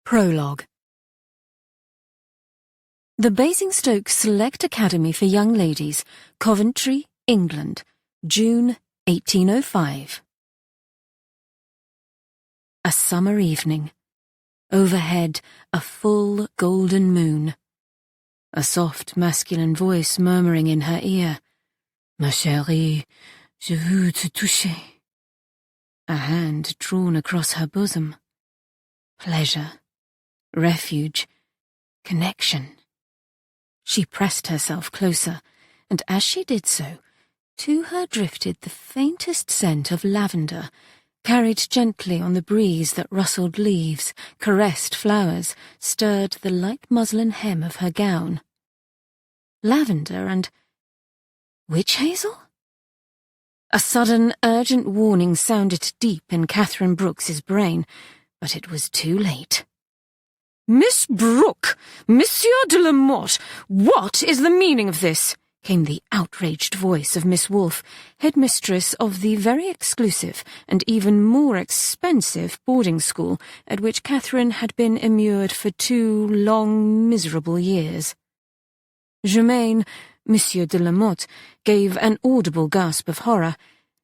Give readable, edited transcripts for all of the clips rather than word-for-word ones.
Prologue. The Basingstoke Select Academy for Young Ladies, Coventry, England, June 1805. A summer evening. Overhead, a full golden moon. A soft masculine voice murmuring in her ear, "Ma chérie, je veux te toucher." A hand drawn across her bosom. Pleasure, refuge, connection. She pressed herself closer, and as she did so, to her drifted the faintest scent of lavender, carried gently on the breeze that rustled leaves, caressed flowers, stirred the light muslin hem of her gown. Lavender and witch hazel? A sudden, urgent warning sounded deep in Katherine Brooke's brain, but it was too late. "Miss Brooke! Monsieur de la Motte! What is the meaning of this?" came the outraged voice of Miss Wolfe, headmistress of the very exclusive and even more expensive boarding school at which Katherine had been immured for 2 long, miserable years. Germain, Monsieur de la Motte, gave an audible gasp of horror,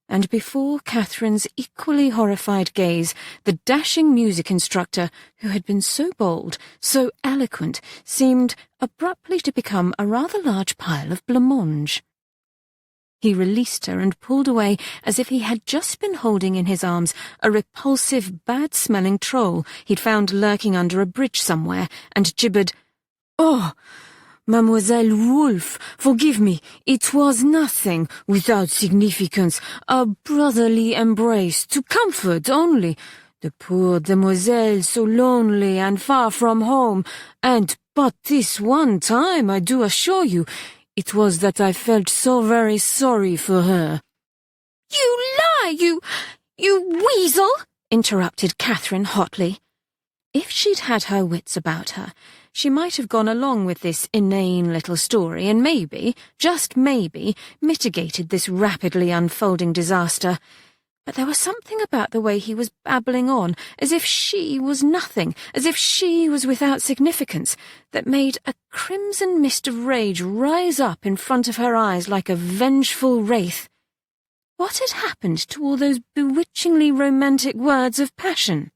and before Katherine's equally horrified gaze, the dashing music instructor, who had been so bold, so eloquent, seemed abruptly to become a rather large pile of blancmange. He released her and pulled away as if he had just been holding in his arms a repulsive, bad-smelling troll he'd found lurking under a bridge somewhere, and gibbered, "Oh, Mademoiselle Wolfe, forgive me, it was nothing, without significance, a brotherly embrace, to comfort only. The poor demoiselle, so lonely and far from home, and but this one time, I do assure you, it was that I felt so very sorry for her." "You lie, you weasel!" interrupted Katherine hotly. If she'd had her wits about her, she might have gone along with this inane little story and maybe, just maybe, mitigated this rapidly unfolding disaster. But there was something about the way he was babbling on, as if she was nothing, as if she was without significance, that made a crimson mist of rage rise up in front of her eyes like a vengeful wraith. What had happened to all those bewitchingly romantic words of passion?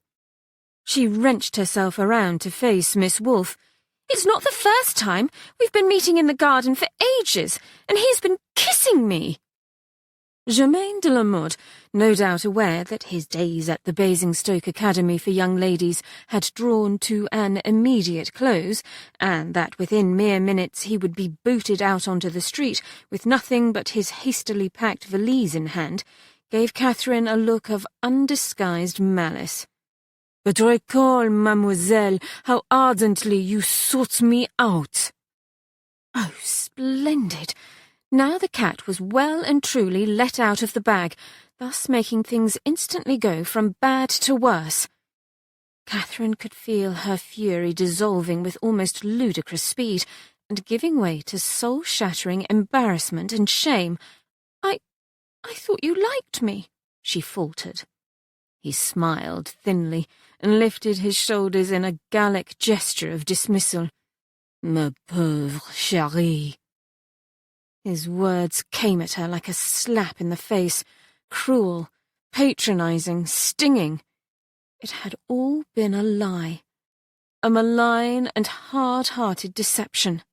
She wrenched herself around to face Miss Wolfe. "It's not the first time. We've been meeting in the garden for ages, and he's been kissing me." Germain de la Motte, no doubt aware that his days at the Basingstoke Academy for Young Ladies had drawn to an immediate close, and that within mere minutes he would be booted out onto the street with nothing but his hastily packed valise in hand, gave Katherine a look of undisguised malice. "But recall, mademoiselle, how ardently you sought me out." Oh, splendid! Now the cat was well and truly let out of the bag, thus making things instantly go from bad to worse. Katherine could feel her fury dissolving with almost ludicrous speed, and giving way to soul-shattering embarrassment and shame. I thought you liked me," she faltered. He smiled thinly and lifted his shoulders in a Gallic gesture of dismissal. "Ma pauvre chérie." His words came at her like a slap in the face, cruel, patronizing, stinging. It had all been a lie, a malign and hard-hearted deception.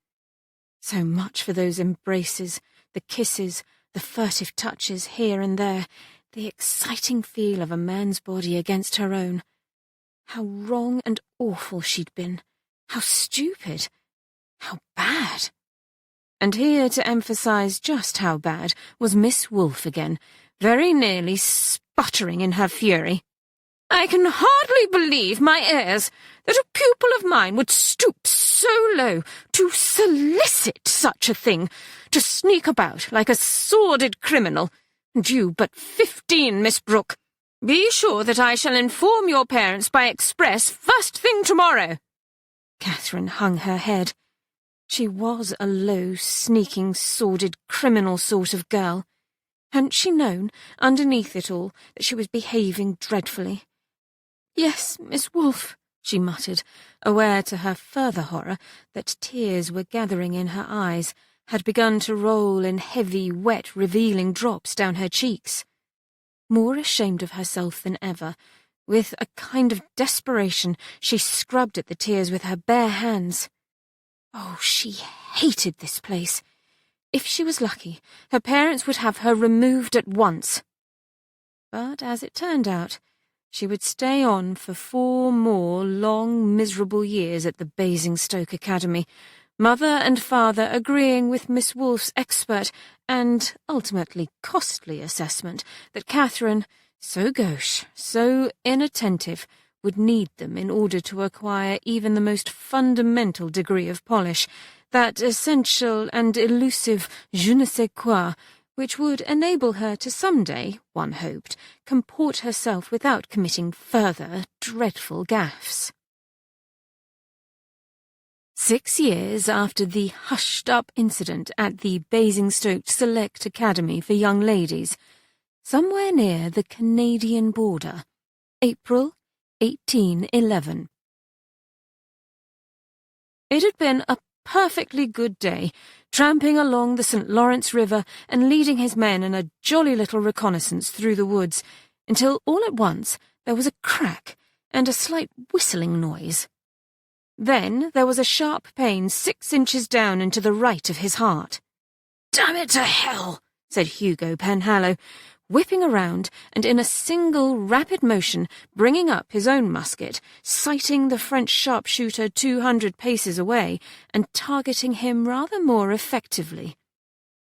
So much for those embraces, the kisses, the furtive touches here and there, the exciting feel of a man's body against her own. How wrong and awful she'd been, how stupid, how bad. And here to emphasize just how bad was Miss Wolfe again, very nearly sputtering in her fury. "I can hardly believe my ears that a pupil of mine would stoop so low to solicit such a thing, to sneak about like a sordid criminal. And you but 15, Miss Brooke. Be sure that I shall inform your parents by express first thing tomorrow." Katherine hung her head. She was a low, sneaking, sordid, criminal sort of girl. Hadn't she known, underneath it all, that she was behaving dreadfully? "Yes, Miss Wolfe," she muttered, aware to her further horror that tears were gathering in her eyes, had begun to roll in heavy, wet, revealing drops down her cheeks. More ashamed of herself than ever, with a kind of desperation, she scrubbed at the tears with her bare hands. Oh, she hated this place. If she was lucky, her parents would have her removed at once. But as it turned out, she would stay on for 4 more long, miserable years at the Basingstoke Academy, mother and father agreeing with Miss Wolfe's expert and ultimately costly assessment that Catherine, so gauche, so inattentive, would need them in order to acquire even the most fundamental degree of polish, that essential and elusive je ne sais quoi, which would enable her to someday, one hoped, comport herself without committing further dreadful gaffes. 6 years after the hushed-up incident at the Basingstoke Select Academy for Young Ladies, somewhere near the Canadian border, April 1811. It had been a perfectly good day, tramping along the St. Lawrence River and leading his men in a jolly little reconnaissance through the woods, until all at once there was a crack and a slight whistling noise. Then there was a sharp pain 6 inches down into the right of his heart. "Damn it to hell!" said Hugo Penhallow, whipping around and in a single rapid motion bringing up his own musket, sighting the French sharpshooter 200 paces away and targeting him rather more effectively.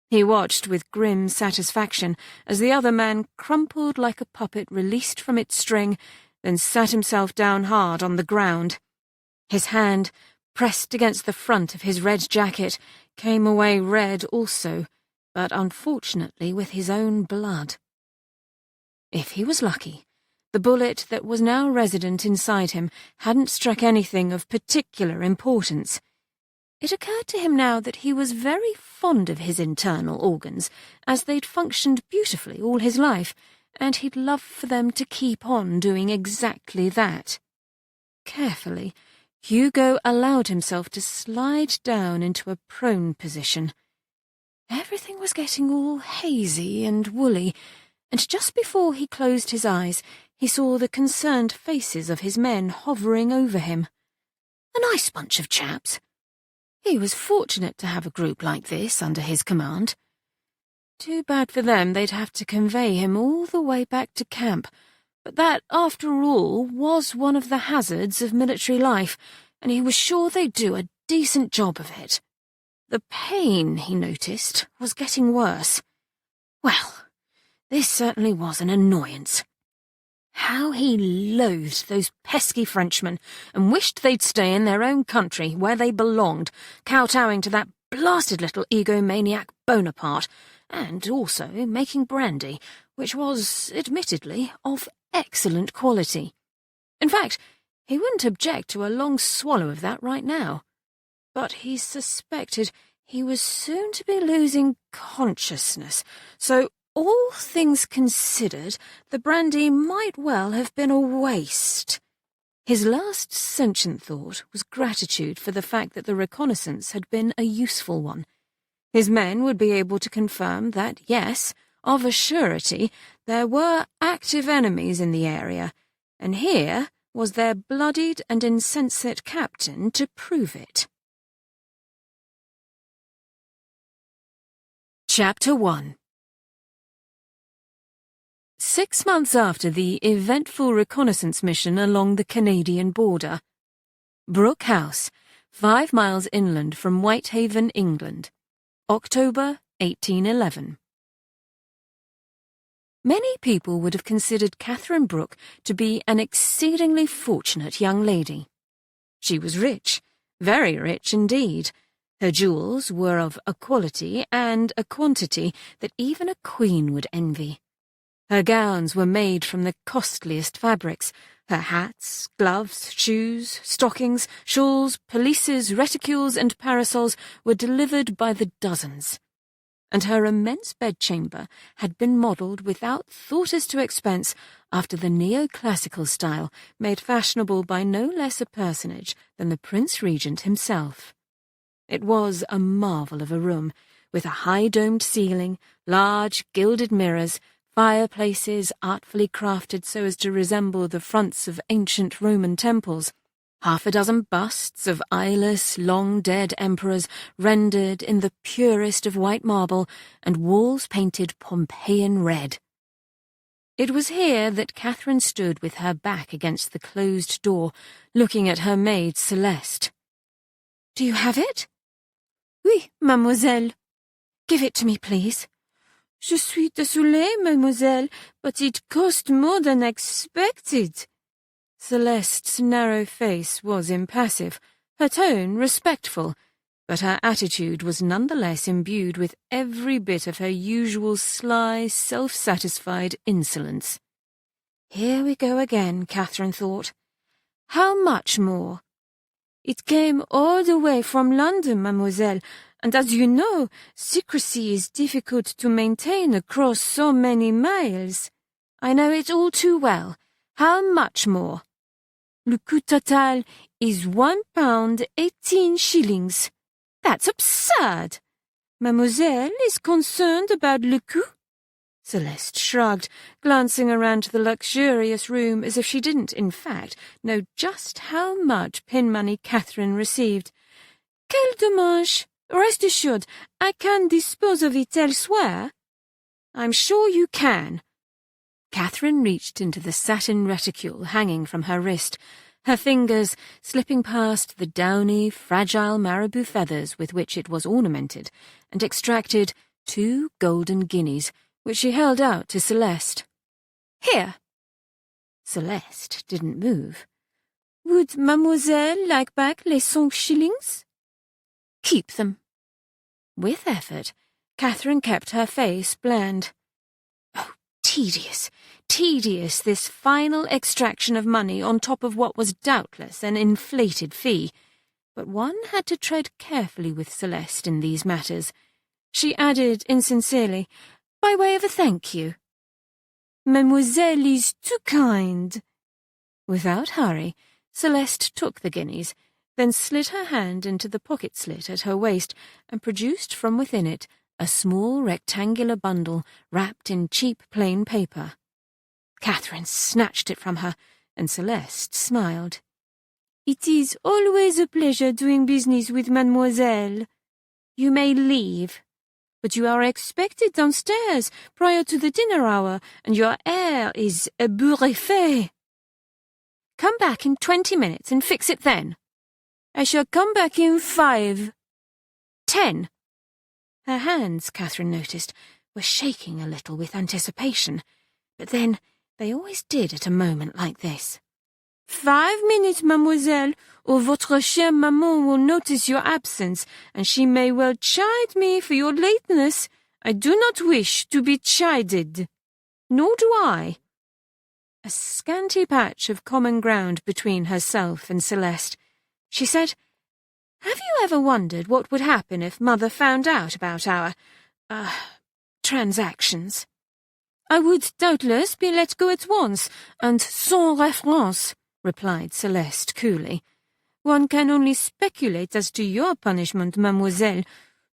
He watched with grim satisfaction as the other man crumpled like a puppet released from its string, then sat himself down hard on the ground. His hand, pressed against the front of his red jacket, came away red also, but unfortunately with his own blood. If he was lucky, the bullet that was now resident inside him hadn't struck anything of particular importance. It occurred to him now that he was very fond of his internal organs, as they'd functioned beautifully all his life, and he'd love for them to keep on doing exactly that. Carefully, Hugo allowed himself to slide down into a prone position. Everything was getting all hazy and woolly, and just before he closed his eyes, he saw the concerned faces of his men hovering over him. A nice bunch of chaps. He was fortunate to have a group like this under his command. Too bad for them they'd have to convey him all the way back to camp, but that, after all, was one of the hazards of military life, and he was sure they'd do a decent job of it. The pain, he noticed, was getting worse. Well, this certainly was an annoyance. How he loathed those pesky Frenchmen, and wished they'd stay in their own country, where they belonged, kowtowing to that blasted little egomaniac Bonaparte, and also making brandy, which was, admittedly, of excellent quality. In fact, he wouldn't object to a long swallow of that right now. But he suspected he was soon to be losing consciousness, so all things considered, the brandy might well have been a waste. His last sentient thought was gratitude for the fact that the reconnaissance had been a useful one. His men would be able to confirm that, yes, of a surety, there were active enemies in the area, and here was their bloodied and insensate captain to prove it. Chapter 1. 6 months after the eventful reconnaissance mission along the Canadian border, Brooke House, 5 miles inland from Whitehaven, England, October 1811. Many people would have considered Katherine Brooke to be an exceedingly fortunate young lady. She was rich, very rich indeed. Her jewels were of a quality and a quantity that even a queen would envy. Her gowns were made from the costliest fabrics. Her hats, gloves, shoes, stockings, shawls, pelisses, reticules, and parasols were delivered by the dozens. and her immense bedchamber had been modelled without thought as to expense after the neoclassical style made fashionable by no less a personage than the Prince Regent himself. It was a marvel of a room, with a high-domed ceiling, large gilded mirrors, fireplaces artfully crafted so as to resemble the fronts of ancient Roman temples, half a dozen busts of eyeless, long-dead emperors rendered in the purest of white marble, and walls painted Pompeian red. It was here that Catherine stood with her back against the closed door, looking at her maid Celeste. "Do you have it?" "Oui, mademoiselle." "Give it to me, please." "Je suis désolée, mademoiselle, but it cost more than expected." Celeste's narrow face was impassive, her tone respectful, but her attitude was nonetheless imbued with every bit of her usual sly, self-satisfied insolence. Here we go again, Catherine thought. How much more? "It came all the way from London, mademoiselle, and as you know, secrecy is difficult to maintain across so many miles." "I know it all too well. How much more?" "Le coût total is £1.18. "That's absurd." "Mademoiselle is concerned about le coût?" Celeste shrugged, glancing around the luxurious room as if she didn't, in fact, know just how much pin money Catherine received. "Quel dommage! Rest assured, I can dispose of it elsewhere." "I'm sure you can." Catherine reached into the satin reticule hanging from her wrist, her fingers slipping past the downy, fragile marabou feathers with which it was ornamented, and extracted 2 golden guineas, which she held out to Celeste. "Here." Celeste didn't move. "Would mademoiselle like back les 5 shillings?" "Keep them." With effort, Catherine kept her face bland. Oh, tedious, tedious, this final extraction of money on top of what was doubtless an inflated fee. But one had to tread carefully with Celeste in these matters. She added insincerely, by way of a thank you. "Mademoiselle is too kind." Without hurry, Celeste took the guineas, then slid her hand into the pocket slit at her waist and produced from within it a small rectangular bundle wrapped in cheap plain paper. Catherine snatched it from her, and Celeste smiled. "It is always a pleasure doing business with mademoiselle. You may leave, but you are expected downstairs prior to the dinner hour, and your air is ébouriffé. Come back in 20 minutes and fix it then." "I shall come back in 5. 10. Her hands, Catherine noticed, were shaking a little with anticipation, but then they always did at a moment like this. 5 minutes, mademoiselle, or votre chère maman will notice your absence, and she may well chide me for your lateness. I do not wish to be chided." "Nor do I." A scanty patch of common ground between herself and Celeste. She said, "Have you ever wondered what would happen if Mother found out about our, transactions?" "I would doubtless be let go at once, and sans référence," replied Celeste coolly. "One can only speculate as to your punishment, mademoiselle.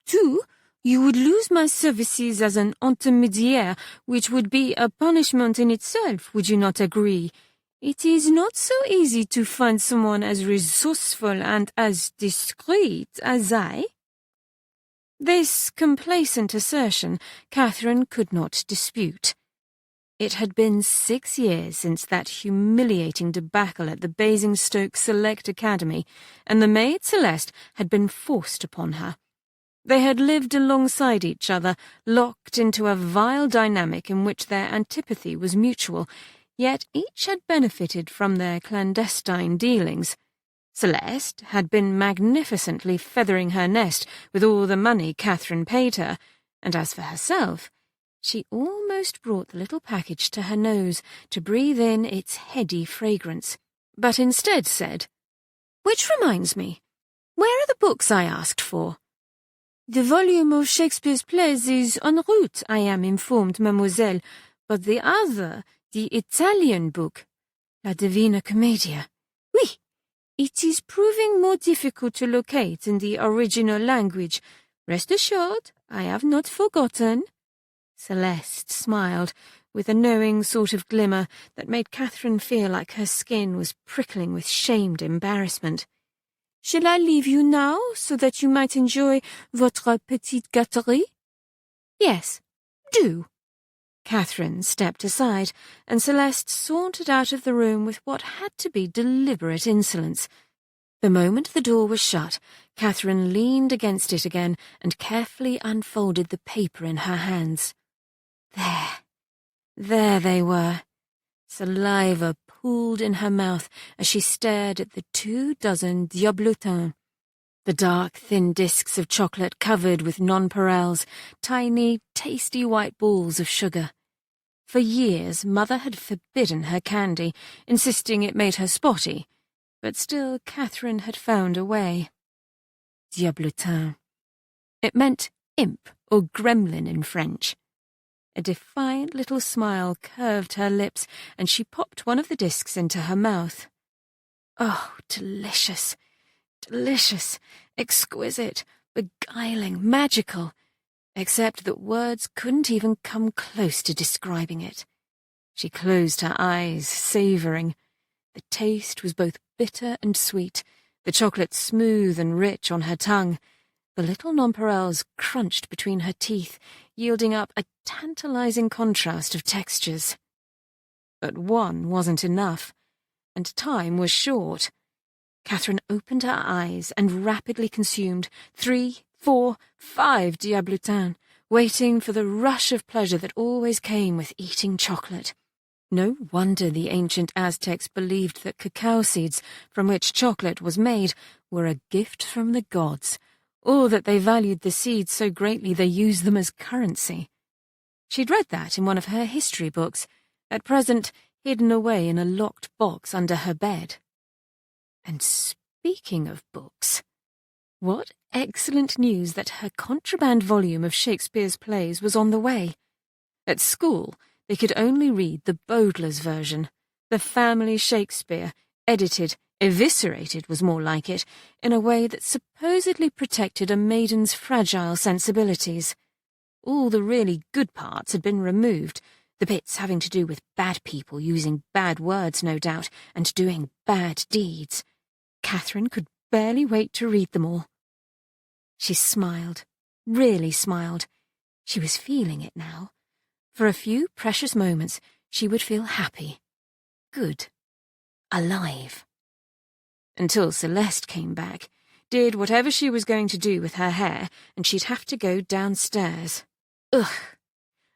Too, you would lose my services as an intermédiaire, which would be a punishment in itself, would you not agree? It is not so easy to find someone as resourceful and as discreet as I." This complacent assertion Catherine could not dispute. It had been 6 years since that humiliating debacle at the Basingstoke Select Academy, and the maid Celeste had been forced upon her. They had lived alongside each other, locked into a vile dynamic in which their antipathy was mutual, yet each had benefited from their clandestine dealings. Celeste had been magnificently feathering her nest with all the money Catherine paid her, and as for herself, she almost brought the little package to her nose to breathe in its heady fragrance, but instead said, "Which reminds me, where are the books I asked for?" The volume of Shakespeare's plays is en route, I am informed, mademoiselle, but the other, the Italian book, La Divina Commedia, oui, it is proving more difficult to locate in the original language. Rest assured, I have not forgotten." Celeste smiled, with a knowing sort of glimmer that made Catherine feel like her skin was prickling with shamed embarrassment. "Shall I leave you now, so that you might enjoy votre petite gâterie?" "Yes, do." Catherine stepped aside, and Celeste sauntered out of the room with what had to be deliberate insolence. The moment the door was shut, Catherine leaned against it again and carefully unfolded the paper in her hands. There they were. Saliva pooled in her mouth as she stared at the 24 diablotins. The dark, thin discs of chocolate covered with nonpareils, tiny, tasty white balls of sugar. For years, Mother had forbidden her candy, insisting it made her spotty, but still Catherine had found a way. Diablotin. It meant imp or gremlin in French. A defiant little smile curved her lips, and she popped one of the discs into her mouth. Oh, delicious, delicious, exquisite, beguiling, magical, except that words couldn't even come close to describing it. She closed her eyes, savouring. The taste was both bitter and sweet, the chocolate smooth and rich on her tongue. The little nonpareils crunched between her teeth, yielding up a tantalizing contrast of textures. But one wasn't enough, and time was short. Catherine opened her eyes and rapidly consumed 3, 4, 5 diablotins, waiting for the rush of pleasure that always came with eating chocolate. No wonder the ancient Aztecs believed that cacao seeds, from which chocolate was made, were a gift from the gods, or that they valued the seeds so greatly they used them as currency. She'd read that in one of her history books, at present hidden away in a locked box under her bed. And speaking of books, what excellent news that her contraband volume of Shakespeare's plays was on the way. At school, they could only read the Bowdler's version, the family Shakespeare, edited, eviscerated was more like it, in a way that supposedly protected a maiden's fragile sensibilities. All the really good parts had been removed, the bits having to do with bad people using bad words, no doubt, and doing bad deeds. Catherine could barely wait to read them all. She smiled, really smiled. She was feeling it now. For a few precious moments, she would feel happy, good, alive. Until Celeste came back, did whatever she was going to do with her hair, and she'd have to go downstairs. Ugh!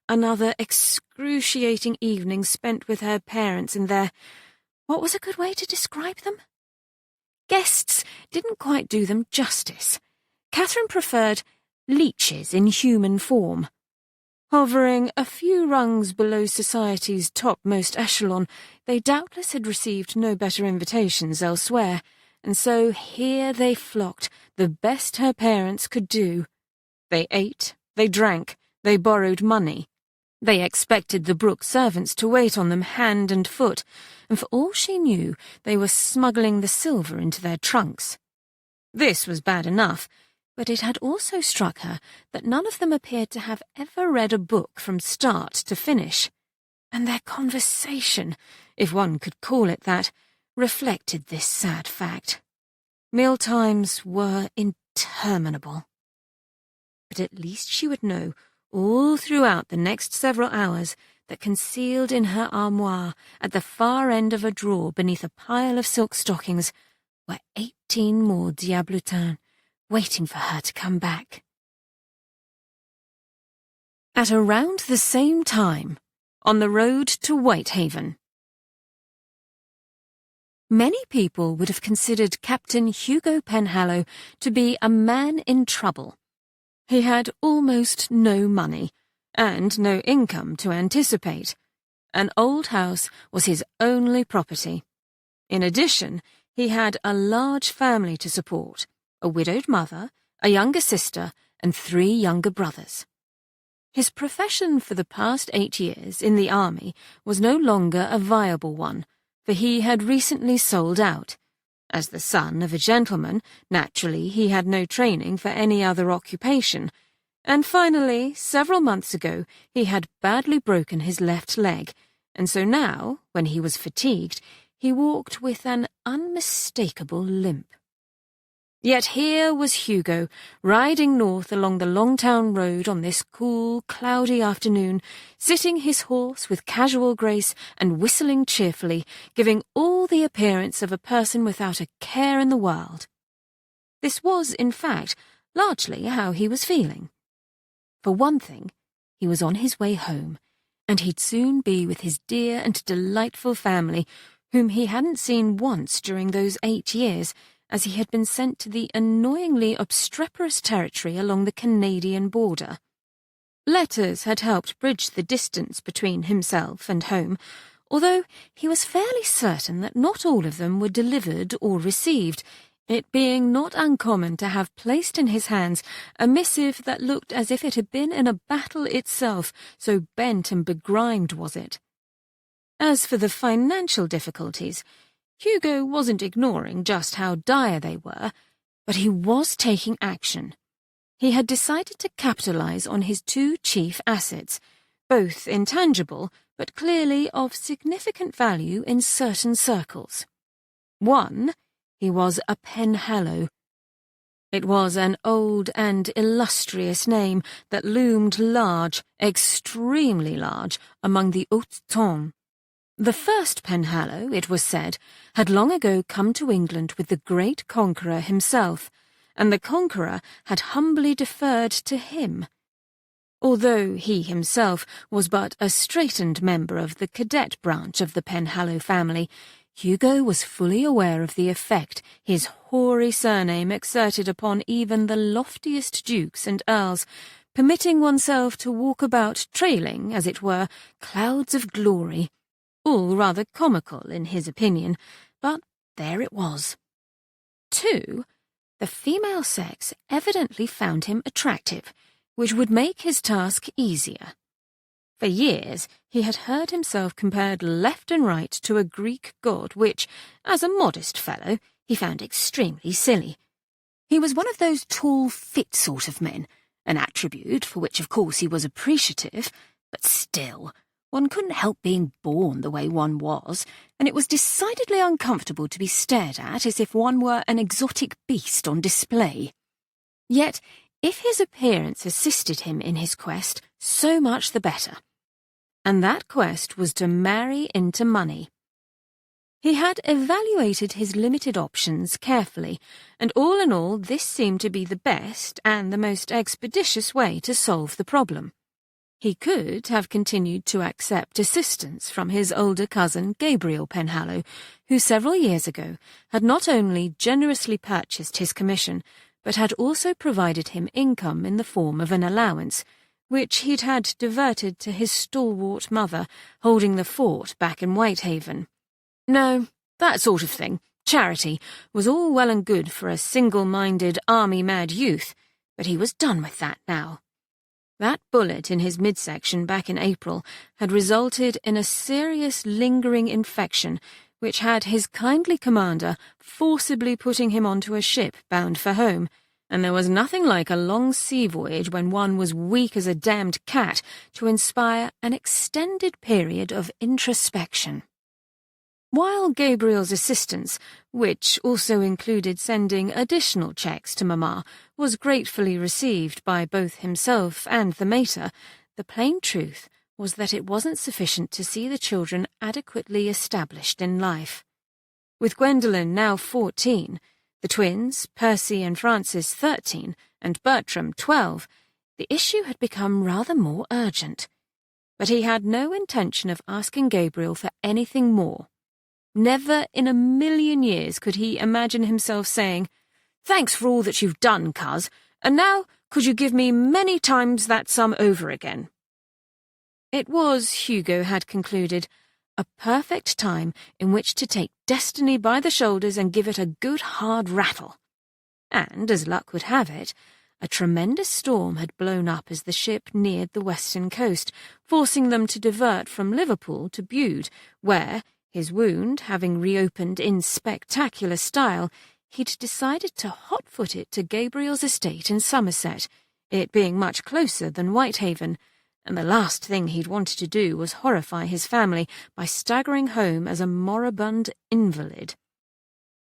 Another excruciating evening spent with her parents and their... what was a good way to describe them? Guests didn't quite do them justice. Catherine preferred leeches in human form. Hovering a few rungs below society's topmost echelon, they doubtless had received no better invitations elsewhere, and so here they flocked, the best her parents could do. They ate, they drank, they borrowed money. They expected the Brooke servants to wait on them hand and foot, and for all she knew, they were smuggling the silver into their trunks. This was bad enough, but it had also struck her that none of them appeared to have ever read a book from start to finish, and their conversation, if one could call it that, reflected this sad fact. Mealtimes were interminable. But at least she would know, all throughout the next several hours, that concealed in her armoire at the far end of a drawer beneath a pile of silk stockings were 18 more diablotins, waiting for her to come back. At around the same time, on the road to Whitehaven. Many people would have considered Captain Hugo Penhallow to be a man in trouble. He had almost no money, and no income to anticipate. An old house was his only property. In addition, he had a large family to support, a widowed mother, a younger sister, and 3 younger brothers. His profession for the past 8 years in the army was no longer a viable one, for he had recently sold out. As the son of a gentleman, naturally he had no training for any other occupation, and finally, several months ago, he had badly broken his left leg, and so now, when he was fatigued, he walked with an unmistakable limp. Yet here was Hugo, riding north along the Longtown Road on this cool, cloudy afternoon, sitting his horse with casual grace and whistling cheerfully, giving all the appearance of a person without a care in the world. This was, in fact, largely how he was feeling. For one thing, he was on his way home, and he'd soon be with his dear and delightful family, whom he hadn't seen once during those 8 years, as he had been sent to the annoyingly obstreperous territory along the Canadian border. Letters had helped bridge the distance between himself and home, although he was fairly certain that not all of them were delivered or received, it being not uncommon to have placed in his hands a missive that looked as if it had been in a battle itself, so bent and begrimed was it. As for the financial difficulties, Hugo wasn't ignoring just how dire they were, but he was taking action. He had decided to capitalize on his 2 chief assets, both intangible but clearly of significant value in certain circles. One, he was a Penhallow. It was an old and illustrious name that loomed large, extremely large, among the haut-tons. The first Penhallow, it was said, had long ago come to England with the great conqueror himself, and the conqueror had humbly deferred to him. Although he himself was but a straitened member of the cadet branch of the Penhallow family, Hugo was fully aware of the effect his hoary surname exerted upon even the loftiest dukes and earls, permitting oneself to walk about trailing, as it were, clouds of glory. All rather comical in his opinion, but there it was. 2, the female sex evidently found him attractive, which would make his task easier. For years he had heard himself compared left and right to a Greek god which, as a modest fellow, he found extremely silly. He was one of those tall, fit sort of men, an attribute for which of course he was appreciative, but still, one couldn't help being born the way one was, and it was decidedly uncomfortable to be stared at as if one were an exotic beast on display. Yet, if his appearance assisted him in his quest, so much the better. And that quest was to marry into money. He had evaluated his limited options carefully, and all in all this seemed to be the best and the most expeditious way to solve the problem. He could have continued to accept assistance from his older cousin Gabriel Penhallow, who several years ago had not only generously purchased his commission, but had also provided him income in the form of an allowance, which he'd had diverted to his stalwart mother, holding the fort back in Whitehaven. No, that sort of thing, charity, was all well and good for a single-minded, army-mad youth, but he was done with that now. That bullet in his midsection back in April had resulted in a serious lingering infection which had his kindly commander forcibly putting him onto a ship bound for home, and there was nothing like a long sea voyage when one was weak as a damned cat to inspire an extended period of introspection. While Gabriel's assistance, which also included sending additional cheques to Mamma, was gratefully received by both himself and the mater, the plain truth was that it wasn't sufficient to see the children adequately established in life. With Gwendolen now 14, the twins, Percy and Francis 13, and Bertram 12, the issue had become rather more urgent. But he had no intention of asking Gabriel for anything more. Never in a million years could he imagine himself saying, "Thanks for all that you've done, cuz, and now could you give me many times that sum over again?" It was, Hugo had concluded, a perfect time in which to take destiny by the shoulders and give it a good hard rattle. And, as luck would have it, a tremendous storm had blown up as the ship neared the western coast, forcing them to divert from Liverpool to Bude, where, his wound having reopened in spectacular style, he'd decided to hotfoot it to Gabriel's estate in Somerset, it being much closer than Whitehaven, and the last thing he'd wanted to do was horrify his family by staggering home as a moribund invalid.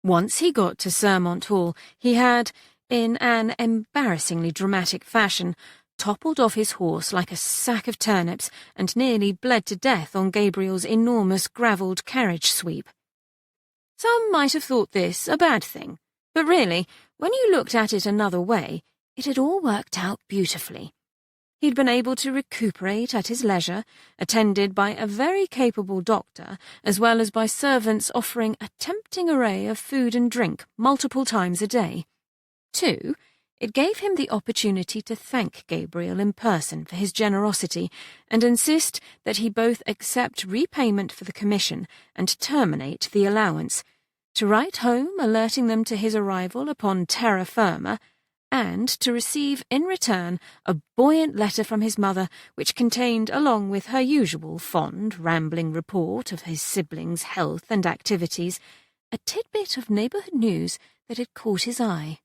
Once he got to Sermont Hall, he had, in an embarrassingly dramatic fashion, toppled off his horse like a sack of turnips and nearly bled to death on Gabriel's enormous gravelled carriage sweep. Some might have thought this a bad thing, but really, when you looked at it another way, it had all worked out beautifully. He'd been able to recuperate at his leisure, attended by a very capable doctor, as well as by servants offering a tempting array of food and drink multiple times a day. 2, it gave him the opportunity to thank Gabriel in person for his generosity and insist that he both accept repayment for the commission and terminate the allowance, to write home alerting them to his arrival upon terra firma, and to receive in return a buoyant letter from his mother which contained, along with her usual fond, rambling report of his siblings' health and activities, a tidbit of neighbourhood news that had caught his eye.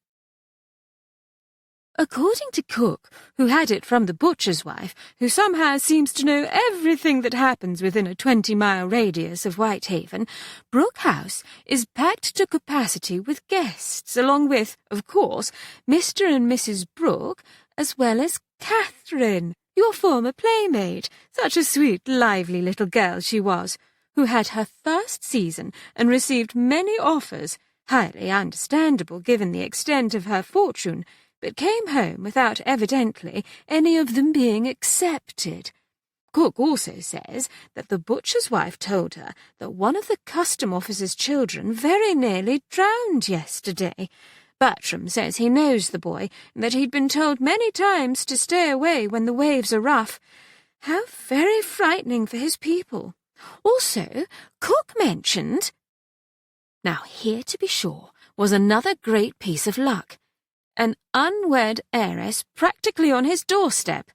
According to Cook, who had it from the butcher's wife, who somehow seems to know everything that happens within a 20-mile radius of Whitehaven, Brooke House is packed to capacity with guests, along with, of course, Mr. and Mrs. Brooke, as well as Katherine, your former playmate, such a sweet, lively little girl she was, who had her first season and received many offers, highly understandable given the extent of her fortune, but came home without evidently any of them being accepted. Cook also says that the butcher's wife told her that one of the custom officer's children very nearly drowned yesterday. Bertram says he knows the boy, and that he'd been told many times to stay away when the waves are rough. How very frightening for his people. Also, Cook mentioned— Now here, to be sure, was another great piece of luck. An unwed heiress practically on his doorstep.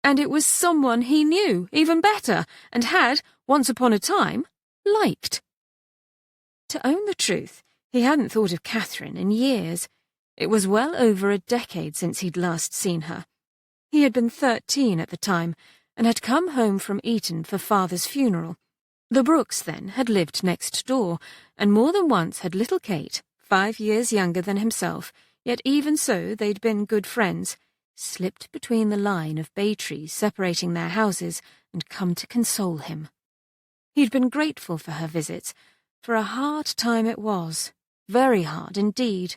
And it was someone he knew even better, and had, once upon a time, liked. To own the truth, he hadn't thought of Katherine in years. It was well over a decade since he'd last seen her. He had been 13 at the time, and had come home from Eton for father's funeral. The Brookes, then, had lived next door, and more than once had little Kate, 5 years younger than himself, yet even so they'd been good friends, slipped between the line of bay trees separating their houses and come to console him. He'd been grateful for her visits, for a hard time it was, very hard indeed.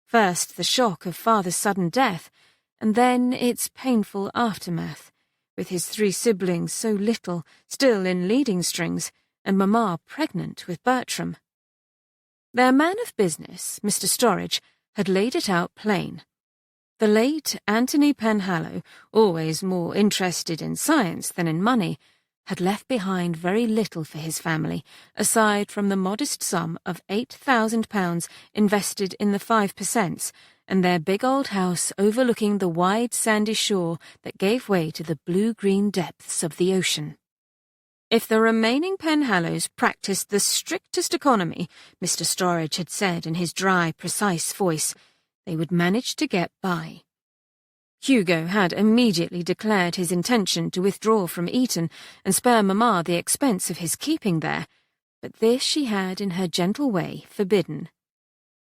First the shock of father's sudden death, and then its painful aftermath, with his 3 siblings so little, still in leading strings, and Mamma pregnant with Bertram. Their man of business, Mr. Storridge, had laid it out plain. The late Anthony Penhallow, always more interested in science than in money, had left behind very little for his family, aside from the modest sum of £8,000 invested in the 5%, and their big old house overlooking the wide sandy shore that gave way to the blue-green depths of the ocean. If the remaining Penhallows practised the strictest economy, Mr. Storridge had said in his dry, precise voice, they would manage to get by. Hugo had immediately declared his intention to withdraw from Eton and spare Mamma the expense of his keeping there, but this she had in her gentle way forbidden.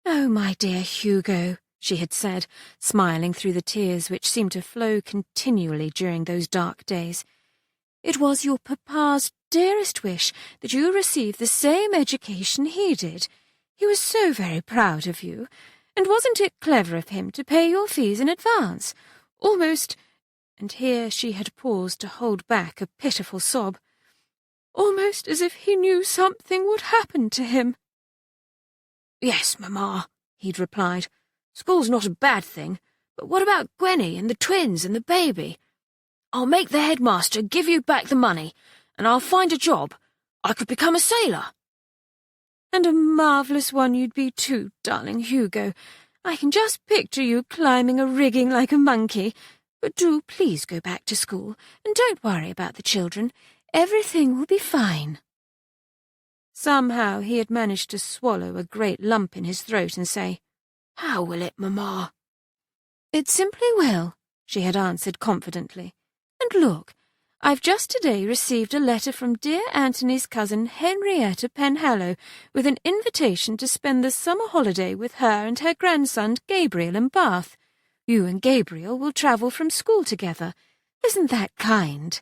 "Oh, my dear Hugo," she had said, smiling through the tears which seemed to flow continually during those dark days. "It was your papa's dearest wish that you receive the same education he did. He was so very proud of you, and wasn't it clever of him to pay your fees in advance? Almost—" and here she had paused to hold back a pitiful sob— "almost as if he knew something would happen to him." "Yes, Mamma," he'd replied. "School's not a bad thing, but what about Gwenny and the twins and the baby? I'll make the headmaster give you back the money, and I'll find a job. I could become a sailor." "And a marvellous one you'd be too, darling Hugo. I can just picture you climbing a rigging like a monkey. But do please go back to school, and don't worry about the children. Everything will be fine." Somehow he had managed to swallow a great lump in his throat and say, "How will it, Mamma?" "It simply will," she had answered confidently. "And look, I've just today received a letter from dear Anthony's cousin Henrietta Penhallow with an invitation to spend the summer holiday with her and her grandson Gabriel in Bath. You and Gabriel will travel from school together. Isn't that kind?"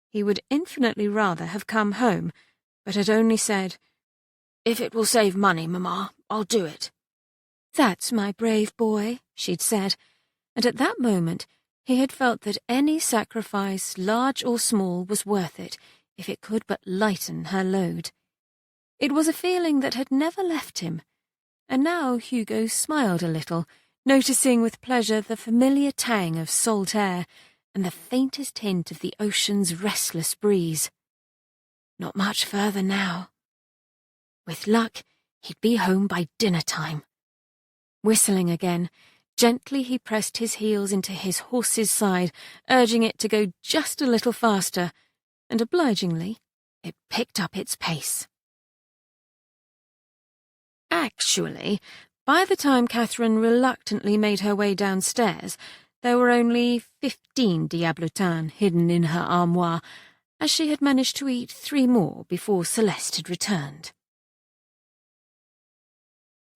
He would infinitely rather have come home, but had only said, "If it will save money, Mamma, I'll do it." "That's my brave boy," she'd said, and at that moment he had felt that any sacrifice, large or small, was worth it, if it could but lighten her load. It was a feeling that had never left him, and now Hugo smiled a little, noticing with pleasure the familiar tang of salt air and the faintest hint of the ocean's restless breeze. Not much further now. With luck, he'd be home by dinner time. Whistling again, gently he pressed his heels into his horse's side, urging it to go just a little faster, and obligingly it picked up its pace. Actually, by the time Catherine reluctantly made her way downstairs, there were only 15 diablotins hidden in her armoire, as she had managed to eat 3 more before Celeste had returned.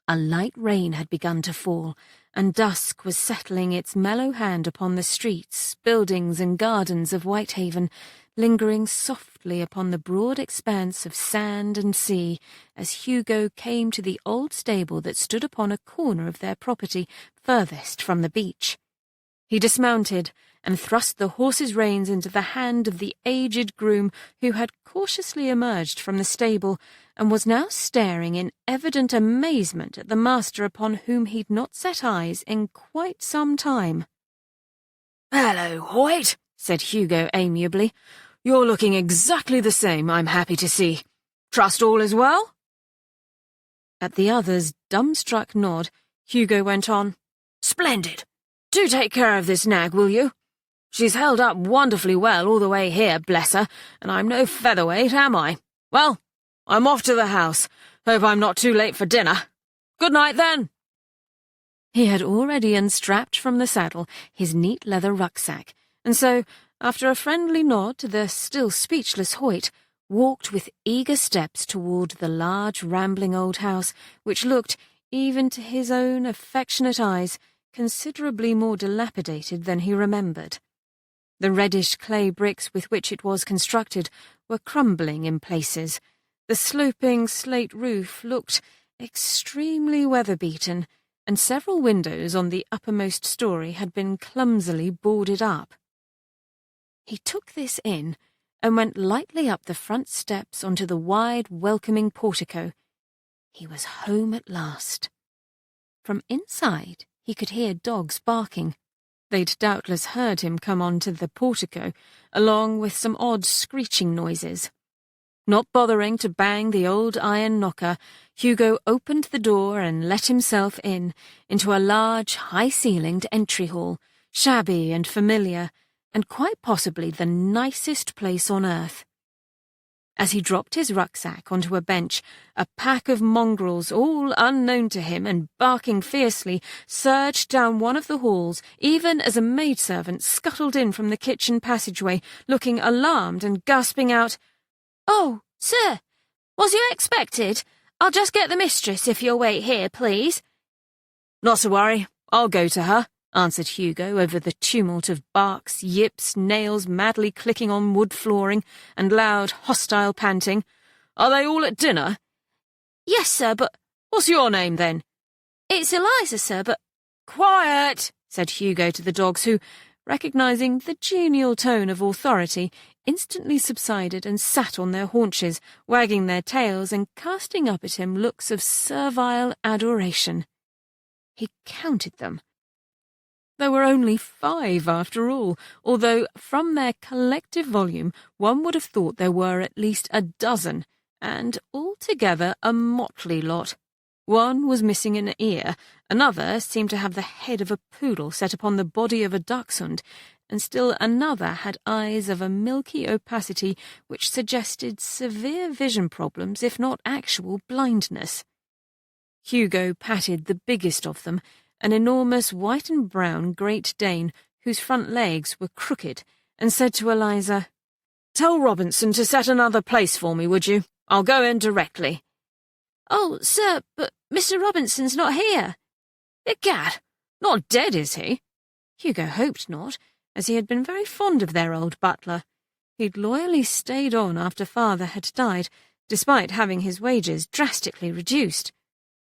A light rain had begun to fall, and dusk was settling its mellow hand upon the streets, buildings and gardens of Whitehaven, lingering softly upon the broad expanse of sand and sea as Hugo came to the old stable that stood upon a corner of their property furthest from the beach. He dismounted and thrust the horse's reins into the hand of the aged groom who had cautiously emerged from the stable and was now staring in evident amazement at the master upon whom he'd not set eyes in quite some time. "Hello, Hoyt," said Hugo amiably. "You're looking exactly the same, I'm happy to see. Trust all is well?" At the other's dumbstruck nod, Hugo went on, "Splendid. Do take care of this nag, will you? She's held up wonderfully well all the way here, bless her, and I'm no featherweight, am I? Well, I'm off to the house. Hope I'm not too late for dinner. Good night, then." He had already unstrapped from the saddle his neat leather rucksack, and so, after a friendly nod to the still speechless Hoyt, walked with eager steps toward the large, rambling old house, which looked, even to his own affectionate eyes, considerably more dilapidated than he remembered. The reddish clay bricks with which it was constructed were crumbling in places. The sloping slate roof looked extremely weather-beaten, and several windows on the uppermost story had been clumsily boarded up. He took this in and went lightly up the front steps onto the wide, welcoming portico. He was home at last. From inside, he could hear dogs barking. They'd doubtless heard him come onto the portico, along with some odd screeching noises. Not bothering to bang the old iron knocker, Hugo opened the door and let himself into a large, high-ceilinged entry hall, shabby and familiar, and quite possibly the nicest place on earth. As he dropped his rucksack onto a bench, a pack of mongrels, all unknown to him and barking fiercely, surged down one of the halls, even as a maidservant scuttled in from the kitchen passageway, looking alarmed and gasping out, "Oh, sir, was you expected? I'll just get the mistress if you'll wait here, please." "Not to worry, I'll go to her," answered Hugo over the tumult of barks, yips, nails madly clicking on wood flooring, and loud, hostile panting. "Are they all at dinner?" "Yes, sir, but—" "What's your name, then?" "It's Eliza, sir, but—" "Quiet!" said Hugo to the dogs, who, recognising the genial tone of authority, instantly subsided and sat on their haunches, wagging their tails and casting up at him looks of servile adoration. He counted them. There were only 5 after all, although from their collective volume one would have thought there were at least a dozen, and altogether a motley lot. One was missing an ear, another seemed to have the head of a poodle set upon the body of a dachshund, and still another had eyes of a milky opacity which suggested severe vision problems, if not actual blindness. Hugo patted the biggest of them, an enormous white and brown Great Dane whose front legs were crooked, and said to Eliza, "Tell Robinson to set another place for me, would you? I'll go in directly." "Oh, sir, but Mr. Robinson's not here." "Egad, not dead, is he?" Hugo hoped not, as he had been very fond of their old butler. He'd loyally stayed on after father had died, despite having his wages drastically reduced.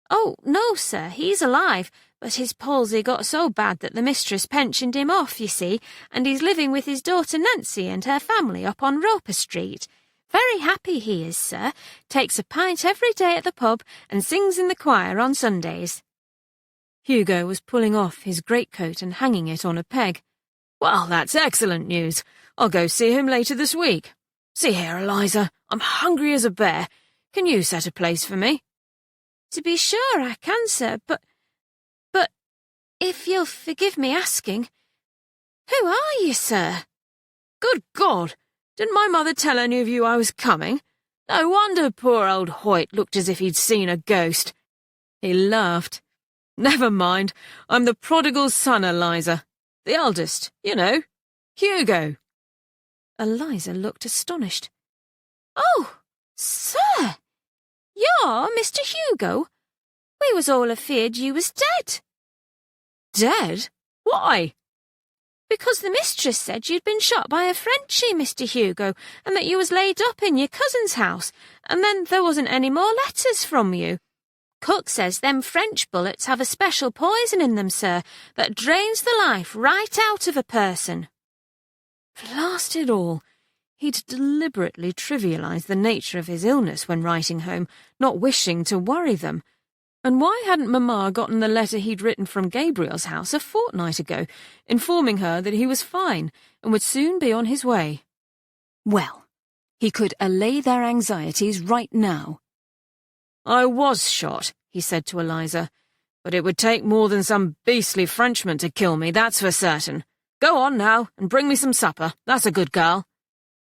"Oh, no, sir, he's alive, but his palsy got so bad that the mistress pensioned him off, you see, and he's living with his daughter Nancy and her family up on Roper Street. Very happy he is, sir, takes a pint every day at the pub and sings in the choir on Sundays." Hugo was pulling off his greatcoat and hanging it on a peg. "Well, that's excellent news. I'll go see him later this week. See here, Eliza, I'm hungry as a bear. Can you set a place for me?" "To be sure I can, sir, but, if you'll forgive me asking, who are you, sir?" "Good God! Didn't my mother tell any of you I was coming? No wonder poor old Hoyt looked as if he'd seen a ghost." He laughed. "Never mind, I'm the prodigal son, Eliza. The eldest, you know, Hugo." Eliza looked astonished. "Oh, sir, you're Mr. Hugo? We was all afeard you was dead." "Dead? Why?" "Because the mistress said you'd been shot by a Frenchie, Mr. Hugo, and that you was laid up in your cousin's house, and then there wasn't any more letters from you. Cook says them French bullets have a special poison in them, sir, that drains the life right out of a person." Blast it all! He'd deliberately trivialised the nature of his illness when writing home, not wishing to worry them. And why hadn't Mamma gotten the letter he'd written from Gabriel's house a fortnight ago, informing her that he was fine and would soon be on his way? Well, he could allay their anxieties right now. "I was shot," he said to Eliza, "but it would take more than some beastly Frenchman to kill me, that's for certain. Go on now and bring me some supper, that's a good girl."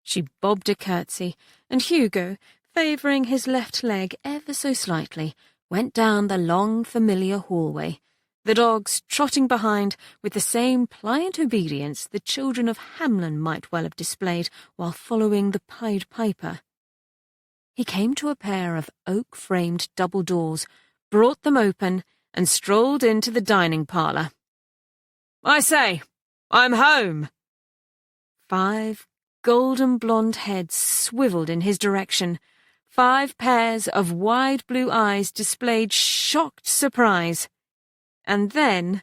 She bobbed a curtsy, and Hugo, favouring his left leg ever so slightly, went down the long, familiar hallway, the dogs trotting behind with the same pliant obedience the children of Hamelin might well have displayed while following the Pied Piper. He came to a pair of oak-framed double doors, brought them open, and strolled into the dining parlour. "I say, I'm home!" 5 golden blonde heads swivelled in his direction. 5 pairs of wide blue eyes displayed shocked surprise. And then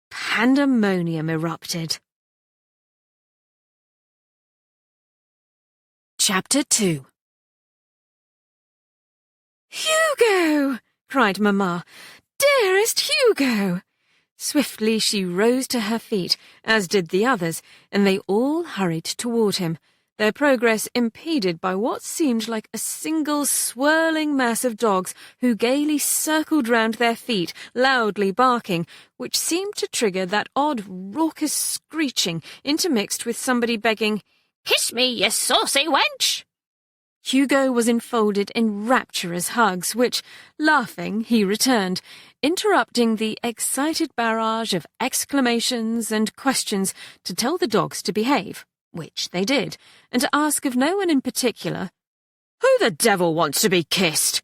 pandemonium erupted. Chapter 2. "Hugo!" cried Mamma. "Dearest Hugo!" Swiftly she rose to her feet, as did the others, and they all hurried toward him, their progress impeded by what seemed like a single swirling mass of dogs who gaily circled round their feet, loudly barking, which seemed to trigger that odd raucous screeching intermixed with somebody begging, "Kiss me, you saucy wench!" Hugo was enfolded in rapturous hugs, which, laughing, he returned, interrupting the excited barrage of exclamations and questions to tell the dogs to behave, which they did, and to ask of no one in particular, "Who the devil wants to be kissed?"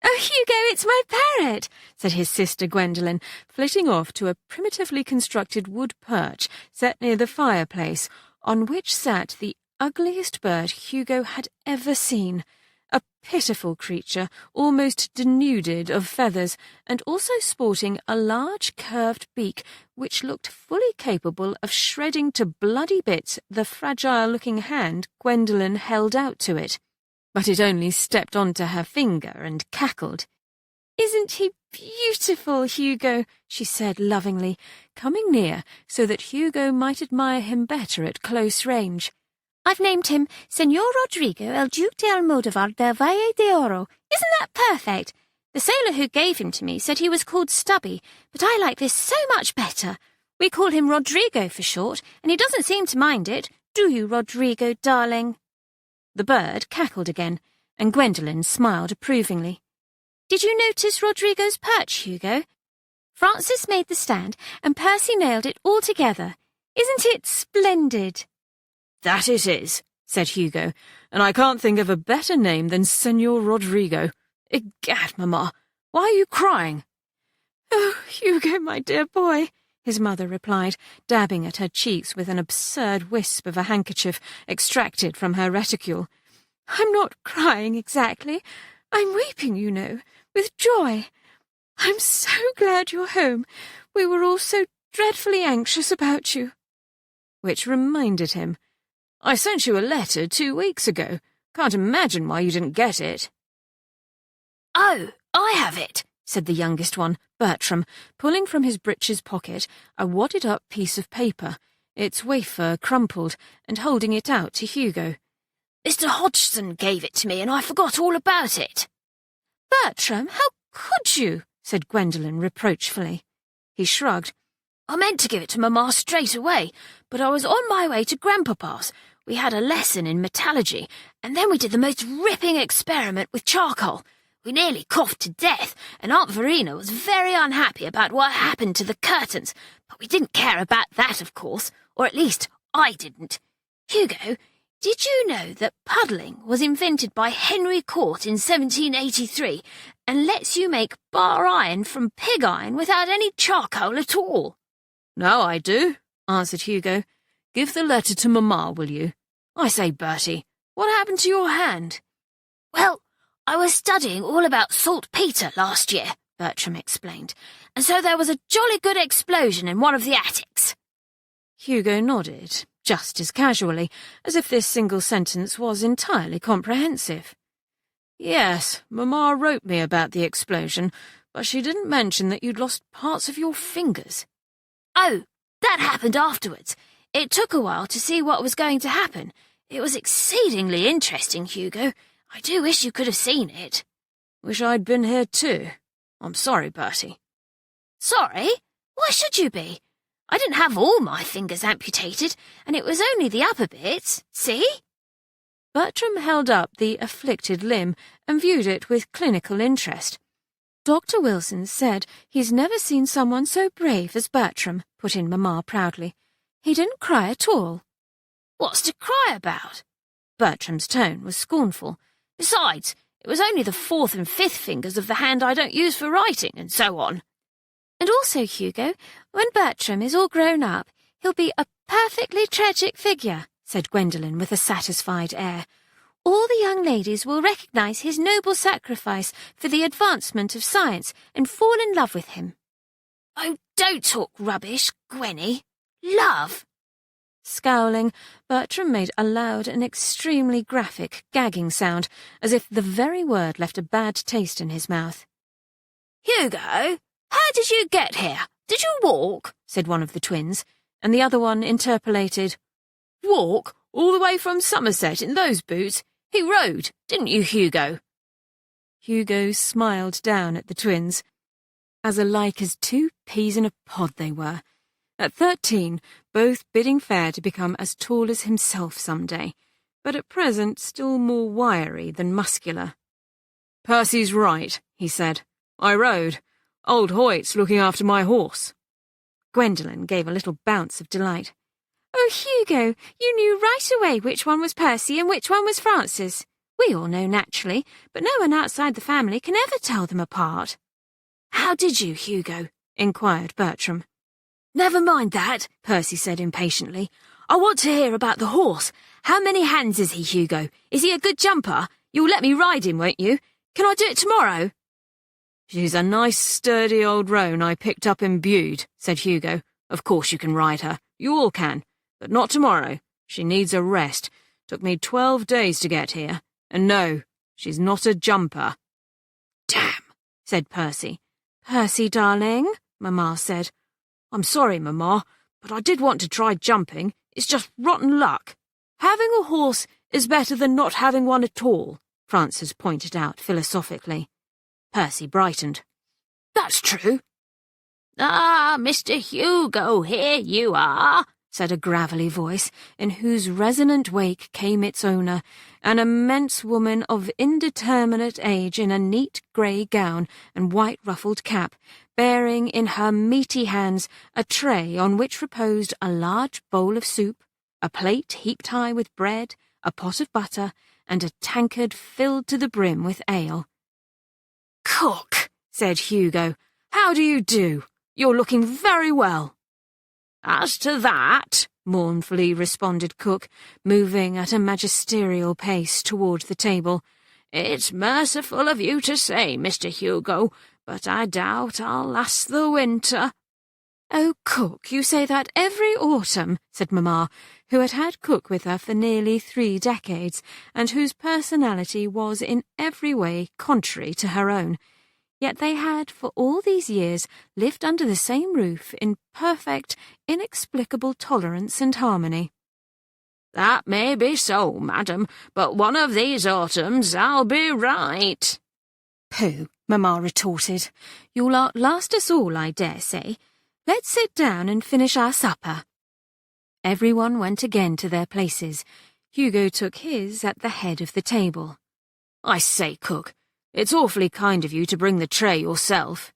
"Oh, Hugo, it's my parrot," said his sister Gwendolen, flitting off to a primitively constructed wood perch set near the fireplace, on which sat the ugliest bird Hugo had ever seen, a pitiful creature almost denuded of feathers, and also sporting a large curved beak which looked fully capable of shredding to bloody bits the fragile-looking hand Gwendolen held out to it. But it only stepped onto her finger and cackled. "Isn't he beautiful, Hugo?" she said lovingly, coming near so that Hugo might admire him better at close range. "I've named him Senor Rodrigo el Duque de Almodovar del Valle de Oro. Isn't that perfect? The sailor who gave him to me said he was called Stubby, but I like this so much better. We call him Rodrigo for short, and he doesn't seem to mind it. Do you, Rodrigo, darling?" The bird cackled again, and Gwendolen smiled approvingly. "Did you notice Rodrigo's perch, Hugo? Francis made the stand, and Percy nailed it all together. Isn't it splendid?" "That it is," said Hugo, "and I can't think of a better name than Senor Rodrigo. Egad, Mamma, why are you crying?" "Oh, Hugo, my dear boy," his mother replied, dabbing at her cheeks with an absurd wisp of a handkerchief extracted from her reticule. "I'm not crying exactly. I'm weeping, you know, with joy. I'm so glad you're home. We were all so dreadfully anxious about you." Which reminded him. "I sent you a letter 2 weeks ago. Can't imagine why you didn't get it." "Oh, I have it," said the youngest one, Bertram, pulling from his breeches pocket a wadded-up piece of paper, its wafer crumpled, and holding it out to Hugo. "Mr. Hodgson gave it to me, and I forgot all about it." "Bertram, how could you?" said Gwendolen reproachfully. He shrugged. "I meant to give it to Mamma straight away, but I was on my way to Grandpapa's. We had a lesson in metallurgy, and then we did the most ripping experiment with charcoal. We nearly coughed to death, and Aunt Verena was very unhappy about what happened to the curtains, but we didn't care about that, of course, or at least I didn't. Hugo, did you know that puddling was invented by Henry Court in 1783 and lets you make bar iron from pig iron without any charcoal at all?" "No, I do," answered Hugo. "Give the letter to Mamma, will you? I say, Bertie, what happened to your hand?" "Well, I was studying all about saltpetre last year," Bertram explained, "and so there was a jolly good explosion in one of the attics." Hugo nodded, just as casually, as if this single sentence was entirely comprehensive. "Yes, Mamma wrote me about the explosion, but she didn't mention that you'd lost parts of your fingers." "Oh, that happened afterwards. It took a while to see what was going to happen. It was exceedingly interesting, Hugo. I do wish you could have seen it." "Wish I'd been here too. I'm sorry, Bertie." "Sorry? Why should you be? I didn't have all my fingers amputated, and it was only the upper bits. See?" Bertram held up the afflicted limb and viewed it with clinical interest. "Dr. Wilson said he's never seen someone so brave as Bertram," put in Mamma proudly. "He didn't cry at all." "What's to cry about?" Bertram's tone was scornful. "Besides, it was only the 4th and 5th fingers of the hand I don't use for writing, and so on." "And also, Hugo, when Bertram is all grown up, he'll be a perfectly tragic figure," said Gwendolen with a satisfied air. "All the young ladies will recognise his noble sacrifice for the advancement of science and fall in love with him." "Oh, don't talk rubbish, Gwenny. Love!" Scowling, Bertram made a loud and extremely graphic gagging sound, as if the very word left a bad taste in his mouth. "Hugo, how did you get here? Did you walk?" said one of the twins, and the other one interpolated. "Walk? All the way from Somerset in those boots? He rode, didn't you, Hugo?" Hugo smiled down at the twins. As alike as 2 peas in a pod they were. At 13, both bidding fair to become as tall as himself some day, but at present still more wiry than muscular. "Percy's right," he said. "I rode. Old Hoyt's looking after my horse." Gwendolen gave a little bounce of delight. "Oh, Hugo, you knew right away which one was Percy and which one was Francis. We all know naturally, but no one outside the family can ever tell them apart." "How did you, Hugo?" inquired Bertram. "Never mind that," Percy said impatiently. "I want to hear about the horse. How many hands is he, Hugo? Is he a good jumper? You'll let me ride him, won't you? Can I do it tomorrow?" "She's a nice, sturdy old roan I picked up in Bude," said Hugo. "Of course you can ride her. You all can. But not tomorrow. She needs a rest. Took me 12 days to get here. And no, she's not a jumper." "Damn," said Percy. "Percy, darling," Mamma said. "I'm sorry, Mamma, but I did want to try jumping. It's just rotten luck. Having a horse is better than not having one at all," Francis pointed out philosophically. Percy brightened. That's true. Ah, Mr. Hugo, here you are, said a gravelly voice, in whose resonant wake came its owner, an immense woman of indeterminate age in a neat grey gown and white ruffled cap, bearing in her meaty hands a tray on which reposed a large bowl of soup, a plate heaped high with bread, a pot of butter, and a tankard filled to the brim with ale. "Cook," said Hugo, "how do you do? You're looking very well." "As to that," mournfully responded Cook, moving at a magisterial pace toward the table, "it's merciful of you to say, Mr. Hugo, but I doubt I'll last the winter." "Oh, Cook, you say that every autumn," said Mamma, who had had Cook with her for nearly 3 decades, and whose personality was in every way contrary to her own. Yet they had, for all these years, lived under the same roof in perfect, inexplicable tolerance and harmony. "That may be so, madam, but one of these autumns I'll be right." "Pooh," Mamma retorted. "You'll outlast us all, I dare say. Let's sit down and finish our supper." Everyone went again to their places. Hugo took his at the head of the table. I say, Cook, it's awfully kind of you to bring the tray yourself."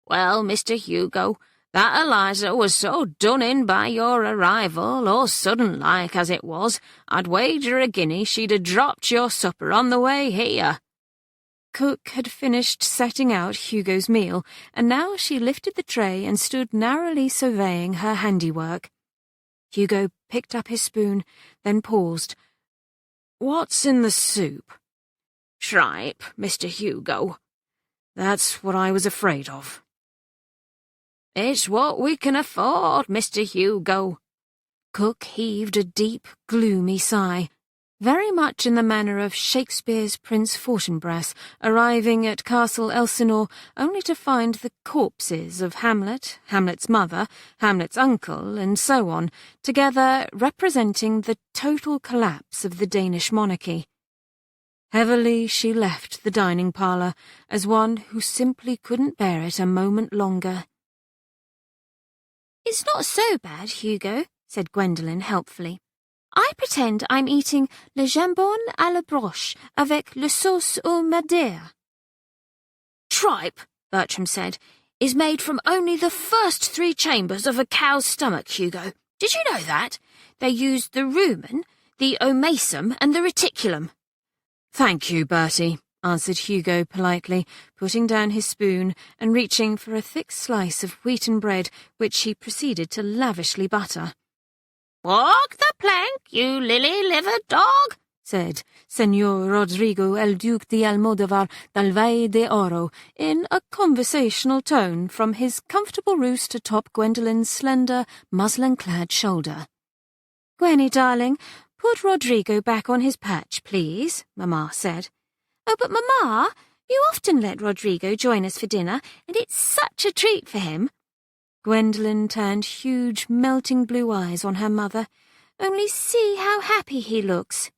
"Well, Mr. Hugo, that Eliza was so done in by your arrival, or sudden-like as it was, I'd wager a guinea she'd have dropped your supper on the way here." Cook had finished setting out Hugo's meal, and now she lifted the tray and stood narrowly surveying her handiwork. Hugo picked up his spoon, then paused. "What's in the soup?" "Tripe, Mr. Hugo." "That's what I was afraid of." "It's what we can afford, Mr. Hugo." Cook heaved a deep, gloomy sigh, very much in the manner of Shakespeare's Prince Fortinbras arriving at Castle Elsinore only to find the corpses of Hamlet, Hamlet's mother, Hamlet's uncle, and so on, together representing the total collapse of the Danish monarchy. Heavily she left the dining parlour, as one who simply couldn't bear it a moment longer. "It's not so bad, Hugo," said Gwendolen helpfully. "I pretend I'm eating le jambon à la broche avec le sauce au madère." "Tripe," Bertram said, "is made from only the first 3 chambers of a cow's stomach, Hugo. Did you know that? They used the rumen, the omasum, and the reticulum." "Thank you, Bertie," answered Hugo politely, putting down his spoon and reaching for a thick slice of wheaten bread, which he proceeded to lavishly butter. "Walk the plank, you lily-livered dog," said Señor Rodrigo el Duque de Almodóvar del Valle de Oro in a conversational tone from his comfortable roost atop Gwendolen's slender, muslin-clad shoulder. "Gwenny, darling, put Rodrigo back on his perch, please," Mamma said. "Oh, but Mamma, you often let Rodrigo join us for dinner, and it's such a treat for him." Gwendolen turned huge, melting blue eyes on her mother. "Only see how happy he looks."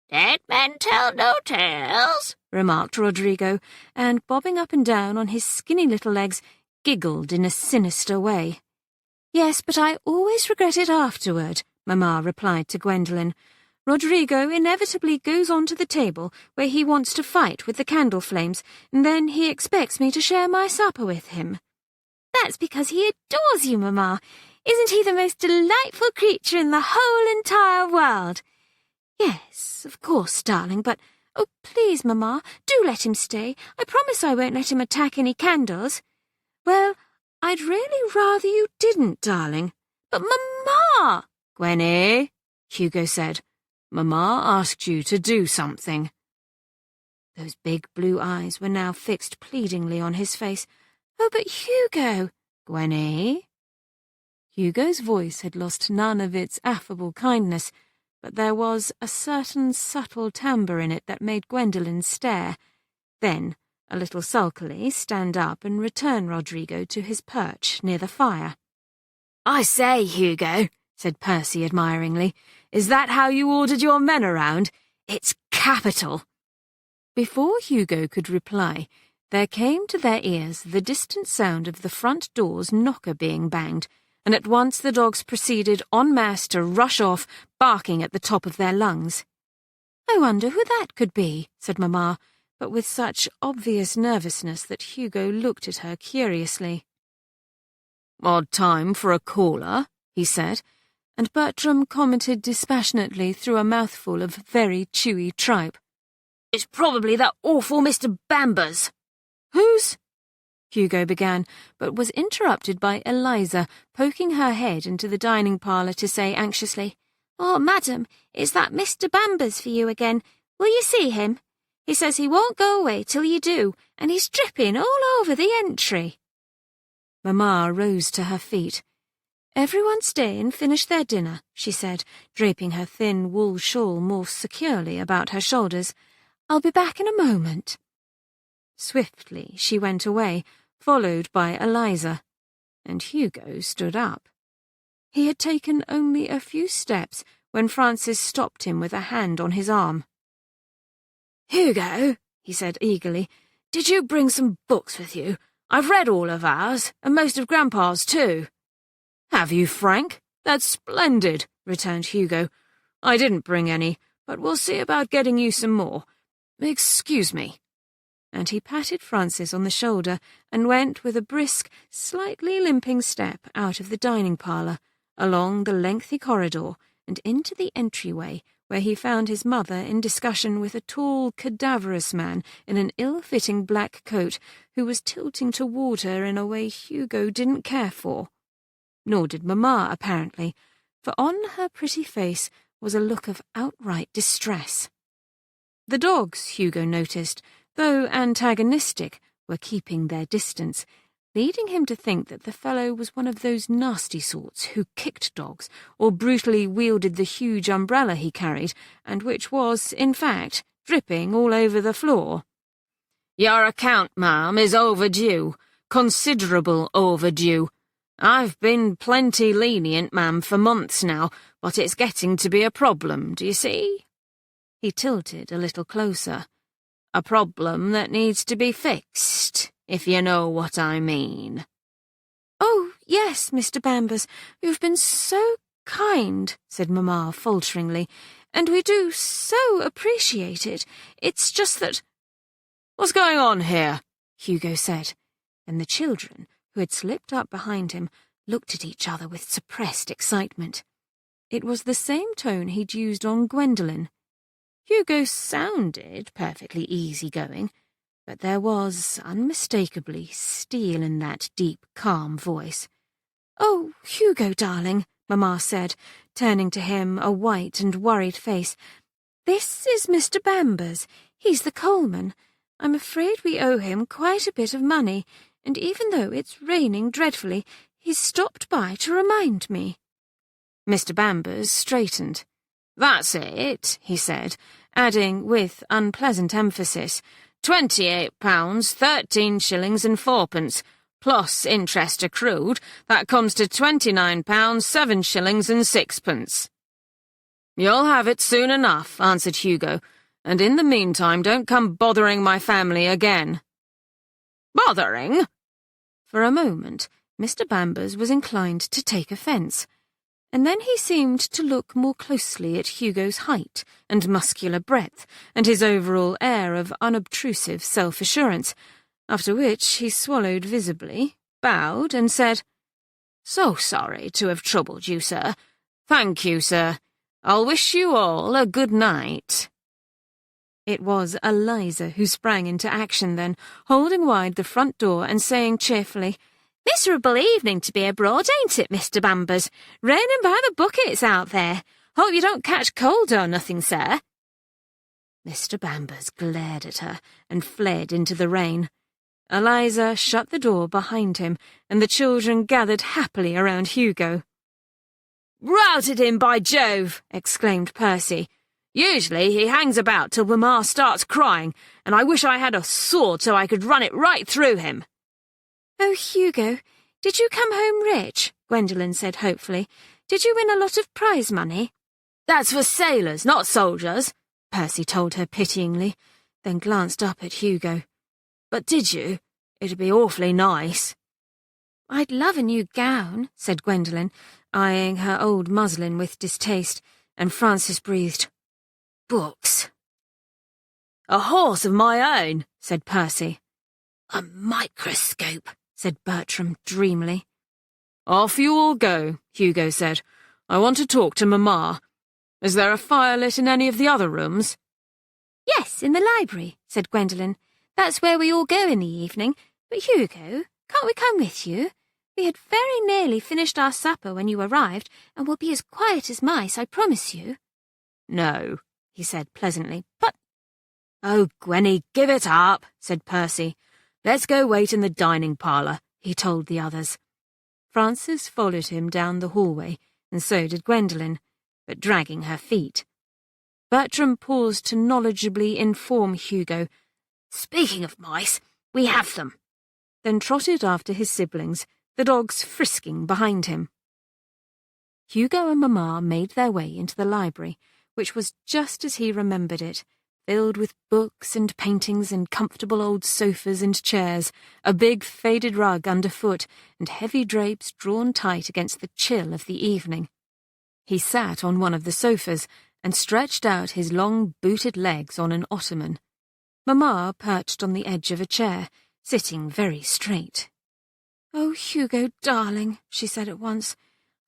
"Dead men tell no tales," remarked Rodrigo, and bobbing up and down on his skinny little legs, giggled in a sinister way. "Yes, but I always regret it afterward," Mamma replied to Gwendolen. "Rodrigo inevitably goes on to the table where he wants to fight with the candle flames, and then he expects me to share my supper with him." "That's because he adores you, Mamma. Isn't he the most delightful creature in the whole entire world?" "Yes, of course, darling, but oh, please, Mamma, do let him stay. I promise I won't let him attack any candles." "Well, I'd really rather you didn't, darling." "But, Mamma!" "Gwenny," Hugo said, "Mamma asked you to do something." Those big blue eyes were now fixed pleadingly on his face. "Oh, but Hugo—" "Gwenny?" Hugo's voice had lost none of its affable kindness, but there was a certain subtle timbre in it that made Gwendolen stare, then, a little sulkily, stand up and return Rodrigo to his perch near the fire. "I say, Hugo," said Percy admiringly, "is that how you ordered your men around? It's capital." Before Hugo could reply, There came to their ears the distant sound of the front door's knocker being banged, and at once the dogs proceeded en masse to rush off, barking at the top of their lungs. "I wonder who that could be," said Mamma, but with such obvious nervousness that Hugo looked at her curiously. "Odd time for a caller," he said, and Bertram commented dispassionately through a mouthful of very chewy tripe. "It's probably that awful Mr. Bambers." "Who's—" Hugo began, but was interrupted by Eliza, poking her head into the dining parlour to say anxiously, "Oh, madam, it's that Mr. Bambers for you again. Will you see him? He says he won't go away till you do, and he's dripping all over the entry." Mamma rose to her feet. "Everyone stay and finish their dinner," she said, draping her thin wool shawl more securely about her shoulders. "I'll be back in a moment." Swiftly she went away, followed by Eliza, and Hugo stood up. He had taken only a few steps when Francis stopped him with a hand on his arm. "Hugo," he said eagerly, "did you bring some books with you? I've read all of ours, and most of Grandpa's too." "Have you, Frank? That's splendid," returned Hugo. "I didn't bring any, but we'll see about getting you some more. Excuse me." And he patted Francis on the shoulder and went with a brisk, slightly limping step out of the dining parlour, along the lengthy corridor, and into the entryway, where he found his mother in discussion with a tall, cadaverous man in an ill-fitting black coat who was tilting toward her in a way Hugo didn't care for. Nor did Mamma, apparently, for on her pretty face was a look of outright distress. The dogs, Hugo noticed, though antagonistic, were keeping their distance, leading him to think that the fellow was one of those nasty sorts who kicked dogs or brutally wielded the huge umbrella he carried, and which was, in fact, dripping all over the floor. "Your account, ma'am, is overdue. Considerable overdue. I've been plenty lenient, ma'am, for months now, but it's getting to be a problem, do you see?" He tilted a little closer. "A problem that needs to be fixed, if you know what I mean." "Oh, yes, Mr. Bambers, you've been so kind," said Mamma falteringly, "and we do so appreciate it. It's just that—" "What's going on here?" Hugo said, and the children, who had slipped up behind him, looked at each other with suppressed excitement. It was the same tone he'd used on Gwendolen. Hugo sounded perfectly easygoing, but there was, unmistakably, steel in that deep, calm voice. "Oh, Hugo, darling," Mamma said, turning to him a white and worried face. "This is Mr. Bambers. He's the coalman. I'm afraid we owe him quite a bit of money, and even though it's raining dreadfully, he's stopped by to remind me." Mr. Bambers straightened. "That's it," he said, adding with unpleasant emphasis, £28, 13 shillings and 4pence, plus interest accrued, that comes to £29, 7 shillings and 6pence. "You'll have it soon enough," answered Hugo, "and in the meantime don't come bothering my family again." "Bothering?" For a moment, Mr. Bambers was inclined to take offence, and then he seemed to look more closely at Hugo's height and muscular breadth and his overall air of unobtrusive self-assurance, after which he swallowed visibly, bowed, and said, "So sorry to have troubled you, sir. Thank you, sir. I'll wish you all a good night." It was Eliza who sprang into action then, holding wide the front door and saying cheerfully, "Miserable evening to be abroad, ain't it, Mr. Bambers? Raining by the buckets out there. Hope you don't catch cold or nothing, sir." Mr. Bambers glared at her and fled into the rain. Eliza shut the door behind him, and the children gathered happily around Hugo. "Routed him, by Jove!" exclaimed Percy. "Usually he hangs about till Mamma starts crying, and I wish I had a sword so I could run it right through him." "Oh, Hugo, did you come home rich?" Gwendolen said hopefully. "Did you win a lot of prize money?" "That's for sailors, not soldiers," Percy told her pityingly, then glanced up at Hugo. But did you? It'd be awfully nice. I'd love a new gown, said Gwendolen, eyeing her old muslin with distaste, and Francis breathed. Books. A horse of my own, said Percy. A microscope, said Bertram dreamily. Off you all go, Hugo said. I want to talk to Mamma. Is there a fire lit in any of the other rooms? Yes, in the library, said Gwendolen. That's where we all go in the evening. But Hugo, can't we come with you? We had very nearly finished our supper when you arrived, and we'll be as quiet as mice, I promise you. No, he said pleasantly, but... Oh, Gwenny, give it up, said Percy. Let's go wait in the dining parlour, he told the others. Francis followed him down the hallway, and so did Gwendolen, but dragging her feet. Bertram paused to knowledgeably inform Hugo, Speaking of mice, we have them. Then trotted after his siblings, the dogs frisking behind him. Hugo and Mamma made their way into the library, which was just as he remembered it, filled with books and paintings and comfortable old sofas and chairs, a big faded rug underfoot, and heavy drapes drawn tight against the chill of the evening. He sat on one of the sofas and stretched out his long booted legs on an ottoman. Mamma perched on the edge of a chair, sitting very straight. Oh, Hugo, darling, she said at once,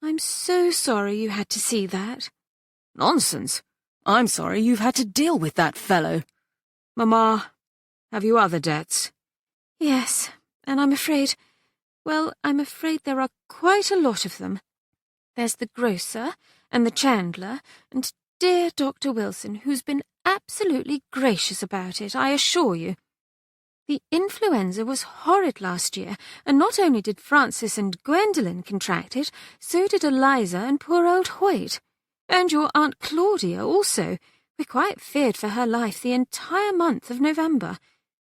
I'm so sorry you had to see that. Nonsense. I'm sorry you've had to deal with that fellow. Mamma, have you other debts? Yes, and I'm afraid there are quite a lot of them. There's the grocer and the chandler and dear Dr. Wilson, who's been absolutely gracious about it, I assure you. The influenza was horrid last year, and not only did Francis and Gwendolen contract it, so did Eliza and poor old Hoyt. And your Aunt Claudia also. We quite feared for her life the entire month of November.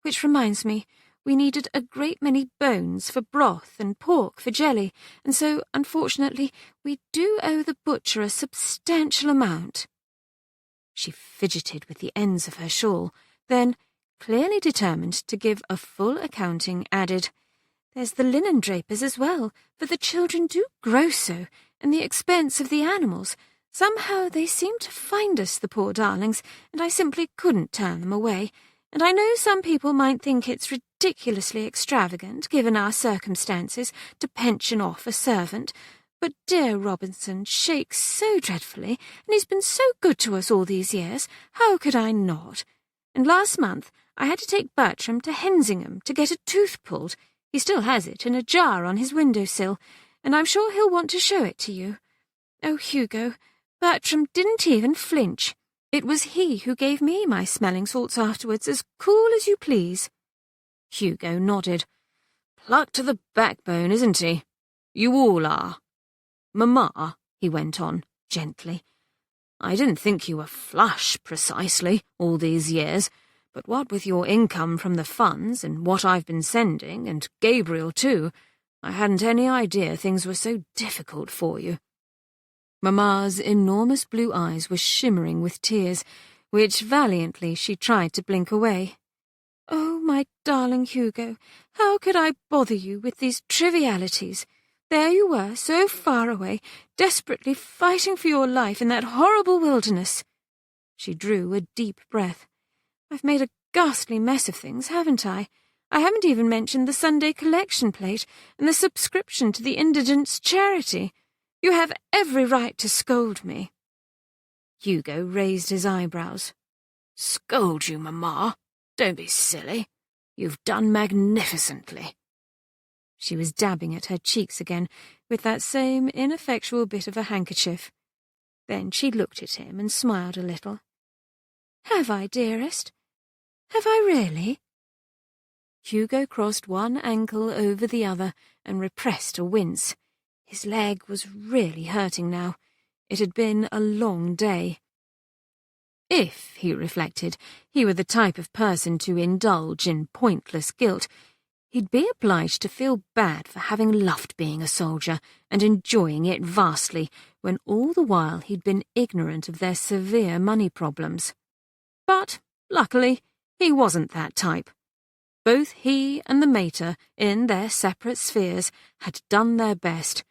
Which reminds me, we needed a great many bones for broth and pork for jelly, and so, unfortunately, we do owe the butcher a substantial amount. She fidgeted with the ends of her shawl, then, clearly determined to give a full accounting, added, There's the linen drapers as well, for the children do grow so, and the expense of the animals. Somehow they seem to find us, the poor darlings, and I simply couldn't turn them away. And I know some people might think it's ridiculously extravagant, given our circumstances, to pension off a servant, but dear Robinson shakes so dreadfully, and he's been so good to us all these years, how could I not? And last month I had to take Bertram to Hensingham to get a tooth pulled. He still has it in a jar on his window-sill, and I'm sure he'll want to show it to you. Oh, Hugo, Bertram didn't even flinch. It was he who gave me my smelling salts afterwards, as cool as you please. Hugo nodded. Plucked to the backbone, isn't he? You all are. Mamma, he went on, gently, I didn't think you were flush, precisely, all these years, but what with your income from the funds and what I've been sending, and Gabriel too, I hadn't any idea things were so difficult for you. Mamma's enormous blue eyes were shimmering with tears, which valiantly she tried to blink away. Oh, my darling Hugo, how could I bother you with these trivialities? There you were, so far away, desperately fighting for your life in that horrible wilderness. She drew a deep breath. I've made a ghastly mess of things, haven't I? I haven't even mentioned the Sunday collection plate and the subscription to the Indigents' Charity. You have every right to scold me. Hugo raised his eyebrows. Scold you, Mamma? Don't be silly. You've done magnificently. She was dabbing at her cheeks again with that same ineffectual bit of a handkerchief. Then she looked at him and smiled a little. Have I, dearest? Have I really? Hugo crossed one ankle over the other and repressed a wince. His leg was really hurting now. It had been a long day. If, he reflected, he were the type of person to indulge in pointless guilt, he'd be obliged to feel bad for having loved being a soldier and enjoying it vastly, when all the while he'd been ignorant of their severe money problems. But, luckily, he wasn't that type. Both he and the mater, in their separate spheres, had done their best,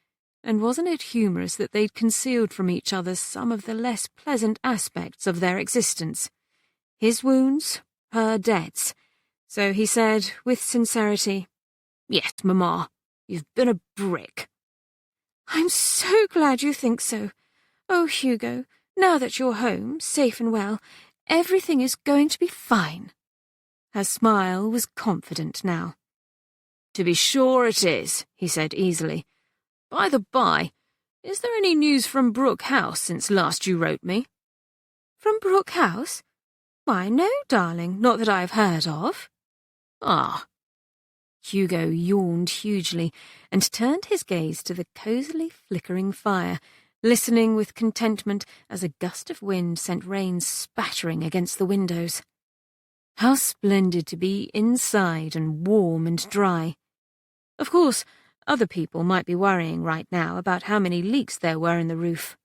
and wasn't it humorous that they'd concealed from each other some of the less pleasant aspects of their existence? His wounds, her debts. So he said, with sincerity, "Yes, Mamma, you've been a brick." "I'm so glad you think so. Oh, Hugo, now that you're home, safe and well, everything is going to be fine." Her smile was confident now. "To be sure it is," he said easily. "By the by, is there any news from Brooke House since last you wrote me?" "From Brooke House? Why, no, darling, not that I've heard of." "Ah." Hugo yawned hugely and turned his gaze to the cosily flickering fire, listening with contentment as a gust of wind sent rain spattering against the windows. How splendid to be inside and warm and dry. Of course, other people might be worrying right now about how many leaks there were in the roof.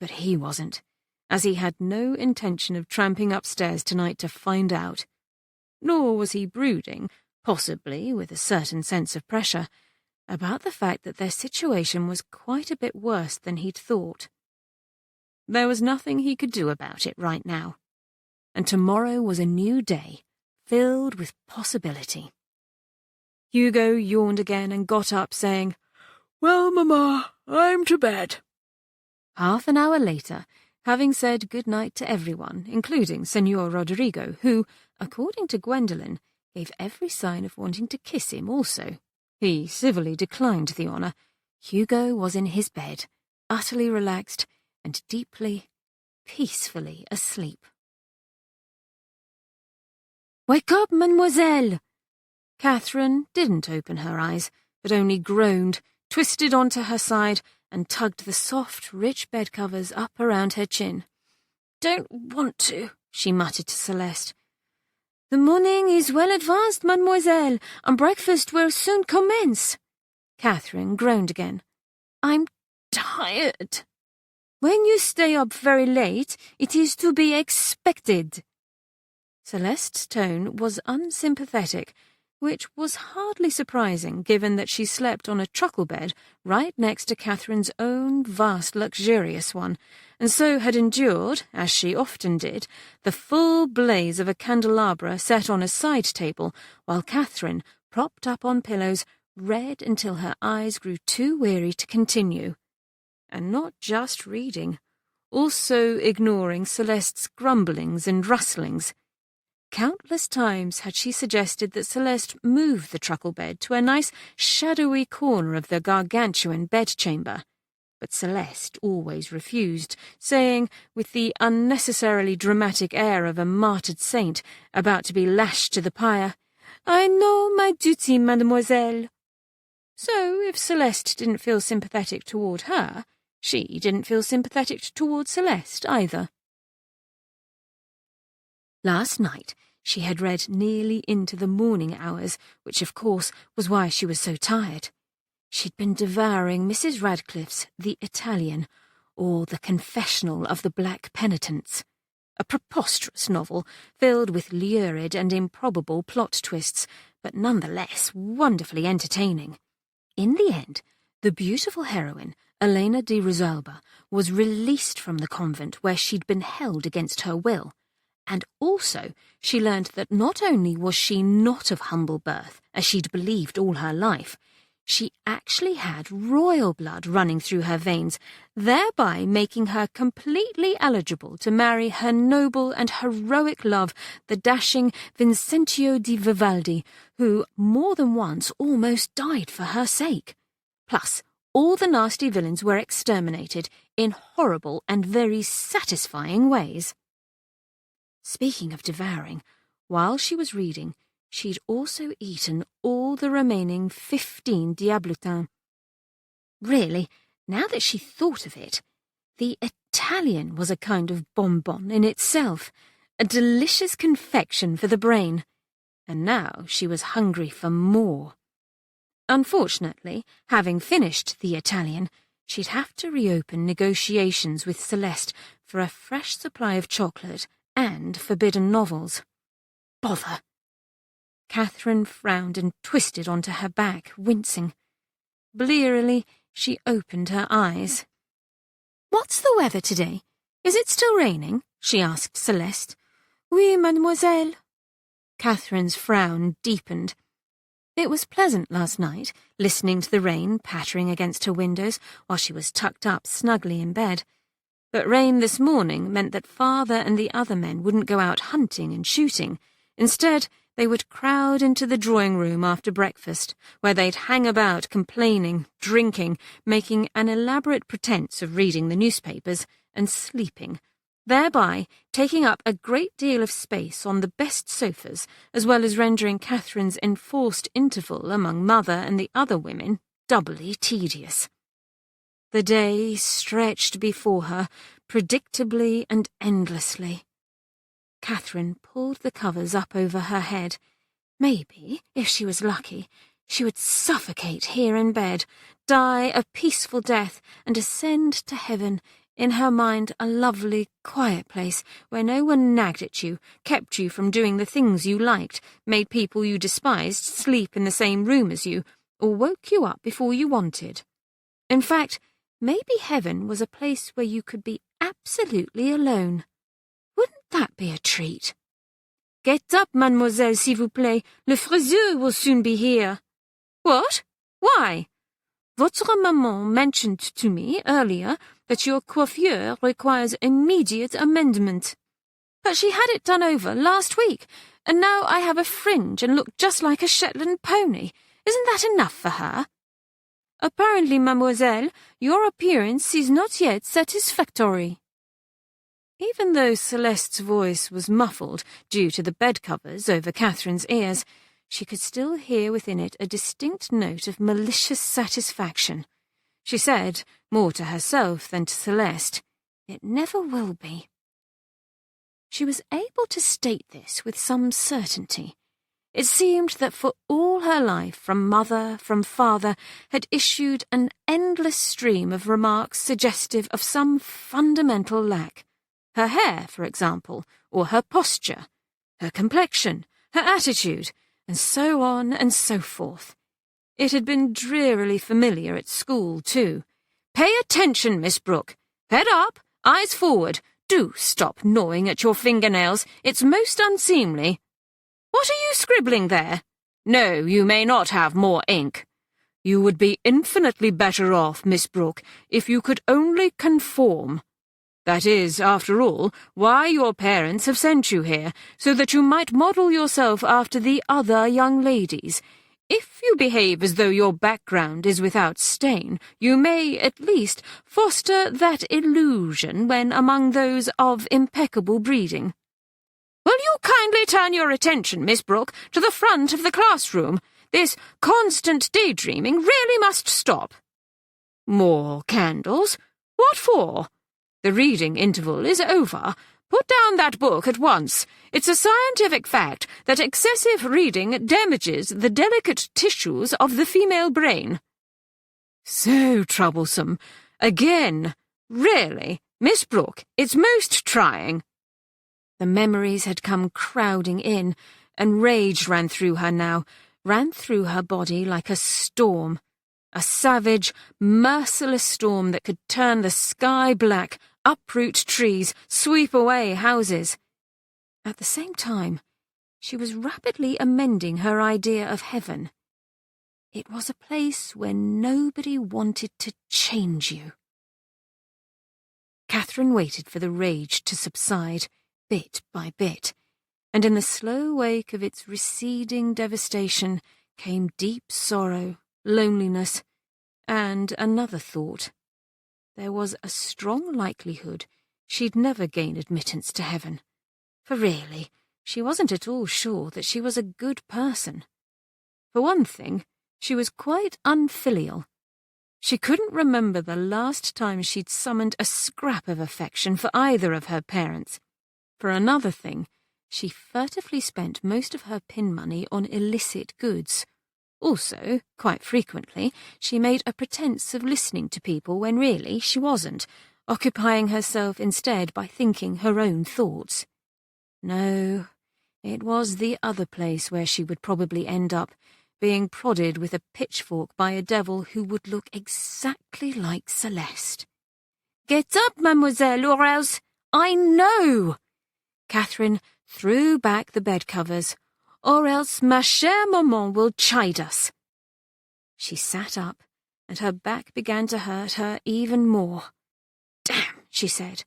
But he wasn't, as he had no intention of tramping upstairs tonight to find out. Nor was he brooding, possibly with a certain sense of pressure, about the fact that their situation was quite a bit worse than he'd thought. There was nothing he could do about it right now. And tomorrow was a new day, filled with possibility. Hugo yawned again and got up, saying, "Well, Mamma, I'm to bed." Half an hour later, having said good night to everyone, including Senor Rodrigo, who, according to Gwendolen, gave every sign of wanting to kiss him also. He civilly declined the honour. Hugo was in his bed, utterly relaxed and deeply, peacefully asleep. "Wake up, mademoiselle!" Katherine didn't open her eyes, but only groaned, twisted onto her side, and tugged the soft, rich bedcovers up around her chin. "Don't want to," she muttered to Celeste. "The morning is well advanced, mademoiselle, and breakfast will soon commence." Katherine groaned again. "I'm tired." "When you stay up very late, it is to be expected." Celeste's tone was unsympathetic, which was hardly surprising given that she slept on a truckle bed right next to Catherine's own vast luxurious one, and so had endured, as she often did, the full blaze of a candelabra set on a side table, while Katherine, propped up on pillows, read until her eyes grew too weary to continue. And not just reading, also ignoring Celeste's grumblings and rustlings. Countless times had she suggested that Celeste move the truckle bed to a nice shadowy corner of the gargantuan bedchamber, but Celeste always refused, saying, with the unnecessarily dramatic air of a martyred saint about to be lashed to the pyre, "I know my duty, mademoiselle." So if Celeste didn't feel sympathetic toward her, she didn't feel sympathetic toward Celeste either. Last night, she had read nearly into the morning hours, which, of course, was why she was so tired. She'd been devouring Mrs. Radcliffe's The Italian, or The Confessional of the Black Penitents, a preposterous novel filled with lurid and improbable plot twists, but nonetheless wonderfully entertaining. In the end, the beautiful heroine, Elena de Rosalba, was released from the convent where she'd been held against her will. And also, she learned that not only was she not of humble birth, as she'd believed all her life, she actually had royal blood running through her veins, thereby making her completely eligible to marry her noble and heroic love, the dashing Vincentio di Vivaldi, who more than once almost died for her sake. Plus, all the nasty villains were exterminated in horrible and very satisfying ways. Speaking of devouring, while she was reading, she'd also eaten all the remaining 15 diablotins. Really, now that she thought of it, the Italian was a kind of bonbon in itself, a delicious confection for the brain. And now she was hungry for more. Unfortunately, having finished the Italian, she'd have to reopen negotiations with Celeste for a fresh supply of chocolate and forbidden novels. Bother! Katherine frowned and twisted onto her back, wincing. Blearily, she opened her eyes. "What's the weather today? Is it still raining?" she asked Celeste. "Oui, mademoiselle." Catherine's frown deepened. It was pleasant last night, listening to the rain pattering against her windows while she was tucked up snugly in bed. But rain this morning meant that father and the other men wouldn't go out hunting and shooting. Instead, they would crowd into the drawing room after breakfast, where they'd hang about complaining, drinking, making an elaborate pretense of reading the newspapers, and sleeping, thereby taking up a great deal of space on the best sofas, as well as rendering Catherine's enforced interval among Mother and the other women doubly tedious. The day stretched before her, predictably and endlessly. Katherine pulled the covers up over her head. Maybe, if she was lucky, she would suffocate here in bed, die a peaceful death, and ascend to heaven, in her mind a lovely, quiet place where no one nagged at you, kept you from doing the things you liked, made people you despised sleep in the same room as you, or woke you up before you wanted. In fact, maybe heaven was a place where you could be absolutely alone. Wouldn't that be a treat? "Get up, mademoiselle, s'il vous plaît. Le friseur will soon be here." "What? Why?" "Votre maman mentioned to me earlier that your coiffure requires immediate amendment." "But she had it done over last week, and now I have a fringe and look just like a Shetland pony. Isn't that enough for her?" "Apparently, mademoiselle, your appearance is not yet satisfactory." Even though Celeste's voice was muffled due to the bedcovers over Catherine's ears, she could still hear within it a distinct note of malicious satisfaction. She said, more to herself than to Celeste, "It never will be." She was able to state this with some certainty. It seemed that for all her life, from mother, from father, had issued an endless stream of remarks suggestive of some fundamental lack. Her hair, for example, or her posture, her complexion, her attitude, and so on and so forth. It had been drearily familiar at school, too. "Pay attention, Miss Brooke. Head up, eyes forward. Do stop gnawing at your fingernails. It's most unseemly. What are you scribbling there? No, you may not have more ink. You would be infinitely better off, Miss Brooke, if you could only conform. That is, after all, why your parents have sent you here, so that you might model yourself after the other young ladies. If you behave as though your background is without stain, you may, at least, foster that illusion when among those of impeccable breeding. Will you kindly turn your attention, Miss Brooke, to the front of the classroom? This constant daydreaming really must stop. More candles? What for? The reading interval is over. Put down that book at once. It's a scientific fact that excessive reading damages the delicate tissues of the female brain. So troublesome. Again. Really, Miss Brooke, it's most trying. The memories had come crowding in, and rage ran through her now, ran through her body like a storm. A savage, merciless storm that could turn the sky black, uproot trees, sweep away houses. At the same time, she was rapidly amending her idea of heaven. It was a place where nobody wanted to change you. Katherine waited for the rage to subside, bit by bit, and in the slow wake of its receding devastation came deep sorrow, loneliness, and another thought. There was a strong likelihood she'd never gain admittance to heaven, for really, she wasn't at all sure that she was a good person. For one thing, she was quite unfilial. She couldn't remember the last time she'd summoned a scrap of affection for either of her parents. For another thing, she furtively spent most of her pin money on illicit goods. Also, quite frequently, she made a pretense of listening to people when really she wasn't, occupying herself instead by thinking her own thoughts. No, It was the other place where she would probably end up, being prodded with a pitchfork by a devil who would look exactly like Celeste. "Get up, mademoiselle, or else—" "I know!" Catherine threw back the bed covers. "Or else ma chère maman will chide us." She sat up, and her back began to hurt her even more. "Damn," she said,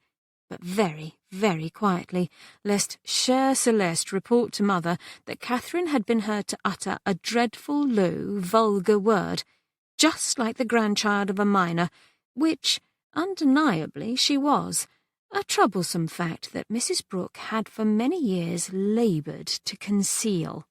but very, very quietly, lest chère Celeste report to Mother that Catherine had been heard to utter a dreadful, low, vulgar word, just like the grandchild of a miner, which, undeniably, she was, a troublesome fact that Mrs. Brooke had for many years laboured to conceal.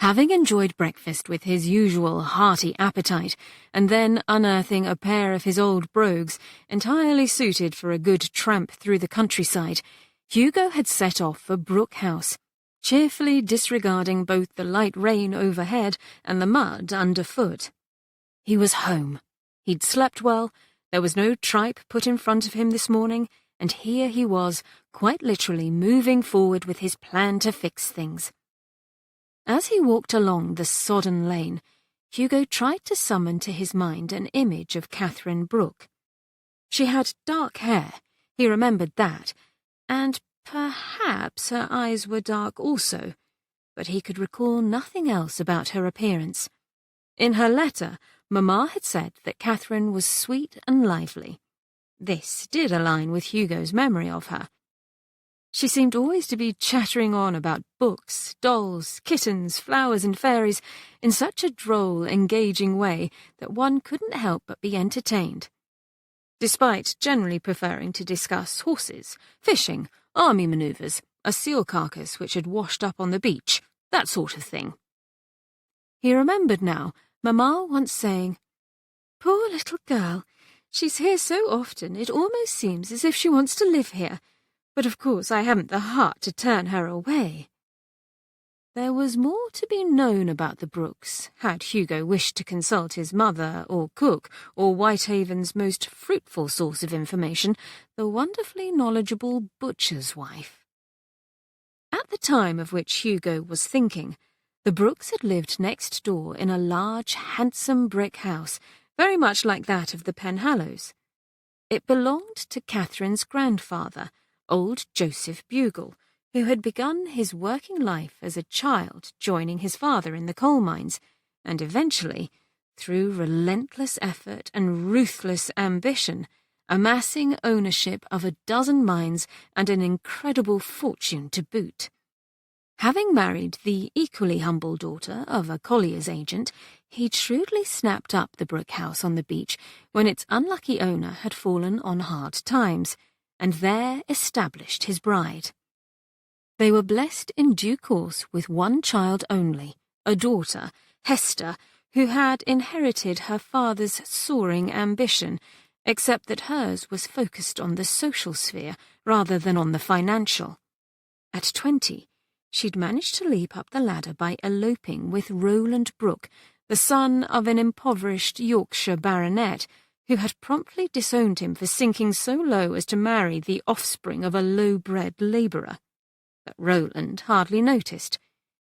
Having enjoyed breakfast with his usual hearty appetite, and then unearthing a pair of his old brogues, entirely suited for a good tramp through the countryside, Hugo had set off for Brooke House, cheerfully disregarding both the light rain overhead and the mud underfoot. He was home. He'd slept well, there was no tripe put in front of him this morning, and here he was, quite literally moving forward with his plan to fix things. As he walked along the sodden lane, Hugo tried to summon to his mind an image of Katherine Brooke. She had dark hair, he remembered that, and perhaps her eyes were dark also, but he could recall nothing else about her appearance. In her letter, Mamma had said that Catherine was sweet and lively. This did align with Hugo's memory of her. She seemed always to be chattering on about books, dolls, kittens, flowers and fairies in such a droll, engaging way that one couldn't help but be entertained. Despite generally preferring to discuss horses, fishing, army manoeuvres, a seal carcass which had washed up on the beach, that sort of thing. He remembered now Mamma once saying, "Poor little girl, she's here so often it almost seems as if she wants to live here. But of course I haven't the heart to turn her away." There was more to be known about the Brookes, had Hugo wished to consult his mother or cook or Whitehaven's most fruitful source of information, the wonderfully knowledgeable butcher's wife. At the time of which Hugo was thinking, the Brookes had lived next door in a large, handsome brick house, very much like that of the Penhallows. It belonged to Catherine's grandfather, old Joseph Bugle, who had begun his working life as a child joining his father in the coal mines, and eventually, through relentless effort and ruthless ambition, amassing ownership of a dozen mines and an incredible fortune to boot. Having married the equally humble daughter of a collier's agent, he'd shrewdly snapped up the brick house on the beach when its unlucky owner had fallen on hard times, and there established his bride. They were blessed in due course with one child only, a daughter, Hester, who had inherited her father's soaring ambition, except that hers was focused on the social sphere rather than on the financial. At 20, she'd managed to leap up the ladder by eloping with Roland Brooke, the son of an impoverished Yorkshire baronet, who had promptly disowned him for sinking so low as to marry the offspring of a low-bred labourer. But Roland hardly noticed.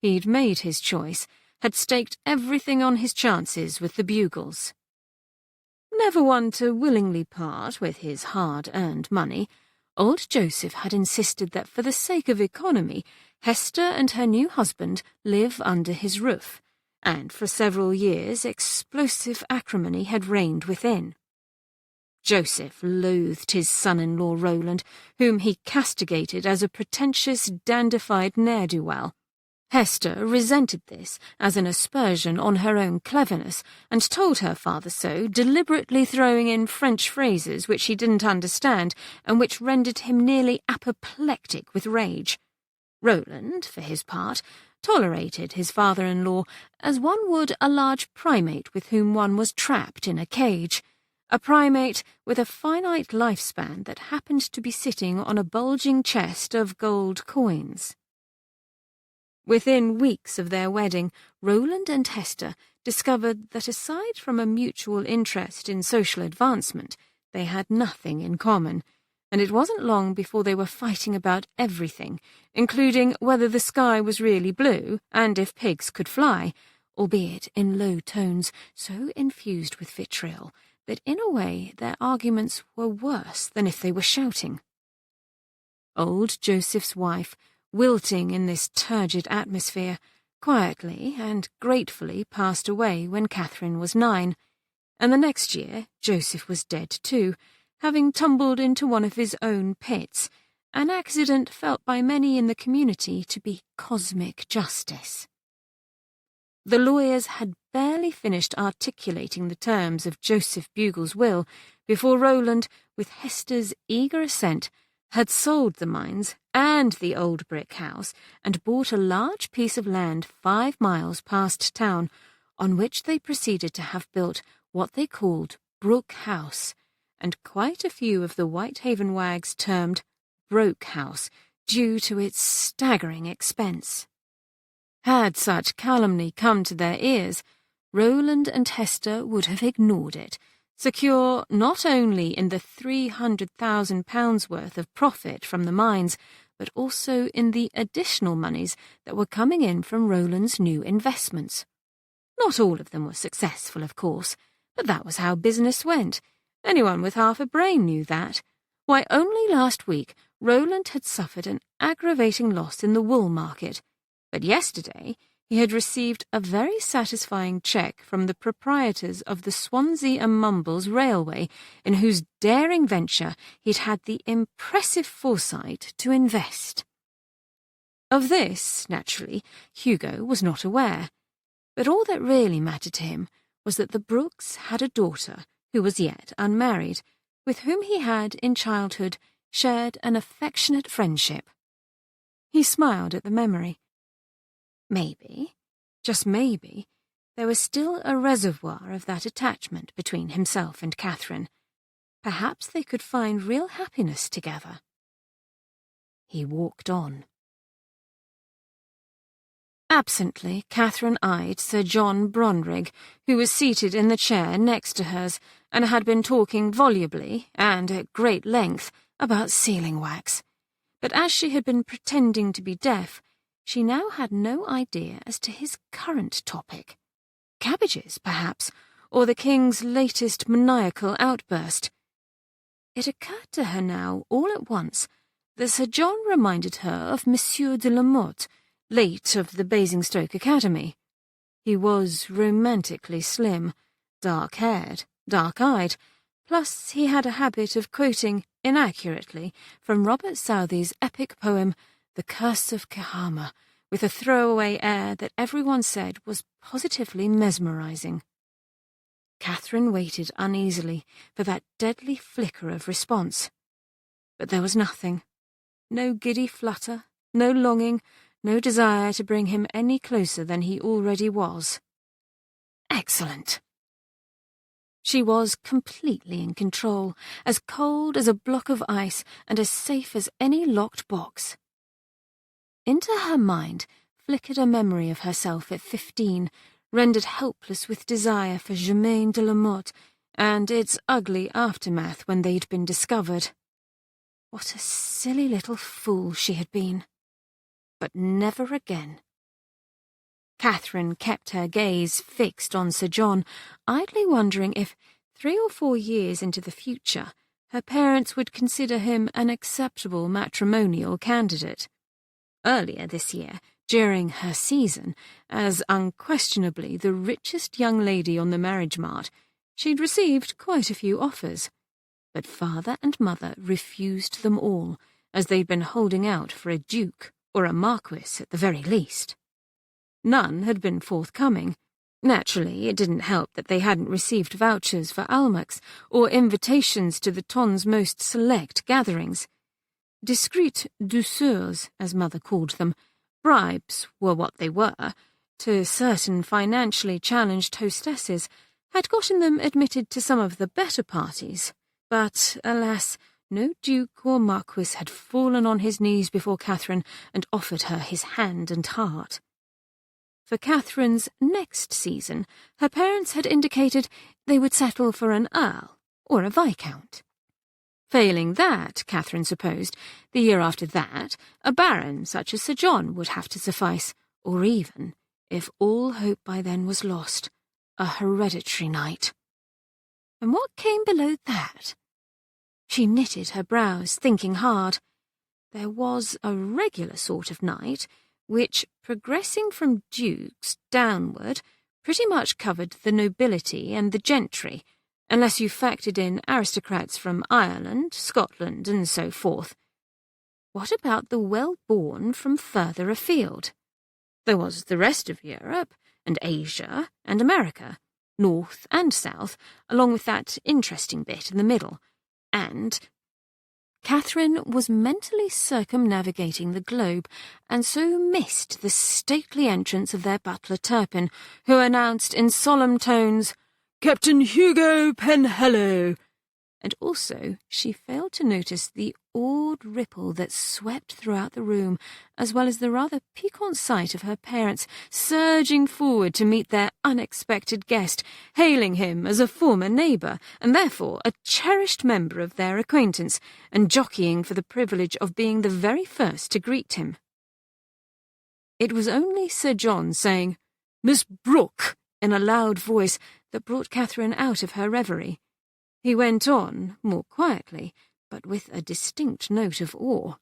He'd made his choice, had staked everything on his chances with the Bugles. Never one to willingly part with his hard-earned money, old Joseph had insisted that for the sake of economy, Hester and her new husband live under his roof, and for several years explosive acrimony had reigned within. Joseph loathed his son-in-law Roland, whom he castigated as a pretentious, dandified ne'er-do-well. Hester resented this as an aspersion on her own cleverness, and told her father so, deliberately throwing in French phrases which he didn't understand and which rendered him nearly apoplectic with rage. Roland, for his part, tolerated his father-in-law as one would a large primate with whom one was trapped in a cage, a primate with a finite lifespan that happened to be sitting on a bulging chest of gold coins. Within weeks of their wedding, Roland and Hester discovered that aside from a mutual interest in social advancement, they had nothing in common, and it wasn't long before they were fighting about everything, including whether the sky was really blue and if pigs could fly, albeit in low tones so infused with vitriol that in a way their arguments were worse than if they were shouting. Old Joseph's wife, wilting in this turgid atmosphere, quietly and gratefully passed away when Katherine was 9, and the next year Joseph was dead too, having tumbled into one of his own pits, an accident felt by many in the community to be cosmic justice. The lawyers had barely finished articulating the terms of Joseph Bugle's will before Roland, with Hester's eager assent, had sold the mines and the old brick house and bought a large piece of land 5 miles past town, on which they proceeded to have built what they called Brooke House, and quite a few of the Whitehaven wags termed Broke House, due to its staggering expense. Had such calumny come to their ears, Roland and Hester would have ignored it, secure not only in the £300,000 worth of profit from the mines, but also in the additional monies that were coming in from Roland's new investments. Not all of them were successful, of course, but that was how business went. Anyone with half a brain knew that. Why, only last week Roland had suffered an aggravating loss in the wool market, but yesterday he had received a very satisfying cheque from the proprietors of the Swansea and Mumbles Railway, in whose daring venture he'd had the impressive foresight to invest. Of this, naturally, Hugo was not aware, but all that really mattered to him was that the Brookes had a daughter who was yet unmarried, with whom he had, in childhood, shared an affectionate friendship. He smiled at the memory. Maybe, just maybe, there was still a reservoir of that attachment between himself and Katherine. Perhaps they could find real happiness together. He walked on. Absently, Katherine eyed Sir John Bronrig, who was seated in the chair next to hers and had been talking volubly and at great length about sealing wax. But as she had been pretending to be deaf, she now had no idea as to his current topic. Cabbages, perhaps, or the King's latest maniacal outburst. It occurred to her now, all at once, that Sir John reminded her of Monsieur de la Motte, late of the Basingstoke Academy. He was romantically slim, dark-haired, dark-eyed, plus he had a habit of quoting, inaccurately, from Robert Southey's epic poem The Curse of Kehama, with a throwaway air that everyone said was positively mesmerizing. Katherine waited uneasily for that deadly flicker of response. But there was nothing. No giddy flutter, no longing, no desire to bring him any closer than he already was. Excellent. She was completely in control, as cold as a block of ice and as safe as any locked box. Into her mind flickered a memory of herself at 15, rendered helpless with desire for Germaine de la Motte, and its ugly aftermath when they'd been discovered. What a silly little fool she had been. But never again. Katherine kept her gaze fixed on Sir John, idly wondering if, 3 or 4 years into the future, her parents would consider him an acceptable matrimonial candidate. Earlier this year, during her season, as unquestionably the richest young lady on the marriage mart, she'd received quite a few offers. But father and mother refused them all, as they'd been holding out for a duke or a marquis at the very least. None had been forthcoming. Naturally, it didn't help that they hadn't received vouchers for almacs or invitations to the Ton's most select gatherings. Discreet douceurs, as mother called them, bribes were what they were, to certain financially challenged hostesses, had gotten them admitted to some of the better parties. But, alas, no duke or marquis had fallen on his knees before Katherine and offered her his hand and heart. For Katherine's next season, her parents had indicated they would settle for an earl or a viscount. Failing that, Catherine supposed, the year after that, a baron such as Sir John would have to suffice, or even, if all hope by then was lost, a hereditary knight. And what came below that? She knitted her brows, thinking hard. There was a regular sort of knight, which, progressing from dukes downward, pretty much covered the nobility and the gentry, unless you factored in aristocrats from Ireland, Scotland, and so forth. What about the well-born from further afield? There was the rest of Europe, and Asia, and America, North and South, along with that interesting bit in the middle, and Catherine was mentally circumnavigating the globe, and so missed the stately entrance of their butler Turpin, who announced in solemn tones, "Captain Hugo Penhallow," and also she failed to notice the awed ripple that swept throughout the room, as well as the rather piquant sight of her parents surging forward to meet their unexpected guest, hailing him as a former neighbour, and therefore a cherished member of their acquaintance, and jockeying for the privilege of being the very first to greet him. It was only Sir John saying, "Miss Brooke," in a loud voice that brought Catherine out of her reverie. He went on, more quietly, but with a distinct note of awe.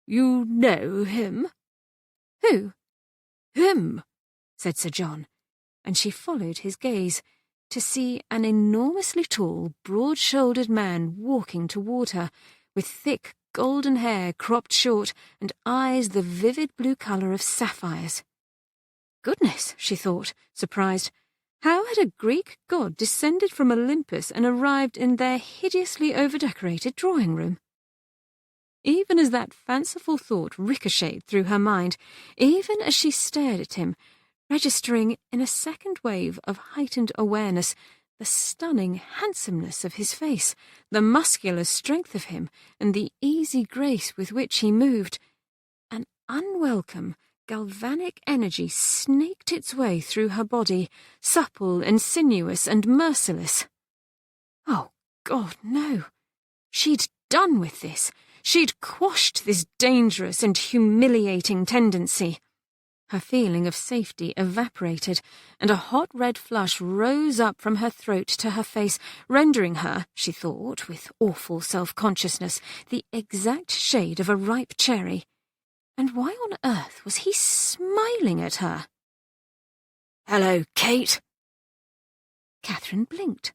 "You know him?" "Who?" "Him," said Sir John, and she followed his gaze to see an enormously tall, broad-shouldered man walking toward her, with thick golden hair cropped short and eyes the vivid blue colour of sapphires. Goodness, she thought, surprised. How had a Greek god descended from Olympus and arrived in their hideously overdecorated drawing-room? Even as that fanciful thought ricocheted through her mind, even as she stared at him, registering in a second wave of heightened awareness the stunning handsomeness of his face, the muscular strength of him, and the easy grace with which he moved, an unwelcome, galvanic energy snaked its way through her body, supple and sinuous and merciless. Oh, God, no. She'd done with this. She'd quashed this dangerous and humiliating tendency. Her feeling of safety evaporated, and a hot red flush rose up from her throat to her face, rendering her, she thought, with awful self-consciousness, the exact shade of a ripe cherry. And why on earth was he smiling at her? "Hello, Kate." Catherine blinked.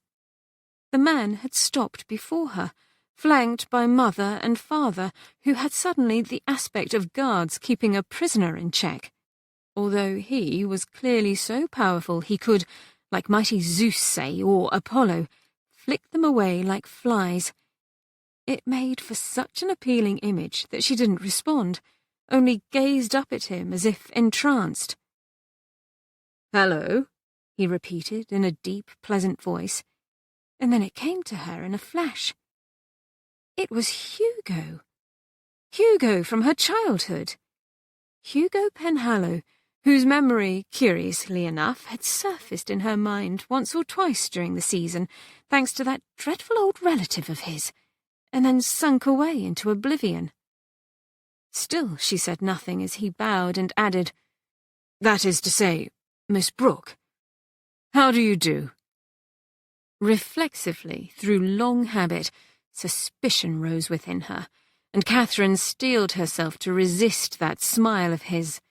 The man had stopped before her, flanked by mother and father, who had suddenly the aspect of guards keeping a prisoner in check, although he was clearly so powerful he could, like mighty Zeus, say, or Apollo, flick them away like flies. It made for such an appealing image that she didn't respond, only gazed up at him as if entranced. "Hello," he repeated in a deep, pleasant voice, and then it came to her in a flash. It was Hugo. Hugo from her childhood. Hugo Penhallow, whose memory, curiously enough, had surfaced in her mind once or twice during the season, thanks to that dreadful old relative of his, and then sunk away into oblivion. Still she said nothing as he bowed and added, "That is to say, Miss Brooke. How do you do?" Reflexively, through long habit, suspicion rose within her, and Catherine steeled herself to resist that smile of his,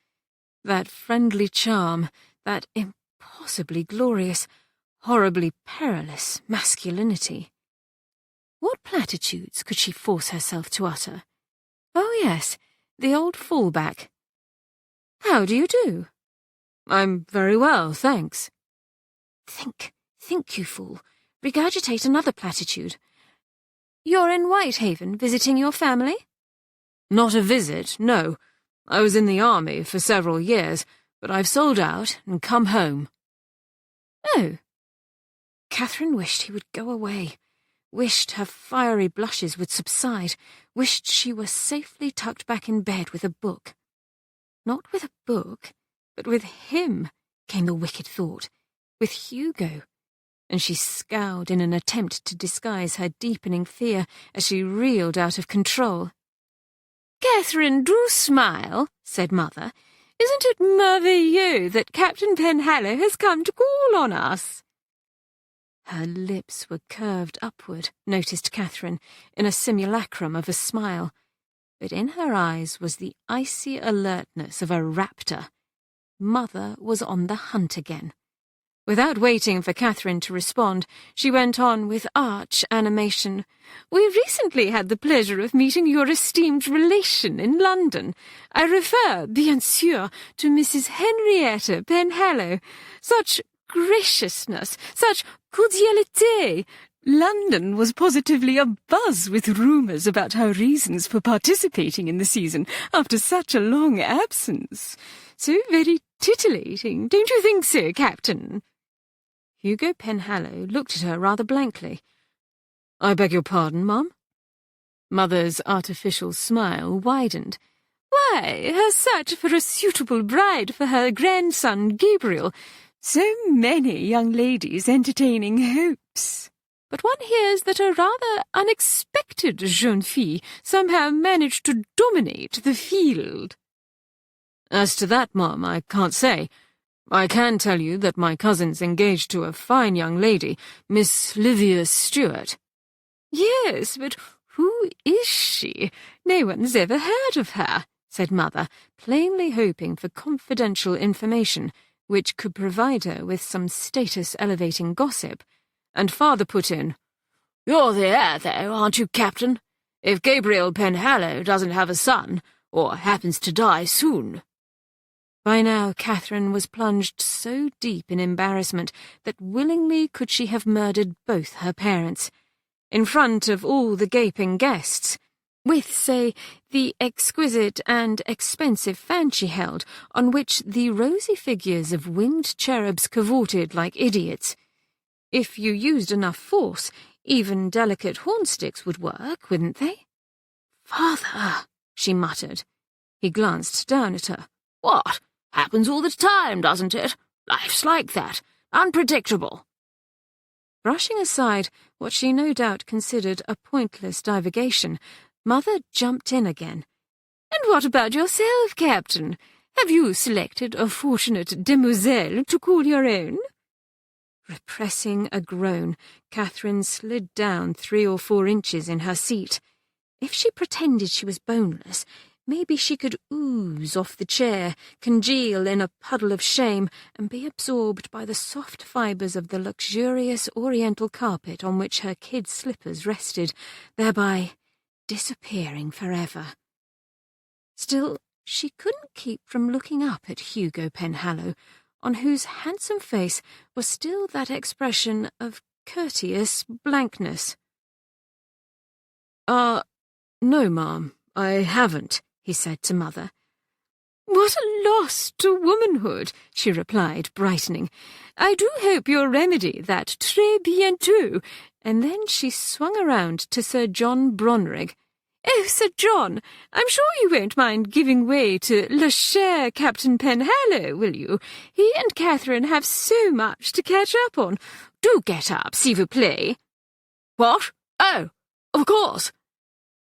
that friendly charm, that impossibly glorious, horribly perilous masculinity. What platitudes could she force herself to utter? Oh yes, the old fallback. "How do you do?" "I'm very well, thanks." Think, you fool. Regurgitate another platitude. "You're in Whitehaven, visiting your family?" "Not a visit, no. I was in the army for several years, but I've sold out and come home." "Oh." Catherine wished he would go away, wished her fiery blushes would subside, wished she were safely tucked back in bed with a book. Not with a book, but with him, came the wicked thought, with Hugo. and she scowled in an attempt to disguise her deepening fear as she reeled out of control. "Katherine, do smile," said Mother. "Isn't it merveilleux that Captain Penhallow has come to call on us?" Her lips were curved upward, noticed Katherine, in a simulacrum of a smile, but in her eyes was the icy alertness of a raptor. Mother was on the hunt again. Without waiting for Katherine to respond, she went on with arch animation. "We recently had the pleasure of meeting your esteemed relation in London. I refer, bien sûr, to Mrs. Henrietta Penhallow. Such graciousness, such cordialité. London was positively abuzz with rumours about her reasons for participating in the season after such a long absence. So very titillating, don't you think so, Captain?" Hugo Penhallow looked at her rather blankly. "I beg your pardon, Mum?" Mother's artificial smile widened. "Why, her search for a suitable bride for her grandson Gabriel. So many young ladies entertaining hopes. But one hears that a rather unexpected jeune fille somehow managed to dominate the field." "As to that, Mum, I can't say. I can tell you that my cousin's engaged to a fine young lady, Miss Livia Stewart." "Yes, but who is she? No one's ever heard of her," said Mother, plainly hoping for confidential information, which could provide her with some status-elevating gossip. And Father put in, "You're the heir, though, aren't you, Captain? If Gabriel Penhallow doesn't have a son, or happens to die soon." By now Katherine was plunged so deep in embarrassment that willingly could she have murdered both her parents, in front of all the gaping guests, with, say, the exquisite and expensive fan she held, on which the rosy figures of winged cherubs cavorted like idiots. If you used enough force, even delicate hornsticks would work, wouldn't they? "Father," she muttered. He glanced down at her. "What? Happens all the time, doesn't it? Life's like that. Unpredictable." Brushing aside what she no doubt considered a pointless divagation, Mother jumped in again. "And what about yourself, Captain? Have you selected a fortunate demoiselle to call your own?" Repressing a groan, Katherine slid down 3 or 4 inches in her seat. If she pretended she was boneless, maybe she could ooze off the chair, congeal in a puddle of shame, and be absorbed by the soft fibres of the luxurious oriental carpet on which her kid slippers rested, thereby disappearing forever. Still, she couldn't keep from looking up at Hugo Penhallow, on whose handsome face was still that expression of courteous blankness. "No, Ma'am, I haven't," he said to Mother. "What a loss to womanhood," she replied, brightening. "I do hope you'll remedy that très bientôt." And then she swung around to Sir John Bronrig. "Oh, Sir John, I'm sure you won't mind giving way to le cher Captain Penhallow, will you? He and Katherine have so much to catch up on. Do get up, s'il vous plaît." "What? Oh, of course."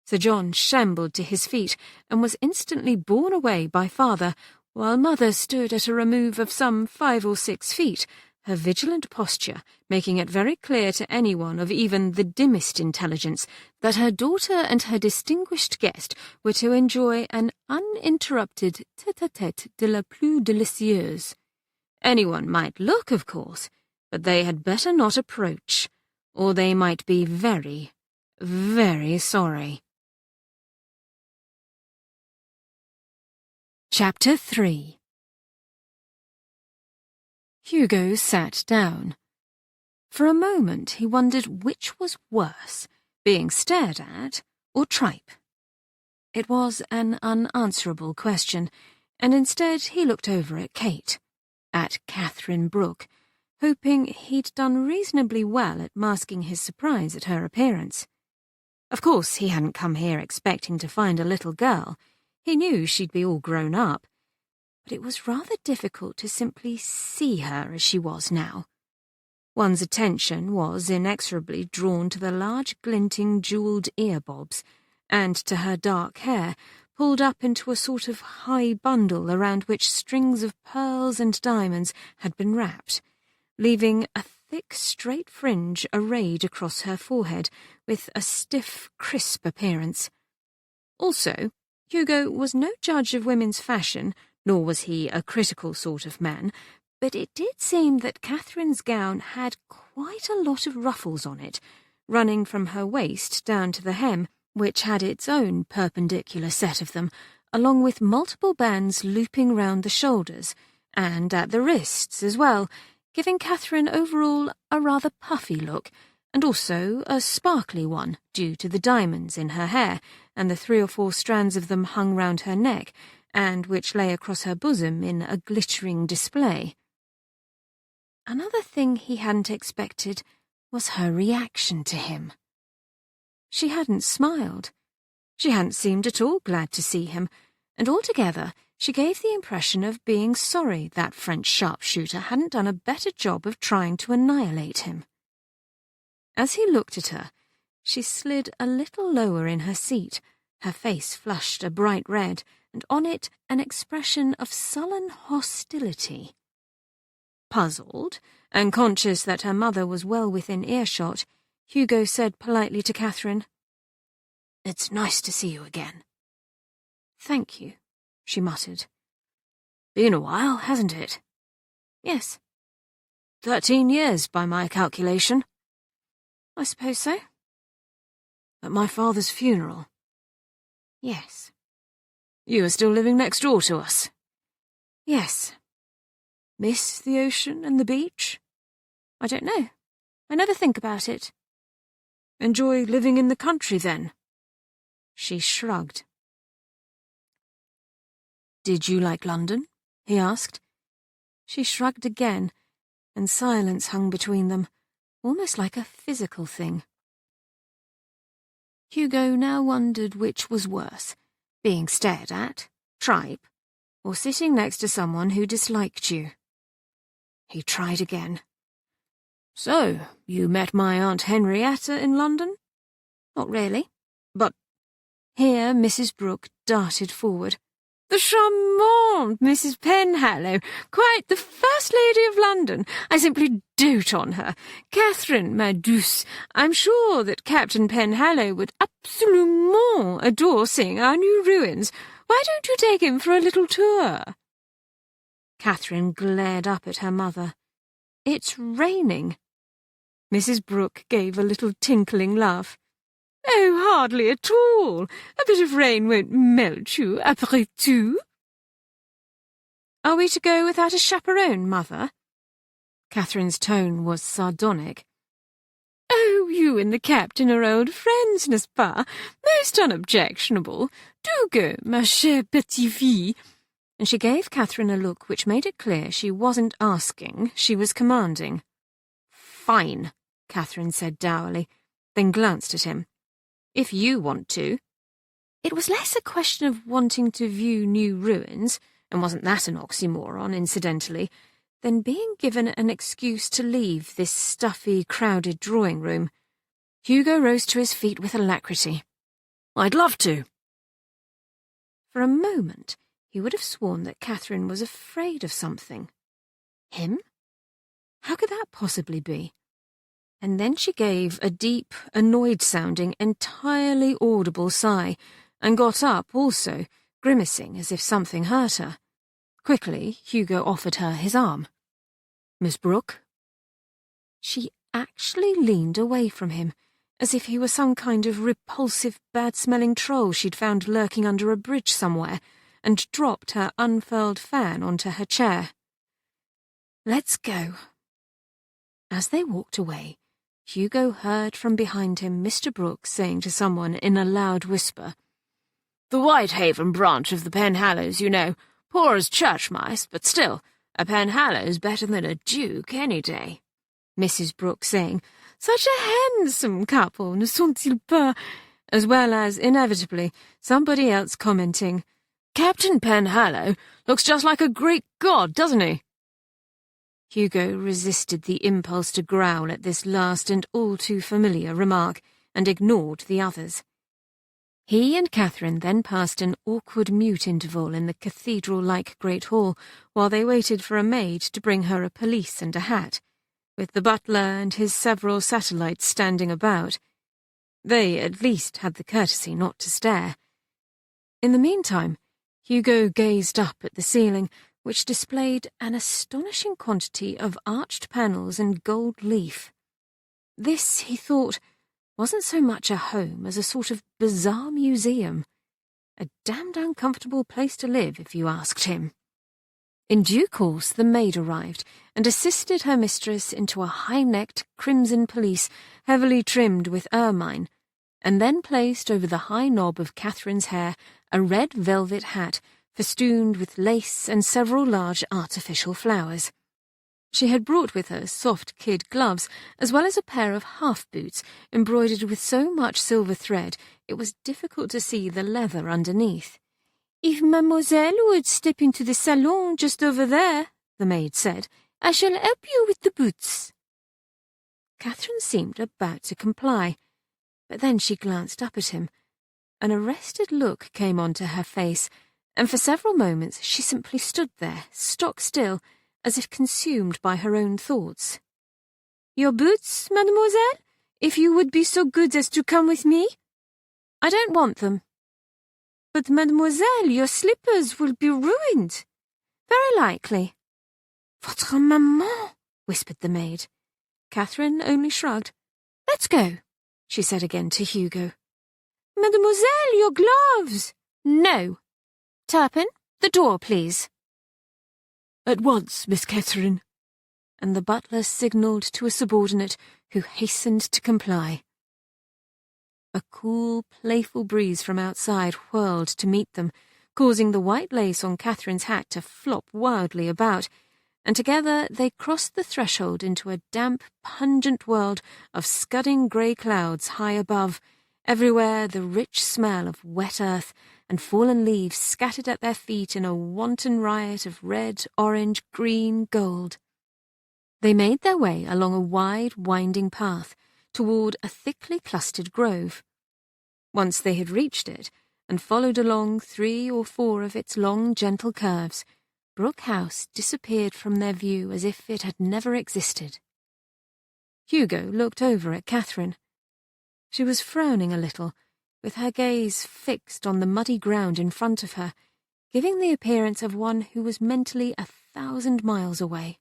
Sir John shambled to his feet and was instantly borne away by Father, while Mother stood at a remove of some 5 or 6 feet, her vigilant posture making it very clear to anyone of even the dimmest intelligence that her daughter and her distinguished guest were to enjoy an uninterrupted tête-à-tête de la plus délicieuse. Anyone might look, of course, but they had better not approach, or they might be very, very sorry. Chapter 3. Hugo sat down. For a moment he wondered which was worse, being stared at or tripe. It was an unanswerable question, and instead he looked over at Kate, at Katherine Brooke, hoping he'd done reasonably well at masking his surprise at her appearance. Of course he hadn't come here expecting to find a little girl. He knew she'd be all grown up, but it was rather difficult to simply see her as she was now. One's attention was inexorably drawn to the large glinting jewelled earbobs, and to her dark hair, pulled up into a sort of high bundle around which strings of pearls and diamonds had been wrapped, leaving a thick straight fringe arrayed across her forehead with a stiff, crisp appearance. Also, Hugo was no judge of women's fashion, nor was he a critical sort of man, but it did seem that Catherine's gown had quite a lot of ruffles on it, running from her waist down to the hem, which had its own perpendicular set of them, along with multiple bands looping round the shoulders, and at the wrists as well, giving Catherine overall a rather puffy look, and also a sparkly one, due to the diamonds in her hair, and the 3 or 4 strands of them hung round her neck, and which lay across her bosom in a glittering display. Another thing he hadn't expected was her reaction to him. She hadn't smiled. She hadn't seemed at all glad to see him, and altogether she gave the impression of being sorry that French sharpshooter hadn't done a better job of trying to annihilate him. As he looked at her, she slid a little lower in her seat, her face flushed a bright red, and on it an expression of sullen hostility. Puzzled, and conscious that her mother was well within earshot, Hugo said politely to Catherine, "It's nice to see you again." "Thank you," she muttered. "Been a while, hasn't it?" "Yes." 13 years, by my calculation." "I suppose so." "At my father's funeral?" "Yes." "You are still living next door to us?" "Yes." "Miss the ocean and the beach?" "I don't know. I never think about it." "Enjoy living in the country, then?" She shrugged. "Did you like London?" he asked. She shrugged again, and silence hung between them, almost like a physical thing. Hugo now wondered which was worse, being stared at, tripe, or sitting next to someone who disliked you. He tried again. "So, you met my Aunt Henrietta in London?" "Not really." "But—" Here Mrs. Brooke darted forward. "The charmante Mrs. Penhallow, quite the first lady of London. I simply dote on her. Catherine, ma douce, I'm sure that Captain Penhallow would absolument adore seeing our new ruins. Why don't you take him for a little tour?" Catherine glared up at her mother. "It's raining." Mrs. Brooke gave a little tinkling laugh. "Oh, hardly at all. A bit of rain won't melt you, après tout." "Are we to go without a chaperone, Mother?" Catherine's tone was sardonic. "Oh, you and the Captain are old friends, n'est-ce pas? Most unobjectionable. Do go, ma chère petite fille." And she gave Catherine a look which made it clear she wasn't asking, she was commanding. "Fine," Catherine said dourly, then glanced at him. "If you want to." It was less a question of wanting to view new ruins, and wasn't that an oxymoron, incidentally, than being given an excuse to leave this stuffy, crowded drawing room. Hugo rose to his feet with alacrity. "I'd love to." For a moment, he would have sworn that Catherine was afraid of something. Him? How could that possibly be? And then she gave a deep, annoyed-sounding, entirely audible sigh, and got up also, grimacing as if something hurt her. Quickly, Hugo offered her his arm. "Miss Brooke?" She actually leaned away from him, as if he were some kind of repulsive, bad-smelling troll she'd found lurking under a bridge somewhere, and dropped her unfurled fan onto her chair. "Let's go." As they walked away, Hugo heard from behind him Mr. Brooke saying to someone in a loud whisper, "The Whitehaven branch of the Penhallows, you know. Poor as church mice, but still, a Penhallow's better than a duke any day." Mrs. Brooke saying, "Such a handsome couple, ne sont-ils pas?" As well as, inevitably, somebody else commenting, "Captain Penhallow looks just like a Greek god, doesn't he?" Hugo resisted the impulse to growl at this last and all too familiar remark, and ignored the others. He and Katherine then passed an awkward mute interval in the cathedral-like great hall while they waited for a maid to bring her a pelisse and a hat, with the butler and his several satellites standing about. They at least had the courtesy not to stare. In the meantime, Hugo gazed up at the ceiling, which displayed an astonishing quantity of arched panels and gold leaf. This, he thought, wasn't so much a home as a sort of bizarre museum. A damned uncomfortable place to live, if you asked him. In due course, the maid arrived and assisted her mistress into a high-necked crimson pelisse heavily trimmed with ermine, and then placed over the high knob of Katherine's hair a red velvet hat festooned with lace and several large artificial flowers. She had brought with her soft kid gloves, as well as a pair of half-boots embroidered with so much silver thread it was difficult to see the leather underneath. "If mademoiselle would step into the salon just over there," the maid said, "I shall help you with the boots." Katherine seemed about to comply, but then she glanced up at him. An arrested look came onto her face, and for several moments she simply stood there, stock still, as if consumed by her own thoughts. "Your boots, mademoiselle? If you would be so good as to come with me?" "I don't want them." "But, mademoiselle, your slippers will be ruined." "Very likely." "Votre maman," whispered the maid. Katherine only shrugged. "Let's go," she said again to Hugo. "Mademoiselle, your gloves!" "No. Turpin, the door, please." "At once, Miss Katherine." And the butler signalled to a subordinate who hastened to comply. A cool, playful breeze from outside whirled to meet them, causing the white lace on Katherine's hat to flop wildly about, and together they crossed the threshold into a damp, pungent world of scudding grey clouds high above, everywhere the rich smell of wet earth and fallen leaves scattered at their feet in a wanton riot of red, orange, green, gold. They made their way along a wide, winding path toward a thickly clustered grove. Once they had reached it, and followed along 3 or 4 of its long, gentle curves, Brooke House disappeared from their view as if it had never existed. Hugo looked over at Katherine. She was frowning a little, with her gaze fixed on the muddy ground in front of her, giving the appearance of one who was mentally 1,000 miles away.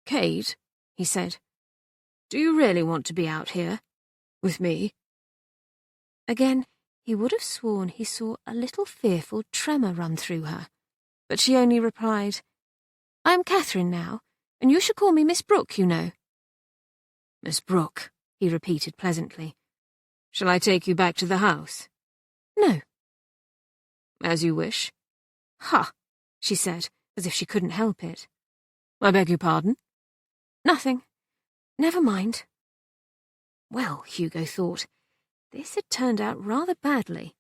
"Kate," he said, "do you really want to be out here? With me?" Again, he would have sworn he saw a little fearful tremor run through her, but she only replied, "I am Katherine now, and you should call me Miss Brooke, you know." "Miss Brooke," he repeated pleasantly. "Shall I take you back to the house?" "No." "As you wish." "Ha," she said, as if she couldn't help it. "I beg your pardon?" "Nothing. Never mind." Well, Hugo thought, this had turned out rather badly.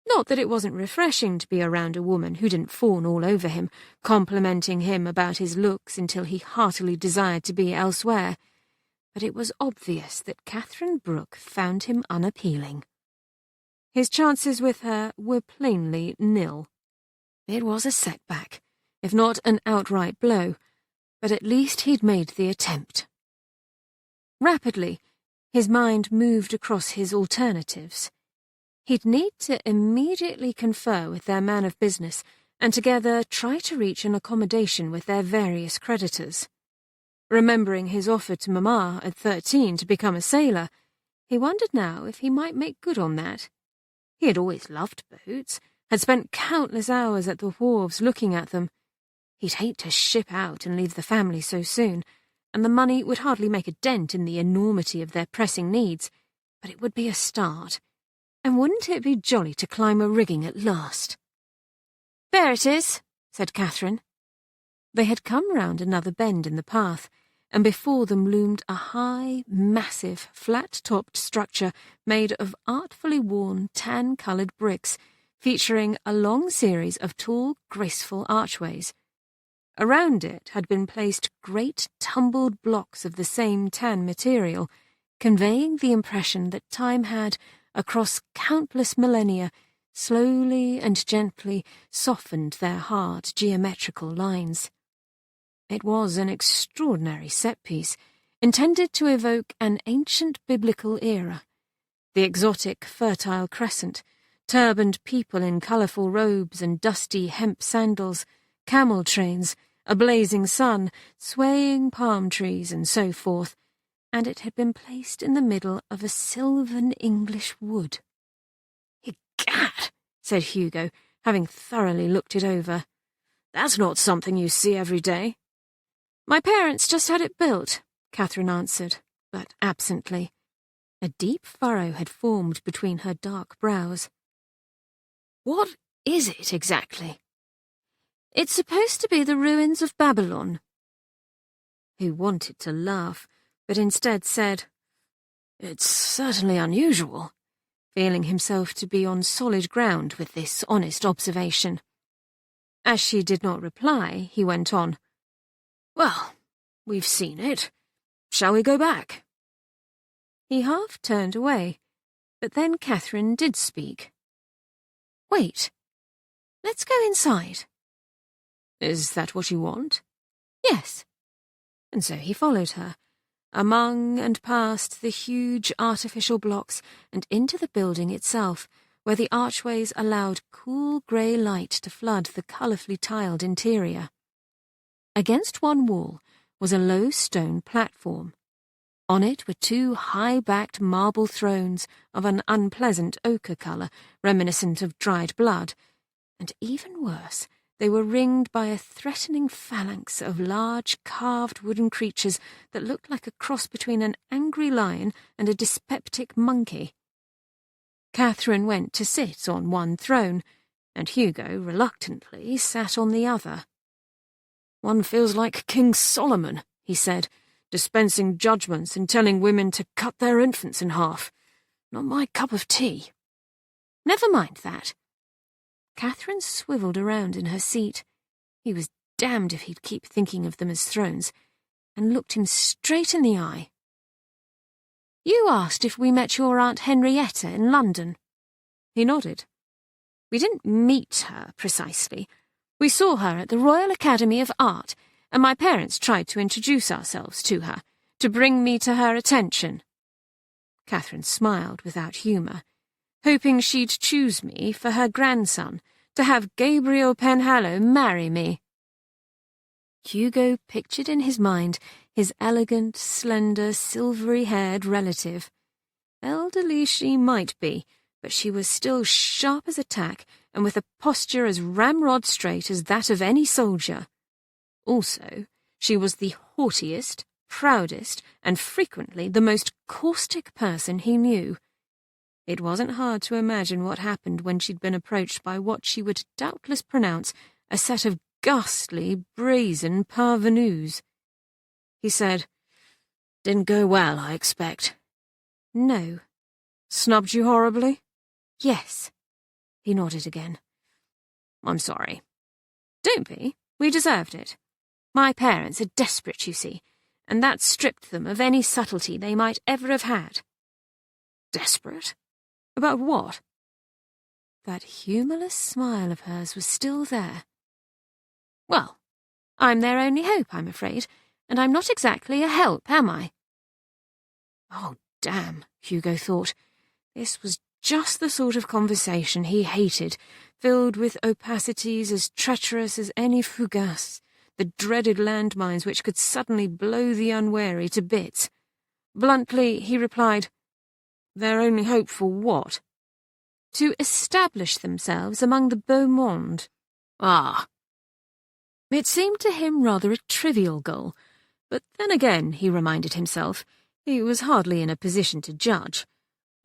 Not that it wasn't refreshing to be around a woman who didn't fawn all over him, complimenting him about his looks until he heartily desired to be elsewhere, but it was obvious that Katherine Brooke found him unappealing. His chances with her were plainly nil. It was a setback, if not an outright blow, but at least he'd made the attempt. Rapidly, his mind moved across his alternatives. He'd need to immediately confer with their man of business and together try to reach an accommodation with their various creditors. Remembering his offer to Mamma at 13 to become a sailor, he wondered now if he might make good on that. He had always loved boats, had spent countless hours at the wharves looking at them. He'd hate to ship out and leave the family so soon, and the money would hardly make a dent in the enormity of their pressing needs, but it would be a start. And wouldn't it be jolly to climb a rigging at last? "There it is," said Katherine. They had come round another bend in the path, and before them loomed a high, massive, flat-topped structure made of artfully worn, tan-coloured bricks, featuring a long series of tall, graceful archways. Around it had been placed great tumbled blocks of the same tan material, conveying the impression that time had, across countless millennia, slowly and gently softened their hard geometrical lines. It was an extraordinary set-piece, intended to evoke an ancient biblical era. The exotic, fertile crescent, turbaned people in colourful robes and dusty hemp sandals, camel trains, a blazing sun, swaying palm trees, and so forth, and it had been placed in the middle of a sylvan English wood. "Egad," said Hugo, having thoroughly looked it over. "That's not something you see every day." "My parents just had it built," Katherine answered, but absently. A deep furrow had formed between her dark brows. "What is it exactly?" "It's supposed to be the ruins of Babylon." He wanted to laugh, but instead said, "It's certainly unusual," feeling himself to be on solid ground with this honest observation. As she did not reply, he went on, "Well, we've seen it. Shall we go back?" He half turned away, but then Katherine did speak. "Wait. Let's go inside." "Is that what you want?" "Yes." And so he followed her, among and past the huge artificial blocks and into the building itself, where the archways allowed cool grey light to flood the colourfully tiled interior. Against one wall was a low stone platform. On it were two high-backed marble thrones of an unpleasant ochre colour, reminiscent of dried blood, and even worse, they were ringed by a threatening phalanx of large, carved wooden creatures that looked like a cross between an angry lion and a dyspeptic monkey. Katherine went to sit on one throne, and Hugo, reluctantly, sat on the other. "One feels like King Solomon," he said, "dispensing judgments and telling women to cut their infants in half. Not my cup of tea." "Never mind that." Katherine swivelled around in her seat. He was damned if he'd keep thinking of them as thrones, and looked him straight in the eye. "You asked if we met your Aunt Henrietta in London." He nodded. "We didn't meet her, precisely. We saw her at the Royal Academy of Art, and my parents tried to introduce ourselves to her, to bring me to her attention." Katherine smiled without humour, hoping she'd choose me for her grandson, to have Gabriel Penhallow marry me. Hugo pictured in his mind his elegant, slender, silvery-haired relative. Elderly she might be, but she was still sharp as a tack and with a posture as ramrod straight as that of any soldier. Also, she was the haughtiest, proudest, and frequently the most caustic person he knew. It wasn't hard to imagine what happened when she'd been approached by what she would doubtless pronounce a set of ghastly, brazen parvenus. He said, "Didn't go well, I expect." "No." "Snubbed you horribly?" "Yes." He nodded again. "I'm sorry." "Don't be. We deserved it. My parents are desperate, you see, and that stripped them of any subtlety they might ever have had." "Desperate? About what?" That humourless smile of hers was still there. Well, I'm their only hope, I'm afraid, and I'm not exactly a help, am I? Oh, damn, Hugo thought. This was just the sort of conversation he hated, filled with opacities as treacherous as any fougasse, the dreaded landmines which could suddenly blow the unwary to bits. Bluntly, he replied, "Their only hope for what?" "To establish themselves among the beau monde." Ah. It seemed to him rather a trivial goal, but then again, he reminded himself, he was hardly in a position to judge.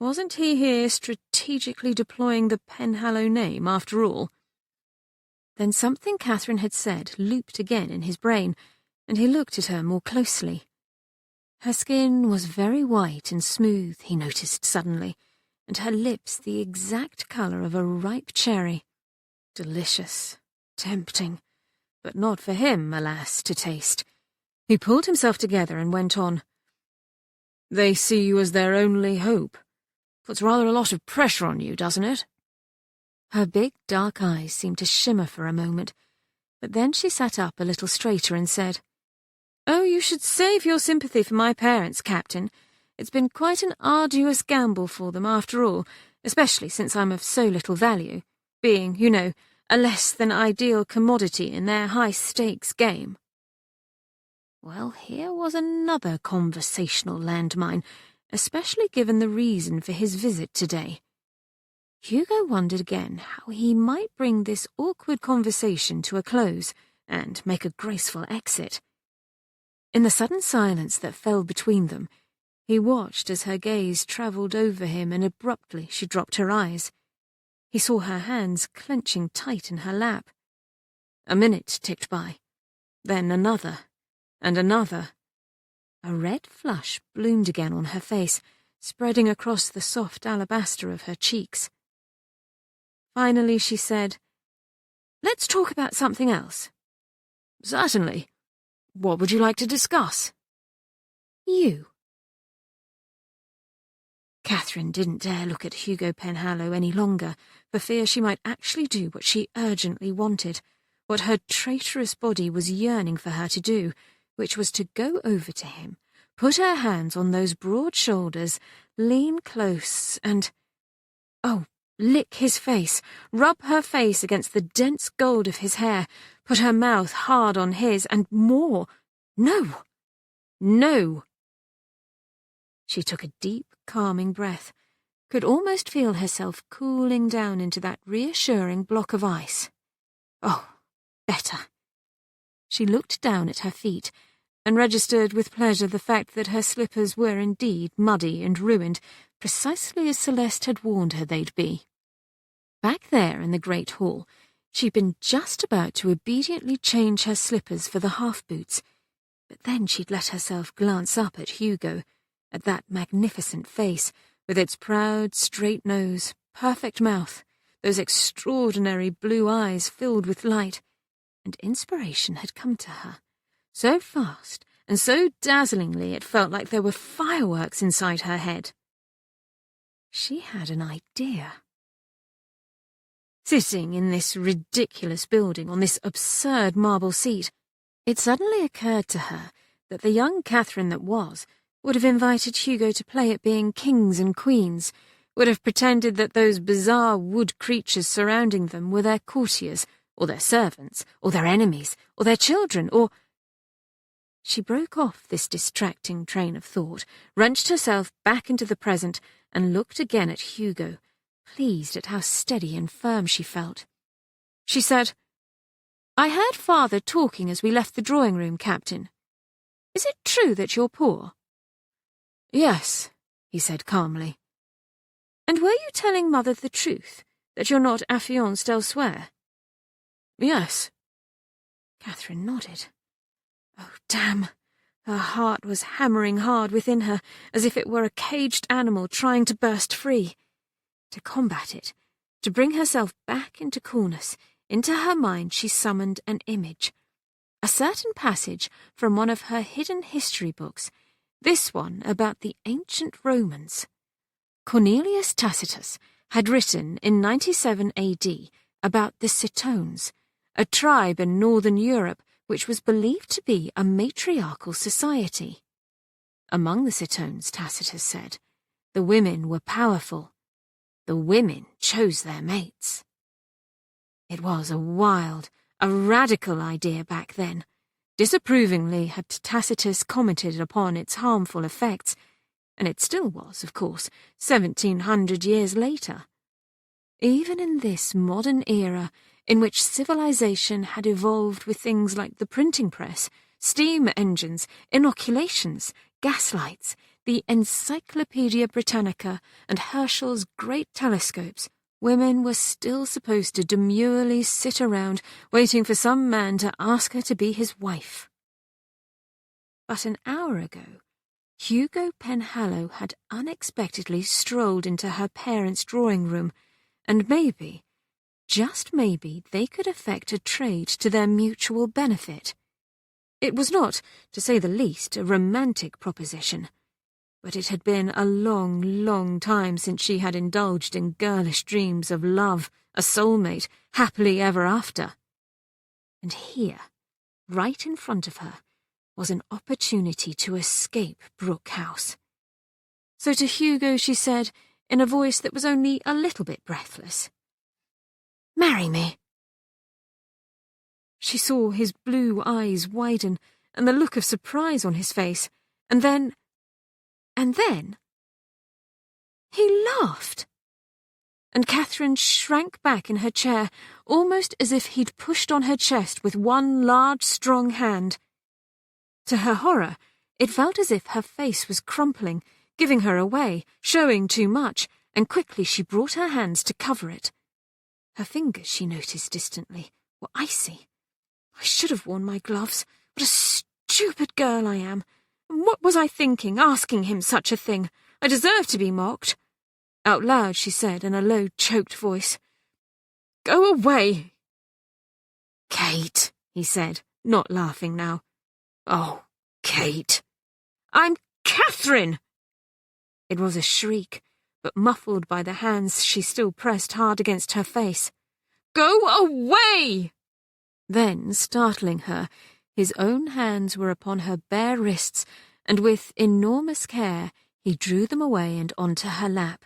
Wasn't he here strategically deploying the Penhallow name, after all? Then something Katherine had said looped again in his brain, and he looked at her more closely. Her skin was very white and smooth, he noticed suddenly, and her lips the exact colour of a ripe cherry. Delicious, tempting, but not for him, alas, to taste. He pulled himself together and went on. They see you as their only hope. Puts rather a lot of pressure on you, doesn't it? Her big, dark eyes seemed to shimmer for a moment, but then she sat up a little straighter and said, Oh, you should save your sympathy for my parents, Captain. It's been quite an arduous gamble for them, after all, especially since I'm of so little value, being, you know, a less-than-ideal commodity in their high-stakes game. Well, here was another conversational landmine, especially given the reason for his visit today. Hugo wondered again how he might bring this awkward conversation to a close and make a graceful exit. In the sudden silence that fell between them, he watched as her gaze travelled over him and abruptly she dropped her eyes. He saw her hands clenching tight in her lap. A minute ticked by, then another, and another. A red flush bloomed again on her face, spreading across the soft alabaster of her cheeks. Finally she said, Let's talk about something else. Certainly. What would you like to discuss? You. Katherine didn't dare look at Hugo Penhallow any longer, for fear she might actually do what she urgently wanted, what her traitorous body was yearning for her to do, which was to go over to him, put her hands on those broad shoulders, lean close, and, lick his face, rub her face against the dense gold of his hair, put her mouth hard on his, and more. No! No! She took a deep, calming breath, could almost feel herself cooling down into that reassuring block of ice. Oh, better. She looked down at her feet and registered with pleasure the fact that her slippers were indeed muddy and ruined, precisely as Celeste had warned her they'd be. Back there in the great hall, she'd been just about to obediently change her slippers for the half-boots, but then she'd let herself glance up at Hugo, at that magnificent face, with its proud, straight nose, perfect mouth, those extraordinary blue eyes filled with light, and inspiration had come to her, so fast and so dazzlingly it felt like there were fireworks inside her head. She had an idea. Sitting in this ridiculous building on this absurd marble seat, it suddenly occurred to her that the young Katherine that was would have invited Hugo to play at being kings and queens, would have pretended that those bizarre wood creatures surrounding them were their courtiers, or their servants, or their enemies, or their children, or... She broke off this distracting train of thought, wrenched herself back into the present, and looked again at Hugo, pleased at how steady and firm she felt. She said, I heard Father talking as we left the drawing-room, Captain. Is it true that you're poor? Yes, he said calmly. And were you telling Mother the truth, that you're not affianced elsewhere? Yes. Katherine nodded. Oh, damn. Her heart was hammering hard within her, as if it were a caged animal trying to burst free. To combat it, to bring herself back into coolness, into her mind she summoned an image. A certain passage from one of her hidden history books, this one about the ancient Romans. Cornelius Tacitus had written in 97 AD about the Cetones, a tribe in northern Europe which was believed to be a matriarchal society. Among the Cetones, Tacitus said, the women were powerful. The women chose their mates. It was a wild, a radical idea back then. Disapprovingly had Tacitus commented upon its harmful effects, and it still was, of course, 1700 years later. Even in this modern era, in which civilization had evolved with things like the printing press, steam engines, inoculations, gaslights, the Encyclopaedia Britannica, and Herschel's great telescopes, women were still supposed to demurely sit around waiting for some man to ask her to be his wife. But an hour ago, Hugo Penhallow had unexpectedly strolled into her parents' drawing-room, and maybe, just maybe they could effect a trade to their mutual benefit. It was not, to say the least, a romantic proposition, but it had been a long, long time since she had indulged in girlish dreams of love, a soulmate, happily ever after. And here, right in front of her, was an opportunity to escape Brooke House. So to Hugo she said, in a voice that was only a little bit breathless, "Marry me." She saw his blue eyes widen and the look of surprise on his face, and then he laughed. And Katherine shrank back in her chair, almost as if he'd pushed on her chest with one large, strong hand. To her horror, it felt as if her face was crumpling, giving her away, showing too much, and quickly she brought her hands to cover it. Her fingers, she noticed distantly, were icy. I should have worn my gloves. What a stupid girl I am. And what was I thinking, asking him such a thing? I deserve to be mocked. Out loud she said in a low, choked voice, "Go away." "Kate," he said, not laughing now. "Oh, Kate." "I'm Katherine!" It was a shriek, but muffled by the hands she still pressed hard against her face. "Go away!" Then, startling her, his own hands were upon her bare wrists, and with enormous care he drew them away and onto her lap.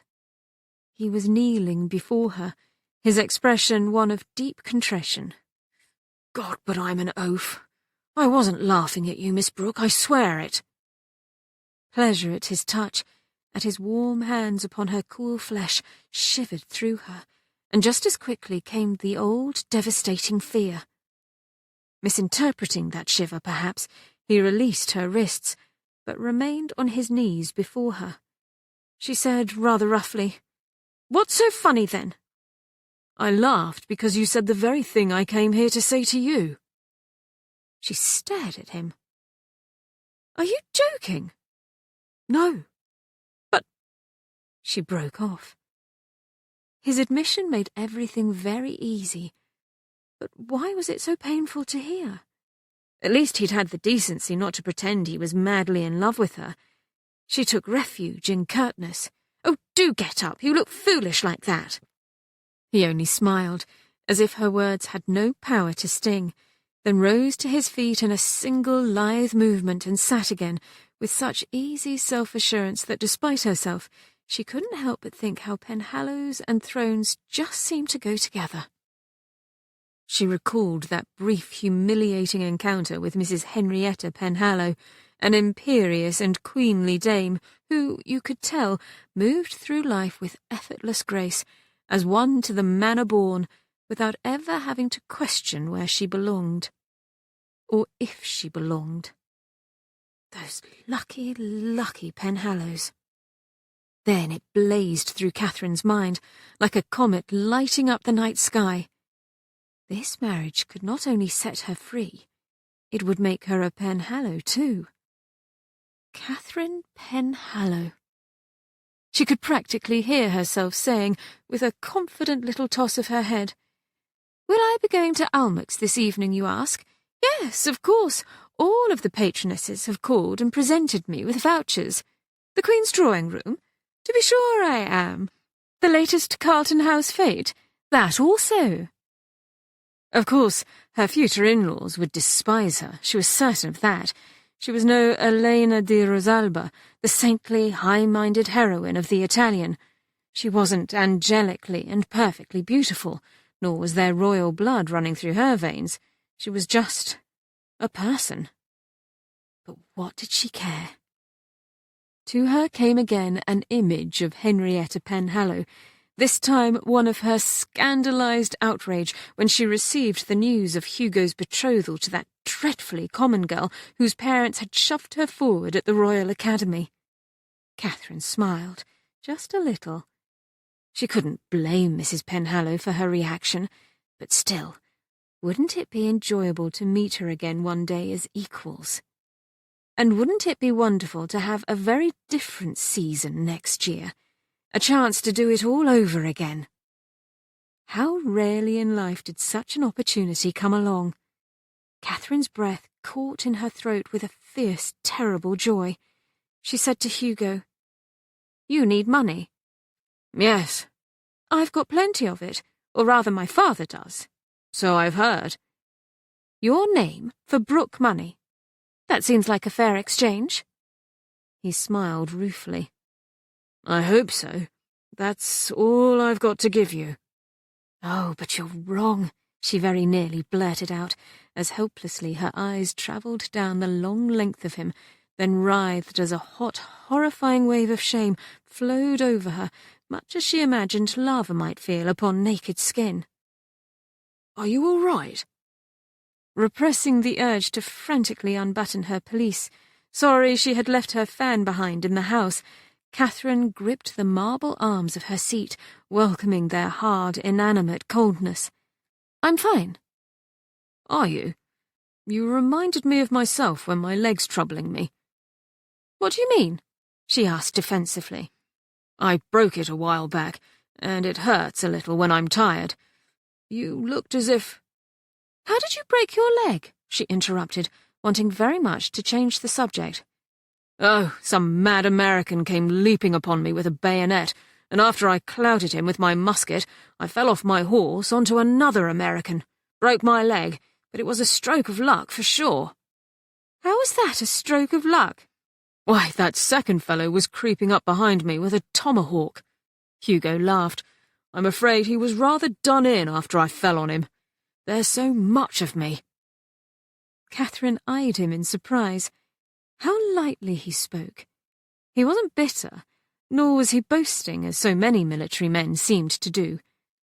He was kneeling before her, his expression one of deep contrition. "God, but I'm an oaf. I wasn't laughing at you, Miss Brooke, I swear it." Pleasure at his touch, at his warm hands upon her cool flesh, shivered through her, and just as quickly came the old, devastating fear. Misinterpreting that shiver, perhaps, he released her wrists, but remained on his knees before her. She said rather roughly, "What's so funny, then?" "I laughed because you said the very thing I came here to say to you." She stared at him. "Are you joking?" "No." "But—" She broke off. His admission made everything very easy, but why was it so painful to hear? At least he'd had the decency not to pretend he was madly in love with her. She took refuge in curtness. "Oh, do get up, you look foolish like that." He only smiled, as if her words had no power to sting, then rose to his feet in a single lithe movement and sat again, with such easy self-assurance that despite herself, she couldn't help but think how Penhallows and thrones just seemed to go together. She recalled that brief, humiliating encounter with Mrs. Henrietta Penhallow, an imperious and queenly dame who, you could tell, moved through life with effortless grace, as one to the manor born, without ever having to question where she belonged. Or if she belonged. Those lucky, lucky Penhallows. Then it blazed through Katherine's mind, like a comet lighting up the night sky. This marriage could not only set her free, it would make her a Penhallow too. Katherine Penhallow. She could practically hear herself saying, with a confident little toss of her head, "Will I be going to Almack's this evening, you ask? Yes, of course. All of the patronesses have called and presented me with vouchers. The Queen's drawing room? To be sure I am. The latest Carlton House fete? That also." Of course, her future in-laws would despise her, she was certain of that. She was no Elena di Rosalba, the saintly, high-minded heroine of the Italian. She wasn't angelically and perfectly beautiful, nor was there royal blood running through her veins. She was just a person. But what did she care? To her came again an image of Henrietta Penhallow, this time one of her scandalised outrage when she received the news of Hugo's betrothal to that dreadfully common girl whose parents had shoved her forward at the Royal Academy. Katherine smiled, just a little. She couldn't blame Mrs. Penhallow for her reaction, but still, wouldn't it be enjoyable to meet her again one day as equals? And wouldn't it be wonderful to have a very different season next year? A chance to do it all over again. How rarely in life did such an opportunity come along? Catherine's breath caught in her throat with a fierce, terrible joy. She said to Hugo, "You need money." "Yes." "I've got plenty of it, or rather my father does." "So I've heard." "Your name for Brooke money. That seems like a fair exchange." He smiled ruefully. "I hope so. That's all I've got to give you." "Oh, but you're wrong," she very nearly blurted out, as helplessly her eyes travelled down the long length of him, then writhed as a hot, horrifying wave of shame flowed over her, much as she imagined lava might feel upon naked skin. "Are you all right?" Repressing the urge to frantically unbutton her pelisse, sorry she had left her fan behind in the house, Katherine gripped the marble arms of her seat, welcoming their hard, inanimate coldness. "I'm fine." "Are you? You reminded me of myself when my leg's troubling me." "What do you mean?" she asked defensively. "I broke it a while back, and it hurts a little when I'm tired. You looked as if—" "How did you break your leg?" she interrupted, wanting very much to change the subject. "Oh, some mad American came leaping upon me with a bayonet, and after I clouted him with my musket, I fell off my horse onto another American. Broke my leg, but it was a stroke of luck for sure." "How was that a stroke of luck?" "Why, that second fellow was creeping up behind me with a tomahawk." Hugo laughed. "I'm afraid he was rather done in after I fell on him. There's so much of me." Katherine eyed him in surprise. How lightly he spoke. He wasn't bitter, nor was he boasting, as so many military men seemed to do.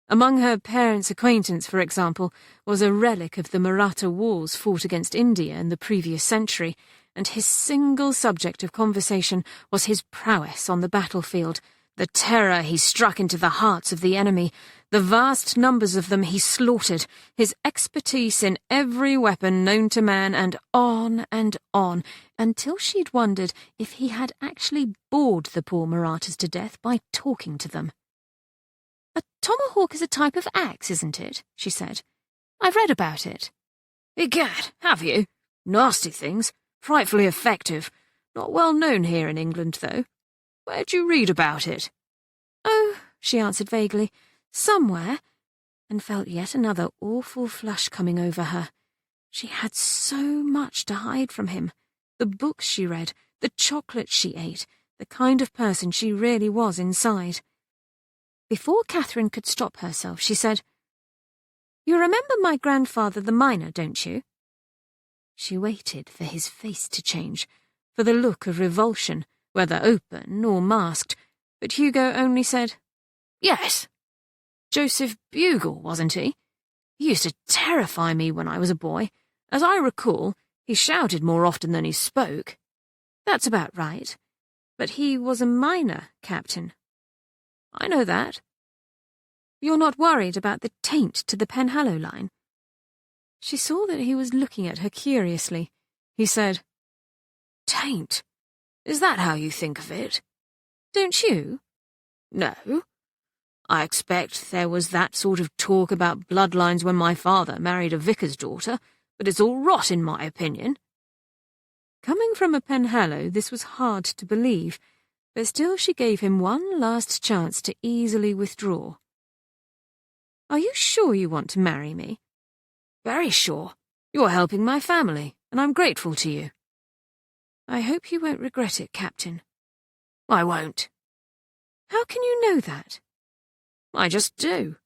Among her parents' acquaintance, for example, was a relic of the Maratha wars fought against India in the previous century, and his single subject of conversation was his prowess on the battlefield, the terror he struck into the hearts of the enemy, the vast numbers of them he slaughtered, his expertise in every weapon known to man, and on, until she'd wondered if he had actually bored the poor Marathas to death by talking to them. "A tomahawk is a type of axe, isn't it?" she said. "I've read about it." "Egad, have you? Nasty things. Frightfully effective. Not well known here in England, though. Where'd you read about it?" "Oh," she answered vaguely, "somewhere," and felt yet another awful flush coming over her. She had so much to hide from him. The books she read, the chocolates she ate, the kind of person she really was inside. Before Katherine could stop herself, she said, "You remember my grandfather the miner, don't you?" She waited for his face to change, for the look of revulsion, whether open or masked, but Hugo only said, "Yes. Joseph Bugle, wasn't he? He used to terrify me when I was a boy. As I recall, he shouted more often than he spoke." "That's about right. But he was a miner, Captain." "I know that." "You're not worried about the taint to the Penhallow line?" She saw that he was looking at her curiously. He said, "Taint? Is that how you think of it?" "Don't you?" "No. I expect there was that sort of talk about bloodlines when my father married a vicar's daughter, but it's all rot in my opinion." Coming from a Penhallow, this was hard to believe, but still she gave him one last chance to easily withdraw. "Are you sure you want to marry me?" "Very sure. You're helping my family, and I'm grateful to you." "I hope you won't regret it, Captain." "I won't." "How can you know that?" "I just do."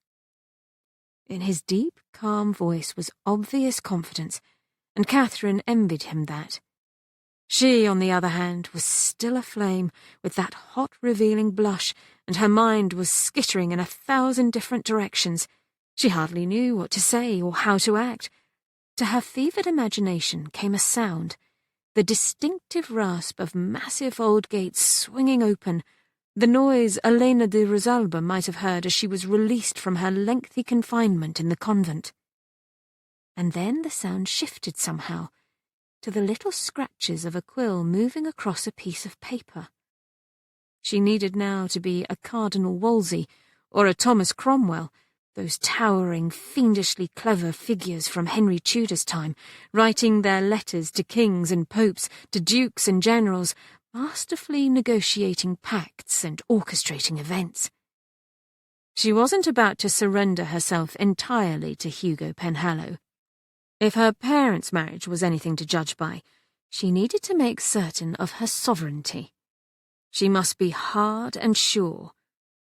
In his deep, calm voice was obvious confidence, and Katherine envied him that. She, on the other hand, was still aflame with that hot, revealing blush, and her mind was skittering in 1,000 different directions. She hardly knew what to say or how to act. To her fevered imagination came a sound, the distinctive rasp of massive old gates swinging open, the noise Elena de Rosalba might have heard as she was released from her lengthy confinement in the convent. And then the sound shifted somehow, to the little scratches of a quill moving across a piece of paper. She needed now to be a Cardinal Wolsey or a Thomas Cromwell, Those towering, fiendishly clever figures from Henry Tudor's time, writing their letters to kings and popes, to dukes and generals, masterfully negotiating pacts and orchestrating events. She wasn't about to surrender herself entirely to Hugo Penhallow. If her parents' marriage was anything to judge by, she needed to make certain of her sovereignty. She must be hard and sure,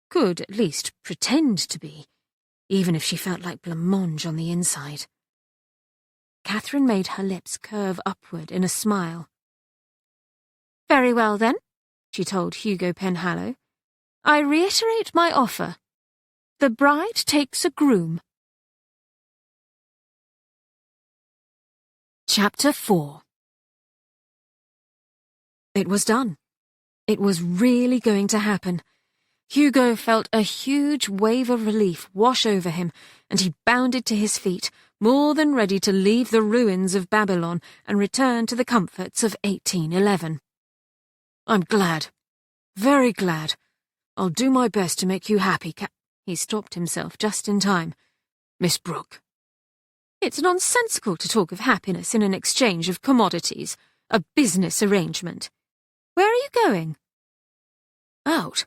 could at least pretend to be, even if she felt like blancmange on the inside. Katherine made her lips curve upward in a smile. "Very well, then," she told Hugo Penhallow. "I reiterate my offer. The bride takes a groom." Chapter 4. It was done. It was really going to happen. Hugo felt a huge wave of relief wash over him, and he bounded to his feet, more than ready to leave the ruins of Babylon and return to the comforts of 1811. "I'm glad. Very glad. I'll do my best to make you happy, He stopped himself just in time. "Miss Brooke." "It's nonsensical to talk of happiness in an exchange of commodities, a business arrangement. Where are you going?" "Out.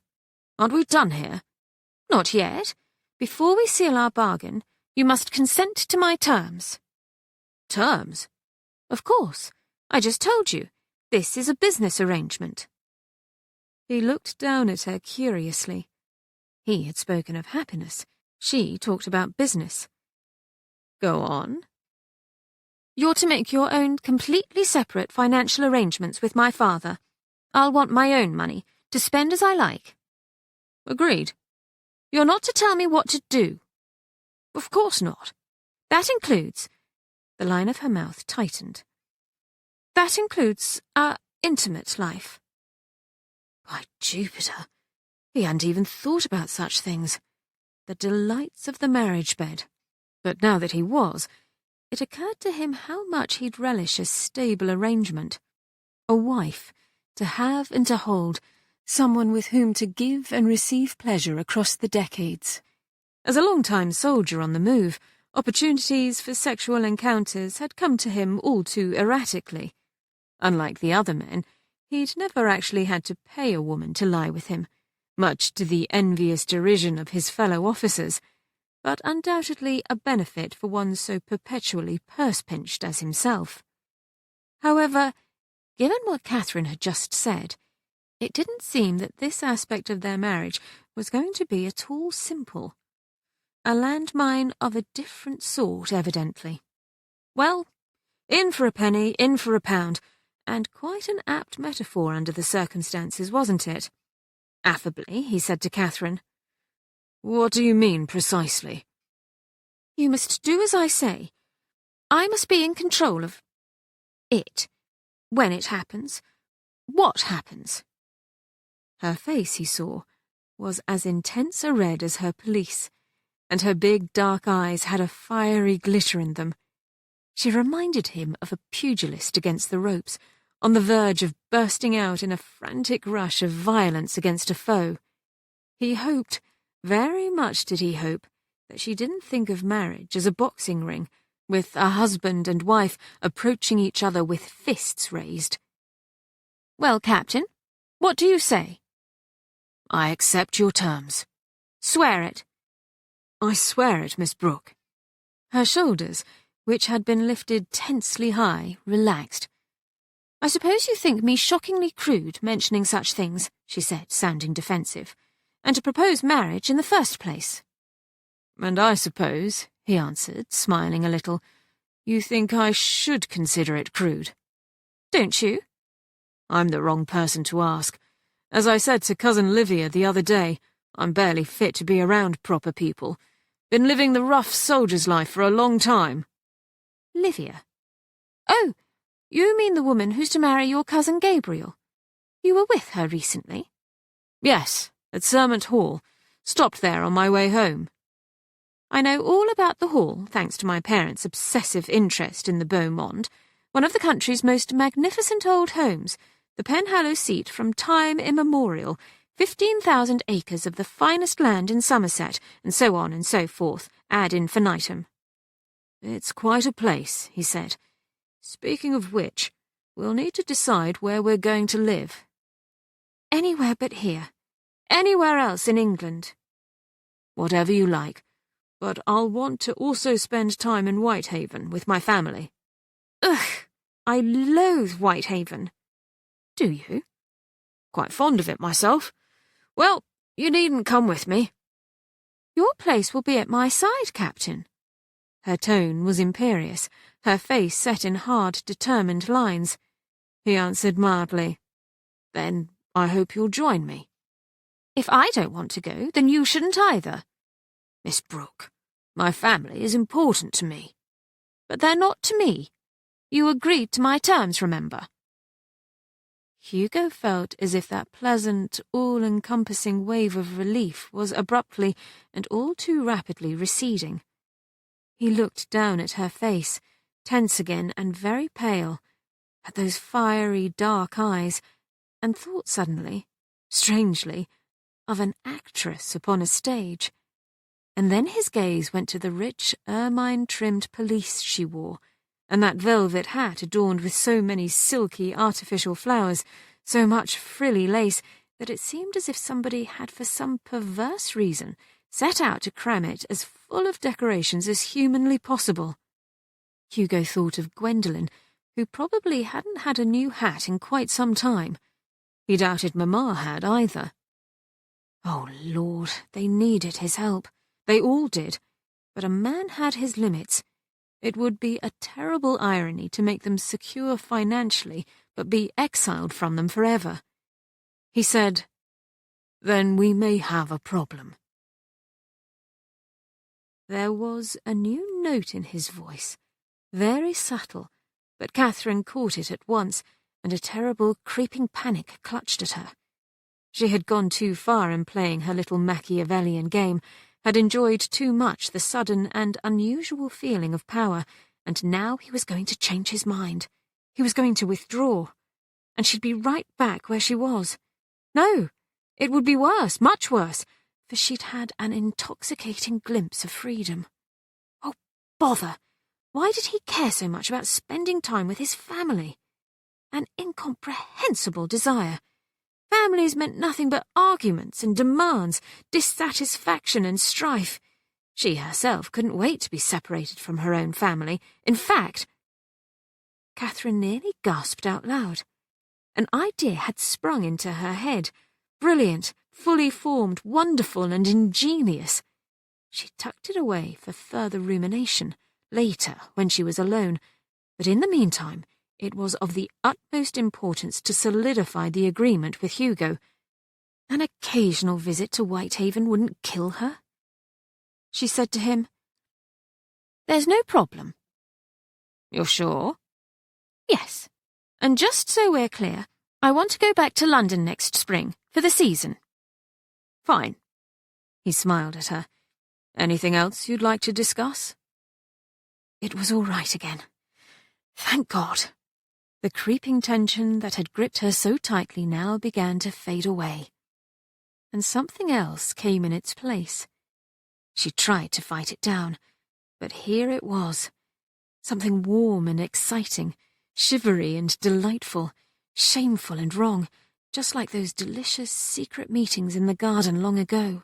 Aren't we done here?" "Not yet. Before we seal our bargain, you must consent to my terms." "Terms?" "Of course. I just told you. This is a business arrangement." He looked down at her curiously. He had spoken of happiness. She talked about business. "Go on." "You're to make your own completely separate financial arrangements with my father. I'll want my own money, to spend as I like." "Agreed." "You're not to tell me what to do." "Of course not." "That includes—" The line of her mouth tightened. "That includes our intimate life." By Jupiter! He hadn't even thought about such things. The delights of the marriage bed. But now that he was, it occurred to him how much he'd relish a stable arrangement. A wife, to have and to hold, someone with whom to give and receive pleasure across the decades. As a long-time soldier on the move, opportunities for sexual encounters had come to him all too erratically. Unlike the other men, he'd never actually had to pay a woman to lie with him, much to the envious derision of his fellow officers, but undoubtedly a benefit for one so perpetually purse-pinched as himself. However, given what Katherine had just said, it didn't seem that this aspect of their marriage was going to be at all simple. A landmine of a different sort, evidently. Well, in for a penny, in for a pound, and quite an apt metaphor under the circumstances, wasn't it? Affably, he said to Katherine. "What do you mean, precisely?" "You must do as I say. I must be in control of it. When it happens. What happens?" Her face, he saw, was as intense a red as her pelisse, and her big dark eyes had a fiery glitter in them. She reminded him of a pugilist against the ropes, on the verge of bursting out in a frantic rush of violence against a foe. He hoped, very much did he hope, that she didn't think of marriage as a boxing ring, with a husband and wife approaching each other with fists raised. "Well, Captain, what do you say?" "I accept your terms." "Swear it." "I swear it, Miss Brooke." Her shoulders, which had been lifted tensely high, relaxed. "I suppose you think me shockingly crude mentioning such things," she said, sounding defensive, "and to propose marriage in the first place." "And I suppose," he answered, smiling a little, "you think I should consider it crude." "Don't you?" "I'm the wrong person to ask. As I said to Cousin Livia the other day, I'm barely fit to be around proper people. Been living the rough soldier's life for a long time." "Livia? Oh, you mean the woman who's to marry your cousin Gabriel? You were with her recently?" "Yes, at Sermont Hall. Stopped there on my way home." "I know all about the hall, thanks to my parents' obsessive interest in the Beau Monde, one of the country's most magnificent old homes, the Penhallow seat from time immemorial, 15,000 acres of the finest land in Somerset, and so on and so forth, ad infinitum. "It's quite a place," he said. "Speaking of which, we'll need to decide where we're going to live." "Anywhere but here. Anywhere else in England." "Whatever you like, but I'll want to also spend time in Whitehaven with my family." Ugh, I loathe Whitehaven. "Do you?" "Quite fond of it myself. Well, you needn't come with me." "Your place will be at my side, Captain." Her tone was imperious, her face set in hard, determined lines. He answered mildly, "Then I hope you'll join me." "If I don't want to go, then you shouldn't either." "Miss Brooke, my family is important to me." "But they're not to me. You agreed to my terms, remember." Hugo felt as if that pleasant, all-encompassing wave of relief was abruptly and all too rapidly receding. He looked down at her face, tense again and very pale, at those fiery, dark eyes, and thought suddenly, strangely, of an actress upon a stage. And then his gaze went to the rich, ermine-trimmed pelisse she wore, and that velvet hat adorned with so many silky artificial flowers, so much frilly lace, that it seemed as if somebody had for some perverse reason set out to cram it as full of decorations as humanly possible. Hugo thought of Gwendolen, who probably hadn't had a new hat in quite some time. He doubted Mamma had either. Oh, Lord, they needed his help. They all did. But a man had his limits. It would be a terrible irony to make them secure financially, but be exiled from them forever. He said, "Then we may have a problem." There was a new note in his voice, very subtle, but Katherine caught it at once, and a terrible, creeping panic clutched at her. She had gone too far in playing her little Machiavellian game, had enjoyed too much the sudden and unusual feeling of power, and now he was going to change his mind. He was going to withdraw, and she'd be right back where she was. No, it would be worse, much worse, for she'd had an intoxicating glimpse of freedom. Oh, bother! Why did he care so much about spending time with his family? An incomprehensible desire. Families meant nothing but arguments and demands, dissatisfaction and strife. She herself couldn't wait to be separated from her own family. In fact, Katherine nearly gasped out loud. An idea had sprung into her head, brilliant, fully formed, wonderful and ingenious. She tucked it away for further rumination, later when she was alone, but in the meantime it was of the utmost importance to solidify the agreement with Hugo. An occasional visit to Whitehaven wouldn't kill her. She said to him, "There's no problem." "You're sure?" "Yes. And just so we're clear, I want to go back to London next spring, for the season." "Fine." He smiled at her. "Anything else you'd like to discuss?" It was all right again. Thank God. The creeping tension that had gripped her so tightly now began to fade away. And something else came in its place. She tried to fight it down, but here it was. Something warm and exciting, shivery and delightful, shameful and wrong, just like those delicious secret meetings in the garden long ago.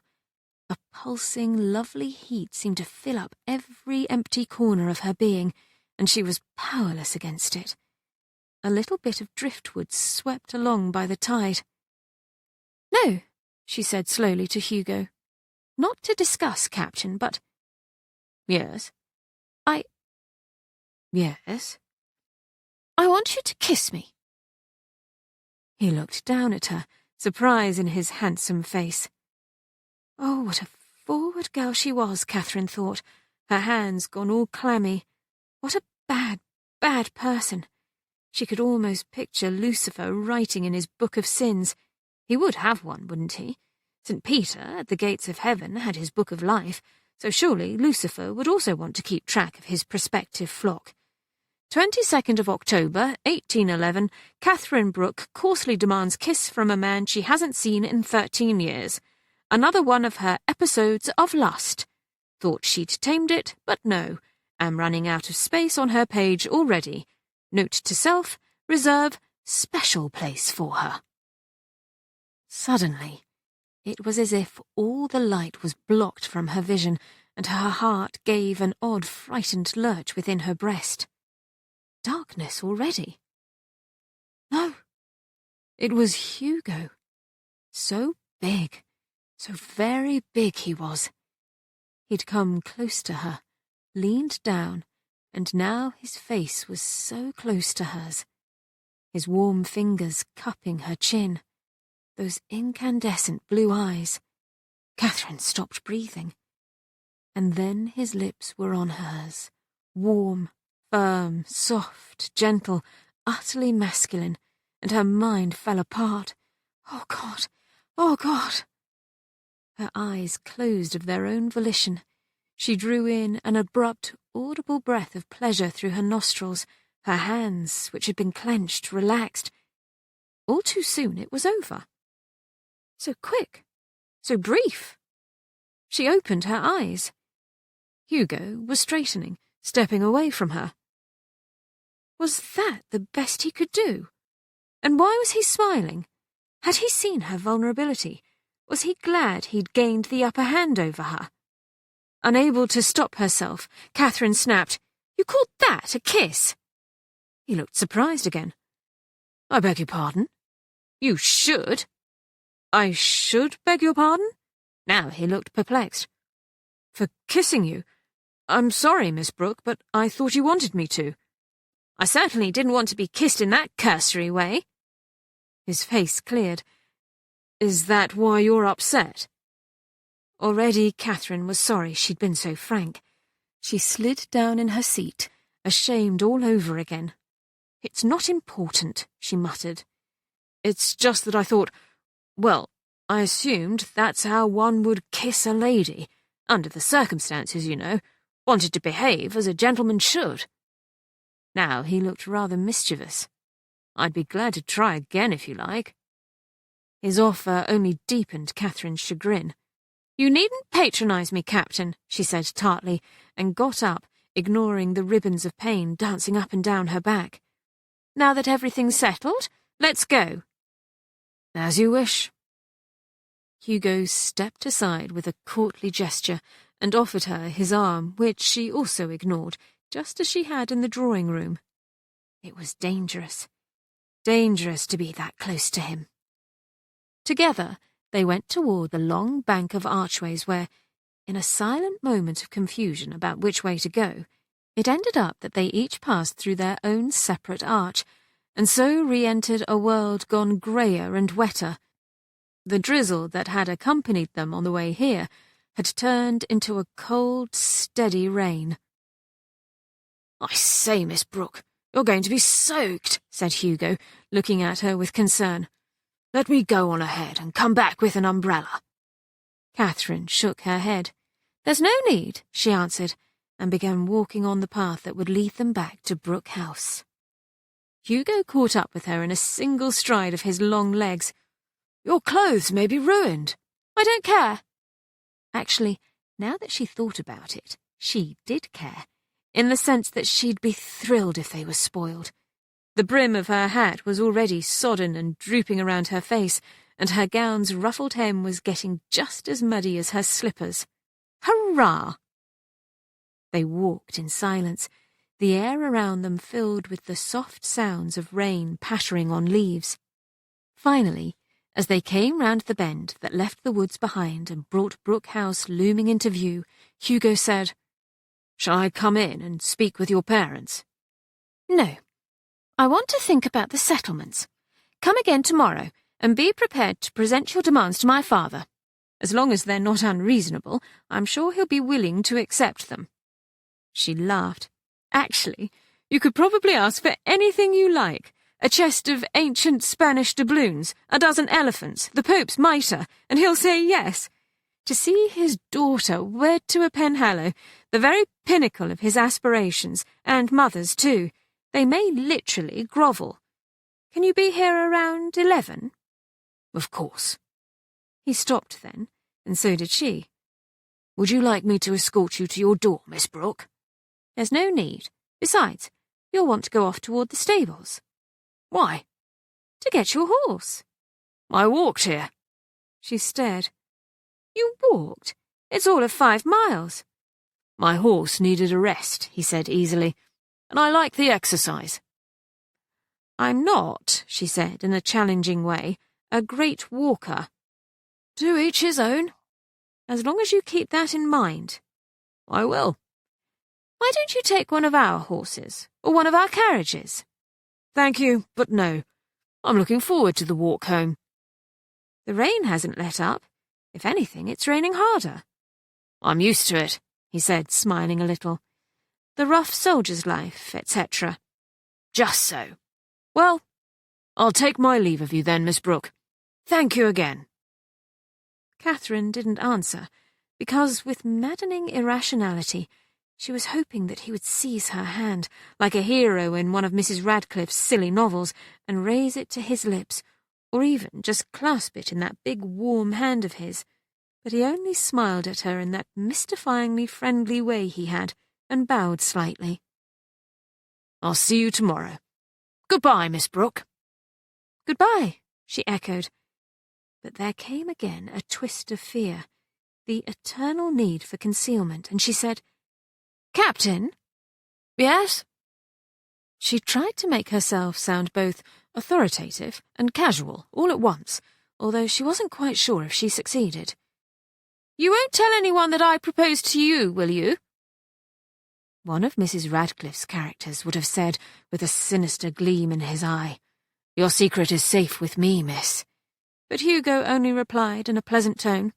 A pulsing, lovely heat seemed to fill up every empty corner of her being, and she was powerless against it. A little bit of driftwood swept along by the tide. "No," she said slowly to Hugo. "Not to discuss, Captain, but—" "Yes?" "Yes?" "I want you to kiss me." He looked down at her, surprise in his handsome face. Oh, what a forward girl she was, Katherine thought, her hands gone all clammy. What a bad, bad person. She could almost picture Lucifer writing in his book of sins. He would have one, wouldn't he? St. Peter, at the gates of heaven, had his book of life, so surely Lucifer would also want to keep track of his prospective flock. 22nd of October, 1811, Katherine Brooke coarsely demands kiss from a man she hasn't seen in 13 years. Another one of her episodes of lust. Thought she'd tamed it, but no. Am running out of space on her page already. Note to self, reserve special place for her. Suddenly, it was as if all the light was blocked from her vision, and her heart gave an odd, frightened lurch within her breast. Darkness already. No, it was Hugo. So big, so very big he was. He'd come close to her, leaned down, and now his face was so close to hers. His warm fingers cupping her chin. Those incandescent blue eyes. Katherine stopped breathing. And then his lips were on hers, warm, firm, soft, gentle, utterly masculine, and her mind fell apart. Oh, God! Oh, God! Her eyes closed of their own volition. She drew in an abrupt, audible breath of pleasure through her nostrils. Her hands, which had been clenched, relaxed. All too soon it was over. So quick, so brief. She opened her eyes. Hugo was straightening, stepping away from her. Was that the best he could do? And why was he smiling? Had he seen her vulnerability? Was he glad he'd gained the upper hand over her? Unable to stop herself, Katherine snapped, "You called that a kiss?" He looked surprised again. "I beg your pardon?" "You should." "I should beg your pardon?" Now he looked perplexed. "For kissing you? I'm sorry, Miss Brooke, but I thought you wanted me to." "I certainly didn't want to be kissed in that cursory way." His face cleared. "Is that why you're upset?" Already Katherine was sorry she'd been so frank. She slid down in her seat, ashamed all over again. "It's not important," she muttered. "It's just that I thought, well, I assumed that's how one would kiss a lady. Under the circumstances, you know. Wanted to behave as a gentleman should." Now he looked rather mischievous. "I'd be glad to try again if you like." His offer only deepened Katherine's chagrin. "You needn't patronise me, Captain," she said tartly, and got up, ignoring the ribbons of pain dancing up and down her back. "Now that everything's settled, let's go." "As you wish." Hugo stepped aside with a courtly gesture and offered her his arm, which she also ignored, just as she had in the drawing room. It was dangerous. Dangerous to be that close to him. Together, they went toward the long bank of archways where, in a silent moment of confusion about which way to go, it ended up that they each passed through their own separate arch, and so re-entered a world gone greyer and wetter. The drizzle that had accompanied them on the way here had turned into a cold, steady rain. "I say, Miss Brooke, you're going to be soaked," said Hugo, looking at her with concern. "Let me go on ahead and come back with an umbrella." Katherine shook her head. "There's no need," she answered, and began walking on the path that would lead them back to Brooke House. Hugo caught up with her in a single stride of his long legs. "Your clothes may be ruined." "I don't care." Actually, now that she thought about it, she did care, in the sense that she'd be thrilled if they were spoiled. The brim of her hat was already sodden and drooping around her face, and her gown's ruffled hem was getting just as muddy as her slippers. Hurrah! They walked in silence, the air around them filled with the soft sounds of rain pattering on leaves. Finally, as they came round the bend that left the woods behind and brought Brooke House looming into view, Hugo said, "Shall I come in and speak with your parents?" "No. I want to think about the settlements. Come again tomorrow, and be prepared to present your demands to my father. As long as they're not unreasonable, I'm sure he'll be willing to accept them." She laughed. "Actually, you could probably ask for anything you like. A chest of ancient Spanish doubloons, a dozen elephants, the Pope's mitre, and he'll say yes. To see his daughter wed to a Penhallow, the very pinnacle of his aspirations, and mother's too. They may literally grovel. Can you be here around 11? "Of course." He stopped then, and so did she. Would you like me to escort you to your door, Miss Brooke? There's no need. Besides, you'll want to go off toward the stables. Why? To get your horse. I walked here. She stared. You walked? It's all of 5 miles. My horse needed a rest, he said easily, and I like the exercise. I'm not, she said in a challenging way, a great walker. To each his own. As long as you keep that in mind. I will. Why don't you take one of our horses, or one of our carriages? Thank you, but no. I'm looking forward to the walk home. The rain hasn't let up. If anything, it's raining harder. I'm used to it, he said, smiling a little. The rough soldier's life, etc. Just so. Well, I'll take my leave of you then, Miss Brooke. Thank you again. Catherine didn't answer, because, with maddening irrationality, she was hoping that he would seize her hand, like a hero in one of Mrs. Radcliffe's silly novels, and raise it to his lips, or even just clasp it in that big warm hand of his. But he only smiled at her in that mystifyingly friendly way he had, and bowed slightly. I'll see you tomorrow. Goodbye, Miss Brooke. Goodbye, she echoed. But there came again a twist of fear, the eternal need for concealment, and she said, Captain? Yes? She tried to make herself sound both authoritative and casual all at once, although she wasn't quite sure if she succeeded. You won't tell anyone that I proposed to you, will you? One of Mrs. Radcliffe's characters would have said, with a sinister gleam in his eye, Your secret is safe with me, miss. But Hugo only replied in a pleasant tone,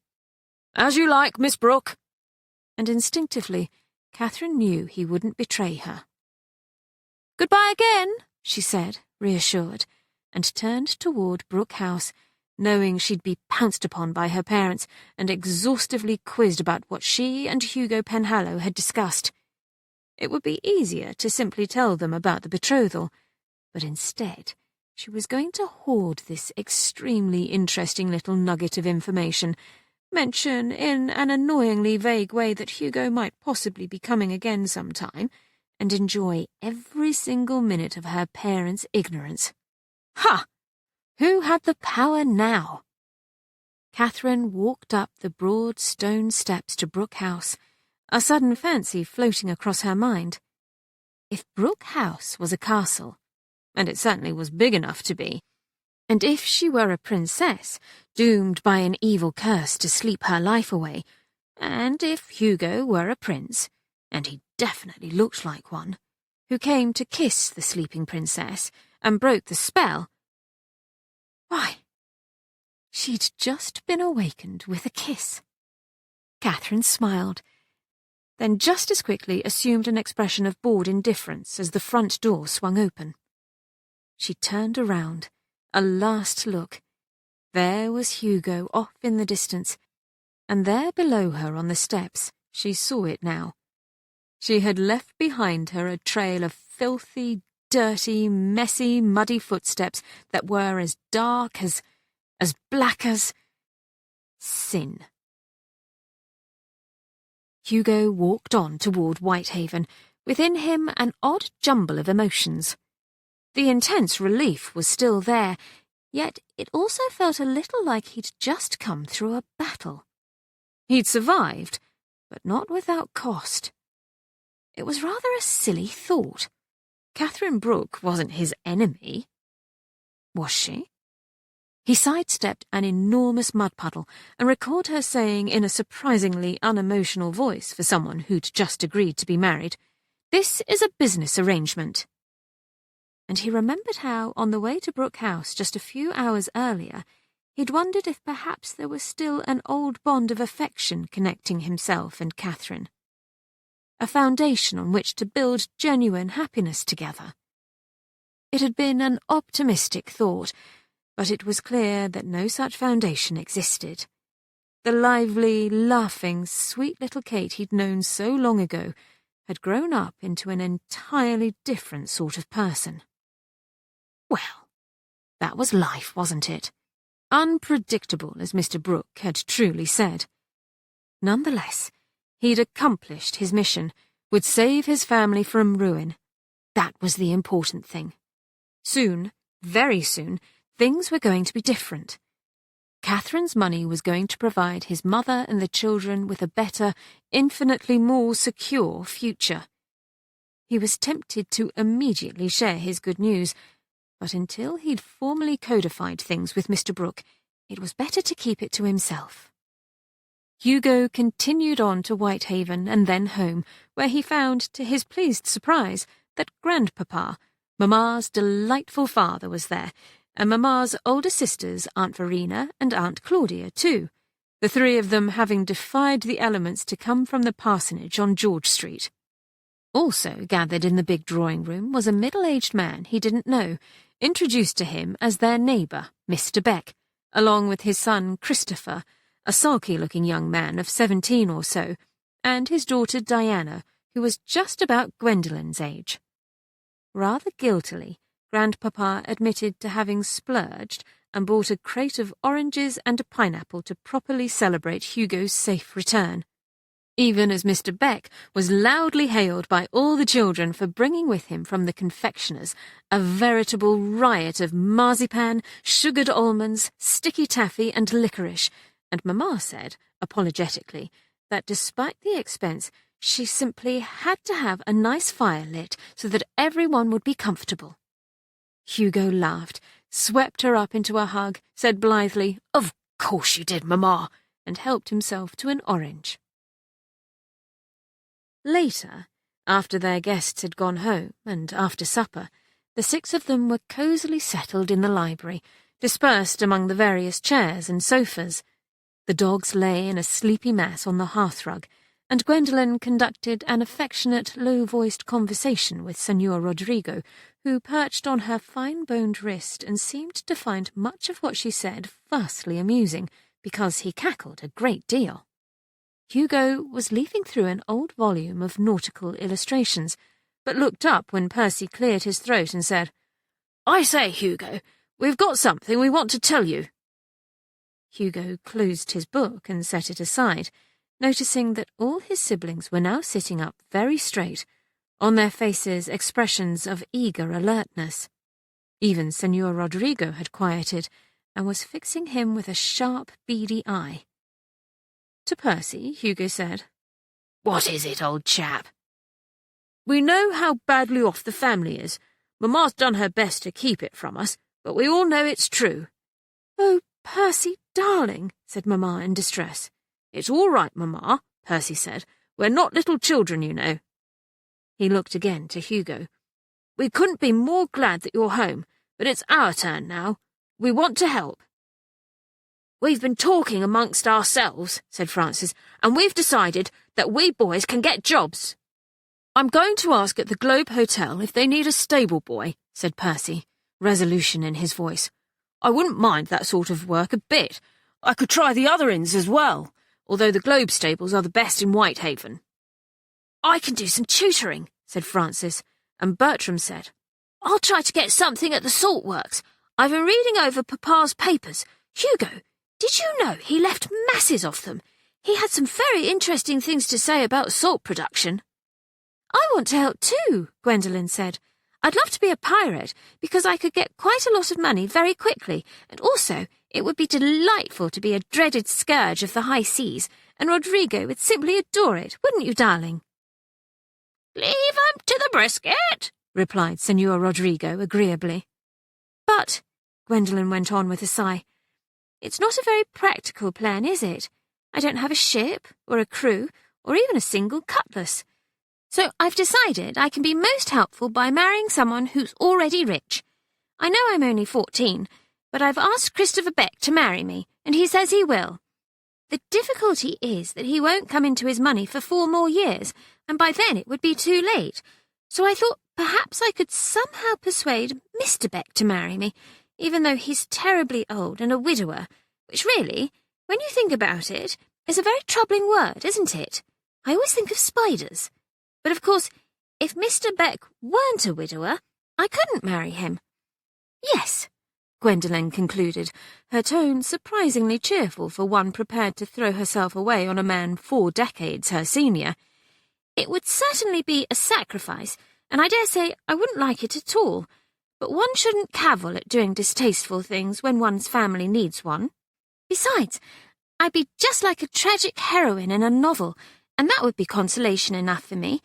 As you like, Miss Brooke. And instinctively, Catherine knew he wouldn't betray her. Goodbye again, she said, reassured, and turned toward Brooke House, knowing she'd be pounced upon by her parents and exhaustively quizzed about what she and Hugo Penhallow had discussed. It would be easier to simply tell them about the betrothal, but instead she was going to hoard this extremely interesting little nugget of information, mention in an annoyingly vague way that Hugo might possibly be coming again sometime, and enjoy every single minute of her parents' ignorance. Ha! Who had the power now? Catherine walked up the broad stone steps to Brooke House, a sudden fancy floating across her mind. If Brooke House was a castle, and it certainly was big enough to be, and if she were a princess, doomed by an evil curse to sleep her life away, and if Hugo were a prince, and he definitely looked like one, who came to kiss the sleeping princess and broke the spell, why, she'd just been awakened with a kiss. Catherine smiled, then just as quickly assumed an expression of bored indifference as the front door swung open. She turned around, a last look. There was Hugo off in the distance, and there below her on the steps, she saw it now. She had left behind her a trail of filthy, dirty, messy, muddy footsteps that were as dark as black as sin. Hugo walked on toward Whitehaven, within him an odd jumble of emotions. The intense relief was still there, yet it also felt a little like he'd just come through a battle. He'd survived, but not without cost. It was rather a silly thought. Katherine Brooke wasn't his enemy. Was she? He sidestepped an enormous mud puddle and recalled her saying in a surprisingly unemotional voice for someone who'd just agreed to be married, "This is a business arrangement." And he remembered how, on the way to Brooke House just a few hours earlier, he'd wondered if perhaps there was still an old bond of affection connecting himself and Catherine. A foundation on which to build genuine happiness together. It had been an optimistic thought, but it was clear that no such foundation existed. The lively, laughing, sweet little Kate he'd known so long ago had grown up into an entirely different sort of person. Well, that was life, wasn't it? Unpredictable, as Mr. Brooke had truly said. Nonetheless, He'd accomplished his mission, would save his family from ruin. That was the important thing. Soon, very soon, things were going to be different. Catherine's money was going to provide his mother and the children with a better, infinitely more secure future. He was tempted to immediately share his good news, but until he'd formally codified things with Mr. Brooke, it was better to keep it to himself. Hugo continued on to Whitehaven and then home, where he found, to his pleased surprise, that Grandpapa, Mamma's delightful father, was there, and Mamma's older sisters, Aunt Verena and Aunt Claudia, too, the three of them having defied the elements to come from the parsonage on George Street. Also gathered in the big drawing-room was a middle-aged man he didn't know, introduced to him as their neighbour, Mr. Beck, along with his son Christopher, a sulky-looking young man of 17 or so, and his daughter Diana, who was just about Gwendolen's age. Rather guiltily, Grandpapa admitted to having splurged and bought a crate of oranges and a pineapple to properly celebrate Hugo's safe return, even as Mr. Beck was loudly hailed by all the children for bringing with him from the confectioner's a veritable riot of marzipan, sugared almonds, sticky taffy and licorice, and Mamma said, apologetically, that despite the expense, she simply had to have a nice fire lit so that everyone would be comfortable. Hugo laughed, swept her up into a hug, said blithely, "Of course you did, Mamma," and helped himself to an orange. Later, after their guests had gone home, and after supper, the six of them were cosily settled in the library, dispersed among the various chairs and sofas. The dogs lay in a sleepy mass on the hearthrug, and Gwendolen conducted an affectionate, low-voiced conversation with Senor Rodrigo, who perched on her fine-boned wrist and seemed to find much of what she said vastly amusing, because he cackled a great deal. Hugo was leafing through an old volume of nautical illustrations, but looked up when Percy cleared his throat and said, "I say, Hugo, we've got something we want to tell you." Hugo closed his book and set it aside, noticing that all his siblings were now sitting up very straight, on their faces expressions of eager alertness. Even Senor Rodrigo had quieted, and was fixing him with a sharp, beady eye. To Percy, Hugo said, "What is it, old chap?" "We know how badly off the family is. Mamma's done her best to keep it from us, but we all know it's true." "Oh, Percy, darling," said Mamma in distress. "It's all right, Mamma," Percy said. "We're not little children, you know." He looked again to Hugo. "We couldn't be more glad that you're home, but it's our turn now. We want to help." "We've been talking amongst ourselves," said Francis, "and we've decided that we boys can get jobs." "I'm going to ask at the Globe Hotel if they need a stable boy," said Percy, resolution in his voice. "I wouldn't mind that sort of work a bit. I could try the other inns as well, although the Globe stables are the best in Whitehaven." "I can do some tutoring," said Francis, and Bertram said, "I'll try to get something at the salt works. I've been reading over Papa's papers. Hugo, did you know he left masses of them? He had some very interesting things to say about salt production." "I want to help too," Gwendolen said. "I'd love to be a pirate, because I could get quite a lot of money very quickly, and also it would be delightful to be a dreaded scourge of the high seas, and Rodrigo would simply adore it, wouldn't you, darling?" "Leave 'em to the brisket," replied Senor Rodrigo agreeably. "But," Gwendolen went on with a sigh, "it's not a very practical plan, is it? I don't have a ship, or a crew, or even a single cutlass. So I've decided I can be most helpful by marrying someone who's already rich. I know I'm only 14, but I've asked Christopher Beck to marry me, and he says he will. The difficulty is that he won't come into his money for 4 more years, and by then it would be too late. So I thought perhaps I could somehow persuade Mr. Beck to marry me, even though he's terribly old and a widower, which really, when you think about it, is a very troubling word, isn't it? I always think of spiders. But of course, if Mr. Beck weren't a widower, I couldn't marry him. Yes, Gwendolen concluded, her tone surprisingly cheerful for one prepared to throw herself away on a man 4 decades her senior. "It would certainly be a sacrifice, and I dare say I wouldn't like it at all. But one shouldn't cavil at doing distasteful things when one's family needs one. Besides, I'd be just like a tragic heroine in a novel, and that would be consolation enough for me.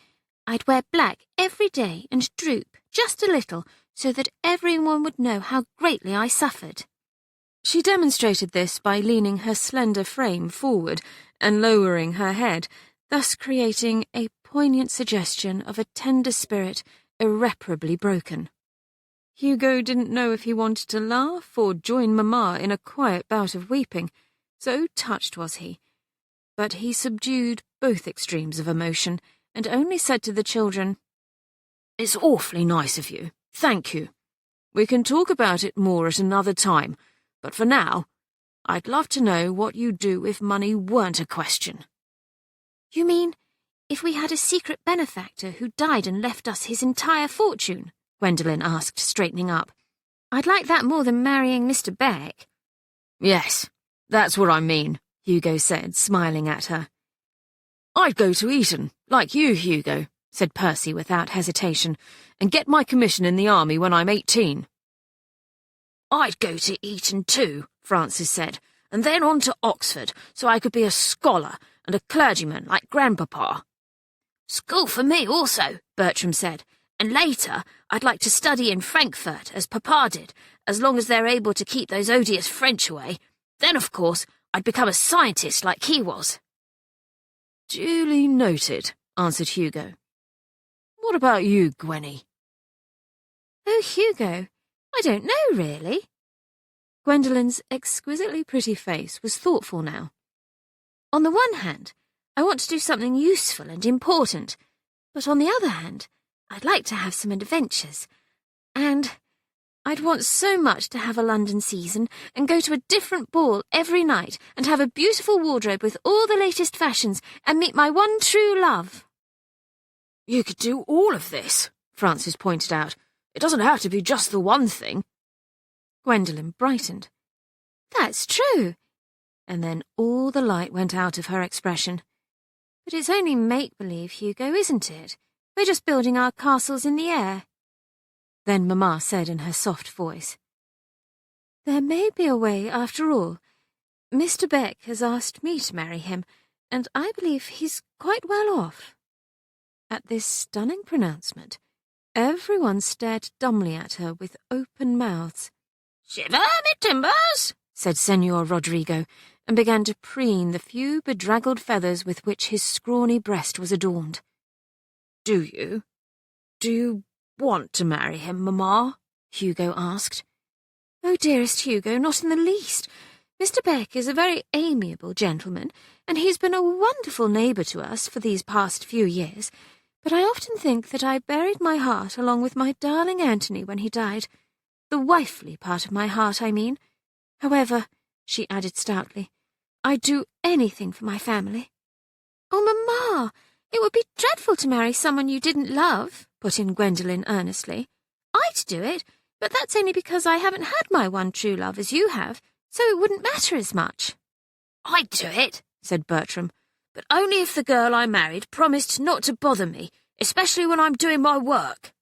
I'd wear black every day and droop just a little so that everyone would know how greatly I suffered." She demonstrated this by leaning her slender frame forward and lowering her head, thus creating a poignant suggestion of a tender spirit irreparably broken. Hugo didn't know if he wanted to laugh or join Mamma in a quiet bout of weeping, so touched was he. But he subdued both extremes of emotion and only said to the children, "It's awfully nice of you. Thank you. We can talk about it more at another time, but for now, I'd love to know what you'd do if money weren't a question." "You mean if we had a secret benefactor who died and left us his entire fortune?" Gwendolen asked, straightening up. "I'd like that more than marrying Mr. Beck." "Yes, that's what I mean," Hugo said, smiling at her. "I'd go to Eton, like you, Hugo," said Percy without hesitation, "and get my commission in the army when I'm 18. "I'd go to Eton too," Francis said, "and then on to Oxford, so I could be a scholar and a clergyman like Grandpapa." "School for me also," Bertram said, "and later I'd like to study in Frankfurt, as Papa did, as long as they're able to keep those odious French away. Then, of course, I'd become a scientist like he was." "Duly noted," answered Hugo. "What about you, Gwenny?" "Oh, Hugo, I don't know, really." Gwendolen's exquisitely pretty face was thoughtful now. "On the one hand, I want to do something useful and important, but on the other hand, I'd like to have some adventures. And I'd want so much to have a London season and go to a different ball every night and have a beautiful wardrobe with all the latest fashions and meet my one true love." "You could do all of this," Francis pointed out. "It doesn't have to be just the one thing." Gwendolen brightened. "That's true." And then all the light went out of her expression. "But it's only make-believe, Hugo, isn't it? We're just building our castles in the air." Then Mamma said in her soft voice, "There may be a way after all. Mr. Beck has asked me to marry him, and I believe he's quite well off." At this stunning pronouncement, everyone stared dumbly at her with open mouths. "Shiver me timbers," said Senor Rodrigo, and began to preen the few bedraggled feathers with which his scrawny breast was adorned. "Do you want to marry him, Mamma?" Hugo asked. "Oh, dearest Hugo, not in the least. Mr. Beck is a very amiable gentleman, and he's been a wonderful neighbour to us for these past few years, but I often think that I buried my heart along with my darling Anthony when he died. The wifely part of my heart, I mean. However," she added stoutly, "I'd do anything for my family." "Oh, Mamma, it would be dreadful to marry someone you didn't love," put in Gwendolen earnestly. "I'd do it, but that's only because I haven't had my one true love as you have, so it wouldn't matter as much." "I'd do it," said Bertram, "but only if the girl I married promised not to bother me, especially when I'm doing my work."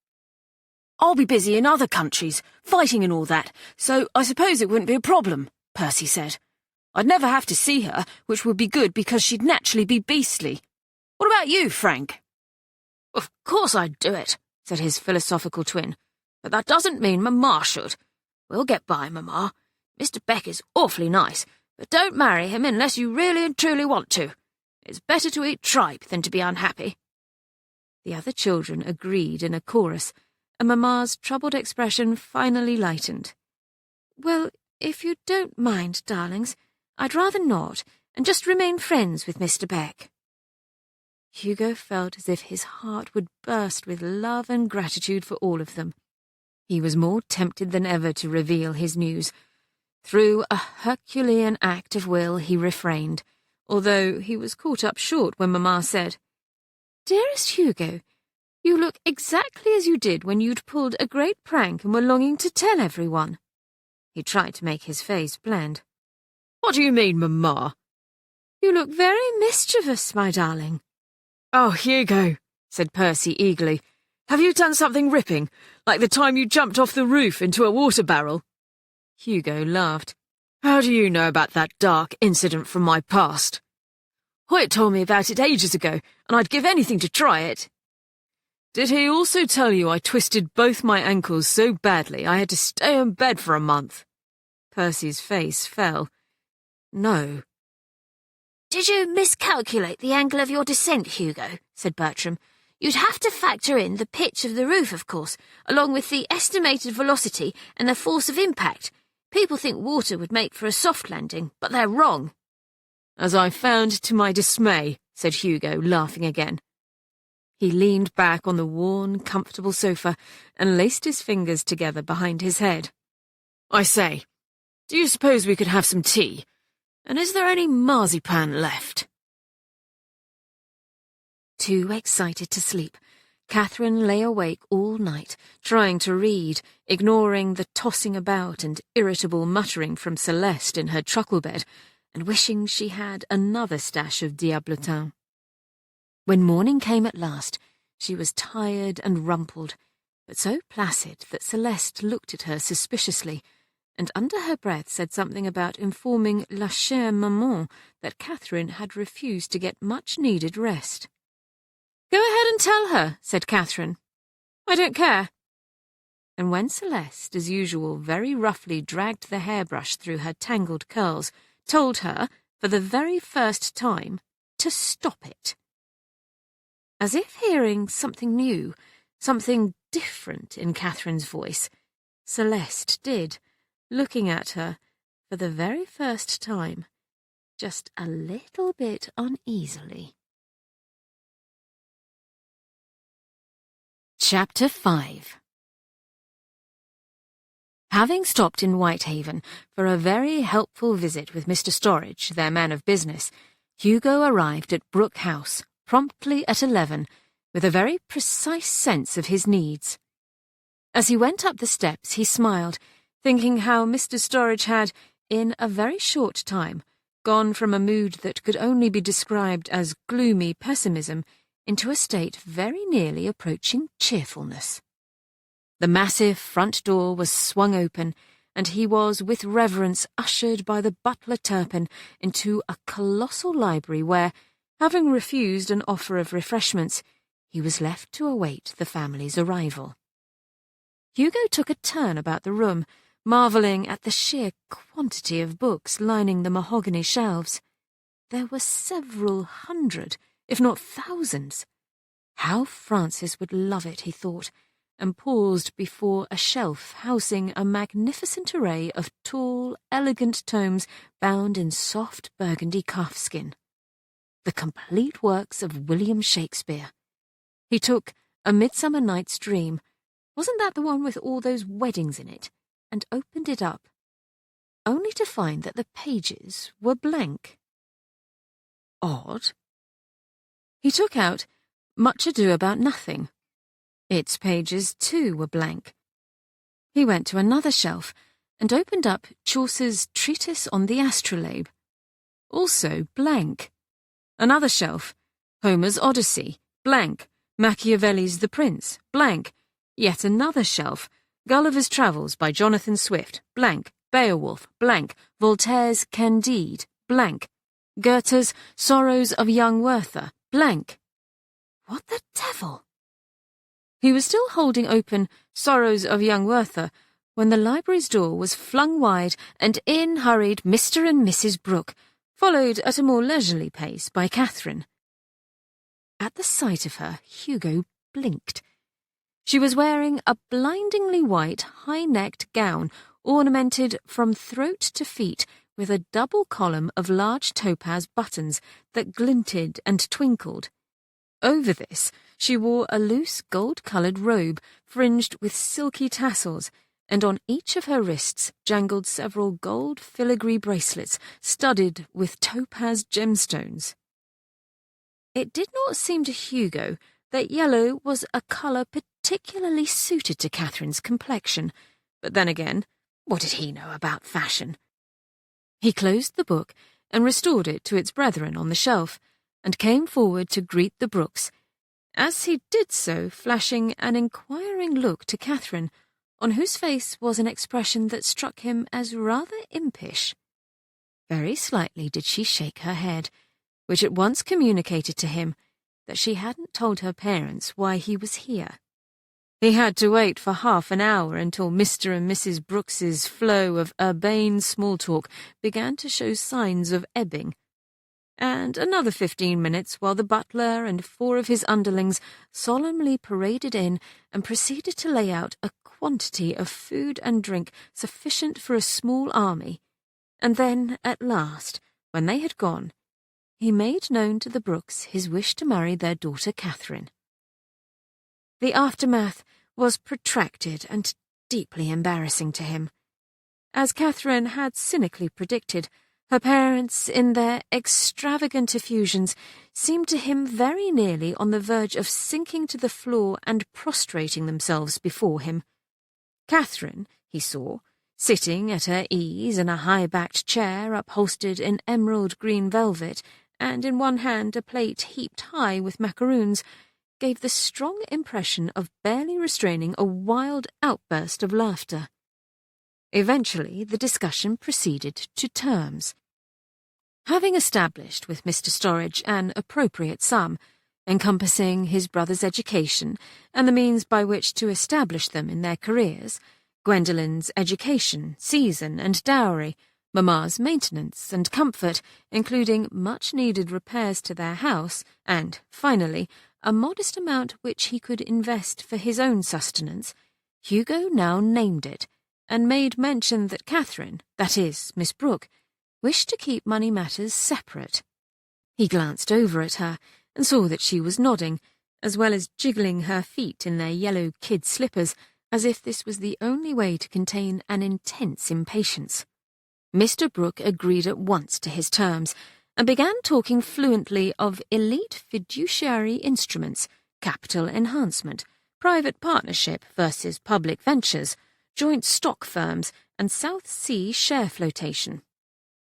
"I'll be busy in other countries, fighting and all that, so I suppose it wouldn't be a problem," Percy said. "I'd never have to see her, which would be good because she'd naturally be beastly. What about you, Frank?" "Of course I'd do it," said his philosophical twin, "but that doesn't mean Mamma should. We'll get by, Mamma. Mr. Beck is awfully nice, but don't marry him unless you really and truly want to. It's better to eat tripe than to be unhappy." The other children agreed in a chorus, and Mamma's troubled expression finally lightened. "Well, if you don't mind, darlings, I'd rather not, and just remain friends with Mr. Beck." Hugo felt as if his heart would burst with love and gratitude for all of them. He was more tempted than ever to reveal his news. Through a Herculean act of will he refrained, although he was caught up short when Mamma said, "Dearest Hugo, you look exactly as you did when you'd pulled a great prank and were longing to tell everyone." He tried to make his face bland. What do you mean, Mamma? You look very mischievous, my darling. Oh, Hugo, said Percy eagerly. Have you done something ripping, like the time you jumped off the roof into a water barrel? Hugo laughed. How do you know about that dark incident from my past? Hoyt told me about it ages ago, and I'd give anything to try it. Did he also tell you I twisted both my ankles so badly I had to stay in bed for a month? Percy's face fell. No. Did you miscalculate the angle of your descent, Hugo? Said Bertram. You'd have to factor in the pitch of the roof, of course, along with the estimated velocity and the force of impact. People think water would make for a soft landing, but they're wrong. As I found to my dismay, said Hugo, laughing again. He leaned back on the worn, comfortable sofa and laced his fingers together behind his head. I say, do you suppose we could have some tea? And is there any marzipan left? Too excited to sleep, Katherine lay awake all night, trying to read, ignoring the tossing about and irritable muttering from Celeste in her truckle bed, and wishing she had another stash of diablotin. When morning came at last, she was tired and rumpled, but so placid that Celeste looked at her suspiciously, and under her breath said something about informing la chère maman that Katherine had refused to get much-needed rest. Go ahead and tell her, said Katherine. I don't care. And when Celeste, as usual, very roughly dragged the hairbrush through her tangled curls, told her, for the very first time, to stop it. As if hearing something new, something different in Katherine's voice, Celeste did, looking at her, for the very first time, just a little bit uneasily. Chapter 5. Having stopped in Whitehaven for a very helpful visit with Mr. Storridge, their man of business, Hugo arrived at Brooke House promptly at 11, with a very precise sense of his needs. As he went up the steps, he smiled, thinking how Mr. Storridge had, in a very short time, gone from a mood that could only be described as gloomy pessimism into a state very nearly approaching cheerfulness. The massive front door was swung open, and he was with reverence ushered by the butler Turpin into a colossal library where, having refused an offer of refreshments, he was left to await the family's arrival. Hugo took a turn about the room, marvelling at the sheer quantity of books lining the mahogany shelves. There were several hundred, if not thousands. How Francis would love it, he thought, and paused before a shelf housing a magnificent array of tall, elegant tomes bound in soft burgundy calfskin. The complete works of William Shakespeare. He took A Midsummer Night's Dream, wasn't that the one with all those weddings in it, and opened it up, only to find that the pages were blank. Odd. He took out Much Ado About Nothing. Its pages, too, were blank. He went to another shelf and opened up Chaucer's Treatise on the Astrolabe. Also blank. Another shelf, Homer's Odyssey, blank. Machiavelli's The Prince, blank. Yet another shelf, Gulliver's Travels by Jonathan Swift, blank. Beowulf, blank. Voltaire's Candide, blank. Goethe's Sorrows of Young Werther, blank. What the devil? He was still holding open Sorrows of Young Werther when the library's door was flung wide and in hurried Mr. and Mrs. Brooke, followed at a more leisurely pace by Katherine. At the sight of her, Hugo blinked. She was wearing a blindingly white, high-necked gown ornamented from throat to feet with a double column of large topaz buttons that glinted and twinkled. Over this, she wore a loose gold-coloured robe fringed with silky tassels, and on each of her wrists jangled several gold filigree bracelets studded with topaz gemstones. It did not seem to Hugo that yellow was a colour particularly suited to Katherine's complexion, but then again, What did he know about fashion? He closed the book and restored it to its brethren on the shelf, and came forward to greet the Brookes, as he did so flashing an inquiring look to Katherine, on whose face was an expression that struck him as rather impish. Very slightly did she shake her head, which at once communicated to him that she hadn't told her parents why he was here. He had to wait for half an hour until Mr. and Mrs. Brooks's flow of urbane small talk began to show signs of ebbing, and another 15 minutes while the butler and 4 of his underlings solemnly paraded in and proceeded to lay out a quantity of food and drink sufficient for a small army, and then, at last, when they had gone, he made known to the Brookes his wish to marry their daughter Katherine. The aftermath was protracted and deeply embarrassing to him. As Katherine had cynically predicted, her parents, in their extravagant effusions, seemed to him very nearly on the verge of sinking to the floor and prostrating themselves before him. Katherine, he saw, sitting at her ease in a high-backed chair upholstered in emerald green velvet, and in one hand a plate heaped high with macaroons, gave the strong impression of barely restraining a wild outburst of laughter. Eventually the discussion proceeded to terms. Having established with Mr. Storridge an appropriate sum, encompassing his brother's education and the means by which to establish them in their careers, Gwendolen's education, season, and dowry, Mamma's maintenance and comfort, including much-needed repairs to their house, and, finally, a modest amount which he could invest for his own sustenance, Hugo now named it, and made mention that Katherine, that is, Miss Brooke, wished to keep money matters separate. He glanced over at her and saw that she was nodding, as well as jiggling her feet in their yellow kid slippers, as if this was the only way to contain an intense impatience. Mr. Brooke agreed at once to his terms, and began talking fluently of elite fiduciary instruments, capital enhancement, private partnership versus public ventures, joint stock firms, and South Sea share flotation.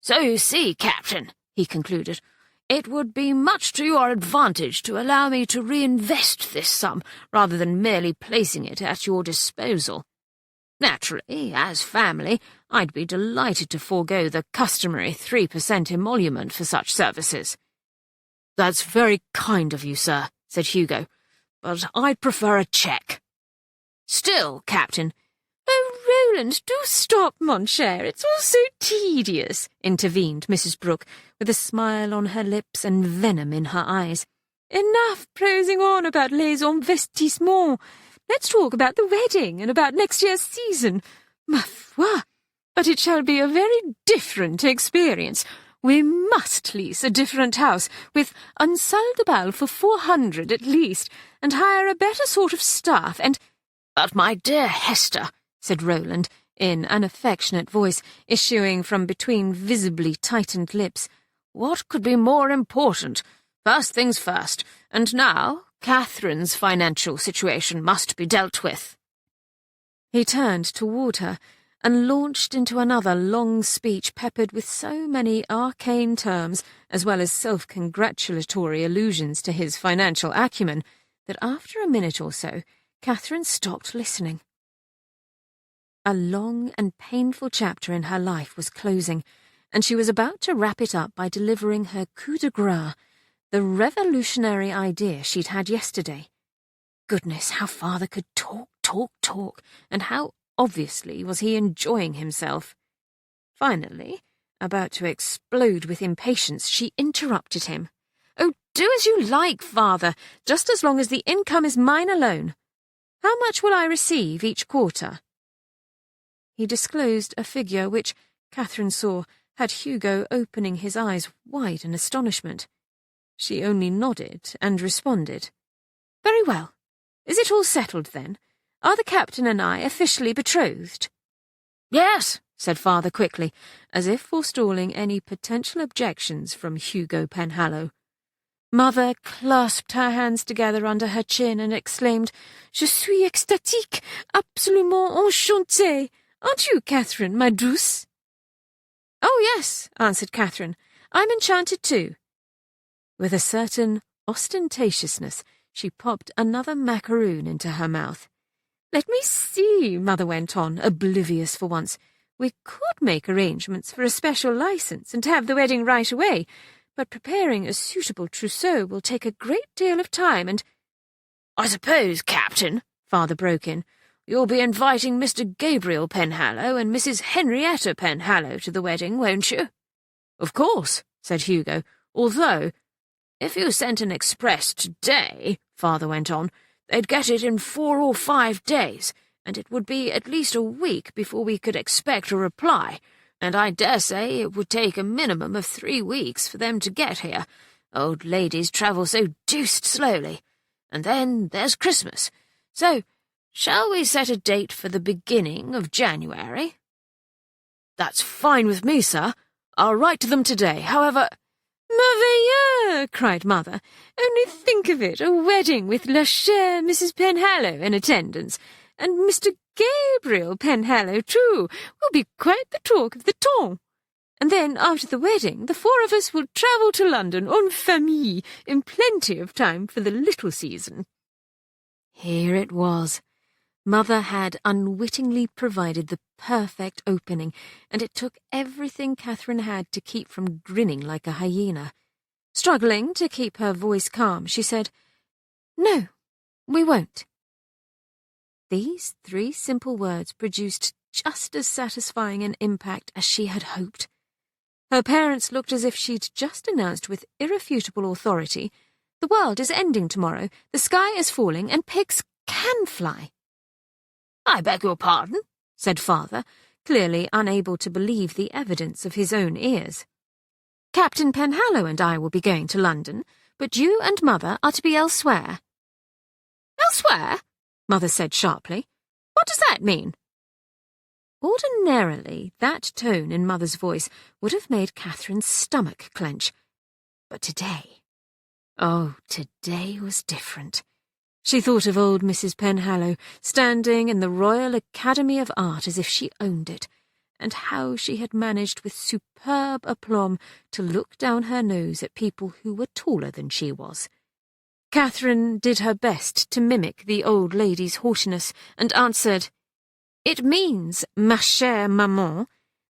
"So you see, Captain," he concluded, "it would be much to your advantage to allow me to reinvest this sum rather than merely placing it at your disposal. Naturally, as family, I'd be delighted to forego the customary 3% emolument for such services." "That's very kind of you, sir," said Hugo, "but I'd prefer a cheque." "Still, Captain—" "Oh, Roland, do stop, mon cher. It's all so tedious," intervened Mrs. Brooke, with a smile on her lips and venom in her eyes. "Enough prosing on about les investissements. Let's talk about the wedding and about next year's season. Ma foi! But it shall be a very different experience. We must lease a different house, with un salle de bal for 400 at least, and hire a better sort of staff, and—" "But, my dear Hester," said Roland, in an affectionate voice issuing from between visibly tightened lips, "what could be more important? First things first, and now Katherine's financial situation must be dealt with." He turned toward her and launched into another long speech peppered with so many arcane terms, as well as self-congratulatory allusions to his financial acumen, that after a minute or so, Katherine stopped listening. A long and painful chapter in her life was closing, and she was about to wrap it up by delivering her coup de grace, the revolutionary idea she'd had yesterday. Goodness, how father could talk, and how obviously was he enjoying himself. Finally, about to explode with impatience, she interrupted him. "Oh, do as you like, father, just as long as the income is mine alone. How much will I receive each quarter?" He disclosed a figure which, Katherine saw, had Hugo opening his eyes wide in astonishment. She only nodded and responded. "Very well. Is it all settled, then? Are the captain and I officially betrothed?" "Yes," said father quickly, as if forestalling any potential objections from Hugo Penhallow. Mother clasped her hands together under her chin and exclaimed, "Je suis extatique, absolument enchantée. Aren't you, Catherine, my douce?" "Oh, yes," answered Catherine. "I'm enchanted too." With a certain ostentatiousness, she popped another macaroon into her mouth. "Let me see," Mother went on, oblivious for once. "We could make arrangements for a special license and have the wedding right away, but preparing a suitable trousseau will take a great deal of time and—" "I suppose, Captain," Father broke in, "you'll be inviting Mr. Gabriel Penhallow and Mrs. Henrietta Penhallow to the wedding, won't you?" "Of course," said Hugo, "although—" "If you sent an express today," Father went on, "they'd get it in 4 or 5 days, and it would be at least a week before we could expect a reply, and I dare say it would take a minimum of 3 weeks for them to get here. Old ladies travel so deuced slowly. And then there's Christmas. So, shall we set a date for the beginning of January?" "That's fine with me, sir. I'll write to them today. However—" "Merveilleux!" cried Mother. "Only think of it, a wedding with la chère Mrs. Penhallow in attendance, and Mr. Gabriel Penhallow, too, will be quite the talk of the town. And then, after the wedding, the 4 of us will travel to London en famille, in plenty of time for the little season." Here it was. Mother had unwittingly provided the perfect opening, and it took everything Catherine had to keep from grinning like a hyena. Struggling to keep her voice calm, she said, "No, we won't." These 3 simple words produced just as satisfying an impact as she had hoped. Her parents looked as if she'd just announced with irrefutable authority, "The world is ending tomorrow, the sky is falling, and pigs can fly." "I beg your pardon?" said Father, clearly unable to believe the evidence of his own ears. "Captain Penhallow and I will be going to London, but you and Mother are to be elsewhere." "Elsewhere?" Mother said sharply. "What does that mean?" Ordinarily, that tone in Mother's voice would have made Catherine's stomach clench. But today, today was different. She thought of old Mrs. Penhallow standing in the Royal Academy of Art as if she owned it, and how she had managed with superb aplomb to look down her nose at people who were taller than she was. Catherine did her best to mimic the old lady's haughtiness and answered, "It means, ma chère maman,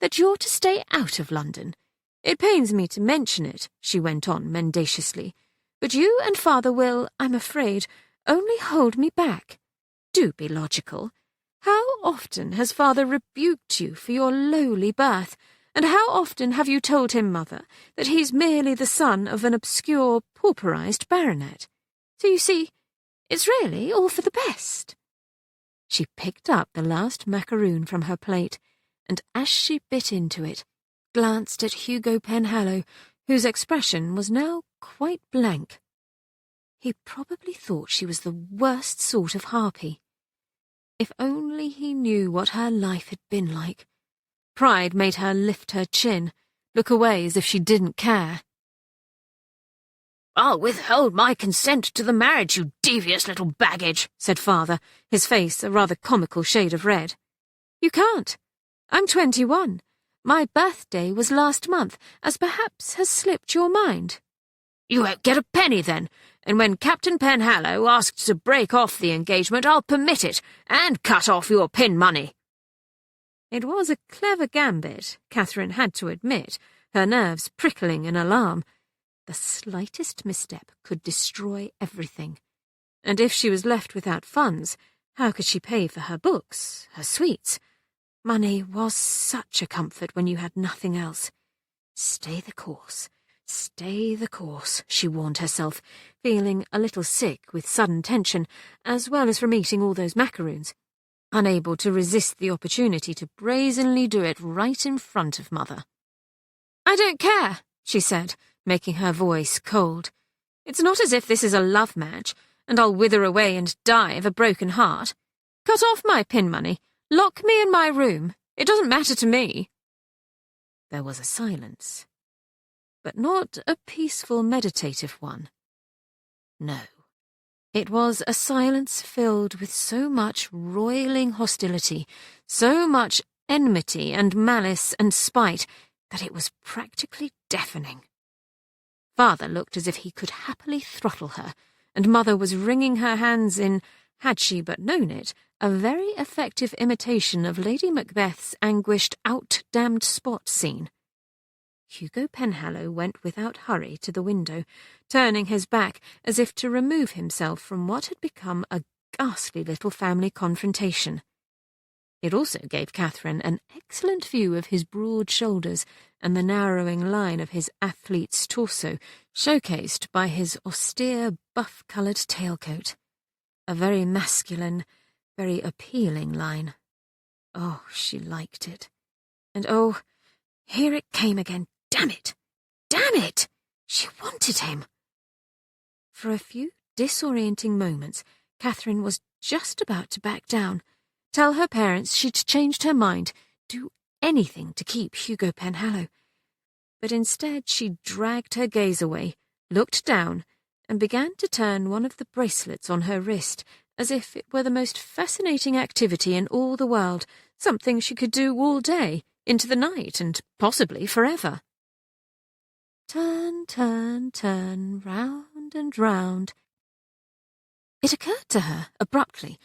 that you're to stay out of London. It pains me to mention it," she went on mendaciously, "but you and Father will, I'm afraid, only hold me back. Do be logical. How often has Father rebuked you for your lowly birth, and how often have you told him, Mother, that he's merely the son of an obscure, pauperized baronet? So you see, it's really all for the best." She picked up the last macaroon from her plate, and as she bit into it, glanced at Hugo Penhallow, whose expression was now quite blank. He probably thought she was the worst sort of harpy. If only he knew what her life had been like. Pride made her lift her chin, look away as if she didn't care. "I'll withhold my consent to the marriage, you devious little baggage," said Father, his face a rather comical shade of red. "You can't. I'm 21. My birthday was last month, as perhaps has slipped your mind." "You won't get a penny then, and when Captain Penhallow asks to break off the engagement, I'll permit it, and cut off your pin money." It was a clever gambit, Catherine had to admit, her nerves prickling in alarm. The slightest misstep could destroy everything. And if she was left without funds, how could she pay for her books, her sweets? Money was such a comfort when you had nothing else. Stay the course, she warned herself, feeling a little sick with sudden tension, as well as from eating all those macaroons, unable to resist the opportunity to brazenly do it right in front of Mother. "I don't care," she said, making her voice cold. "It's not as if this is a love match, and I'll wither away and die of a broken heart. Cut off my pin money. Lock me in my room. It doesn't matter to me." There was a silence, but not a peaceful, meditative one. No, it was a silence filled with so much roiling hostility, so much enmity and malice and spite that it was practically deafening. Father looked as if he could happily throttle her, and Mother was wringing her hands in, had she but known it, a very effective imitation of Lady Macbeth's anguished out-damned spot scene. Hugo Penhallow went without hurry to the window, turning his back as if to remove himself from what had become a ghastly little family confrontation. It also gave Katherine an excellent view of his broad shoulders and the narrowing line of his athlete's torso, showcased by his austere buff-coloured tailcoat. A very masculine, very appealing line. Oh, she liked it. And oh, here it came again. Damn it! Damn it! She wanted him. For a few disorienting moments, Katherine was just about to back down, tell her parents she'd changed her mind, do anything to keep Hugo Penhallow. But instead she dragged her gaze away, looked down, and began to turn one of the bracelets on her wrist as if it were the most fascinating activity in all the world, something she could do all day, into the night, and possibly forever. Turn, turn, turn, round and round. It occurred to her, abruptly,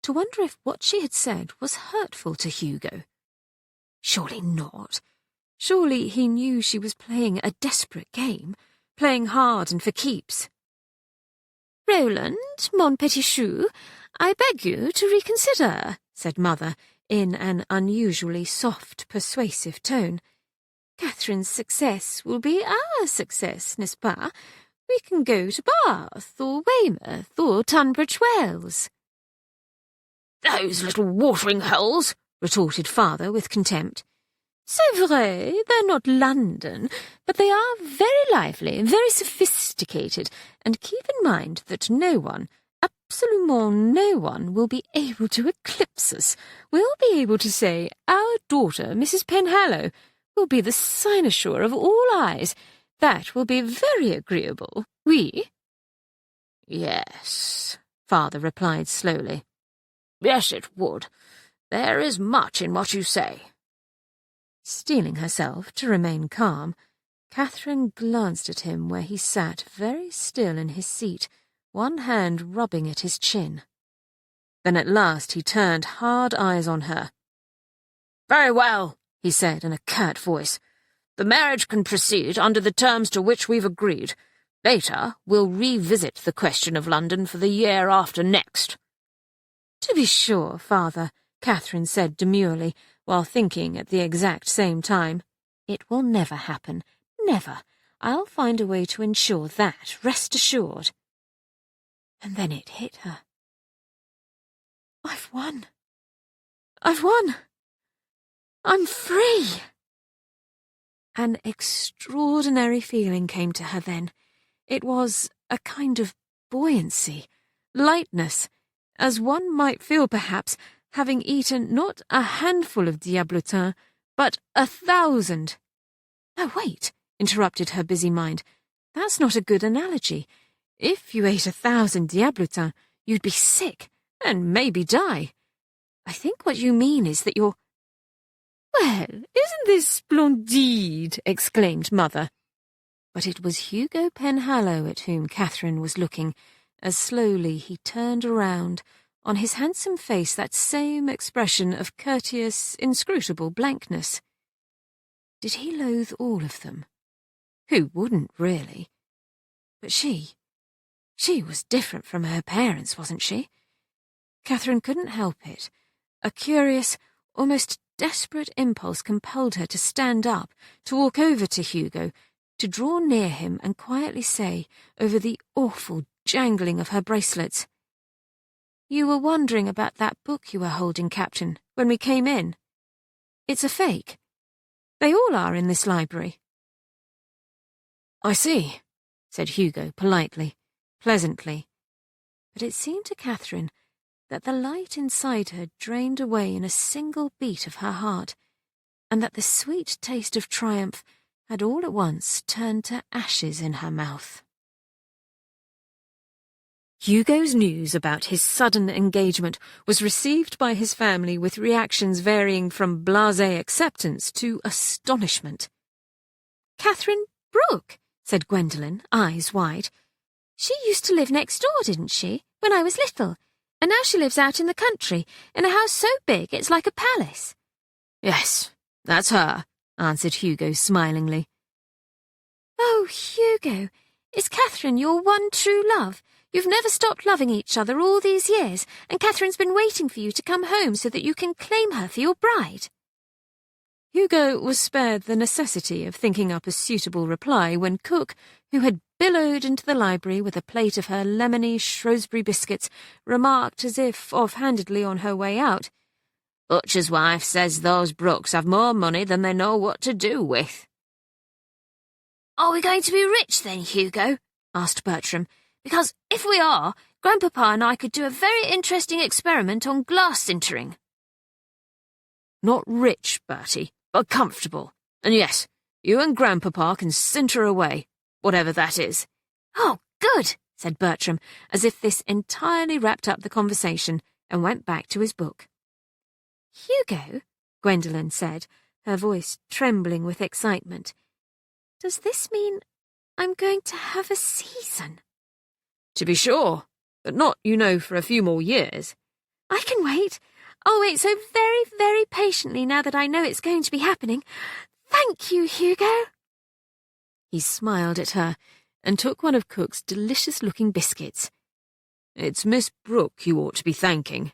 to wonder if what she had said was hurtful to Hugo. Surely not. Surely he knew she was playing a desperate game, playing hard and for keeps. "Roland, mon petit chou, I beg you to reconsider," said Mother, in an unusually soft, persuasive tone. "Catherine's success will be our success, n'est-ce pas? We can go to Bath, or Weymouth, or Tunbridge Wells." "Those little watering holes," retorted Father with contempt. "C'est vrai, they're not London, but they are very lively, very sophisticated, and keep in mind that no one, absolument no one, will be able to eclipse us. We'll be able to say, our daughter, Mrs. Penhallow, will be the cynosure of all eyes. That will be very agreeable. Oui?" "Yes," Father replied slowly. "Yes, it would. There is much in what you say." Steeling herself to remain calm, Katherine glanced at him where he sat very still in his seat, one hand rubbing at his chin. Then at last he turned hard eyes on her. "Very well," he said in a curt voice. "The marriage can proceed under the terms to which we've agreed. Later, we'll revisit the question of London for the year after next." "To be sure, Father," Katherine said demurely, while thinking at the exact same time, "It will never happen. Never. I'll find a way to ensure that, rest assured." And then it hit her. "I've won. I've won. I'm free." An extraordinary feeling came to her then. It was a kind of buoyancy, lightness, as one might feel perhaps having eaten not a handful of diablotin, but 1,000. "No, wait," interrupted her busy mind. "That's not a good analogy. If you ate 1,000 diablotin, you'd be sick, and maybe die. I think what you mean is that you're—" "Well, isn't this splendide?" exclaimed Mother. But it was Hugo Penhallow at whom Katherine was looking, as slowly he turned around, on his handsome face that same expression of courteous, inscrutable blankness. Did he loathe all of them? Who wouldn't, really? But she was different from her parents, wasn't she? Katherine couldn't help it. A curious, almost desperate impulse compelled her to stand up, to walk over to Hugo, to draw near him and quietly say, over the awful jangling of her bracelets, "You were wondering about that book you were holding, Captain, when we came in. It's a fake. They all are in this library." "I see," said Hugo politely, pleasantly. But it seemed to Katherine that the light inside her drained away in a single beat of her heart, and that the sweet taste of triumph had all at once turned to ashes in her mouth. Hugo's news about his sudden engagement was received by his family with reactions varying from blasé acceptance to astonishment. Katherine Brooke, said Gwendolen, eyes wide. She used to live next door, didn't she, when I was little? And now she lives out in the country, in a house so big it's like a palace. Yes, that's her, answered Hugo smilingly. Oh, Hugo, is Katherine your one true love? You've never stopped loving each other all these years, and Katherine's been waiting for you to come home so that you can claim her for your bride. Hugo was spared the necessity of thinking up a suitable reply when cook, who had billowed into the library with a plate of her lemony Shrewsbury biscuits, remarked as if offhandedly on her way out, Butcher's wife says those Brookes have more money than they know what to do with. Are we going to be rich then, Hugo? Asked Bertram. Because if we are, Grandpapa and I could do a very interesting experiment on glass sintering. Not rich, Bertie, but comfortable. And yes, you and Grandpapa can sinter away, whatever that is. Oh, good, said Bertram, as if this entirely wrapped up the conversation, and went back to his book. Hugo, Gwendolen said, her voice trembling with excitement, does this mean I'm going to have a season? To be sure, but not, you know, for a few more years. I can wait. I'll wait so very, very patiently now that I know it's going to be happening. Thank you, Hugo. He smiled at her and took one of Cook's delicious-looking biscuits. It's Miss Brooke you ought to be thanking.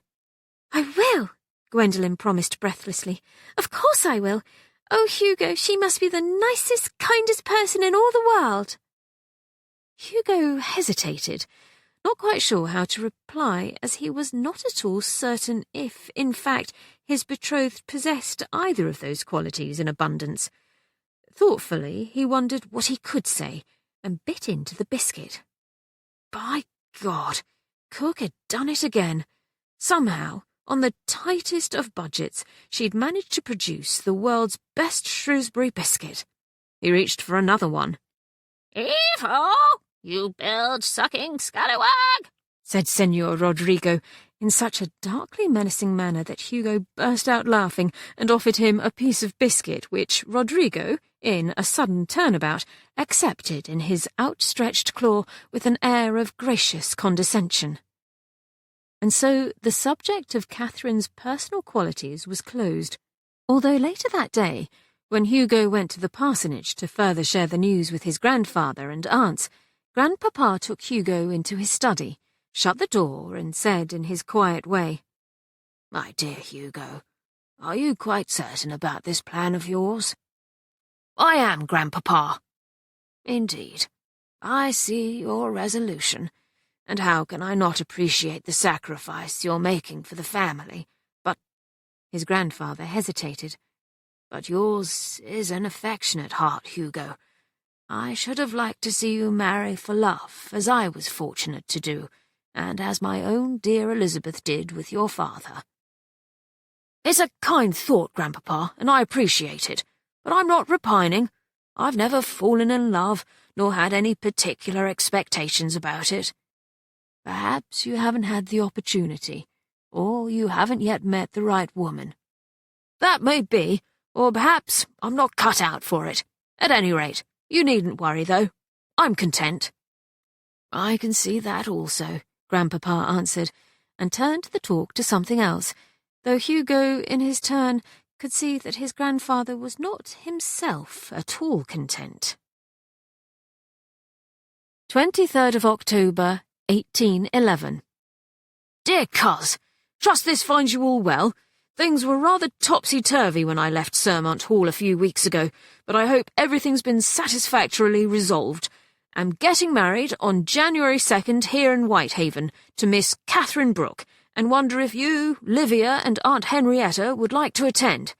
I will, Gwendolen promised breathlessly. Of course I will. Oh, Hugo, she must be the nicest, kindest person in all the world. Hugo hesitated, not quite sure how to reply, as he was not at all certain if, in fact, his betrothed possessed either of those qualities in abundance. Thoughtfully, he wondered what he could say, and bit into the biscuit. By God, Cook had done it again. Somehow, on the tightest of budgets, she'd managed to produce the world's best Shrewsbury biscuit. He reached for another one. Heave-ho, you bilge-sucking scallywag, said Senor Rodrigo, in such a darkly menacing manner that Hugo burst out laughing and offered him a piece of biscuit which Rodrigo, in a sudden turnabout, accepted in his outstretched claw with an air of gracious condescension. And so the subject of Katherine's personal qualities was closed, although later that day, when Hugo went to the parsonage to further share the news with his grandfather and aunts, Grandpapa took Hugo into his study, shut the door, and said in his quiet way, My dear Hugo, are you quite certain about this plan of yours? I am, Grandpapa. Indeed. I see your resolution, and how can I not appreciate the sacrifice you're making for the family? But his grandfather hesitated. But yours is an affectionate heart, Hugo. I should have liked to see you marry for love, as I was fortunate to do, and as my own dear Elizabeth did with your father. It's a kind thought, Grandpapa, and I appreciate it, but I'm not repining. I've never fallen in love, nor had any particular expectations about it. Perhaps you haven't had the opportunity, or you haven't yet met the right woman. That may be, or perhaps I'm not cut out for it. At any rate, you needn't worry, though. I'm content. I can see that also, Grandpapa answered, and turned the talk to something else, though Hugo, in his turn, could see that his grandfather was not himself at all content. 23rd of October, 1811. Dear Coz, trust this finds you all well. Things were rather topsy-turvy when I left Sermont Hall a few weeks ago, but I hope everything's been satisfactorily resolved. I'm getting married on January 2nd here in Whitehaven to Miss Katherine Brooke, and wonder if you, Livia, and Aunt Henrietta would like to attend.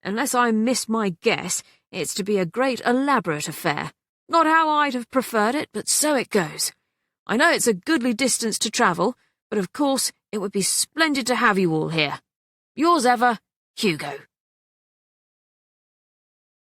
Unless I miss my guess, it's to be a great elaborate affair. Not how I'd have preferred it, but so it goes. I know it's a goodly distance to travel, but of course it would be splendid to have you all here. Yours ever, Hugo.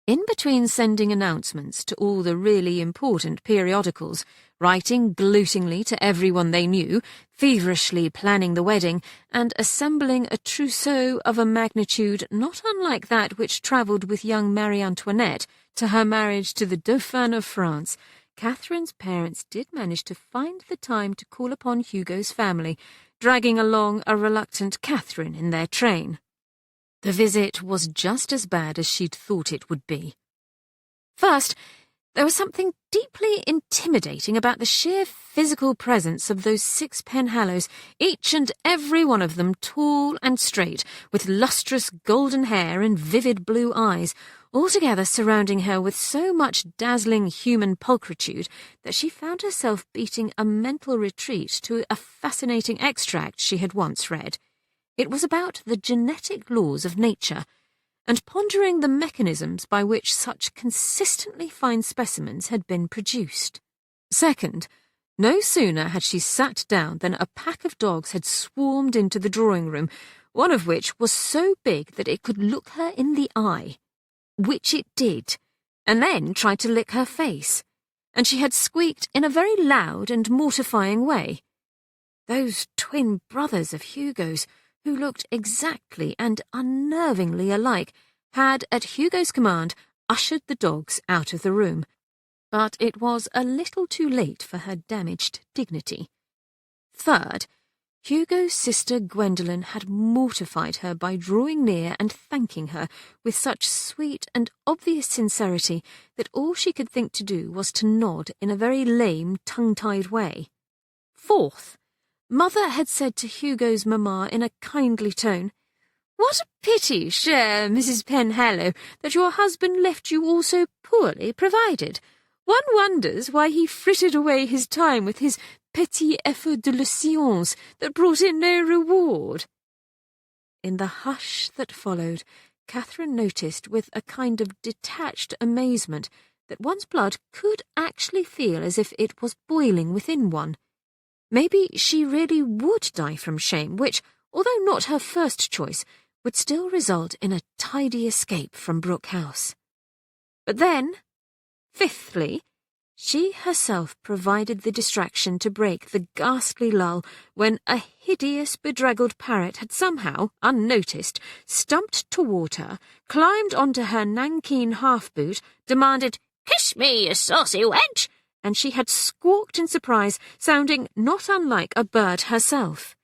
In between sending announcements to all the really important periodicals, writing gloatingly to everyone they knew, feverishly planning the wedding, and assembling a trousseau of a magnitude not unlike that which travelled with young Marie Antoinette to her marriage to the Dauphin of France, Catherine's parents did manage to find the time to call upon Hugo's family, dragging along a reluctant Catherine in their train. The visit was just as bad as she'd thought it would be. First, there was something deeply intimidating about the sheer physical presence of those 6 Penhallows, each and every one of them tall and straight, with lustrous golden hair and vivid blue eyes, altogether surrounding her with so much dazzling human pulchritude that she found herself beating a mental retreat to a fascinating extract she had once read. It was about the genetic laws of nature, and pondering the mechanisms by which such consistently fine specimens had been produced. Second, no sooner had she sat down than a pack of dogs had swarmed into the drawing-room, one of which was so big that it could look her in the eye, which it did, and then tried to lick her face, and she had squeaked in a very loud and mortifying way. Those twin brothers of Hugo's, who looked exactly and unnervingly alike, had, at Hugo's command, ushered the dogs out of the room. But it was a little too late for her damaged dignity. Third, Hugo's sister Gwendolen had mortified her by drawing near and thanking her with such sweet and obvious sincerity that all she could think to do was to nod in a very lame, tongue-tied way. Fourth, Mother had said to Hugo's mamma in a kindly tone, "What a pity, chère Mrs. Penhallow, that your husband left you all so poorly provided. One wonders why he frittered away his time with his petits efforts de la science that brought in no reward." In the hush that followed, Catherine noticed with a kind of detached amazement that one's blood could actually feel as if it was boiling within one. Maybe she really would die from shame, which, although not her first choice, would still result in a tidy escape from Brooke House. But then, fifthly, she herself provided the distraction to break the ghastly lull when a hideous bedraggled parrot had somehow, unnoticed, stumped toward her, climbed onto her nankeen half-boot, demanded, "Kiss me, you saucy wench!" and she had squawked in surprise, sounding not unlike a bird herself.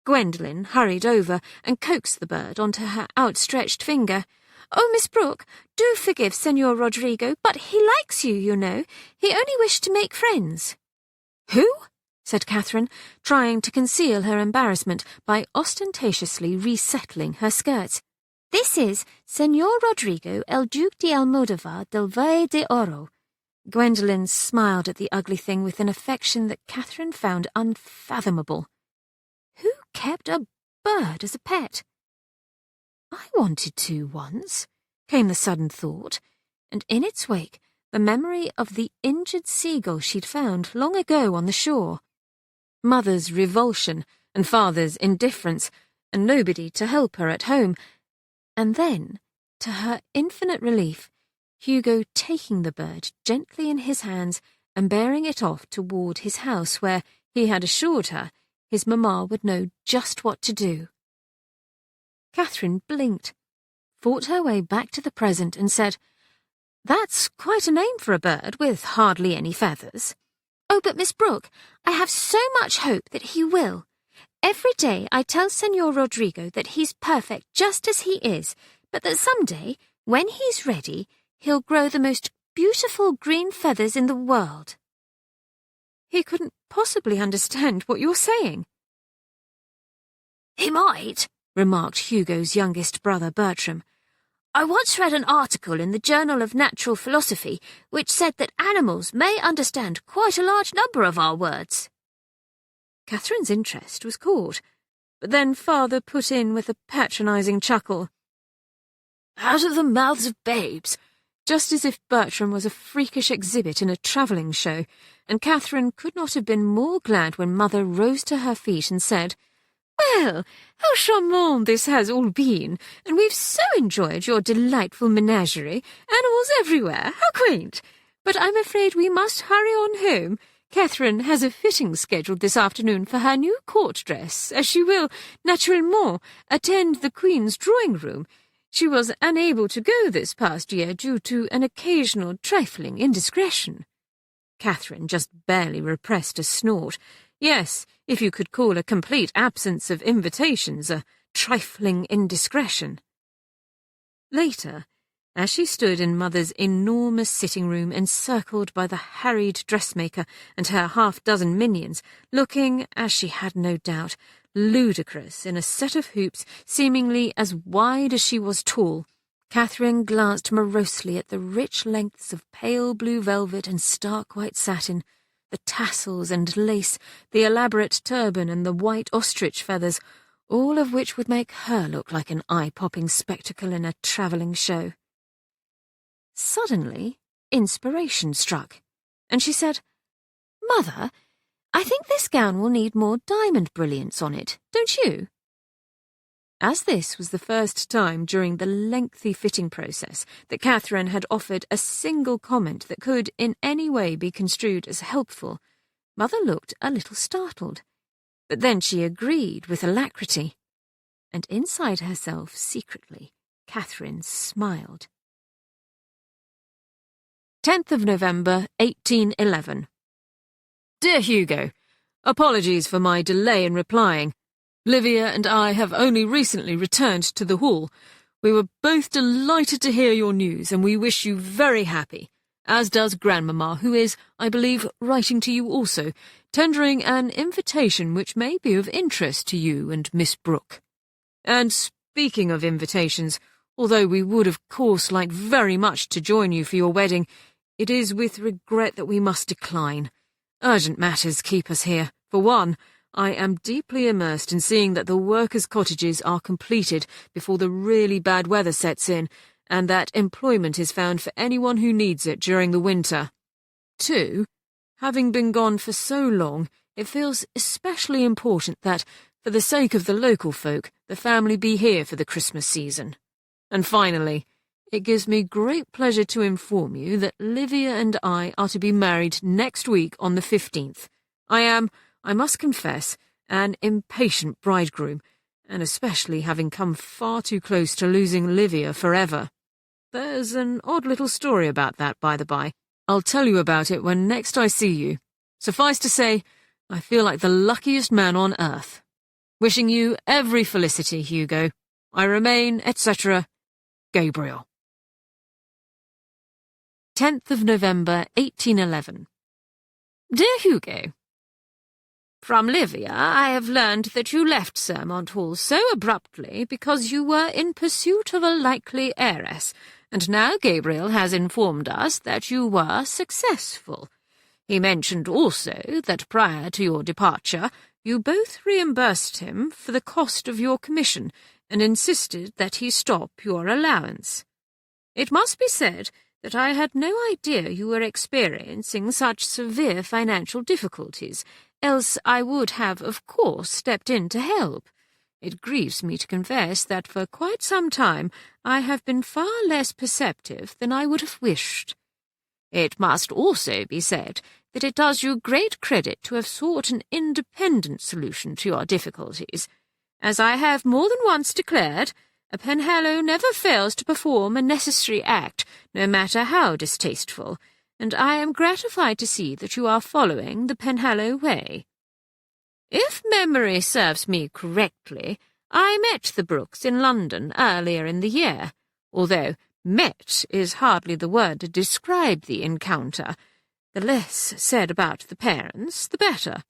Gwendolen hurried over and coaxed the bird onto her outstretched finger. "Oh, Miss Brooke, do forgive Senor Rodrigo, but he likes you, you know. He only wished to make friends." "Who?" said Catherine, trying to conceal her embarrassment by ostentatiously resettling her skirts. "This is Senor Rodrigo el Duque de Almodovar del Valle de Oro." Gwendolen smiled at the ugly thing with an affection that Catherine found unfathomable. Who kept a bird as a pet? I wanted to once, came the sudden thought, and in its wake the memory of the injured seagull she'd found long ago on the shore. Mother's revulsion and father's indifference, and nobody to help her at home. And then, to her infinite relief, Hugo taking the bird gently in his hands and bearing it off toward his house where, he had assured her, his mamma would know just what to do. Catherine blinked, fought her way back to the present and said, "That's quite a name for a bird with hardly any feathers." "Oh, but Miss Brooke, I have so much hope that he will. Every day I tell Senor Rodrigo that he's perfect just as he is, but that some day, when he's ready, he'll grow the most beautiful green feathers in the world." He couldn't possibly understand what you're saying. "He might," remarked Hugo's youngest brother Bertram. "I once read an article in the Journal of Natural Philosophy which said that animals may understand quite a large number of our words." Catherine's interest was caught, but then father put in with a patronising chuckle. "Out of the mouths of babes," just as if Bertram was a freakish exhibit in a travelling show, and Catherine could not have been more glad when Mother rose to her feet and said, Well, how charmant this has all been, and we've so enjoyed your delightful menagerie. Animals everywhere, how quaint! But I'm afraid we must hurry on home. Catherine has a fitting scheduled this afternoon for her new court dress, as she will, naturellement, attend the Queen's drawing-room. She was unable to go this past year due to an occasional trifling indiscretion. Catherine just barely repressed a snort. Yes, if you could call a complete absence of invitations a trifling indiscretion. Later, as she stood in Mother's enormous sitting-room encircled by the harried dressmaker and her half-dozen minions, looking, as she had no doubt, ludicrous in a set of hoops seemingly as wide as she was tall, Catherine glanced morosely at the rich lengths of pale blue velvet and stark white satin, the tassels and lace, the elaborate turban and the white ostrich feathers, all of which would make her look like an eye-popping spectacle in a travelling show. Suddenly, inspiration struck, and she said, "Mother, I think this gown will need more diamond brilliants on it, don't you?" As this was the first time during the lengthy fitting process that Catherine had offered a single comment that could in any way be construed as helpful, Mother looked a little startled. But then she agreed with alacrity. And inside herself, secretly, Catherine smiled. 10th of November, 1811. Dear Hugo, apologies for my delay in replying. Livia and I have only recently returned to the Hall. We were both delighted to hear your news, and we wish you very happy, as does Grandmamma, who is, I believe, writing to you also, tendering an invitation which may be of interest to you and Miss Brooke. And speaking of invitations, although we would of course like very much to join you for your wedding, it is with regret that we must decline. Urgent matters keep us here. For one, I am deeply immersed in seeing that the workers' cottages are completed before the really bad weather sets in, and that employment is found for anyone who needs it during the winter. 2, having been gone for so long, it feels especially important that, for the sake of the local folk, the family be here for the Christmas season. And finally, it gives me great pleasure to inform you that Livia and I are to be married next week on the 15th. I am, I must confess, an impatient bridegroom, and especially having come far too close to losing Livia forever. There's an odd little story about that, by the by. I'll tell you about it when next I see you. Suffice to say, I feel like the luckiest man on earth. Wishing you every felicity, Hugo. I remain, etc., Gabriel. 10th of November, 1811. Dear Hugo, from Livia I have learned that you left Sermont Hall so abruptly because you were in pursuit of a likely heiress, and now Gabriel has informed us that you were successful. He mentioned also that prior to your departure you both reimbursed him for the cost of your commission and insisted that he stop your allowance. It must be said that I had no idea you were experiencing such severe financial difficulties, else I would have, of course, stepped in to help. It grieves me to confess that for quite some time I have been far less perceptive than I would have wished. It must also be said that it does you great credit to have sought an independent solution to your difficulties. As I have more than once declared, a Penhallow never fails to perform a necessary act, no matter how distasteful, and I am gratified to see that you are following the Penhallow way. If memory serves me correctly, I met the Brookes in London earlier in the year, although met is hardly the word to describe the encounter. The less said about the parents, the better.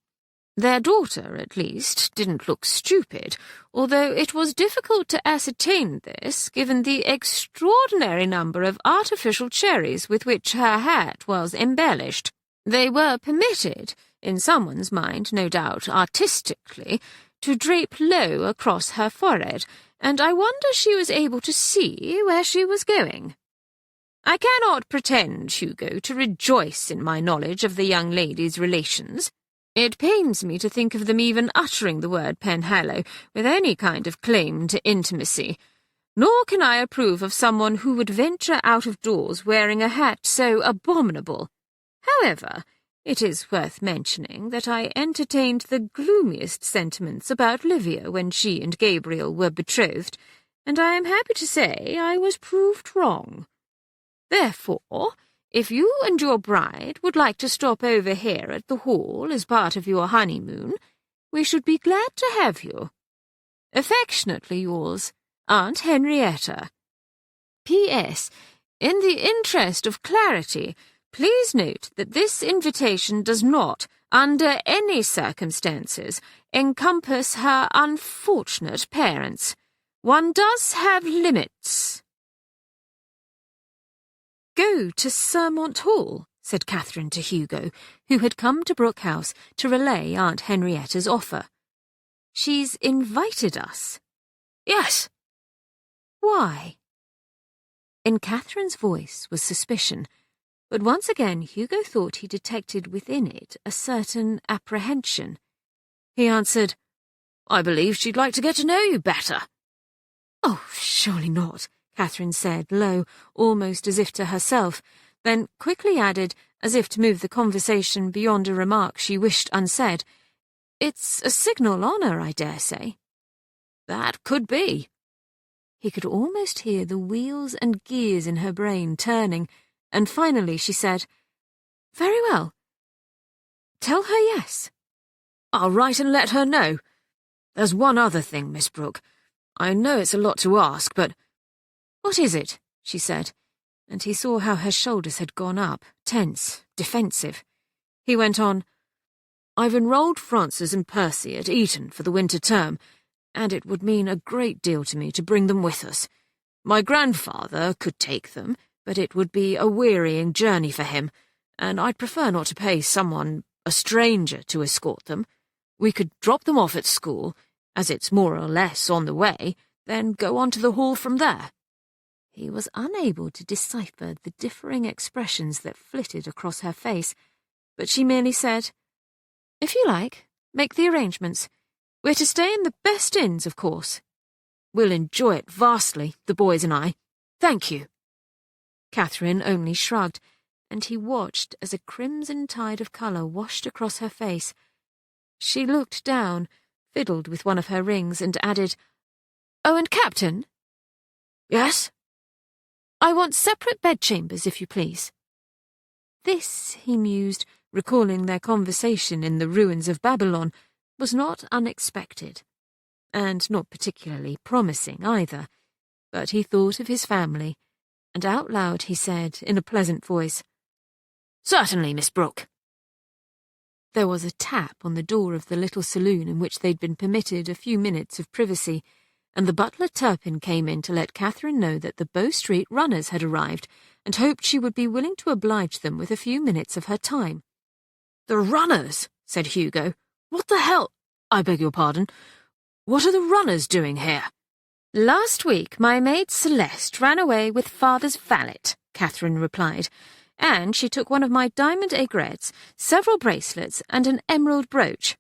Their daughter, at least, didn't look stupid, although it was difficult to ascertain this, given the extraordinary number of artificial cherries with which her hat was embellished. They were permitted, in someone's mind, no doubt artistically, to drape low across her forehead, and I wonder she was able to see where she was going. I cannot pretend, Hugo, to rejoice in my knowledge of the young lady's relations. It pains me to think of them even uttering the word Penhallow with any kind of claim to intimacy, nor can I approve of someone who would venture out of doors wearing a hat so abominable. However, it is worth mentioning that I entertained the gloomiest sentiments about Livia when she and Gabriel were betrothed, and I am happy to say I was proved wrong. Therefore, if you and your bride would like to stop over here at the Hall as part of your honeymoon, we should be glad to have you. Affectionately yours, Aunt Henrietta. P.S. In the interest of clarity, please note that this invitation does not, under any circumstances, encompass her unfortunate parents. One does have limits. Go to Sermont Hall, said Catherine to Hugo, who had come to Brooke House to relay Aunt Henrietta's offer. She's invited us. Yes. Why? In Catherine's voice was suspicion, but once again Hugo thought he detected within it a certain apprehension. He answered, I believe she'd like to get to know you better. Oh, surely not, Catherine said, low, almost as if to herself, then quickly added, as if to move the conversation beyond a remark she wished unsaid, It's a signal honour, I dare say. That could be. He could almost hear the wheels and gears in her brain turning, and finally she said, Very well. Tell her yes. I'll write and let her know. There's one other thing, Miss Brooke. I know it's a lot to ask, but— What is it? She said, and he saw how her shoulders had gone up, tense, defensive. He went on, I've enrolled Frances and Percy at Eton for the winter term, and it would mean a great deal to me to bring them with us. My grandfather could take them, but it would be a wearying journey for him, and I'd prefer not to pay someone, a stranger, to escort them. We could drop them off at school, as it's more or less on the way, then go on to the Hall from there. He was unable to decipher the differing expressions that flitted across her face, but she merely said, If you like, make the arrangements. We're to stay in the best inns, of course. We'll enjoy it vastly, the boys and I. Thank you. Catherine only shrugged, and he watched as a crimson tide of colour washed across her face. She looked down, fiddled with one of her rings, and added, Oh, and Captain? Yes? I want separate bedchambers, if you please. This, he mused, recalling their conversation in the ruins of Babylon, was not unexpected, and not particularly promising either, but he thought of his family, and out loud he said, in a pleasant voice, Certainly, Miss Brooke. There was a tap on the door of the little saloon in which they'd been permitted a few minutes of privacy, and the butler Turpin came in to let Catherine know that the Bow Street runners had arrived, and hoped she would be willing to oblige them with a few minutes of her time. The runners, said Hugo. What the hell? I beg your pardon. What are the runners doing here? Last week my maid Celeste ran away with father's valet, Catherine replied, and she took one of my diamond aigrettes, several bracelets, and an emerald brooch.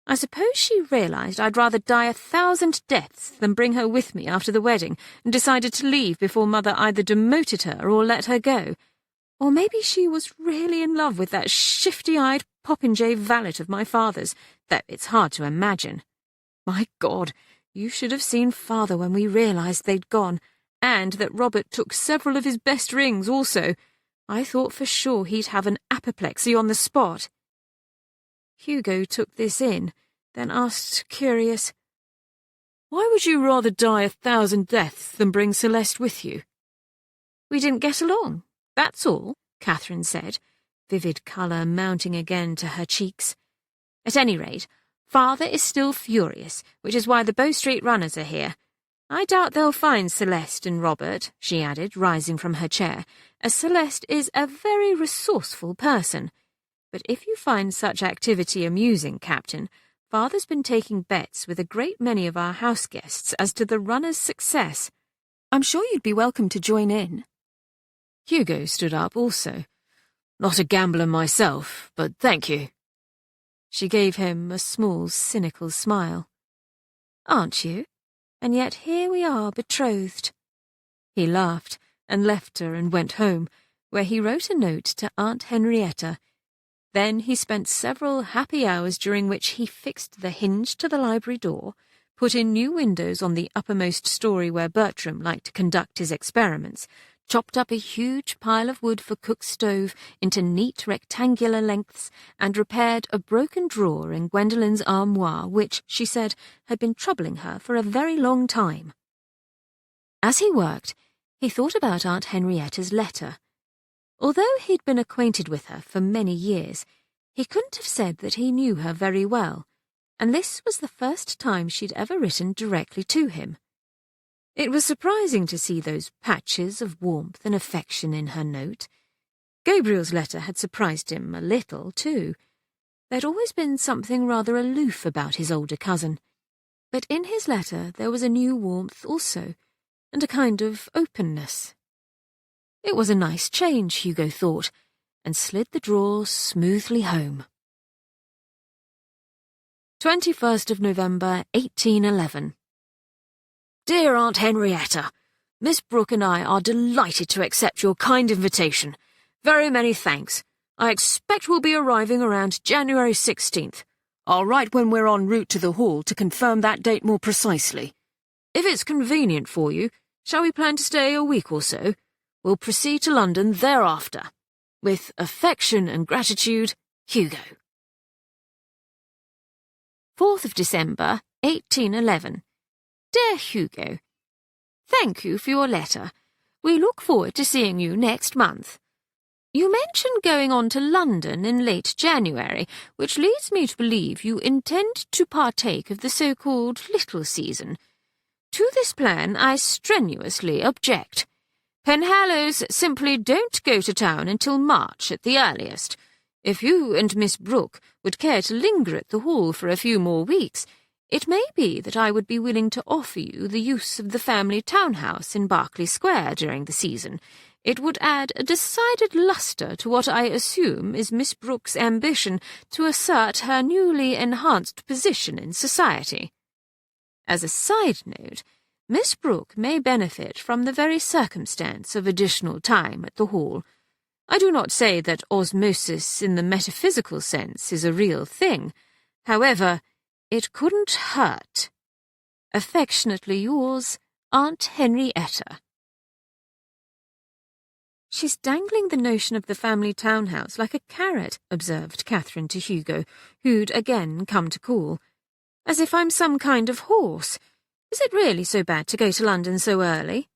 I suppose she realised I'd rather die 1,000 deaths than bring her with me after the wedding, and decided to leave before Mother either demoted her or let her go. Or maybe she was really in love with that shifty-eyed popinjay valet of my father's, though it's hard to imagine. My God, you should have seen Father when we realised they'd gone, and that Robert took several of his best rings also. I thought for sure he'd have an apoplexy on the spot. Hugo took this in, then asked, curious, Why would you rather die 1,000 deaths than bring Celeste with you? We didn't get along, that's all, Catherine said, vivid colour mounting again to her cheeks. At any rate, Father is still furious, which is why the Bow Street runners are here. I doubt they'll find Celeste and Robert, she added, rising from her chair, as Celeste is a very resourceful person. But if you find such activity amusing, Captain, Father's been taking bets with a great many of our house guests as to the runners' success. I'm sure you'd be welcome to join in. Hugo stood up also. Not a gambler myself, but thank you. She gave him a small, cynical smile. "Aren't you? And yet here we are betrothed." He laughed and left her and went home, where he wrote a note to Aunt Henrietta. Then he spent several happy hours during which he fixed the hinge to the library door, put in new windows on the uppermost story where Bertram liked to conduct his experiments, chopped up a huge pile of wood for Cook's stove into neat rectangular lengths, and repaired a broken drawer in Gwendolen's armoire which, she said, had been troubling her for a very long time. As he worked, he thought about Aunt Henrietta's letter. Although he'd been acquainted with her for many years, he couldn't have said that he knew her very well, and this was the first time she'd ever written directly to him. It was surprising to see those patches of warmth and affection in her note. Gabriel's letter had surprised him a little, too. There'd always been something rather aloof about his older cousin, but in his letter there was a new warmth also, and a kind of openness. It was a nice change, Hugo thought, and slid the drawer smoothly home. 21st of November, 1811. Dear Aunt Henrietta, Miss Brooke and I are delighted to accept your kind invitation. Very many thanks. I expect we'll be arriving around January 16th. I'll write when we're en route to the hall to confirm that date more precisely. If it's convenient for you, shall we plan to stay a week or so? We'll proceed to London thereafter. With affection and gratitude, Hugo. 4th of December, 1811. Dear Hugo, thank you for your letter. We look forward to seeing you next month. You mentioned going on to London in late January, which leads me to believe you intend to partake of the so-called little season. To this plan I strenuously object. Penhallows simply don't go to town until March at the earliest. If you and Miss Brooke would care to linger at the Hall for a few more weeks, it may be that I would be willing to offer you the use of the family townhouse in Berkeley Square during the season. It would add a decided lustre to what I assume is Miss Brooke's ambition to assert her newly enhanced position in society. As a side note, Miss Brooke may benefit from the very circumstance of additional time at the Hall. I do not say that osmosis in the metaphysical sense is a real thing. However, it couldn't hurt. Affectionately yours, Aunt Henrietta. She's dangling the notion of the family townhouse like a carrot, observed Catherine to Hugo, who'd again come to call. As if I'm some kind of horse. Is it really so bad to go to London so early?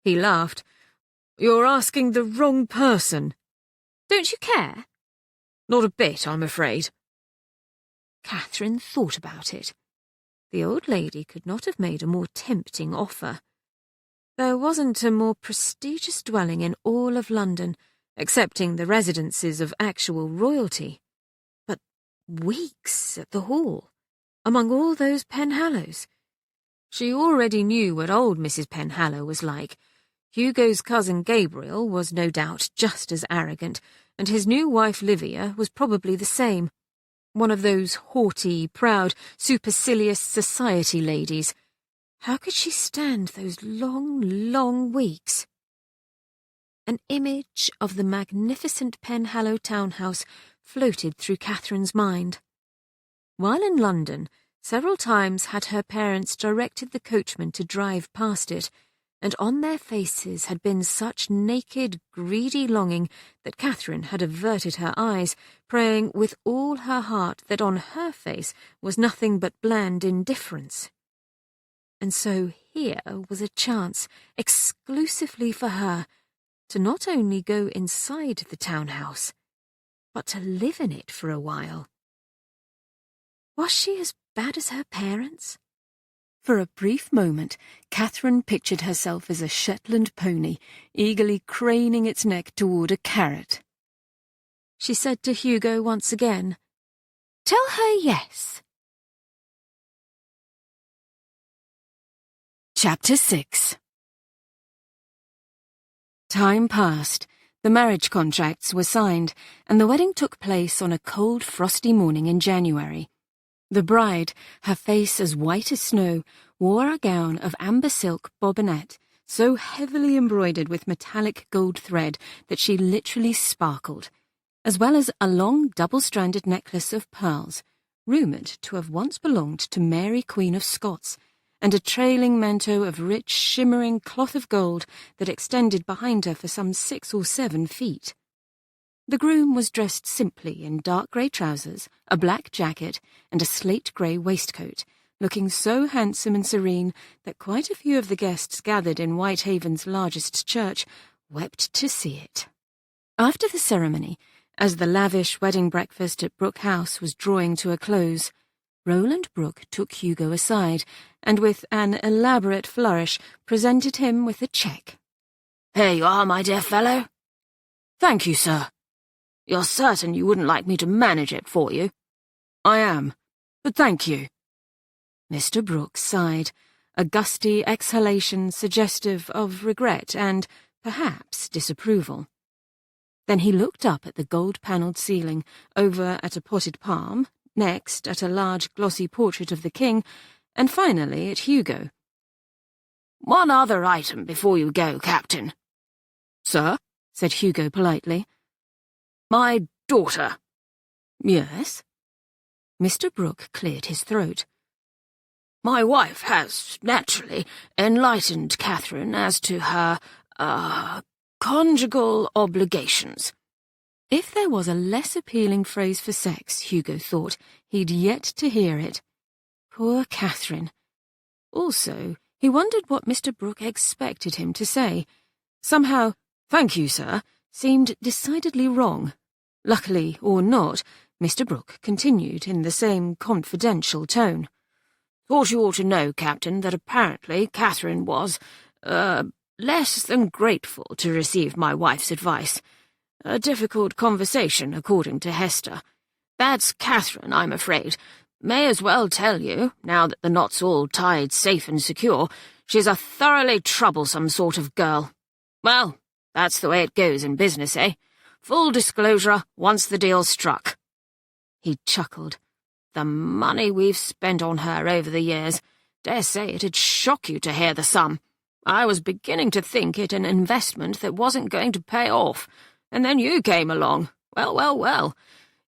He laughed. You're asking the wrong person. Don't you care? Not a bit, I'm afraid. Catherine thought about it. The old lady could not have made a more tempting offer. There wasn't a more prestigious dwelling in all of London, excepting the residences of actual royalty. But weeks at the Hall, among all those Penhallows. She already knew what old Mrs. Penhallow was like. Hugo's cousin Gabriel was no doubt just as arrogant, and his new wife Livia was probably the same. One of those haughty, proud, supercilious society ladies. How could she stand those long, long weeks? An image of the magnificent Penhallow townhouse floated through Catherine's mind. While in London, several times had her parents directed the coachman to drive past it, and on their faces had been such naked, greedy longing that Catherine had averted her eyes, praying with all her heart that on her face was nothing but bland indifference. And so here was a chance, exclusively for her, to not only go inside the townhouse, but to live in it for a while. Was she as bad as her parents? For a brief moment, Catherine pictured herself as a Shetland pony, eagerly craning its neck toward a carrot. She said to Hugo once again, "Tell her yes." Chapter 6. Time passed. The marriage contracts were signed, and the wedding took place on a cold, frosty morning in January. The bride, her face as white as snow, wore a gown of amber silk bobinette, so heavily embroidered with metallic gold thread that she literally sparkled, as well as a long double-stranded necklace of pearls, rumoured to have once belonged to Mary Queen of Scots, and a trailing manteau of rich, shimmering cloth of gold that extended behind her for some 6 or 7 feet. The groom was dressed simply in dark grey trousers, a black jacket, and a slate-grey waistcoat, looking so handsome and serene that quite a few of the guests gathered in Whitehaven's largest church wept to see it. After the ceremony, as the lavish wedding breakfast at Brooke House was drawing to a close, Roland Brooke took Hugo aside and with an elaborate flourish presented him with a cheque. "Here you are, my dear fellow." "Thank you, sir." "You're certain you wouldn't like me to manage it for you?" "I am, but thank you." Mr. Brooke sighed, a gusty exhalation suggestive of regret and, perhaps, disapproval. Then he looked up at the gold-panelled ceiling, over at a potted palm, next at a large glossy portrait of the king, and finally at Hugo. "One other item before you go, Captain." "Sir?" said Hugo politely. "My daughter." "Yes?" Mr. Brooke cleared his throat. "My wife has, naturally, enlightened Catherine as to her, conjugal obligations." If there was a less appealing phrase for sex, Hugo thought, he'd yet to hear it. Poor Catherine. Also, he wondered what Mr. Brooke expected him to say. Somehow, "Thank you, sir," seemed decidedly wrong. Luckily, or not, Mr. Brooke continued in the same confidential tone. "Thought you ought to know, Captain, that apparently Catherine was, less than grateful to receive my wife's advice. A difficult conversation, according to Hester. That's Catherine, I'm afraid. May as well tell you, now that the knot's all tied safe and secure, she's a thoroughly troublesome sort of girl. Well, that's the way it goes in business, eh? Full disclosure once the deal's struck." He chuckled. "The money we've spent on her over the years, dare say it'd shock you to hear the sum. I was beginning to think it an investment that wasn't going to pay off, and then you came along. Well.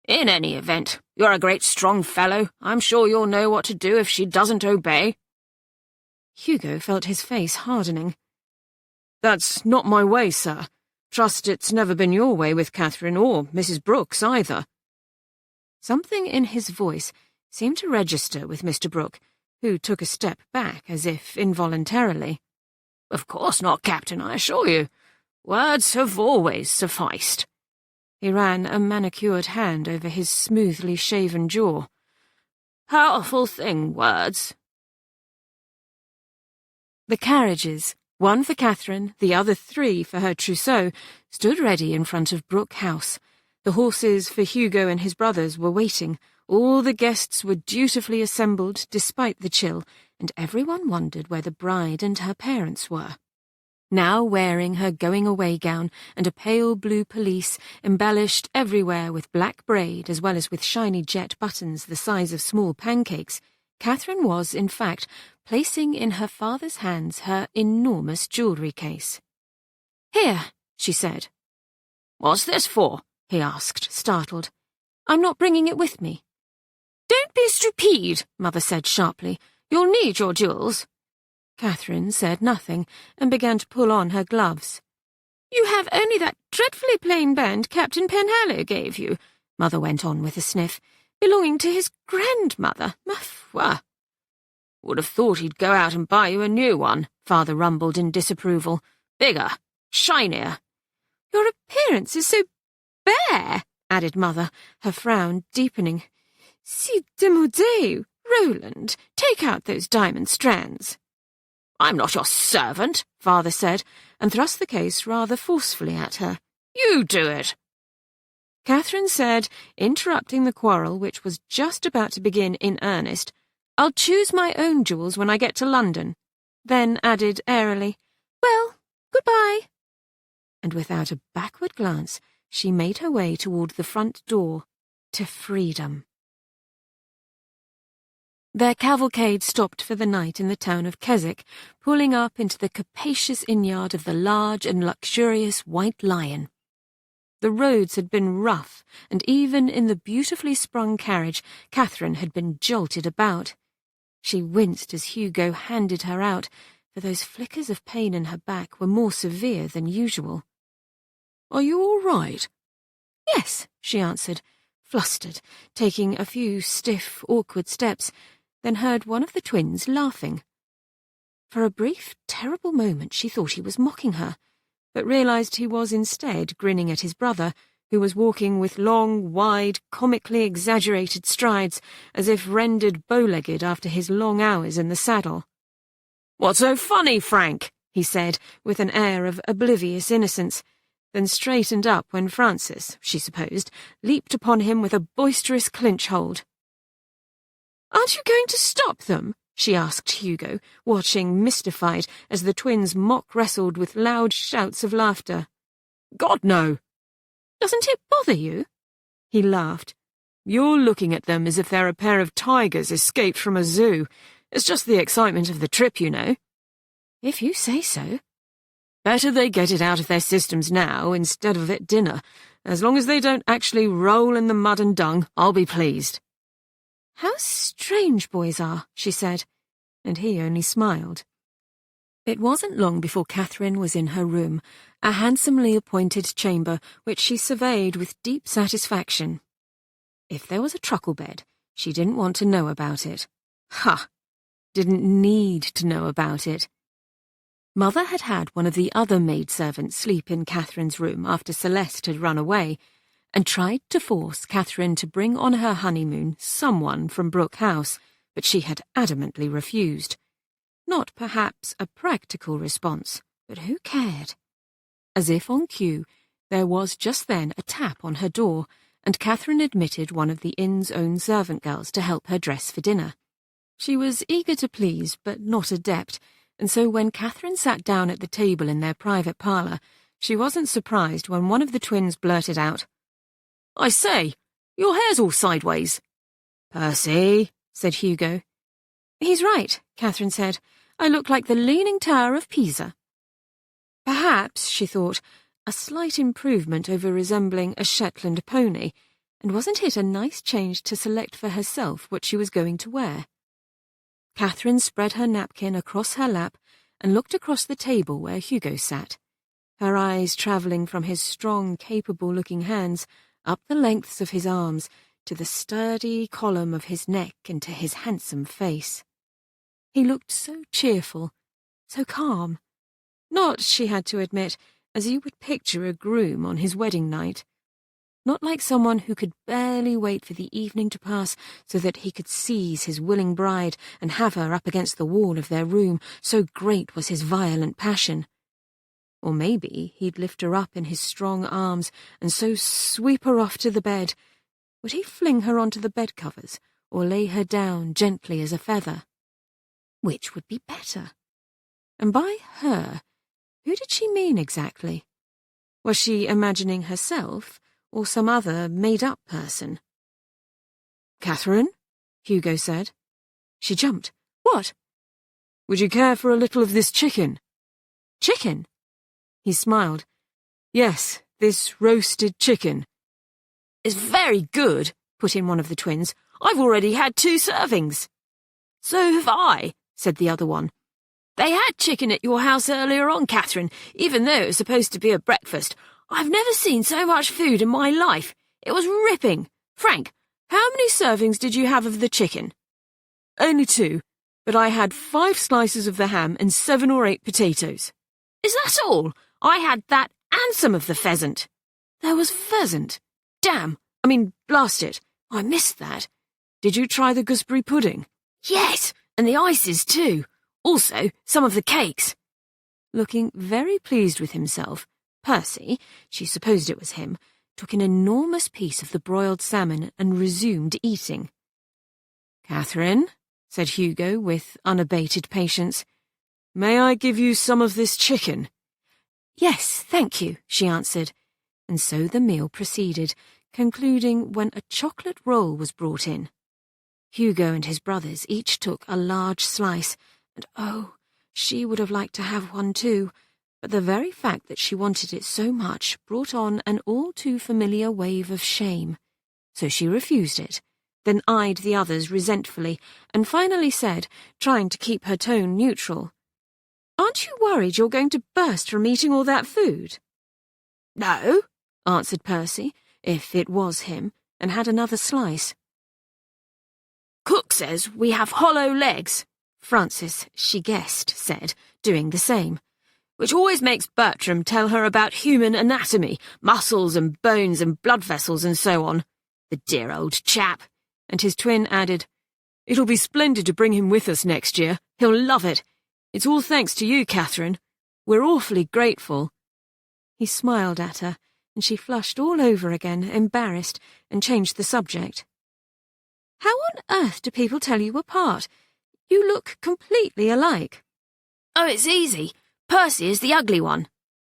In any event, you're a great strong fellow. I'm sure you'll know what to do if she doesn't obey." Hugo felt his face hardening. "That's not my way, sir. Trust it's never been your way with Catherine or Mrs. Brooks either." Something in his voice seemed to register with Mr. Brooke, who took a step back as if involuntarily. "Of course not, Captain, I assure you. Words have always sufficed." He ran a manicured hand over his smoothly shaven jaw. "Powerful thing, words." The carriages, one for Catherine, the other 3 for her trousseau, stood ready in front of Brooke House. The horses for Hugo and his brothers were waiting. All the guests were dutifully assembled despite the chill, and everyone wondered where the bride and her parents were. Now wearing her going-away gown and a pale blue pelisse embellished everywhere with black braid as well as with shiny jet buttons the size of small pancakes, Catherine was, in fact, placing in her father's hands her enormous jewellery case. "Here," she said. "What's this for?" he asked, startled. "I'm not bringing it with me." "Don't be stupid," Mother said sharply. "You'll need your jewels." Catherine said nothing and began to pull on her gloves. "You have only that dreadfully plain band Captain Penhallow gave you," Mother went on with a sniff, "belonging to his grandmother. Ma foi." "Would have thought he'd go out and buy you a new one," Father rumbled in disapproval. "Bigger, shinier." "Your appearance is so bare," added Mother, her frown deepening. "Si démodé, Roland, take out those diamond strands." "I'm not your servant," Father said, and thrust the case rather forcefully at her. "You do it." Catherine said, interrupting the quarrel which was just about to begin in earnest, "I'll choose my own jewels when I get to London," then added airily, "Well, goodbye." and without a backward glance, she made her way toward the front door, to freedom. Their cavalcade stopped for the night in the town of Keswick, pulling up into the capacious inn-yard of the large and luxurious White Lion. The roads had been rough, and even in the beautifully sprung carriage, Katherine had been jolted about. She winced as Hugo handed her out, for those flickers of pain in her back were more severe than usual. "Are you all right?" "Yes," she answered, flustered, taking a few stiff, awkward steps, then heard one of the twins laughing. For a brief, terrible moment she thought he was mocking her, but realized he was instead grinning at his brother, who was walking with long, wide, comically exaggerated strides, as if rendered bow-legged after his long hours in the saddle. "What's so funny, Frank?" he said, with an air of oblivious innocence, then straightened up when Frances, she supposed, leaped upon him with a boisterous clinch-hold. "Aren't you going to stop them?" she asked Hugo, watching mystified as the twins mock-wrestled with loud shouts of laughter. "God, no." "Doesn't it bother you?" He laughed. "You're looking at them as if they're a pair of tigers escaped from a zoo. It's just the excitement of the trip, you know." "If you say so." "Better they get it out of their systems now instead of at dinner. As long as they don't actually roll in the mud and dung, I'll be pleased." "How strange boys are," she said, and he only smiled. It wasn't long before Katherine was in her room, a handsomely appointed chamber which she surveyed with deep satisfaction. If there was a truckle bed, she didn't want to know about it. Ha! Didn't need to know about it. Mother had had one of the other maidservants sleep in Katherine's room after Celeste had run away, and tried to force Katherine to bring on her honeymoon someone from Brooke House, but she had adamantly refused. Not perhaps a practical response, but who cared? As if on cue, there was just then a tap on her door, and Katherine admitted one of the inn's own servant girls to help her dress for dinner. She was eager to please, but not adept, and so when Katherine sat down at the table in their private parlour, she wasn't surprised when one of the twins blurted out, "I say, your hair's all sideways." "Percy," said Hugo. "He's right," Katherine said. "I look like the Leaning Tower of Pisa." Perhaps, she thought, a slight improvement over resembling a Shetland pony, and wasn't it a nice change to select for herself what she was going to wear? Katherine spread her napkin across her lap and looked across the table where Hugo sat, her eyes travelling from his strong, capable-looking hands up the lengths of his arms to the sturdy column of his neck and to his handsome face. He looked so cheerful, so calm. Not, she had to admit, as you would picture a groom on his wedding night. Not like someone who could barely wait for the evening to pass so that he could seize his willing bride and have her up against the wall of their room, so great was his violent passion. Or maybe he'd lift her up in his strong arms and so sweep her off to the bed. Would he fling her onto the bed-covers or lay her down gently as a feather? Which would be better? And by her, who did she mean exactly? Was she imagining herself or some other made-up person? "Katherine?" Hugo said. She jumped. "What?" "Would you care for a little of this chicken?" "Chicken?" He smiled. "Yes, this roasted chicken." "It's very good," put in one of the twins. "I've already had 2 servings." "So have I," said the other one. "They had chicken at your house earlier on, Katherine, even though it was supposed to be a breakfast. I've never seen so much food in my life. It was ripping. Frank, how many servings did you have of the chicken?" "Only 2, but I had 5 slices of the ham and 7 or 8 potatoes." "Is that all? I had that and some of the pheasant." "There was pheasant? Damn, blast it. I missed that." "Did you try the gooseberry pudding?" "Yes, and the ices too. Also, some of the cakes." Looking very pleased with himself, Percy, she supposed it was him, took an enormous piece of the broiled salmon and resumed eating. "Katherine," said Hugo with unabated patience, "may I give you some of this chicken?" Yes, thank you, she answered, and so the meal proceeded, concluding when a chocolate roll was brought in. Hugo and his brothers each took a large slice, and oh, she would have liked to have one too, but the very fact that she wanted it so much brought on an all-too-familiar wave of shame. So she refused it, then eyed the others resentfully, and finally said, trying to keep her tone neutral, "Aren't you worried you're going to burst from eating all that food?" "No," answered Percy, if it was him, and had another slice. "Cook says we have hollow legs," Francis, she guessed, said, doing the same, "which always makes Bertram tell her about human anatomy, muscles and bones and blood vessels and so on. The dear old chap." And his twin added, "It'll be splendid to bring him with us next year. He'll love it. It's all thanks to you, Katherine. We're awfully grateful." He smiled at her, and she flushed all over again, embarrassed, and changed the subject. "How on earth do people tell you apart? You look completely alike." "Oh, it's easy. Percy is the ugly one."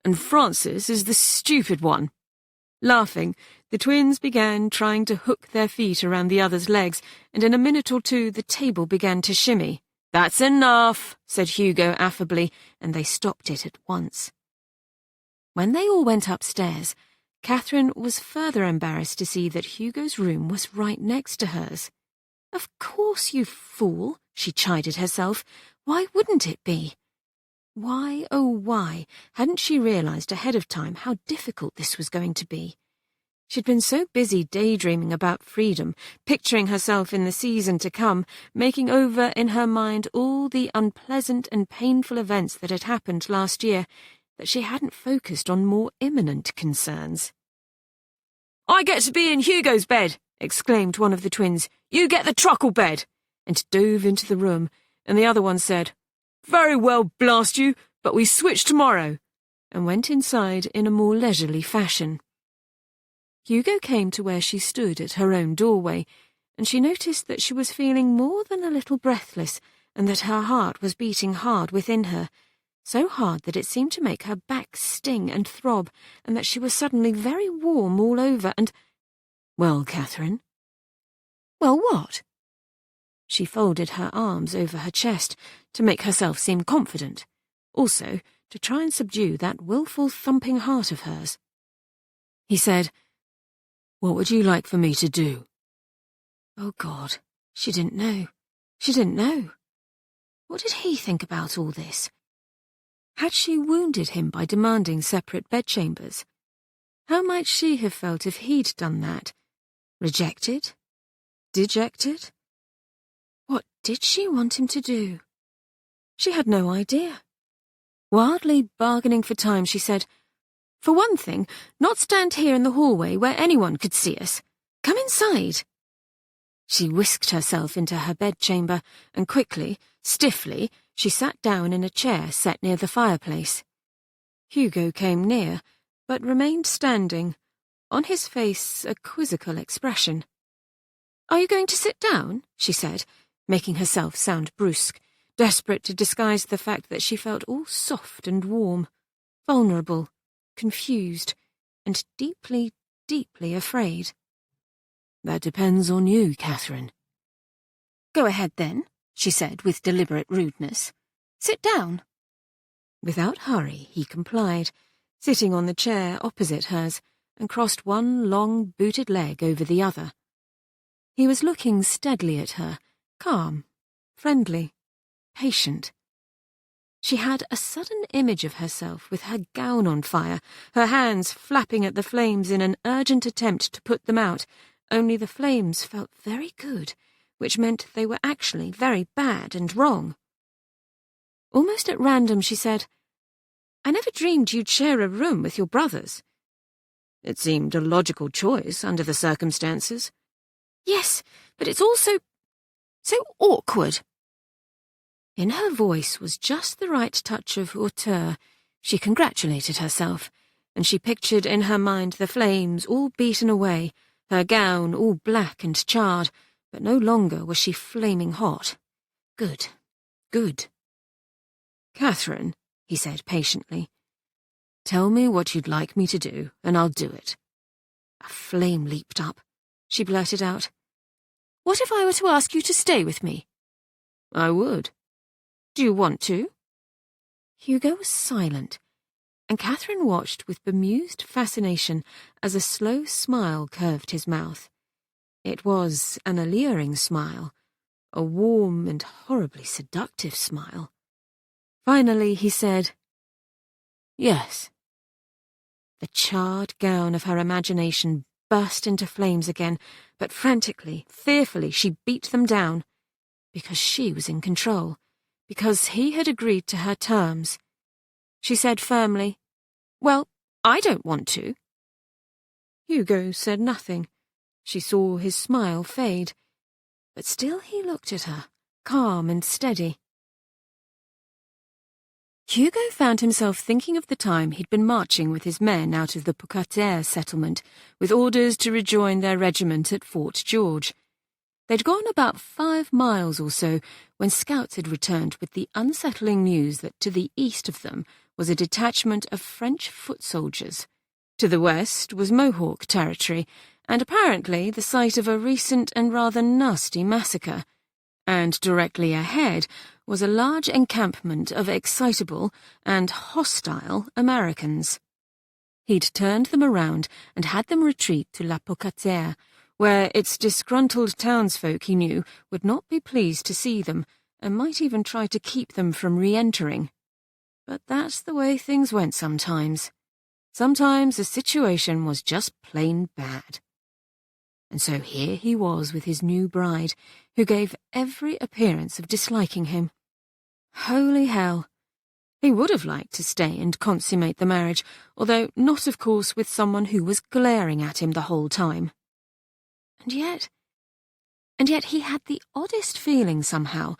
"And Francis is the stupid one." Laughing, the twins began trying to hook their feet around the other's legs, and in a minute or two the table began to shimmy. "That's enough," said Hugo affably, and they stopped it at once. When they all went upstairs, Katherine was further embarrassed to see that Hugo's room was right next to hers. "Of course, you fool," she chided herself. "Why wouldn't it be?" Why, oh why, hadn't she realized ahead of time how difficult this was going to be? She'd been so busy daydreaming about freedom, picturing herself in the season to come, making over in her mind all the unpleasant and painful events that had happened last year, that she hadn't focused on more imminent concerns. "I get to be in Hugo's bed," exclaimed one of the twins. "You get the truckle bed," and dove into the room, and the other one said, "Very well, blast you, but we switch tomorrow," and went inside in a more leisurely fashion. Hugo came to where she stood at her own doorway, and she noticed that she was feeling more than a little breathless, and that her heart was beating hard within her, so hard that it seemed to make her back sting and throb, and that she was suddenly very warm all over, and— "Well, Katherine?" "Well, what?" She folded her arms over her chest to make herself seem confident, also to try and subdue that willful thumping heart of hers. He said, "What would you like for me to do?" Oh God, she didn't know. She didn't know. What did he think about all this? Had she wounded him by demanding separate bedchambers? How might she have felt if he'd done that? Rejected? Dejected? What did she want him to do? She had no idea. Wildly bargaining for time, she said, "For one thing, not stand here in the hallway where anyone could see us. Come inside." She whisked herself into her bedchamber, and quickly, stiffly, she sat down in a chair set near the fireplace. Hugo came near, but remained standing, on his face a quizzical expression. "Are you going to sit down?" she said, making herself sound brusque, desperate to disguise the fact that she felt all soft and warm, vulnerable, confused, and deeply, deeply afraid. "That depends on you, Katherine." "Go ahead, then," she said with deliberate rudeness. "Sit down." Without hurry, he complied, sitting on the chair opposite hers, and crossed one long, booted leg over the other. He was looking steadily at her, calm, friendly, patient. She had a sudden image of herself with her gown on fire, her hands flapping at the flames in an urgent attempt to put them out, only the flames felt very good, which meant they were actually very bad and wrong. Almost at random, she said, "I never dreamed you'd share a room with your brothers." "It seemed a logical choice under the circumstances." "Yes, but it's all so awkward." In her voice was just the right touch of hauteur. She congratulated herself, and she pictured in her mind the flames all beaten away, her gown all black and charred, but no longer was she flaming hot. Good, good. "Katherine," he said patiently, Tell me what you'd like me to do, and I'll do it. A flame leaped up. She blurted out, "What if I were to ask you to stay with me?" "I would." "Do you want to?" Hugo was silent, and Katherine watched with bemused fascination as a slow smile curved his mouth. It was an alluring smile, a warm and horribly seductive smile. Finally he said, "Yes." The charred gown of her imagination burst into flames again, but frantically, fearfully, she beat them down. Because she was in control, because he had agreed to her terms. She said firmly, "Well, I don't want to." Hugo said nothing. She saw his smile fade, but still he looked at her, calm and steady. Hugo found himself thinking of the time he'd been marching with his men out of the Pocatière settlement, with orders to rejoin their regiment at Fort George. They'd gone about 5 miles or so when scouts had returned with the unsettling news that to the east of them was a detachment of French foot soldiers. To the west was Mohawk territory, and apparently the site of a recent and rather nasty massacre. And directly ahead was a large encampment of excitable and hostile Americans. He'd turned them around and had them retreat to La Pocatière, where its disgruntled townsfolk, he knew, would not be pleased to see them, and might even try to keep them from re-entering. But that's the way things went sometimes. Sometimes a situation was just plain bad. And so here he was with his new bride, who gave every appearance of disliking him. Holy hell! He would have liked to stay and consummate the marriage, although not, of course, with someone who was glaring at him the whole time. And yet he had the oddest feeling somehow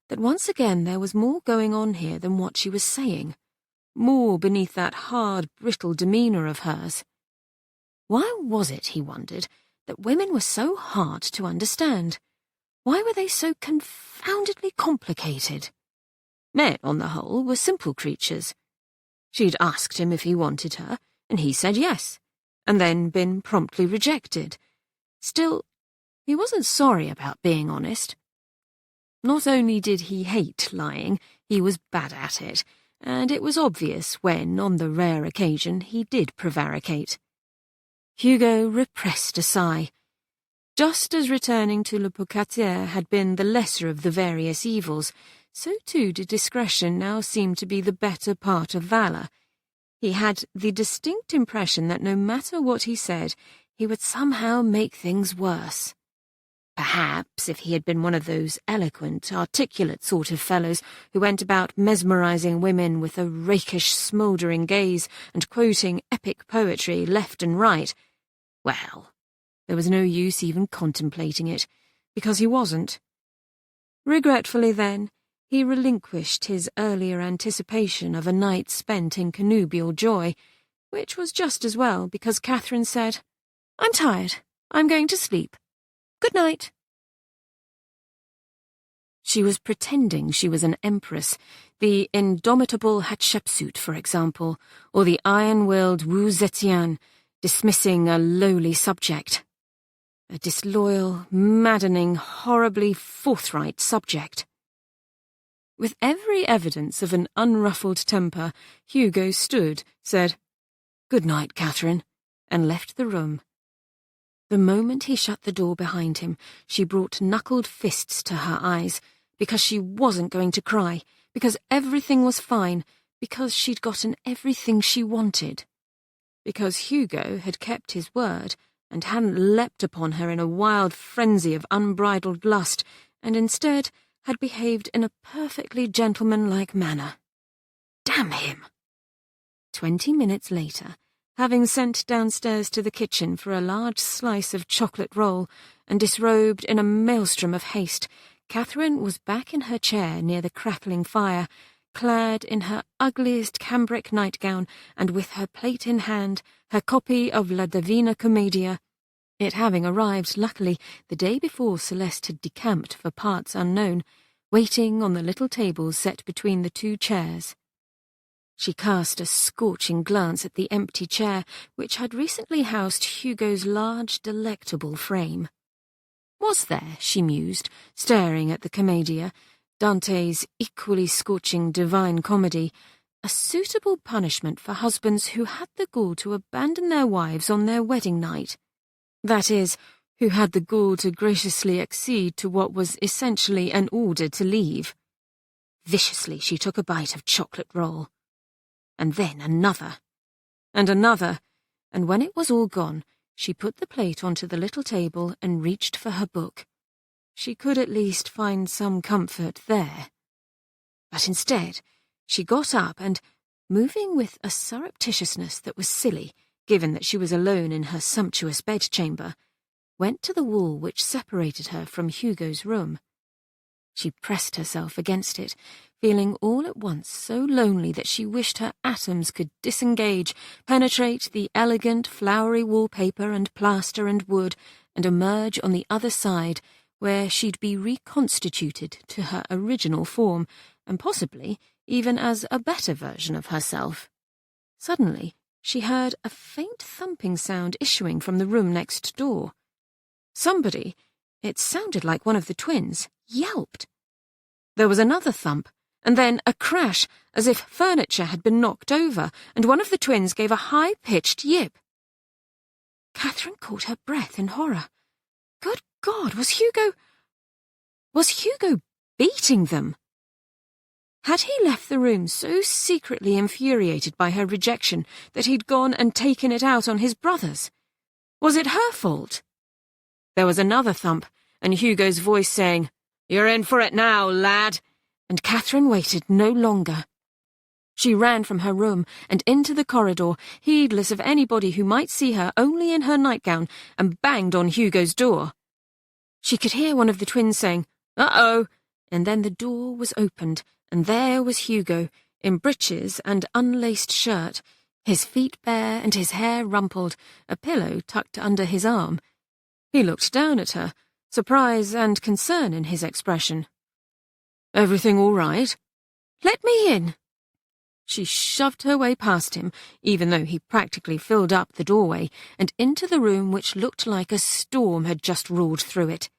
that once again there was more going on here than what she was saying, more beneath that hard, brittle demeanour of hers. Why was it, he wondered, that women were so hard to understand? Why were they so confoundedly complicated? Men, on the whole, were simple creatures. She'd asked him if he wanted her, and he said yes, and then been promptly rejected. Still, he wasn't sorry about being honest. Not only did he hate lying, he was bad at it, and it was obvious when, on the rare occasion, he did prevaricate. Hugo repressed a sigh. Just as returning to Le Pocatière had been the lesser of the various evils, so too did discretion now seem to be the better part of valour. He had the distinct impression that no matter what he said, he would somehow make things worse. Perhaps if he had been one of those eloquent, articulate sort of fellows who went about mesmerising women with a rakish, smouldering gaze and quoting epic poetry left and right, well, there was no use even contemplating it, because he wasn't. Regretfully, then, he relinquished his earlier anticipation of a night spent in connubial joy, which was just as well, because Katherine said, "I'm tired. I'm going to sleep. Good night." She was pretending she was an empress, the indomitable Hatshepsut, for example, or the iron-willed Wu Zetian, dismissing a lowly subject. A disloyal, maddening, horribly forthright subject. With every evidence of an unruffled temper, Hugo stood, said, "Good night, Katherine," and left the room. The moment he shut the door behind him, she brought knuckled fists to her eyes, because she wasn't going to cry, because everything was fine, because she'd gotten everything she wanted. Because Hugo had kept his word and hadn't leapt upon her in a wild frenzy of unbridled lust, and instead had behaved in a perfectly gentlemanlike manner. Damn him! 20 minutes later, having sent downstairs to the kitchen for a large slice of chocolate roll and disrobed in a maelstrom of haste, Katherine was back in her chair near the crackling fire, clad in her ugliest cambric nightgown and with her plate in hand, her copy of La Divina Commedia, it having arrived, luckily, the day before Celeste had decamped for parts unknown, waiting on the little table set between the two chairs. She cast a scorching glance at the empty chair which had recently housed Hugo's large, delectable frame. Was there, she mused, staring at the Commedia, Dante's equally scorching Divine Comedy, a suitable punishment for husbands who had the gall to abandon their wives on their wedding night? That is, who had the gall to graciously accede to what was essentially an order to leave. Viciously she took a bite of chocolate roll. And then another. And another, and when it was all gone, she put the plate onto the little table and reached for her book. She could at least find some comfort there. But instead, she got up and, moving with a surreptitiousness that was silly, given that she was alone in her sumptuous bedchamber, went to the wall which separated her from Hugo's room. She pressed herself against it, feeling all at once so lonely that she wished her atoms could disengage, penetrate the elegant, flowery wallpaper and plaster and wood, and emerge on the other side, where she'd be reconstituted to her original form, and possibly even as a better version of herself. Suddenly, she heard a faint thumping sound issuing from the room next door. Somebody, it sounded like one of the twins, yelped. There was another thump, and then a crash, as if furniture had been knocked over, and one of the twins gave a high-pitched yip. Katherine caught her breath in horror. Good God, was Hugo beating them? Had he left the room so secretly infuriated by her rejection that he'd gone and taken it out on his brothers? Was it her fault? There was another thump, and Hugo's voice saying, "You're in for it now, lad," and Katherine waited no longer. She ran from her room and into the corridor, heedless of anybody who might see her only in her nightgown, and banged on Hugo's door. She could hear one of the twins saying, "Uh-oh," and then the door was opened, and there was Hugo, in breeches and unlaced shirt, his feet bare and his hair rumpled, a pillow tucked under his arm. He looked down at her, surprise and concern in his expression. "Everything all right?" "Let me in." She shoved her way past him, even though he practically filled up the doorway, and into the room which looked like a storm had just roared through it.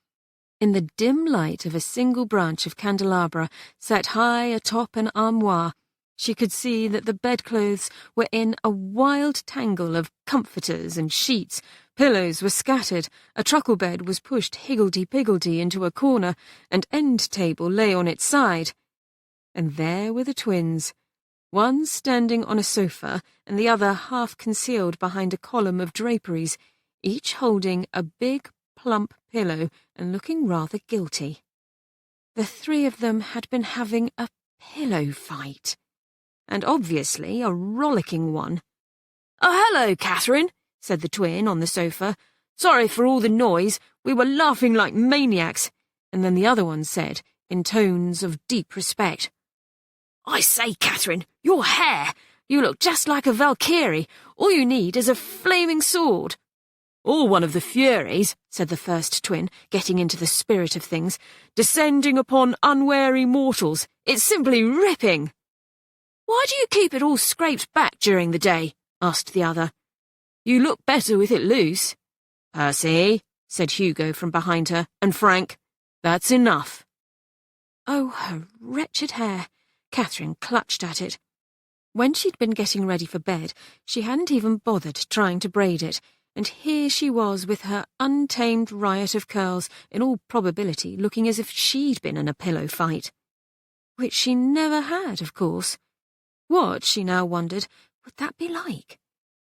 In the dim light of a single branch of candelabra set high atop an armoire, she could see that the bedclothes were in a wild tangle of comforters and sheets, pillows were scattered, a truckle bed was pushed higgledy-piggledy into a corner, and end table lay on its side. And there were the twins, one standing on a sofa and the other half concealed behind a column of draperies, each holding a big, plump pillow and looking rather guilty. The three of them had been having a pillow fight, and obviously a rollicking one. "Oh, hello, Katherine," said the twin on the sofa. "Sorry for all the noise. We were laughing like maniacs." And then the other one said, in tones of deep respect, "I say, Katherine, your hair! You look just like a Valkyrie. All you need is a flaming sword." "Or one of the Furies," said the first twin, getting into the spirit of things, "descending upon unwary mortals. It's simply ripping." "Why do you keep it all scraped back during the day?" asked the other. "You look better with it loose." "Percy," said Hugo from behind her, and Frank, "that's enough." Oh, her wretched hair! Katherine clutched at it. When she'd been getting ready for bed, she hadn't even bothered trying to braid it, and here she was with her untamed riot of curls, in all probability looking as if she'd been in a pillow fight. Which she never had, of course. What, she now wondered, would that be like?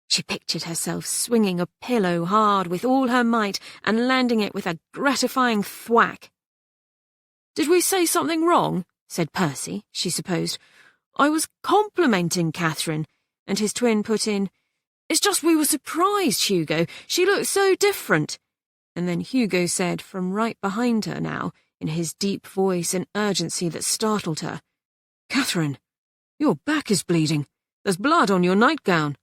She pictured herself swinging a pillow hard with all her might and landing it with a gratifying thwack. "Did we say something wrong?" said Percy, she supposed. "I was complimenting Katherine," and his twin put in, "It's just we were surprised, Hugo. She looked so different." And then Hugo said from right behind her now, in his deep voice and urgency that startled her, "Katherine, your back is bleeding. There's blood on your nightgown."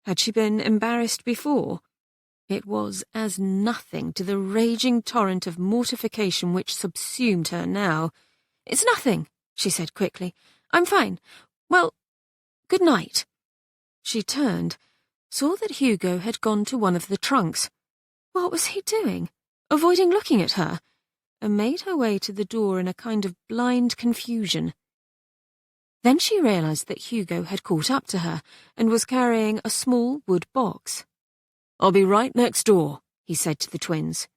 Had she been embarrassed before? It was as nothing to the raging torrent of mortification which subsumed her now. "It's nothing," she said quickly. "I'm fine. Well, good night. She turned, saw that Hugo had gone to one of the trunks. What was he doing? Avoiding looking at her, and made her way to the door in a kind of blind confusion. Then she realized that Hugo had caught up to her and was carrying a small wood box. "I'll be right next door," he said to the twins.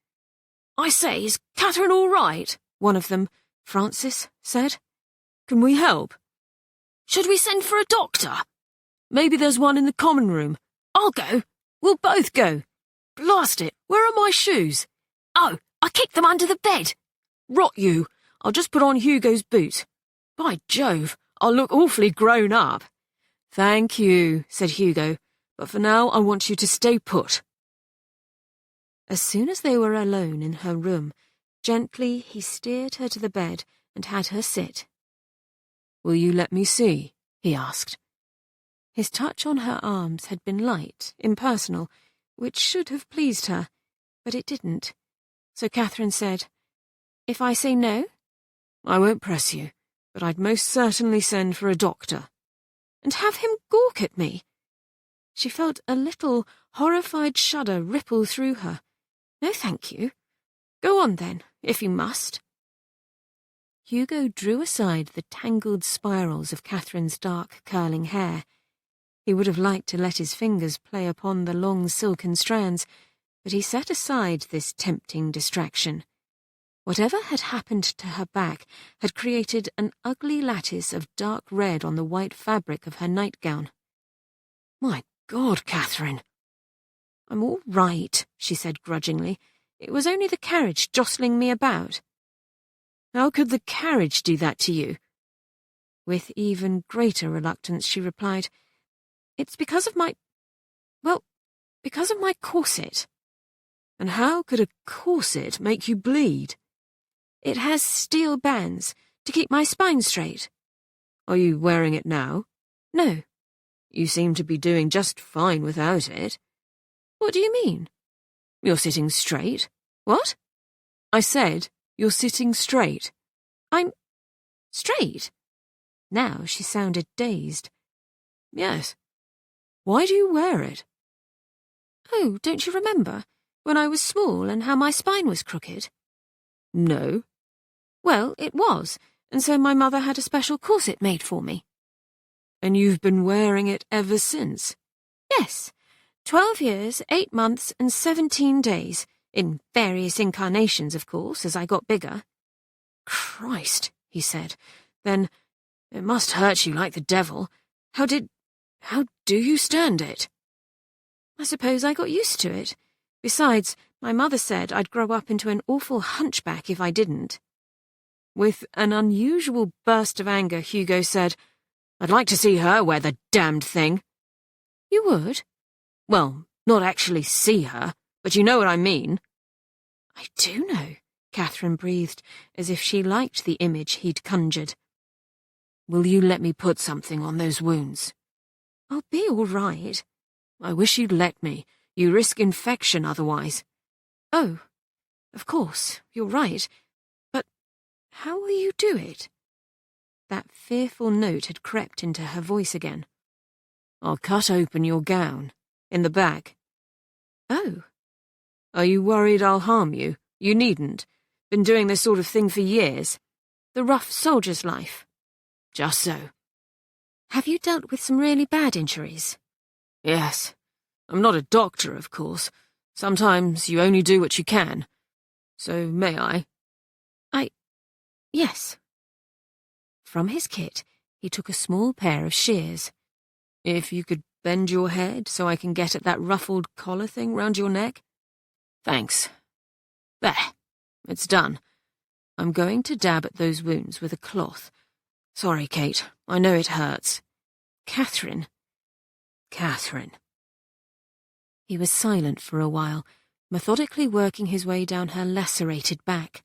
"I say, is Katherine all right?" one of them, Francis, said. "Can we help? Should we send for a doctor? Maybe there's one in the common room. I'll go. We'll both go. Blast it, where are my shoes? Oh, I kicked them under the bed. Rot you. I'll just put on Hugo's boots. By Jove, I'll look awfully grown up. Thank you, said Hugo, but for now I want you to stay put. As soon as they were alone in her room, gently he steered her to the bed and had her sit. Will you let me see? He asked. His touch on her arms had been light, impersonal, which should have pleased her, but it didn't. So Katherine said, "If I say no?" "I won't press you, but I'd most certainly send for a doctor." "And have him gawk at me?" She felt a little, horrified shudder ripple through her. "No, thank you. Go on, then, if you must." Hugo drew aside the tangled spirals of Katherine's dark, curling hair. He would have liked to let his fingers play upon the long silken strands, but he set aside this tempting distraction. Whatever had happened to her back had created an ugly lattice of dark red on the white fabric of her nightgown. "My God, Katherine!" "I'm all right," she said grudgingly. "It was only the carriage jostling me about." "How could the carriage do that to you?" With even greater reluctance she replied, "It's because of because of my corset." "And how could a corset make you bleed?" "It has steel bands to keep my spine straight." "Are you wearing it now?" "No." "You seem to be doing just fine without it." "What do you mean?" "You're sitting straight." "What?" "I said, you're sitting straight." "I'm straight?" Now she sounded dazed. "Yes. Why do you wear it?" "Oh, don't you remember, when I was small and how my spine was crooked?" "No." "Well, it was, and so my mother had a special corset made for me." "And you've been wearing it ever since?" "Yes. 12 years, 8 months, and 17 days, in various incarnations, of course, as I got bigger." "Christ," he said. "Then it must hurt you like the devil. How do you stand it?" "I suppose I got used to it. Besides, my mother said I'd grow up into an awful hunchback if I didn't." With an unusual burst of anger, Hugo said, "I'd like to see her wear the damned thing." "You would?" "Well, not actually see her, but you know what I mean." "I do know," Katherine breathed, as if she liked the image he'd conjured. "Will you let me put something on those wounds?" "I'll be all right." "I wish you'd let me. You risk infection otherwise." "Oh, of course, you're right. But how will you do it?" That fearful note had crept into her voice again. "I'll cut open your gown, in the back." "Oh." "Are you worried I'll harm you? You needn't. Been doing this sort of thing for years." "The rough soldier's life." "Just so." "Have you dealt with some really bad injuries?" "Yes. I'm not a doctor, of course. Sometimes you only do what you can. So may I?" "Yes." From his kit, he took a small pair of shears. "If you could bend your head so I can get at that ruffled collar thing round your neck." "Thanks. There. It's done. I'm going to dab at those wounds with a cloth. Sorry, Kate. I know it hurts." "Katherine." "Katherine." He was silent for a while, methodically working his way down her lacerated back.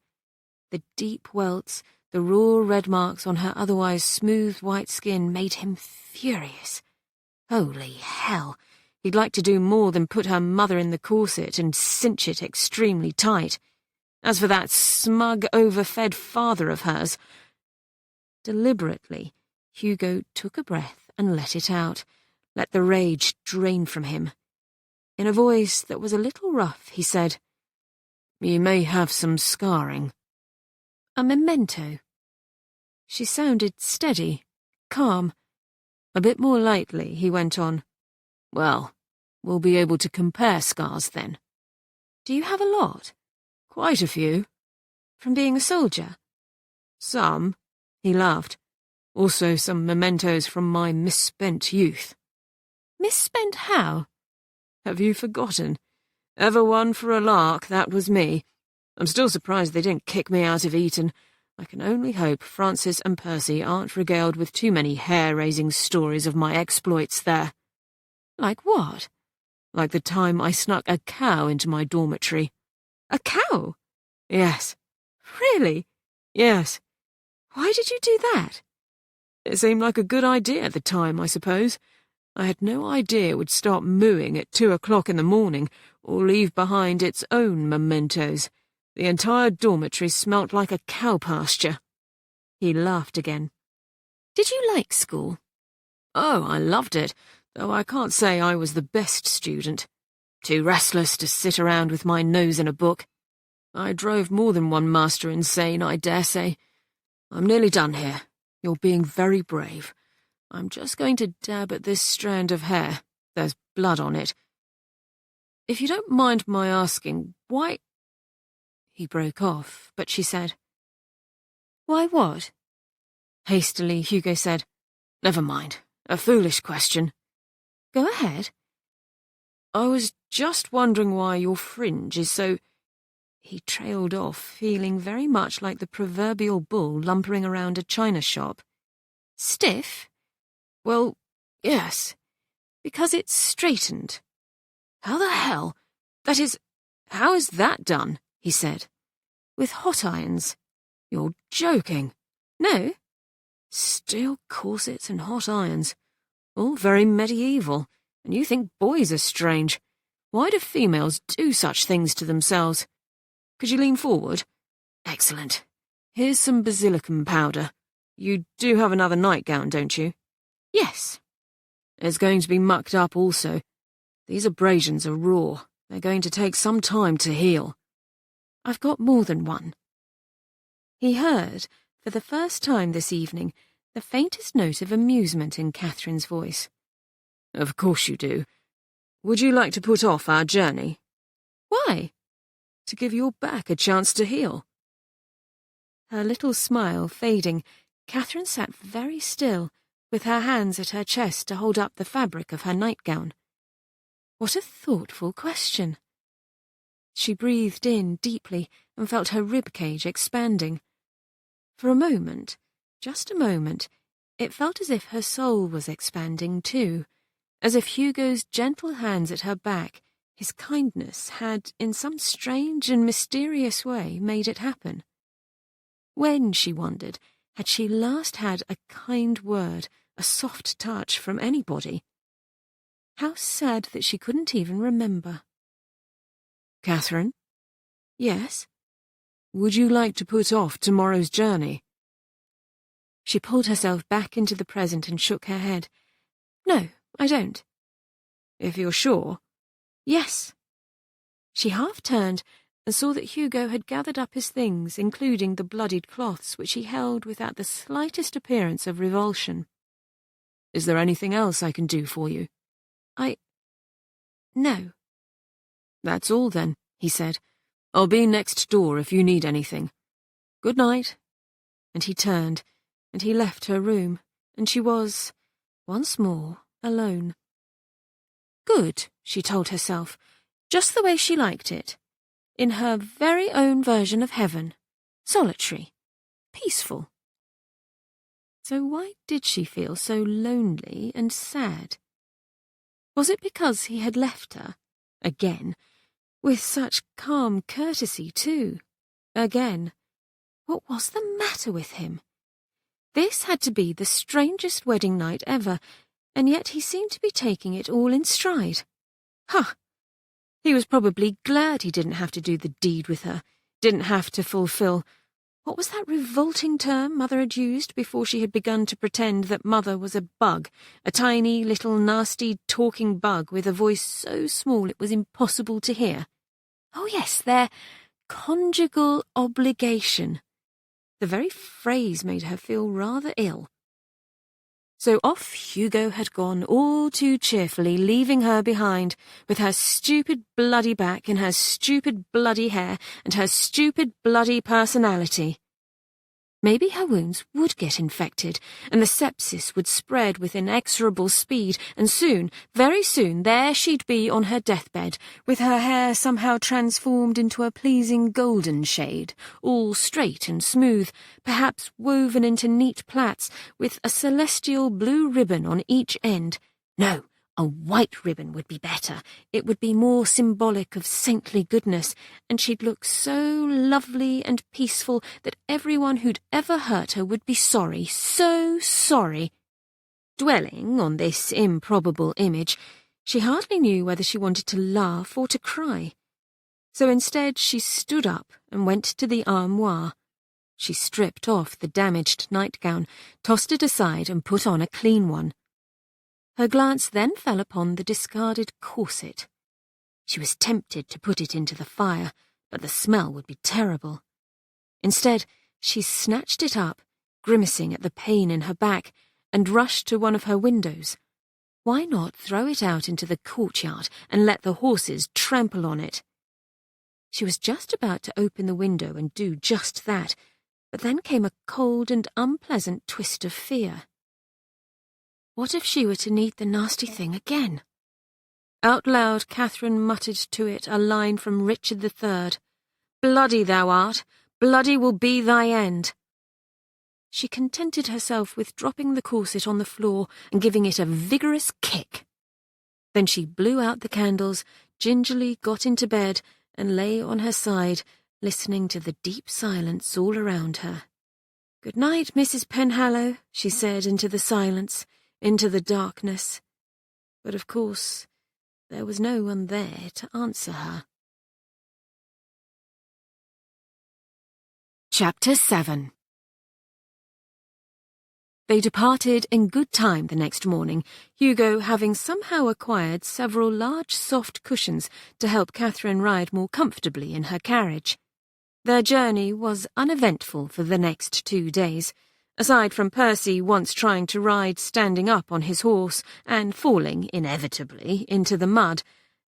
The deep welts, the raw red marks on her otherwise smooth white skin made him furious. Holy hell! He'd like to do more than put her mother in the corset and cinch it extremely tight. As for that smug, overfed father of hers... Deliberately, Hugo took a breath and let it out, let the rage drain from him. In a voice that was a little rough, he said, "You may have some scarring." "A memento." She sounded steady, calm. A bit more lightly, he went on, "Well, we'll be able to compare scars then." "Do you have a lot?" "Quite a few." "From being a soldier?" "Some," he laughed. "Also some mementos from my misspent youth." "Misspent how?" "Have you forgotten? Ever one for a lark, that was me. I'm still surprised they didn't kick me out of Eton. I can only hope Francis and Percy aren't regaled with too many hair-raising stories of my exploits there." "Like what?" "Like the time I snuck a cow into my dormitory." "A cow?" "Yes." "Really?" "Yes. Why did you do that?" It seemed like a good idea at the time, I suppose. I had no idea it would start mooing at 2 o'clock in the morning or leave behind its own mementos. The entire dormitory smelt like a cow pasture." He laughed again. "Did you like school?" "Oh, I loved it, though I can't say I was the best student. Too restless to sit around with my nose in a book. I drove more than one master insane, I dare say. I'm nearly done here. You're being very brave. I'm just going to dab at this strand of hair. There's blood on it. If you don't mind my asking, why—" He broke off, but she said, "Why what?" Hastily, Hugo said, "Never mind. A foolish question." "Go ahead." "I was just wondering why your fringe is so—" He trailed off, feeling very much like the proverbial bull lumbering around a china shop. "Stiff?" "Well, yes." "Because it's straightened." "How the hell? That is, how is that done?" he said. "With hot irons." "You're joking." "No." "Steel corsets and hot irons. All very medieval, and you think boys are strange. Why do females do such things to themselves? Could you lean forward? Excellent. Here's some basilicum powder. You do have another nightgown, don't you?" "Yes." "It's going to be mucked up also. These abrasions are raw. They're going to take some time to heal." "I've got more than one." He heard, for the first time this evening, the faintest note of amusement in Catherine's voice. "Of course you do. Would you like to put off our journey?" "Why?" "To give your back a chance to heal." Her little smile fading, Catherine sat very still, with her hands at her chest to hold up the fabric of her nightgown. What a thoughtful question. She breathed in deeply and felt her ribcage expanding. For a moment, just a moment, it felt as if her soul was expanding too, as if Hugo's gentle hands at her back, his kindness, had, in some strange and mysterious way, made it happen. When, she wondered, had she last had a kind word, a soft touch from anybody? How sad that she couldn't even remember. "Catherine?" "Yes?" "Would you like to put off tomorrow's journey?" She pulled herself back into the present and shook her head. "No, I don't." "If you're sure?" "Yes." She half turned and saw that Hugo had gathered up his things, including the bloodied cloths which he held without the slightest appearance of revulsion. "Is there anything else I can do for you?" No." "That's all then," he said. "I'll be next door if you need anything. Good night." And he turned, and he left her room, and she was, once more, alone. Good, she told herself, just the way she liked it. In her very own version of heaven. Solitary. Peaceful. So why did she feel so lonely and sad? Was it because he had left her, again, with such calm courtesy too, again? What was the matter with him? This had to be the strangest wedding night ever, and yet he seemed to be taking it all in stride. Ha! He was probably glad he didn't have to do the deed with her, didn't have to fulfill, What was that revolting term Mother had used before she had begun to pretend that Mother was a bug, a tiny, little, nasty, talking bug with a voice so small it was impossible to hear? Oh yes, their conjugal obligation. The very phrase made her feel rather ill. So off Hugo had gone all too cheerfully, leaving her behind, with her stupid bloody back and her stupid bloody hair and her stupid bloody personality. Maybe her wounds would get infected, and the sepsis would spread with inexorable speed, and soon, very soon, there she'd be on her deathbed, with her hair somehow transformed into a pleasing golden shade, all straight and smooth, perhaps woven into neat plaits, with a celestial blue ribbon on each end. No, a white ribbon would be better. It would be more symbolic of saintly goodness, and she'd look so lovely and peaceful that everyone who'd ever hurt her would be sorry, so sorry. Dwelling on this improbable image, she hardly knew whether she wanted to laugh or to cry. So instead she stood up and went to the armoire. She stripped off the damaged nightgown, tossed it aside and put on a clean one. Her glance then fell upon the discarded corset. She was tempted to put it into the fire, but the smell would be terrible. Instead, she snatched it up, grimacing at the pain in her back, and rushed to one of her windows. Why not throw it out into the courtyard and let the horses trample on it? She was just about to open the window and do just that, but then came a cold and unpleasant twist of fear. What if she were to need the nasty thing again? Out loud, Catherine muttered to it a line from Richard III. "Bloody thou art, bloody will be thy end." She contented herself with dropping the corset on the floor and giving it a vigorous kick. Then she blew out the candles, gingerly got into bed, and lay on her side, listening to the deep silence all around her. "Good night, Mrs. Penhallow," she said into the silence, into the darkness. But of course, there was no one there to answer her. Chapter 7. They departed in good time the next morning, Hugo having somehow acquired several large soft cushions to help Catherine ride more comfortably in her carriage. Their journey was uneventful for the next 2 days, aside from Percy once trying to ride standing up on his horse and falling, inevitably, into the mud,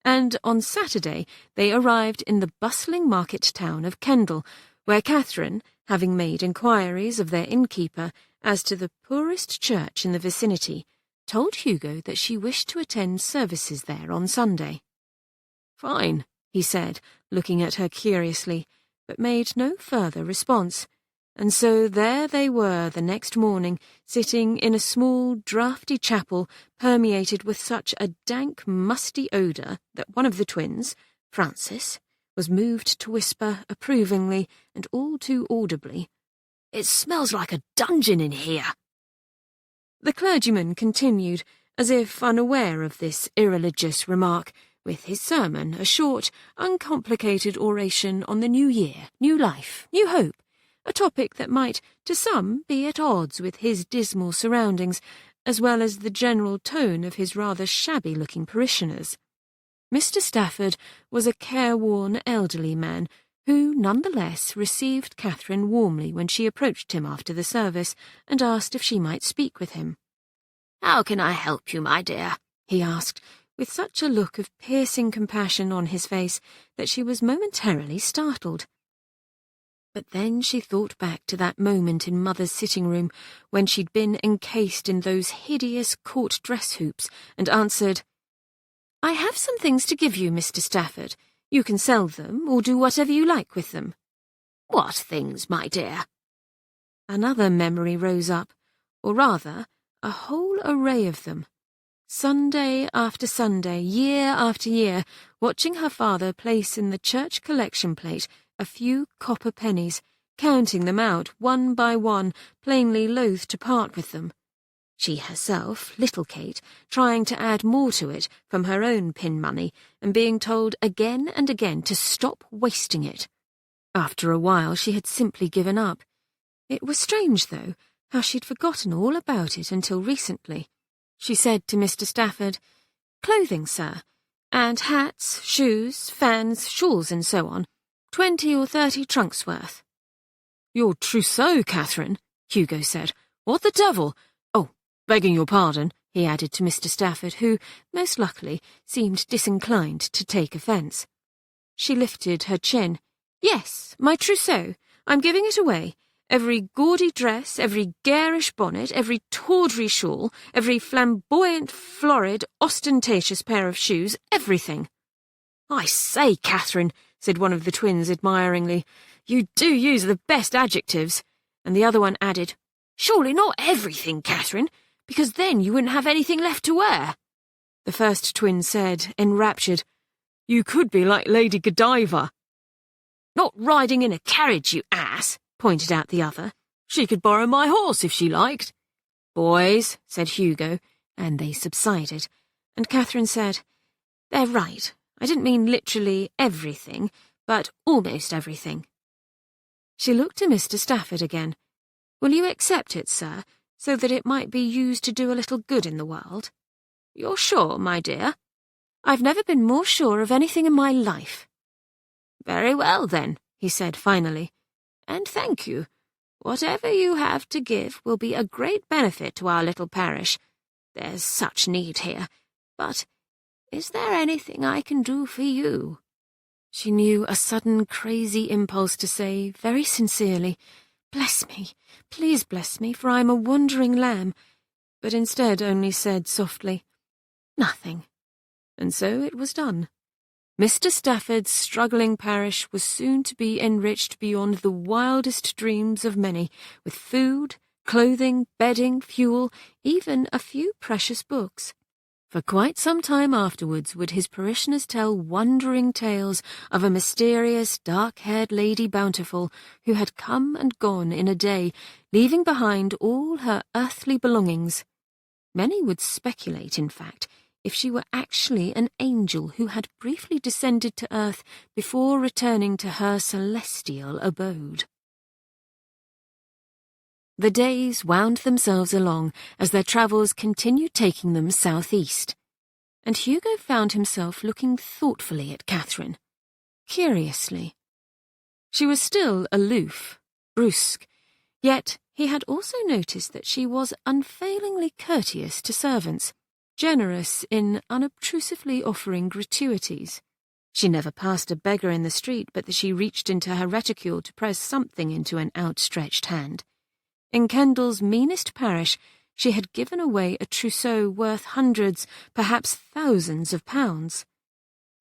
and on Saturday they arrived in the bustling market town of Kendal, where Catherine, having made inquiries of their innkeeper as to the poorest church in the vicinity, told Hugo that she wished to attend services there on Sunday. "Fine," he said, looking at her curiously, but made no further response. And so there they were the next morning, sitting in a small, draughty chapel permeated with such a dank, musty odour that one of the twins, Frances, was moved to whisper approvingly and all too audibly, "It smells like a dungeon in here." The clergyman continued, as if unaware of this irreligious remark, with his sermon, a short, uncomplicated oration on the new year, new life, new hope, a topic that might, to some, be at odds with his dismal surroundings, as well as the general tone of his rather shabby-looking parishioners. Mr. Stafford was a careworn elderly man who, nonetheless, received Catherine warmly when she approached him after the service and asked if she might speak with him. "How can I help you, my dear?" he asked, with such a look of piercing compassion on his face that she was momentarily startled. But then she thought back to that moment in Mother's sitting-room when she'd been encased in those hideous court dress hoops and answered, "I have some things to give you, Mr. Stafford. You can sell them or do whatever you like with them." "What things, my dear?" Another memory rose up, or rather, a whole array of them. Sunday after Sunday, year after year, watching her father place in the church collection plate a few copper pennies, counting them out one by one, plainly loath to part with them. She herself, little Kate, trying to add more to it from her own pin money, and being told again and again to stop wasting it. After a while, she had simply given up. It was strange, though, how she'd forgotten all about it until recently. She said to Mr. Stafford, "Clothing, sir, and hats, shoes, fans, shawls, and so on. 20 or 30 trunks worth." "Your trousseau, Catherine," Hugo said. "What the devil? Oh, begging your pardon," he added to Mr. Stafford, who, most luckily, seemed disinclined to take offence. She lifted her chin. "Yes, my trousseau. I'm giving it away. Every gaudy dress, every garish bonnet, every tawdry shawl, every flamboyant, florid, ostentatious pair of shoes, everything." "I say, Catherine," said one of the twins admiringly, "you do use the best adjectives." And the other one added, "Surely not everything, Catherine, because then you wouldn't have anything left to wear." The first twin said, enraptured, "You could be like Lady Godiva." "Not riding in a carriage, you ass," pointed out the other. "She could borrow my horse if she liked." "Boys," said Hugo, and they subsided. And Catherine said, "They're right. I didn't mean literally everything, but almost everything." She looked to Mr. Stafford again. "Will you accept it, sir, so that it might be used to do a little good in the world?" "You're sure, my dear?" "I've never been more sure of anything in my life." "Very well, then," he said finally. "And thank you. Whatever you have to give will be a great benefit to our little parish. There's such need here. But is there anything I can do for you?" She knew a sudden crazy impulse to say, very sincerely, "Bless me, please bless me, for I'm a wandering lamb," but instead only said softly, "Nothing." And so it was done. Mr. Stafford's struggling parish was soon to be enriched beyond the wildest dreams of many, with food, clothing, bedding, fuel, even a few precious books. For quite some time afterwards would his parishioners tell wondering tales of a mysterious, dark-haired Lady Bountiful who had come and gone in a day, leaving behind all her earthly belongings. Many would speculate, in fact, if she were actually an angel who had briefly descended to earth before returning to her celestial abode. The days wound themselves along as their travels continued taking them southeast, and Hugo found himself looking thoughtfully at Catherine, curiously. She was still aloof, brusque, yet he had also noticed that she was unfailingly courteous to servants, generous in unobtrusively offering gratuities. She never passed a beggar in the street but that she reached into her reticule to press something into an outstretched hand. In Kendal's meanest parish, she had given away a trousseau worth hundreds, perhaps thousands of pounds.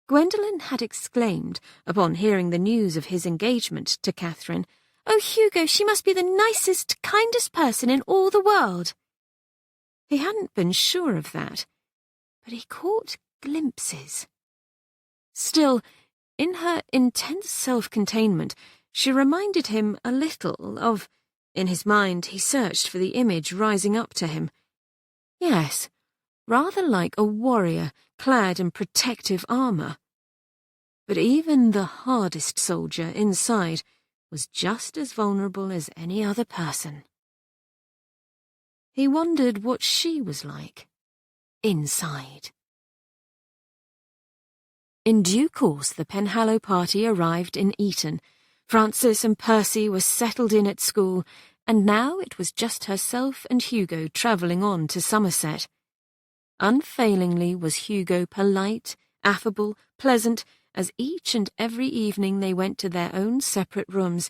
Gwendolen had exclaimed, upon hearing the news of his engagement to Catherine, "Oh, Hugo, she must be the nicest, kindest person in all the world." He hadn't been sure of that, but he caught glimpses. Still, in her intense self-containment, she reminded him a little of... In his mind, he searched for the image rising up to him. Yes, rather like a warrior clad in protective armour. But even the hardest soldier inside was just as vulnerable as any other person. He wondered what she was like, inside. In due course, the Penhallow party arrived in Eton. Frances and Percy were settled in at school, and now it was just herself and Hugo travelling on to Somerset. Unfailingly was Hugo polite, affable, pleasant, as each and every evening they went to their own separate rooms,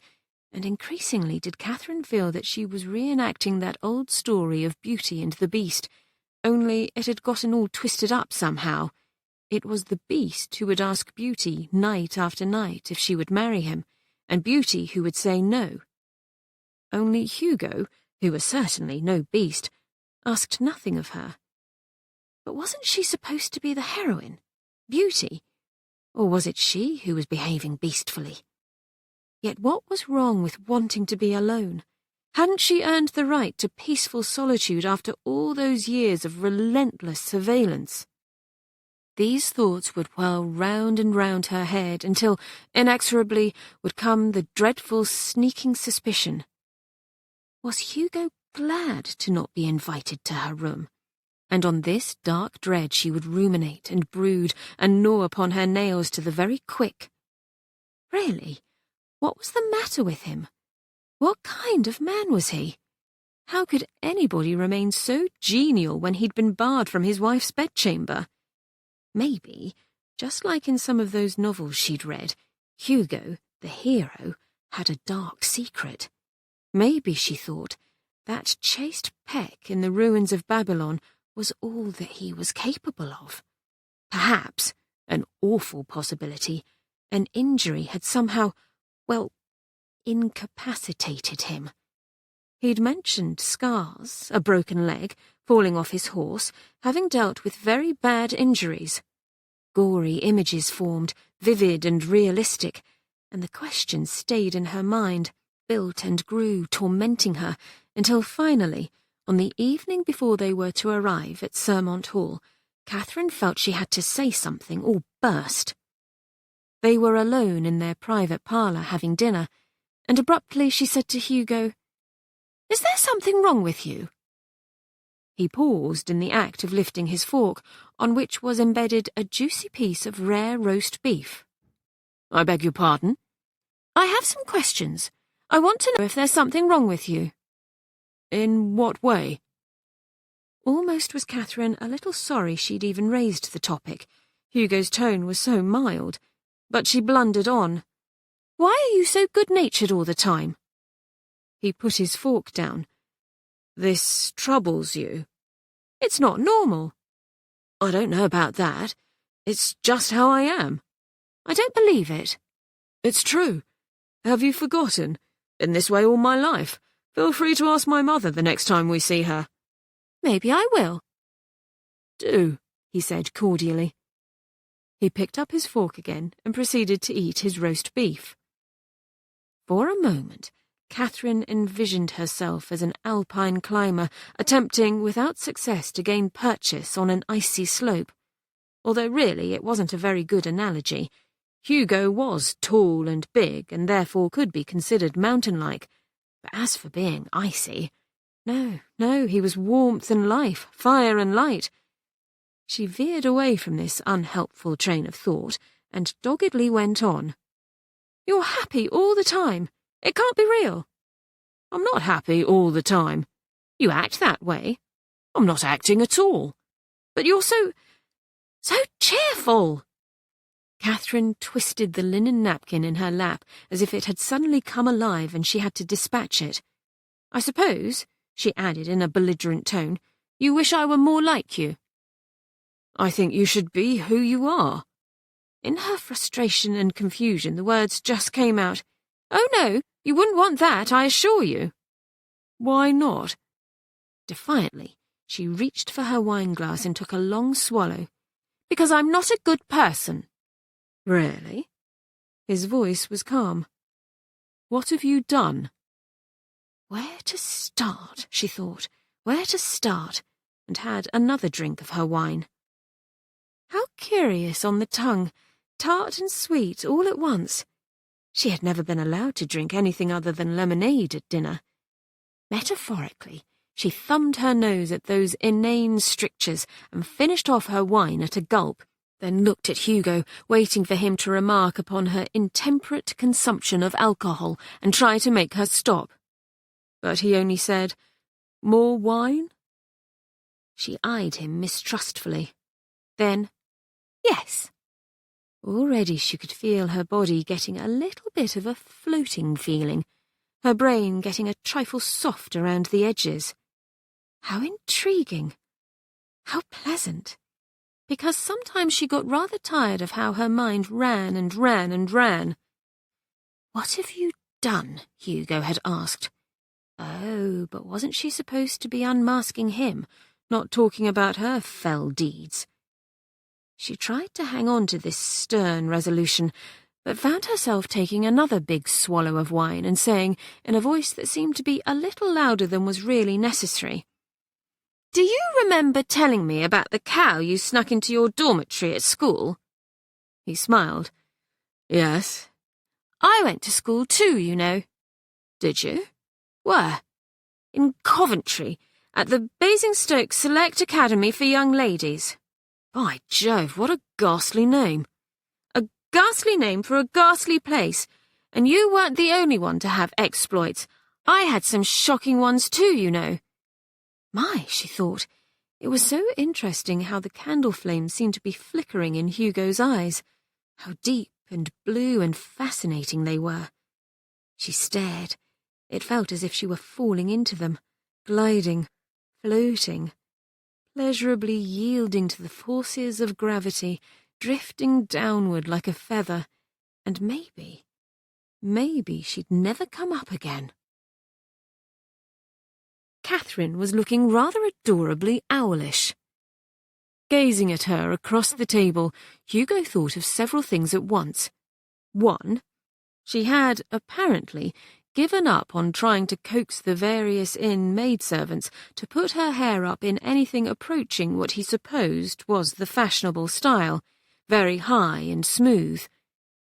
and increasingly did Catherine feel that she was reenacting that old story of Beauty and the Beast, only it had gotten all twisted up somehow. It was the Beast who would ask Beauty night after night if she would marry him, and Beauty who would say no. Only Hugo, who was certainly no beast, asked nothing of her. But wasn't she supposed to be the heroine, Beauty? Or was it she who was behaving beastfully? Yet what was wrong with wanting to be alone? Hadn't she earned the right to peaceful solitude after all those years of relentless surveillance? These thoughts would whirl round and round her head until, inexorably, would come the dreadful, sneaking suspicion. Was Hugo glad to not be invited to her room? And on this dark dread she would ruminate and brood and gnaw upon her nails to the very quick. Really, what was the matter with him? What kind of man was he? How could anybody remain so genial when he'd been barred from his wife's bedchamber? Maybe, just like in some of those novels she'd read, Hugo, the hero, had a dark secret. Maybe, she thought, that chaste peck in the ruins of Babylon was all that he was capable of. Perhaps, an awful possibility, an injury had somehow, incapacitated him. He'd mentioned scars, a broken leg, falling off his horse, having dealt with very bad injuries. Gory images formed, vivid and realistic, and the question stayed in her mind, built and grew, tormenting her, until finally, on the evening before they were to arrive at Sermont Hall, Katherine felt she had to say something or burst. They were alone in their private parlour having dinner, and abruptly she said to Hugo, "Is there something wrong with you?" He paused in the act of lifting his fork, on which was embedded a juicy piece of rare roast beef. "I beg your pardon?" "I have some questions. I want to know if there's something wrong with you." "In what way?" Almost was Katherine a little sorry she'd even raised the topic. Hugo's tone was so mild. But she blundered on. "Why are you so good-natured all the time?" He put his fork down. "This troubles you?" "It's not normal." "I don't know about that. It's just how I am." "I don't believe it." "It's true. Have you forgotten? Been this way all my life. Feel free to ask my mother the next time we see her." "Maybe I will." "Do," he said cordially. He picked up his fork again and proceeded to eat his roast beef. For a moment, Katherine envisioned herself as an alpine climber attempting without success to gain purchase on an icy slope. Although really it wasn't a very good analogy. Hugo was tall and big and therefore could be considered mountain-like. But as for being icy, no, he was warmth and life, fire and light. She veered away from this unhelpful train of thought and doggedly went on. "You're happy all the time. It can't be real." "I'm not happy all the time. You act that way." "I'm not acting at all." "But you're so cheerful." Katherine twisted the linen napkin in her lap as if it had suddenly come alive and she had to dispatch it. "I suppose," she added in a belligerent tone, "you wish I were more like you." "I think you should be who you are." In her frustration and confusion, the words just came out. "Oh no, you wouldn't want that, I assure you." "Why not?" Defiantly, she reached for her wineglass and took a long swallow. "Because I'm not a good person." "Really?" His voice was calm. "What have you done?" Where to start, she thought, where to start, and had another drink of her wine. How curious on the tongue, tart and sweet all at once. She had never been allowed to drink anything other than lemonade at dinner. Metaphorically, she thumbed her nose at those inane strictures and finished off her wine at a gulp, then looked at Hugo, waiting for him to remark upon her intemperate consumption of alcohol and try to make her stop. But he only said, "More wine?" She eyed him mistrustfully. Then, "Yes." Already she could feel her body getting a little bit of a floating feeling, her brain getting a trifle soft around the edges. How intriguing. How pleasant. Because sometimes she got rather tired of how her mind ran and ran and ran. "What have you done?" Hugo had asked. Oh, but wasn't she supposed to be unmasking him, not talking about her fell deeds? She tried to hang on to this stern resolution, but found herself taking another big swallow of wine and saying, in a voice that seemed to be a little louder than was really necessary, Do you remember telling me about the cow you snuck into your dormitory at school? He smiled. Yes. I went to school too, you know. Did you? Where? In Coventry, at the Basingstoke Select Academy for Young Ladies. By Jove, what a ghastly name. A ghastly name for a ghastly place, and you weren't the only one to have exploits. I had some shocking ones too, you know. My, she thought, it was so interesting how the candle flames seemed to be flickering in Hugo's eyes, how deep and blue and fascinating they were. She stared. It felt as if she were falling into them, gliding, floating, pleasurably yielding to the forces of gravity, drifting downward like a feather, and maybe she'd never come up again. Katherine was looking rather adorably owlish. Gazing at her across the table, Hugo thought of several things at once. One, she had, apparently, given up on trying to coax the various inn maidservants to put her hair up in anything approaching what he supposed was the fashionable style, very high and smooth.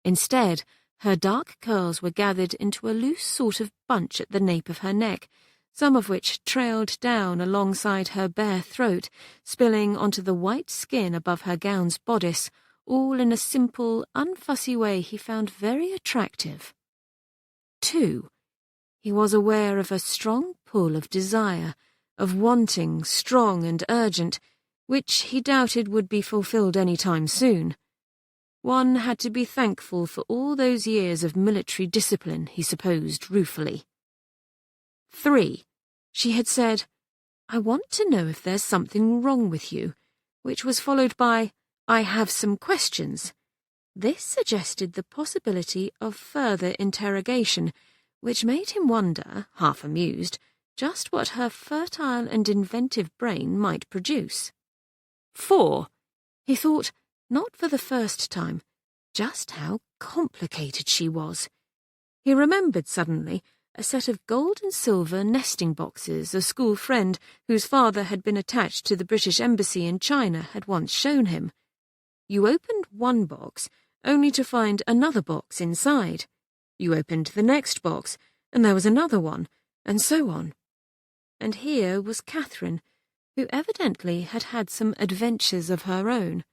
Instead, her dark curls were gathered into a loose sort of bunch at the nape of her neck, some of which trailed down alongside her bare throat, spilling onto the white skin above her gown's bodice, all in a simple, unfussy way he found very attractive. 2. He was aware of a strong pull of desire, of wanting, strong and urgent, which he doubted would be fulfilled any time soon. One had to be thankful for all those years of military discipline, he supposed ruefully. 3. She had said, "I want to know if there's something wrong with you," which was followed by, "I have some questions." This suggested the possibility of further interrogation, which made him wonder, half amused, just what her fertile and inventive brain might produce. 4. He thought, not for the first time, just how complicated she was. He remembered suddenly a set of gold and silver nesting boxes a school friend whose father had been attached to the British Embassy in China had once shown him. You opened one box, only to find another box inside. You opened the next box, and there was another one, and so on. And here was Katherine, who evidently had had some adventures of her own.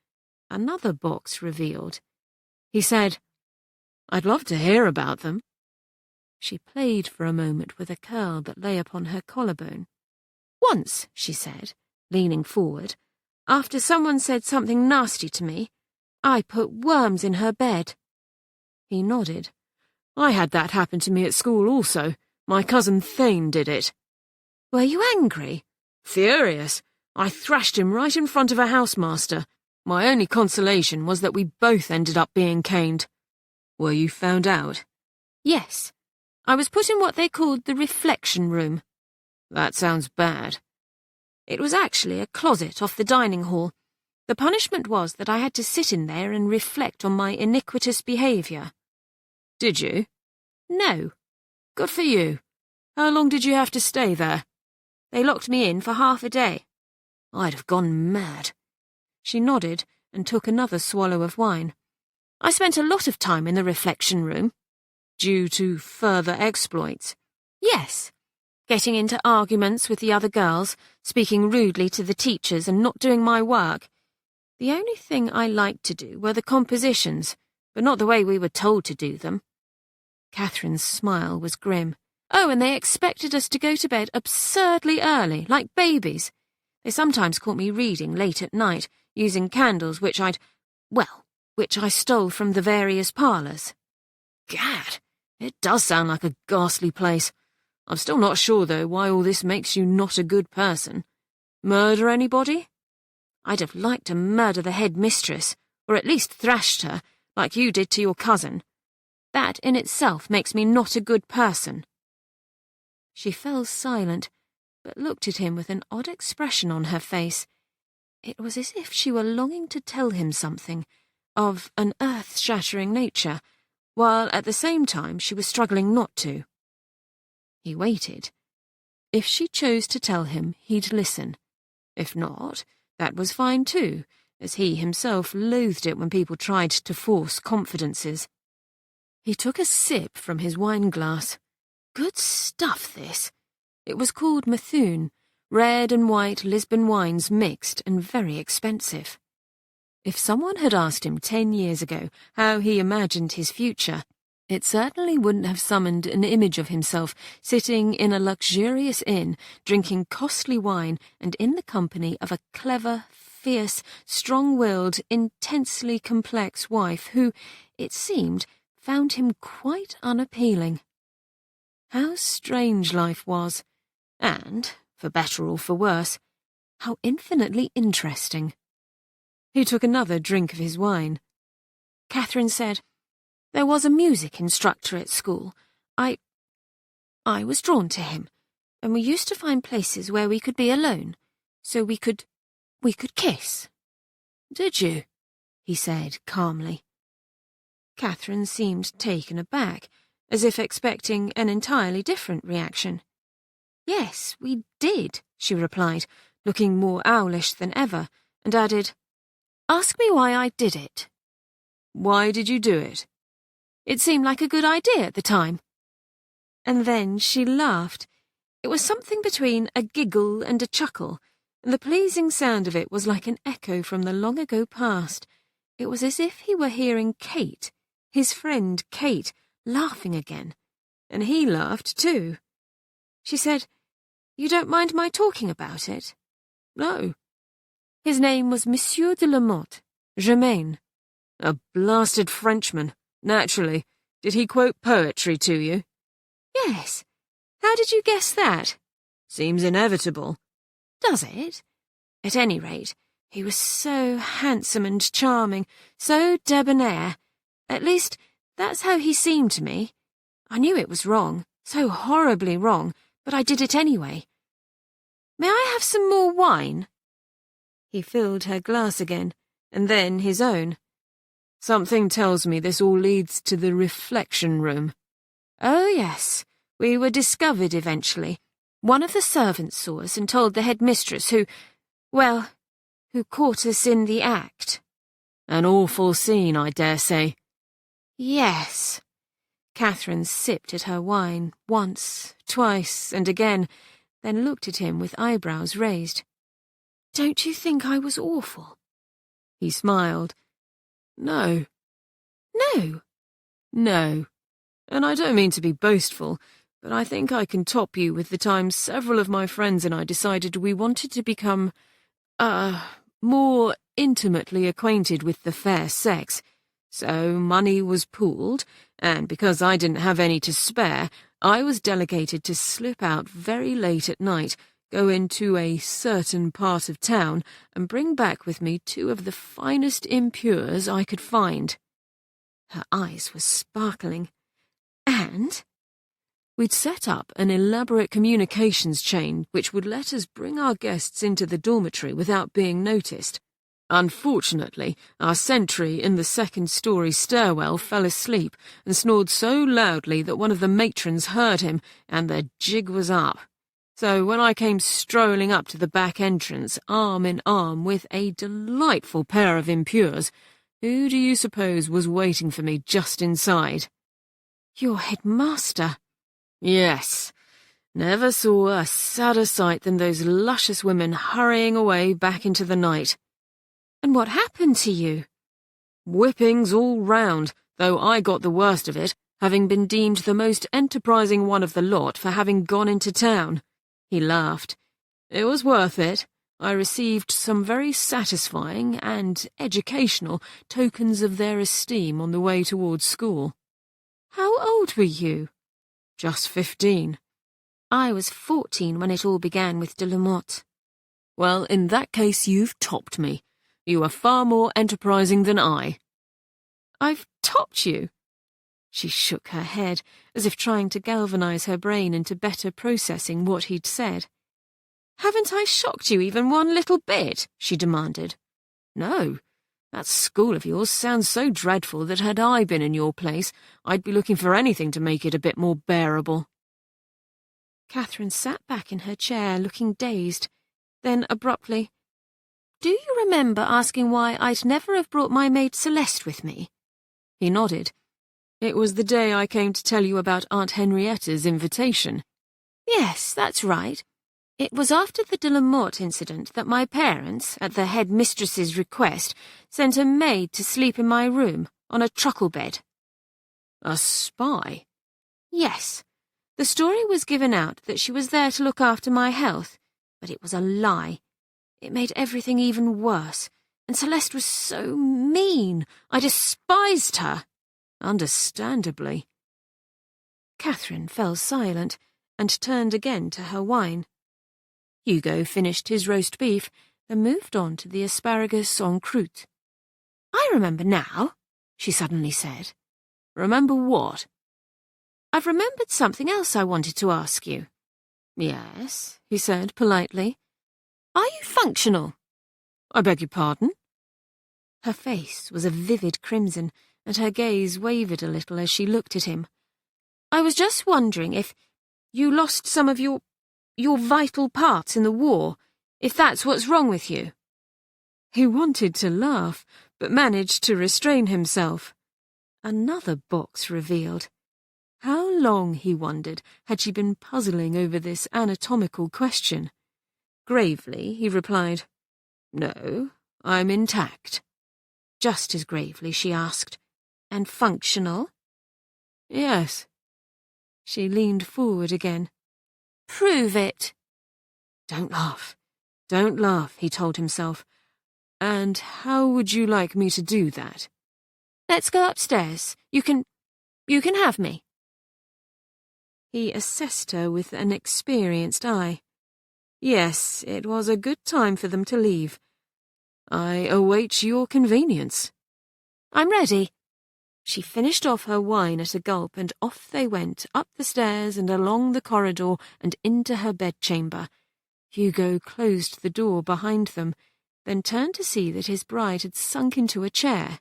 Another box revealed. He said, "I'd love to hear about them." She played for a moment with a curl that lay upon her collarbone. "Once," she said, leaning forward, "after someone said something nasty to me, I put worms in her bed." He nodded. "I had that happen to me at school also. My cousin Thane did it." "Were you angry?" "Furious. I thrashed him right in front of a housemaster. My only consolation was that we both ended up being caned." "Were you found out?" "Yes. I was put in what they called the reflection room." "That sounds bad." "It was actually a closet off the dining hall. The punishment was that I had to sit in there and reflect on my iniquitous behaviour." "Did you?" "No." "Good for you. How long did you have to stay there?" "They locked me in for half a day." "I'd have gone mad." She nodded and took another swallow of wine. "I spent a lot of time in the reflection room." "Due to further exploits?" "Yes. Getting into arguments with the other girls, speaking rudely to the teachers and not doing my work. The only thing I liked to do were the compositions, but not the way we were told to do them." Katherine's smile was grim. "Oh, and they expected us to go to bed absurdly early, like babies. They sometimes caught me reading late at night, using candles which I stole from the various parlours." "Gad, it does sound like a ghastly place. I'm still not sure, though, why all this makes you not a good person. Murder anybody?" "I'd have liked to murder the head mistress, or at least thrashed her, like you did to your cousin. That in itself makes me not a good person." She fell silent, but looked at him with an odd expression on her face. It was as if she were longing to tell him something, of an earth-shattering nature, while at the same time she was struggling not to. He waited. If she chose to tell him, he'd listen. If not, that was fine too, as he himself loathed it when people tried to force confidences. He took a sip from his wine-glass. Good stuff, this. It was called Methuen, red and white Lisbon wines mixed and very expensive. If someone had asked him 10 years ago how he imagined his future, it certainly wouldn't have summoned an image of himself sitting in a luxurious inn, drinking costly wine and in the company of a clever, fierce, strong-willed, intensely complex wife who, it seemed, found him quite unappealing. How strange life was, and, for better or for worse, how infinitely interesting. He took another drink of his wine. Katherine said, "There was a music instructor at school. I was drawn to him, and we used to find places where we could be alone, so we could kiss." "Did you?" he said calmly. Katherine seemed taken aback, as if expecting an entirely different reaction. "Yes, we did," she replied, looking more owlish than ever, and added, "Ask me why I did it." "Why did you do it?" "It seemed like a good idea at the time." And then she laughed. It was something between a giggle and a chuckle, and the pleasing sound of it was like an echo from the long-ago past. It was as if he were hearing Kate, his friend Kate, laughing again, and he laughed too. She said, "You don't mind my talking about it?" "No." His name was Monsieur de Lamotte, Germain. "A blasted Frenchman, naturally. Did he quote poetry to you?" "Yes. How did you guess that?" "Seems inevitable." "Does it? At any rate, he was so handsome and charming, so debonair. At least, that's how he seemed to me. I knew it was wrong, so horribly wrong, but I did it anyway. May I have some more wine?" He filled her glass again, and then his own. "Something tells me this all leads to the reflection room." "Oh, yes. We were discovered eventually. One of the servants saw us and told the headmistress who caught us in the act." "An awful scene, I dare say." "Yes." Katherine sipped at her wine once, twice, and again, then looked at him with eyebrows raised. "Don't you think I was awful?" He smiled. "No." "No?" "No. And I don't mean to be boastful, but I think I can top you with the time several of my friends and I decided we wanted to become, more intimately acquainted with the fair sex. So money was pooled, and because I didn't have any to spare, I was delegated to slip out very late at night, go into a certain part of town, and bring back with me 2 of the finest impures I could find." Her eyes were sparkling. "And?" "We'd set up an elaborate communications chain which would let us bring our guests into the dormitory without being noticed. Unfortunately, our sentry in the 2nd-story stairwell fell asleep and snored so loudly that one of the matrons heard him, and the jig was up. So when I came strolling up to the back entrance, arm in arm with a delightful pair of impures, who do you suppose was waiting for me just inside?" "Your headmaster." "Yes. Never saw a sadder sight than those luscious women hurrying away back into the night." "And what happened to you?" "Whippings all round, though I got the worst of it, having been deemed the most enterprising one of the lot for having gone into town." He laughed. "It was worth it. I received some very satisfying and educational tokens of their esteem on the way towards school." "How old were you?" "Just 15. "I was 14 when it all began with de Lamotte." "Well, in that case you've topped me. You are far more enterprising than I." "I've topped you?" She shook her head, as if trying to galvanize her brain into better processing what he'd said. "Haven't I shocked you even one little bit?" she demanded. "No. That school of yours sounds so dreadful that had I been in your place, I'd be looking for anything to make it a bit more bearable." Katherine sat back in her chair, looking dazed. Then, abruptly, "Do you remember asking why I'd never have brought my maid Celeste with me?" He nodded. "It was the day I came to tell you about Aunt Henrietta's invitation." "Yes, that's right. It was after the de la Motte incident that my parents, at the head mistress's request, sent a maid to sleep in my room, on a truckle bed." "A spy?" "Yes. The story was given out that she was there to look after my health, but it was a lie. It made everything even worse, and Celeste was so mean. I despised her." "Understandably." Katherine fell silent and turned again to her wine. Hugo finished his roast beef, then moved on to the asparagus en croûte. "I remember now," she suddenly said. "Remember what?" "I've remembered something else I wanted to ask you." "Yes," he said politely. "Are you functional?" "I beg your pardon?" Her face was a vivid crimson, and her gaze wavered a little as she looked at him. "I was just wondering if you lost some of your vital parts in the war, if that's what's wrong with you." He wanted to laugh, but managed to restrain himself. Another box revealed. How long, he wondered, had she been puzzling over this anatomical question? Gravely, he replied, "No, I'm intact." Just as gravely, she asked, "And functional?" "Yes." She leaned forward again. "Prove it." Don't laugh, he told himself. "And how would you like me to do that?" "Let's go upstairs. You can have me." He assessed her with an experienced eye. Yes, it was a good time for them to leave. "I await your convenience." "I'm ready." She finished off her wine at a gulp, and off they went, up the stairs and along the corridor and into her bedchamber. Hugo closed the door behind them, then turned to see that his bride had sunk into a chair.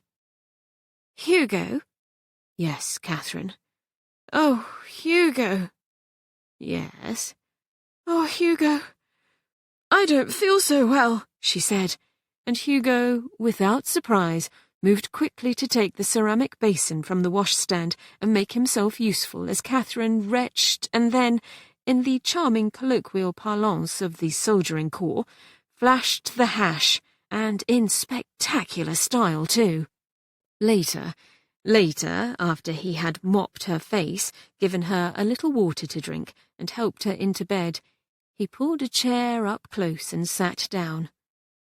"Hugo?" "Yes, Katherine." "Oh, Hugo." "Yes." "Oh, Hugo, I don't feel so well," she said, and Hugo, without surprise, moved quickly to take the ceramic basin from the washstand and make himself useful as Katherine retched and then, in the charming colloquial parlance of the soldiering corps, flashed the hash, and in spectacular style, too. Later, after he had mopped her face, given her a little water to drink, and helped her into bed, he pulled a chair up close and sat down.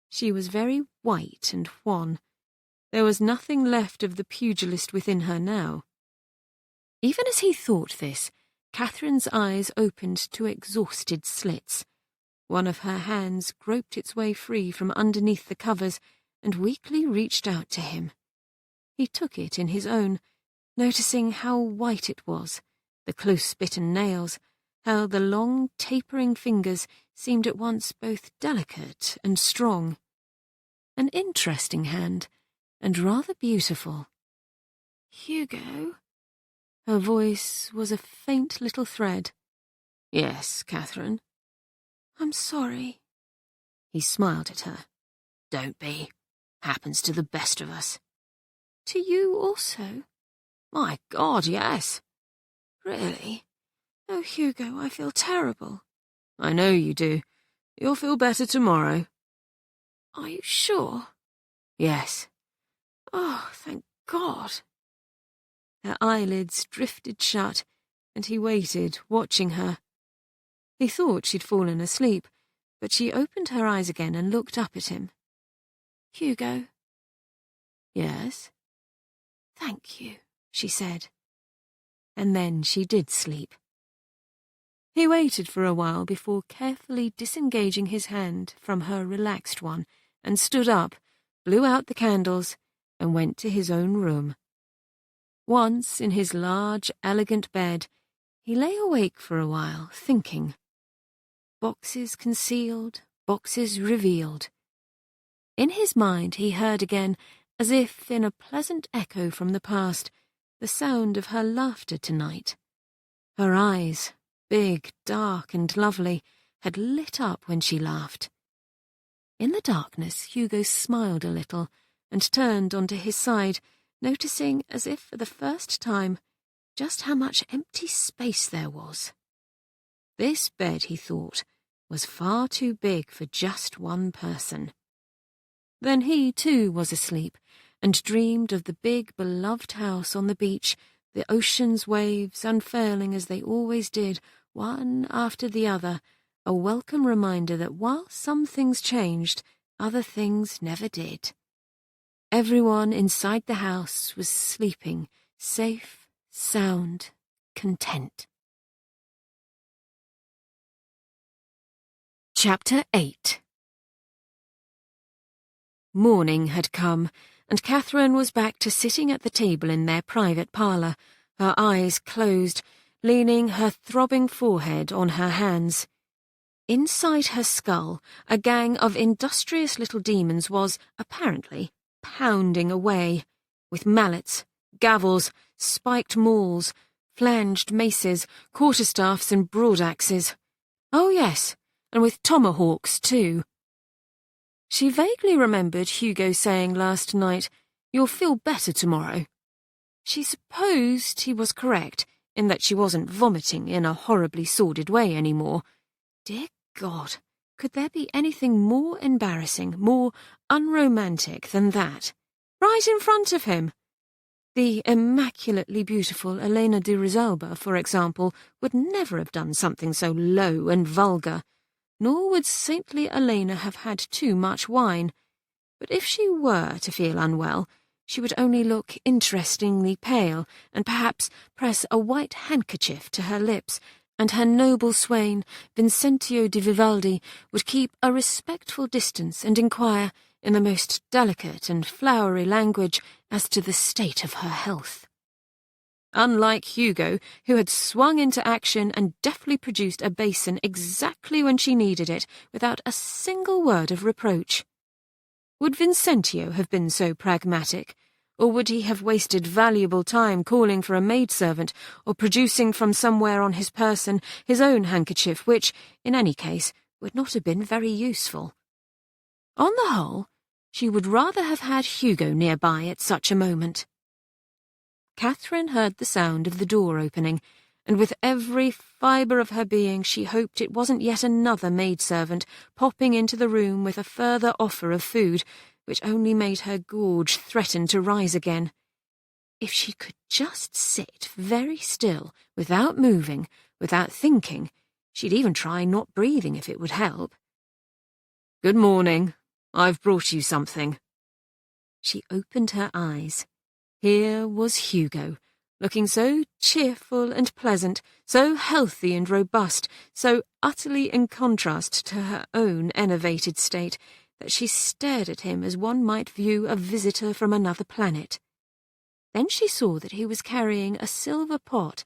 She was very white and wan. There was nothing left of the pugilist within her now. Even as he thought this, Katherine's eyes opened to exhausted slits. One of her hands groped its way free from underneath the covers and weakly reached out to him. He took it in his own, noticing how white it was, the close-bitten nails, how the long, tapering fingers seemed at once both delicate and strong. An interesting hand, and rather beautiful. "Hugo?" Her voice was a faint little thread. "Yes, Katherine." "I'm sorry." He smiled at her. "Don't be. Happens to the best of us." "To you also?" "My God, yes." "Really? Oh, Hugo, I feel terrible." "I know you do. You'll feel better tomorrow." "Are you sure?" "Yes." "Oh, thank God." Her eyelids drifted shut, and he waited, watching her. He thought she'd fallen asleep, but she opened her eyes again and looked up at him. "Hugo?" "Yes?" "Thank you," she said. And then she did sleep. He waited for a while before carefully disengaging his hand from her relaxed one and stood up, blew out the candles, and went to his own room. Once in his large, elegant bed, he lay awake for a while, thinking. Boxes concealed, boxes revealed. In his mind he heard again, as if in a pleasant echo from the past, the sound of her laughter tonight. Her eyes, big, dark, and lovely, had lit up when she laughed. In the darkness, Hugo smiled a little and turned onto his side, noticing, as if for the first time, just how much empty space there was. This bed, he thought, was far too big for just one person. Then he, too, was asleep, and dreamed of the big, beloved house on the beach, the ocean's waves unfurling as they always did, one after the other, a welcome reminder that while some things changed, other things never did. Everyone inside the house was sleeping, safe, sound, content. Chapter 8. Morning had come, and Katherine was back to sitting at the table in their private parlour, her eyes closed, leaning her throbbing forehead on her hands. Inside her skull, a gang of industrious little demons was, apparently, pounding away, with mallets, gavels, spiked mauls, flanged maces, quarterstaffs and broadaxes. Oh yes, and with tomahawks too. She vaguely remembered Hugo saying last night, "You'll feel better tomorrow." She supposed he was correct, in that she wasn't vomiting in a horribly sordid way anymore. Dear God, could there be anything more embarrassing, more unromantic than that? Right in front of him! The immaculately beautiful Elena de Rosalba, for example, would never have done something so low and vulgar. Nor would saintly Elena have had too much wine. But if she were to feel unwell, she would only look interestingly pale and perhaps press a white handkerchief to her lips, and her noble swain, Vincentio di Vivaldi, would keep a respectful distance and inquire, in the most delicate and flowery language, as to the state of her health. Unlike Hugo, who had swung into action and deftly produced a basin exactly when she needed it, without a single word of reproach. Would Vincentio have been so pragmatic, or would he have wasted valuable time calling for a maidservant, or producing from somewhere on his person his own handkerchief, which, in any case, would not have been very useful? On the whole, she would rather have had Hugo nearby at such a moment. Katherine heard the sound of the door opening, and with every fibre of her being she hoped it wasn't yet another maidservant popping into the room with a further offer of food, which only made her gorge threaten to rise again. If she could just sit very still, without moving, without thinking, she'd even try not breathing if it would help. "Good morning. I've brought you something." She opened her eyes. Here was Hugo, looking so cheerful and pleasant, so healthy and robust, so utterly in contrast to her own enervated state, that she stared at him as one might view a visitor from another planet. Then she saw that he was carrying a silver pot,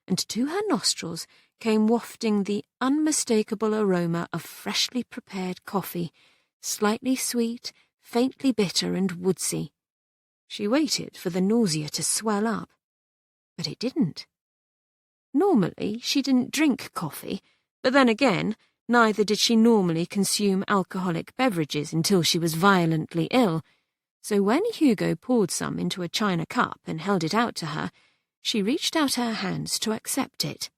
and to her nostrils came wafting the unmistakable aroma of freshly prepared coffee, slightly sweet, faintly bitter and woodsy. She waited for the nausea to swell up, but it didn't. Normally, she didn't drink coffee, but then again, neither did she normally consume alcoholic beverages until she was violently ill, so when Hugo poured some into a china cup and held it out to her, she reached out her hands to accept it.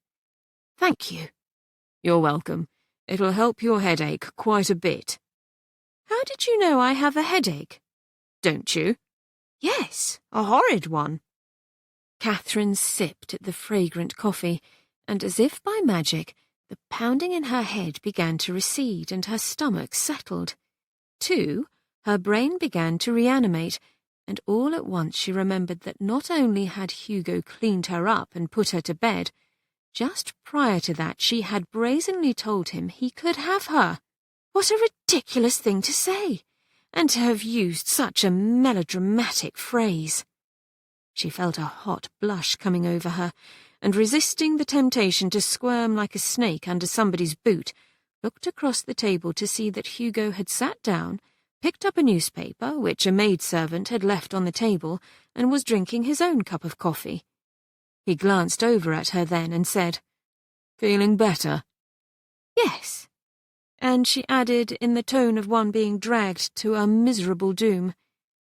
"Thank you." "You're welcome. It'll help your headache quite a bit." "How did you know I have a headache?" "Don't you?" "Yes, a horrid one." Katherine sipped at the fragrant coffee, and as if by magic, the pounding in her head began to recede and her stomach settled. Too, her brain began to reanimate, and all at once she remembered that not only had Hugo cleaned her up and put her to bed, just prior to that she had brazenly told him he could have her. What a ridiculous thing to say! And to have used such a melodramatic phrase. She felt a hot blush coming over her, and resisting the temptation to squirm like a snake under somebody's boot, looked across the table to see that Hugo had sat down, picked up a newspaper which a maidservant had left on the table, and was drinking his own cup of coffee. He glanced over at her then and said, "Feeling better?" "Yes." And she added in the tone of one being dragged to a miserable doom,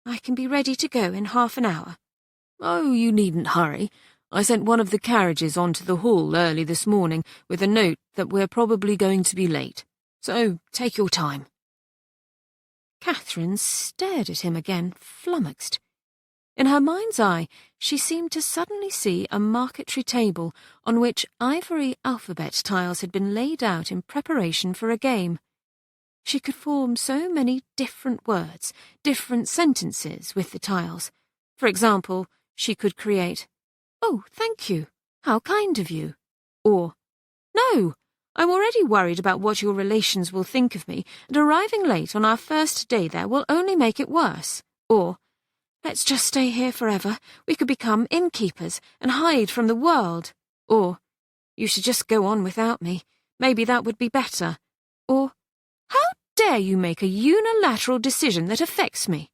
"I can be ready to go in half an hour." "Oh, you needn't hurry. I sent one of the carriages on to the hall early this morning with a note that we're probably going to be late. So take your time." Katherine stared at him again, flummoxed. In her mind's eye, she seemed to suddenly see a marquetry table on which ivory alphabet tiles had been laid out in preparation for a game. She could form so many different words, different sentences with the tiles. For example, she could create, "Oh, thank you. How kind of you." Or, "No, I'm already worried about what your relations will think of me, and arriving late on our first day there will only make it worse." Or, "Let's just stay here forever. We could become innkeepers and hide from the world." Or, "You should just go on without me. Maybe that would be better." Or, "How dare you make a unilateral decision that affects me?"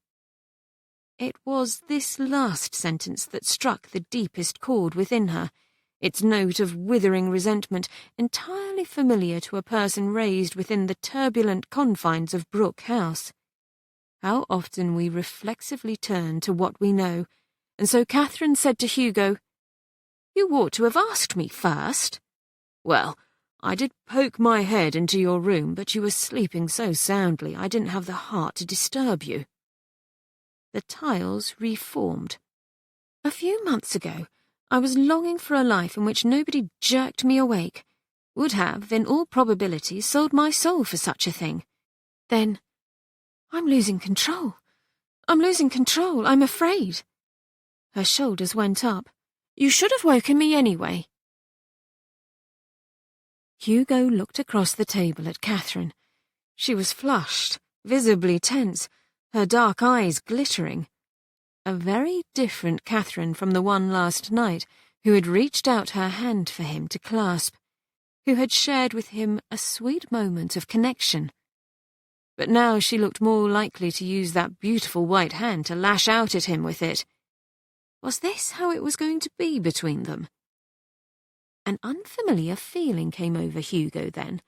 It was this last sentence that struck the deepest chord within her, its note of withering resentment entirely familiar to a person raised within the turbulent confines of Brooke House. How often we reflexively turn to what we know, and so Katherine said to Hugo, "You ought to have asked me first." "Well, I did poke my head into your room, but you were sleeping so soundly I didn't have the heart to disturb you." The tiles reformed. "A few months ago, I was longing for a life in which nobody jerked me awake, would have, in all probability, sold my soul for such a thing. Then, I'm losing control. I'm afraid." Her shoulders went up. "You should have woken me anyway." Hugo looked across the table at Katherine. She was flushed, visibly tense, her dark eyes glittering. A very different Katherine from the one last night who had reached out her hand for him to clasp, who had shared with him a sweet moment of connection. But now she looked more likely to use that beautiful white hand to lash out at him with it. Was this how it was going to be between them? An unfamiliar feeling came over Hugo then,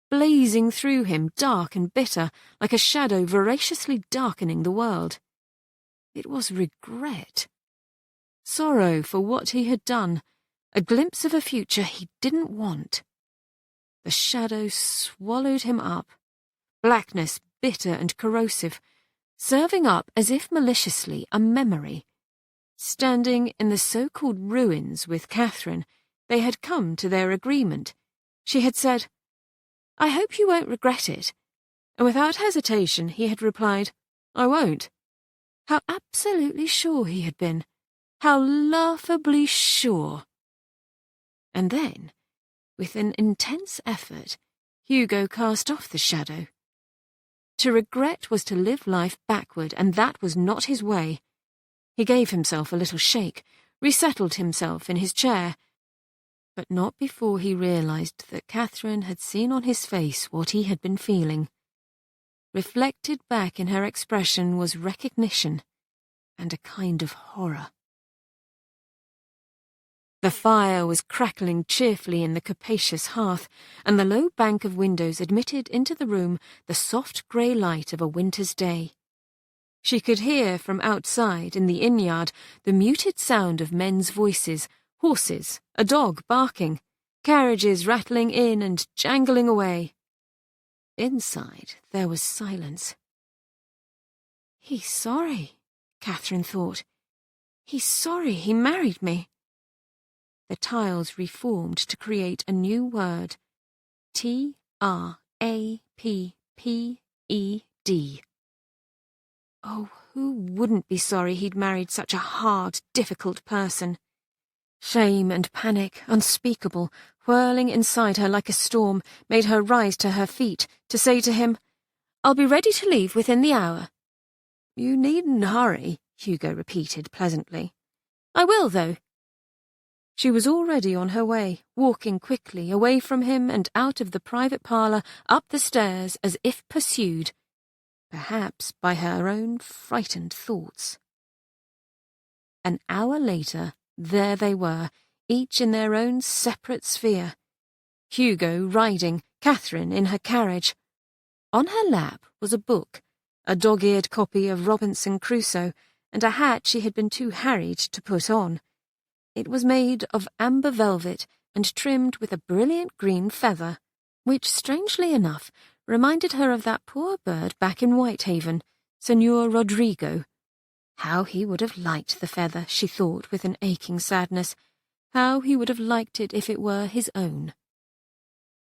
blazing through him, dark and bitter, like a shadow voraciously darkening the world. It was regret. Sorrow for what he had done, a glimpse of a future he didn't want. The shadow swallowed him up, blackness bitter and corrosive, serving up as if maliciously a memory. Standing in the so-called ruins with Katherine, they had come to their agreement. She had said, "I hope you won't regret it," and without hesitation he had replied, "I won't." How absolutely sure he had been. How laughably sure. And then, with an intense effort, Hugo cast off the shadow. To regret was to live life backward, and that was not his way. He gave himself a little shake, resettled himself in his chair, but not before he realized that Katherine had seen on his face what he had been feeling. Reflected back in her expression was recognition and a kind of horror. The fire was crackling cheerfully in the capacious hearth, and the low bank of windows admitted into the room the soft grey light of a winter's day. She could hear from outside, in the inn-yard, the muted sound of men's voices, horses, a dog barking, carriages rattling in and jangling away. Inside there was silence. "He's sorry," Katherine thought. "He's sorry he married me." The tiles reformed to create a new word. T-R-A-P-P-E-D. Oh, who wouldn't be sorry he'd married such a hard, difficult person? Shame and panic, unspeakable, whirling inside her like a storm, made her rise to her feet to say to him, "I'll be ready to leave within the hour." "You needn't hurry," Hugo repeated pleasantly. "I will, though." She was already on her way, walking quickly away from him and out of the private parlour, up the stairs as if pursued, perhaps by her own frightened thoughts. An hour later, there they were, each in their own separate sphere. Hugo riding, Katherine in her carriage, On her lap was a book, a dog-eared copy of Robinson Crusoe, and a hat she had been too harried to put on. It was made of amber velvet and trimmed with a brilliant green feather, which, strangely enough, reminded her of that poor bird back in Whitehaven, Senor Rodrigo. How he would have liked the feather, she thought with an aching sadness. How he would have liked it if it were his own.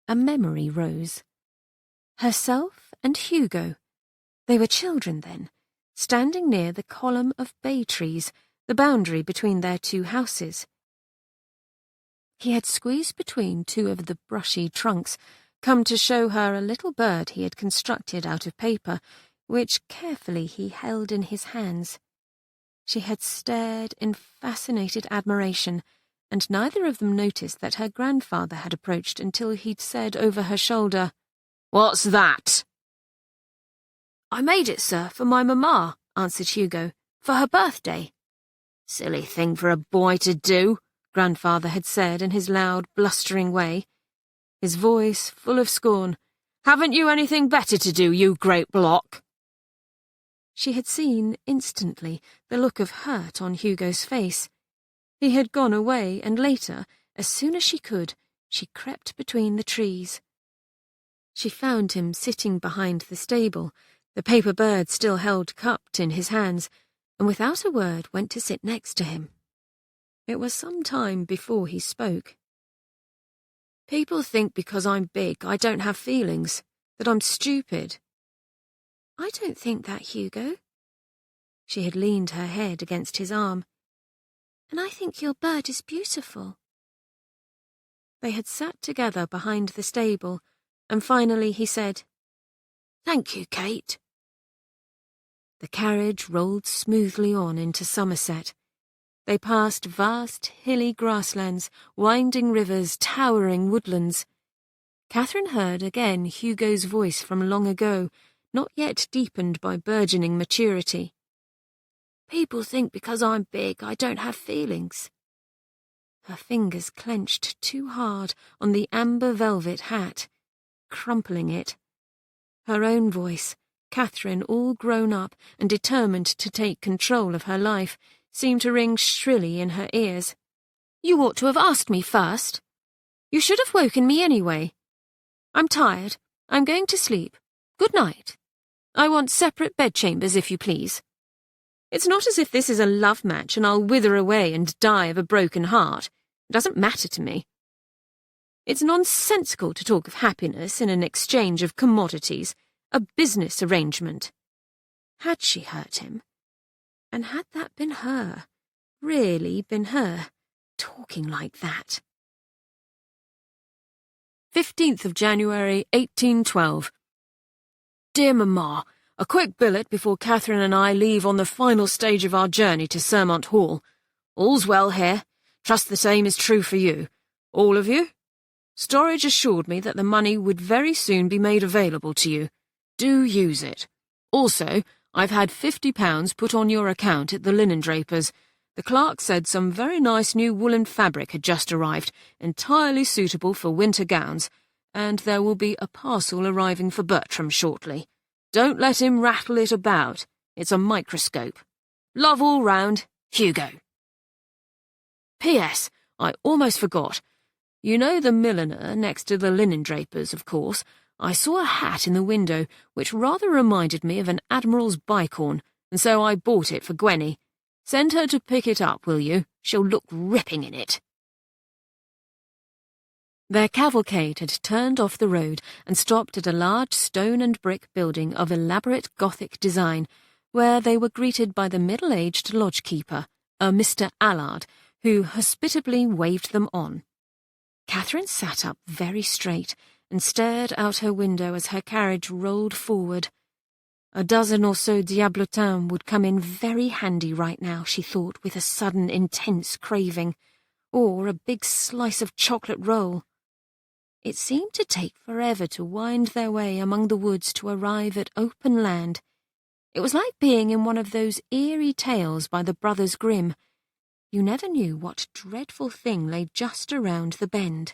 A memory rose. Herself and Hugo. They were children then, standing near the column of bay trees, the boundary between their two houses. He had squeezed between two of the brushy trunks, come to show her a little bird he had constructed out of paper, which carefully he held in his hands. She had stared in fascinated admiration, and neither of them noticed that her grandfather had approached until he'd said over her shoulder, "What's that?" "I made it, sir, for my mamma," answered Hugo, "for her birthday." "Silly thing for a boy to do," grandfather had said in his loud, blustering way, his voice full of scorn. "Haven't you anything better to do, you great block?" She had seen instantly the look of hurt on Hugo's face. He had gone away, and later, as soon as she could, she crept between the trees. She found him sitting behind the stable, the paper bird still held cupped in his hands, and without a word went to sit next to him. It was some time before he spoke. "People think because I'm big I don't have feelings, that I'm stupid." "I don't think that, Hugo." She had leaned her head against his arm. "And I think your bird is beautiful." They had sat together behind the stable, and finally he said, "Thank you, Kate." The carriage rolled smoothly on into Somerset. They passed vast, hilly grasslands, winding rivers, towering woodlands. Katherine heard again Hugo's voice from long ago, not yet deepened by burgeoning maturity. "People think because I'm big I don't have feelings." Her fingers clenched too hard on the amber velvet hat, crumpling it. Her own voice, Katherine all grown up and determined to take control of her life, seemed to ring shrilly in her ears. "You ought to have asked me first. You should have woken me anyway. I'm tired. I'm going to sleep. Good night. I want separate bedchambers, if you please. It's not as if this is a love match and I'll wither away and die of a broken heart. It doesn't matter to me. It's nonsensical to talk of happiness in an exchange of commodities, a business arrangement." Had she hurt him? And had that been her, really been her, talking like that? 15th of January, 1812. Dear Mamma, a quick billet before Katherine and I leave on the final stage of our journey to Sermont Hall. All's well here. Trust the same is true for you. All of you? Storage assured me that the money would very soon be made available to you. Do use it. Also, I've had £50 put on your account at the linen draper's. The clerk said some very nice new woolen fabric had just arrived, entirely suitable for winter gowns, and there will be a parcel arriving for Bertram shortly. Don't let him rattle it about. It's a microscope. Love all round, Hugo. P.S. I almost forgot. You know the milliner next to the linen draper's, of course. I saw a hat in the window which rather reminded me of an admiral's bicorn, and so I bought it for Gwenny. Send her to pick it up, will you? She'll look ripping in it. Their cavalcade had turned off the road and stopped at a large stone and brick building of elaborate Gothic design, where they were greeted by the middle-aged lodge-keeper, a Mr. Allard, who hospitably waved them on. Katherine sat up very straight and stared out her window as her carriage rolled forward. A dozen or so diablotins would come in very handy right now, she thought, with a sudden intense craving, or a big slice of chocolate roll. It seemed to take forever to wind their way among the woods to arrive at open land. It was like being in one of those eerie tales by the brothers Grimm. You never knew what dreadful thing lay just around the bend.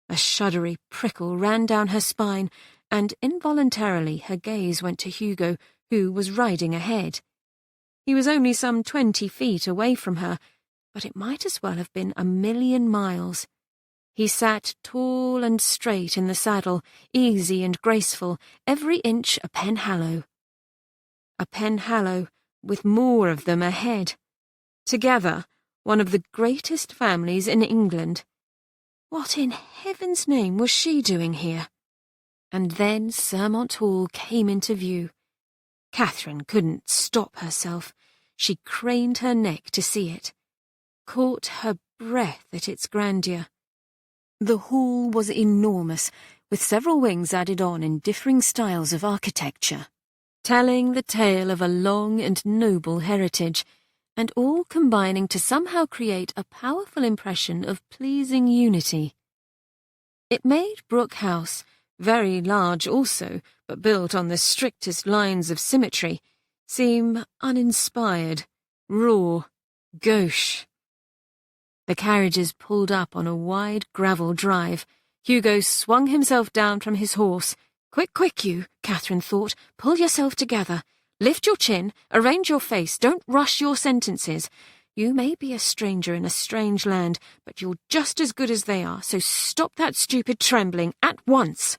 A shuddery prickle ran down her spine and involuntarily her gaze went to Hugo, who was riding ahead. He was only some 20 feet away from her, but it might as well have been 1,000,000 miles. He sat tall and straight in the saddle, easy and graceful, every inch a Penhallow. A Penhallow, with more of them ahead. Together, one of the greatest families in England. What in heaven's name was she doing here? And then Sermont Hall came into view. Katherine couldn't stop herself. She craned her neck to see it, caught her breath at its grandeur. The hall was enormous, with several wings added on in differing styles of architecture, telling the tale of a long and noble heritage, and all combining to somehow create a powerful impression of pleasing unity. It made Brooke House, very large also, but built on the strictest lines of symmetry, seem uninspired, raw, gauche. The carriages pulled up on a wide gravel drive. Hugo swung himself down from his horse. Quick, quick, you, Katherine thought. Pull yourself together. Lift your chin, arrange your face, don't rush your sentences. You may be a stranger in a strange land, but you're just as good as they are, so stop that stupid trembling at once.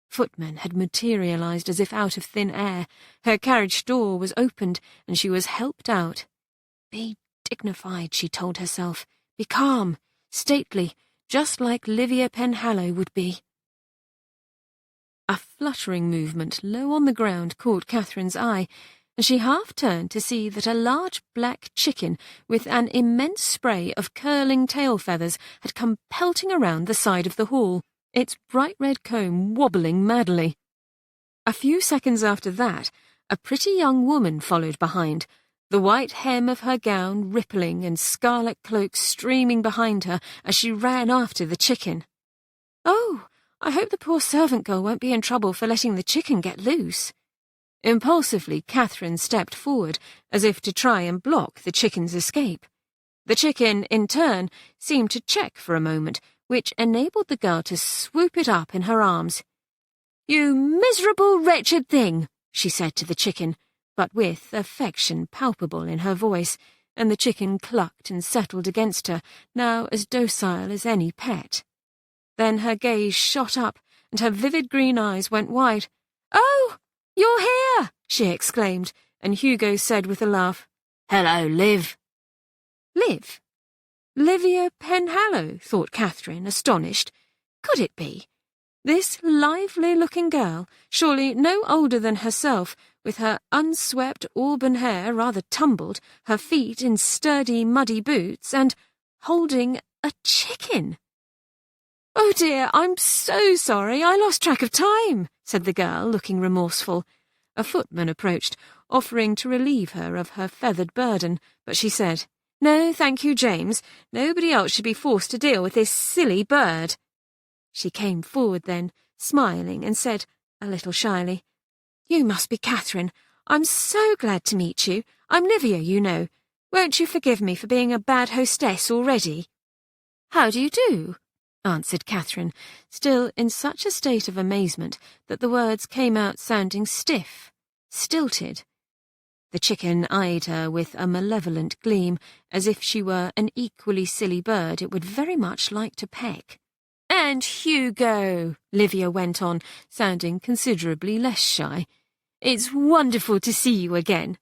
Footmen had materialized as if out of thin air. Her carriage door was opened, and she was helped out. Be dignified, she told herself. Be calm, stately, just like Livia Penhallow would be. A fluttering movement low on the ground caught Katherine's eye, and she half-turned to see that a large black chicken with an immense spray of curling tail feathers had come pelting around the side of the hall, its bright red comb wobbling madly. A few seconds after that, a pretty young woman followed behind, the white hem of her gown rippling and scarlet cloak streaming behind her as she ran after the chicken. Oh, I hope the poor servant girl won't be in trouble for letting the chicken get loose. Impulsively, Katherine stepped forward, as if to try and block the chicken's escape. The chicken, in turn, seemed to check for a moment, which enabled the girl to swoop it up in her arms. "You miserable, wretched thing," she said to the chicken, but with affection palpable in her voice, and the chicken clucked and settled against her, now as docile as any pet. Then her gaze shot up, and her vivid green eyes went wide. "Oh, you're here!" she exclaimed, and Hugo said with a laugh, "Hello, Liv." Liv? Livia Penhallow, thought Katherine, astonished. Could it be? This lively-looking girl, surely no older than herself, with her unswept auburn hair rather tumbled, her feet in sturdy, muddy boots, and holding a chicken. "Oh dear, I'm so sorry, I lost track of time," said the girl, looking remorseful. A footman approached, offering to relieve her of her feathered burden, but she said, "No, thank you, James. Nobody else should be forced to deal with this silly bird." She came forward then, smiling, and said, a little shyly, "You must be Katherine. I'm so glad to meet you. I'm Livia, you know. Won't you forgive me for being a bad hostess already?" "How do you do?" answered Katherine, still in such a state of amazement that the words came out sounding stiff, stilted. The chicken eyed her with a malevolent gleam, as if she were an equally silly bird it would very much like to peck. "And Hugo," Livia went on, sounding considerably less shy, "it's wonderful to see you again."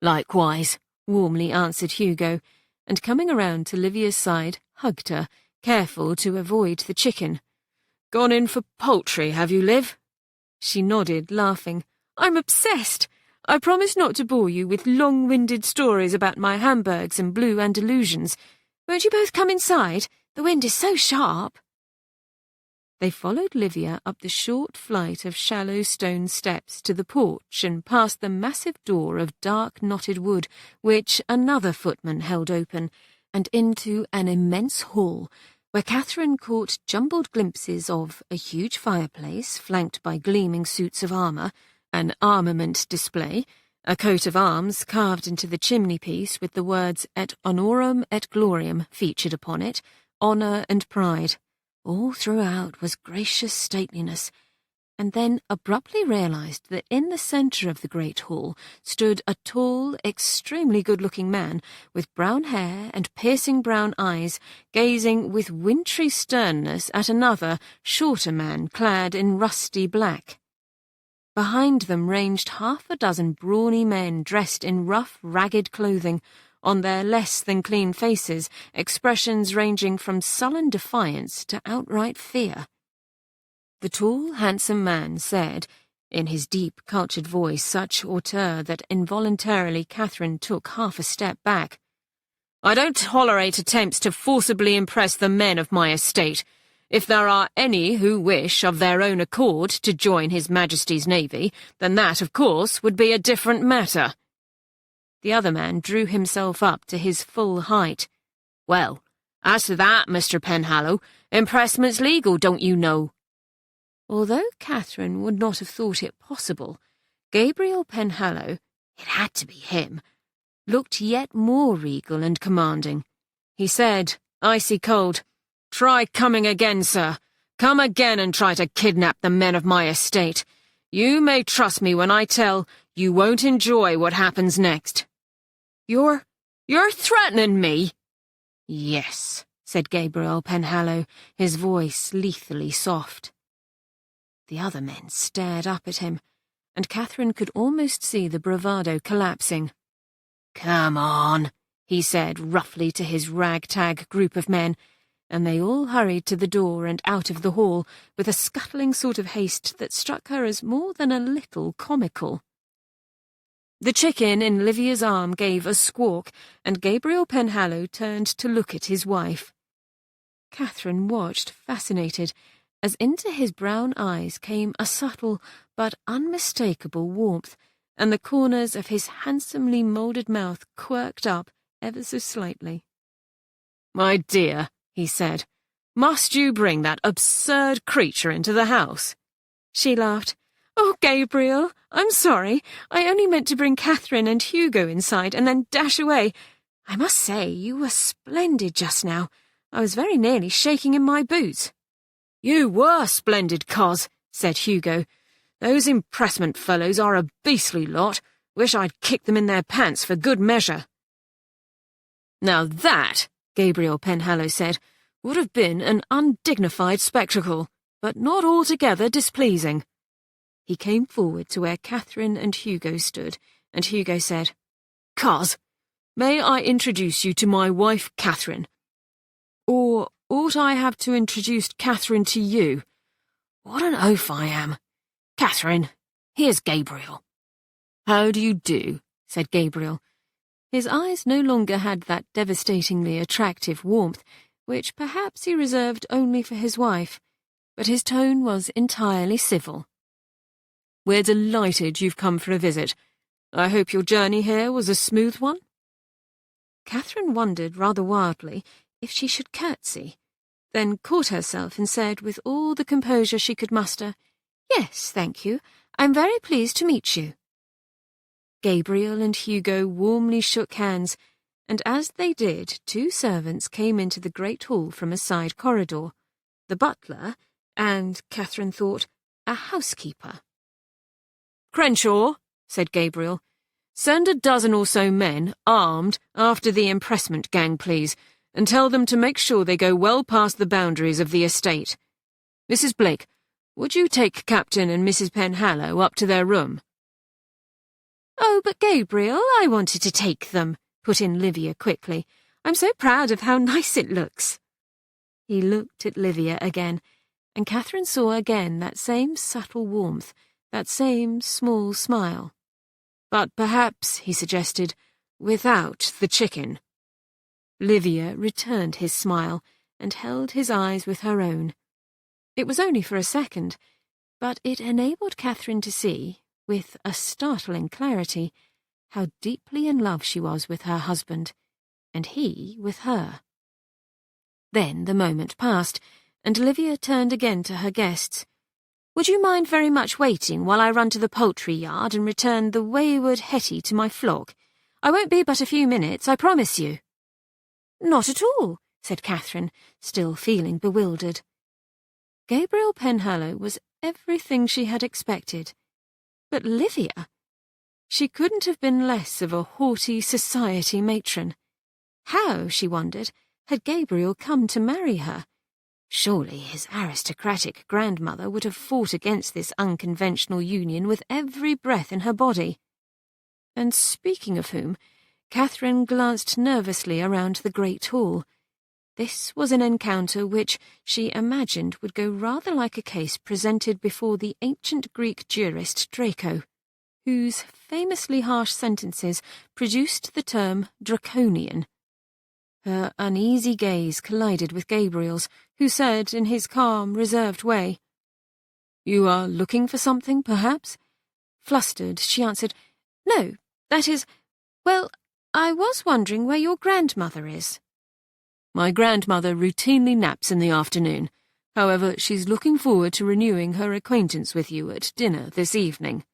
"Likewise," warmly answered Hugo, and coming around to Livia's side, hugged her, careful to avoid the chicken. "Gone in for poultry, have you, Liv?" She nodded, laughing. "I'm obsessed. I promise not to bore you with long-winded stories about my Hamburgs and blue Andalusians. Won't you both come inside? The wind is so sharp." They followed Livia up the short flight of shallow stone steps to the porch and past the massive door of dark knotted wood, which another footman held open, and into an immense hall, where Katherine caught jumbled glimpses of a huge fireplace flanked by gleaming suits of armour, an armament display, a coat of arms carved into the chimney-piece with the words Et honorum et gloriam featured upon it, honour and pride. All throughout was gracious stateliness, and then abruptly realised that in the centre of the great hall stood a tall, extremely good-looking man with brown hair and piercing brown eyes, gazing with wintry sternness at another, shorter man clad in rusty black. Behind them ranged half a dozen brawny men dressed in rough, ragged clothing, on their less-than-clean faces expressions ranging from sullen defiance to outright fear. The tall, handsome man said, in his deep, cultured voice such hauteur that involuntarily Katherine took half a step back, "I don't tolerate attempts to forcibly impress the men of my estate. If there are any who wish of their own accord to join His Majesty's Navy, then that, of course, would be a different matter." The other man drew himself up to his full height. "Well, as to that, Mr. Penhallow, impressment's legal, don't you know?" Although Katherine would not have thought it possible, Gabriel Penhallow, it had to be him, looked yet more regal and commanding. He said, icy cold, "Try coming again, sir. Come again and try to kidnap the men of my estate. You may trust me when I tell you won't enjoy what happens next." You're threatening me?" "Yes," said Gabriel Penhallow, his voice lethally soft. The other men stared up at him, and Katherine could almost see the bravado collapsing. "Come on," he said roughly to his ragtag group of men, and they all hurried to the door and out of the hall with a scuttling sort of haste that struck her as more than a little comical. The chicken in Livia's arm gave a squawk, and Gabriel Penhallow turned to look at his wife. Katherine watched, fascinated, as into his brown eyes came a subtle but unmistakable warmth, and the corners of his handsomely moulded mouth quirked up ever so slightly. "My dear," he said, "must you bring that absurd creature into the house?" She laughed. "Oh, Gabriel, I'm sorry. I only meant to bring Katherine and Hugo inside and then dash away. I must say, you were splendid just now. I was very nearly shaking in my boots." "You were splendid, Coz," said Hugo. "Those impressment fellows are a beastly lot. Wish I'd kicked them in their pants for good measure." "Now that," Gabriel Penhallow said, "would have been an undignified spectacle, but not altogether displeasing." He came forward to where Katherine and Hugo stood, and Hugo said, "Coz, may I introduce you to my wife, Katherine? Or ought I have to introduce Katherine to you? What an oaf I am. Katherine, here's Gabriel." "How do you do?" said Gabriel. His eyes no longer had that devastatingly attractive warmth, which perhaps he reserved only for his wife, but his tone was entirely civil. "We're delighted you've come for a visit. I hope your journey here was a smooth one?" Katherine wondered rather wildly if she should curtsy, then caught herself and said with all the composure she could muster, "Yes, thank you. I'm very pleased to meet you." Gabriel and Hugo warmly shook hands, and as they did, two servants came into the great hall from a side corridor, the butler and, Katherine thought, a housekeeper. "Crenshaw," said Gabriel, "send a dozen or so men, armed, after the impressment gang, please, and tell them to make sure they go well past the boundaries of the estate. Mrs. Blake, would you take Captain and Mrs. Penhallow up to their room?" "Oh, but Gabriel, I wanted to take them," put in Livia quickly. "I'm so proud of how nice it looks." He looked at Livia again, and Katherine saw again that same subtle warmth, that same small smile. "But perhaps," he suggested, "without the chicken." Livia returned his smile and held his eyes with her own. It was only for a second, but it enabled Katherine to see, with a startling clarity, how deeply in love she was with her husband, and he with her. Then the moment passed, and Livia turned again to her guests. "Would you mind very much waiting while I run to the poultry yard and return the wayward Hetty to my flock? I won't be but a few minutes, I promise you." "Not at all," said Katherine, still feeling bewildered. Gabriel Penhallow was everything she had expected. But Livia? She couldn't have been less of a haughty society matron. How, she wondered, had Gabriel come to marry her? Surely his aristocratic grandmother would have fought against this unconventional union with every breath in her body. And speaking of whom, Katherine glanced nervously around the great hall. This was an encounter which she imagined would go rather like a case presented before the ancient Greek jurist Draco, whose famously harsh sentences produced the term draconian. Her uneasy gaze collided with Gabriel's, who said in his calm, reserved way, "You are looking for something, perhaps?" Flustered, she answered, "No, that is, well, I was wondering where your grandmother is." "My grandmother routinely naps in the afternoon. However, she's looking forward to renewing her acquaintance with you at dinner this evening."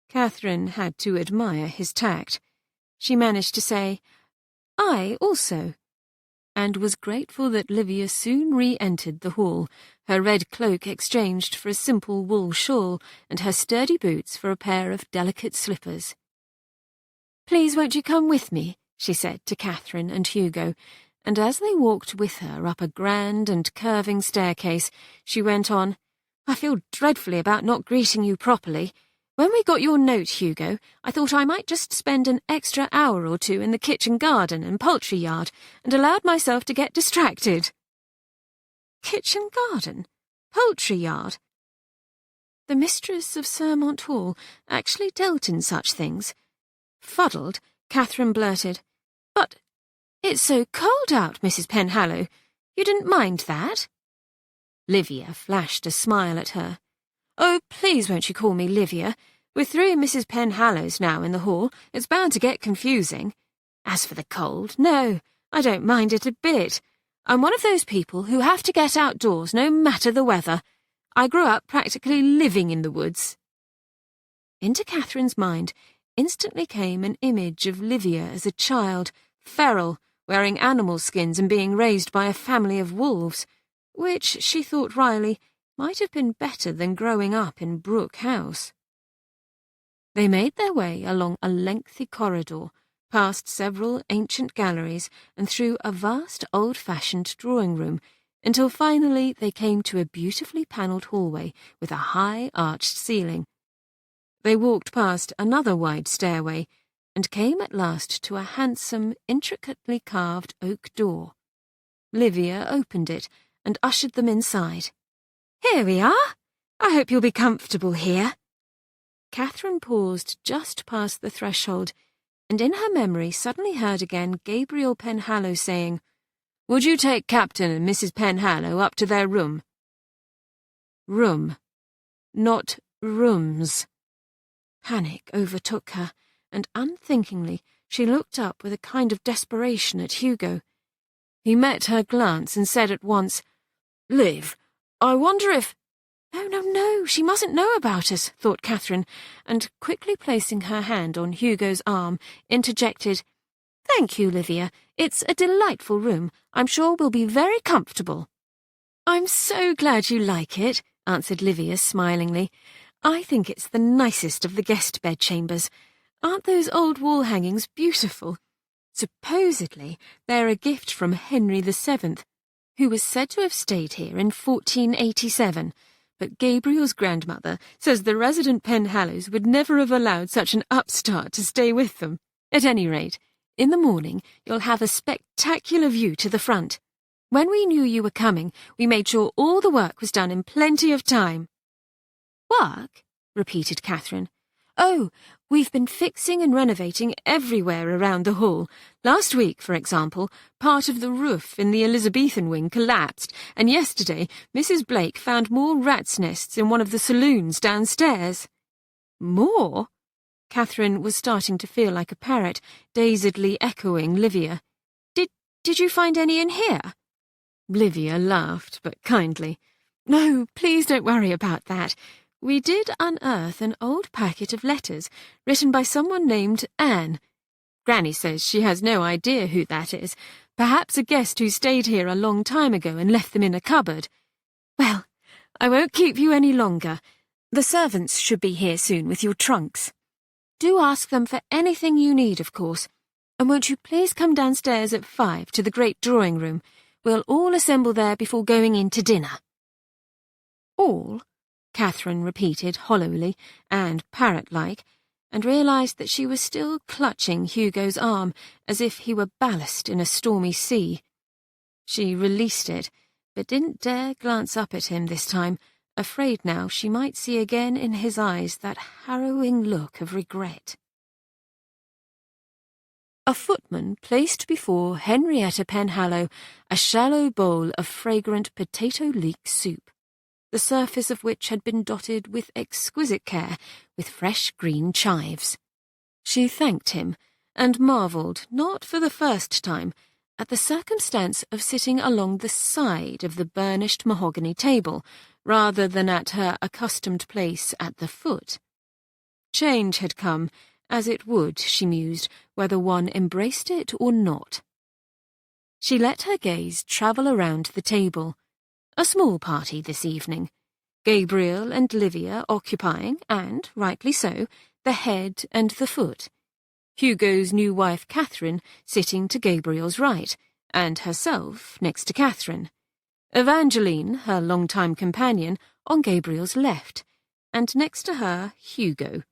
Katherine had to admire his tact. She managed to say, "I also," and was grateful that Livia soon re-entered the hall, her red cloak exchanged for a simple wool shawl and her sturdy boots for a pair of delicate slippers. "Please won't you come with me?" she said to Katherine and Hugo, and as they walked with her up a grand and curving staircase, she went on, "I feel dreadfully about not greeting you properly. When we got your note, Hugo, I thought I might just spend an extra hour or two in the kitchen garden and poultry yard, and allowed myself to get distracted." Kitchen garden? Poultry yard? The mistress of Sermont Hall actually dealt in such things. Fuddled, Katherine blurted, "But it's so cold out, Mrs. Penhallow. You didn't mind that?" Livia flashed a smile at her. "Oh, please won't you call me Livia? With 3 Mrs. Penhallows now in the hall, it's bound to get confusing. As for the cold, no, I don't mind it a bit. I'm one of those people who have to get outdoors no matter the weather. I grew up practically living in the woods." Into Katherine's mind instantly came an image of Livia as a child, feral, wearing animal skins and being raised by a family of wolves, which, she thought wryly, might have been better than growing up in Brooke House. They made their way along a lengthy corridor, past several ancient galleries and through a vast old-fashioned drawing-room, until finally they came to a beautifully panelled hallway with a high arched ceiling. They walked past another wide stairway and came at last to a handsome, intricately carved oak door. Livia opened it and ushered them inside. "Here we are. I hope you'll be comfortable here." Katherine paused just past the threshold, and in her memory suddenly heard again Gabriel Penhallow saying, "Would you take Captain and Mrs. Penhallow up to their room?" Room, not rooms. Panic overtook her, and unthinkingly she looked up with a kind of desperation at Hugo. He met her glance and said at once, "Liv, I wonder if—" No, she mustn't know about us, thought Katherine, and quickly placing her hand on Hugo's arm, interjected, "Thank you, Livia. It's a delightful room. I'm sure we'll be very comfortable." "I'm so glad you like it," answered Livia smilingly. "I think it's the nicest of the guest bedchambers. Aren't those old wall hangings beautiful? Supposedly they're a gift from Henry VII, who was said to have stayed here in 1487, but Gabriel's grandmother says the resident Penhallows would never have allowed such an upstart to stay with them. At any rate, in the morning you'll have a spectacular view to the front. When we knew you were coming, we made sure all the work was done in plenty of time." "Work?" repeated Katherine. "Oh, we've been fixing and renovating everywhere around the hall. Last week, for example, part of the roof in the Elizabethan wing collapsed, and yesterday Mrs. Blake found more rats' nests in one of the saloons downstairs." "More?" Katherine was starting to feel like a parrot, dazedly echoing Livia. Did you find any in here?" Livia laughed, but kindly. "No, please don't worry about that. We did unearth an old packet of letters written by someone named Anne. Granny says she has no idea who that is. Perhaps a guest who stayed here a long time ago and left them in a cupboard. Well, I won't keep you any longer. The servants should be here soon with your trunks. Do ask them for anything you need, of course. And won't you please come downstairs at 5 to the great drawing room? We'll all assemble there before going in to dinner. All? Catherine repeated hollowly and parrot-like, and realised that she was still clutching Hugo's arm as if he were ballast in a stormy sea. She released it, but didn't dare glance up at him this time, afraid now she might see again in his eyes that harrowing look of regret. A footman placed before Henrietta Penhallow a shallow bowl of fragrant potato leek soup, the surface of which had been dotted with exquisite care with fresh green chives. She thanked him, and marvelled, not for the first time, at the circumstance of sitting along the side of the burnished mahogany table, rather than at her accustomed place at the foot. Change had come, as it would, she mused, whether one embraced it or not. She let her gaze travel around the table. A small party this evening. Gabriel and Livia occupying, and, rightly so, the head and the foot. Hugo's new wife Katherine sitting to Gabriel's right, and herself next to Katherine. Evangeline, her long-time companion, on Gabriel's left, and next to her Hugo.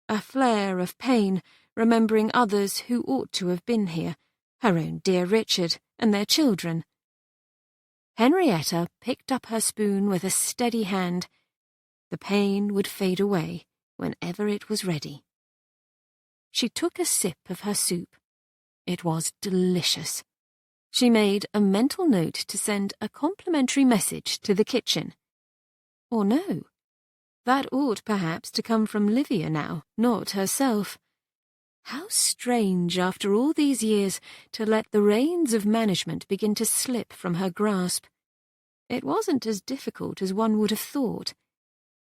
A flare of pain, remembering others who ought to have been here, her own dear Richard and their children. Henrietta picked up her spoon with a steady hand. The pain would fade away whenever it was ready. She took a sip of her soup. It was delicious. She made a mental note to send a complimentary message to the kitchen. Or no. That ought perhaps to come from Livia now, not herself. How strange, after all these years, to let the reins of management begin to slip from her grasp. It wasn't as difficult as one would have thought.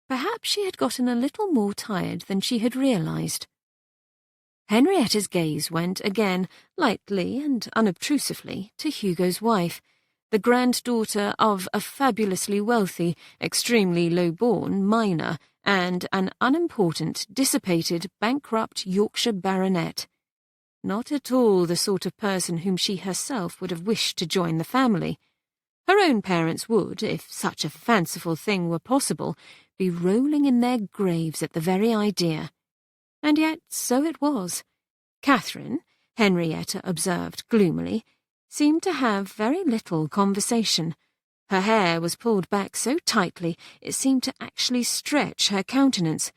Perhaps she had gotten a little more tired than she had realised. Henrietta's gaze went again, lightly and unobtrusively, to Hugo's wife, the granddaughter of a fabulously wealthy, extremely low-born miner and an unimportant, dissipated, bankrupt Yorkshire baronet. Not at all the sort of person whom she herself would have wished to join the family. Her own parents would, if such a fanciful thing were possible, be rolling in their graves at the very idea. And yet so it was. Catherine, Henrietta observed gloomily, seemed to have very little conversation. Her hair was pulled back so tightly it seemed to actually stretch her countenance,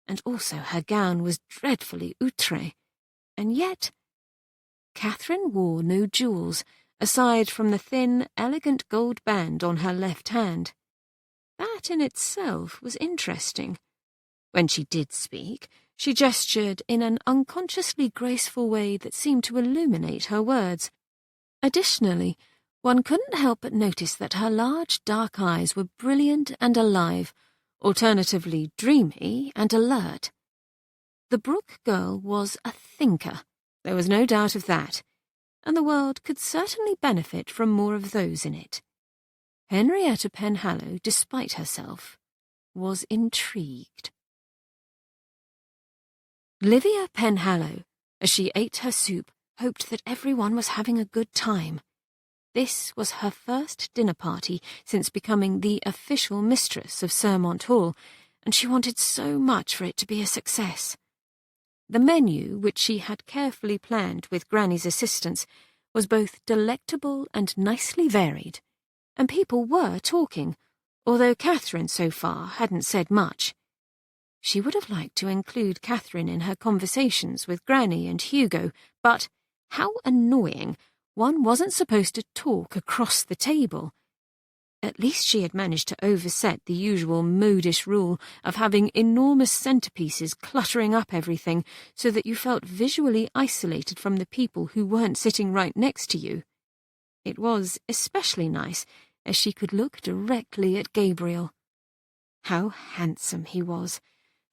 and also her gown was dreadfully outre. And yet Catherine wore no jewels, aside from the thin, elegant gold band on her left hand. That in itself was interesting. When she did speak, she gestured in an unconsciously graceful way that seemed to illuminate her words. Additionally, one couldn't help but notice that her large dark eyes were brilliant and alive, alternatively dreamy and alert. The Brooke girl was a thinker, there was no doubt of that, and the world could certainly benefit from more of those in it. Henrietta Penhallow, despite herself, was intrigued. Livia Penhallow, as she ate her soup, hoped that everyone was having a good time. This was her first dinner party since becoming the official mistress of Sermont Hall, and she wanted so much for it to be a success. The menu, which she had carefully planned with Granny's assistance, was both delectable and nicely varied, and people were talking, although Catherine so far hadn't said much. She would have liked to include Catherine in her conversations with Granny and Hugo, but how annoying! One wasn't supposed to talk across the table. At least she had managed to overset the usual modish rule of having enormous centerpieces cluttering up everything so that you felt visually isolated from the people who weren't sitting right next to you. It was especially nice as she could look directly at Gabriel. How handsome he was,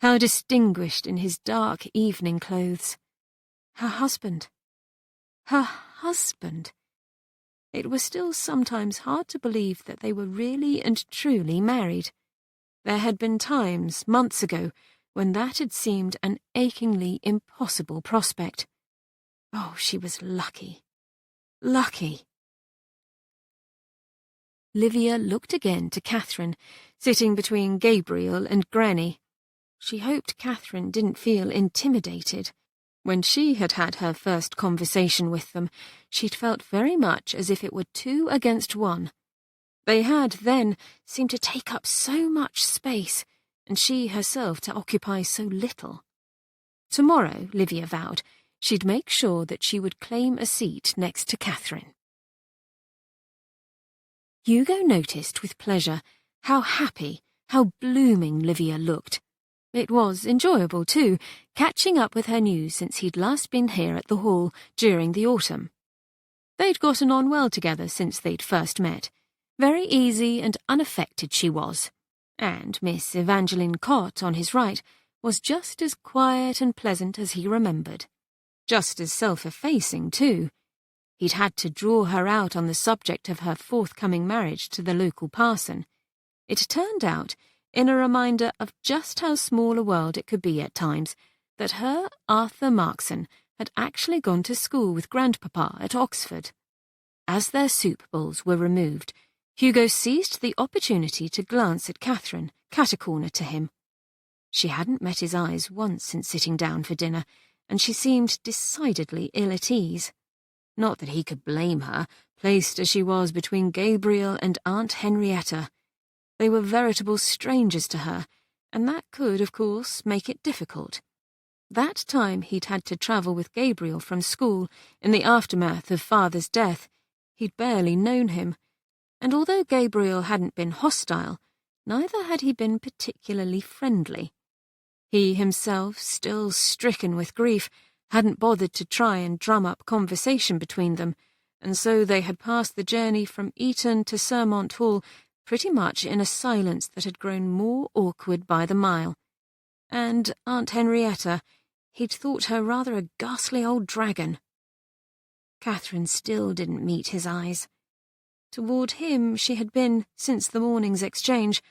how distinguished in his dark evening clothes. Her husband. Her husband. It was still sometimes hard to believe that they were really and truly married. There had been times, months ago, when that had seemed an achingly impossible prospect. Oh, she was lucky. Lucky. Livia looked again to Katherine, sitting between Gabriel and Granny. She hoped Katherine didn't feel intimidated. When she had had her first conversation with them, she'd felt very much as if it were 2 against 1. They had, then, seemed to take up so much space, and she herself to occupy so little. Tomorrow, Livia vowed, she'd make sure that she would claim a seat next to Katherine. Hugo noticed with pleasure how happy, how blooming Livia looked. It was enjoyable, too, catching up with her news since he'd last been here at the hall during the autumn. They'd gotten on well together since they'd first met. Very easy and unaffected she was, and Miss Evangeline Cott, on his right, was just as quiet and pleasant as he remembered. Just as self-effacing, too. He'd had to draw her out on the subject of her forthcoming marriage to the local parson. It turned out, in a reminder of just how small a world it could be at times, that her Arthur Markson had actually gone to school with Grandpapa at Oxford. As their soup bowls were removed, Hugo seized the opportunity to glance at Katherine, cat-a-corner to him. She hadn't met his eyes once since sitting down for dinner, and she seemed decidedly ill at ease. Not that he could blame her, placed as she was between Gabriel and Aunt Henrietta. They were veritable strangers to her, and that could, of course, make it difficult. That time he'd had to travel with Gabriel from school in the aftermath of Father's death, he'd barely known him, and although Gabriel hadn't been hostile, neither had he been particularly friendly. He himself, still stricken with grief, hadn't bothered to try and drum up conversation between them, and so they had passed the journey from Eton to Sermont Hall pretty much in a silence that had grown more awkward by the mile. And Aunt Henrietta, he'd thought her rather a ghastly old dragon. Katherine still didn't meet his eyes. Toward him she had been, since the morning's exchange,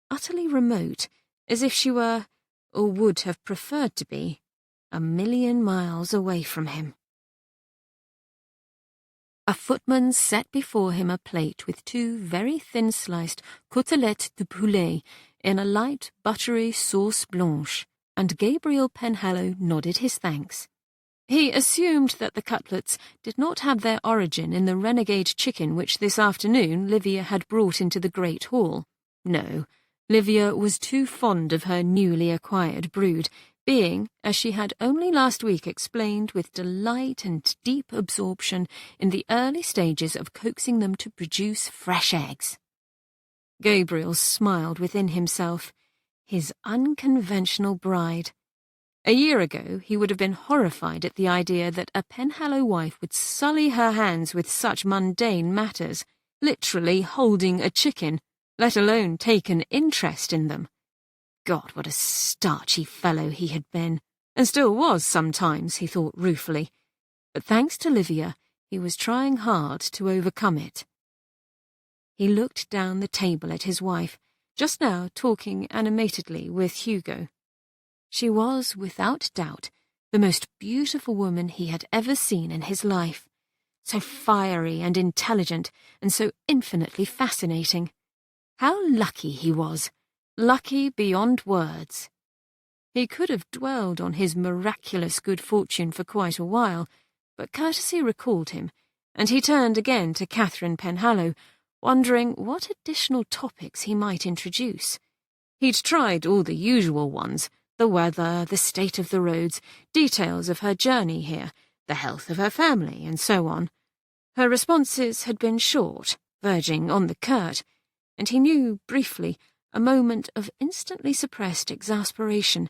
utterly remote, as if she were, or would have preferred to be, 1,000,000 miles away from him. A footman set before him a plate with 2 very thin-sliced côtelettes de poulet in a light, buttery sauce blanche, and Gabriel Penhallow nodded his thanks. He assumed that the cutlets did not have their origin in the renegade chicken which this afternoon Livia had brought into the great hall. No, Livia was too fond of her newly acquired brood, being, as she had only last week explained with delight and deep absorption, in the early stages of coaxing them to produce fresh eggs. Gabriel smiled within himself. His unconventional bride. A year ago he would have been horrified at the idea that a Penhallow wife would sully her hands with such mundane matters, literally holding a chicken, let alone take an interest in them. God, what a starchy fellow he had been, and still was sometimes, he thought ruefully. But thanks to Livia, he was trying hard to overcome it. He looked down the table at his wife, just now talking animatedly with Hugo. She was, without doubt, the most beautiful woman he had ever seen in his life. So fiery and intelligent, and so infinitely fascinating. How lucky he was. Lucky beyond words. He could have dwelled on his miraculous good fortune for quite a while, but courtesy recalled him, and he turned again to Katherine Penhallow, wondering what additional topics he might introduce. He'd tried all the usual ones, the weather, the state of the roads, details of her journey here, the health of her family, and so on. Her responses had been short, verging on the curt, and he knew, briefly, a moment of instantly suppressed exasperation,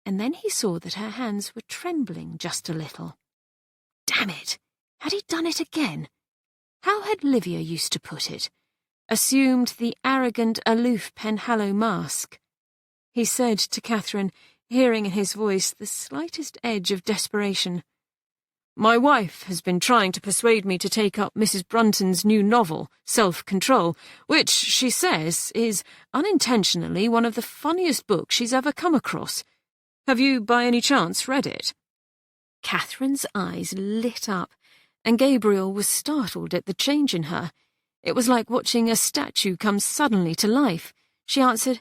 and then he saw that her hands were trembling just a little. Damn it! Had he done it again? How had Livia used to put it? Assumed the arrogant, aloof Penhallow mask. He said to Katherine, hearing in his voice the slightest edge of desperation, My wife has been trying to persuade me to take up Mrs. Brunton's new novel, Self-Control, which, she says, is unintentionally one of the funniest books she's ever come across. Have you, by any chance, read it?" Catherine's eyes lit up, and Gabriel was startled at the change in her. It was like watching a statue come suddenly to life. She answered,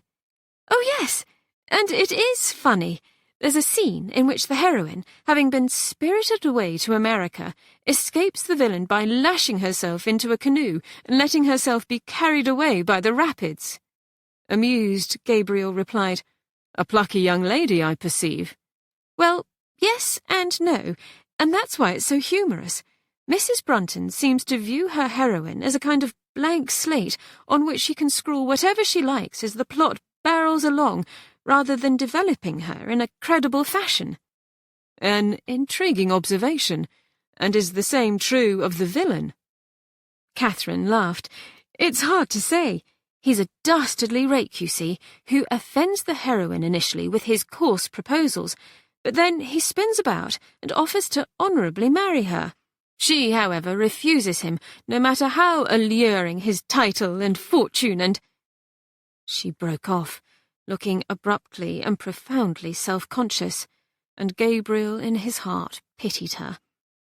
"Oh, yes, and it is funny. There's a scene in which the heroine, having been spirited away to America, escapes the villain by lashing herself into a canoe and letting herself be carried away by the rapids." Amused, Gabriel replied, "A plucky young lady, I perceive." "Well, yes and no, and that's why it's so humorous. Mrs. Brunton seems to view her heroine as a kind of blank slate on which she can scrawl whatever she likes as the plot barrels along, rather than developing her in a credible fashion." An intriguing observation, and is the same true of the villain? Catherine laughed. "It's hard to say. He's a dastardly rake, you see, who offends the heroine initially with his coarse proposals, but then he spins about and offers to honourably marry her. She, however, refuses him, no matter how alluring his title and fortune and—" She broke off, looking abruptly and profoundly self-conscious, and Gabriel in his heart pitied her,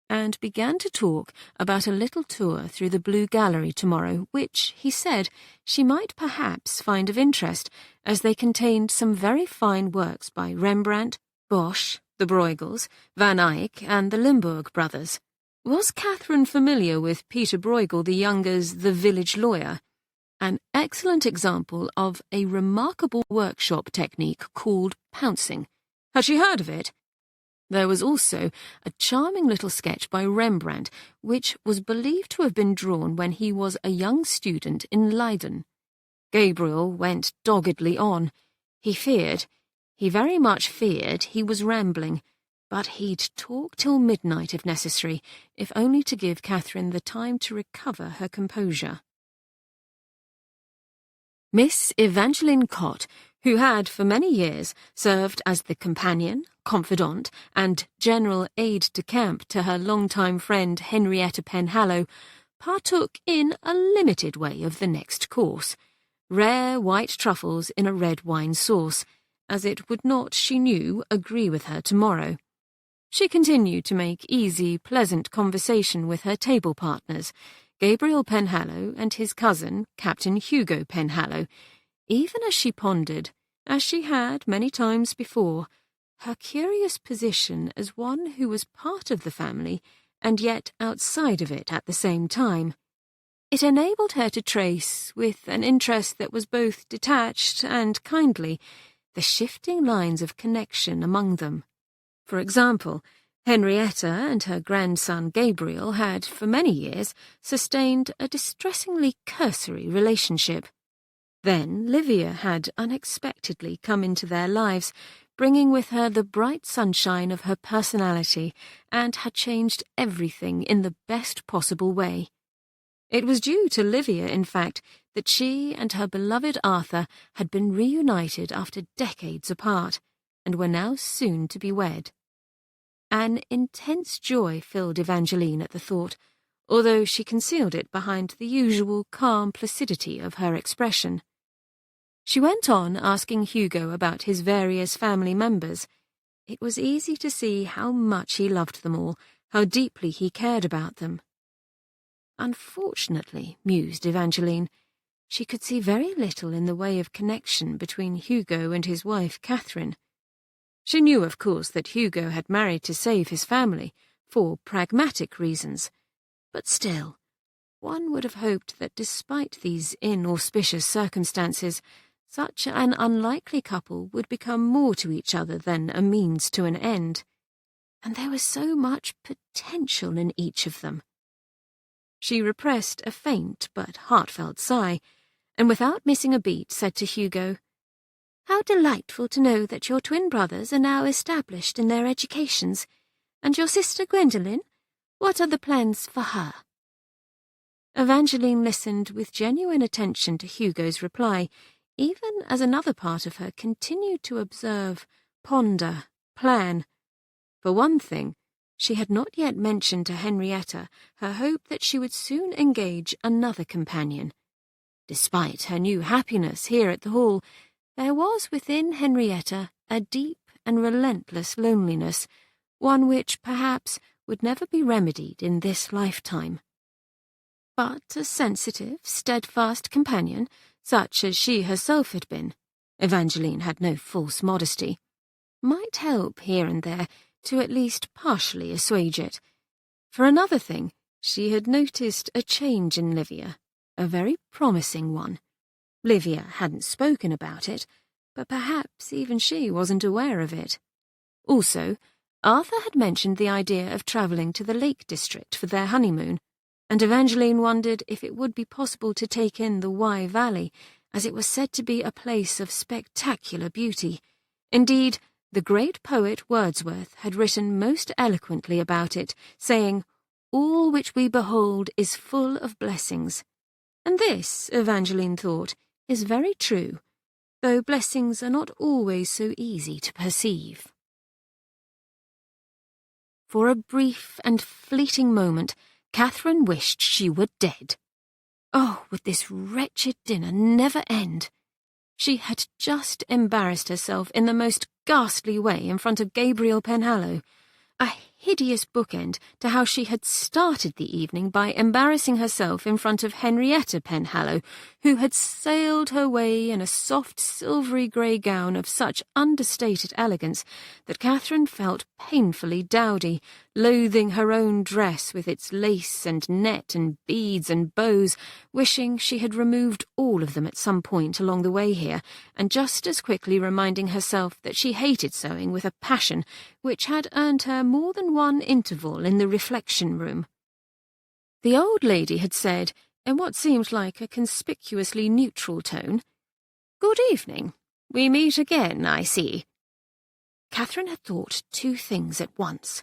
and began to talk about a little tour through the Blue Gallery tomorrow, which, he said, she might perhaps find of interest, as they contained some very fine works by Rembrandt, Bosch, the Bruegels, Van Eyck, and the Limburg brothers. Was Catherine familiar with Peter Bruegel the Younger's The Village Lawyer? An excellent example of a remarkable workshop technique called pouncing. Had she heard of it? There was also a charming little sketch by Rembrandt, which was believed to have been drawn when he was a young student in Leiden. Gabriel went doggedly on. He very much feared he was rambling, but he'd talk till midnight if necessary, if only to give Catherine the time to recover her composure. Miss Evangeline Cott, who had for many years served as the companion, confidante, and general aide-de-camp to her long-time friend Henrietta Penhallow, partook in a limited way of the next course, rare white truffles in a red wine sauce, as it would not, she knew, agree with her tomorrow. She continued to make easy, pleasant conversation with her table partners, Gabriel Penhallow and his cousin, Captain Hugo Penhallow, even as she pondered, as she had many times before, her curious position as one who was part of the family and yet outside of it at the same time. It enabled her to trace, with an interest that was both detached and kindly, the shifting lines of connection among them. For example, Henrietta and her grandson Gabriel had, for many years, sustained a distressingly cursory relationship. Then Livia had unexpectedly come into their lives, bringing with her the bright sunshine of her personality, and had changed everything in the best possible way. It was due to Livia, in fact, that she and her beloved Arthur had been reunited after decades apart, and were now soon to be wed. An intense joy filled Evangeline at the thought, although she concealed it behind the usual calm placidity of her expression. She went on asking Hugo about his various family members. It was easy to see how much he loved them all, how deeply he cared about them. Unfortunately, mused Evangeline, she could see very little in the way of connection between Hugo and his wife Catherine. She knew, of course, that Hugo had married to save his family, for pragmatic reasons, but still, one would have hoped that despite these inauspicious circumstances, such an unlikely couple would become more to each other than a means to an end. And there was so much potential in each of them. She repressed a faint but heartfelt sigh, and without missing a beat said to Hugo, "How delightful to know that your twin brothers are now established in their educations. And your sister Gwendolen? What are the plans for her?" Evangeline listened with genuine attention to Hugo's reply, even as another part of her continued to observe, ponder, plan. For one thing, She had not yet mentioned to Henrietta her hope that she would soon engage another companion. Despite her new happiness here at the Hall, there was within Henrietta a deep and relentless loneliness, one which, perhaps, would never be remedied in this lifetime. But a sensitive, steadfast companion, such as she herself had been, Evangeline had no false modesty, might help here and there to at least partially assuage it. For another thing, she had noticed a change in Livia, a very promising one. Livia hadn't spoken about it, but perhaps even she wasn't aware of it. Also, Arthur had mentioned the idea of travelling to the Lake District for their honeymoon, and Evangeline wondered if it would be possible to take in the Wye Valley, as it was said to be a place of spectacular beauty. Indeed, the great poet Wordsworth had written most eloquently about it, saying, "All which we behold is full of blessings." And this, Evangeline thought, is very true, though blessings are not always so easy to perceive. For a brief and fleeting moment, Katherine wished she were dead. Oh, would this wretched dinner never end? She had just embarrassed herself in the most ghastly way in front of Gabriel Penhallow, a hideous bookend to how she had started the evening by embarrassing herself in front of Henrietta Penhallow, who had sailed her way in a soft silvery grey gown of such understated elegance that Katherine felt painfully dowdy, loathing her own dress with its lace and net and beads and bows, wishing she had removed all of them at some point along the way here, and just as quickly reminding herself that she hated sewing with a passion which had earned her more than one interval in the reflection room. The old lady had said, in what seemed like a conspicuously neutral tone, "Good evening. We meet again, I see." Katherine had thought two things at once.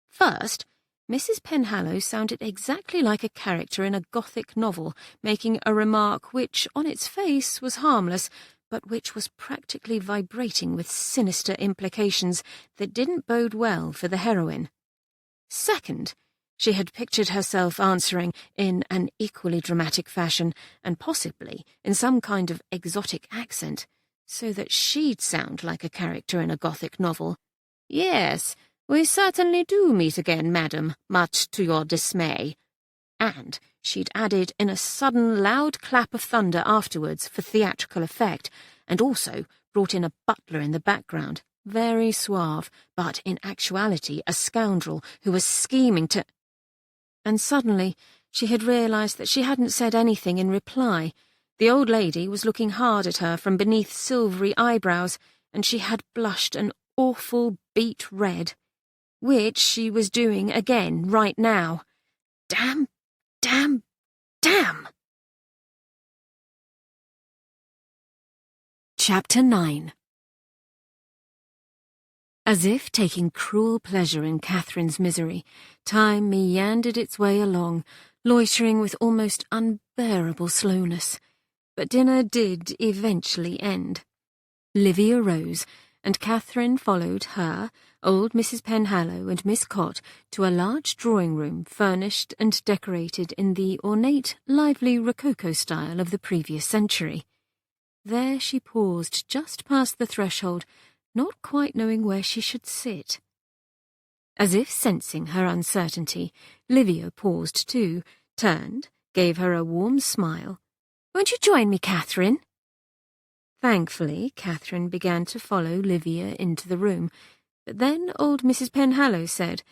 First, Mrs. Penhallow sounded exactly like a character in a Gothic novel, making a remark which, on its face, was harmless, but which was practically vibrating with sinister implications that didn't bode well for the heroine. Second, she had pictured herself answering in an equally dramatic fashion, and possibly in some kind of exotic accent, so that she'd sound like a character in a Gothic novel. "Yes, we certainly do meet again, madam, much to your dismay." And she'd added in a sudden loud clap of thunder afterwards for theatrical effect, and also brought in a butler in the background, very suave, but in actuality a scoundrel who was scheming to... And suddenly she had realised that she hadn't said anything in reply. The old lady was looking hard at her from beneath silvery eyebrows, and she had blushed an awful beet red, which she was doing again right now. Damn, damn, damn! Chapter 9. As if taking cruel pleasure in Katherine's misery, time meandered its way along, loitering with almost unbearable slowness. But dinner did eventually end. Livia rose, and Katherine followed her, old Mrs. Penhallow and Miss Cott, to a large drawing-room furnished and decorated in the ornate, lively Rococo style of the previous century. There she paused just past the threshold, not quite knowing where she should sit. As if sensing her uncertainty, Livia paused too, turned, gave her a warm smile. "Won't you join me, Katherine?" Thankfully, Katherine began to follow Livia into the room, but then old Mrs. Penhallow said,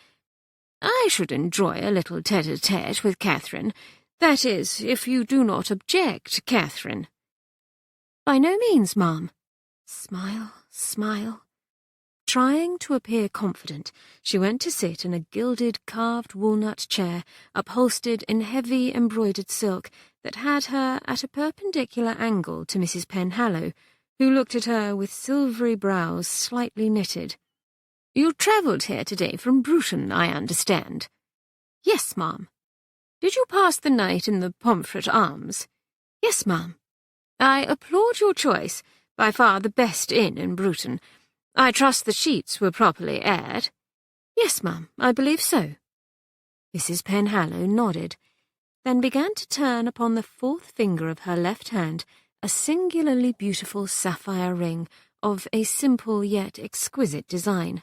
"I should enjoy a little tete-a-tete with Katherine. That is, if you do not object, Katherine." "By no means, ma'am." Smile, smile. Trying to appear confident, she went to sit in a gilded carved walnut chair, upholstered in heavy embroidered silk, that had her at a perpendicular angle to Mrs. Penhallow, who looked at her with silvery brows slightly knitted. "You travelled here today from Bruton, I understand." "Yes, ma'am." "Did you pass the night in the Pomfret Arms?" "Yes, ma'am." "I applaud your choice, by far the best inn in Bruton. I trust the sheets were properly aired." Yes, ma'am, I believe so. Mrs. Penhallow nodded, then began to turn upon the fourth finger of her left hand a singularly beautiful sapphire ring of a simple yet exquisite design.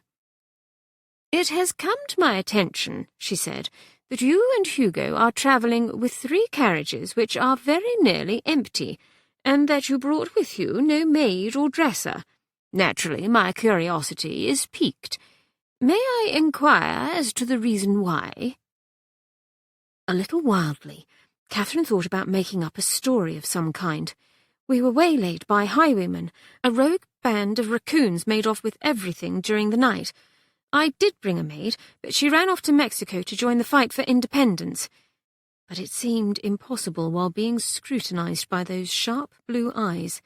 "It has come to my attention," she said, "that you and Hugo are travelling with 3 carriages which are very nearly empty, and that you brought with you no maid or dresser. Naturally, my curiosity is piqued. May I inquire as to the reason why?" A little wildly, Catherine thought about making up a story of some kind. We were waylaid by highwaymen, a rogue band of raccoons made off with everything during the night. I did bring a maid, but she ran off to Mexico to join the fight for independence. But it seemed impossible while being scrutinized by those sharp blue eyes.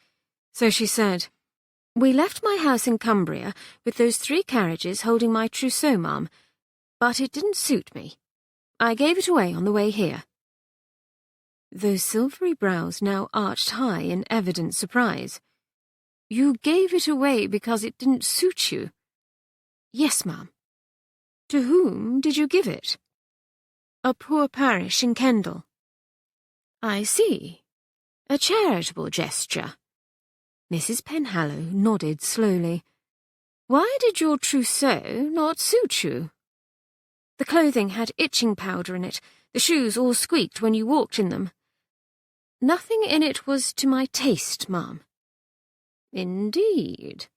So she said, "We left my house in Cumbria with those 3 carriages holding my trousseau, ma'am, but it didn't suit me. I gave it away on the way here." Those silvery brows now arched high in evident surprise. "You gave it away because it didn't suit you?" "Yes, ma'am." "To whom did you give it?" "A poor parish in Kendal." "I see. A charitable gesture." Mrs. Penhallow nodded slowly. "Why did your trousseau not suit you?" "The clothing had itching powder in it. The shoes all squeaked when you walked in them." "Nothing in it was to my taste, ma'am." "Indeed."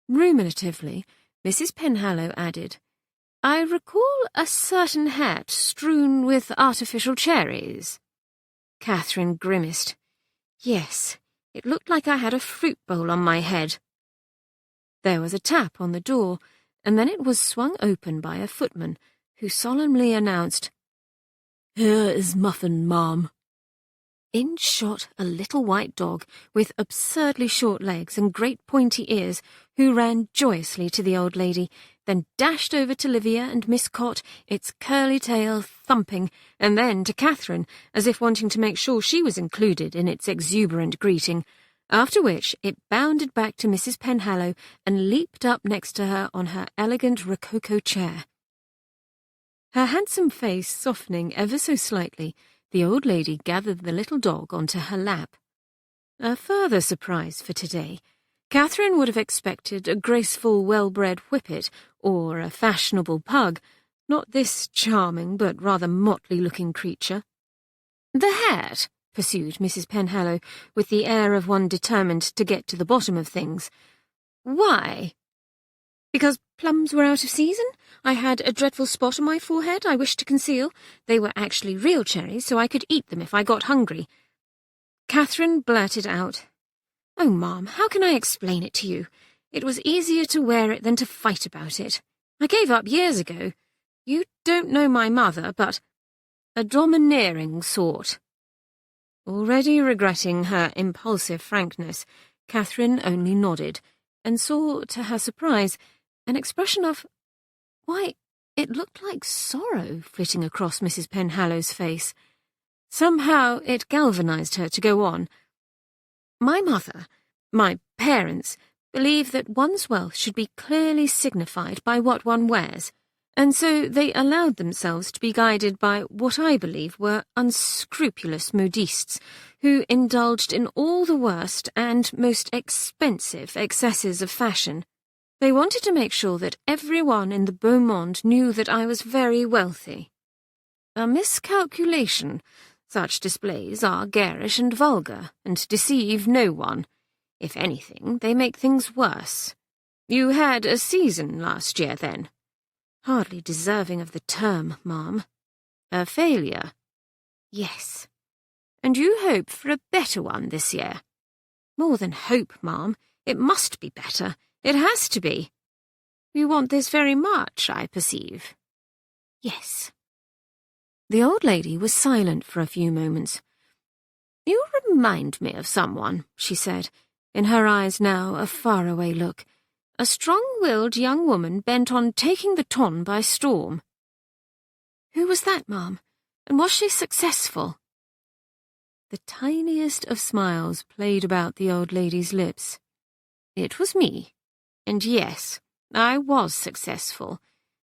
Ruminatively, Mrs. Penhallow added, "I recall a certain hat strewn with artificial cherries." Catherine grimaced. "Yes, it looked like I had a fruit bowl on my head." There was a tap on the door, and then it was swung open by a footman, who solemnly announced, "Here is Muffin, ma'am." In shot a little white dog with absurdly short legs and great pointy ears, who ran joyously to the old lady, then dashed over to Livia and Miss Cott, its curly tail thumping, and then to Catherine, as if wanting to make sure she was included in its exuberant greeting, after which it bounded back to Mrs. Penhallow and leaped up next to her on her elegant rococo chair. Her handsome face softening ever so slightly, the old lady gathered the little dog onto her lap. A further surprise for today. Catherine would have expected a graceful, well-bred whippet or a fashionable pug, not this charming but rather motley-looking creature. "The hat," pursued Mrs. Penhallow, with the air of one determined to get to the bottom of things. "Why?" "Because plums were out of season. I had a dreadful spot on my forehead I wished to conceal. They were actually real cherries, so I could eat them if I got hungry." Catherine blurted out, "Oh, Ma'am, how can I explain it to you? It was easier to wear it than to fight about it. I gave up years ago. You don't know my mother, but a domineering sort." Already regretting her impulsive frankness, Catherine only nodded, and saw, to her surprise, an expression of, why, it looked like sorrow flitting across Mrs. Penhallow's face. Somehow it galvanized her to go on. "My mother, my parents, believe that one's wealth should be clearly signified by what one wears, and so they allowed themselves to be guided by what I believe were unscrupulous modistes, who indulged in all the worst and most expensive excesses of fashion. They wanted to make sure that everyone in the beau monde knew that I was very wealthy. A miscalculation. Such displays are garish and vulgar, and deceive no one. If anything, they make things worse. You had a season last year, then?" "Hardly deserving of the term, ma'am." "A failure?" "Yes." "And you hope for a better one this year?" "More than hope, ma'am. It must be better. It has to be." "You want this very much, I perceive." "Yes." The old lady was silent for a few moments. "You remind me of someone," she said, in her eyes now a faraway look. "A strong-willed young woman bent on taking the ton by storm." "Who was that, ma'am? And was she successful?" The tiniest of smiles played about the old lady's lips. "It was me. And yes, I was successful.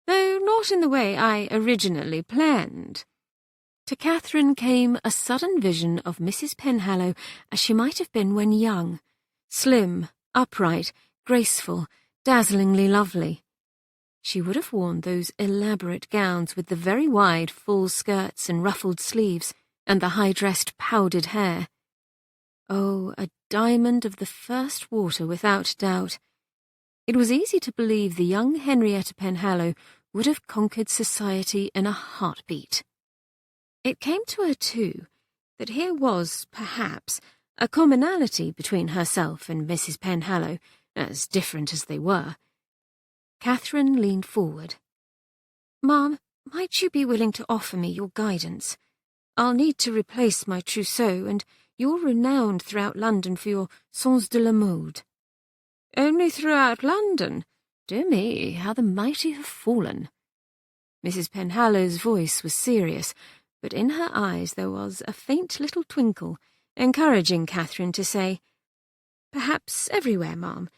though not in the way I originally planned." To Catherine came a sudden vision of Mrs. Penhallow as she might have been when young, slim, upright, graceful, dazzlingly lovely. She would have worn those elaborate gowns with the very wide, full skirts and ruffled sleeves, and the high-dressed, powdered hair. Oh, a diamond of the first water, without doubt. It was easy to believe the young Henrietta Penhallow would have conquered society in a heartbeat. It came to her, too, that here was, perhaps, a commonality between herself and Mrs. Penhallow, as different as they were. Catherine leaned forward. "Ma'am, might you be willing to offer me your guidance? I'll need to replace my trousseau, and you're renowned throughout London for your sens de la mode." "Only throughout London? Dear me, how the mighty have fallen." Mrs. Penhallow's voice was serious, but in her eyes there was a faint little twinkle, encouraging Catherine to say, "Perhaps everywhere, ma'am.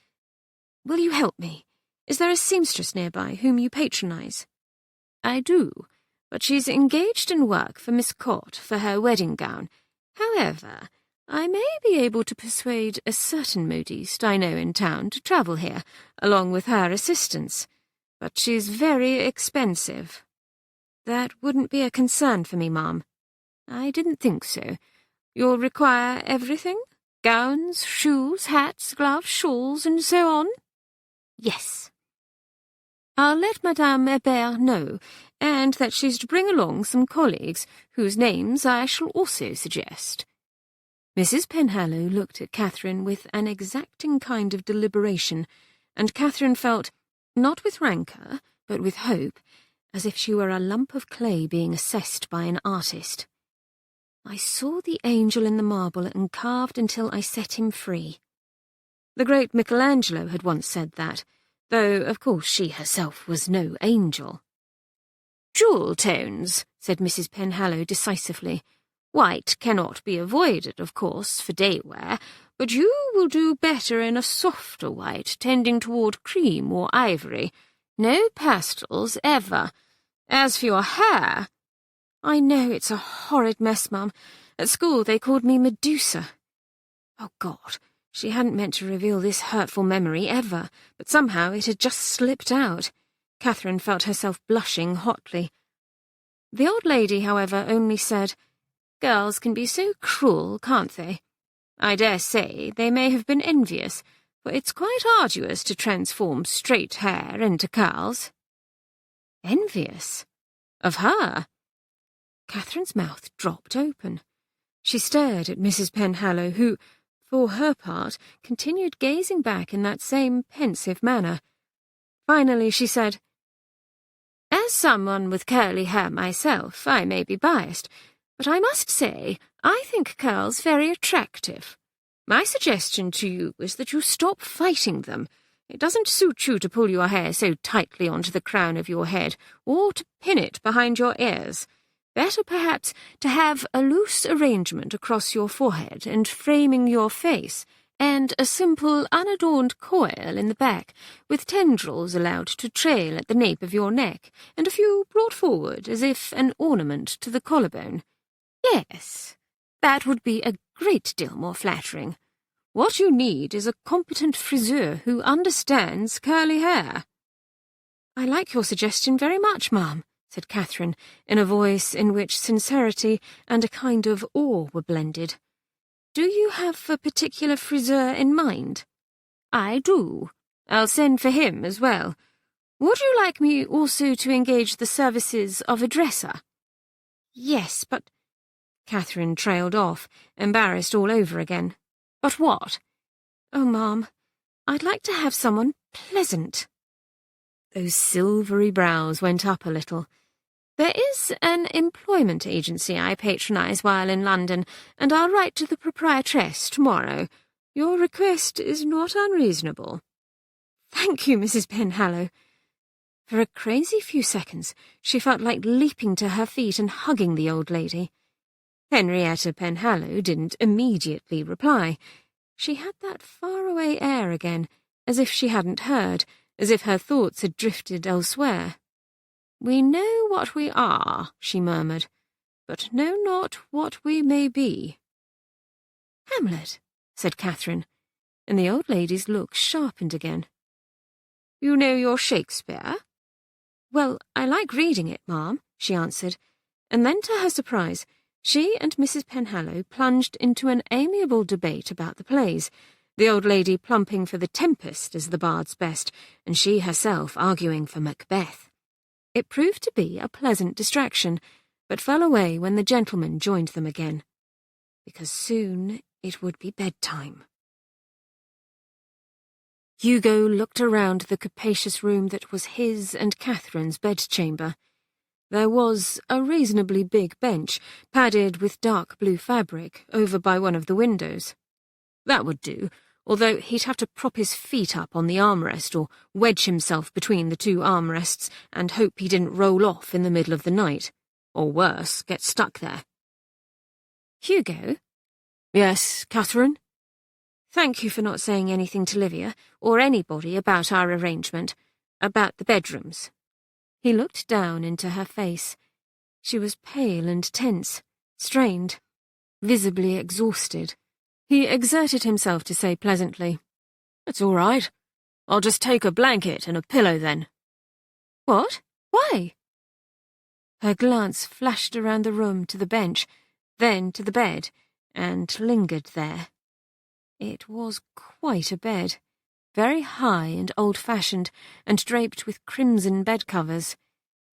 Will you help me? Is there a seamstress nearby whom you patronize?" "I do, but she's engaged in work for Miss Court for her wedding gown. However, I may be able to persuade a certain modiste I know in town to travel here, along with her assistants. But she's very expensive." "That wouldn't be a concern for me, ma'am." "I didn't think so. You'll require everything? Gowns, shoes, hats, gloves, shawls, and so on?" "Yes." "I'll let Madame Hébert know, and that she's to bring along some colleagues, whose names I shall also suggest." Mrs. Penhallow looked at Catherine with an exacting kind of deliberation, and Catherine felt, not with rancour, but with hope, as if she were a lump of clay being assessed by an artist. "I saw the angel in the marble and carved until I set him free." The great Michelangelo had once said that, though, of course, she herself was no angel. "Jewel tones," said Mrs. Penhallow decisively. "White cannot be avoided, of course, for day wear, but you will do better in a softer white, tending toward cream or ivory. No pastels, ever. As for your hair—" "I know it's a horrid mess, Mum. At school they called me Medusa." Oh, God, she hadn't meant to reveal this hurtful memory ever, but somehow it had just slipped out. Catherine felt herself blushing hotly. The old lady, however, only said, "Girls can be so cruel, can't they? I dare say they may have been envious, for it's quite arduous to transform straight hair into curls." Envious? Of her? Catherine's mouth dropped open. She stared at Mrs. Penhallow, who, for her part, continued gazing back in that same pensive manner. Finally she said, "As someone with curly hair myself, I may be biased, but I must say I think curls very attractive. My suggestion to you is that you stop fighting them. It doesn't suit you to pull your hair so tightly onto the crown of your head, or to pin it behind your ears. Better, perhaps, to have a loose arrangement across your forehead and framing your face, and a simple, unadorned coil in the back, with tendrils allowed to trail at the nape of your neck, and a few brought forward as if an ornament to the collarbone. Yes, that would be a great deal more flattering. What you need is a competent friseur who understands curly hair." "I like your suggestion very much, ma'am," said Catherine, in a voice in which sincerity and a kind of awe were blended. "Do you have a particular friseur in mind?" "I do. I'll send for him as well. Would you like me also to engage the services of a dresser?" "Yes, but—" Catherine trailed off, embarrassed all over again. "But what?" "Oh, ma'am, I'd like to have someone pleasant." Those silvery brows went up a little. "There is an employment agency I patronize while in London, and I'll write to the proprietress tomorrow. Your request is not unreasonable." "Thank you, Mrs. Penhallow." For a crazy few seconds, she felt like leaping to her feet and hugging the old lady. Henrietta Penhallow didn't immediately reply. She had that faraway air again, as if she hadn't heard, as if her thoughts had drifted elsewhere. "We know what we are," she murmured, "but know not what we may be." "Hamlet," said Catherine, and the old lady's look sharpened again. "You know your Shakespeare?" "Well, I like reading it, ma'am," she answered, and then, to her surprise, she and Mrs. Penhallow plunged into an amiable debate about the plays, the old lady plumping for The Tempest as the bard's best, and she herself arguing for Macbeth. It proved to be a pleasant distraction, but fell away when the gentleman joined them again, because soon it would be bedtime. Hugo looked around the capacious room that was his and Catherine's bedchamber. There was a reasonably big bench, padded with dark blue fabric, over by one of the windows. That would do, although he'd have to prop his feet up on the armrest or wedge himself between the two armrests and hope he didn't roll off in the middle of the night, or worse, get stuck there. "Hugo?" "Yes, Catherine?" "Thank you for not saying anything to Livia, or anybody, about our arrangement, about the bedrooms." He looked down into her face. She was pale and tense, strained, visibly exhausted. He exerted himself to say pleasantly, "It's all right. I'll just take a blanket and a pillow then." "What? Why?" Her glance flashed around the room to the bench, then to the bed, and lingered there. It was quite a bed, very high and old-fashioned, and draped with crimson bedcovers.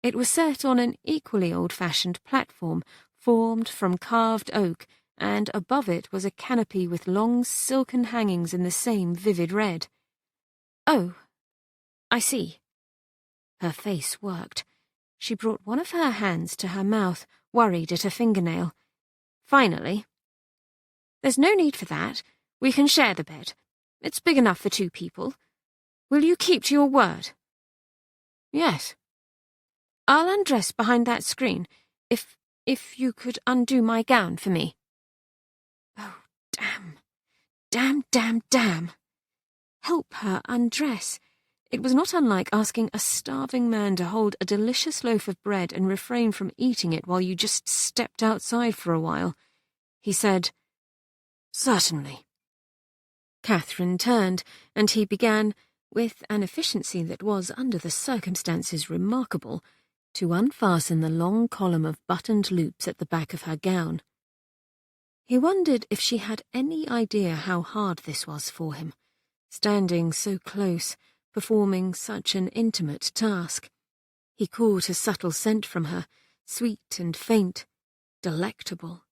It was set on an equally old-fashioned platform, formed from carved oak, and above it was a canopy with long silken hangings in the same vivid red. "Oh, I see." Her face worked. She brought one of her hands to her mouth, worried at her fingernail. Finally, "There's no need for that. We can share the bed. It's big enough for 2 people. Will you keep to your word?" "Yes." "I'll undress behind that screen, if you could undo my gown for me." Oh, damn. Damn, damn, damn. Help her undress. It was not unlike asking a starving man to hold a delicious loaf of bread and refrain from eating it while you just stepped outside for a while. He said, "Certainly." Catherine turned, and he began, with an efficiency that was, under the circumstances, remarkable, to unfasten the long column of buttoned loops at the back of her gown. He wondered if she had any idea how hard this was for him, standing so close, performing such an intimate task. He caught a subtle scent from her, sweet and faint, delectable.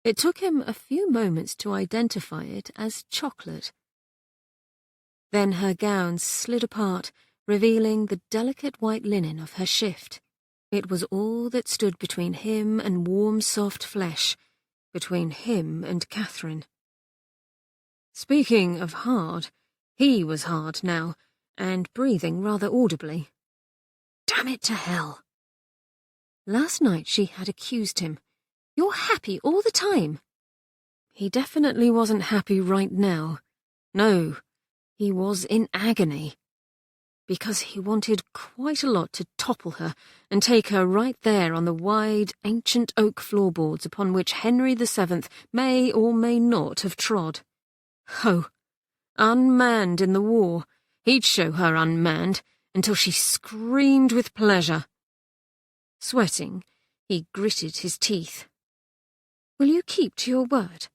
It took him a few moments to identify it as chocolate. Then her gown slid apart, revealing the delicate white linen of her shift. It was all that stood between him and warm, soft flesh, between him and Catherine. Speaking of hard, he was hard now, and breathing rather audibly. Damn it to hell. Last night she had accused him. "You're happy all the time." He definitely wasn't happy right now. No, he was in agony. Because he wanted quite a lot to topple her and take her right there on the wide, ancient oak floorboards upon which Henry VII may or may not have trod. Oh, unmanned in the war, he'd show her unmanned until she screamed with pleasure. Sweating, he gritted his teeth. "Will you keep to your word?"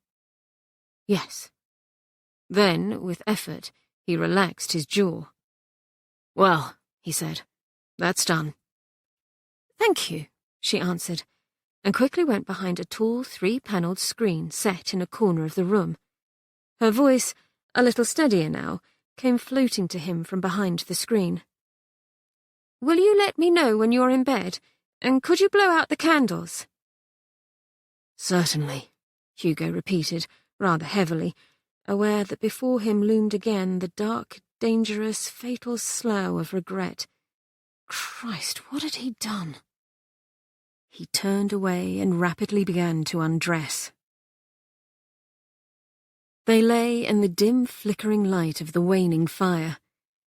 "Yes." Then, with effort, he relaxed his jaw. "Well," he said, "that's done." "Thank you," she answered, and quickly went behind a tall 3-panelled screen set in a corner of the room. Her voice, a little steadier now, came floating to him from behind the screen. "Will you let me know when you're in bed, and could you blow out the candles?" "Certainly," Hugo repeated, rather heavily, aware that before him loomed again the dark, dangerous, fatal slough of regret. Christ, what had he done? He turned away and rapidly began to undress. They lay in the dim, flickering light of the waning fire.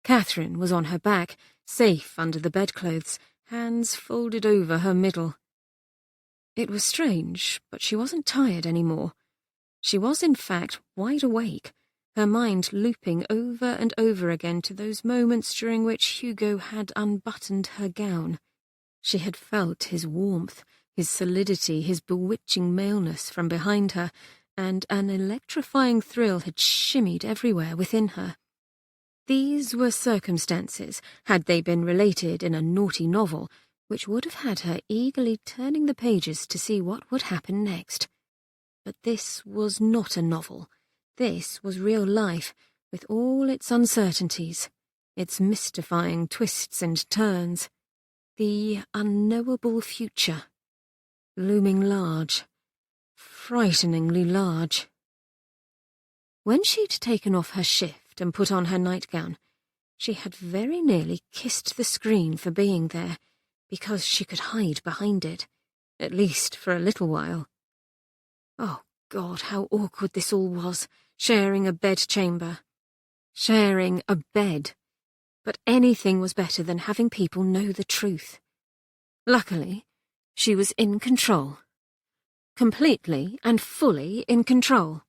Catherine was on her back, safe under the bedclothes, hands folded over her middle. It was strange, but she wasn't tired anymore. She was, in fact, wide awake, her mind looping over and over again to those moments during which Hugo had unbuttoned her gown. She had felt his warmth, his solidity, his bewitching maleness from behind her, and an electrifying thrill had shimmied everywhere within her. These were circumstances, had they been related in a naughty novel, which would have had her eagerly turning the pages to see what would happen next. But this was not a novel. This was real life, with all its uncertainties, its mystifying twists and turns. The unknowable future, looming large, frighteningly large. When she'd taken off her shift and put on her nightgown, she had very nearly kissed the screen for being there, because she could hide behind it, at least for a little while. Oh, God, how awkward this all was, sharing a bedchamber. Sharing a bed. But anything was better than having people know the truth. Luckily, she was in control. Completely and fully in control.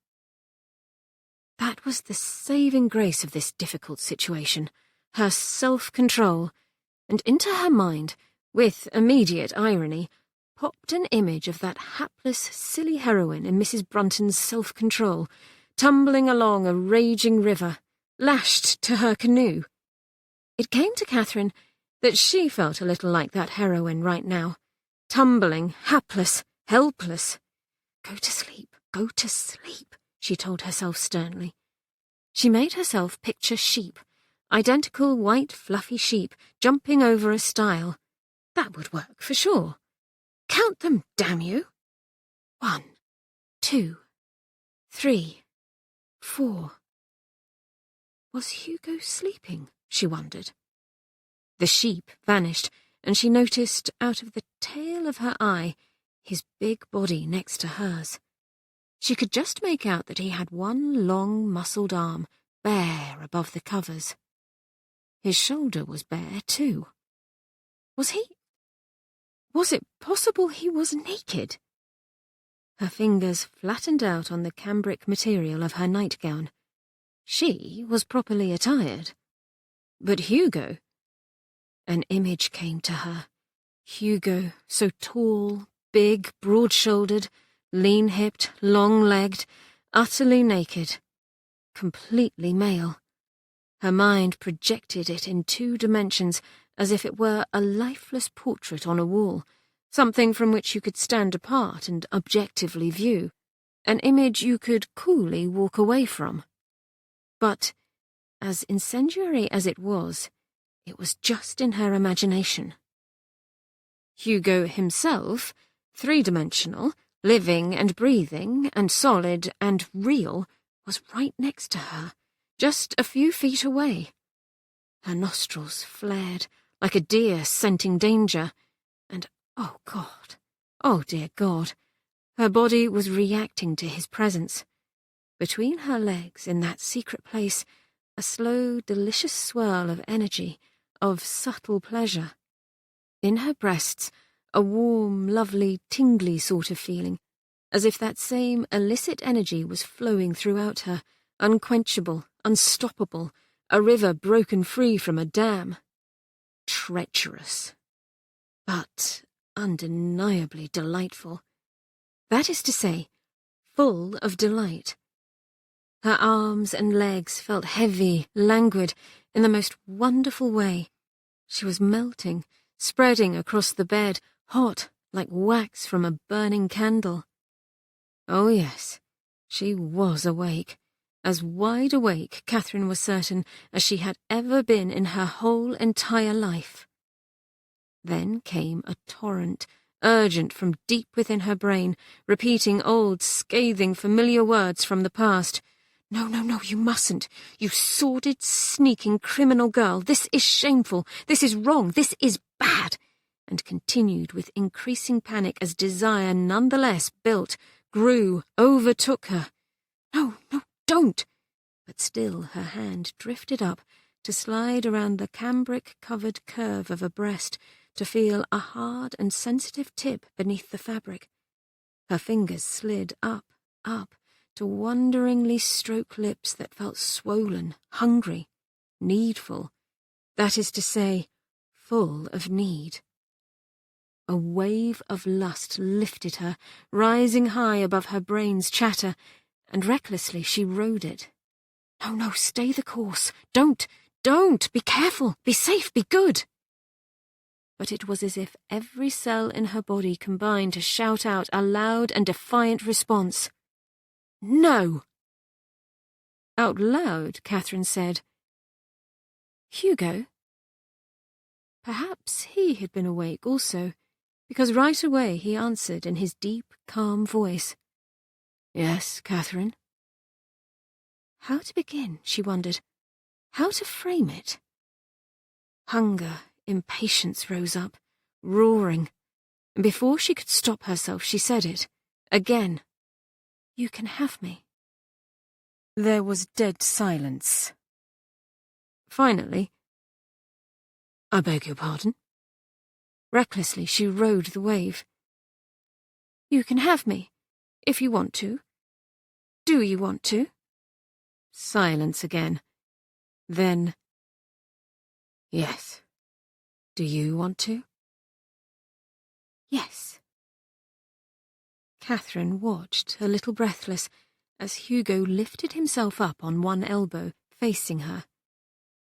That was the saving grace of this difficult situation, her self-control, and into her mind, with immediate irony, popped an image of that hapless, silly heroine in Mrs. Brunton's self-control, tumbling along a raging river, lashed to her canoe. It came to Katherine that she felt a little like that heroine right now, tumbling, hapless, helpless. Go to sleep, she told herself sternly. She made herself picture sheep, identical white fluffy sheep, jumping over a stile. That would work for sure. Count them, damn you. 1, 2, 3, 4. Was Hugo sleeping, she wondered. The sheep vanished, and she noticed, out of the tail of her eye, his big body next to hers. She could just make out that he had one long, muscled arm, bare above the covers. His shoulder was bare, too. Was it possible he was naked? Her fingers flattened out on the cambric material of her nightgown. She was properly attired. But Hugo... An image came to her. Hugo, so tall, big, broad-shouldered, lean-hipped, long-legged, utterly naked. Completely male. Her mind projected it in 2 dimensions, as if it were a lifeless portrait on a wall, something from which you could stand apart and objectively view, an image you could coolly walk away from. But, as incendiary as it was just in her imagination. Hugo himself, 3-dimensional, living and breathing and solid and real, was right next to her, just a few feet away. Her nostrils flared, like a deer scenting danger, and, oh God, oh dear God, her body was reacting to his presence. Between her legs, in that secret place, a slow, delicious swirl of energy, of subtle pleasure. In her breasts, a warm, lovely, tingly sort of feeling, as if that same illicit energy was flowing throughout her, unquenchable, unstoppable, a river broken free from a dam. Treacherous. But undeniably delightful. That is to say, full of delight. Her arms and legs felt heavy, languid, in the most wonderful way. She was melting, spreading across the bed, hot like wax from a burning candle. Oh yes, she was awake, as wide awake, Katherine was certain, as she had ever been in her whole entire life. Then came a torrent, urgent from deep within her brain, repeating old, scathing, familiar words from the past. No, you mustn't. You sordid, sneaking, criminal girl. This is shameful. This is wrong. This is bad. And continued with increasing panic as desire nonetheless built, grew, overtook her. No, don't. But still her hand drifted up to slide around the cambric-covered curve of a breast, to feel a hard and sensitive tip beneath the fabric. Her fingers slid up, to wonderingly stroke lips that felt swollen, hungry, needful. That is to say, full of need. A wave of lust lifted her, rising high above her brain's chatter, and recklessly she rode it. No, stay the course. Don't! Be careful! Be safe! Be good! But it was as if every cell in her body combined to shout out a loud and defiant response. No! Out loud, Katherine said, Hugo? Perhaps he had been awake also, because right away he answered in his deep, calm voice. Yes, Katherine. How to begin, she wondered. How to frame it? Hunger, impatience rose up, roaring, and before she could stop herself, she said it, again. You can have me. There was dead silence. Finally, I beg your pardon? Recklessly, she rode the wave. You can have me, if you want to. Do you want to? Silence again. Then, yes. Do you want to? Yes. Katherine watched, a little breathless, as Hugo lifted himself up on one elbow, facing her.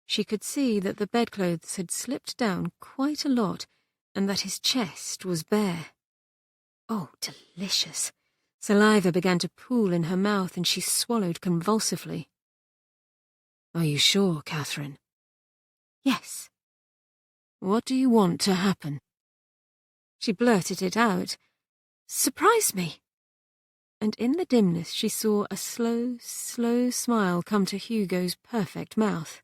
She could see that the bedclothes had slipped down quite a lot, and that his chest was bare. Oh, delicious! Saliva began to pool in her mouth, and she swallowed convulsively. Are you sure, Katherine? Yes. What do you want to happen? She blurted it out. Surprise me! And in the dimness she saw a slow smile come to Hugo's perfect mouth.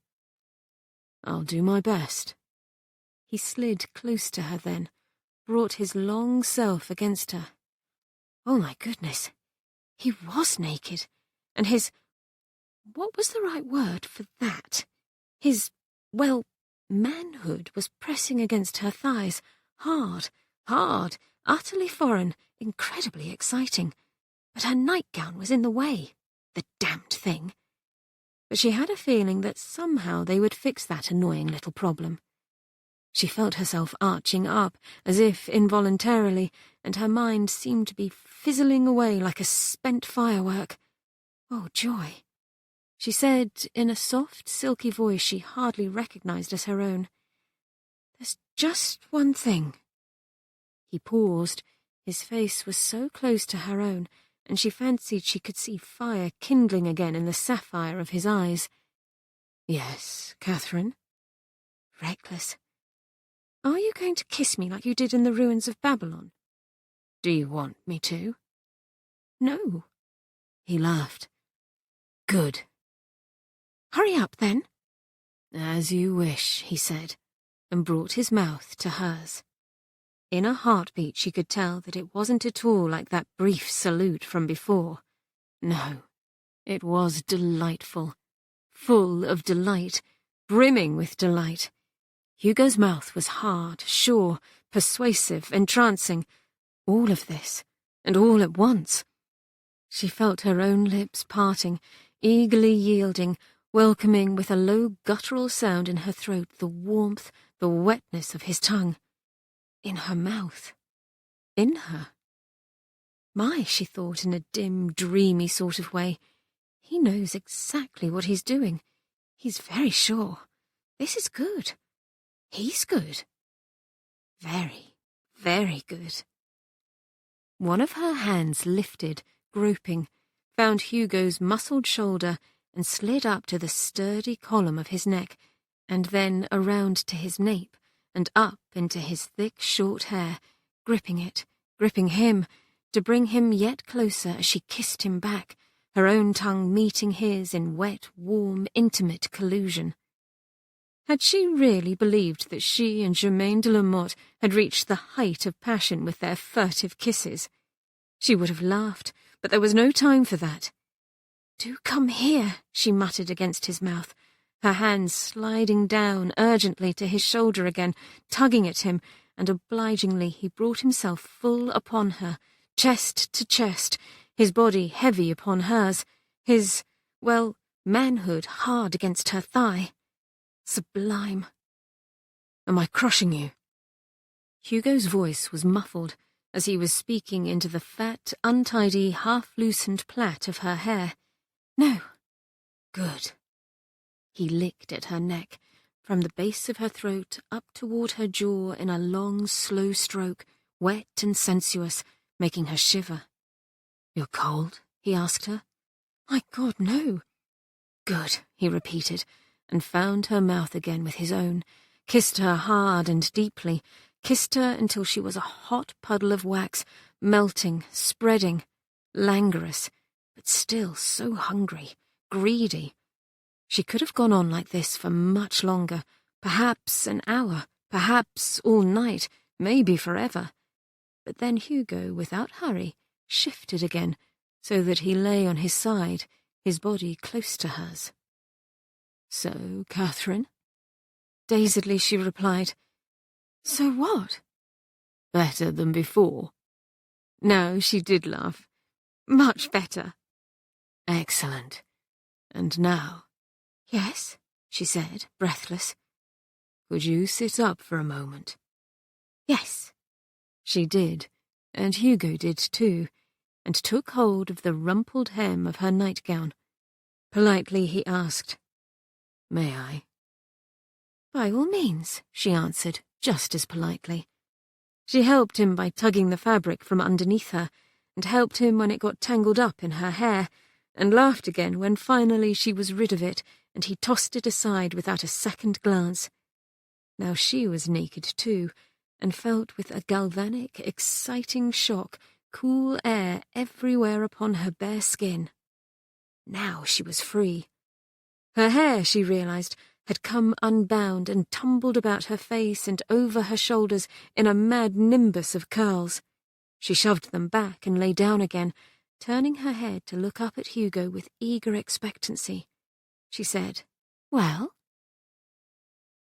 I'll do my best. He slid close to her then, brought his long self against her. Oh my goodness, he was naked, and his... what was the right word for that? His, well, manhood was pressing against her thighs, hard, utterly foreign, incredibly exciting. But her nightgown was in the way, the damned thing. But she had a feeling that somehow they would fix that annoying little problem. She felt herself arching up, as if involuntarily, and her mind seemed to be fizzling away like a spent firework. Oh, joy! She said, in a soft, silky voice she hardly recognized as her own, There's just one thing. He paused. His face was so close to her own, and she fancied she could see fire kindling again in the sapphire of his eyes. Yes, Katherine? Reckless. Are you going to kiss me like you did in the ruins of Babylon? Do you want me to? No. He laughed. Good. Hurry up, then. As you wish, he said, and brought his mouth to hers. In a heartbeat she could tell that it wasn't at all like that brief salute from before. No, it was delightful, full of delight, brimming with delight. Hugo's mouth was hard, sure, persuasive, entrancing. All of this, and all at once. She felt her own lips parting, eagerly yielding, welcoming with a low guttural sound in her throat the warmth, the wetness of his tongue. In her mouth. In her. My, she thought in a dim, dreamy sort of way. He knows exactly what he's doing. He's very sure. This is good. He's good. Very, very good. One of her hands lifted, groping, found Hugo's muscled shoulder and slid up to the sturdy column of his neck, and then around to his nape, and up into his thick, short hair, gripping it, gripping him, to bring him yet closer as she kissed him back, her own tongue meeting his in wet, warm, intimate collusion. Had she really believed that she and Germaine de la Motte had reached the height of passion with their furtive kisses? She would have laughed, but there was no time for that. Do come here, she muttered against his mouth, her hands sliding down urgently to his shoulder again, tugging at him, and obligingly he brought himself full upon her, chest to chest, his body heavy upon hers, his, well, manhood hard against her thigh. Sublime. Am I crushing you? Hugo's voice was muffled as he was speaking into the fat, untidy, half-loosened plait of her hair. No. Good. He licked at her neck, from the base of her throat up toward her jaw in a long, slow stroke, wet and sensuous, making her shiver. "You're cold?" he asked her. "My God, no." "Good," he repeated, and found her mouth again with his own, kissed her hard and deeply, kissed her until she was a hot puddle of wax, melting, spreading, languorous, but still so hungry, greedy. She could have gone on like this for much longer, perhaps an hour, perhaps all night, maybe forever. But then Hugo, without hurry, shifted again, so that he lay on his side, his body close to hers. "So, Katherine?" Dazedly she replied, "So what?" "Better than before." No, she did laugh. "Much better." "Excellent. And now?" "Yes," she said, breathless. "Could you sit up for a moment?" "Yes." She did, and Hugo did too, and took hold of the rumpled hem of her nightgown. Politely he asked, "May I?" "By all means," she answered, just as politely. She helped him by tugging the fabric from underneath her, and helped him when it got tangled up in her hair, and laughed again when finally she was rid of it, and he tossed it aside without a second glance. Now she was naked too, and felt with a galvanic, exciting shock cool air everywhere upon her bare skin. Now she was free. Her hair, she realized, had come unbound and tumbled about her face and over her shoulders in a mad nimbus of curls. She shoved them back and lay down again, turning her head to look up at Hugo with eager expectancy. She said, "Well?"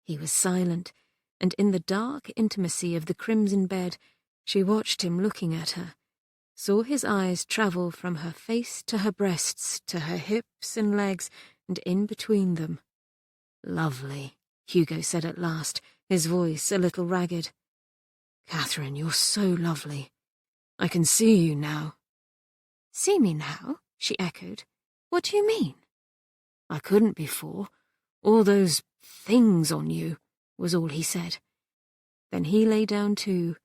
He was silent, and in the dark intimacy of the crimson bed, she watched him looking at her, saw his eyes travel from her face to her breasts, to her hips and legs, and in between them. "Lovely," Hugo said at last, his voice a little ragged. "Katherine, you're so lovely. I can see you now." "See me now?" she echoed. "What do you mean?" "I couldn't before. All those things on you," was all he said. Then he lay down too.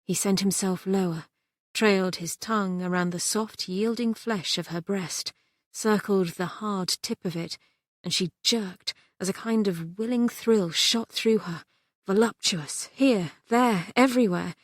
He sent himself lower, trailed his tongue around the soft, yielding flesh of her breast, circled the hard tip of it, and she jerked as a kind of willing thrill shot through her, voluptuous, here, there, everywhere.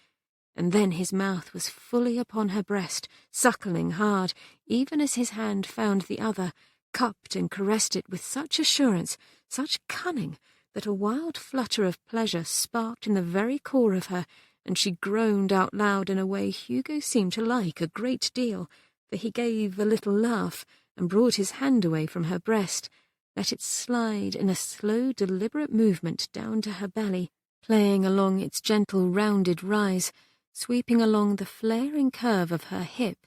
And then his mouth was fully upon her breast, suckling hard, even as his hand found the other, cupped and caressed it with such assurance, such cunning, that a wild flutter of pleasure sparked in the very core of her, and she groaned out loud in a way Hugo seemed to like a great deal, for he gave a little laugh and brought his hand away from her breast, let it slide in a slow, deliberate movement down to her belly, playing along its gentle, rounded rise, sweeping along the flaring curve of her hip,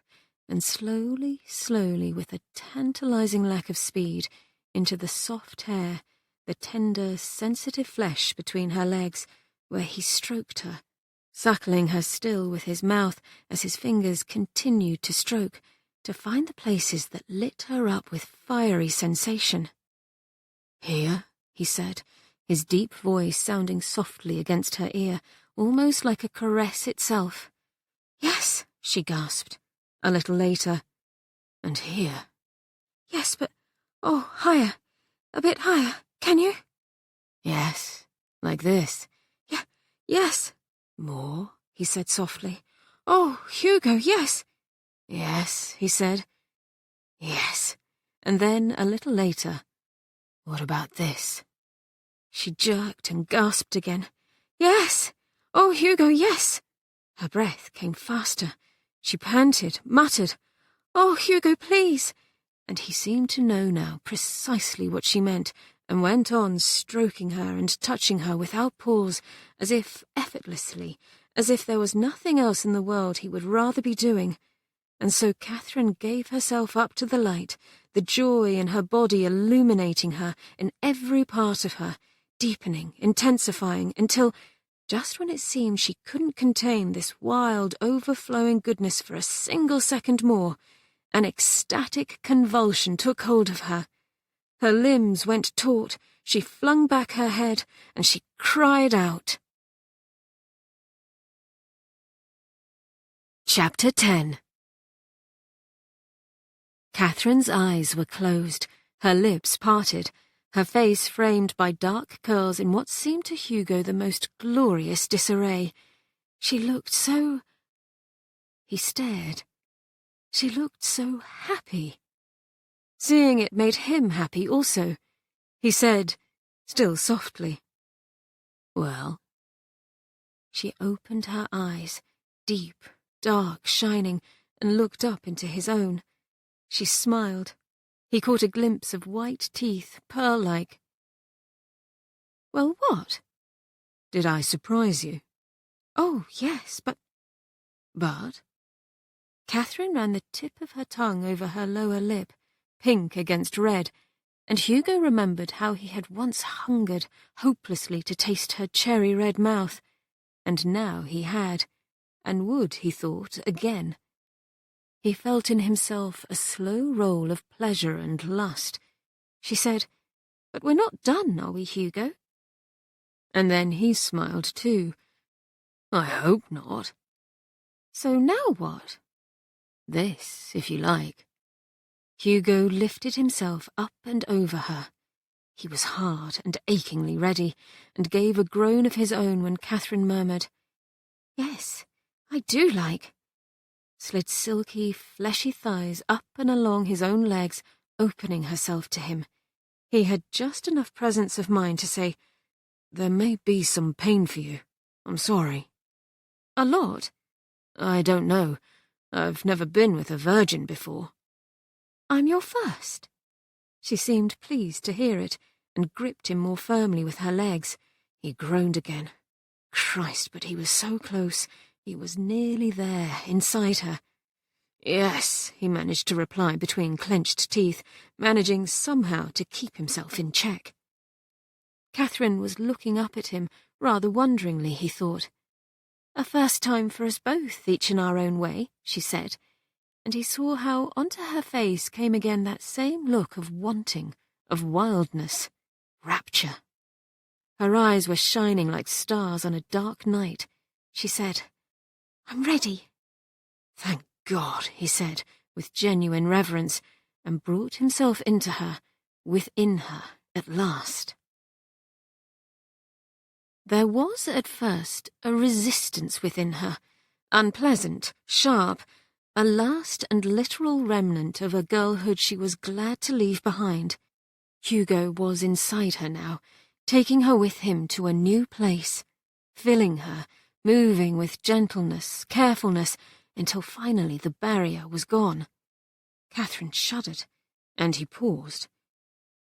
and slowly, slowly, with a tantalizing lack of speed, into the soft hair, the tender, sensitive flesh between her legs, where he stroked her, suckling her still with his mouth as his fingers continued to stroke, to find the places that lit her up with fiery sensation. "Here," he said, his deep voice sounding softly against her ear, almost like a caress itself. "Yes," she gasped, a little later. "And here?" "Yes, but, oh, higher, a bit higher, can you?" "Yes, like this." Yes." "More?" he said softly. "Oh, Hugo, yes." "Yes," he said. "Yes." And then, a little later, "What about this?" She jerked and gasped again. "Yes! Oh, Hugo, yes!" Her breath came faster. She panted, muttered, "Oh, Hugo, please!" And he seemed to know now precisely what she meant, and went on stroking her and touching her without pause, as if effortlessly, as if there was nothing else in the world he would rather be doing. And so Katherine gave herself up to the light, the joy in her body illuminating her in every part of her, deepening, intensifying, until, just when it seemed she couldn't contain this wild, overflowing goodness for a single second more, an ecstatic convulsion took hold of her. Her limbs went taut, she flung back her head, and she cried out. Chapter 10. Catherine's eyes were closed, her lips parted, her face framed by dark curls in what seemed to Hugo the most glorious disarray. She looked so... He stared. She looked so happy. Seeing it made him happy also. He said, still softly, "Well?" She opened her eyes, deep, dark, shining, and looked up into his own. She smiled. He caught a glimpse of white teeth, pearl-like. "Well, what?" "Did I surprise you?" "Oh, yes, but—" "But?" Katherine ran the tip of her tongue over her lower lip, pink against red, and Hugo remembered how he had once hungered hopelessly to taste her cherry-red mouth, and now he had, and would, he thought, again. He felt in himself a slow roll of pleasure and lust. She said, "But we're not done, are we, Hugo?" And then he smiled too. "I hope not." "So now what?" "This, if you like." Hugo lifted himself up and over her. He was hard and achingly ready, and gave a groan of his own when Katherine murmured, "Yes, I do like," slid silky, fleshy thighs up and along his own legs, opening herself to him. He had just enough presence of mind to say, "There may be some pain for you. I'm sorry." "A lot?" "I don't know. I've never been with a virgin before." "I'm your first." She seemed pleased to hear it, and gripped him more firmly with her legs. He groaned again. Christ, but he was so close. He was nearly there, inside her. "Yes," he managed to reply between clenched teeth, managing somehow to keep himself in check. Katherine was looking up at him, rather wonderingly, he thought. "A first time for us both, each in our own way," she said, and he saw how onto her face came again that same look of wanting, of wildness, rapture. Her eyes were shining like stars on a dark night. She said, "I'm ready." "Thank God," he said, with genuine reverence, and brought himself into her, within her, at last. There was, at first, a resistance within her, unpleasant, sharp, a last and literal remnant of a girlhood she was glad to leave behind. Hugo was inside her now, taking her with him to a new place, filling her, moving with gentleness, carefulness, until finally the barrier was gone. Katherine shuddered, and he paused.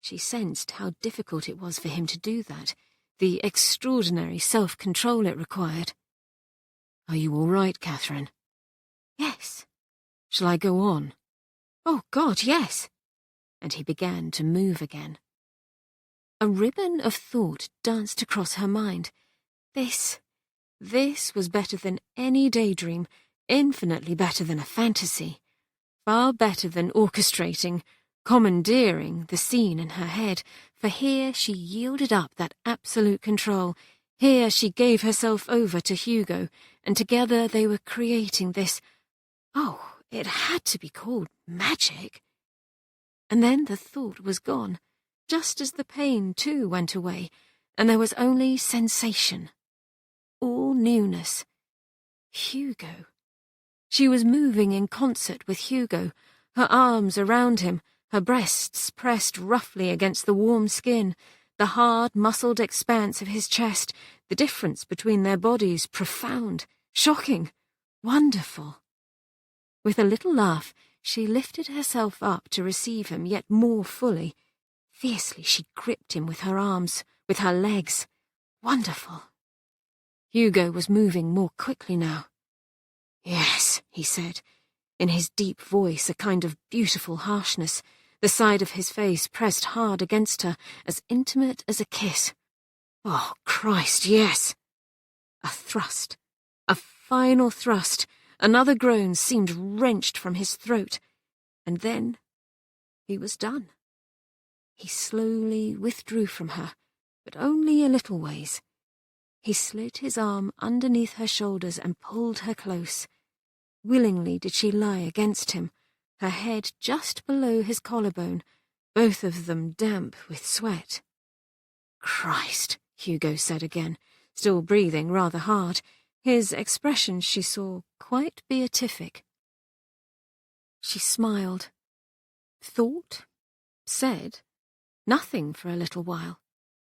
She sensed how difficult it was for him to do that, the extraordinary self-control it required. "Are you all right, Katherine?" "Yes." "Shall I go on?" "Oh, God, yes." And he began to move again. A ribbon of thought danced across her mind. This was better than any daydream, infinitely better than a fantasy, far better than orchestrating, commandeering the scene in her head, for here she yielded up that absolute control. Here she gave herself over to Hugo, and together they were creating this, oh, it had to be called magic. And then the thought was gone, just as the pain too went away, and there was only sensation. All newness. Hugo. She was moving in concert with Hugo, her arms around him, her breasts pressed roughly against the warm skin, the hard, muscled expanse of his chest, the difference between their bodies profound, shocking, wonderful. With a little laugh, she lifted herself up to receive him yet more fully, Fiercely she gripped him with her arms, with her legs. Wonderful. Hugo was moving more quickly now. "Yes," he said, in his deep voice a kind of beautiful harshness, the side of his face pressed hard against her, as intimate as a kiss. "Oh, Christ, yes." A thrust. A final thrust. Another groan seemed wrenched from his throat. And then he was done. He slowly withdrew from her, but only a little ways. He slid his arm underneath her shoulders and pulled her close. Willingly did she lie against him, her head just below his collarbone, both of them damp with sweat. "Christ," Hugo said again, still breathing rather hard, his expression, she saw, quite beatific. She smiled, thought, said nothing for a little while,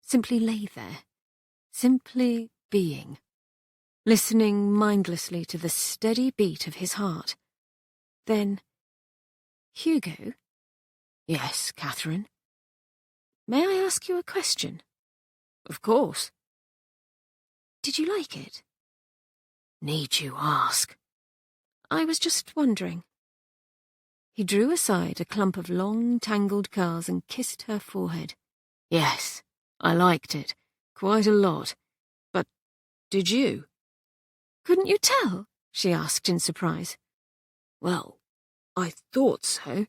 simply lay there, simply being, listening mindlessly to the steady beat of his heart. Then, "Hugo?" "Yes, Katherine?" "May I ask you a question?" "Of course." "Did you like it?" "Need you ask?" "I was just wondering." He drew aside a clump of long, tangled curls and kissed her forehead. "Yes, I liked it. Quite a lot. But did you?" "Couldn't you tell?" she asked in surprise. "Well, I thought so,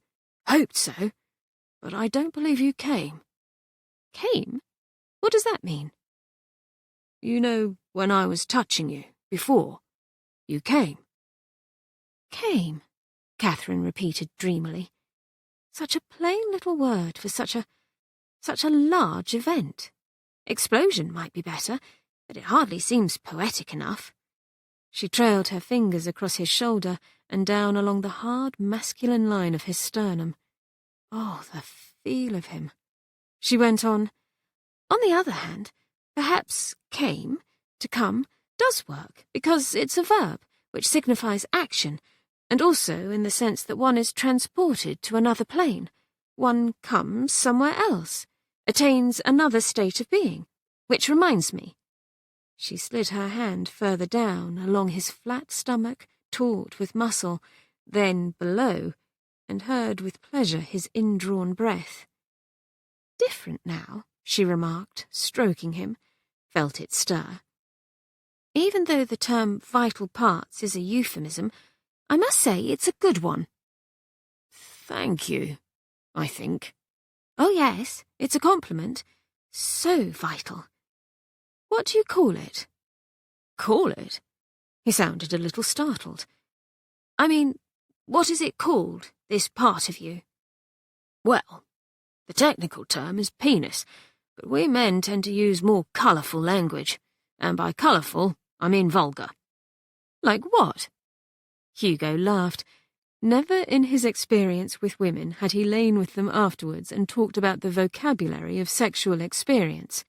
hoped so, but I don't believe you came." "Came? What does that mean?" "You know, when I was touching you, before, you came." "Came," Katherine repeated dreamily. Such a plain little word for such a large event. Explosion might be better, but it hardly seems poetic enough. She trailed her fingers across his shoulder and down along the hard masculine line of his sternum. Oh, the feel of him. She went on, "On the other hand, perhaps came, to come, does work, because it's a verb, which signifies action, and also in the sense that one is transported to another plane. One comes somewhere else, attains another state of being, which reminds me." She slid her hand further down along his flat stomach, taut with muscle, then below, and heard with pleasure his indrawn breath. "Different now," she remarked, stroking him, felt it stir. "Even though the term vital parts is a euphemism, I must say it's a good one." "Thank you, I think." "Oh yes, it's a compliment. So vital. What do you call it?" "Call it?" He sounded a little startled. "I mean, what is it called, this part of you?" "Well, the technical term is penis, but we men tend to use more colourful language, and by colourful, I mean vulgar." "Like what?" Hugo laughed. Never in his experience with women had he lain with them afterwards and talked about the vocabulary of sexual experience.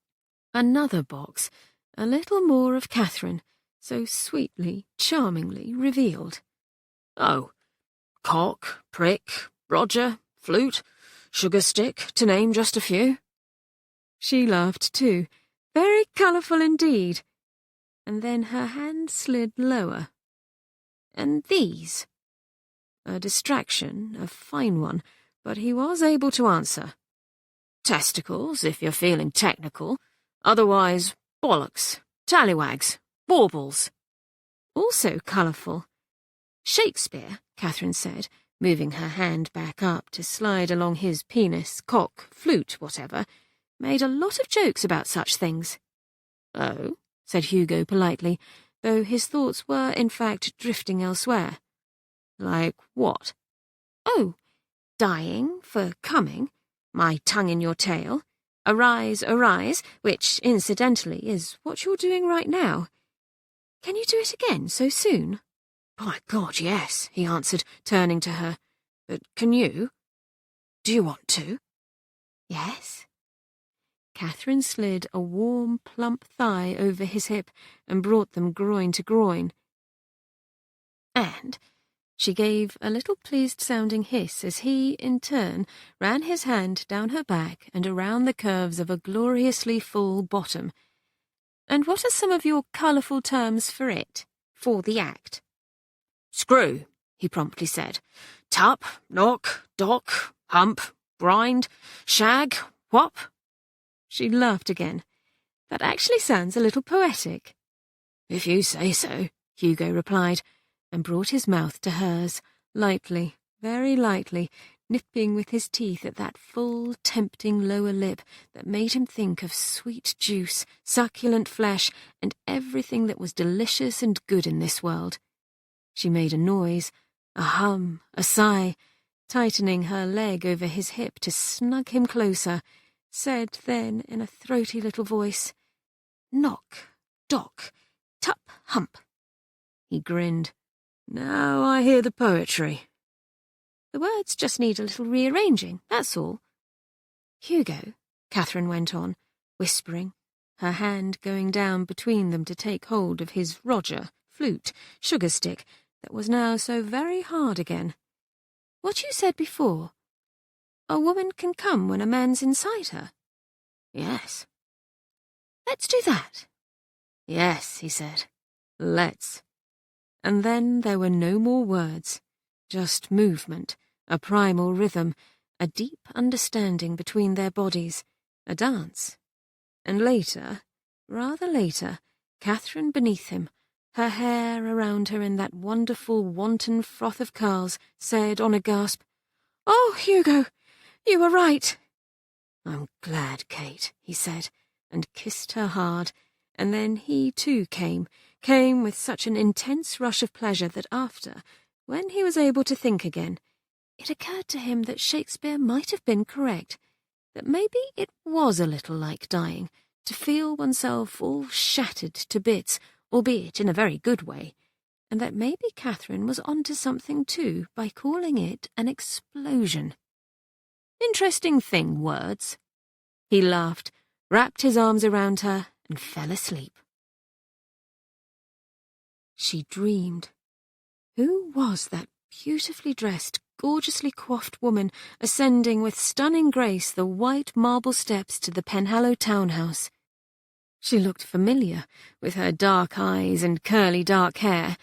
Another box, a little more of Katherine, so sweetly, charmingly revealed. "Oh, cock, prick, Roger, flute, sugar stick, to name just a few." She laughed too, very colourful indeed. And then her hand slid lower. "And these?" A distraction, a fine one, but he was able to answer. "Testicles, if you're feeling technical. Otherwise, bollocks, tallywags, baubles." Also colourful. "Shakespeare," Katherine said, moving her hand back up to slide along his penis, cock, flute, whatever, made a lot of jokes about such things. "Oh?" said Hugo politely, though his thoughts were, in fact, drifting elsewhere. "Like what?" "Oh, dying for coming, my tongue in your tail, arise, arise, which, incidentally, is what you're doing right now. Can you do it again so soon?" "By God, yes," he answered, turning to her. "But can you? Do you want to?" "Yes." Katherine slid a warm, plump thigh over his hip and brought them groin to groin. "And She gave a little pleased-sounding hiss as he, in turn, ran his hand down her back and around the curves of a gloriously full bottom. "And what are some of your colourful terms for it, for the act?" "Screw," he promptly said. "Tup, knock, dock, hump, grind, shag, whop." She laughed again. "That actually sounds a little poetic." "If you say so," Hugo replied, and brought his mouth to hers, lightly, very lightly, nipping with his teeth at that full, tempting lower lip that made him think of sweet juice, succulent flesh, and everything that was delicious and good in this world. She made a noise, a hum, a sigh, tightening her leg over his hip to snug him closer, said then in a throaty little voice, "Knock, dock, tup, hump." He grinned. "Now I hear the poetry." "The words just need a little rearranging, that's all." "Hugo," Katherine went on, whispering, her hand going down between them to take hold of his Roger, flute, sugar stick, that was now so very hard again. "What you said before, a woman can come when a man's inside her." "Yes." "Let's do that." "Yes," he said. "Let's." And then there were no more words, just movement, a primal rhythm, a deep understanding between their bodies, a dance. And later, rather later, Katherine beneath him, her hair around her in that wonderful wanton froth of curls, said on a gasp, "Oh, Hugo, you were right." "I'm glad, Kate," he said, and kissed her hard, and then he too came with such an intense rush of pleasure that after, when he was able to think again, it occurred to him that Shakespeare might have been correct, that maybe it was a little like dying, to feel oneself all shattered to bits, albeit in a very good way, and that maybe Katherine was onto something too by calling it an explosion. Interesting thing, words. He laughed, wrapped his arms around her, and fell asleep. She dreamed. Who was that beautifully dressed, gorgeously coiffed woman ascending with stunning grace the white marble steps to the Penhallow townhouse? She looked familiar, with her dark eyes and curly dark hair.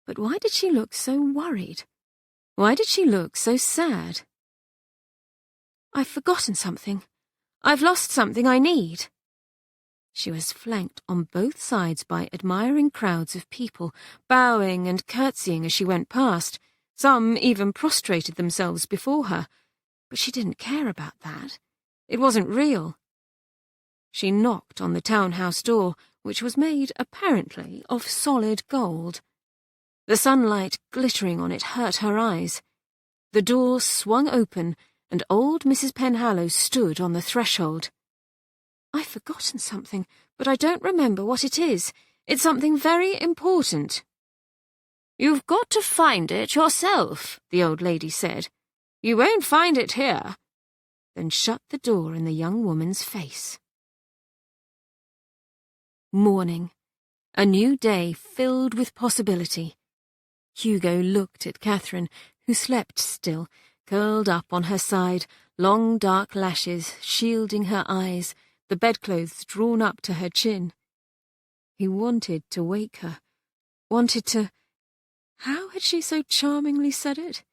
But why did she look so worried? Why did she look so sad? "I've forgotten something. I've lost something I need." She was flanked on both sides by admiring crowds of people, bowing and curtsying as she went past. Some even prostrated themselves before her. But she didn't care about that. It wasn't real. She knocked on the townhouse door, which was made, apparently, of solid gold. The sunlight glittering on it hurt her eyes. The door swung open, and old Mrs. Penhallow stood on the threshold. "I've forgotten something, but I don't remember what it is. It's something very important." "You've got to find it yourself," the old lady said. "You won't find it here." Then shut the door in the young woman's face. Morning. A new day filled with possibility. Hugo looked at Katherine, who slept still, curled up on her side, long dark lashes shielding her eyes, the bedclothes drawn up to her chin. He wanted to wake her, wanted to... How had she so charmingly said it?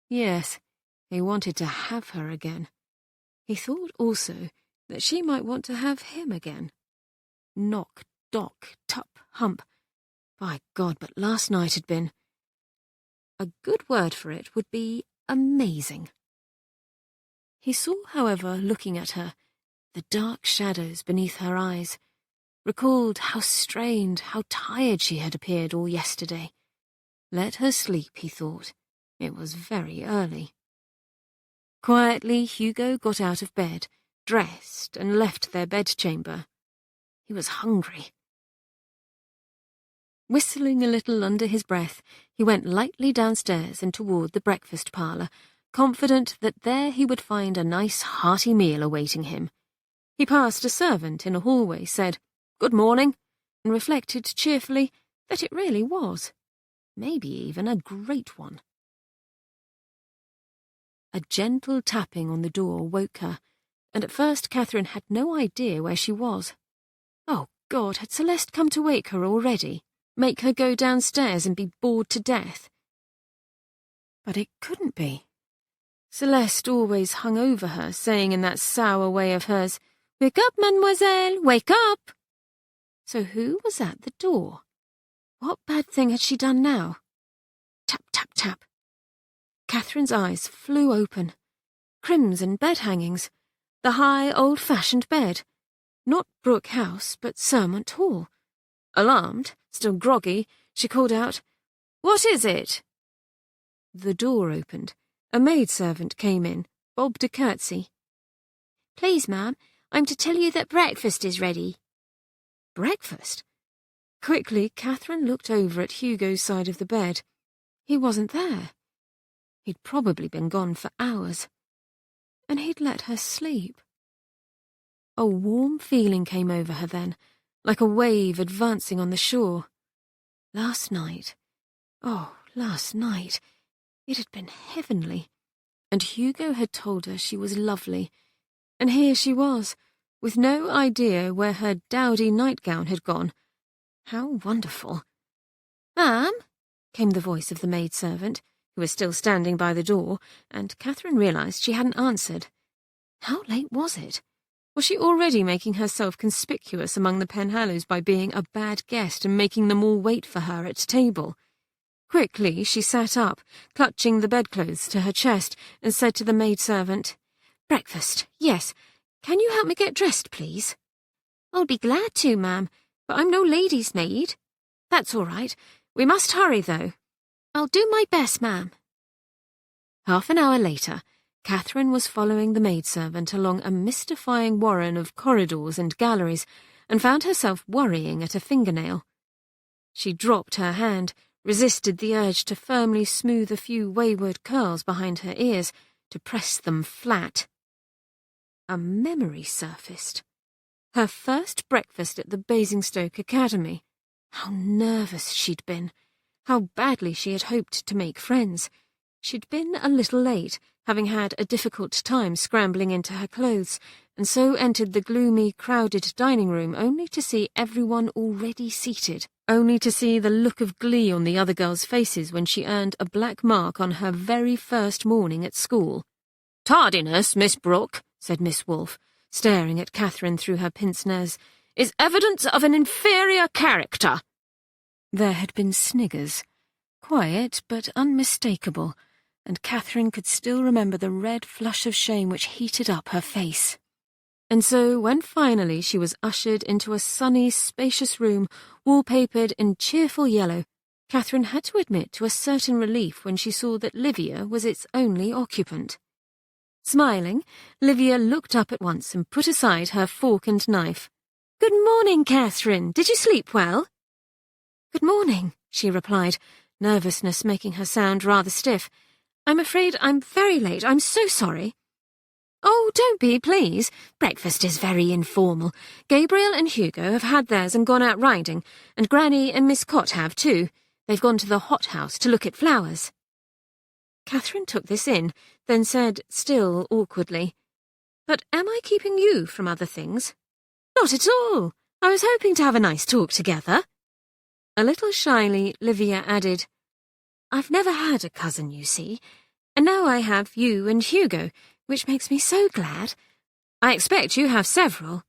Yes, he wanted to have her again. He thought also that she might want to have him again. Knock, dock, tup, hump. By God, but last night had been... A good word for it would be amazing. He saw, however, looking at her, the dark shadows beneath her eyes, recalled how strained, how tired she had appeared all yesterday. Let her sleep, he thought. It was very early. Quietly, Hugo got out of bed, dressed, and left their bedchamber. He was hungry. Whistling a little under his breath, he went lightly downstairs and toward the breakfast parlour, confident that there he would find a nice hearty meal awaiting him. He passed a servant in a hallway, said, "Good morning," and reflected cheerfully that it really was. maybe even a great one. A gentle tapping on the door woke her, and at first Katherine had no idea where she was. Oh God, had Celeste come to wake her already? Make her go downstairs and be bored to death? But it couldn't be. Celeste always hung over her, saying in that sour way of hers, "Wake up, mademoiselle, wake up!" So who was at the door? What bad thing had she done now? Tap, tap, tap. Catherine's eyes flew open. Crimson bed hangings. The high, old-fashioned bed. Not Brooke House, but Sermont Hall. Alarmed, still groggy, she called out, "What is it?" The door opened. A maidservant came in, bobbed a curtsy. "Please, ma'am, I'm to tell you that breakfast is ready." Breakfast? Quickly, Katherine looked over at Hugo's side of the bed. He wasn't there. He'd probably been gone for hours. And he'd let her sleep. A warm feeling came over her then, like a wave advancing on the shore. Last night, it had been heavenly, and Hugo had told her she was lovely, and here she was, with no idea where her dowdy nightgown had gone. How wonderful. "Ma'am," came the voice of the maidservant, who was still standing by the door, and Katherine realised she hadn't answered. How late was it? Was she already making herself conspicuous among the Penhallows by being a bad guest and making them all wait for her at table? Quickly she sat up, clutching the bedclothes to her chest, and said to the maidservant, "Breakfast, yes. Can you help me get dressed, please?" "I'll be glad to, ma'am, but I'm no lady's maid." "That's all right. We must hurry, though." "I'll do my best, ma'am." Half an hour later, Katherine was following the maidservant along a mystifying warren of corridors and galleries, and found herself worrying at a fingernail. She dropped her hand, resisted the urge to firmly smooth a few wayward curls behind her ears, to press them flat. A memory surfaced. Her first breakfast at the Basingstoke Academy. How nervous she'd been. How badly she had hoped to make friends. She'd been a little late, having had a difficult time scrambling into her clothes, and so entered the gloomy, crowded dining room only to see everyone already seated, only to see the look of glee on the other girls' faces when she earned a black mark on her very first morning at school. "Tardiness, Miss Brooke," said Miss Wolfe, staring at Katherine through her pince-nez, "is evidence of an inferior character." There had been sniggers, quiet but unmistakable, and Katherine could still remember the red flush of shame which heated up her face. And so, when finally she was ushered into a sunny, spacious room, wallpapered in cheerful yellow, Katherine had to admit to a certain relief when she saw that Livia was its only occupant. Smiling, Livia looked up at once and put aside her fork and knife. "Good morning, Katherine. Did you sleep well?" "Good morning," she replied, nervousness making her sound rather stiff. "I'm afraid I'm very late. I'm so sorry." "Oh, don't be, please. Breakfast is very informal. Gabriel and Hugo have had theirs and gone out riding, and Granny and Miss Cott have too. They've gone to the hothouse to look at flowers." Katherine took this in, then said, still awkwardly, "But am I keeping you from other things?" "Not at all. I was hoping to have a nice talk together." A little shyly, Livia added, "I've never had a cousin, you see, and now I have you and Hugo, which makes me so glad. I expect you have several.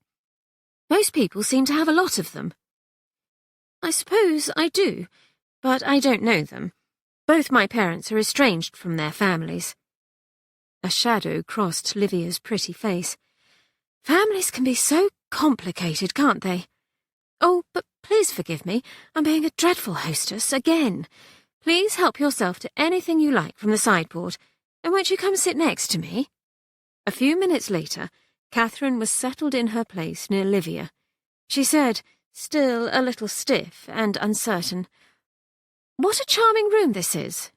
Most people seem to have a lot of them." "I suppose I do, but I don't know them. Both my parents are estranged from their families." A shadow crossed Livia's pretty face. "Families can be so complicated, can't they? Oh, but please forgive me. I'm being a dreadful hostess again. Please help yourself to anything you like from the sideboard, and won't you come sit next to me?" A few minutes later, Katherine was settled in her place near Livia. She said, still a little stiff and uncertain, "What a charming room this is."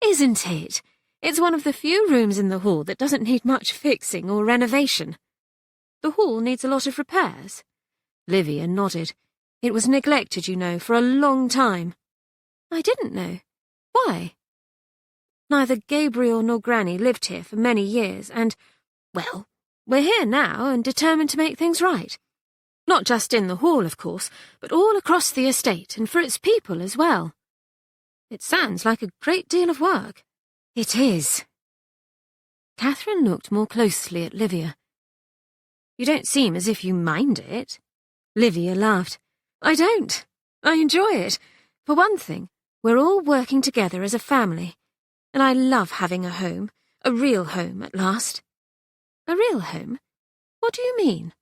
"Isn't it? It's one of the few rooms in the hall that doesn't need much fixing or renovation." "The hall needs a lot of repairs?" Livia nodded. "It was neglected, you know, for a long time." I didn't know. Why? Neither Gabriel nor Granny lived here for many years, and, well, we're here now and determined to make things right. Not just in the hall, of course, but all across the estate and for its people as well. It sounds like a great deal of work. It is. Catherine looked more closely at Livia. You don't seem as if you mind it. Livia laughed. I don't. I enjoy it. For one thing, we're all working together as a family, and I love having a home, a real home at last. A real home? What do you mean?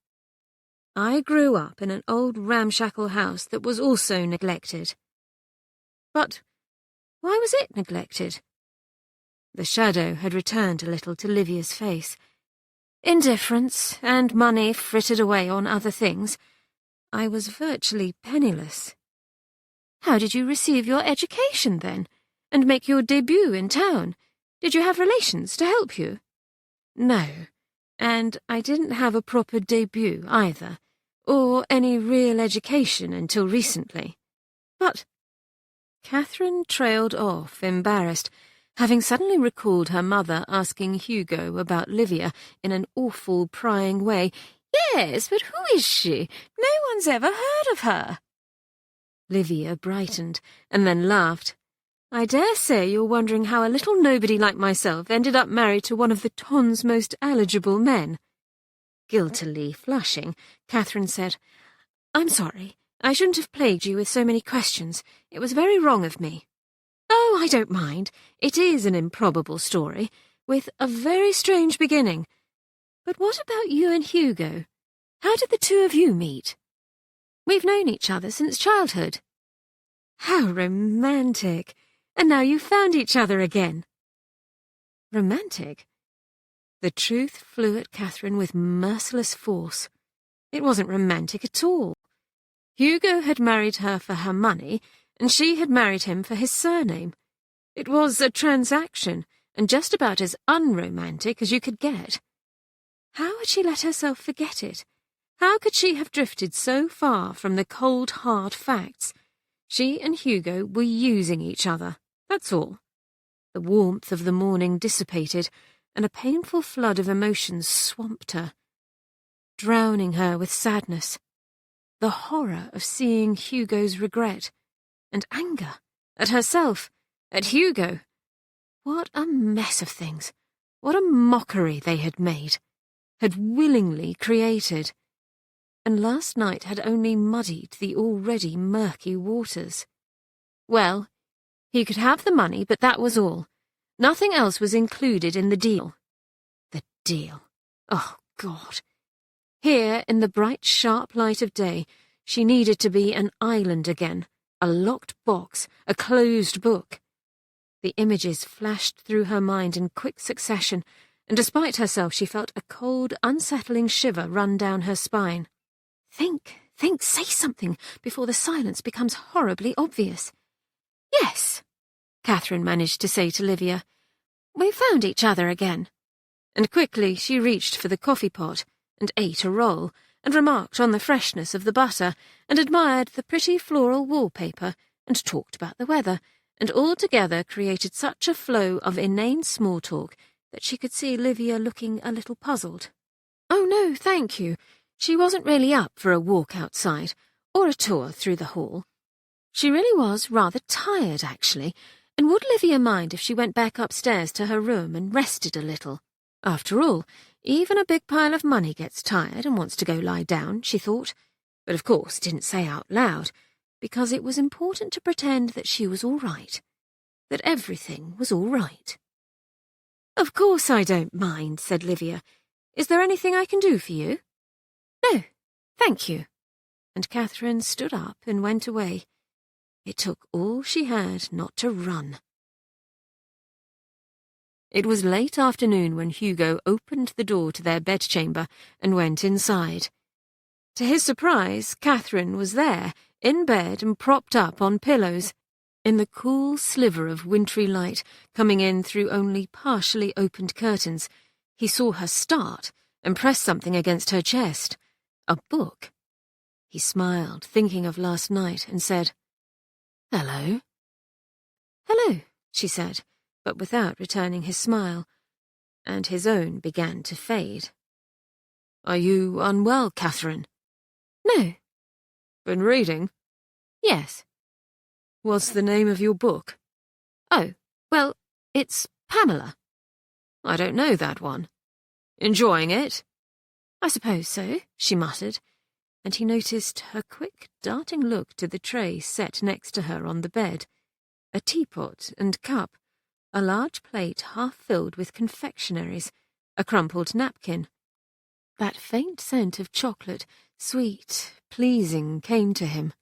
I grew up in an old ramshackle house that was also neglected. But why was it neglected? The shadow had returned a little to Livia's face. Indifference and money frittered away on other things. I was virtually penniless. How did you receive your education, then, and make your debut in town? Did you have relations to help you? No, and I didn't have a proper debut either, or any real education until recently. But Catherine trailed off, embarrassed, having suddenly recalled her mother asking Hugo about Livia in an awful, prying way. Yes, but who is she? No one's ever heard of her. Livia brightened, and then laughed. I dare say you're wondering how a little nobody like myself ended up married to one of the Ton's most eligible men. Guiltily flushing, Catherine said, I'm sorry. I shouldn't have plagued you with so many questions. It was very wrong of me. Oh, I don't mind. It is an improbable story, with a very strange beginning. But what about you and Hugo? How did the two of you meet? We've known each other since childhood. How romantic. And now you've found each other again. Romantic? The truth flew at Catherine with merciless force. It wasn't romantic at all. Hugo had married her for her money, and she had married him for his surname. It was a transaction, and just about as unromantic as you could get. How had she let herself forget it? How could she have drifted so far from the cold, hard facts? She and Hugo were using each other, that's all. The warmth of the morning dissipated, and a painful flood of emotions swamped her, drowning her with sadness. The horror of seeing Hugo's regret, and anger at herself, at Hugo. What a mess of things, what a mockery they had made, had willingly created, and last night had only muddied the already murky waters. Well, he could have the money, but that was all. Nothing else was included in the deal. The deal. Oh, God. Here, in the bright, sharp light of day, she needed to be an island again, a locked box, a closed book. The images flashed through her mind in quick succession, and despite herself she felt a cold, unsettling shiver run down her spine. Think, say something before the silence becomes horribly obvious. Yes, Catherine managed to say to Livia. We found each other again. And quickly she reached for the coffee pot, and ate a roll, and remarked on the freshness of the butter, and admired the pretty floral wallpaper, and talked about the weather, and altogether created such a flow of inane small talk that she could see Livia looking a little puzzled. Oh, no, thank you. She wasn't really up for a walk outside, or a tour through the hall. She really was rather tired, actually, and would Livia mind if she went back upstairs to her room and rested a little? After all, even a big pile of money gets tired and wants to go lie down, she thought, but of course didn't say out loud, because it was important to pretend that she was all right, that everything was all right. Of course I don't mind, said Livia. Is there anything I can do for you? No, thank you. And Catherine stood up and went away. It took all she had not to run. It was late afternoon when Hugo opened the door to their bedchamber and went inside. To his surprise, Catherine was there, in bed and propped up on pillows. In the cool sliver of wintry light coming in through only partially opened curtains, he saw her start and press something against her chest. A book. He smiled, thinking of last night, and said, Hello. "Hello," she said, but without returning his smile, and his own began to fade. "Are you unwell, Katherine?" "No." "Been reading?" "Yes." "What's the name of your book?" "Oh, well, it's Pamela." "I don't know that one. Enjoying it?" "I suppose so," she muttered, and he noticed her quick, darting look to the tray set next to her on the bed, a teapot and cup, a large plate half filled with confectionaries, a crumpled napkin. That faint scent of chocolate, sweet, pleasing, came to him.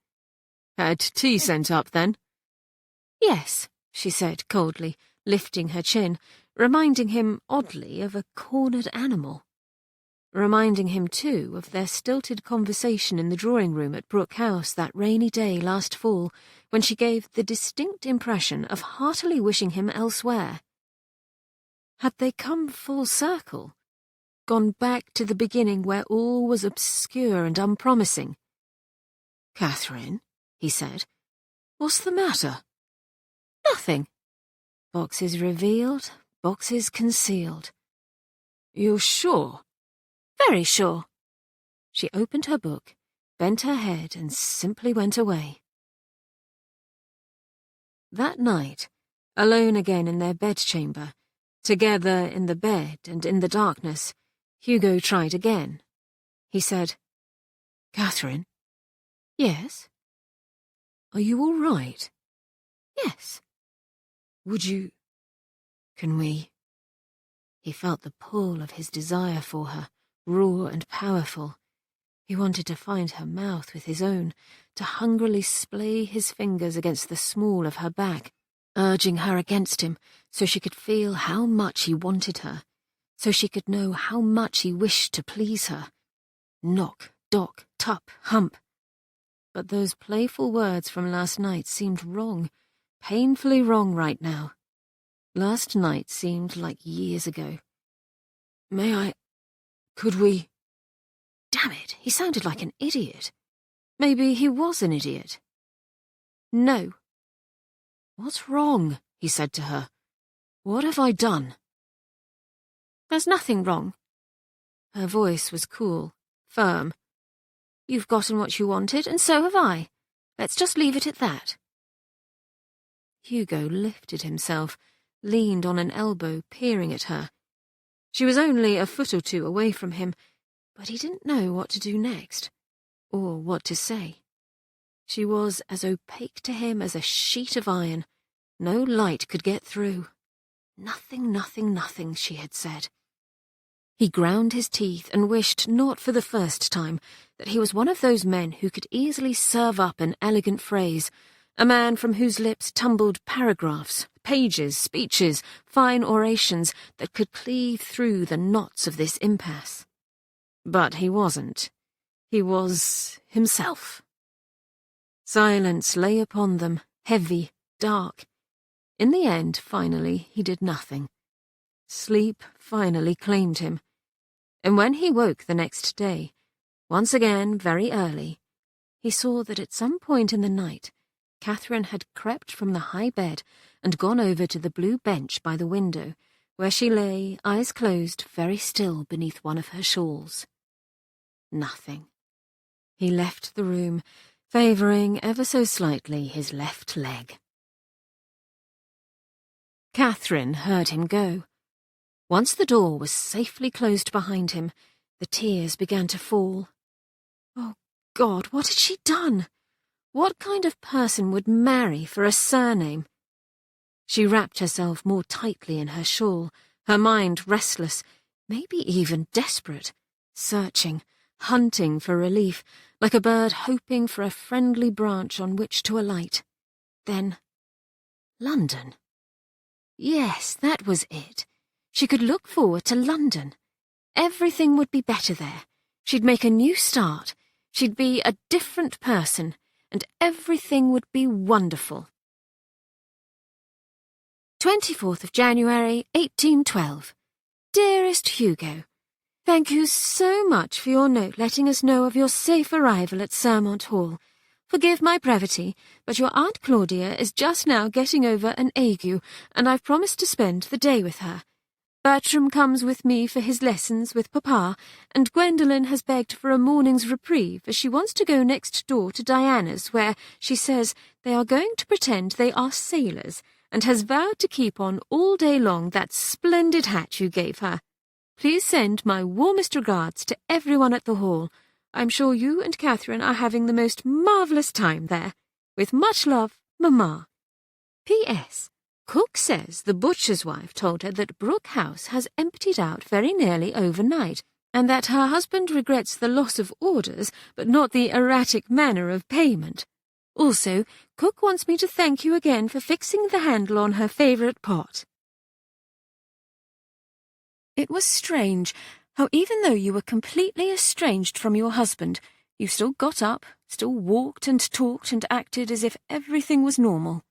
"Had tea sent up, then?" "Yes," she said coldly, lifting her chin, reminding him oddly of a cornered animal. Reminding him, too, of their stilted conversation in the drawing-room at Brooke House that rainy day last fall, when she gave the distinct impression of heartily wishing him elsewhere. Had they come full circle? Gone back to the beginning where all was obscure and unpromising? "Katherine," he said, "what's the matter?" "Nothing. Boxes revealed, boxes concealed." "You're sure?" "Very sure." She opened her book, bent her head, and simply went away. That night, alone again in their bedchamber, together in the bed and in the darkness, Hugo tried again. He said, "Katherine?" "Yes." "Are you all right?" "Yes." Can we? He felt the pull of his desire for her, raw and powerful. He wanted to find her mouth with his own, to hungrily splay his fingers against the small of her back, urging her against him so she could feel how much he wanted her, so she could know how much he wished to please her. Knock, dock, tup, hump. But those playful words from last night seemed wrong, painfully wrong right now. Last night seemed like years ago. Could we? Damn it, he sounded like an idiot. Maybe he was an idiot. No. "What's wrong?" he said to her. "What have I done?" "There's nothing wrong." Her voice was cool, firm. "You've gotten what you wanted, and so have I. Let's just leave it at that." Hugo lifted himself, leaned on an elbow, peering at her. She was only a foot or two away from him, but he didn't know what to do next, or what to say. She was as opaque to him as a sheet of iron. No light could get through. Nothing, nothing, nothing, she had said. He ground his teeth and wished, not for the first time, that he was one of those men who could easily serve up an elegant phrase, a man from whose lips tumbled paragraphs, pages, speeches, fine orations that could cleave through the knots of this impasse. But he wasn't. He was himself. Silence lay upon them, heavy, dark. In the end, finally, he did nothing. Sleep finally claimed him. And when he woke the next day, once again very early, he saw that at some point in the night, Katherine had crept from the high bed and gone over to the blue bench by the window, where she lay, eyes closed, very still beneath one of her shawls. Nothing. He left the room, favouring ever so slightly his left leg. Katherine heard him go. Once the door was safely closed behind him, the tears began to fall. Oh, God, what had she done? What kind of person would marry for a surname? She wrapped herself more tightly in her shawl, her mind restless, maybe even desperate, searching, hunting for relief, like a bird hoping for a friendly branch on which to alight. Then, London. Yes, that was it. She could look forward to London. Everything would be better there. She'd make a new start. She'd be a different person, and everything would be wonderful. 24th of January, 1812. Dearest Hugo, thank you so much for your note letting us know of your safe arrival at Sermont Hall. Forgive my brevity, but your Aunt Claudia is just now getting over an ague, and I've promised to spend the day with her. Bertram comes with me for his lessons with Papa, and Gwendolen has begged for a morning's reprieve as she wants to go next door to Diana's, where, she says, they are going to pretend they are sailors, and has vowed to keep on all day long that splendid hat you gave her. Please send my warmest regards to everyone at the Hall. I'm sure you and Catherine are having the most marvellous time there. With much love, Mamma. P.S. Cook says the butcher's wife told her that Brooke House has emptied out very nearly overnight, and that her husband regrets the loss of orders, but not the erratic manner of payment. Also, Cook wants me to thank you again for fixing the handle on her favourite pot. It was strange how even though you were completely estranged from your husband, you still got up, still walked and talked and acted as if everything was normal.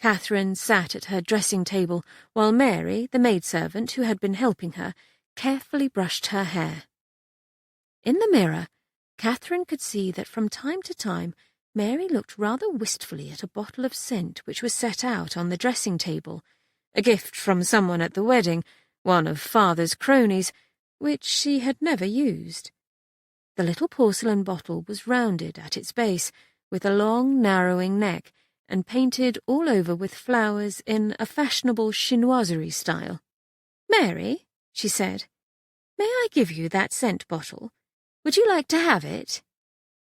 Catherine sat at her dressing table while Mary, the maidservant who had been helping her, carefully brushed her hair. In the mirror, Catherine could see that from time to time Mary looked rather wistfully at a bottle of scent which was set out on the dressing table, a gift from someone at the wedding, one of Father's cronies, which she had never used. The little porcelain bottle was rounded at its base, with a long, narrowing neck, and painted all over with flowers in a fashionable chinoiserie style. "Mary," she said, "may I give you that scent bottle? Would you like to have it?"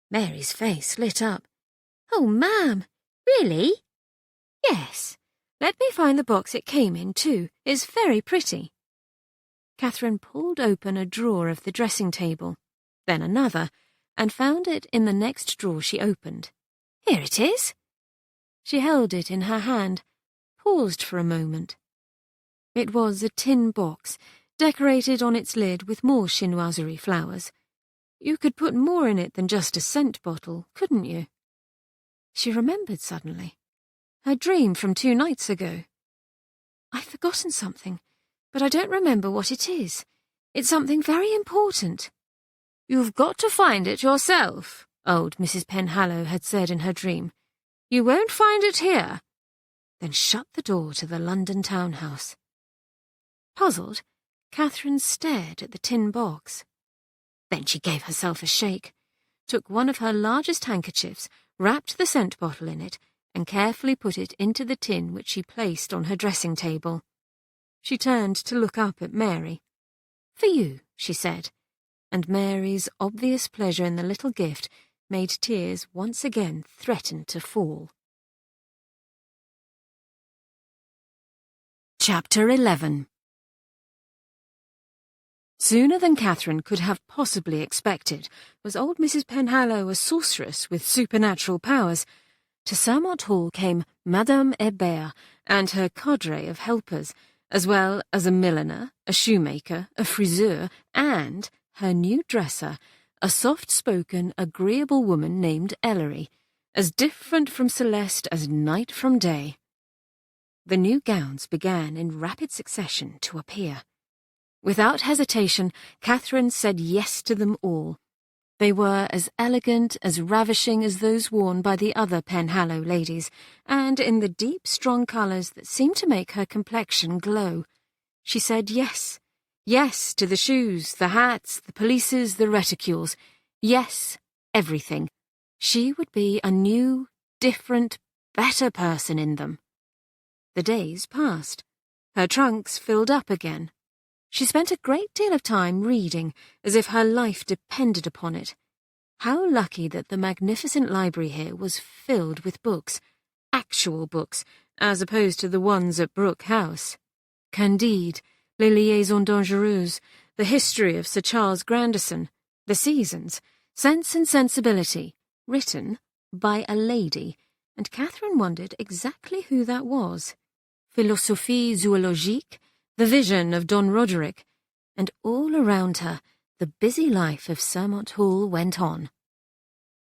Mary's face lit up. "Oh, ma'am, really?" "Yes. Let me find the box it came in, too. It's very pretty." Catherine pulled open a drawer of the dressing table, then another, and found it in the next drawer she opened. "Here it is." She held it in her hand, paused for a moment. It was a tin box, decorated on its lid with more chinoiserie flowers. You could put more in it than just a scent bottle, couldn't you? She remembered suddenly. Her dream from 2 nights ago. "I've forgotten something, but I don't remember what it is. It's something very important." "You've got to find it yourself," old Mrs. Penhallow had said in her dream. "You won't find it here." Then shut the door to the London townhouse. Puzzled, Catherine stared at the tin box. Then she gave herself a shake, took one of her largest handkerchiefs, wrapped the scent bottle in it, and carefully put it into the tin which she placed on her dressing table. She turned to look up at Mary. "For you," she said, and Mary's obvious pleasure in the little gift made tears once again threaten to fall. Chapter 11. Sooner than Catherine could have possibly expected was old Mrs. Penhallow a sorceress with supernatural powers. To Sermont Hall came Madame Hébert and her cadre of helpers, as well as a milliner, a shoemaker, a friseur, and her new dresser, a soft-spoken, agreeable woman named Ellery, as different from Celeste as night from day. The new gowns began in rapid succession to appear. Without hesitation, Catherine said yes to them all. They were as elegant, as ravishing as those worn by the other Penhallow ladies, and in the deep, strong colours that seemed to make her complexion glow. She said yes. Yes to the shoes, the hats, the pelisses, the reticules. Yes, everything. She would be a new, different, better person in them. The days passed. Her trunks filled up again. She spent a great deal of time reading, as if her life depended upon it. How lucky that the magnificent library here was filled with books, actual books, as opposed to the ones at Brooke House. Candide, Les Liaisons Dangereuses, the history of Sir Charles Grandison, The Seasons, Sense and Sensibility, written by a lady, and Catherine wondered exactly who that was. Philosophie zoologique, The Vision of Don Roderick, and all around her the busy life of Sermont Hall went on.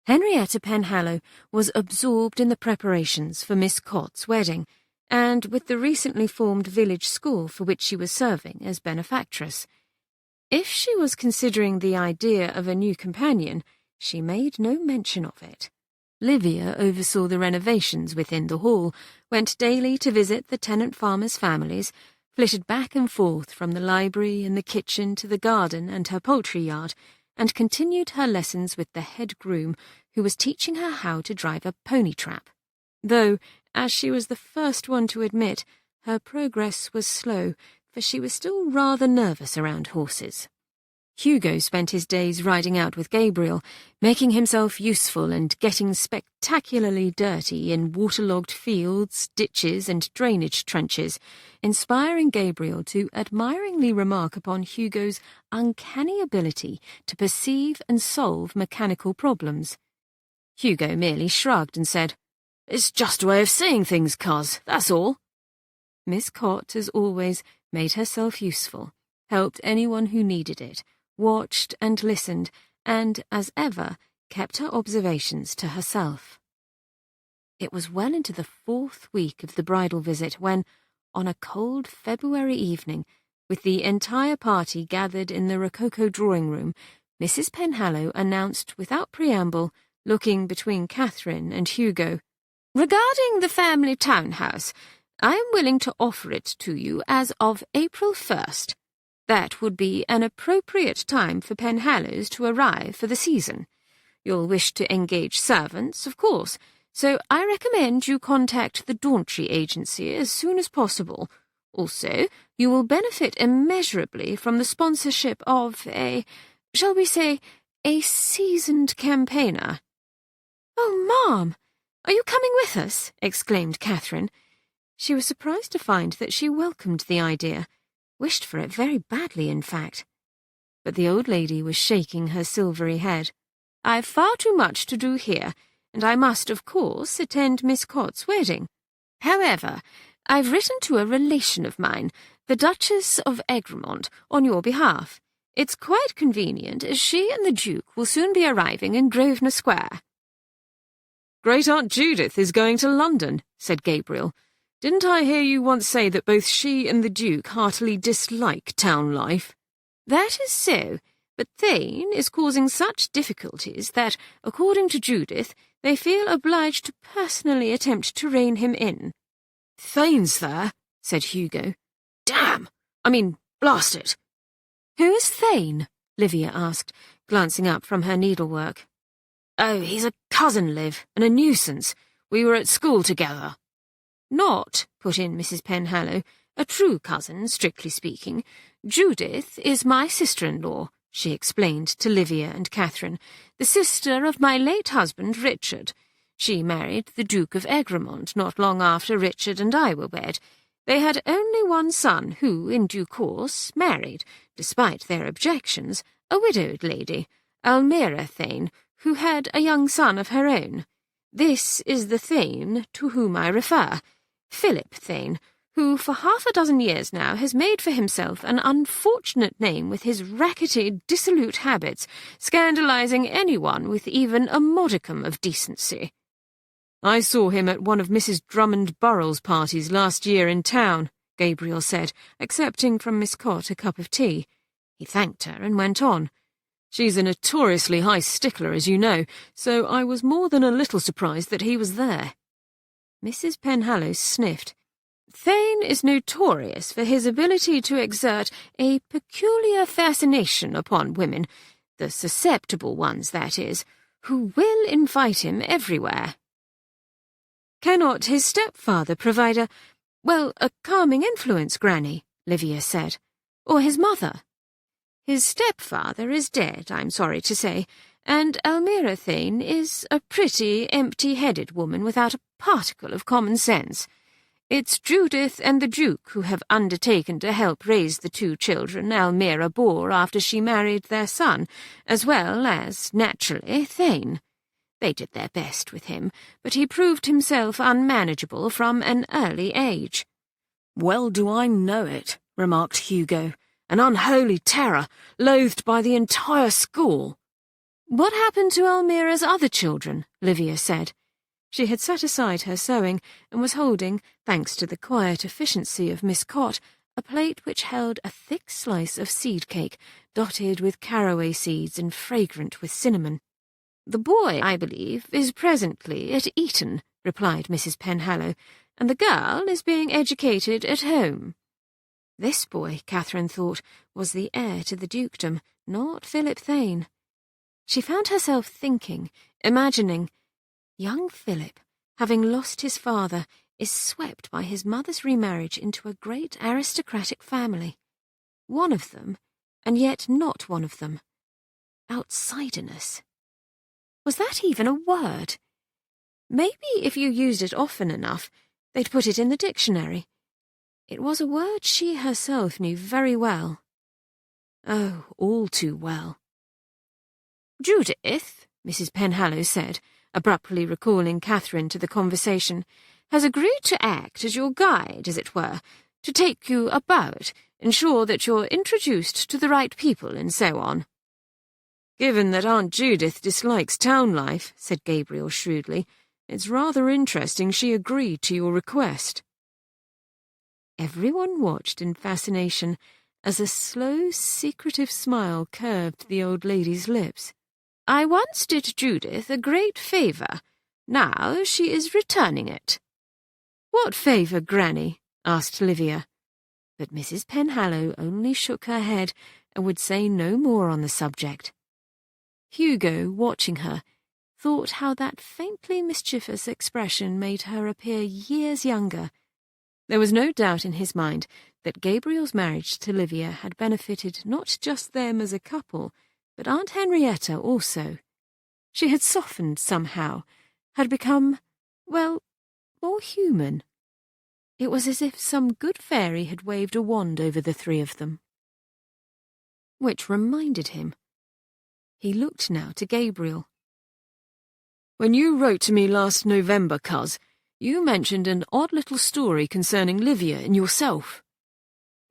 Henrietta Penhallow was absorbed in the preparations for Miss Cott's wedding, and with the recently formed village school for which she was serving as benefactress. If she was considering the idea of a new companion, she made no mention of it. Livia oversaw the renovations within the hall, went daily to visit the tenant farmers' families, flitted back and forth from the library and the kitchen to the garden and her poultry yard, and continued her lessons with the head groom, who was teaching her how to drive a pony trap. Though, as she was the first one to admit, her progress was slow, for she was still rather nervous around horses. Hugo spent his days riding out with Gabriel, making himself useful and getting spectacularly dirty in waterlogged fields, ditches, and drainage trenches, inspiring Gabriel to admiringly remark upon Hugo's uncanny ability to perceive and solve mechanical problems. Hugo merely shrugged and said, "It's just a way of seeing things, cuz, that's all." Miss Cott, as always, made herself useful, helped anyone who needed it, watched and listened, and, as ever, kept her observations to herself. It was well into the 4th week of the bridal visit when, on a cold February evening, with the entire party gathered in the Rococo drawing-room, Mrs. Penhallow announced without preamble, looking between Katherine and Hugo, "Regarding the family townhouse, I am willing to offer it to you as of April 1st. That would be an appropriate time for Penhallows to arrive for the season. You'll wish to engage servants, of course, so I recommend you contact the Dauntry Agency as soon as possible. Also, you will benefit immeasurably from the sponsorship of shall we say, a seasoned campaigner." "Oh, Mom, are you coming with us?" exclaimed Katherine. She was surprised to find that she welcomed the idea, wished for it very badly, in fact. But the old lady was shaking her silvery head. "I've far too much to do here, and I must, of course, attend Miss Cott's wedding. However, I've written to a relation of mine, the Duchess of Egremont, on your behalf. It's quite convenient, as she and the Duke will soon be arriving in Grosvenor Square." "Great-aunt Judith is going to London," said Gabriel. "Didn't I hear you once say that both she and the Duke heartily dislike town life?" "That is so, but Thane is causing such difficulties that, according to Judith, they feel obliged to personally attempt to rein him in." "Thane's there," said Hugo. "Damn! I mean, blast it!" "Who is Thane?" Livia asked, glancing up from her needlework. "Oh, he's a cousin, Liv, and a nuisance. We were at school together." "Not," put in Mrs. Penhallow, "a true cousin, strictly speaking. Judith is my sister-in-law," she explained to Livia and Katherine, "the sister of my late husband, Richard. She married the Duke of Egremont not long after Richard and I were wed. They had only one son who, in due course, married, despite their objections, a widowed lady, Almira Thane, who had a young son of her own. This is the Thane to whom I refer, Philip Thane, who for 6 years now has made for himself an unfortunate name with his rackety, dissolute habits, scandalizing anyone with even a modicum of decency." "I saw him at one of Mrs. Drummond Burrell's parties last year in town," Gabriel said, accepting from Miss Cott a cup of tea. He thanked her and went on. "She's a notoriously high stickler, as you know, so I was more than a little surprised that he was there." Mrs. Penhallow sniffed. "Thane is notorious for his ability to exert a peculiar fascination upon women, the susceptible ones, that is, who will invite him everywhere." "Cannot his stepfather provide a calming influence, Granny?" Livia said. "Or his mother?" "His stepfather is dead, I'm sorry to say, and Almira Thane is a pretty, empty-headed woman without a particle of common sense. It's Judith and the Duke who have undertaken to help raise the 2 children Almira bore after she married their son, as well as, naturally, Thane. They did their best with him, but he proved himself unmanageable from an early age." "Well do I know it," remarked Hugo. "An unholy terror, loathed by the entire school." "What happened to Almira's other children?" Livia said. She had set aside her sewing and was holding, thanks to the quiet efficiency of Miss Cott, a plate which held a thick slice of seed cake, dotted with caraway seeds and fragrant with cinnamon. "The boy, I believe, is presently at Eton," replied Mrs. Penhallow, "and the girl is being educated at home." This boy, Catherine thought, was the heir to the dukedom, not Philip Thane. She found herself thinking, imagining, young Philip, having lost his father, is swept by his mother's remarriage into a great aristocratic family. One of them, and yet not one of them. Outsiderness. Was that even a word? Maybe if you used it often enough, they'd put it in the dictionary. It was a word she herself knew very well. Oh, all too well. "Judith," Mrs. Penhallow said, abruptly recalling Catherine to the conversation, "has agreed to act as your guide, as it were, to take you about, ensure that you're introduced to the right people, and so on." "Given that Aunt Judith dislikes town life," said Gabriel shrewdly, "it's rather interesting she agreed to your request." Everyone watched in fascination as a slow, secretive smile curved the old lady's lips. "I once did Judith a great favour. Now she is returning it." "What favour, Granny?" asked Livia. But Mrs. Penhallow only shook her head and would say no more on the subject. Hugo, watching her, thought how that faintly mischievous expression made her appear years younger. There was no doubt in his mind that Gabriel's marriage to Livia had benefited not just them as a couple, but Aunt Henrietta also. She had softened somehow, had become, well, more human. It was as if some good fairy had waved a wand over the three of them. Which reminded him. He looked now to Gabriel. "When you wrote to me last November, Cuz, you mentioned an odd little story concerning Livia and yourself."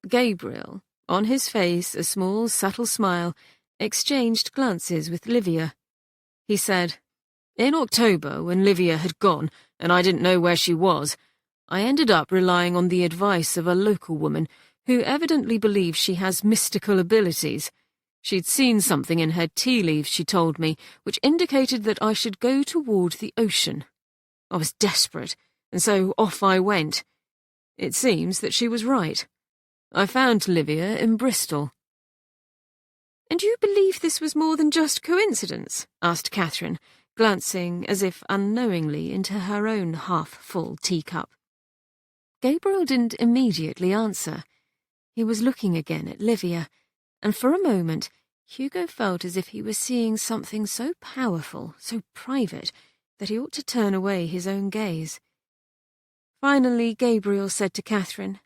Gabriel, on his face a small, subtle smile, exchanged glances with Livia. He said, "In October, when Livia had gone, and I didn't know where she was, I ended up relying on the advice of a local woman who evidently believes she has mystical abilities. She'd seen something in her tea leaves, she told me, which indicated that I should go toward the ocean. I was desperate, and so off I went. It seems that she was right. I found Livia in Bristol." "And you believe this was more than just coincidence?" asked Catherine, glancing as if unknowingly into her own half-full teacup. Gabriel didn't immediately answer. He was looking again at Livia, and for a moment Hugo felt as if he was seeing something so powerful, so private, that he ought to turn away his own gaze. Finally, Gabriel said to Catherine,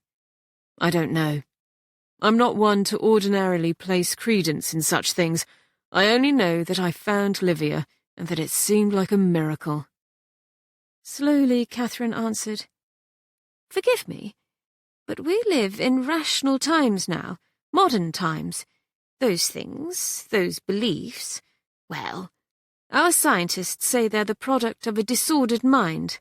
"I don't know. I'm not one to ordinarily place credence in such things. I only know that I found Livia, and that it seemed like a miracle." Slowly, Catherine answered, "Forgive me, but we live in rational times now, modern times. Those things, those beliefs, well, our scientists say they're the product of a disordered mind."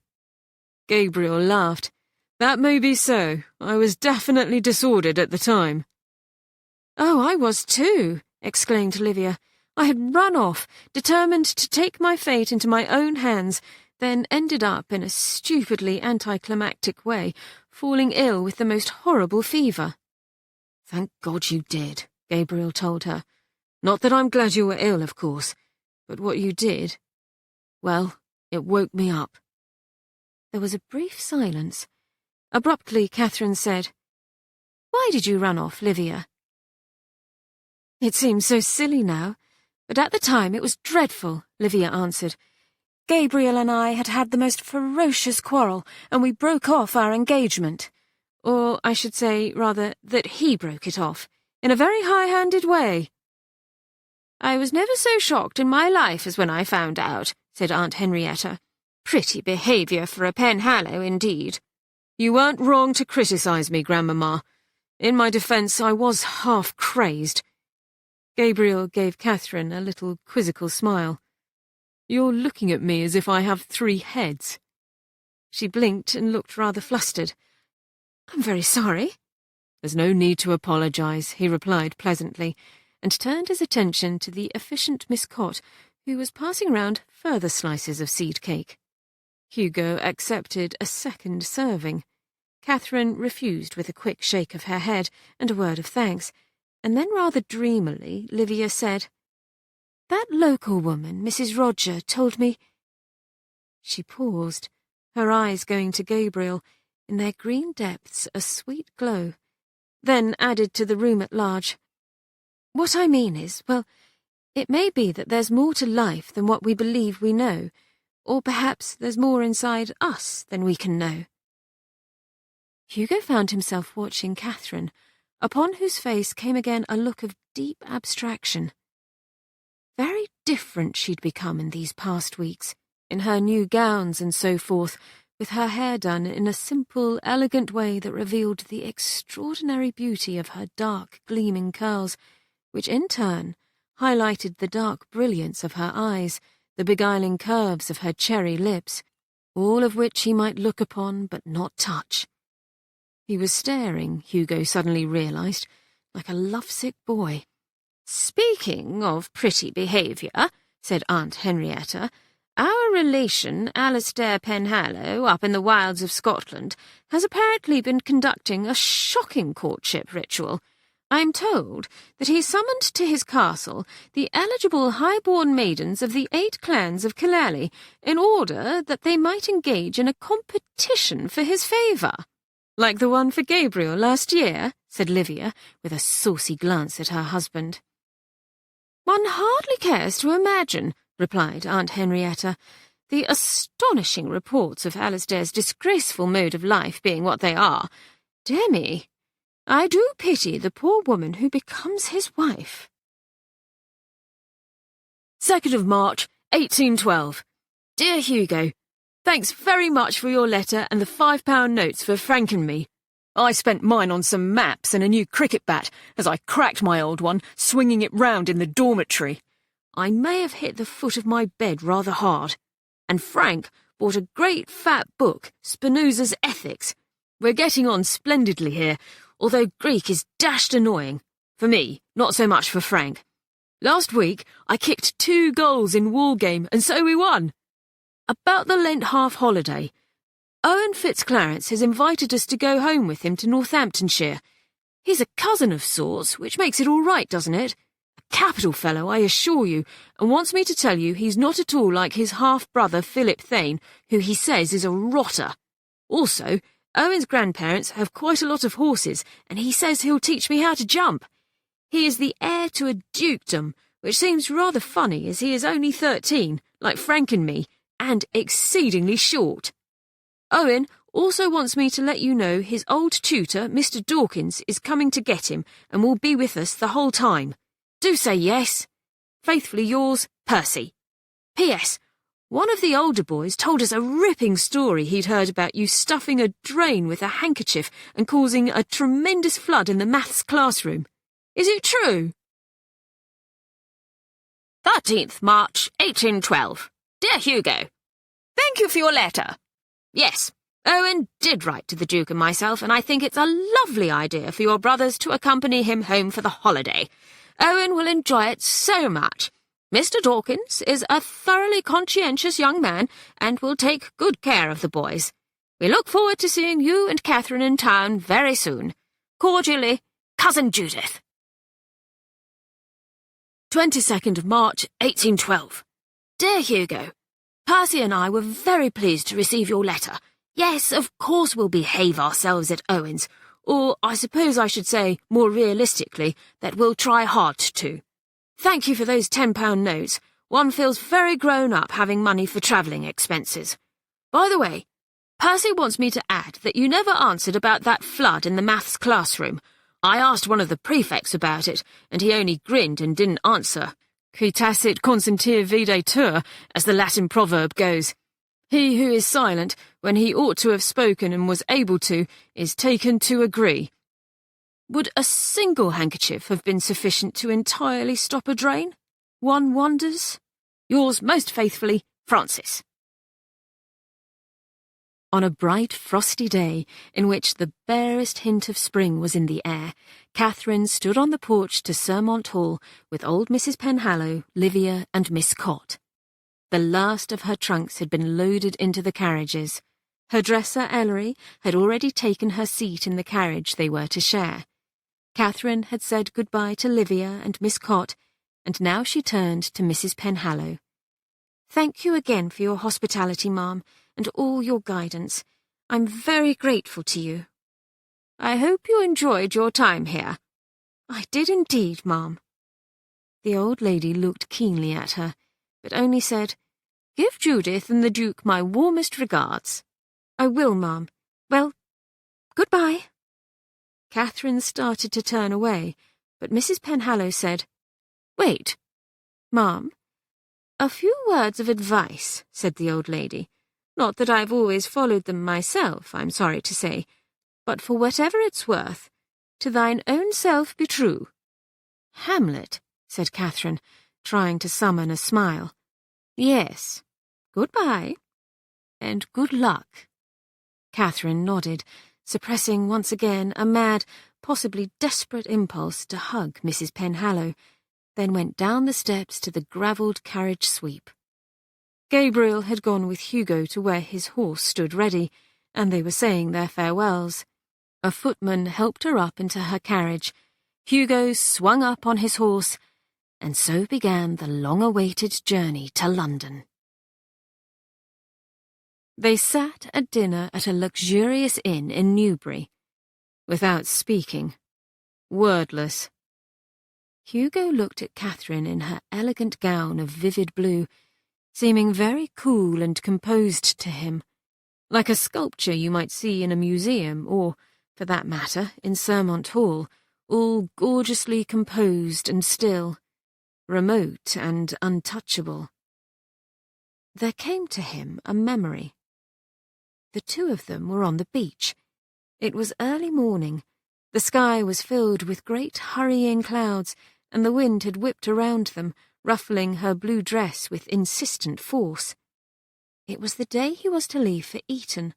Gabriel laughed. "That may be so. I was definitely disordered at the time." "Oh, I was too," exclaimed Livia. "I had run off, determined to take my fate into my own hands, then ended up in a stupidly anticlimactic way, falling ill with the most horrible fever." "Thank God you did," Gabriel told her. "Not that I'm glad you were ill, of course, but what you did, well, it woke me up." There was a brief silence. Abruptly, Catherine said, "Why did you run off, Livia?" "It seems so silly now, but at the time it was dreadful," Livia answered. "Gabriel and I had had the most ferocious quarrel, and we broke off our engagement. Or I should say, rather, that he broke it off, in a very high-handed way." "I was never so shocked in my life as when I found out," said Aunt Henrietta. "Pretty behaviour for a Penhallow, indeed." "You weren't wrong to criticise me, Grandmamma. In my defence, I was half-crazed." Gabriel gave Catherine a little quizzical smile. "You're looking at me as if I have 3 heads." She blinked and looked rather flustered. "I'm very sorry." "There's no need to apologise," he replied pleasantly, and turned his attention to the efficient Miss Cott, who was passing round further slices of seed cake. Hugo accepted a second serving. Katherine refused with a quick shake of her head and a word of thanks, and then rather dreamily Livia said, "That local woman, Mrs. Roger, told me—" She paused, her eyes going to Gabriel, in their green depths a sweet glow, then added to the room at large, "What I mean is, well, it may be that there's more to life than what we believe we know, or perhaps there's more inside us than we can know." Hugo found himself watching Katherine, upon whose face came again a look of deep abstraction. Very different she'd become in these past weeks, in her new gowns and so forth, with her hair done in a simple, elegant way that revealed the extraordinary beauty of her dark, gleaming curls, which in turn highlighted the dark brilliance of her eyes, the beguiling curves of her cherry lips, all of which he might look upon but not touch. He was staring, Hugo suddenly realised, like a lovesick boy. "Speaking of pretty behaviour," said Aunt Henrietta, "our relation, Alastair Penhallow, up in the wilds of Scotland, has apparently been conducting a shocking courtship ritual. I'm told that he summoned to his castle the eligible high-born maidens of the 8 clans of Killarney in order that they might engage in a competition for his favour." "Like the one for Gabriel last year?" said Livia, with a saucy glance at her husband. "One hardly cares to imagine," replied Aunt Henrietta, "the astonishing reports of Alastair's disgraceful mode of life being what they are. Dear me, I do pity the poor woman who becomes his wife." 2nd of March, 1812. Dear Hugo, thanks very much for your letter and the £5 notes for Frank and me. I spent mine on some maps and a new cricket bat, as I cracked my old one, swinging it round in the dormitory. I may have hit the foot of my bed rather hard. And Frank bought a great fat book, Spinoza's Ethics. We're getting on splendidly here, although Greek is dashed annoying. For me, not so much for Frank. Last week, I kicked 2 goals in wall game, and so we won. About the Lent half-holiday, Owen Fitzclarence has invited us to go home with him to Northamptonshire. He's a cousin of sorts, which makes it all right, doesn't it? A capital fellow, I assure you, and wants me to tell you he's not at all like his half-brother Philip Thane, who he says is a rotter. Also, Owen's grandparents have quite a lot of horses, and he says he'll teach me how to jump. He is the heir to a dukedom, which seems rather funny as he is only 13, like Frank and me, and exceedingly short. Owen also wants me to let you know his old tutor, Mr. Dawkins, is coming to get him and will be with us the whole time. Do say yes. Faithfully yours, Percy. P.S. One of the older boys told us a ripping story he'd heard about you stuffing a drain with a handkerchief and causing a tremendous flood in the maths classroom. Is it true? 13th March, 1812. Dear Hugo, thank you for your letter. Yes, Owen did write to the Duke and myself, and I think it's a lovely idea for your brothers to accompany him home for the holiday. Owen will enjoy it so much. Mr. Dawkins is a thoroughly conscientious young man and will take good care of the boys. We look forward to seeing you and Katherine in town very soon. Cordially, Cousin Judith. 22nd of March, 1812. Dear Hugo, Percy and I were very pleased to receive your letter. Yes, of course we'll behave ourselves at Owen's, or I suppose I should say, more realistically, that we'll try hard to. Thank you for those £10 notes. One feels very grown up having money for travelling expenses. By the way, Percy wants me to add that you never answered about that flood in the maths classroom. I asked one of the prefects about it, and he only grinned and didn't answer. Qui tacit consentir videtur, as the Latin proverb goes. He who is silent, when he ought to have spoken and was able to, is taken to agree. Would a single handkerchief have been sufficient to entirely stop a drain? One wonders. Yours most faithfully, Francis. On a bright, frosty day, in which the barest hint of spring was in the air, Katherine stood on the porch to Sermont Hall with old Mrs. Penhallow, Livia, and Miss Cott. The last of her trunks had been loaded into the carriages. Her dresser, Ellery, had already taken her seat in the carriage they were to share. Katherine had said goodbye to Livia and Miss Cott, and now she turned to Mrs. Penhallow. "Thank you again for your hospitality, ma'am, and all your guidance. I'm very grateful to you." "I hope you enjoyed your time here." "I did indeed, ma'am." The old lady looked keenly at her, but only said, "Give Judith and the Duke my warmest regards." "I will, ma'am. Well, goodbye." Katherine started to turn away, but Mrs. Penhallow said, "Wait, ma'am. A few words of advice," said the old lady. "Not that I've always followed them myself, I'm sorry to say, but for whatever it's worth, to thine own self be true." "Hamlet," said Katherine, trying to summon a smile. "Yes. Goodbye, and good luck." Katherine nodded, suppressing once again a mad, possibly desperate impulse to hug Mrs. Penhallow, then went down the steps to the gravelled carriage sweep. Gabriel had gone with Hugo to where his horse stood ready, and they were saying their farewells. A footman helped her up into her carriage. Hugo swung up on his horse, and so began the long-awaited journey to London. They sat at dinner at a luxurious inn in Newbury, without speaking, wordless. Hugo looked at Katherine in her elegant gown of vivid blue, seeming very cool and composed to him, like a sculpture you might see in a museum or, for that matter, in Sermont Hall, all gorgeously composed and still, remote and untouchable. There came to him a memory. The two of them were on the beach. It was early morning. The sky was filled with great hurrying clouds, and the wind had whipped around them, ruffling her blue dress with insistent force. It was the day he was to leave for Eton,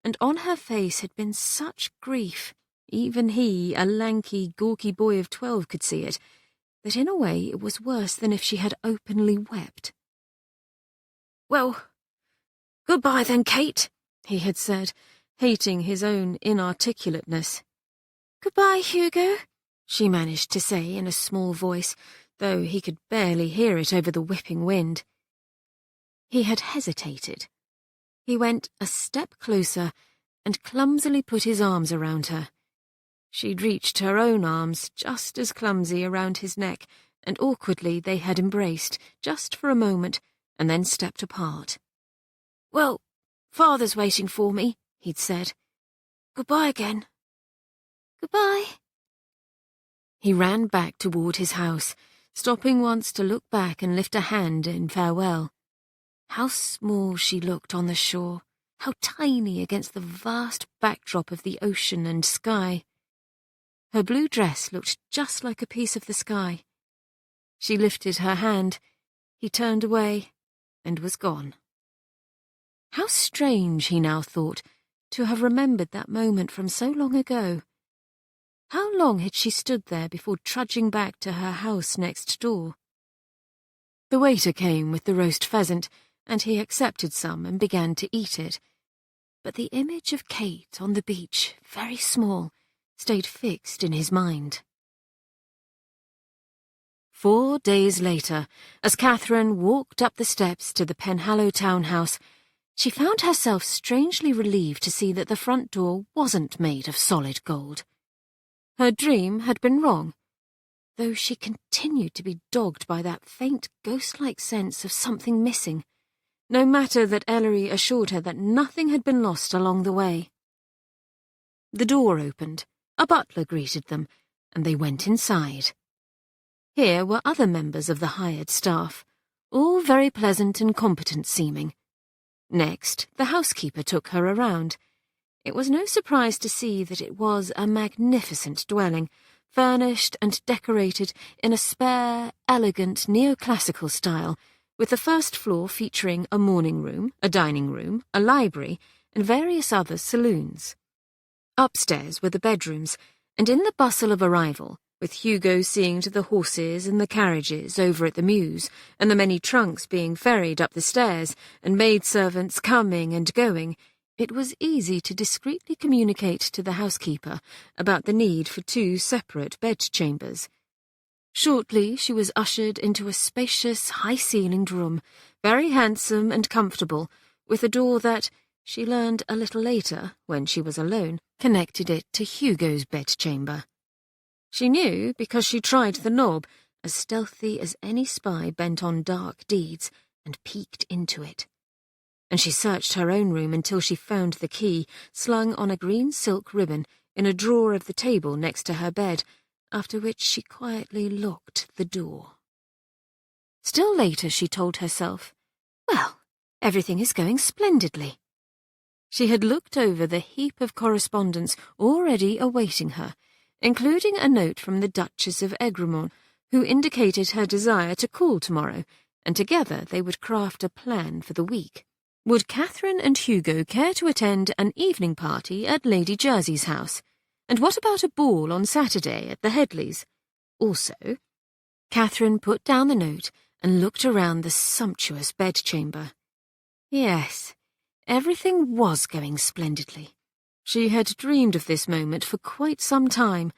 and on her face had been such grief, even he, a lanky, gawky boy of 12, could see it, that in a way it was worse than if she had openly wept. "Well, goodbye then, Kate," he had said, hating his own inarticulateness. "Goodbye, Hugo," she managed to say in a small voice, though he could barely hear it over the whipping wind. He had hesitated. He went a step closer and clumsily put his arms around her. She'd reached her own arms, just as clumsy, around his neck, and awkwardly they had embraced, just for a moment, and then stepped apart. "Well, Father's waiting for me," he'd said. "Goodbye again." "Goodbye." He ran back toward his house, stopping once to look back and lift a hand in farewell. How small she looked on the shore, how tiny against the vast backdrop of the ocean and sky. Her blue dress looked just like a piece of the sky. She lifted her hand, he turned away, and was gone. How strange, he now thought, to have remembered that moment from so long ago. How long had she stood there before trudging back to her house next door? The waiter came with the roast pheasant, and he accepted some and began to eat it. But the image of Kate on the beach, very small, stayed fixed in his mind. 4 days later, as Katherine walked up the steps to the Penhallow townhouse, she found herself strangely relieved to see that the front door wasn't made of solid gold. Her dream had been wrong, though she continued to be dogged by that faint ghost-like sense of something missing, no matter that Ellery assured her that nothing had been lost along the way. The door opened, a butler greeted them, and they went inside. Here were other members of the hired staff, all very pleasant and competent seeming. Next, the housekeeper took her around. It was no surprise to see that it was a magnificent dwelling, furnished and decorated in a spare, elegant, neoclassical style, with the first floor featuring a morning room, a dining room, a library, and various other saloons. Upstairs were the bedrooms, and in the bustle of arrival, with Hugo seeing to the horses and the carriages over at the mews, and the many trunks being ferried up the stairs, and maidservants coming and going, it was easy to discreetly communicate to the housekeeper about the need for 2 separate bedchambers. Shortly she was ushered into a spacious, high-ceilinged room, very handsome and comfortable, with a door that, she learned a little later, when she was alone, connected it to Hugo's bedchamber. She knew because she tried the knob, as stealthy as any spy bent on dark deeds, and peeked into it. And she searched her own room until she found the key, slung on a green silk ribbon, in a drawer of the table next to her bed, after which she quietly locked the door. Still later she told herself, "Well, everything is going splendidly." She had looked over the heap of correspondence already awaiting her, including a note from the Duchess of Egremont, who indicated her desire to call tomorrow, and together they would craft a plan for the week. Would Katherine and Hugo care to attend an evening party at Lady Jersey's house? And what about a ball on Saturday at the Headleys? Also, Katherine put down the note and looked around the sumptuous bedchamber. Yes, everything was going splendidly. She had dreamed of this moment for quite some time.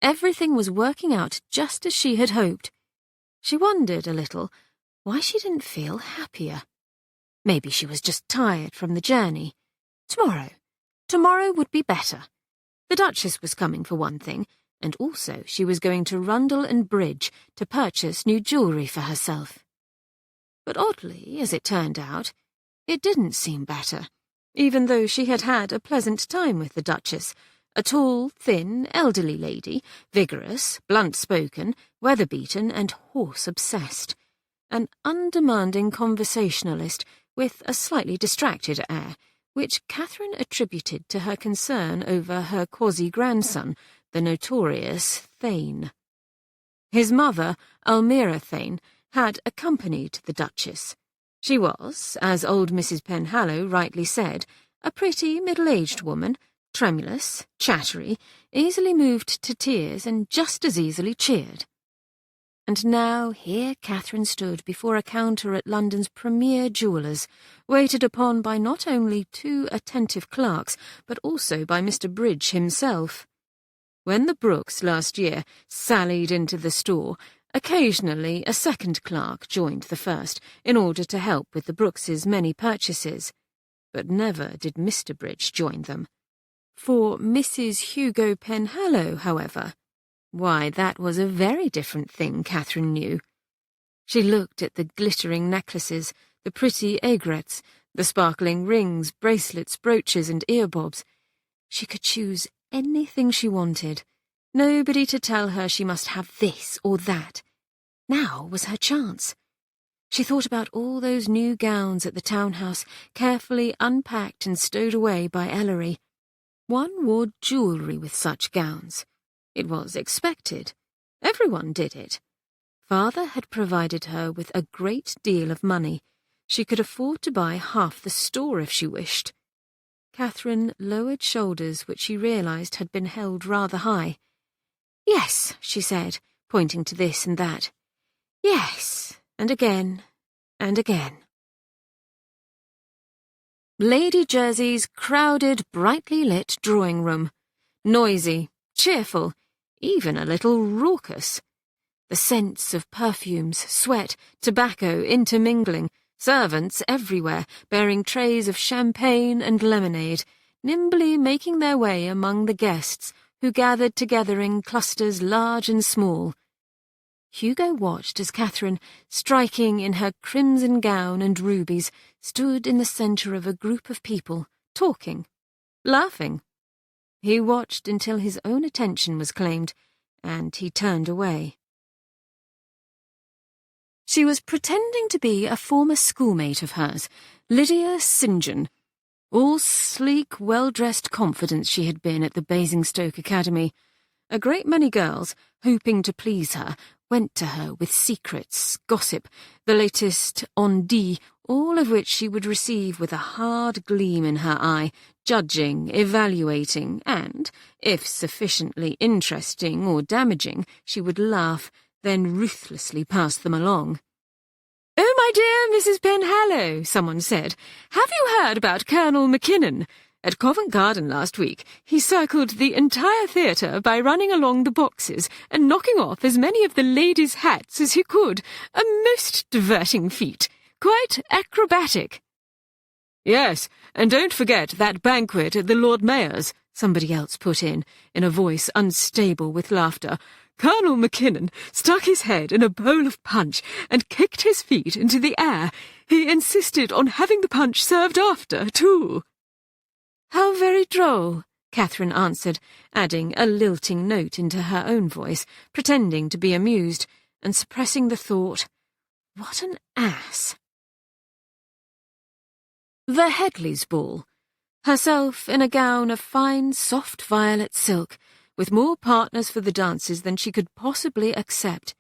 Everything was working out just as she had hoped. She wondered a little why she didn't feel happier. Maybe she was just tired from the journey. Tomorrow would be better. The Duchess was coming for one thing, and also she was going to Rundle and Bridge to purchase new jewellery for herself. But oddly, as it turned out, it didn't seem better, even though she had had a pleasant time with the Duchess, a tall, thin, elderly lady, vigorous, blunt-spoken, weather-beaten and horse-obsessed, an undemanding conversationalist with a slightly distracted air, which Katherine attributed to her concern over her quasi-grandson, the notorious Thane. His mother, Almira Thane, had accompanied the Duchess. She was, as old Mrs. Penhallow rightly said, a pretty middle-aged woman, tremulous, chattery, easily moved to tears and just as easily cheered. And now here Katherine stood before a counter at London's premier jewellers, waited upon by not only 2 attentive clerks, but also by Mr. Bridge himself. When the Brookes last year sallied into the store, occasionally a second clerk joined the first in order to help with the Brookes' many purchases, but never did Mr. Bridge join them. For Mrs. Hugo Penhallow, however, why, that was a very different thing, Katherine knew. She looked at the glittering necklaces, the pretty aigrettes, the sparkling rings, bracelets, brooches and earbobs. She could choose anything she wanted. Nobody to tell her she must have this or that. Now was her chance. She thought about all those new gowns at the townhouse, carefully unpacked and stowed away by Ellery. One wore jewellery with such gowns. It was expected. Everyone did it. Father had provided her with a great deal of money. She could afford to buy half the store if she wished. Katherine lowered shoulders which she realised had been held rather high. "Yes," she said, pointing to this and that. "Yes," and again, and again. Lady Jersey's crowded, brightly lit drawing room. Noisy, cheerful, even a little raucous. The scents of perfumes, sweat, tobacco intermingling, servants everywhere bearing trays of champagne and lemonade, nimbly making their way among the guests who gathered together in clusters large and small. Hugo watched as Katherine, striking in her crimson gown and rubies, stood in the centre of a group of people, talking, laughing. He watched until his own attention was claimed, and he turned away. She was pretending to be a former schoolmate of hers, Lydia St. John. All sleek, well-dressed confidence she had been at the Basingstoke Academy. A great many girls, hoping to please her, went to her with secrets, gossip, the latest on dit, all of which she would receive with a hard gleam in her eye, judging, evaluating, and, if sufficiently interesting or damaging, she would laugh, then ruthlessly pass them along. "Oh, my dear Mrs. Penhallow," someone said, "have you heard about Colonel Mackinnon? At Covent Garden last week, he circled the entire theatre by running along the boxes and knocking off as many of the ladies' hats as he could. A most diverting feat. Quite acrobatic." "Yes, and don't forget that banquet at the Lord Mayor's," somebody else put in a voice unstable with laughter. "Colonel Mackinnon stuck his head in a bowl of punch and kicked his feet into the air. He insisted on having the punch served after, too." "How very droll," Catherine answered, adding a lilting note into her own voice, pretending to be amused, and suppressing the thought, "What an ass." The Headleys' ball. Herself in a gown of fine, soft violet silk, with more partners for the dances than she could possibly accept.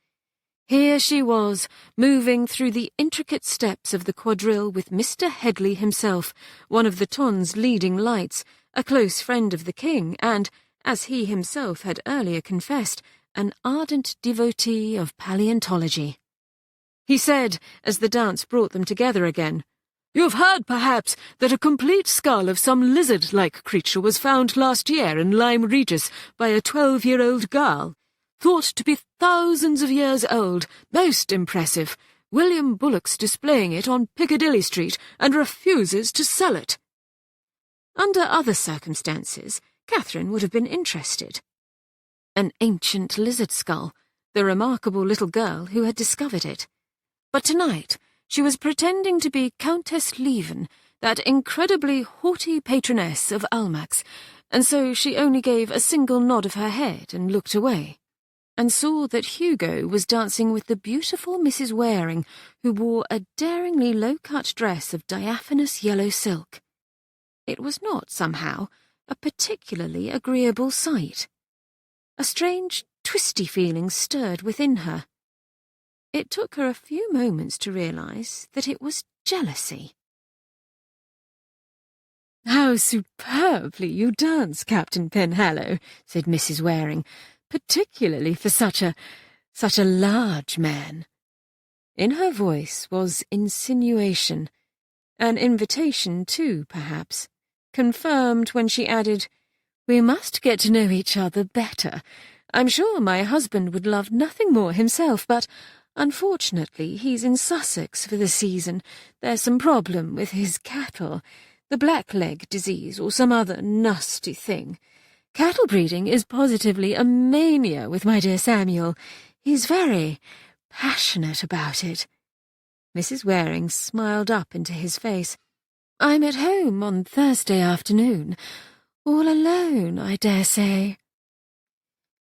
Here she was, moving through the intricate steps of the quadrille with Mr. Headley himself, one of the Ton's leading lights, a close friend of the king, and, as he himself had earlier confessed, an ardent devotee of paleontology. He said, as the dance brought them together again, "You've heard, perhaps, that a complete skull of some lizard-like creature was found last year in Lyme Regis by a 12-year-old girl. Thought to be thousands of years old, most impressive. William Bullock's displaying it on Piccadilly Street and refuses to sell it." Under other circumstances, Catherine would have been interested. An ancient lizard skull, the remarkable little girl who had discovered it. But tonight she was pretending to be Countess Leven, that incredibly haughty patroness of Almack's, and so she only gave a single nod of her head and looked away, and saw that Hugo was dancing with the beautiful Mrs. Waring, who wore a daringly low-cut dress of diaphanous yellow silk. It was not, somehow, a particularly agreeable sight. A strange, twisty feeling stirred within her. It took her a few moments to realize that it was jealousy. "How superbly you dance, Captain Penhallow," said Mrs. Waring, "particularly for such a large man." In her voice was insinuation, an invitation too, perhaps, confirmed when she added, "We must get to know each other better. I'm sure my husband would love nothing more himself, but unfortunately he's in Sussex for the season. There's some problem with his cattle, the blackleg disease or some other nasty thing. Cattle breeding is positively a mania with my dear Samuel. He's very passionate about it." Mrs. Waring smiled up into his face. "I'm at home on Thursday afternoon. All alone, I dare say."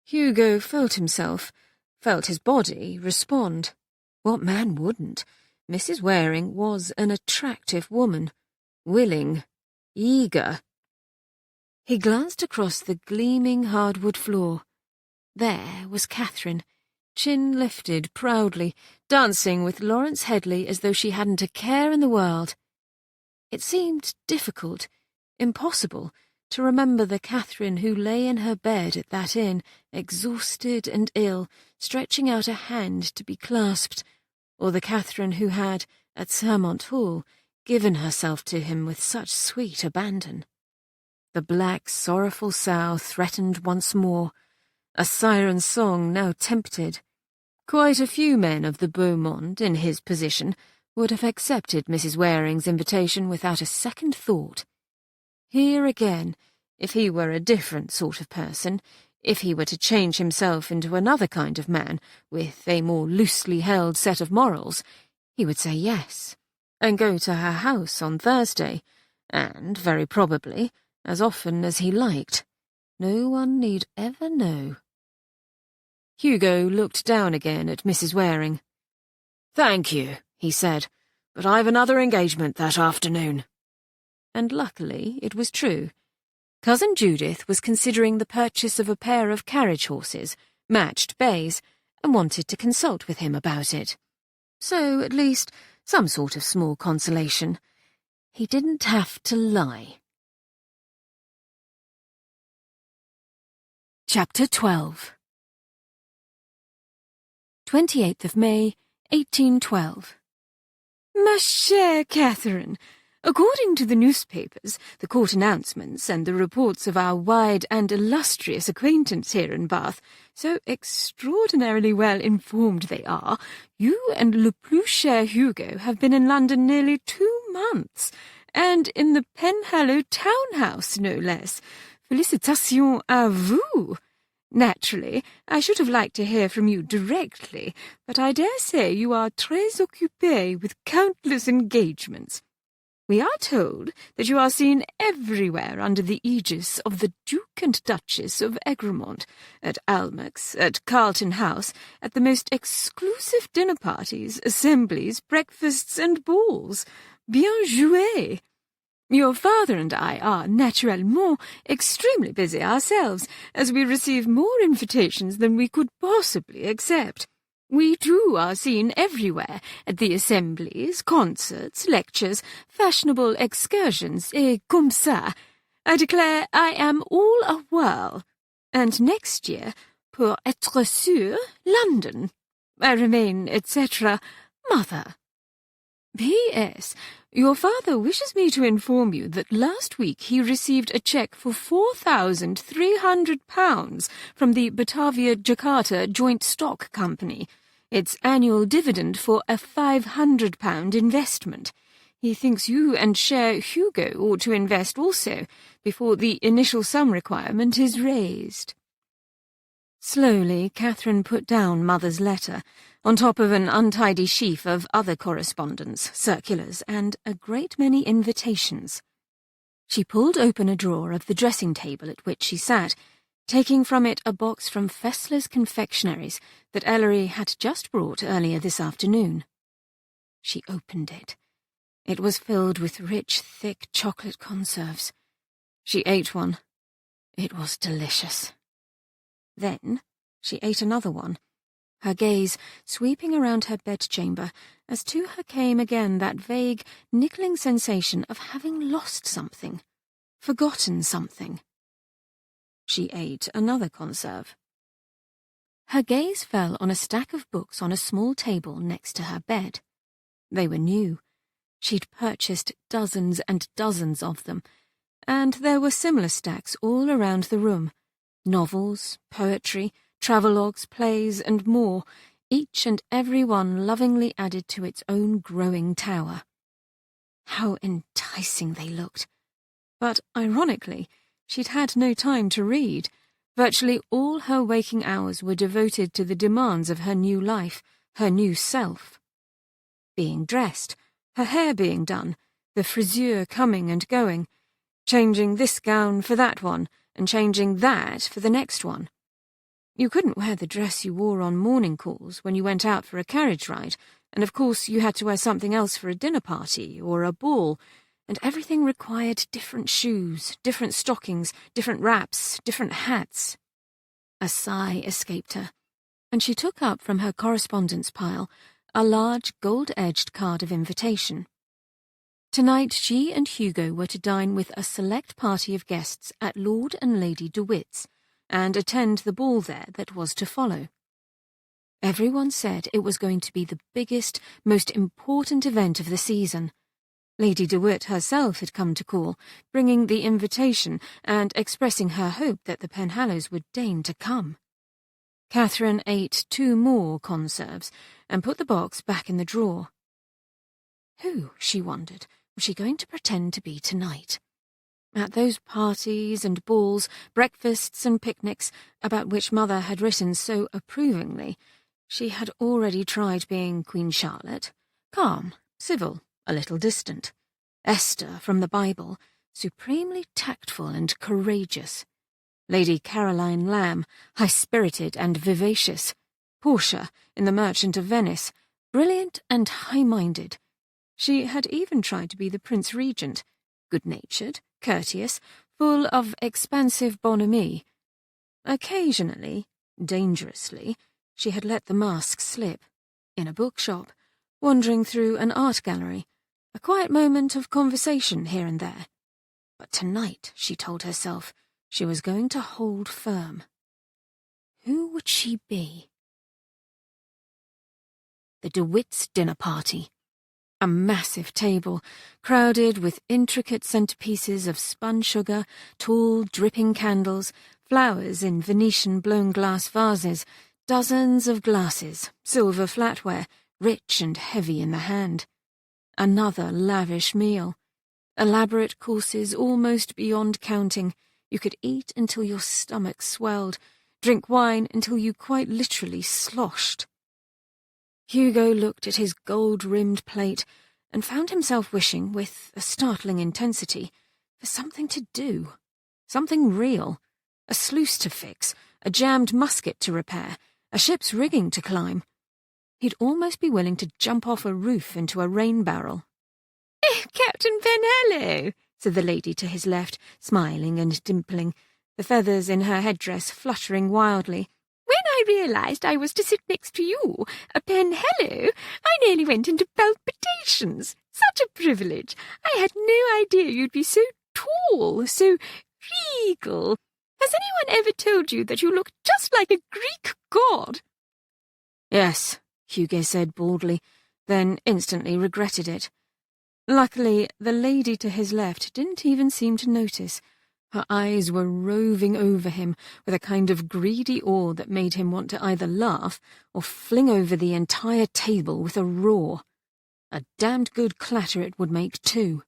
Hugo felt his body respond. What man wouldn't? Mrs. Waring was an attractive woman, willing, eager. He glanced across the gleaming hardwood floor. There was Catherine, chin lifted proudly, dancing with Lawrence Headley as though she hadn't a care in the world. It seemed difficult, impossible, to remember the Catherine who lay in her bed at that inn, exhausted and ill, stretching out a hand to be clasped, or the Catherine who had, at Sermont Hall, given herself to him with such sweet abandon. The black, sorrowful sow threatened once more. A siren's song now tempted. Quite a few men of the beau monde in his position would have accepted Mrs. Waring's invitation without a second thought. Here again, if he were a different sort of person, if he were to change himself into another kind of man, with a more loosely held set of morals, he would say yes, and go to her house on Thursday, and, very probably, as often as he liked. No one need ever know. Hugo looked down again at Mrs. Waring. "Thank you," he said, "but I've another engagement that afternoon." And luckily it was true. Cousin Judith was considering the purchase of a pair of carriage horses, matched bays, and wanted to consult with him about it. So, at least, Some sort of small consolation. He didn't have to lie. Chapter 12 28th of May, 1812. Ma chère Catherine, according to the newspapers, the court announcements, and the reports of our wide and illustrious acquaintance here in Bath, so extraordinarily well informed they are, you and le plus cher Hugo have been in London nearly 2 months, and in the Penhallow townhouse, no less. Félicitations à vous! Naturally, I should have liked to hear from you directly, but I dare say you are très occupé with countless engagements. We are told that you are seen everywhere under the aegis of the Duke and Duchess of Egremont, at Almack's, at Carlton House, at the most exclusive dinner parties, assemblies, breakfasts, and balls. Bien joué! Your father and I are, naturellement, extremely busy ourselves, as we receive more invitations than we could possibly accept. We, too, are seen everywhere, at the assemblies, concerts, lectures, fashionable excursions, et comme ça. I declare I am all a whirl. And next year, pour être sûr, London. I remain, etc., Mother. P.S. Your father wishes me to inform you that last week he received a cheque for £4,300 from the Batavia-Jakarta Joint Stock Company, its annual dividend for a £500 investment. He thinks you and cher Hugo ought to invest also, before the initial sum requirement is raised. Slowly, Catherine put down Mother's letter, on top of an untidy sheaf of other correspondence, circulars, and a great many invitations. She pulled open a drawer of the dressing-table at which she sat, taking from it a box from Fessler's confectionaries that Ellery had just brought earlier this afternoon. She opened it. It was filled with rich, thick chocolate conserves. She ate one. It was delicious. Then she ate another one, her gaze sweeping around her bedchamber as to her came again that vague, niggling sensation of having lost something, forgotten something. She ate another conserve. Her gaze fell on a stack of books on a small table next to her bed. They were new. She'd purchased dozens and dozens of them, and there were similar stacks all around the room. Novels, poetry, travelogues, plays, and more, each and every one lovingly added to its own growing tower. How enticing they looked! But, ironically, she'd had no time to read. Virtually all her waking hours were devoted to the demands of her new life, her new self. Being dressed, her hair being done, the frisure coming and going, changing this gown for that one, and changing that for the next one. You couldn't wear the dress you wore on morning calls when you went out for a carriage ride, and of course you had to wear something else for a dinner party or a ball, and everything required different shoes, different stockings, different wraps, different hats. A sigh escaped her, and she took up from her correspondence pile a large gold-edged card of invitation. Tonight she and Hugo were to dine with a select party of guests at Lord and Lady DeWitt's, and attend the ball there that was to follow. Everyone said it was going to be the biggest, most important event of the season. Lady DeWitt herself had come to call, bringing the invitation and expressing her hope that the Penhallows would deign to come. Catherine ate 2 more conserves and put the box back in the drawer. Who, she wondered, was she going to pretend to be tonight? At those parties and balls, breakfasts and picnics, about which Mother had written so approvingly, she had already tried being Queen Charlotte, calm, civil, a little distant. Esther from the Bible, supremely tactful and courageous. Lady Caroline Lamb, high-spirited and vivacious. Portia, in The Merchant of Venice, brilliant and high-minded. She had even tried to be the Prince Regent, good-natured, courteous, full of expansive bonhomie. Occasionally, dangerously, she had let the mask slip, in a bookshop, wandering through an art gallery, a quiet moment of conversation here and there. But tonight, she told herself, she was going to hold firm. Who would she be? The DeWitts' dinner party. A massive table, crowded with intricate centerpieces of spun sugar, tall, dripping candles, flowers in Venetian blown glass vases, dozens of glasses, silver flatware, rich and heavy in the hand. Another lavish meal. Elaborate courses almost beyond counting. You could eat until your stomach swelled, drink wine until you quite literally sloshed. Hugo looked at his gold-rimmed plate and found himself wishing, with a startling intensity, for something to do, something real, a sluice to fix, a jammed musket to repair, a ship's rigging to climb. He'd almost be willing to jump off a roof into a rain barrel. Captain Penhallow, said the lady to his left, smiling and dimpling, the feathers in her headdress fluttering wildly. When I realised I was to sit next to you, Penhallow, I nearly went into palpitations. Such a privilege. I had no idea you'd be so tall, so regal. Has anyone ever told you that you look just like a Greek god? Yes, Hugo said baldly, then instantly regretted it. Luckily, the lady to his left didn't even seem to notice. Her eyes were roving over him with a kind of greedy awe that made him want to either laugh or fling over the entire table with a roar. A damned good clatter it would make, too.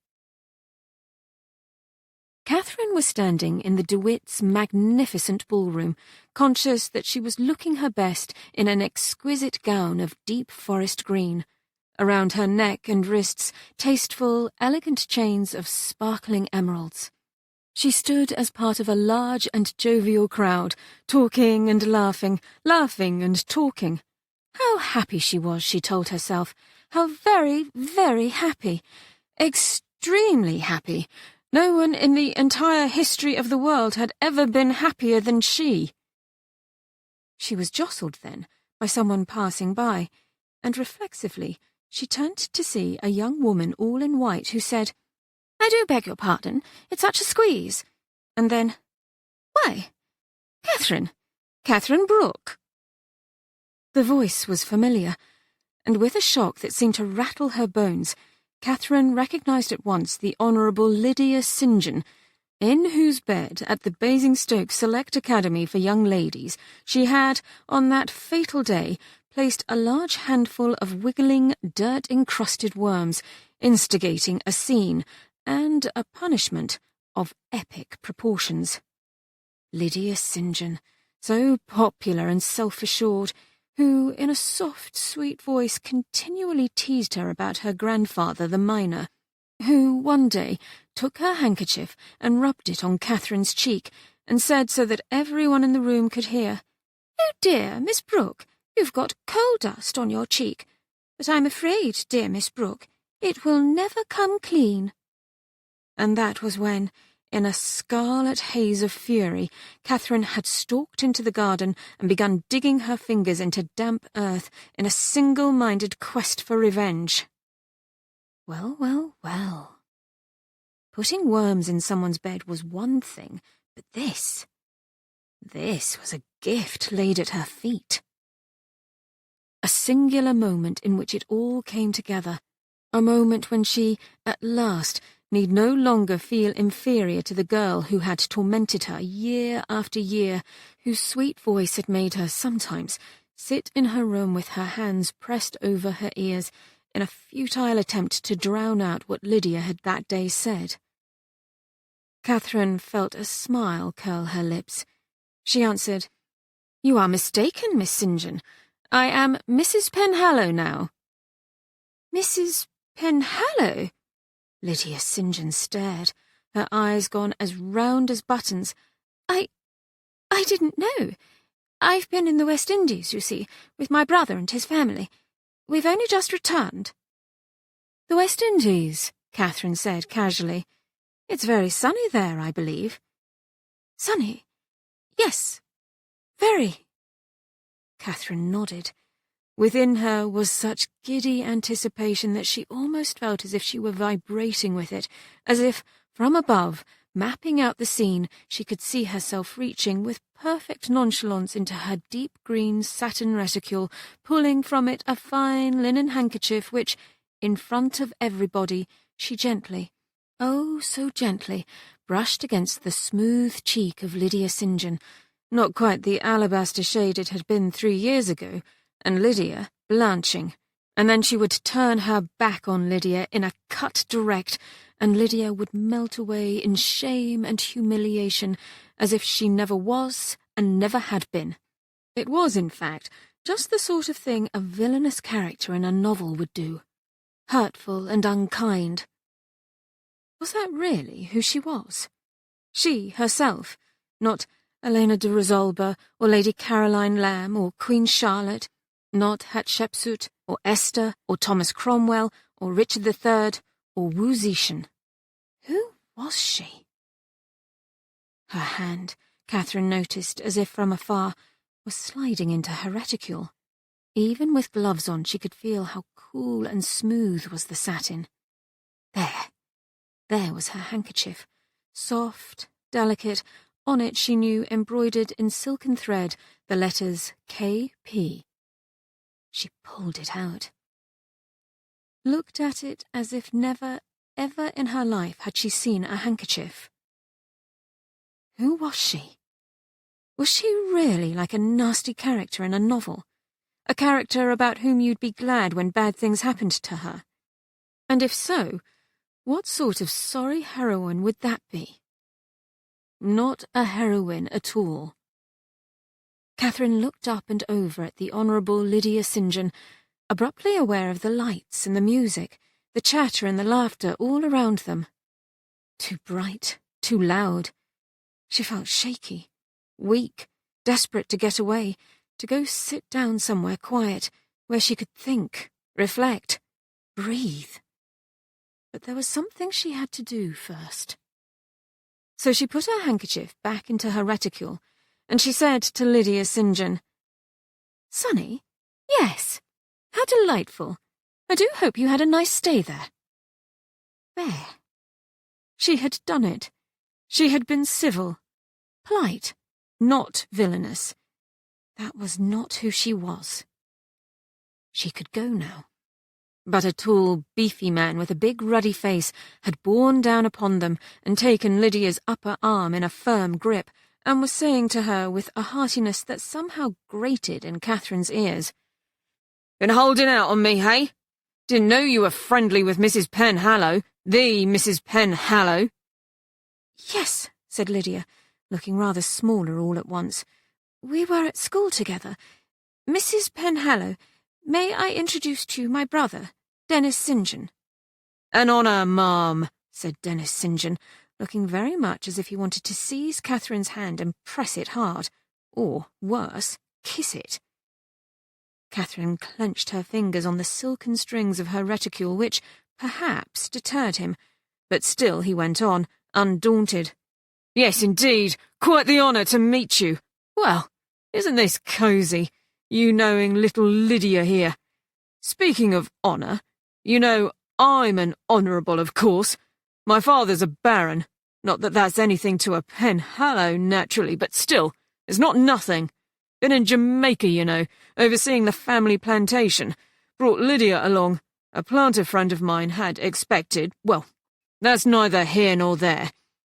Katherine was standing in the DeWitts' magnificent ballroom, conscious that she was looking her best in an exquisite gown of deep forest green. Around her neck and wrists, tasteful, elegant chains of sparkling emeralds. She stood as part of a large and jovial crowd, talking and laughing, laughing and talking. How happy she was, she told herself. How very, very happy. Extremely happy. No one in the entire history of the world had ever been happier than she. She was jostled then by someone passing by, and reflexively she turned to see a young woman all in white who said, "I do beg your pardon, it's such a squeeze." And then, "Why, Katherine Brooke." The voice was familiar, and with a shock that seemed to rattle her bones, Katherine recognised at once the Honourable Lydia St. John, in whose bed at the Basingstoke Select Academy for Young Ladies she had, on that fatal day, placed a large handful of wiggling, dirt-encrusted worms, instigating a scene and a punishment of epic proportions. Lydia St. John, so popular and self-assured, who, in a soft, sweet voice, continually teased her about her grandfather, the miner, who, one day, took her handkerchief and rubbed it on Katherine's cheek, and said so that everyone in the room could hear, "Oh dear, Miss Brooke, you've got coal dust on your cheek. But I'm afraid, dear Miss Brooke, it will never come clean." And that was when, in a scarlet haze of fury, Katherine had stalked into the garden and begun digging her fingers into damp earth in a single-minded quest for revenge. Well, well, well. Putting worms in someone's bed was one thing, but this was a gift laid at her feet. A singular moment in which it all came together, a moment when she, at last, need no longer feel inferior to the girl who had tormented her year after year, whose sweet voice had made her sometimes sit in her room with her hands pressed over her ears in a futile attempt to drown out what Lydia had that day said. Katherine felt a smile curl her lips. She answered, "You are mistaken, Miss St. John. I am Mrs. Penhallow now." "Mrs. Penhallow?" Lydia St. John stared, her eyes gone as round as buttons. I didn't know. I've been in the West Indies, you see, with my brother and his family. We've only just returned." "The West Indies," Katherine said casually. "It's very sunny there, I believe." "Sunny? Yes, very." Katherine nodded. Within her was such giddy anticipation that she almost felt as if she were vibrating with it, as if, from above, mapping out the scene, she could see herself reaching with perfect nonchalance into her deep green satin reticule, pulling from it a fine linen handkerchief which, in front of everybody, she gently, oh so gently, brushed against the smooth cheek of Lydia St. John, not quite the alabaster shade it had been 3 years ago, and Lydia blanching, and then she would turn her back on Lydia in a cut direct, and Lydia would melt away in shame and humiliation as if she never was and never had been. It was, in fact, just the sort of thing a villainous character in a novel would do. Hurtful and unkind. Was that really who she was? She herself, not Elena de Rosalba or Lady Caroline Lamb or Queen Charlotte, not Hatshepsut or Esther or Thomas Cromwell or Richard III or Wu Zetian. Who was she? Her hand, Catherine noticed as if from afar, was sliding into her reticule. Even with gloves on, she could feel how cool and smooth was the satin. There was her handkerchief, soft, delicate. On it she knew embroidered in silken thread the letters K.P. She pulled it out. Looked at it as if never, ever in her life had she seen a handkerchief. Who was she? Was she really like a nasty character in a novel? A character about whom you'd be glad when bad things happened to her? And if so, what sort of sorry heroine would that be? Not a heroine at all. Catherine looked up and over at the Honourable Lydia St. John, abruptly aware of the lights and the music, the chatter and the laughter all around them. Too bright, too loud. She felt shaky, weak, desperate to get away, to go sit down somewhere quiet, where she could think, reflect, breathe. But there was something she had to do first. So she put her handkerchief back into her reticule, and she said to Lydia St. John, "Sonny? Yes. How delightful. I do hope you had a nice stay there." There. She had done it. She had been civil, polite, not villainous. That was not who she was. She could go now. But a tall, beefy man with a big ruddy face had borne down upon them and taken Lydia's upper arm in a firm grip, and was saying to her with a heartiness that somehow grated in Catherine's ears, "Been holding out on me, hey? Didn't know you were friendly with Mrs. Penhallow, the Mrs. Penhallow." "Yes," said Lydia, looking rather smaller all at once. "We were at school together. Mrs. Penhallow, may I introduce to you my brother, Dennis St. John?" "An honour, ma'am," said Dennis St. John, looking very much as if he wanted to seize Catherine's hand and press it hard, or, worse, kiss it. Catherine clenched her fingers on the silken strings of her reticule, which, perhaps, deterred him, but still he went on, undaunted. "Yes, indeed, quite the honour to meet you. Well, isn't this cosy, you knowing little Lydia here? Speaking of honour, you know I'm an honourable, of course. My father's a baron. Not that that's anything to a Penhallow, naturally, but still, it's not nothing. Been in Jamaica, you know, overseeing the family plantation. Brought Lydia along. A planter friend of mine had expected. Well, that's neither here nor there.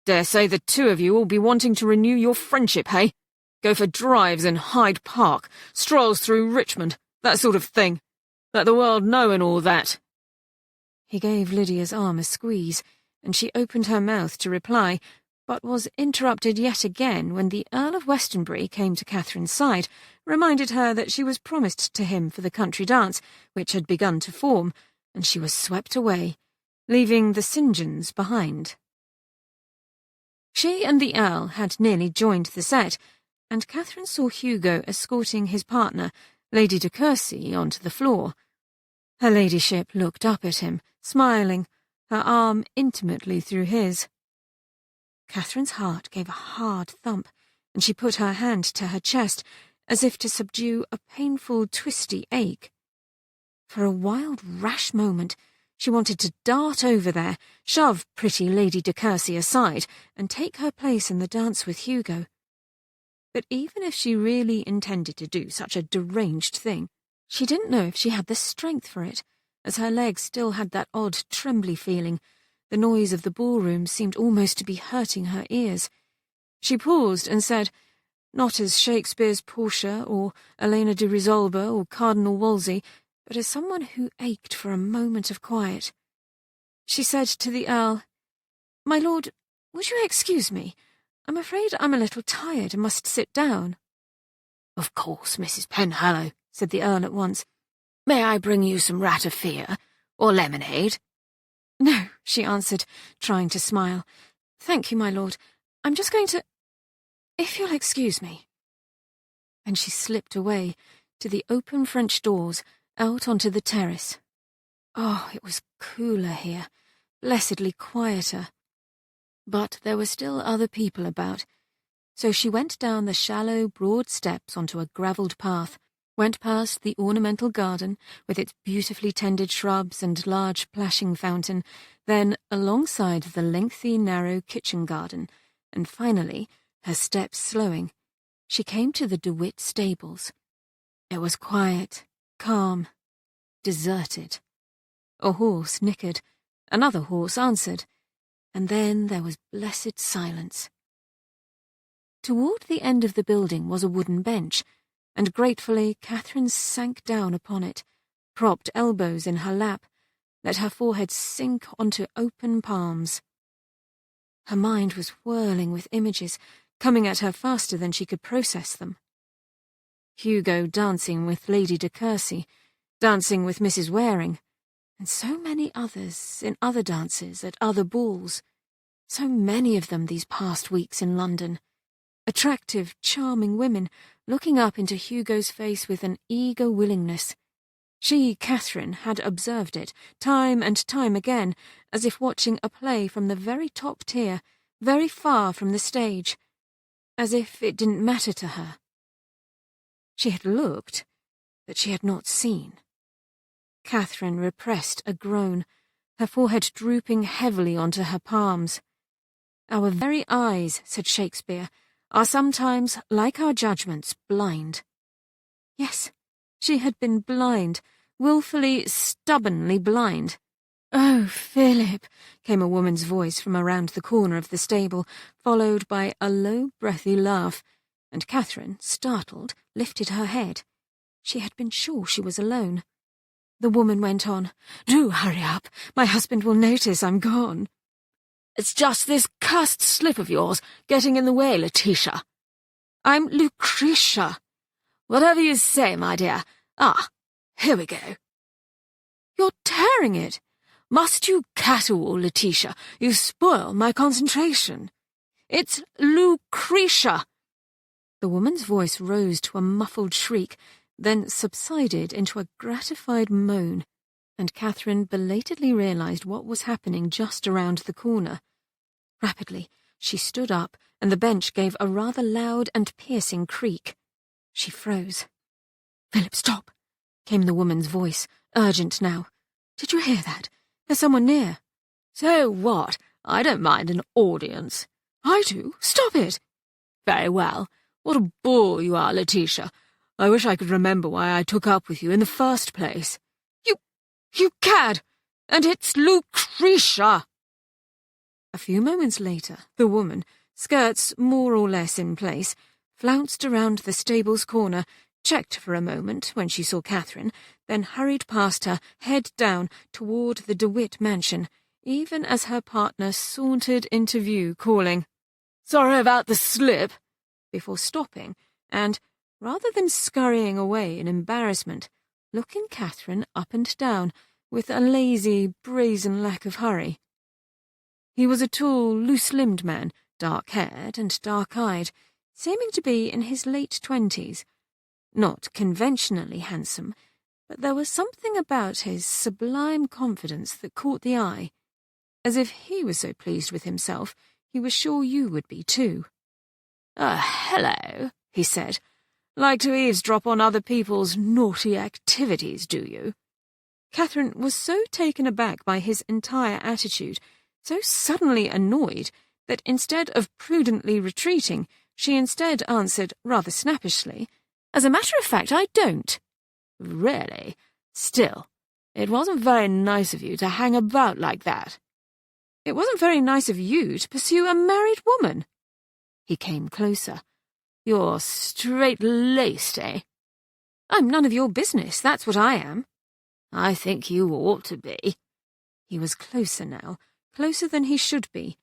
Dare say the two of you will be wanting to renew your friendship, hey? Go for drives in Hyde Park, strolls through Richmond, that sort of thing. Let the world know and all that." He gave Lydia's arm a squeeze, and she opened her mouth to reply, but was interrupted yet again when the Earl of Westonbury came to Catherine's side, reminded her that she was promised to him for the country dance, which had begun to form, and she was swept away, leaving the St. Johns behind. She and the Earl had nearly joined the set, and Catherine saw Hugo escorting his partner, Lady de Courcy, onto the floor. Her ladyship looked up at him, smiling, her arm intimately through his. Catherine's heart gave a hard thump, and she put her hand to her chest, as if to subdue a painful, twisty ache. For a wild, rash moment, she wanted to dart over there, shove pretty Lady de Courcy aside, and take her place in the dance with Hugo. But even if she really intended to do such a deranged thing, she didn't know if she had the strength for it, as her legs still had that odd, trembly feeling. The noise of the ballroom seemed almost to be hurting her ears. She paused and said, not as Shakespeare's Portia or Elena de Risolba or Cardinal Wolsey, but as someone who ached for a moment of quiet. She said to the Earl, "My lord, would you excuse me? I'm afraid I'm a little tired and must sit down." "Of course, Mrs. Penhallow," said the Earl at once. "May I bring you some ratafia or lemonade?" "No," she answered, trying to smile. "Thank you, my lord. I'm just going to... if you'll excuse me." And she slipped away to the open French doors, out onto the terrace. Oh, it was cooler here, blessedly quieter. But there were still other people about, so she went down the shallow, broad steps onto a gravelled path, went past the ornamental garden with its beautifully tended shrubs and large plashing fountain, then alongside the lengthy, narrow kitchen garden, and finally, her steps slowing, she came to the DeWitt stables. It was quiet, calm, deserted. A horse nickered, another horse answered, and then there was blessed silence. Toward the end of the building was a wooden bench, and gratefully Katherine sank down upon it, propped elbows in her lap, let her forehead sink onto open palms. Her mind was whirling with images, coming at her faster than she could process them. Hugo dancing with Lady de Courcy, dancing with Mrs. Waring, and so many others in other dances at other balls, so many of them these past weeks in London. Attractive, charming women looking up into Hugo's face with an eager willingness. She, Katherine, had observed it, time and time again, as if watching a play from the very top tier, very far from the stage, as if it didn't matter to her. She had looked, but she had not seen. Katherine repressed a groan, her forehead drooping heavily onto her palms. Our very eyes, said Shakespeare, are sometimes, like our judgments, blind. Yes, she had been blind, wilfully, stubbornly blind. "Oh, Philip," came a woman's voice from around the corner of the stable, followed by a low, breathy laugh, and Katherine, startled, lifted her head. She had been sure she was alone. The woman went on, "Do hurry up. My husband will notice I'm gone." "It's just this cursed slip of yours getting in the way, Letitia." "I'm Lucretia." "Whatever you say, my dear. Ah, here we go." "You're tearing it." "Must you caterwaul, Letitia? You spoil my concentration." "It's Lucretia." The woman's voice rose to a muffled shriek, then subsided into a gratified moan, and Katherine belatedly realized what was happening just around the corner. Rapidly, she stood up, and the bench gave a rather loud and piercing creak. She froze. "Philip, stop," came the woman's voice, urgent now. "Did you hear that? There's someone near." "So what? I don't mind an audience." "I do. Stop it." "Very well. What a bore you are, Letitia. I wish I could remember why I took up with you in the first place." You cad! And it's Lucretia!" A few moments later, the woman, skirts more or less in place, flounced around the stable's corner, checked for a moment when she saw Katherine, then hurried past her, head down, toward the DeWitt mansion, even as her partner sauntered into view, calling, "Sorry about the slip," before stopping and, rather than scurrying away in embarrassment, looking Katherine up and down with a lazy, brazen lack of hurry. He was a tall, loose-limbed man, dark-haired and dark-eyed, seeming to be in his late 20s. Not conventionally handsome, but there was something about his sublime confidence that caught the eye. As if he was so pleased with himself, he was sure you would be too. "Hello," he said. Like to eavesdrop on other people's naughty activities, do you?" Katherine was so taken aback by his entire attitude, so suddenly annoyed, that instead of prudently retreating, she instead answered rather snappishly, "As a matter of fact, I don't." "Really? Still, it wasn't very nice of you to hang about like that." "It wasn't very nice of you to pursue a married woman." He came closer. "You're straight-laced, eh?" "I'm none of your business, that's what I am." "I think you ought to be." He was closer now, closer than he should be,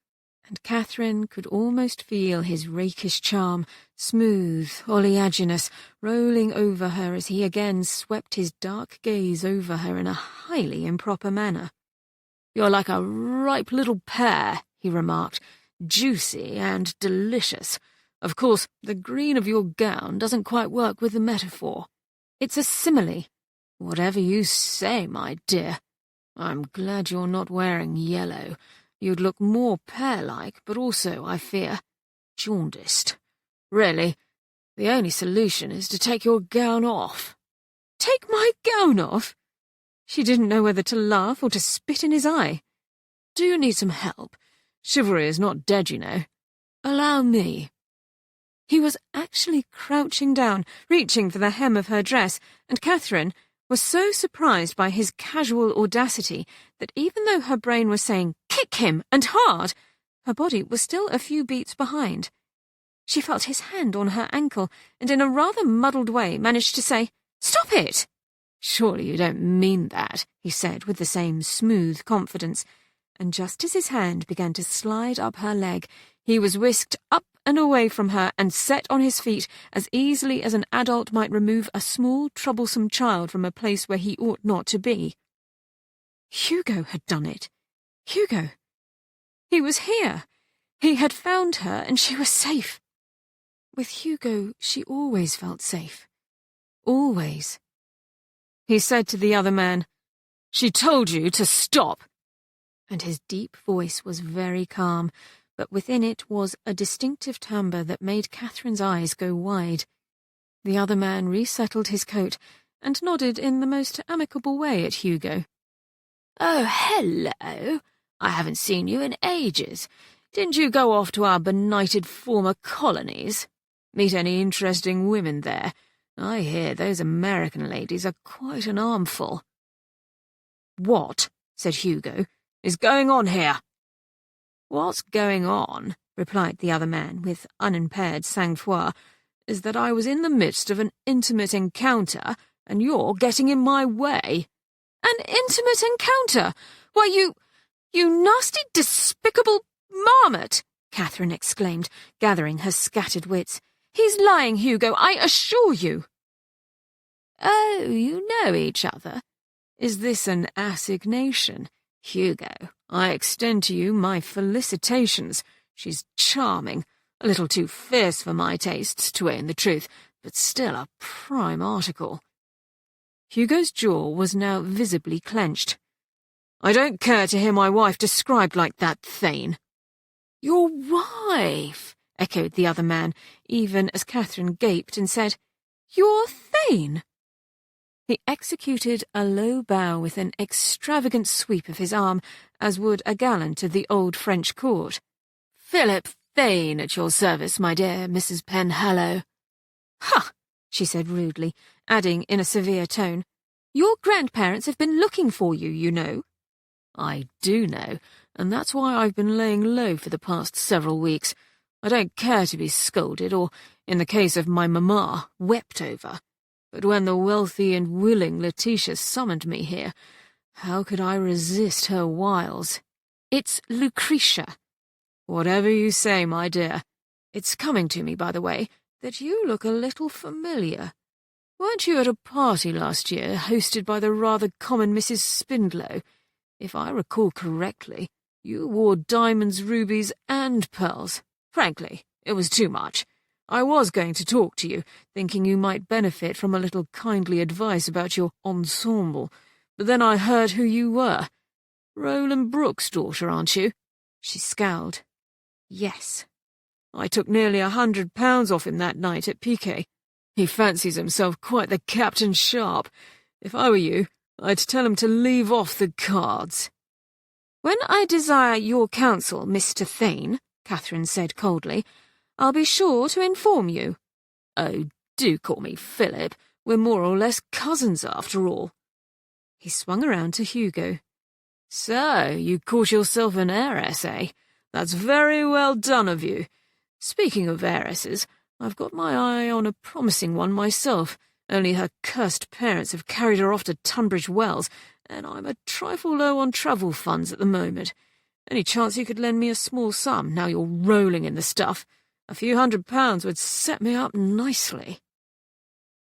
and Katherine could almost feel his rakish charm, smooth, oleaginous, rolling over her as he again swept his dark gaze over her in a highly improper manner. "You're like a ripe little pear," he remarked, "juicy and delicious. Of course, the green of your gown doesn't quite work with the metaphor." "It's a simile." "Whatever you say, my dear. I'm glad you're not wearing yellow. You'd look more pear-like, but also, I fear, jaundiced. Really, the only solution is to take your gown off." "Take my gown off?" She didn't know whether to laugh or to spit in his eye. "Do you need some help? Chivalry is not dead, you know. Allow me." He was actually crouching down, reaching for the hem of her dress, and Katherine was so surprised by his casual audacity that even though her brain was saying, "Kick him, and hard," her body was still a few beats behind. She felt his hand on her ankle, and in a rather muddled way managed to say, "Stop it!" "Surely you don't mean that," he said with the same smooth confidence, and just as his hand began to slide up her leg, he was whisked up and away from her and set on his feet as easily as an adult might remove a small, troublesome child from a place where he ought not to be. Hugo had done it. Hugo. He was here. He had found her, and she was safe. With Hugo, she always felt safe. Always. He said to the other man, "She told you to stop." And his deep voice was very calm, but within it was a distinctive timbre that made Katherine's eyes go wide. The other man resettled his coat and nodded in the most amicable way at Hugo. "Oh, hello. I haven't seen you in ages. Didn't you go off to our benighted former colonies? Meet any interesting women there? I hear those American ladies are quite an armful." "What," said Hugo, "is going on here?" "What's going on," replied the other man with unimpaired sang-froid, "is that I was in the midst of an intimate encounter, and you're getting in my way." "An intimate encounter? Why, you nasty, despicable marmot!" Katherine exclaimed, gathering her scattered wits. "He's lying, Hugo, I assure you." "Oh, you know each other? Is this an assignation? Hugo, I extend to you my felicitations. She's charming, a little too fierce for my tastes, to own the truth, but still a prime article." Hugo's jaw was now visibly clenched. "I don't care to hear my wife described like that, Thane." "Your wife?" echoed the other man, even as Katherine gaped and said, "Your Thane?" He executed a low bow with an extravagant sweep of his arm, as would a gallant of the old French court. "Philip Thane at your service, my dear Mrs. Penhallow." "Ha!" she said rudely, adding in a severe tone, "Your grandparents have been looking for you, you know." "I do know, and that's why I've been laying low for the past several weeks. I don't care to be scolded or, in the case of my mamma, wept over. But when the wealthy and willing Letitia summoned me here, how could I resist her wiles?" "It's Lucretia." "Whatever you say, my dear. It's coming to me, by the way, that you look a little familiar. Weren't you at a party last year hosted by the rather common Mrs. Spindlow? If I recall correctly, you wore diamonds, rubies, and pearls. Frankly, it was too much. I was going to talk to you, thinking you might benefit from a little kindly advice about your ensemble, but then I heard who you were. Roland Brooke's daughter, aren't you?" She scowled. "Yes." "I took nearly £100 off him that night at piquet. He fancies himself quite the Captain Sharp. If I were you, I'd tell him to leave off the cards. When I desire your counsel, Mr. Thane, Catherine said coldly, I'll be sure to inform you. Oh, do call me Philip. We're more or less cousins after all. He swung around to Hugo. So, you caught yourself an heiress, eh? That's very well done of you. Speaking of heiresses, I've got my eye on a promising one myself, only her cursed parents have carried her off to Tunbridge Wells, and I'm a trifle low on travel funds at the moment. Any chance you could lend me a small sum, now you're rolling in the stuff? A few £100 would set me up nicely.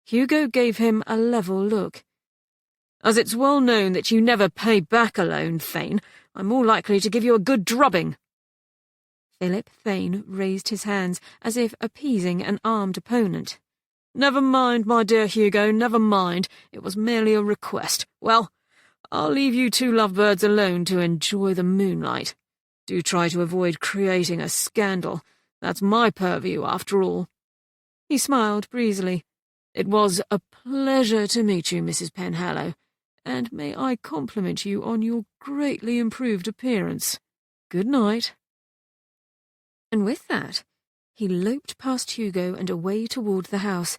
Hugo gave him a level look. As it's well known that you never pay back a loan, Thane, I'm more likely to give you a good drubbing. Philip Thane raised his hands as if appeasing an armed opponent. Never mind, my dear Hugo, never mind. It was merely a request. Well, I'll leave you two lovebirds alone to enjoy the moonlight. Do try to avoid creating a scandal. That's my purview, after all. He smiled breezily. It was a pleasure to meet you, Mrs. Penhallow, and may I compliment you on your greatly improved appearance. Good night. And with that, he loped past Hugo and away toward the house,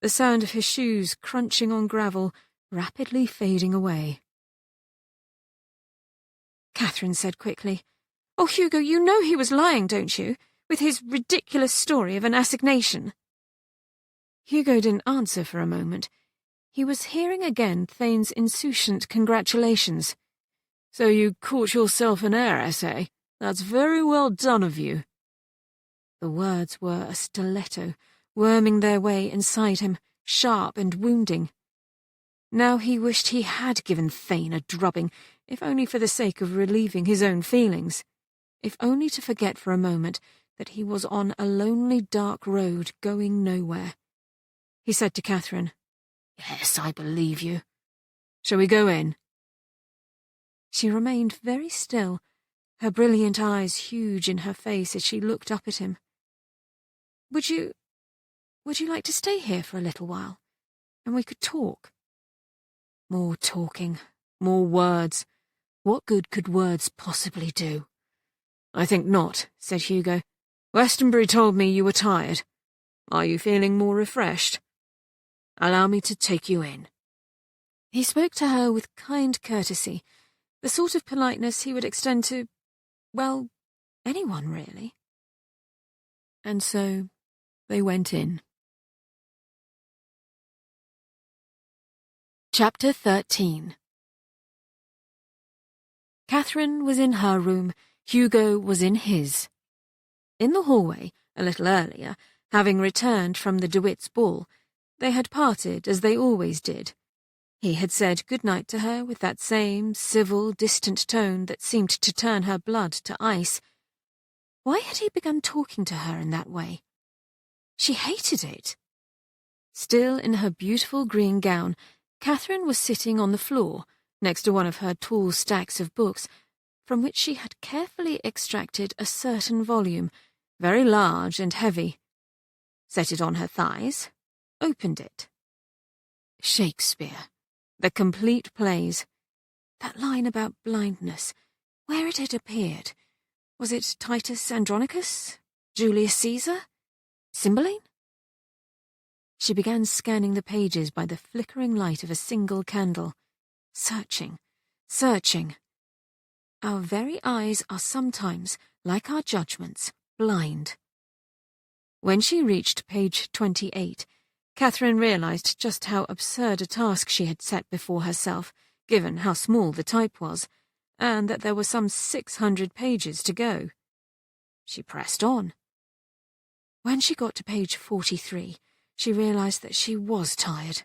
the sound of his shoes crunching on gravel rapidly fading away. Catherine said quickly, "Oh, Hugo, you know he was lying, don't you, with his ridiculous story of an assignation?" Hugo didn't answer for a moment. He was hearing again Thane's insouciant congratulations. So you caught yourself an heiress, eh? That's very well done of you. The words were a stiletto, worming their way inside him, sharp and wounding. Now he wished he had given Thane a drubbing, if only for the sake of relieving his own feelings, if only to forget for a moment that he was on a lonely, dark road going nowhere. He said to Catherine, "Yes, I believe you. Shall we go in?" She remained very still, her brilliant eyes huge in her face as she looked up at him. Would you like to stay here for a little while, and we could talk?" More talking, more words. What good could words possibly do? "I think not," said Hugo. "Westonbury told me you were tired. Are you feeling more refreshed? Allow me to take you in." He spoke to her with kind courtesy, the sort of politeness he would extend to, well, anyone really. And so they went in. Chapter 13. Catherine was in her room, Hugo was in his. In the hallway, a little earlier, having returned from the DeWitts' ball, they had parted as they always did. He had said good night to her with that same civil, distant tone that seemed to turn her blood to ice. Why had he begun talking to her in that way? She hated it. Still in her beautiful green gown, Catherine was sitting on the floor, next to one of her tall stacks of books, from which she had carefully extracted a certain volume, very large and heavy. Set it on her thighs, opened it. Shakespeare. The complete plays. That line about blindness, where it had appeared. Was it Titus Andronicus? Julius Caesar? Cymbeline? She began scanning the pages by the flickering light of a single candle. Searching, searching. Our very eyes are sometimes, like our judgments, blind. When she reached page 28, Catherine realized just how absurd a task she had set before herself, given how small the type was, and that there were some 600 pages to go. She pressed on. When she got to page 43, she realized that she was tired.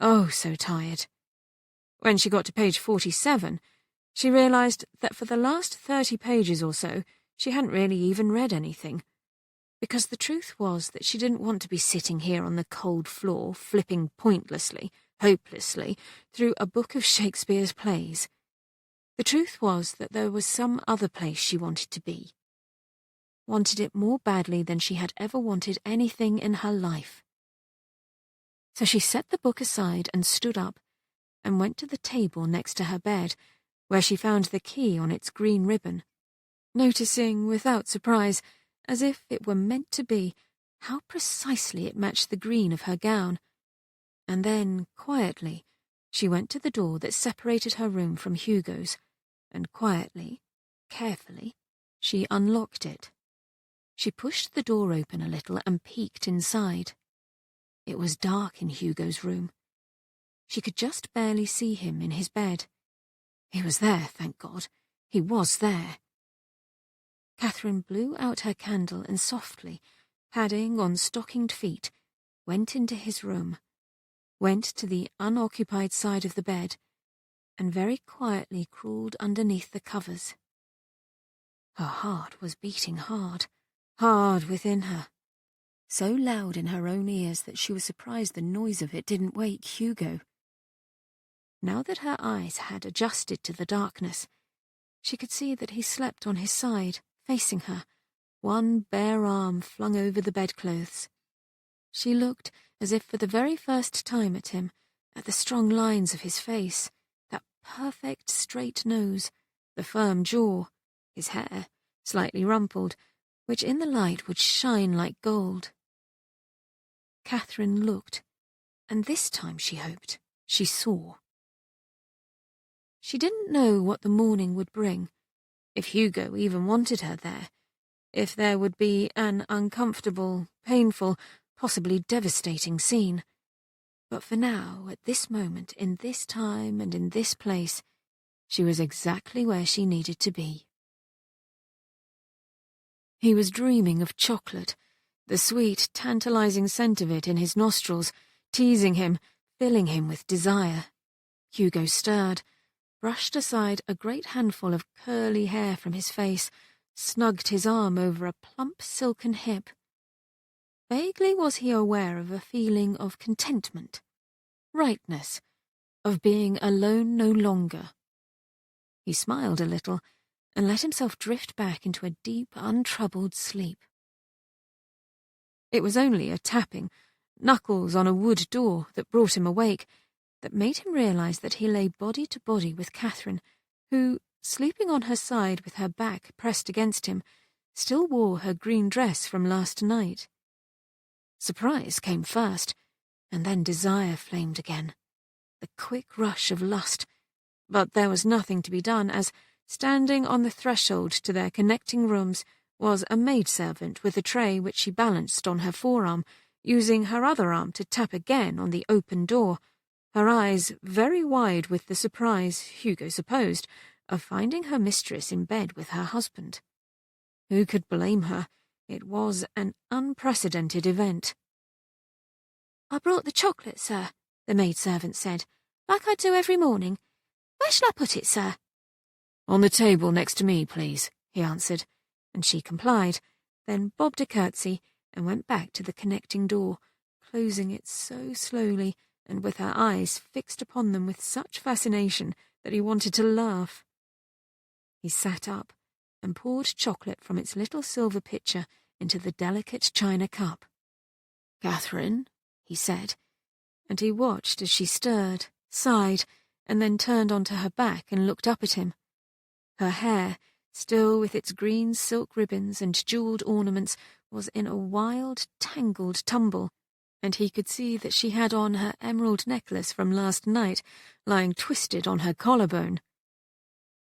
Oh, so tired. When she got to page 47, she realized that for the last 30 pages or so, she hadn't really even read anything. Because the truth was that she didn't want to be sitting here on the cold floor, flipping pointlessly, hopelessly, through a book of Shakespeare's plays. The truth was that there was some other place she wanted to be. Wanted it more badly than she had ever wanted anything in her life. So she set the book aside and stood up, and went to the table next to her bed, where she found the key on its green ribbon, noticing without surprise, as if it were meant to be, how precisely it matched the green of her gown. And then, quietly, she went to the door that separated her room from Hugo's, and quietly, carefully, she unlocked it. She pushed the door open a little and peeked inside. It was dark in Hugo's room. She could just barely see him in his bed. He was there, thank God. He was there. Katherine blew out her candle and softly, padding on stockinged feet, went into his room, went to the unoccupied side of the bed, and very quietly crawled underneath the covers. Her heart was beating hard, hard within her, so loud in her own ears that she was surprised the noise of it didn't wake Hugo. Now that her eyes had adjusted to the darkness, she could see that he slept on his side, facing her, one bare arm flung over the bedclothes. She looked as if for the very first time at him, at the strong lines of his face, that perfect straight nose, the firm jaw, his hair, slightly rumpled, which in the light would shine like gold. Katherine looked, and this time, she hoped, she saw. She didn't know what the morning would bring, if Hugo even wanted her there, if there would be an uncomfortable, painful, possibly devastating scene. But for now, at this moment, in this time and in this place, she was exactly where she needed to be. He was dreaming of chocolate, the sweet, tantalizing scent of it in his nostrils, teasing him, filling him with desire. Hugo stirred, brushed aside a great handful of curly hair from his face, snugged his arm over a plump silken hip. Vaguely was he aware of a feeling of contentment, rightness, of being alone no longer. He smiled a little and let himself drift back into a deep, untroubled sleep. It was only a tapping, knuckles on a wood door, that brought him awake, that made him realize that he lay body to body with Katherine, who, sleeping on her side with her back pressed against him, still wore her green dress from last night. Surprise came first, and then desire flamed again, the quick rush of lust, but there was nothing to be done, as, standing on the threshold to their connecting rooms, was a maidservant with a tray which she balanced on her forearm, using her other arm to tap again on the open door, her eyes very wide with the surprise, Hugo supposed, of finding her mistress in bed with her husband. Who could blame her? It was an unprecedented event. "I brought the chocolate, sir," the maidservant said, "like I do every morning. Where shall I put it, sir?" "On the table next to me, please," he answered, and she complied, then bobbed a curtsy and went back to the connecting door, closing it so slowly and with her eyes fixed upon them with such fascination that he wanted to laugh. He sat up and poured chocolate from its little silver pitcher into the delicate china cup. "Katherine," he said, and he watched as she stirred, sighed, and then turned onto her back and looked up at him. Her hair, still with its green silk ribbons and jewelled ornaments, was in a wild, tangled tumble, and he could see that she had on her emerald necklace from last night, lying twisted on her collarbone.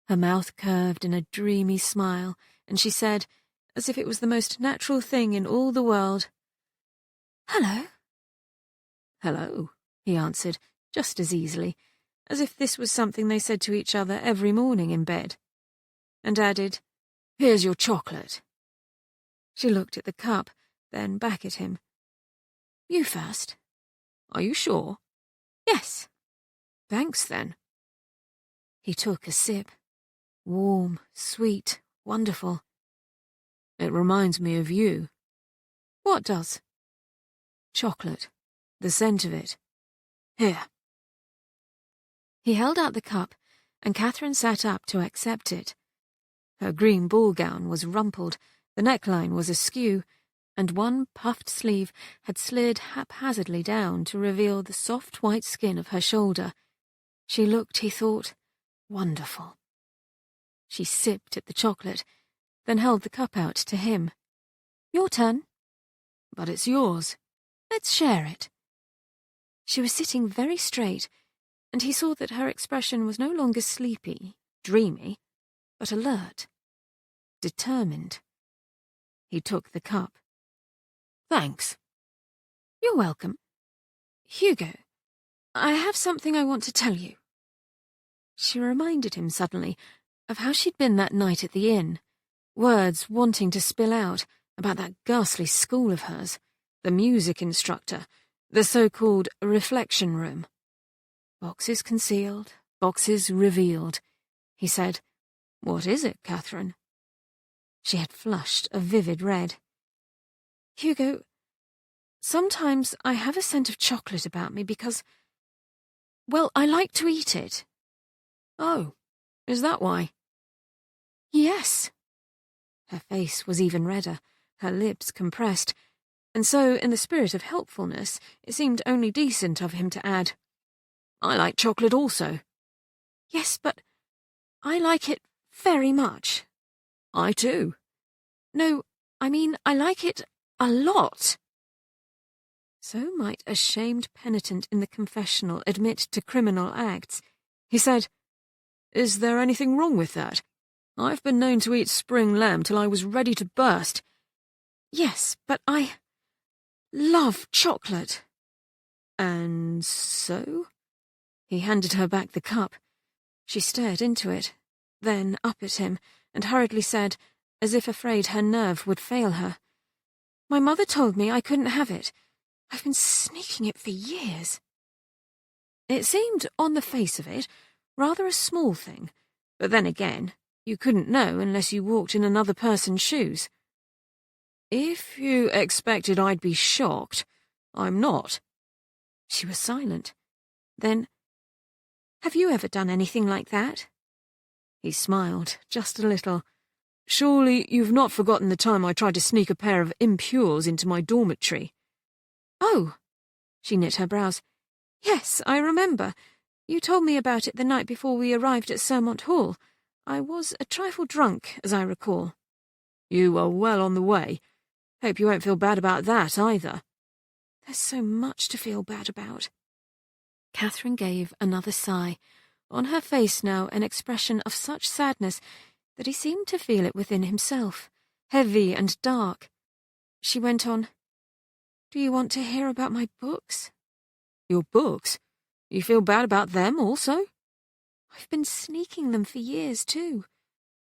Her mouth curved in a dreamy smile, and she said, as if it was the most natural thing in all the world, "Hello." "Hello," he answered, just as easily, as if this was something they said to each other every morning in bed, and added, "Here's your chocolate." She looked at the cup, then back at him. "You first." "Are you sure?" "Yes." "Thanks, then." He took a sip. Warm, sweet, wonderful. "It reminds me of you." "What does?" "Chocolate. The scent of it. Here." He held out the cup, and Katherine sat up to accept it. Her green ball gown was rumpled, the neckline was askew, and one puffed sleeve had slid haphazardly down to reveal the soft white skin of her shoulder. She looked, he thought, wonderful. She sipped at the chocolate, then held the cup out to him. "Your turn." "But it's yours." "Let's share it." She was sitting very straight, and he saw that her expression was no longer sleepy, dreamy, but alert, determined. He took the cup. "Thanks." "You're welcome. Hugo, I have something I want to tell you." She reminded him suddenly of how she'd been that night at the inn, words wanting to spill out about that ghastly school of hers, the music instructor, the so-called reflection room. "Boxes concealed, boxes revealed," he said. "What is it, Katherine?" She had flushed a vivid red. "Hugo, sometimes I have a scent of chocolate about me because, well, I like to eat it." "Oh, is that why?" "Yes." Her face was even redder, her lips compressed, and so, in the spirit of helpfulness, it seemed only decent of him to add, "I like chocolate also." "Yes, but I like it very much." "I too." "No, I mean I like it a lot." So might a shamed penitent in the confessional admit to criminal acts. He said, "Is there anything wrong with that? I've been known to eat spring lamb till I was ready to burst." "Yes, but I love chocolate." "And so?" He handed her back the cup. She stared into it, then up at him, and hurriedly said, as if afraid her nerve would fail her, "My mother told me I couldn't have it. I've been sneaking it for years." It seemed, on the face of it, rather a small thing, but then again, you couldn't know unless you walked in another person's shoes. "If you expected I'd be shocked, I'm not." She was silent. Then, "Have you ever done anything like that?" He smiled, just a little. "Surely you've not forgotten the time I tried to sneak a pair of impures into my dormitory?" "Oh," she knit her brows. "Yes, I remember. You told me about it the night before we arrived at Sermont Hall. I was a trifle drunk, as I recall." "You were well on the way. Hope you won't feel bad about that, either." "There's so much to feel bad about." Katherine gave another sigh, on her face now an expression of such sadness that he seemed to feel it within himself, heavy and dark. She went on, "Do you want to hear about my books?" "Your books? You feel bad about them also?" "I've been sneaking them for years, too.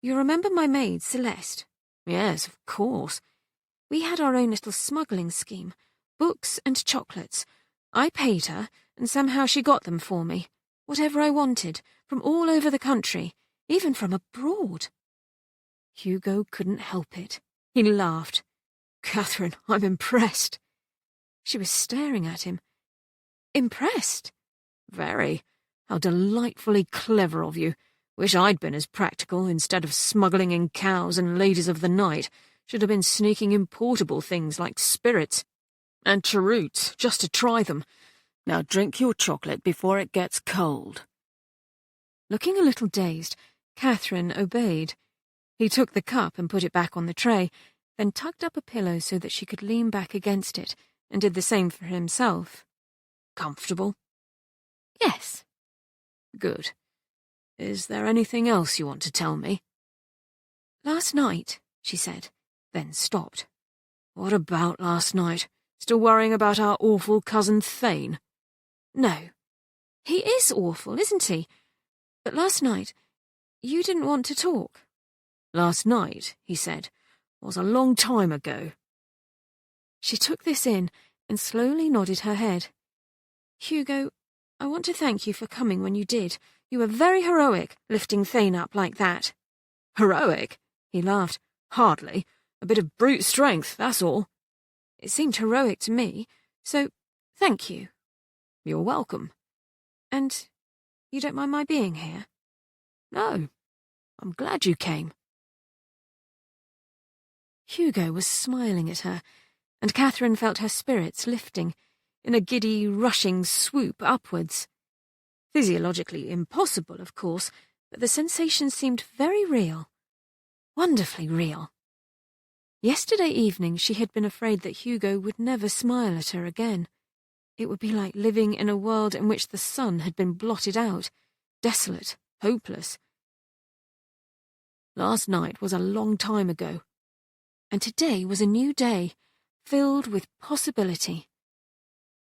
You remember my maid, Celeste?" "Yes, of course." "We had our own little smuggling scheme, books and chocolates. I paid her, and somehow she got them for me, whatever I wanted, from all over the country, even from abroad." Hugo couldn't help it. He laughed. "Katherine, I'm impressed." She was staring at him. "Impressed?" "Very. How delightfully clever of you. Wish I'd been as practical. Instead of smuggling in cows and ladies of the night, should have been sneaking importable things like spirits and cheroots, just to try them. Now drink your chocolate before it gets cold." Looking a little dazed, Katherine obeyed. He took the cup and put it back on the tray, then tucked up a pillow so that she could lean back against it, and did the same for himself. "Comfortable?" "Yes." "Good. Is there anything else you want to tell me?" "Last night," she said, then stopped. "What about last night? Still worrying about our awful cousin Thane?" "No. He is awful, isn't he? But last night, you didn't want to talk." "Last night," he said, "was a long time ago." She took this in and slowly nodded her head. "Hugo, I want to thank you for coming when you did. You were very heroic, lifting Thane up like that." "Heroic?" He laughed. "Hardly. A bit of brute strength, that's all." "It seemed heroic to me, so thank you." "You're welcome." "And you don't mind my being here?" "No. I'm glad you came." Hugo was smiling at her, and Katherine felt her spirits lifting in a giddy, rushing swoop upwards. Physiologically impossible, of course, but the sensation seemed very real, wonderfully real. Yesterday evening she had been afraid that Hugo would never smile at her again. It would be like living in a world in which the sun had been blotted out, desolate, hopeless. Last night was a long time ago, and today was a new day, filled with possibility.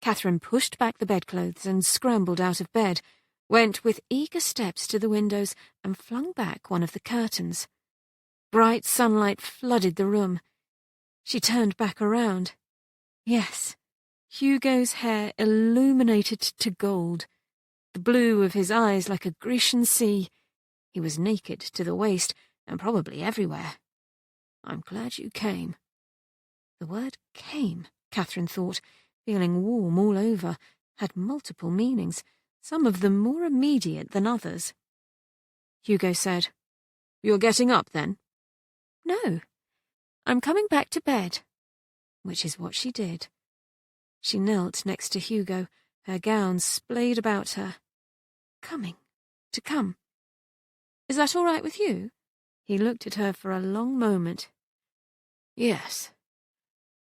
Katherine pushed back the bedclothes and scrambled out of bed, went with eager steps to the windows and flung back one of the curtains. Bright sunlight flooded the room. She turned back around. Yes, Hugo's hair illuminated to gold, the blue of his eyes like a Grecian sea. He was naked to the waist, and probably everywhere. I'm glad you came. The word came, Katherine thought, feeling warm all over, had multiple meanings, some of them more immediate than others. Hugo said, "You're getting up, then?" "No, I'm coming back to bed," which is what she did. She knelt next to Hugo, her gown splayed about her. Coming, to come. Is that all right with you? He looked at her for a long moment. Yes.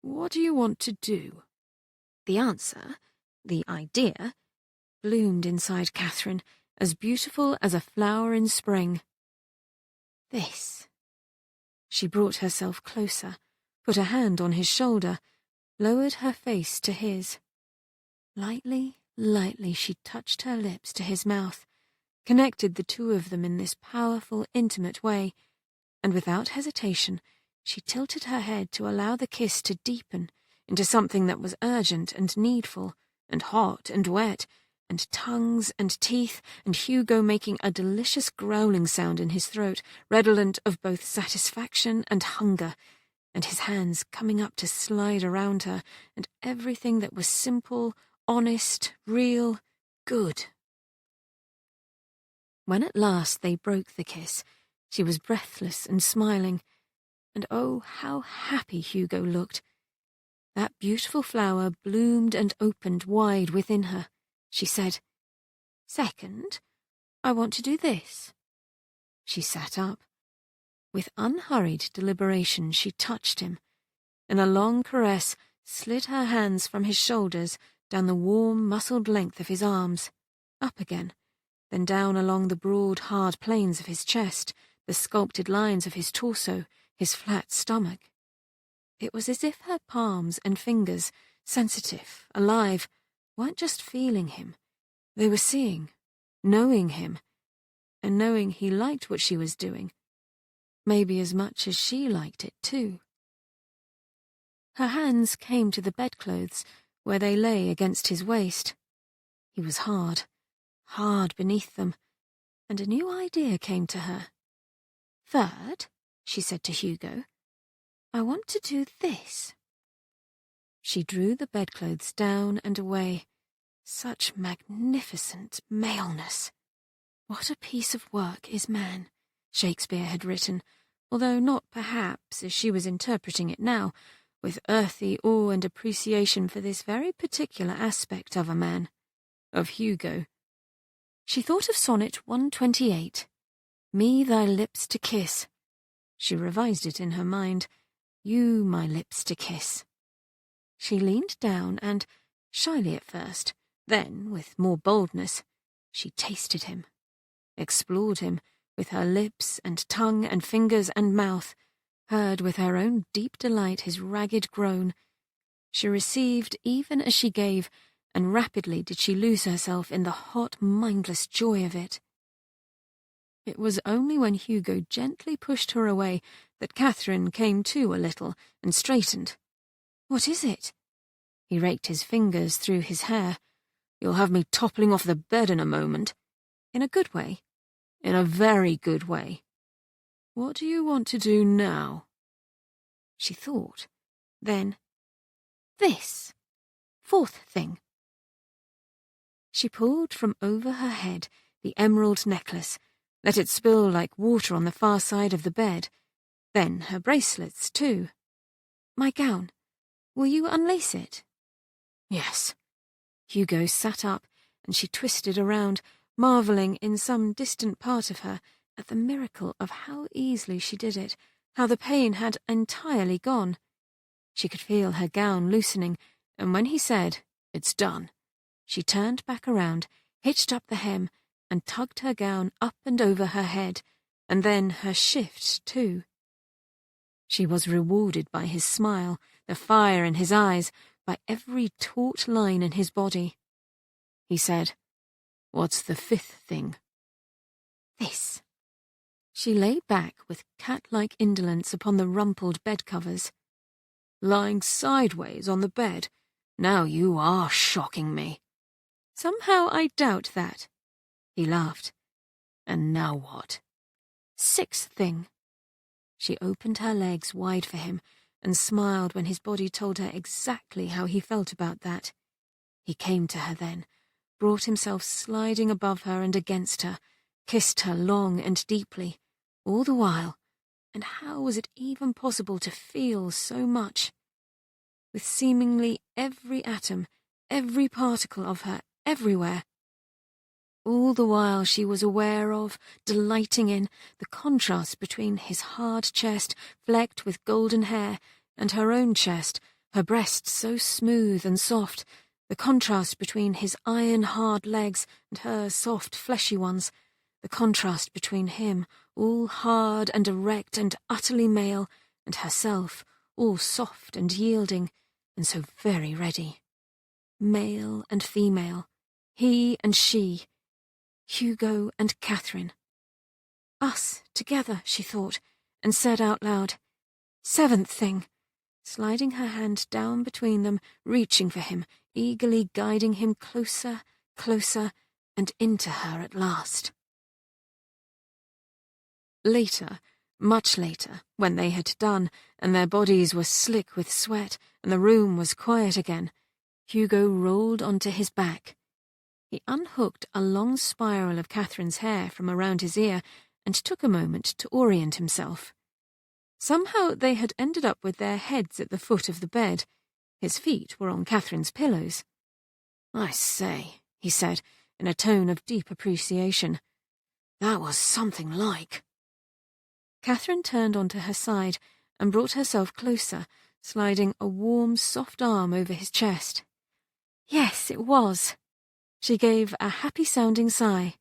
What do you want to do? The answer, the idea, bloomed inside Katherine, as beautiful as a flower in spring. This. She brought herself closer, put a hand on his shoulder, lowered her face to his. Lightly, lightly she touched her lips to his mouth, connected the two of them in this powerful, intimate way, and without hesitation she tilted her head to allow the kiss to deepen into something that was urgent and needful, and hot and wet, and tongues and teeth, and Hugo making a delicious growling sound in his throat, redolent of both satisfaction and hunger, and his hands coming up to slide around her, and everything that was simple, honest, real, good. When at last they broke the kiss, she was breathless and smiling, and oh, how happy Hugo looked. That beautiful flower bloomed and opened wide within her. She said, "Second, I want to do this." She sat up. With unhurried deliberation she touched him. In a long caress, slid her hands from his shoulders down the warm, muscled length of his arms, up again, then down along the broad, hard planes of his chest, the sculpted lines of his torso, his flat stomach. It was as if her palms and fingers, sensitive, alive, weren't just feeling him. They were seeing, knowing him, and knowing he liked what she was doing, maybe as much as she liked it too. Her hands came to the bedclothes where they lay against his waist. He was hard, hard beneath them, and a new idea came to her. "Third," she said to Hugo, "I want to do this." She drew the bedclothes down and away. Such magnificent maleness. What a piece of work is man, Shakespeare had written, although not perhaps as she was interpreting it now, with earthy awe and appreciation for this very particular aspect of a man, of Hugo. She thought of Sonnet 128, "Me thy lips to kiss." She revised it in her mind, "You my lips to kiss." She leaned down and, shyly at first, then, with more boldness, she tasted him, explored him, with her lips and tongue and fingers and mouth, heard with her own deep delight his ragged groan. She received even as she gave, and rapidly did she lose herself in the hot, mindless joy of it. It was only when Hugo gently pushed her away that Katherine came to a little and straightened. "What is it?" He raked his fingers through his hair. "You'll have me toppling off the bed in a moment." "In a good way?" "In a very good way." "What do you want to do now?" She thought. Then, "This. Fourth thing." She pulled from over her head the emerald necklace, let it spill like water on the far side of the bed. Then her bracelets, too. "My gown. Will you unlace it? Yes. Hugo sat up, and she twisted around, marvelling in some distant part of her at the miracle of how easily she did it, how the pain had entirely gone. She could feel her gown loosening, and when he said, "It's done," she turned back around, hitched up the hem, and tugged her gown up and over her head, and then her shift too. She was rewarded by his smile, the fire in his eyes, by every taut line in his body. He said, "What's the fifth thing?" This. She lay back with cat-like indolence upon the rumpled bed-covers. Lying sideways on the bed. Now you are shocking me. Somehow I doubt that. He laughed. And now what? Sixth thing. She opened her legs wide for him and smiled when his body told her exactly how he felt about that. He came to her then, brought himself sliding above her and against her, kissed her long and deeply, all the while, and how was it even possible to feel so much? With seemingly every atom, every particle of her, everywhere. All the while she was aware of, delighting in, the contrast between his hard chest, flecked with golden hair, and her own chest, her breasts so smooth and soft, the contrast between his iron-hard legs and her soft, fleshy ones, the contrast between him, all hard and erect and utterly male, and herself, all soft and yielding, and so very ready. Male and female, he and she, Hugo and Katherine. Us together, she thought, and said out loud, "Seventh thing," sliding her hand down between them, reaching for him, eagerly guiding him closer, closer, and into her at last. Later, much later, when they had done, and their bodies were slick with sweat, and the room was quiet again, Hugo rolled onto his back. He unhooked a long spiral of Katherine's hair from around his ear and took a moment to orient himself. Somehow they had ended up with their heads at the foot of the bed. His feet were on Katherine's pillows. "I say," he said, in a tone of deep appreciation, "that was something like." Katherine turned onto her side and brought herself closer, sliding a warm, soft arm over his chest. "Yes, it was." She gave a happy-sounding sigh.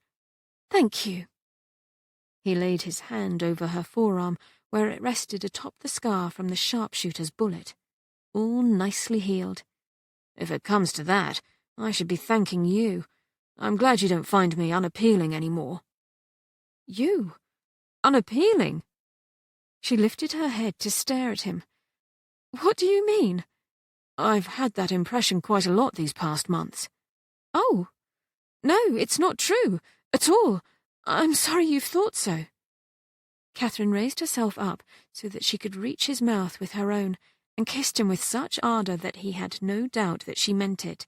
"Thank you." He laid his hand over her forearm, where it rested atop the scar from the sharpshooter's bullet, all nicely healed. "If it comes to that, I should be thanking you. I'm glad you don't find me unappealing anymore." "You? Unappealing?" She lifted her head to stare at him. "What do you mean?" "I've had that impression quite a lot these past months." "Oh, no, it's not true, at all. I'm sorry you've thought so." Katherine raised herself up so that she could reach his mouth with her own, and kissed him with such ardour that he had no doubt that she meant it.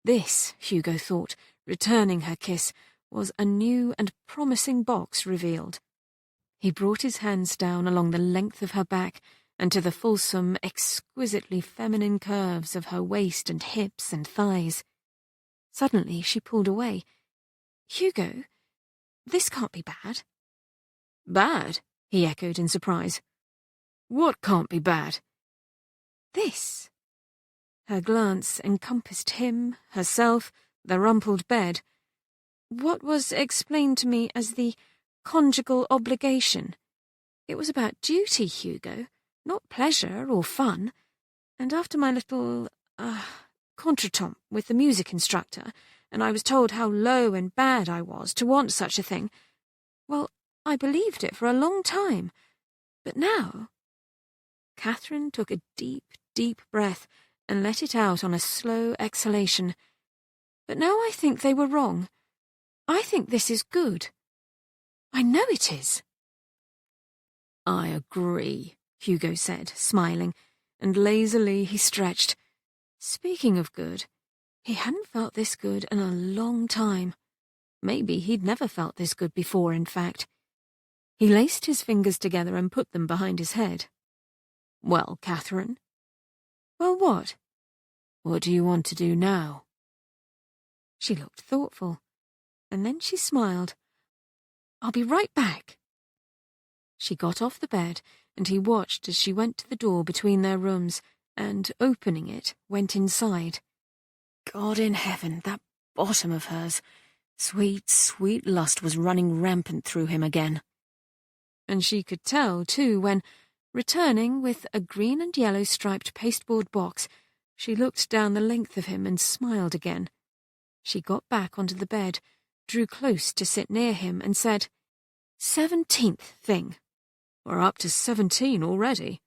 This, Hugo thought, returning her kiss, was a new and promising box revealed. He brought his hands down along the length of her back and to the fulsome, exquisitely feminine curves of her waist and hips and thighs. Suddenly she pulled away. "Hugo, this can't be bad." "Bad?" he echoed in surprise. "What can't be bad?" "This." Her glance encompassed him, herself, the rumpled bed. "What was explained to me as the conjugal obligation. It was about duty, Hugo, not pleasure or fun. And after my little, contretemps with the music instructor, and I was told how low and bad I was to want such a thing, well, I believed it for a long time. But now—" Katherine took a deep, deep breath and let it out on a slow exhalation. "But now I think they were wrong. I think this is good. I know it is." "I agree," Hugo said, smiling, and lazily he stretched. Speaking of good, he hadn't felt this good in a long time. Maybe he'd never felt this good before, in fact. He laced his fingers together and put them behind his head. "Well, Katherine?" Well, what? What do you want to do now? She looked thoughtful, and then she smiled. I'll be right back. She got off the bed, and he watched as she went to the door between their rooms and, opening it, went inside. God in heaven, that bottom of hers. Sweet, sweet lust was running rampant through him again. And she could tell, too, when, returning with a green and yellow striped pasteboard box, she looked down the length of him and smiled again. She got back onto the bed, drew close to sit near him, and said, 17th thing. We're up to 17 already.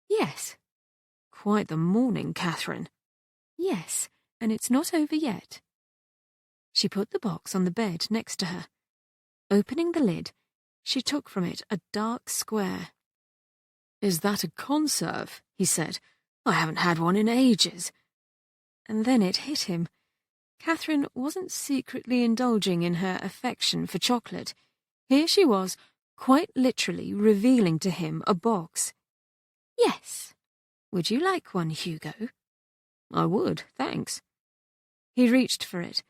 Yes. Quite the morning, Catherine. Yes, and it's not over yet. She put the box on the bed next to her. Opening the lid, she took from it a dark square. Is that a conserve? He said. I haven't had one in ages. And then it hit him. Catherine wasn't secretly indulging in her affection for chocolate. Here she was, quite literally revealing to him a box. Yes. Would you like one, Hugo? I would, thanks. He reached for it,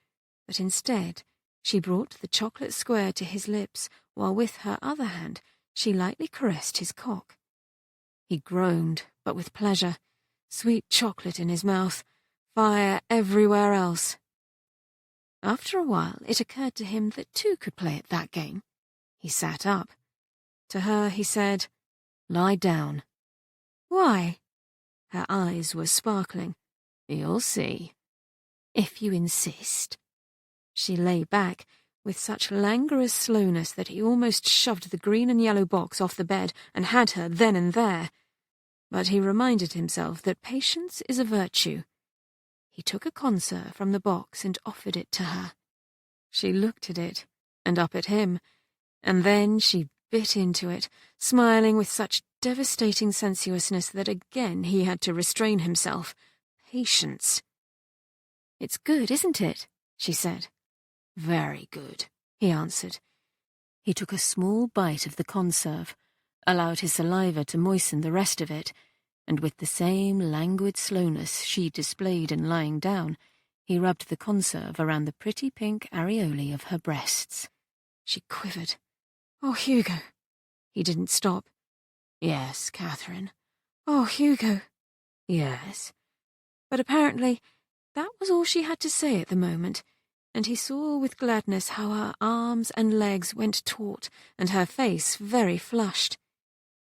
but instead she brought the chocolate square to his lips, while with her other hand she lightly caressed his cock. He groaned, but with pleasure, sweet chocolate in his mouth, fire everywhere else. After a while it occurred to him that two could play at that game. He sat up. To her he said, "Lie down." Why? Her eyes were sparkling. You'll see. If you insist. She lay back, with such languorous slowness that he almost shoved the green and yellow box off the bed and had her then and there. But he reminded himself that patience is a virtue. He took a conserve from the box and offered it to her. She looked at it, and up at him, and then she bit into it, smiling with such devastating sensuousness that again he had to restrain himself. Patience. "It's good, isn't it?" she said. Very good, he answered. He took a small bite of the conserve, allowed his saliva to moisten the rest of it, and with the same languid slowness she displayed in lying down, he rubbed the conserve around the pretty pink areolae of her breasts. She quivered. "Oh, Hugo." He didn't stop. "Yes, Catherine." "Oh, Hugo." "Yes." But apparently that was all she had to say at the moment, and he saw with gladness how her arms and legs went taut and her face very flushed.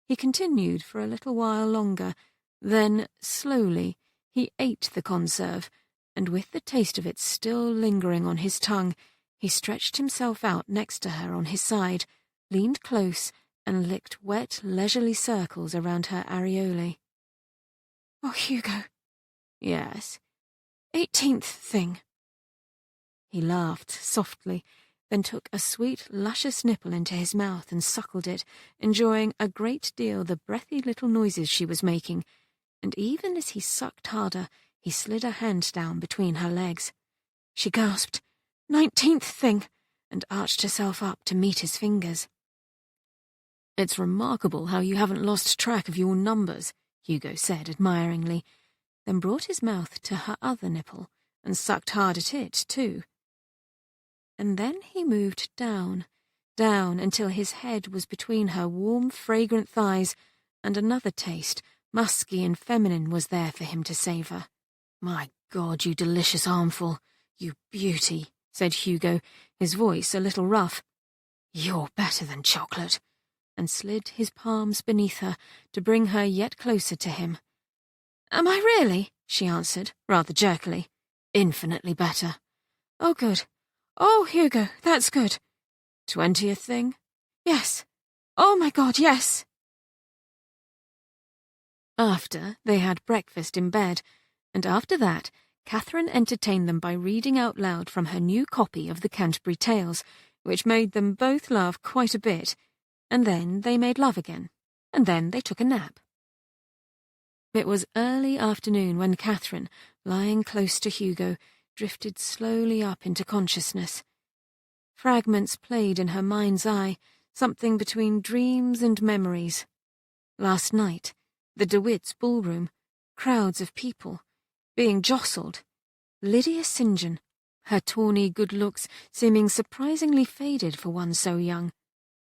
He continued for a little while longer, then, slowly, he ate the conserve, and with the taste of it still lingering on his tongue, he stretched himself out next to her on his side, leaned close, and licked wet, leisurely circles around her areolae. "Oh, Hugo." "Yes." 18th thing. He laughed softly, then took a sweet, luscious nipple into his mouth and suckled it, enjoying a great deal the breathy little noises she was making, and even as he sucked harder, he slid a hand down between her legs. She gasped, 19th thing, and arched herself up to meet his fingers. "It's remarkable how you haven't lost track of your numbers," Hugo said admiringly, then brought his mouth to her other nipple and sucked hard at it, too. And then he moved down, down until his head was between her warm, fragrant thighs, and another taste, musky and feminine, was there for him to savour. "My God, you delicious armful, you beauty," said Hugo, his voice a little rough. "You're better than chocolate," and slid his palms beneath her to bring her yet closer to him. "Am I really?" she answered, rather jerkily. "Infinitely better." "Oh, good. Oh, Hugo, that's good." 20th thing? "Yes. Oh, my God, yes." After, they had breakfast in bed, and after that, Catherine entertained them by reading out loud from her new copy of the Canterbury Tales, which made them both laugh quite a bit, and then they made love again, and then they took a nap. It was early afternoon when Catherine, lying close to Hugo, drifted slowly up into consciousness. Fragments played in her mind's eye, something between dreams and memories. Last night, the DeWitts' ballroom, crowds of people, being jostled. Lydia St. John, her tawny good looks seeming surprisingly faded for one so young.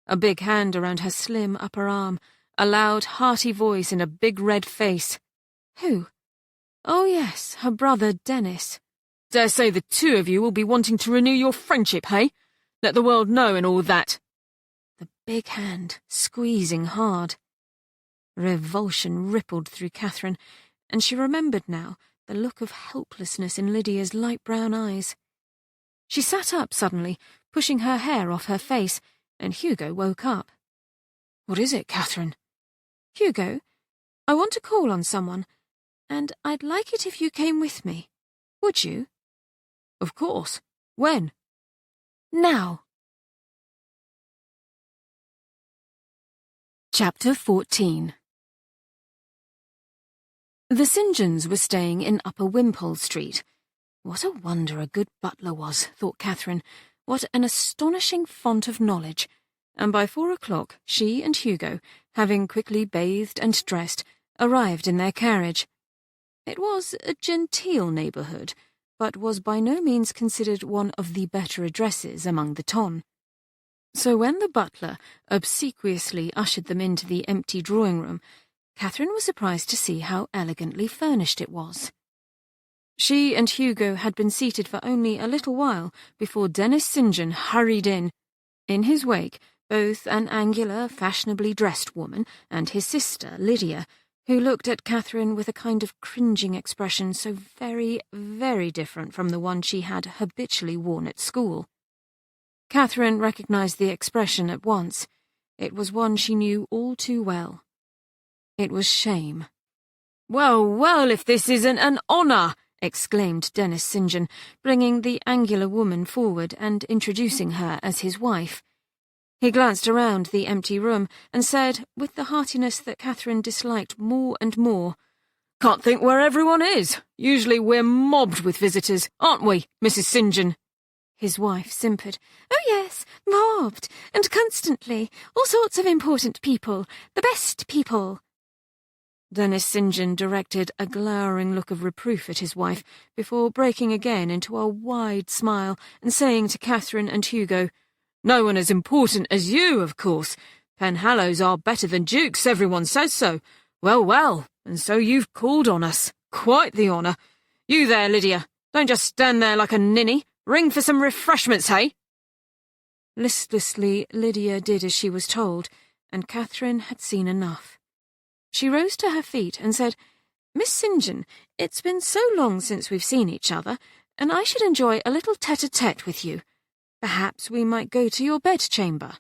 A big hand around her slim upper arm, a loud, hearty voice and a big red face. Who? Oh yes, her brother Dennis. Dare say the two of you will be wanting to renew your friendship, hey? Let the world know and all that. The big hand, squeezing hard. Revulsion rippled through Katherine, and she remembered now the look of helplessness in Lydia's light brown eyes. She sat up suddenly, pushing her hair off her face, and Hugo woke up. What is it, Katherine? Hugo, I want to call on someone, and I'd like it if you came with me. Would you? Of course. When? Now. Chapter 14. The St. Johns were staying in Upper Wimpole Street. What a wonder a good butler was, thought Katherine. What an astonishing font of knowledge. And by 4 o'clock she and Hugo, having quickly bathed and dressed, arrived in their carriage. It was a genteel neighbourhood, but was by no means considered one of the better addresses among the ton. So when the butler obsequiously ushered them into the empty drawing-room, Katherine was surprised to see how elegantly furnished it was. She and Hugo had been seated for only a little while before Dennis St. John hurried in. In his wake, both an angular, fashionably dressed woman and his sister, Lydia, who looked at Katherine with a kind of cringing expression so very, very different from the one she had habitually worn at school. Katherine recognised the expression at once. It was one she knew all too well. It was shame. Well, well, if this isn't an honour! Exclaimed Dennis St. John, bringing the angular woman forward and introducing her as his wife. He glanced around the empty room and said, with the heartiness that Katherine disliked more and more, Can't think where everyone is. Usually we're mobbed with visitors, aren't we, Mrs. St. John? His wife simpered. Oh yes, mobbed, and constantly. All sorts of important people, the best people. Dennis St. John directed a glowering look of reproof at his wife before breaking again into a wide smile and saying to Katherine and Hugo, No one as important as you, of course. Penhallows are better than dukes, everyone says so. Well, well, and so you've called on us. Quite the honour. You there, Lydia. Don't just stand there like a ninny. Ring for some refreshments, hey? Listlessly, Lydia did as she was told, and Katherine had seen enough. She rose to her feet and said, Miss St. John, it's been so long since we've seen each other, and I should enjoy a little tete-a-tete with you. Perhaps we might go to your bedchamber.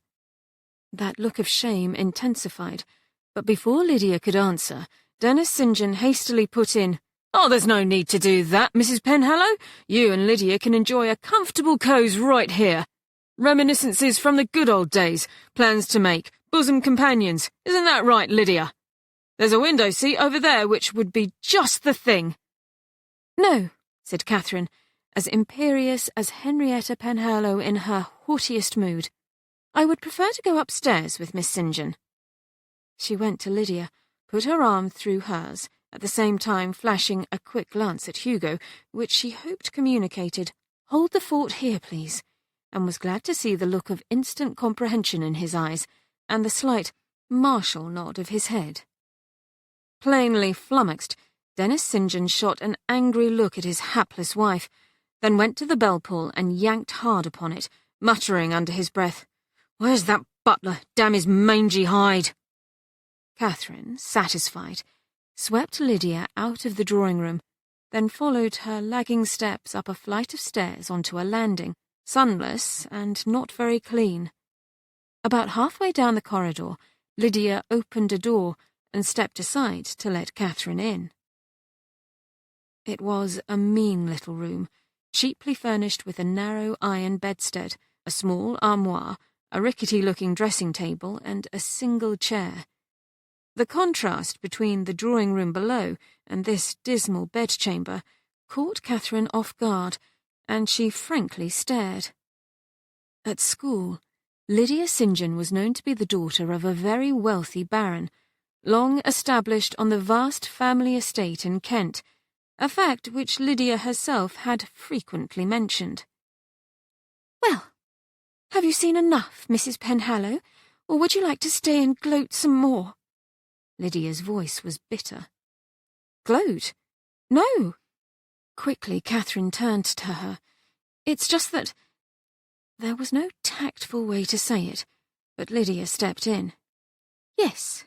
That look of shame intensified, but before Lydia could answer, Dennis St. John hastily put in, Oh, there's no need to do that, Mrs. Penhallow. You and Lydia can enjoy a comfortable coze right here. Reminiscences from the good old days, plans to make, bosom companions. Isn't that right, Lydia? There's a window seat over there which would be just the thing. No, said Katherine, as imperious as Henrietta Penhallow in her haughtiest mood. I would prefer to go upstairs with Miss St. John. She went to Lydia, put her arm through hers, at the same time flashing a quick glance at Hugo, which she hoped communicated, Hold the fort here, please, and was glad to see the look of instant comprehension in his eyes, and the slight, martial nod of his head. Plainly flummoxed, Dennis St. John shot an angry look at his hapless wife, then went to the bell-pull and yanked hard upon it, muttering under his breath, Where's that butler, damn his mangy hide? Katherine, satisfied, swept Lydia out of the drawing-room, then followed her lagging steps up a flight of stairs onto a landing, sunless and not very clean. About halfway down the corridor, Lydia opened a door and stepped aside to let Katherine in. It was a mean little room, cheaply furnished with a narrow iron bedstead, a small armoire, a rickety-looking dressing table, and a single chair. The contrast between the drawing-room below and this dismal bedchamber caught Katherine off guard, and she frankly stared. At school, Lydia St. John was known to be the daughter of a very wealthy baron, long established on the vast family estate in Kent, a fact which Lydia herself had frequently mentioned. "Well, have you seen enough, Mrs. Penhallow, or would you like to stay and gloat some more?" Lydia's voice was bitter. "Gloat? No!" Quickly, Katherine turned to her. "It's just that—" There was no tactful way to say it, but Lydia stepped in. "Yes,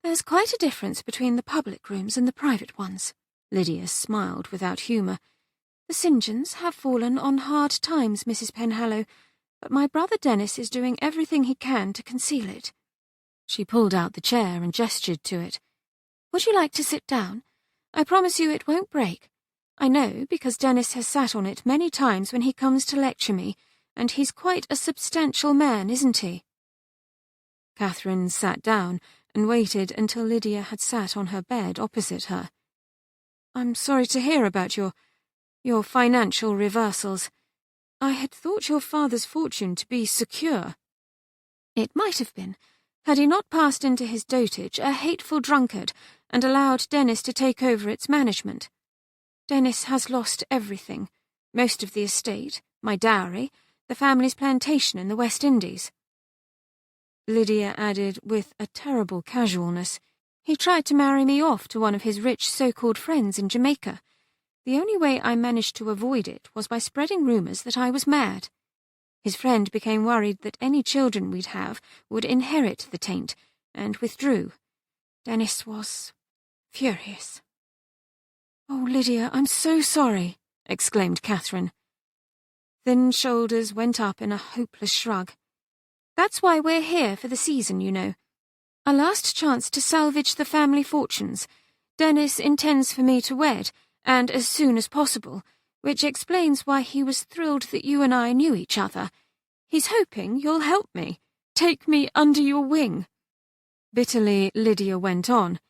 there's quite a difference between the public rooms and the private ones." Lydia smiled without humour. "The St. Johns have fallen on hard times, Mrs. Penhallow, but my brother Dennis is doing everything he can to conceal it." She pulled out the chair and gestured to it. "Would you like to sit down? I promise you it won't break. I know, because Dennis has sat on it many times when he comes to lecture me, and he's quite a substantial man, isn't he?" Katherine sat down and waited until Lydia had sat on her bed opposite her. "I'm sorry to hear about your financial reversals. I had thought your father's fortune to be secure." "It might have been, had he not passed into his dotage, a hateful drunkard, and allowed Dennis to take over its management. Dennis has lost everything, most of the estate, my dowry, the family's plantation in the West Indies." Lydia added with a terrible casualness, "He tried to marry me off to one of his rich so-called friends in Jamaica. The only way I managed to avoid it was by spreading rumours that I was mad. His friend became worried that any children we'd have would inherit the taint, and withdrew. Dennis was furious." "Oh, Lydia, I'm so sorry," exclaimed Katherine. Thin shoulders went up in a hopeless shrug. "That's why we're here for the season, you know. A last chance to salvage the family fortunes. Dennis intends for me to wed, and as soon as possible, which explains why he was thrilled that you and I knew each other. He's hoping you'll help me, take me under your wing." Bitterly, Lydia went on.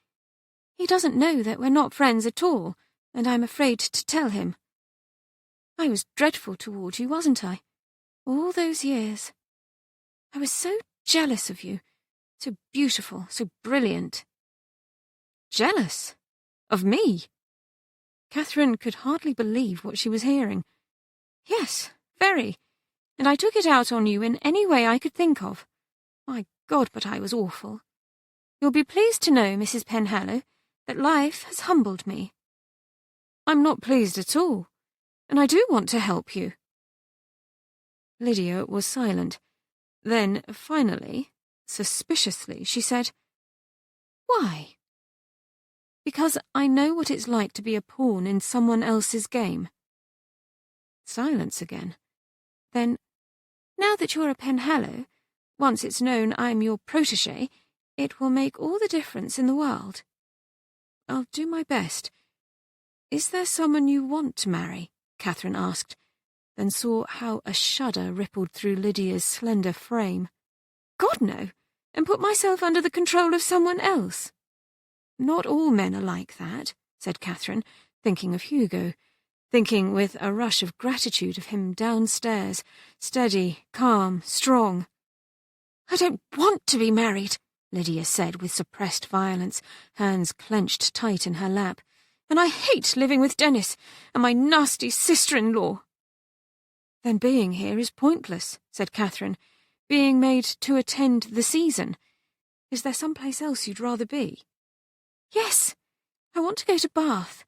"He doesn't know that we're not friends at all, and I'm afraid to tell him. I was dreadful toward you, wasn't I? All those years. I was so jealous of you, so beautiful, so brilliant." "Jealous? Of me?" Katherine could hardly believe what she was hearing. "Yes, very, and I took it out on you in any way I could think of. My God, but I was awful. You'll be pleased to know, Mrs. Penhallow, that life has humbled me." "I'm not pleased at all, and I do want to help you." Lydia was silent. Then, finally, suspiciously, she said, "Why?" "Because I know what it's like to be a pawn in someone else's game." Silence again. Then, "Now that you're a Penhallow, once it's known I'm your protégé, it will make all the difference in the world. I'll do my best. Is there someone you want to marry?" Katherine asked, then saw how a shudder rippled through Lydia's slender frame. "God, no, and put myself under the control of someone else." "Not all men are like that," said Katherine, thinking of Hugo, thinking with a rush of gratitude of him downstairs, steady, calm, strong. "I don't want to be married," Lydia said with suppressed violence, hands clenched tight in her lap. "And I hate living with Dennis and my nasty sister-in-law." "Then being here is pointless," said Katherine. "Being made to attend the season. Is there some place else you'd rather be?" "Yes, I want to go to Bath.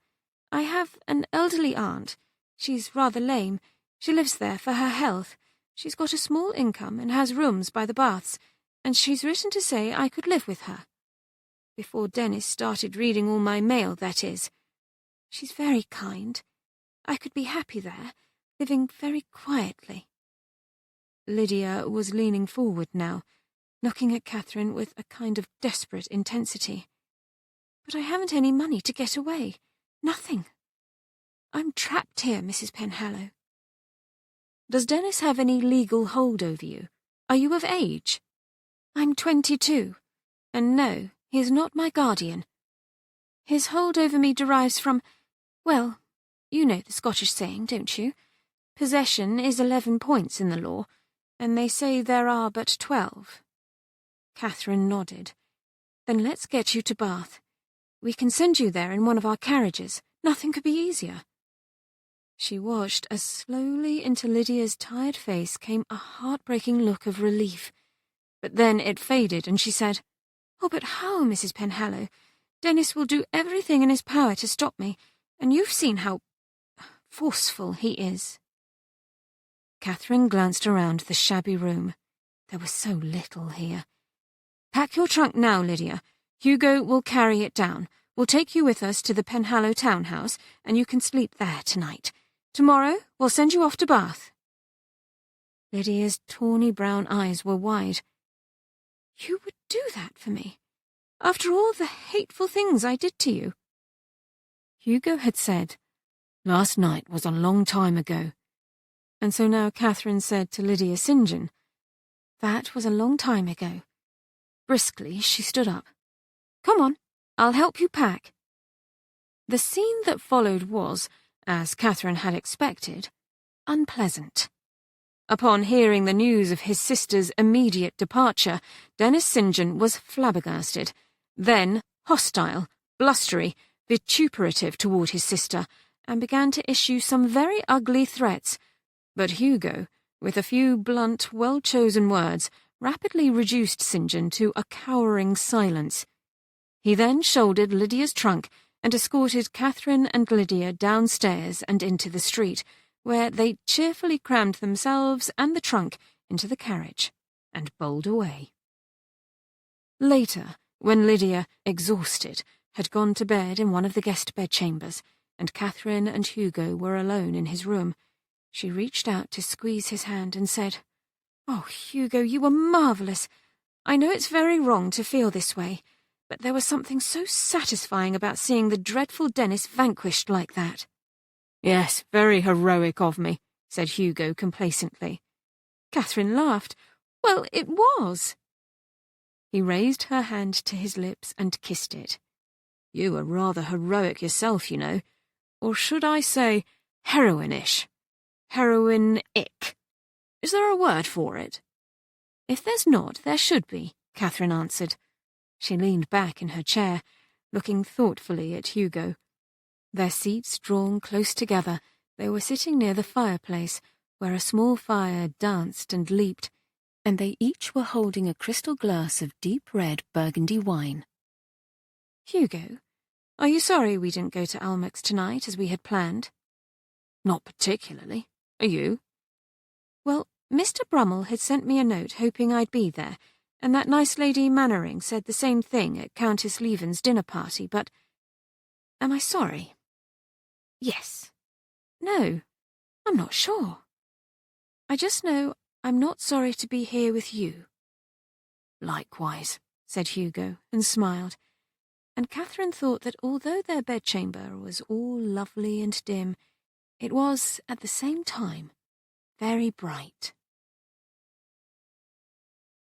I have an elderly aunt. She's rather lame. She lives there for her health. She's got a small income and has rooms by the baths, and she's written to say I could live with her. Before Dennis started reading all my mail, that is. She's very kind. I could be happy there, living very quietly." Lydia was leaning forward now, looking at Katherine with a kind of desperate intensity. "But I haven't any money to get away. Nothing. I'm trapped here, Mrs. Penhallow." "Does Dennis have any legal hold over you? Are you of age?" "I'm 22, and no, he is not my guardian. His hold over me derives from, well, you know the Scottish saying, don't you? Possession is 11 points in the law, and they say there are but 12. Katherine nodded. Then let's get you to Bath. We can send you there in one of our carriages. Nothing could be easier. She watched as slowly into Lydia's tired face came a heartbreaking look of relief. But then it faded and she said, "Oh, but how, Mrs. Penhallow? Dennis will do everything in his power to stop me, and you've seen how forceful he is." Katherine glanced around the shabby room. There was so little here. "Pack your trunk now, Lydia. Hugo will carry it down. We'll take you with us to the Penhallow townhouse, and you can sleep there tonight. Tomorrow, we'll send you off to Bath." Lydia's tawny brown eyes were wide. "You would do that for me? After all the hateful things I did to you?" Hugo had said, "Last night was a long time ago." And so now Katherine said to Lydia St. John, "That was a long time ago." Briskly, she stood up. "Come on, I'll help you pack." The scene that followed was, as Katherine had expected, unpleasant. Upon hearing the news of his sister's immediate departure, Dennis St. John was flabbergasted, then hostile, blustery, vituperative toward his sister, and began to issue some very ugly threats. But Hugo, with a few blunt, well-chosen words, rapidly reduced St. John to a cowering silence. He then shouldered Lydia's trunk and escorted Katherine and Lydia downstairs and into the street, where they cheerfully crammed themselves and the trunk into the carriage and bowled away. Later, when Lydia, exhausted, had gone to bed in one of the guest bedchambers, and Katherine and Hugo were alone in his room, she reached out to squeeze his hand and said, "Oh, Hugo, you were marvellous. I know it's very wrong to feel this way, but there was something so satisfying about seeing the dreadful Dennis vanquished like that." "Yes, very heroic of me," said Hugo complacently. Katherine laughed. "Well, it was." He raised her hand to his lips and kissed it. "You were rather heroic yourself, you know. Or should I say heroine-ish? Heroine-ic. Is there a word for it?" "If there's not, there should be," Katherine answered. She leaned back in her chair, looking thoughtfully at Hugo. Their seats drawn close together, they were sitting near the fireplace, where a small fire danced and leaped, and they each were holding a crystal glass of deep red Burgundy wine. "Hugo, are you sorry we didn't go to Almack's tonight as we had planned?" "Not particularly. Are you?" "Well, Mr. Brummel had sent me a note hoping I'd be there, and that nice Lady Mannering said the same thing at Countess Lieven's dinner party, but... Am I sorry?" "Yes." "No, I'm not sure. I just know I'm not sorry to be here with you." "Likewise," said Hugo, and smiled. And Katherine thought that although their bedchamber was all lovely and dim, it was, at the same time, very bright.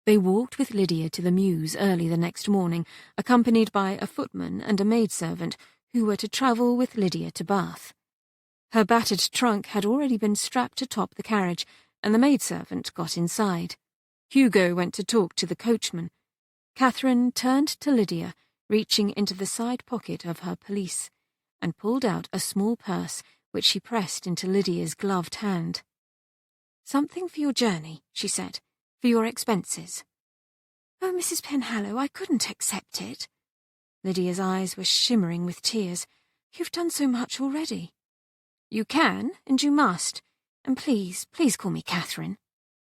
They walked with Lydia to the mews early the next morning, accompanied by a footman and a maidservant who were to travel with Lydia to Bath. Her battered trunk had already been strapped atop the carriage, and the maidservant got inside. Hugo went to talk to the coachman. Katherine turned to Lydia, reaching into the side pocket of her pelisse, and pulled out a small purse which she pressed into Lydia's gloved hand. "Something for your journey," she said, "for your expenses." "Oh, Mrs. Penhallow, I couldn't accept it." Lydia's eyes were shimmering with tears. "You've done so much already." "You can, and you must. And please, please call me Katherine."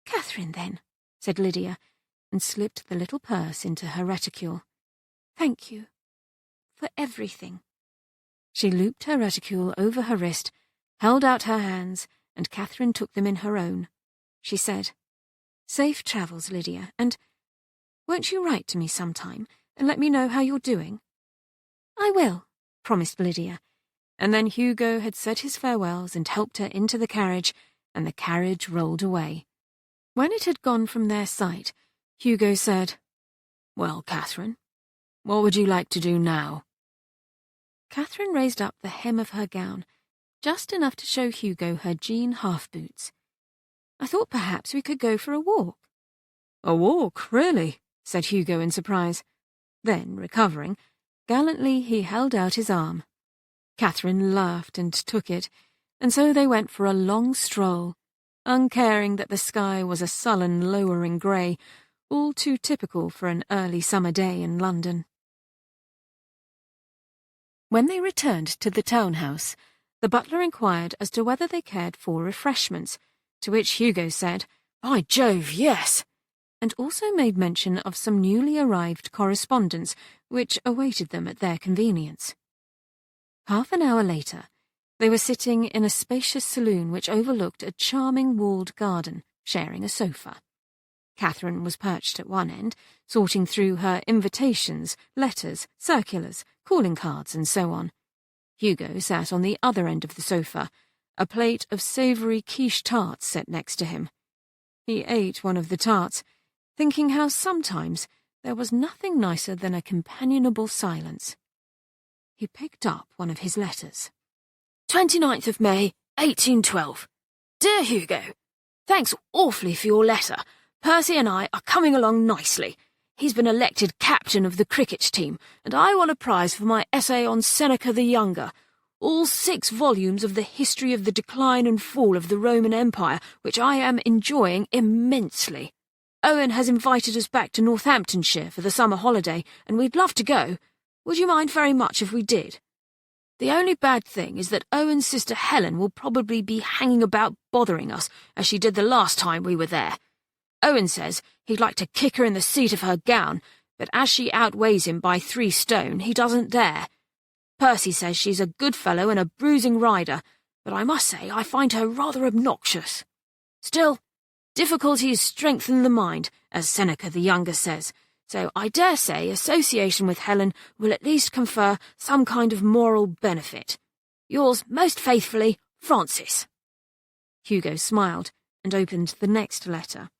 "Katherine, then," said Lydia, and slipped the little purse into her reticule. "Thank you. For everything." She looped her reticule over her wrist, held out her hands, and Katherine took them in her own. She said, "Safe travels, Lydia, and won't you write to me sometime and let me know how you're doing?" "I will," promised Lydia, and then Hugo had said his farewells and helped her into the carriage, and the carriage rolled away. When it had gone from their sight, Hugo said, "Well, Katherine, what would you like to do now?" Katherine raised up the hem of her gown, just enough to show Hugo her jean half-boots. "I thought perhaps we could go for a walk." "A walk, really?" said Hugo in surprise. Then, recovering, gallantly he held out his arm. Katherine laughed and took it, and so they went for a long stroll, uncaring that the sky was a sullen, lowering grey, all too typical for an early summer day in London. When they returned to the townhouse, the butler inquired as to whether they cared for refreshments, to which Hugo said, "By Jove, yes," and also made mention of some newly arrived correspondence which awaited them at their convenience. Half an hour later, they were sitting in a spacious saloon which overlooked a charming walled garden, sharing a sofa. Katherine was perched at one end, sorting through her invitations, letters, circulars, calling cards, and so on. Hugo sat on the other end of the sofa, a plate of savoury quiche tarts set next to him. He ate one of the tarts, thinking how sometimes there was nothing nicer than a companionable silence. He picked up one of his letters. 29th of May, 1812. Dear Hugo, thanks awfully for your letter. Percy and I are coming along nicely. He's been elected captain of the cricket team, and I won a prize for my essay on Seneca the Younger, all 6 volumes of the history of the decline and fall of the Roman Empire, which I am enjoying immensely. Owen has invited us back to Northamptonshire for the summer holiday, and we'd love to go. Would you mind very much if we did? The only bad thing is that Owen's sister Helen will probably be hanging about bothering us, as she did the last time we were there. Owen says he'd like to kick her in the seat of her gown, but as she outweighs him by 3 stone, he doesn't dare. Percy says she's a good fellow and a bruising rider, but I must say I find her rather obnoxious. Still, difficulties strengthen the mind, as Seneca the Younger says, so I dare say association with Helen will at least confer some kind of moral benefit. Yours most faithfully, Francis. Hugo smiled and opened the next letter.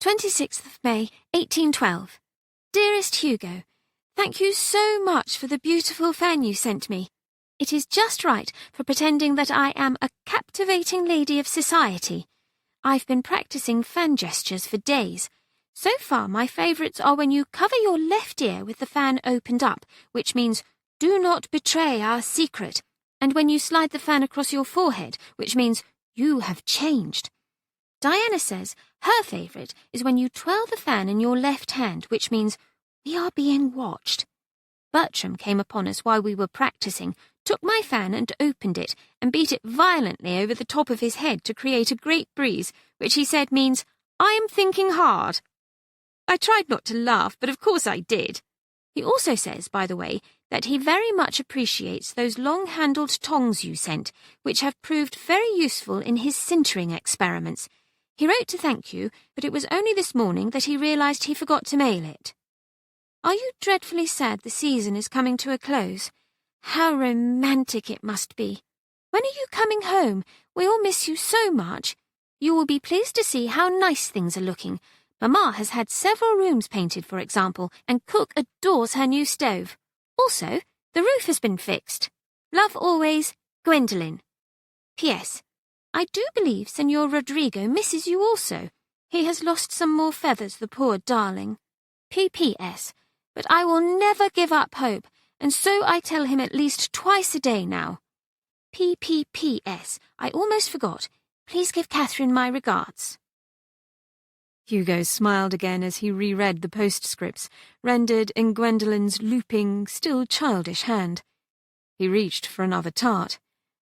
26th of May, 1812. Dearest Hugo, thank you so much for the beautiful fan you sent me. It is just right for pretending that I am a captivating lady of society. I've been practicing fan gestures for days. So far, my favourites are when you cover your left ear with the fan opened up, which means do not betray our secret, and when you slide the fan across your forehead, which means you have changed. Diana says her favourite is when you twirl the fan in your left hand, which means we are being watched. Bertram came upon us while we were practising, took my fan and opened it, and beat it violently over the top of his head to create a great breeze, which he said means, I am thinking hard. I tried not to laugh, but of course I did. He also says, by the way, that he very much appreciates those long-handled tongs you sent, which have proved very useful in his sintering experiments. He wrote to thank you, but it was only this morning that he realised he forgot to mail it. Are you dreadfully sad the season is coming to a close? How romantic it must be. When are you coming home? We all miss you so much. You will be pleased to see how nice things are looking. Mamma has had several rooms painted, for example, and Cook adores her new stove. Also, the roof has been fixed. Love always, Gwendolen. P.S. I do believe Senor Rodrigo misses you also. He has lost some more feathers, the poor darling. P.P.S. But I will never give up hope, and so I tell him at least twice a day now. P.P.P.S. I almost forgot. Please give Catherine my regards. Hugo smiled again as he reread the postscripts, rendered in Gwendolen's looping, still childish hand. He reached for another tart.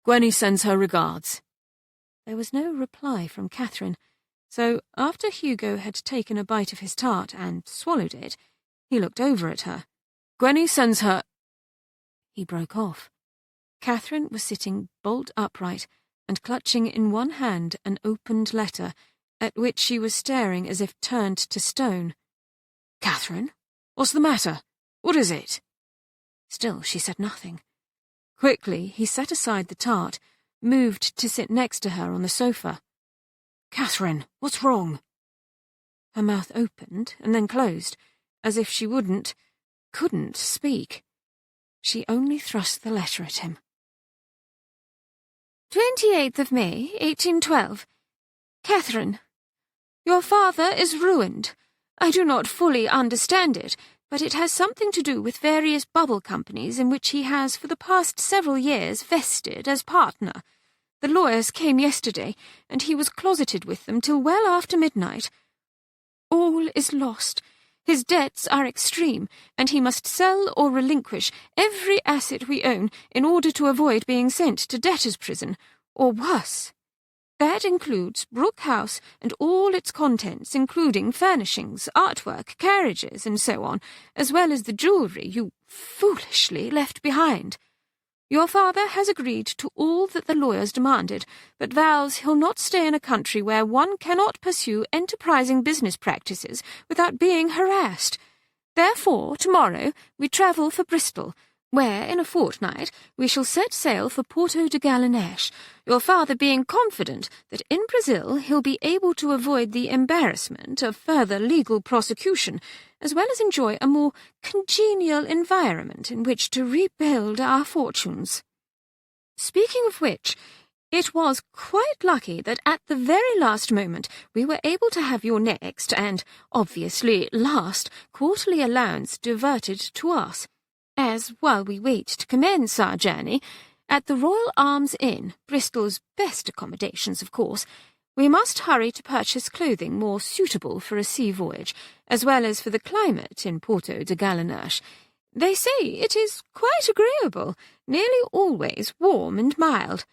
Gwenny sends her regards. There was no reply from Catherine, so after Hugo had taken a bite of his tart and swallowed it, he looked over at her. Gwenny sends her... He broke off. Catherine was sitting bolt upright and clutching in one hand an opened letter, at which she was staring as if turned to stone. Catherine? What's the matter? What is it? Still she said nothing. Quickly he set aside the tart, moved to sit next to her on the sofa. Catherine, what's wrong? Her mouth opened and then closed, as if she couldn't speak. She only thrust the letter at him. 28th of May, 1812. Catherine, your father is ruined. I do not fully understand it, but it has something to do with various bubble companies in which he has for the past several years vested as partner. The lawyers came yesterday, and he was closeted with them till well after midnight. All is lost. His debts are extreme, and he must sell or relinquish every asset we own in order to avoid being sent to debtor's prison, or worse. That includes Brooke House and all its contents, including furnishings, artwork, carriages, and so on, as well as the jewellery you foolishly left behind. Your father has agreed to all that the lawyers demanded, but vows he'll not stay in a country where one cannot pursue enterprising business practices without being harassed. Therefore, tomorrow we travel for Bristol, where, in a fortnight, we shall set sail for Porto de Galinèche, your father being confident that in Brazil he'll be able to avoid the embarrassment of further legal prosecution, as well as enjoy a more congenial environment in which to rebuild our fortunes. Speaking of which, it was quite lucky that at the very last moment we were able to have your next, and obviously last, quarterly allowance diverted to us, as, while we wait to commence our journey, at the Royal Arms Inn, Bristol's best accommodations, of course, we must hurry to purchase clothing more suitable for a sea voyage, as well as for the climate in Porto de Galinèche. They say it is quite agreeable, nearly always warm and mild.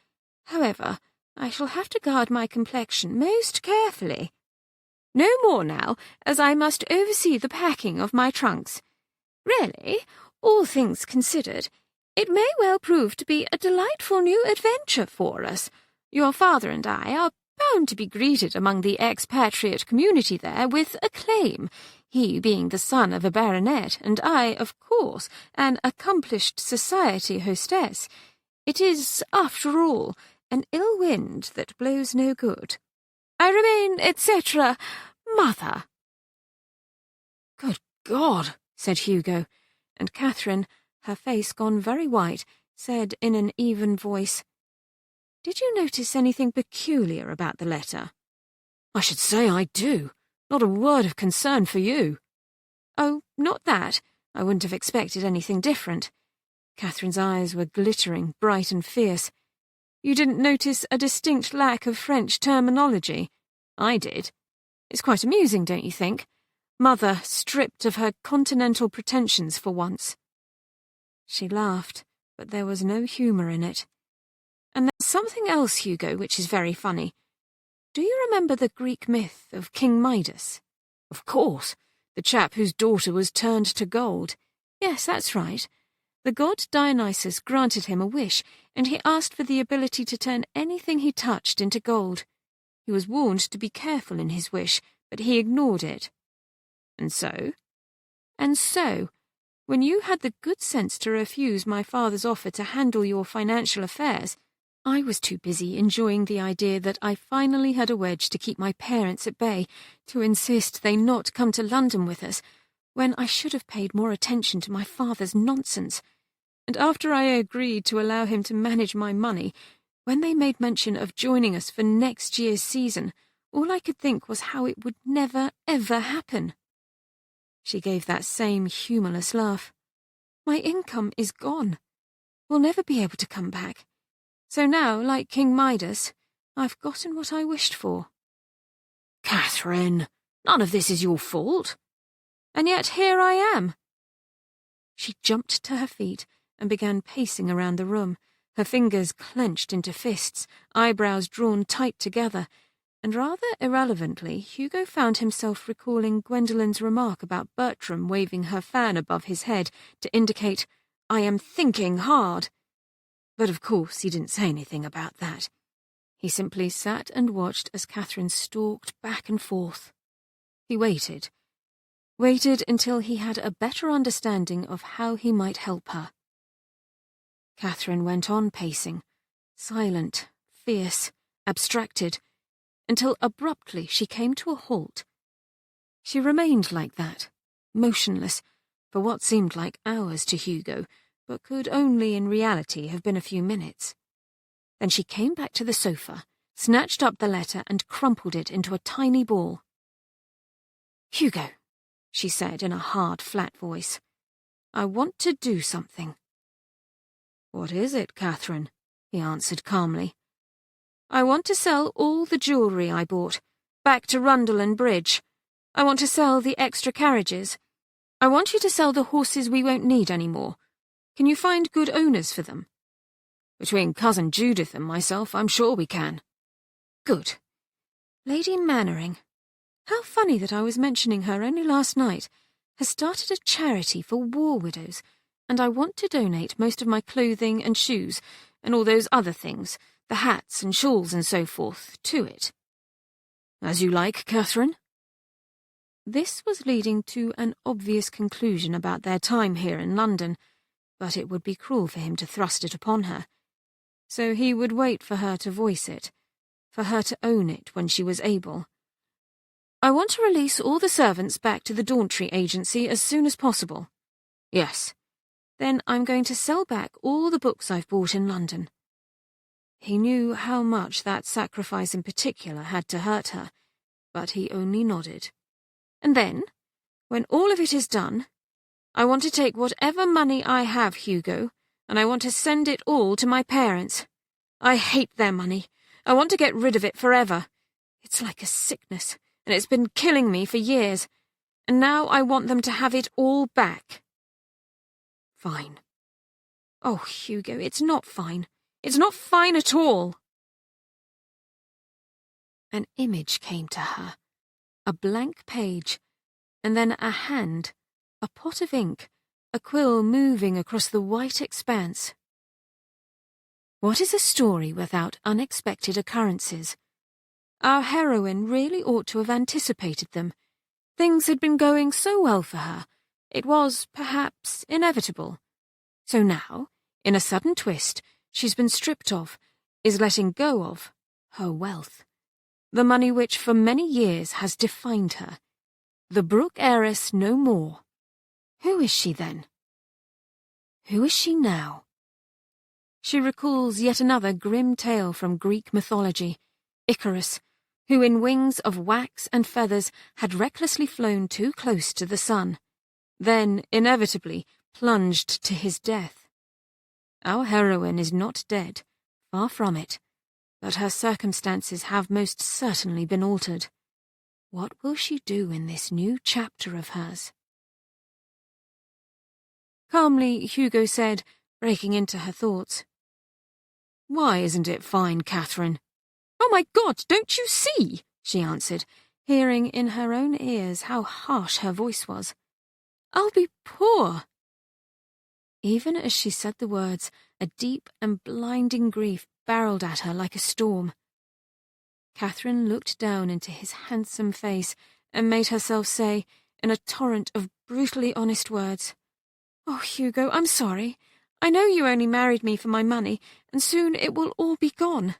However, I shall have to guard my complexion most carefully. No more now, as I must oversee the packing of my trunks. Really, all things considered, it may well prove to be a delightful new adventure for us. Your father and I are bound to be greeted among the expatriate community there with acclaim, he being the son of a baronet, and I, of course, an accomplished society hostess. It is, after all, an ill wind that blows no good. I remain, etc., Mother. Good God, said Hugo, and Catherine, her face gone very white, said in an even voice, "Did you notice anything peculiar about the letter?" "I should say I do. Not a word of concern for you." "Oh, not that. I wouldn't have expected anything different." Catherine's eyes were glittering, bright and fierce. "You didn't notice a distinct lack of French terminology? I did. It's quite amusing, don't you think? Mother stripped of her continental pretensions for once." She laughed, but there was no humour in it. "And there's something else, Hugo, which is very funny. Do you remember the Greek myth of King Midas?" "Of course. The chap whose daughter was turned to gold." "Yes, that's right. The god Dionysus granted him a wish, and he asked for the ability to turn anything he touched into gold. He was warned to be careful in his wish, but he ignored it." "And so?" "And so, when you had the good sense to refuse my father's offer to handle your financial affairs, I was too busy enjoying the idea that I finally had a wedge to keep my parents at bay, to insist they not come to London with us, when I should have paid more attention to my father's nonsense. And after I agreed to allow him to manage my money, when they made mention of joining us for next year's season, all I could think was how it would never, ever happen." She gave that same humourless laugh. "My income is gone. We'll never be able to come back. So now, like King Midas, I've gotten what I wished for." "Catherine, none of this is your fault." "And yet here I am." She jumped to her feet and began pacing around the room, her fingers clenched into fists, eyebrows drawn tight together, and rather irrelevantly, Hugo found himself recalling Gwendolyn's remark about Bertram waving her fan above his head to indicate, "I am thinking hard." But of course he didn't say anything about that. He simply sat and watched as Catherine stalked back and forth. He waited until he had a better understanding of how he might help her. Catherine went on pacing, silent, fierce, abstracted, until abruptly she came to a halt. She remained like that, motionless, for what seemed like hours to Hugo, but could only in reality have been a few minutes. Then she came back to the sofa, snatched up the letter and crumpled it into a tiny ball. "Hugo, she said in a hard, flat voice. I want to do something. What is it, Catherine? He answered calmly. I want to sell all the jewellery I bought, back to Rundle and Bridge. I want to sell the extra carriages. I want you to sell the horses we won't need any more. Can you find good owners for them? Between Cousin Judith and myself, I'm sure we can. Good. Lady Mannering, how funny that I was mentioning her only last night, has started a charity for war widows, and I want to donate most of my clothing and shoes, and all those other things, the hats and shawls and so forth, to it. As you like, Catherine. This was leading to an obvious conclusion about their time here in London, but it would be cruel for him to thrust it upon her. So he would wait for her to voice it, for her to own it when she was able. I want to release all the servants back to the Dauntry Agency as soon as possible. Yes. Then I'm going to sell back all the books I've bought in London. He knew how much that sacrifice in particular had to hurt her, but he only nodded. And then, when all of it is done, I want to take whatever money I have, Hugo, and I want to send it all to my parents. I hate their money. I want to get rid of it forever. It's like a sickness, and it's been killing me for years, and now I want them to have it all back. Fine. Oh, Hugo, it's not fine. It's not fine at all. An image came to her, a blank page, and then a hand, a pot of ink, a quill moving across the white expanse. What is a story without unexpected occurrences? Our heroine really ought to have anticipated them. Things had been going so well for her. It was, perhaps, inevitable. So now, in a sudden twist, she's been stripped of, is letting go of, her wealth. The money which for many years has defined her. The Brooke heiress no more. Who is she then? Who is she now? She recalls yet another grim tale from Greek mythology, Icarus, who in wings of wax and feathers had recklessly flown too close to the sun, then, inevitably, plunged to his death. Our heroine is not dead, far from it, but her circumstances have most certainly been altered. What will she do in this new chapter of hers? Calmly, Hugo said, breaking into her thoughts. Why isn't it fine, Catherine? Oh my God, don't you see? She answered, hearing in her own ears how harsh her voice was. I'll be poor. Even as she said the words, a deep and blinding grief barreled at her like a storm. Catherine looked down into his handsome face and made herself say, in a torrent of brutally honest words, Oh, Hugo, I'm sorry. I know you only married me for my money, and soon it will all be gone.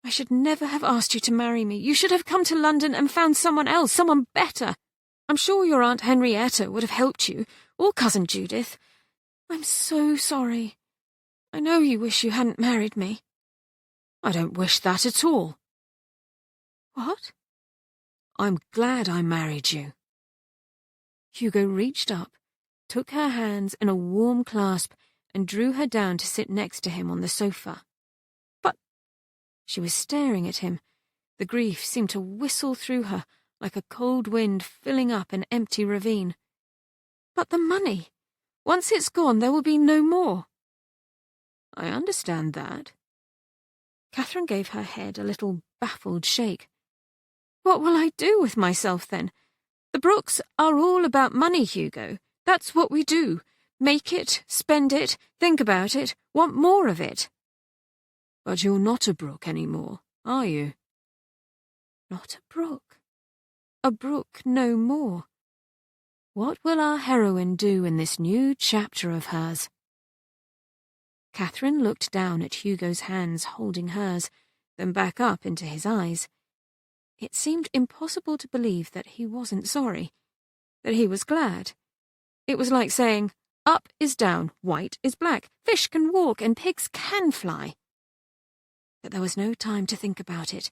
I should never have asked you to marry me. You should have come to London and found someone else, someone better. I'm sure your Aunt Henrietta would have helped you, or Cousin Judith. I'm so sorry. I know you wish you hadn't married me. I don't wish that at all. What? I'm glad I married you. Hugo reached up, took her hands in a warm clasp, and drew her down to sit next to him on the sofa. But she was staring at him. The grief seemed to whistle through her, like a cold wind filling up an empty ravine. But the money! Once it's gone, there will be no more. I understand that. Catherine gave her head a little baffled shake. What will I do with myself, then? The Brookes are all about money, Hugo. That's what we do. Make it, spend it, think about it, want more of it. But you're not a Brooke any more, are you? Not a Brooke. A Brooke no more. What will our heroine do in this new chapter of hers? Catherine looked down at Hugo's hands holding hers, then back up into his eyes. It seemed impossible to believe that he wasn't sorry, that he was glad. It was like saying, up is down, white is black, fish can walk and pigs can fly. But there was no time to think about it.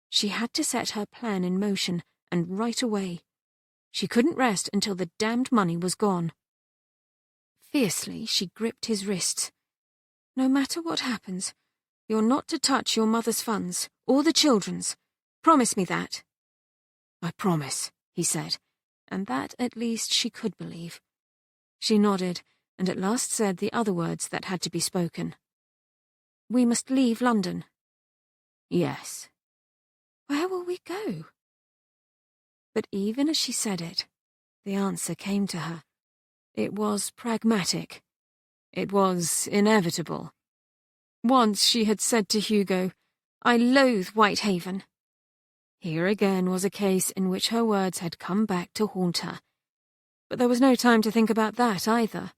She had to set her plan in motion, and right away. She couldn't rest until the damned money was gone. Fiercely, she gripped his wrists. No matter what happens, you're not to touch your mother's funds, or the children's. Promise me that. I promise, he said, and that at least she could believe. She nodded, and at last said the other words that had to be spoken. We must leave London. Yes. Where will we go? But even as she said it, the answer came to her. It was pragmatic. It was inevitable. Once she had said to Hugo, I loathe Whitehaven. Here again was a case in which her words had come back to haunt her. But there was no time to think about that either.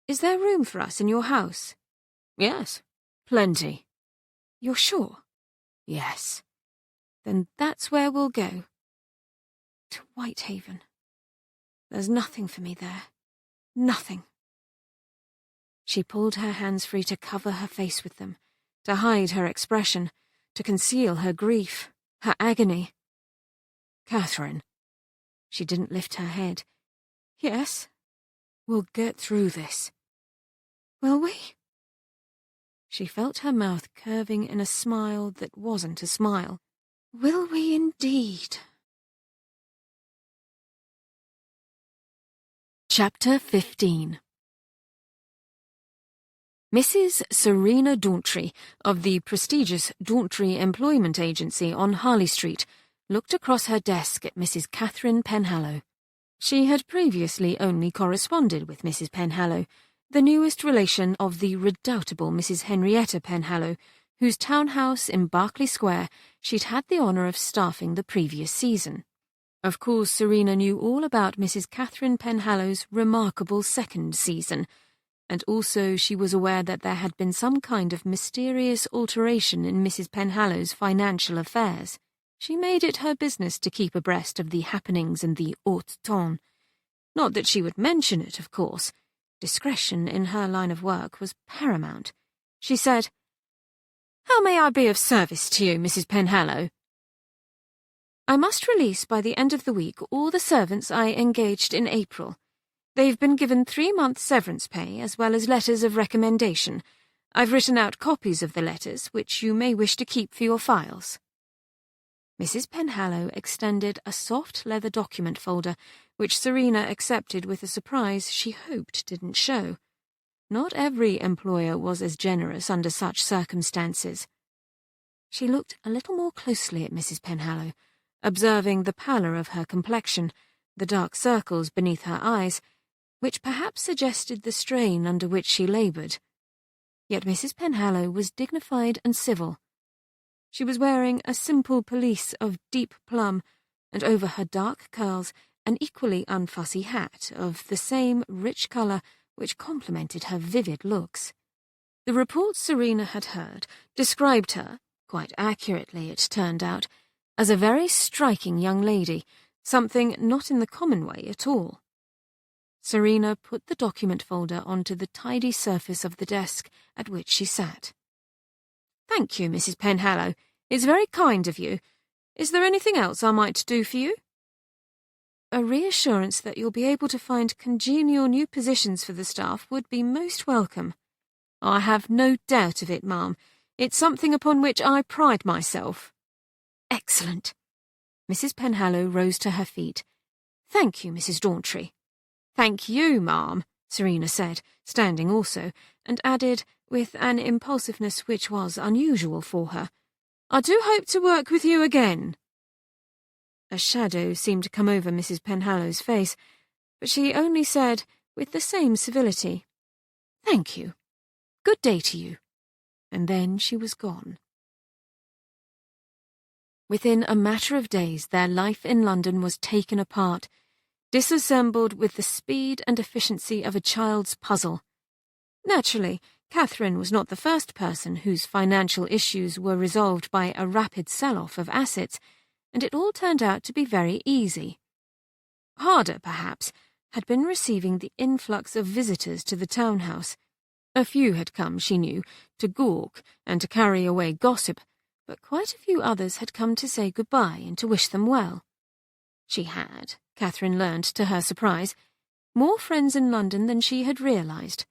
Is there room for us in your house? Yes, plenty. You're sure? Yes. Then that's where we'll go. To Whitehaven. There's nothing for me there. Nothing. She pulled her hands free to cover her face with them, to hide her expression, to conceal her grief, her agony. Katherine. She didn't lift her head. Yes? We'll get through this. Will we? She felt her mouth curving in a smile that wasn't a smile. Will we indeed? Chapter 15. Mrs. Serena Daughtry, of the prestigious Daughtry Employment Agency on Harley Street, looked across her desk at Mrs. Katherine Penhallow. She had previously only corresponded with Mrs. Penhallow, the newest relation of the redoubtable Mrs. Henrietta Penhallow, whose townhouse in Berkeley Square she'd had the honour of staffing the previous season. Of course, Serena knew all about Mrs. Katherine Penhallow's remarkable second season, and also she was aware that there had been some kind of mysterious alteration in Mrs. Penhallow's financial affairs. She made it her business to keep abreast of the happenings in the haute ton. Not that she would mention it, of course. Discretion in her line of work was paramount. She said, How may I be of service to you, Mrs. Penhallow? I must release by the end of the week all the servants I engaged in April. They've been given 3-month severance pay as well as letters of recommendation. I've written out copies of the letters, which you may wish to keep for your files. Mrs. Penhallow extended a soft leather document folder, which Serena accepted with a surprise she hoped didn't show. Not every employer was as generous under such circumstances. She looked a little more closely at Mrs. Penhallow, observing the pallor of her complexion, the dark circles beneath her eyes, which perhaps suggested the strain under which she laboured. Yet Mrs. Penhallow was dignified and civil. She was wearing a simple pelisse of deep plum, and over her dark curls an equally unfussy hat of the same rich colour which complemented her vivid looks. The reports Serena had heard described her, quite accurately it turned out, as a very striking young lady, something not in the common way at all. Serena put the document folder onto the tidy surface of the desk at which she sat. Thank you, Mrs. Penhallow. It's very kind of you. Is there anything else I might do for you? A reassurance that you'll be able to find congenial new positions for the staff would be most welcome. I have no doubt of it, ma'am. It's something upon which I pride myself. Excellent. Mrs. Penhallow rose to her feet. Thank you, Mrs. Daughtry. Thank you, ma'am, Serena said, standing also, and added, with an impulsiveness which was unusual for her, I do hope to work with you again. A shadow seemed to come over Mrs. Penhallow's face, but she only said, with the same civility, Thank you. Good day to you. And then she was gone. Within a matter of days, their life in London was taken apart, disassembled with the speed and efficiency of a child's puzzle. Naturally, Katherine was not the first person whose financial issues were resolved by a rapid sell-off of assets, and it all turned out to be very easy. Harder, perhaps, had been receiving the influx of visitors to the townhouse. A few had come, she knew, to gawk and to carry away gossip, but quite a few others had come to say goodbye and to wish them well. She had, Katherine learned to her surprise, more friends in London than she had realised.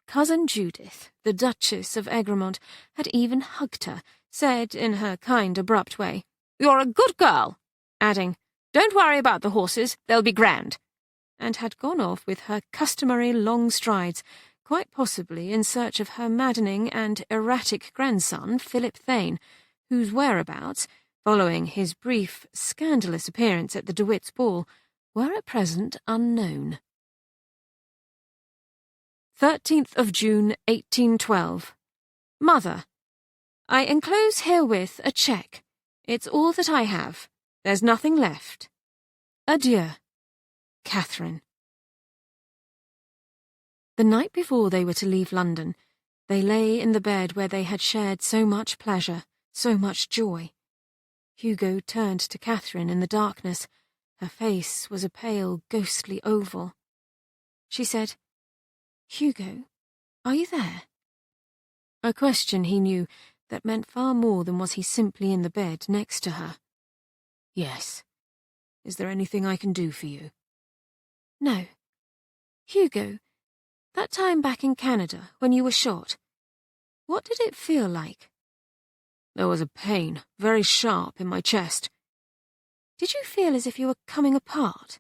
Cousin Judith, the Duchess of Egremont, had even hugged her, said in her kind, abrupt way, "You're a good girl," adding, "Don't worry about the horses, they'll be grand," and had gone off with her customary long strides, quite possibly in search of her maddening and erratic grandson, Philip Thane, whose whereabouts, following his brief, scandalous appearance at the DeWitts' ball, were at present unknown. 13th of June, 1812. Mother, I enclose herewith a cheque. It's all that I have. There's nothing left. Adieu. Katherine. The night before they were to leave London, they lay in the bed where they had shared so much pleasure, so much joy. Hugo turned to Katherine in the darkness. Her face was a pale, ghostly oval. She said, "Hugo, are you there?" A question, he knew, that meant far more than was he simply in the bed next to her. "Yes. Is there anything I can do for you?" "No. Hugo, that time back in Canada, when you were shot, what did it feel like?" "There was a pain, very sharp, in my chest." "Did you feel as if you were coming apart?"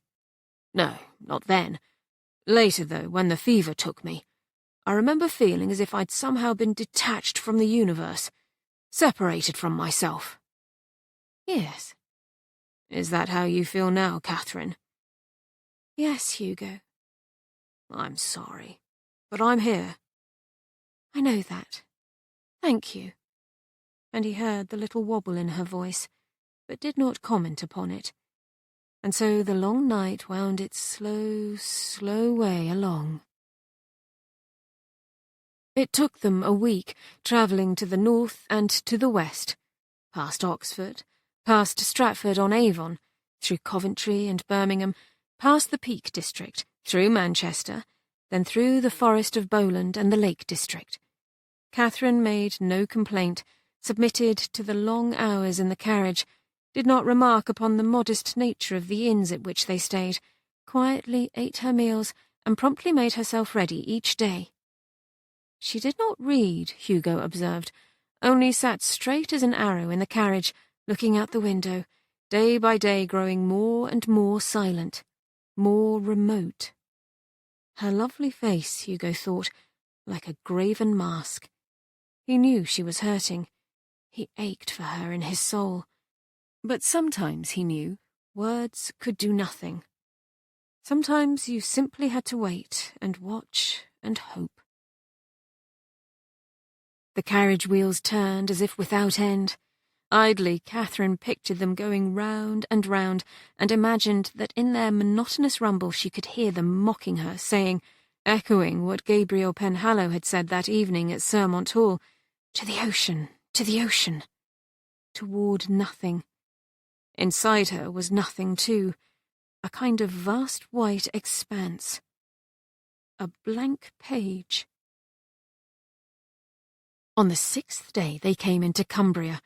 "No, not then. Later, though, when the fever took me, I remember feeling as if I'd somehow been detached from the universe, separated from myself." "Yes." "Is that how you feel now, Katherine?" "Yes, Hugo." "I'm sorry, but I'm here." "I know that. Thank you." And he heard the little wobble in her voice, but did not comment upon it. And so the long night wound its slow, slow way along. It took them a week, travelling to the north and to the west, past Oxford, past Stratford-on-Avon, through Coventry and Birmingham, past the Peak District, through Manchester, then through the Forest of Bowland and the Lake District. Katherine made no complaint, submitted to the long hours in the carriage, did not remark upon the modest nature of the inns at which they stayed, quietly ate her meals, and promptly made herself ready each day. She did not read, Hugo observed, only sat straight as an arrow in the carriage, looking out the window, day by day growing more and more silent, more remote. Her lovely face, Hugo thought, like a graven mask. He knew she was hurting. He ached for her in his soul. But sometimes, he knew, words could do nothing. Sometimes you simply had to wait and watch and hope. The carriage wheels turned as if without end. Idly, Katherine pictured them going round and round, and imagined that in their monotonous rumble she could hear them mocking her, saying, echoing what Gabriel Penhallow had said that evening at Sermont Hall, "To the ocean, to the ocean," toward nothing. Inside her was nothing, too, a kind of vast white expanse. A blank page. On the 6th day they came into Cumbria,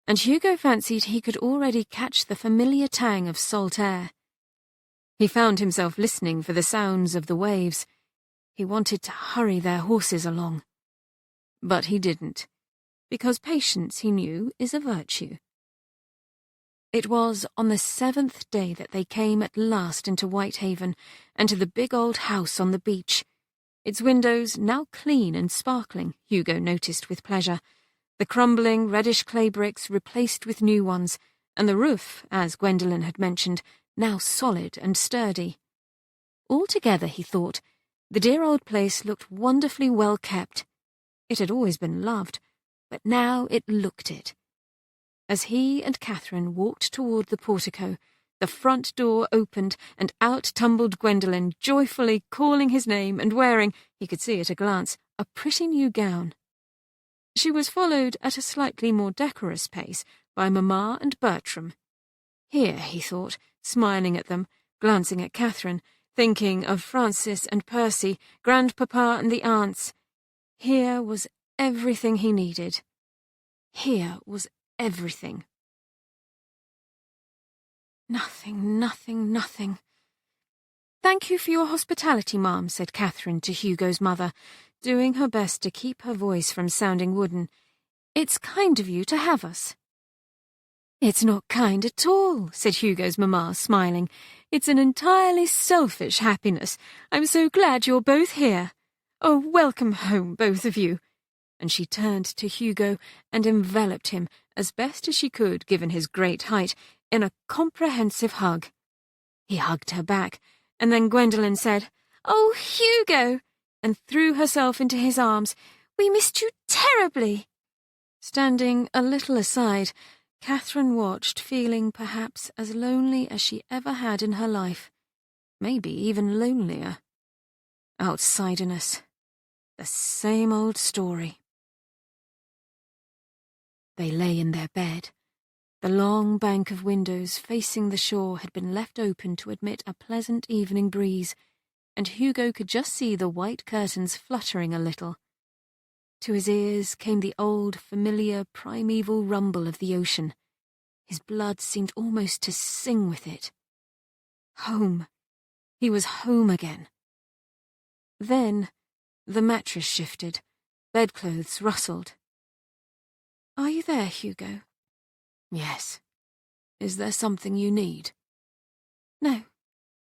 and Hugo fancied he could already catch the familiar tang of salt air. He found himself listening for the sounds of the waves. He wanted to hurry their horses along. But he didn't, because patience, he knew, is a virtue. It was on the 7th day that they came at last into Whitehaven and to the big old house on the beach. Its windows now clean and sparkling, Hugo noticed with pleasure, the crumbling reddish clay bricks replaced with new ones, and the roof, as Gwendolen had mentioned, now solid and sturdy. Altogether, he thought, the dear old place looked wonderfully well kept. It had always been loved, but now it looked it. As he and Katherine walked toward the portico, the front door opened, and out tumbled Gwendolen, joyfully calling his name and wearing, he could see at a glance, a pretty new gown. She was followed at a slightly more decorous pace by Mamma and Bertram. Here, he thought, smiling at them, glancing at Katherine, thinking of Francis and Percy, Grandpapa and the aunts. Here was everything he needed. Here was everything. Nothing, nothing, nothing. Thank you for your hospitality, Ma'am, said Katherine to Hugo's mother, doing her best to keep her voice from sounding wooden. It's kind of you to have us. It's not kind at all, said Hugo's mamma, smiling. It's an entirely selfish happiness. I'm so glad you're both here. Oh, welcome home, both of you. And she turned to Hugo and enveloped him, as best as she could given his great height, in a comprehensive hug. He hugged her back, and then Gwendolen said, "Oh, Hugo!" and threw herself into his arms. "We missed you terribly." Standing a little aside, Katherine watched, feeling perhaps as lonely as she ever had in her life. Maybe even lonelier. Outsiderness. The same old story. They lay in their bed. The long bank of windows facing the shore had been left open to admit a pleasant evening breeze, and Hugo could just see the white curtains fluttering a little. To his ears came the old, familiar, primeval rumble of the ocean. His blood seemed almost to sing with it. Home. He was home again. Then the mattress shifted. Bedclothes rustled. "Are you there, Hugo?" "Yes. Is there something you need?" "No,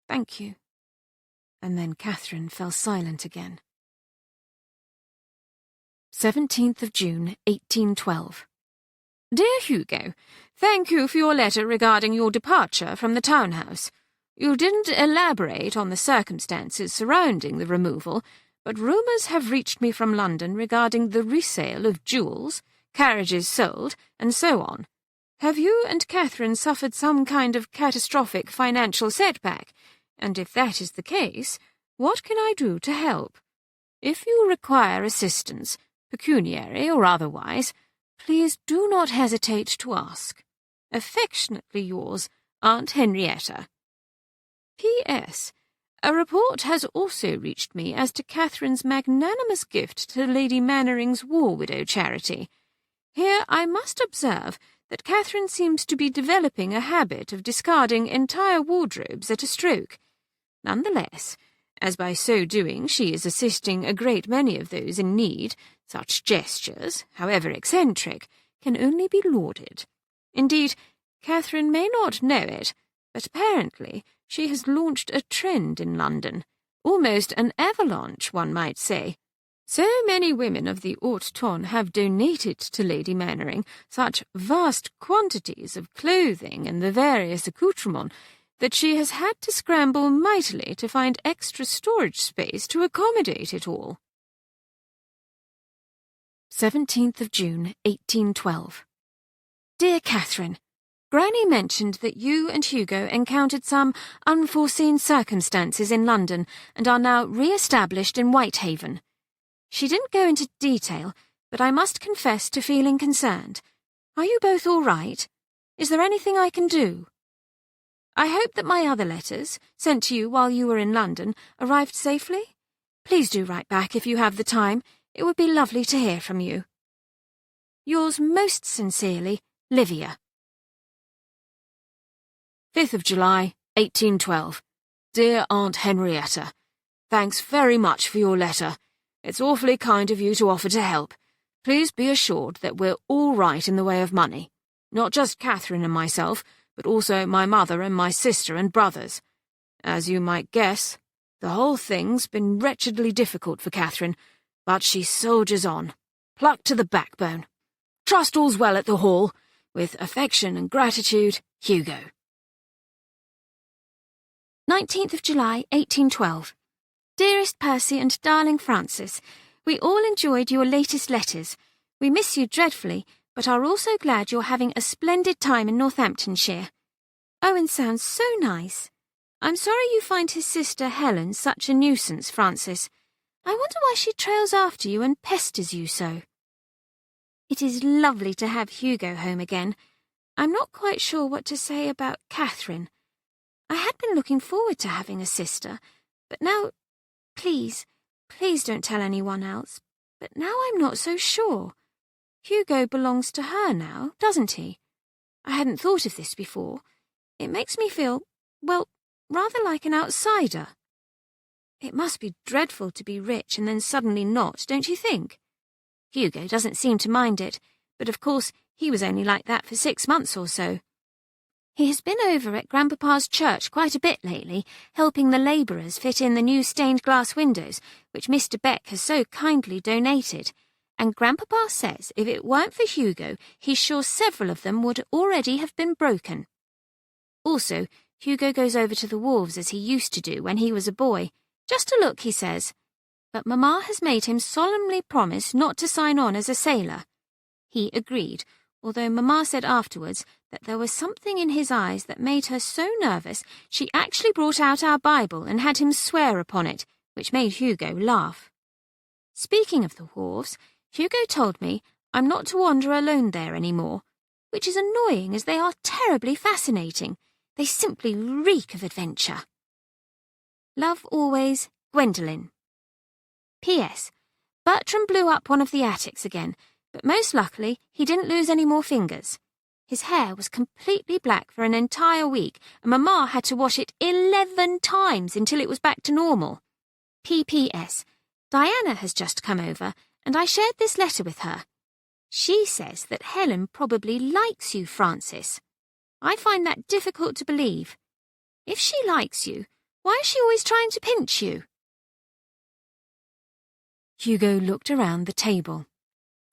thank you." And then Katherine fell silent again. 17th of June, 1812. Dear Hugo, thank you for your letter regarding your departure from the townhouse. You didn't elaborate on the circumstances surrounding the removal, but rumours have reached me from London regarding the resale of jewels, carriages sold, and so on. Have you and Katherine suffered some kind of catastrophic financial setback? And if that is the case, what can I do to help? If you require assistance, pecuniary or otherwise, please do not hesitate to ask. Affectionately yours, Aunt Henrietta. P.S. A report has also reached me as to Katherine's magnanimous gift to Lady Mannering's War Widow charity. Here I must observe that Katherine seems to be developing a habit of discarding entire wardrobes at a stroke. Nonetheless, as by so doing she is assisting a great many of those in need, such gestures, however eccentric, can only be lauded. Indeed, Katherine may not know it, but apparently she has launched a trend in London, almost an avalanche, one might say. So many women of the haute ton have donated to Lady Mannering such vast quantities of clothing and the various accoutrements that she has had to scramble mightily to find extra storage space to accommodate it all. 17th of June, 1812. Dear Katherine, Granny mentioned that you and Hugo encountered some unforeseen circumstances in London and are now re-established in Whitehaven. She didn't go into detail, but I must confess to feeling concerned. Are you both all right? Is there anything I can do? I hope that my other letters, sent to you while you were in London, arrived safely. Please do write back if you have the time. It would be lovely to hear from you. Yours most sincerely, Livia. 5th of July, 1812. Dear Aunt Henrietta, thanks very much for your letter. It's awfully kind of you to offer to help. Please be assured that we're all right in the way of money. Not just Katherine and myself, but also my mother and my sister and brothers. As you might guess, the whole thing's been wretchedly difficult for Katherine, but she soldiers on, plucked to the backbone. Trust all's well at the Hall. With affection and gratitude, Hugo. 19th of July, 1812. Dearest Percy and darling Francis, we all enjoyed your latest letters. We miss you dreadfully, but are also glad you're having a splendid time in Northamptonshire. Owen sounds so nice. I'm sorry you find his sister Helen such a nuisance, Francis. I wonder why she trails after you and pesters you so. It is lovely to have Hugo home again. I'm not quite sure what to say about Katherine. I had been looking forward to having a sister, but now... Please don't tell anyone else. But now I'm not so sure. Hugo belongs to her now, doesn't he? I hadn't thought of this before. It makes me feel, well, rather like an outsider. It must be dreadful to be rich and then suddenly not, don't you think? Hugo doesn't seem to mind it, but of course he was only like that for 6 months or so. He has been over at Grandpapa's church quite a bit lately, helping the labourers fit in the new stained glass windows, which Mr. Beck has so kindly donated, and Grandpapa says if it weren't for Hugo, he's sure several of them would already have been broken. Also, Hugo goes over to the wharves as he used to do when he was a boy, just to look, he says, but Mamma has made him solemnly promise not to sign on as a sailor. He agreed, although Mamma said afterwards that there was something in his eyes that made her so nervous she actually brought out our Bible and had him swear upon it, which made Hugo laugh. Speaking of the wharves, Hugo told me I'm not to wander alone there any more, which is annoying as they are terribly fascinating. They simply reek of adventure. Love always, Gwendolen. P.S. Bertram blew up one of the attics again, but most luckily he didn't lose any more fingers. His hair was completely black for an entire week, and Mamma had to wash it 11 times until it was back to normal. P.P.S. Diana has just come over, and I shared this letter with her. She says that Helen probably likes you, Francis. I find that difficult to believe. If she likes you, why is she always trying to pinch you? Hugo looked around the table.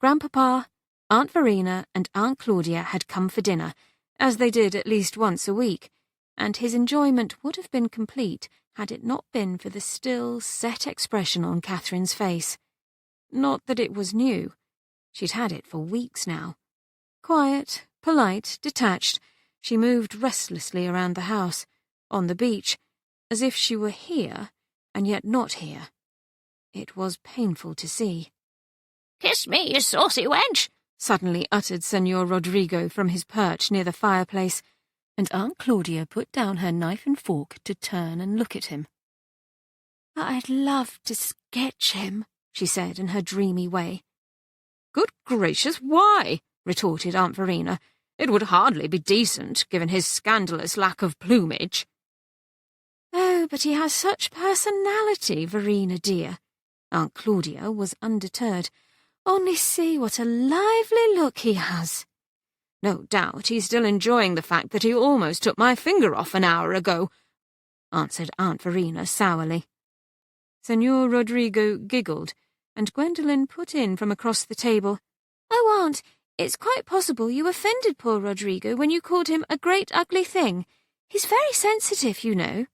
Grandpapa, Aunt Verena and Aunt Claudia had come for dinner, as they did at least once a week, and his enjoyment would have been complete had it not been for the still, set expression on Catherine's face. Not that it was new. She'd had it for weeks now. Quiet, polite, detached, she moved restlessly around the house, on the beach, as if she were here, and yet not here. It was painful to see. "Kiss me, you saucy wench!" suddenly uttered Senor Rodrigo from his perch near the fireplace, and Aunt Claudia put down her knife and fork to turn and look at him. "I'd love to sketch him," she said in her dreamy way. "Good gracious, why?" retorted Aunt Verena. "It would hardly be decent, given his scandalous lack of plumage." "Oh, but he has such personality, Verena dear." Aunt Claudia was undeterred. "Only see what a lively look he has." "No doubt he's still enjoying the fact that he almost took my finger off an hour ago," answered Aunt Verena sourly. Senor Rodrigo giggled, and Gwendolen put in from across the table. "Oh, Aunt, it's quite possible you offended poor Rodrigo when you called him a great ugly thing. He's very sensitive, you know."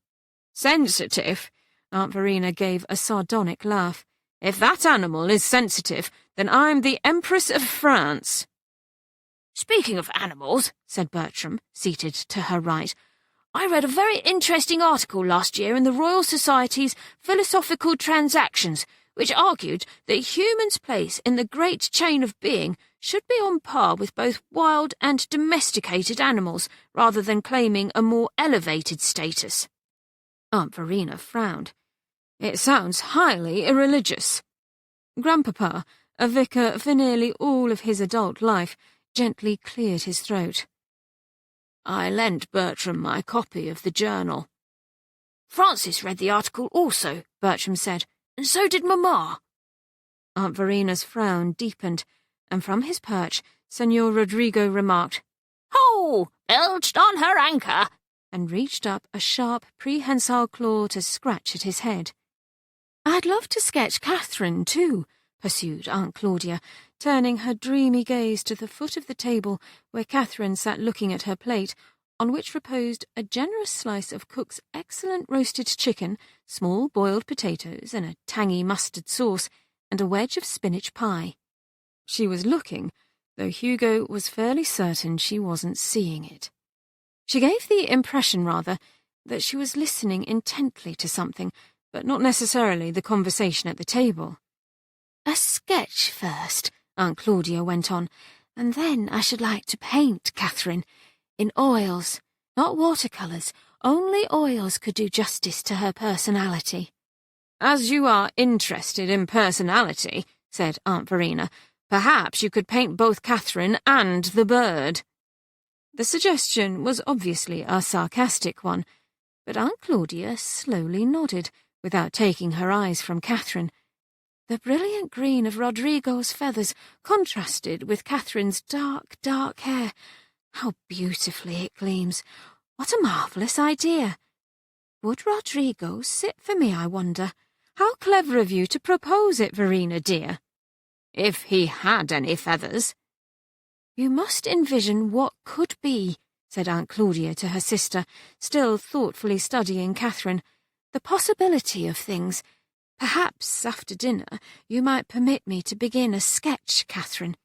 "Sensitive?" Aunt Verena gave a sardonic laugh. "If that animal is sensitive, then I'm the Empress of France." "Speaking of animals," said Bertram, seated to her right, "I read a very interesting article last year in the Royal Society's Philosophical Transactions, which argued that humans' place in the great chain of being should be on par with both wild and domesticated animals, rather than claiming a more elevated status." Aunt Verena frowned. "It sounds highly irreligious." Grandpapa, a vicar for nearly all of his adult life, gently cleared his throat. "I lent Bertram my copy of the journal." "Francis read the article also," Bertram said, "and so did Mamma." Aunt Verena's frown deepened, and from his perch, Senor Rodrigo remarked, "Ho! Bilged on her anchor!" and reached up a sharp, prehensile claw to scratch at his head. "I'd love to sketch Catherine, too," pursued Aunt Claudia, turning her dreamy gaze to the foot of the table where Catherine sat looking at her plate, on which reposed a generous slice of cook's excellent roasted chicken, small boiled potatoes and a tangy mustard sauce, and a wedge of spinach pie. She was looking, though Hugo was fairly certain she wasn't seeing it. She gave the impression, rather, that she was listening intently to something, but not necessarily the conversation at the table. "A sketch first," Aunt Claudia went on, "and then I should like to paint Catherine, in oils, not watercolours. Only oils could do justice to her personality." "As you are interested in personality," said Aunt Verena, "perhaps you could paint both Catherine and the bird." The suggestion was obviously a sarcastic one, but Aunt Claudia slowly nodded, without taking her eyes from Catherine. The brilliant green of Rodrigo's feathers contrasted with Catherine's dark, dark hair. How beautifully it gleams! What a marvellous idea! Would Rodrigo sit for me, I wonder? How clever of you to propose it, Verena, dear. If he had any feathers. You must envision what could be, said Aunt Claudia to her sister, still thoughtfully studying Catherine. The possibility of things. Perhaps, after dinner, you might permit me to begin a sketch, Catherine.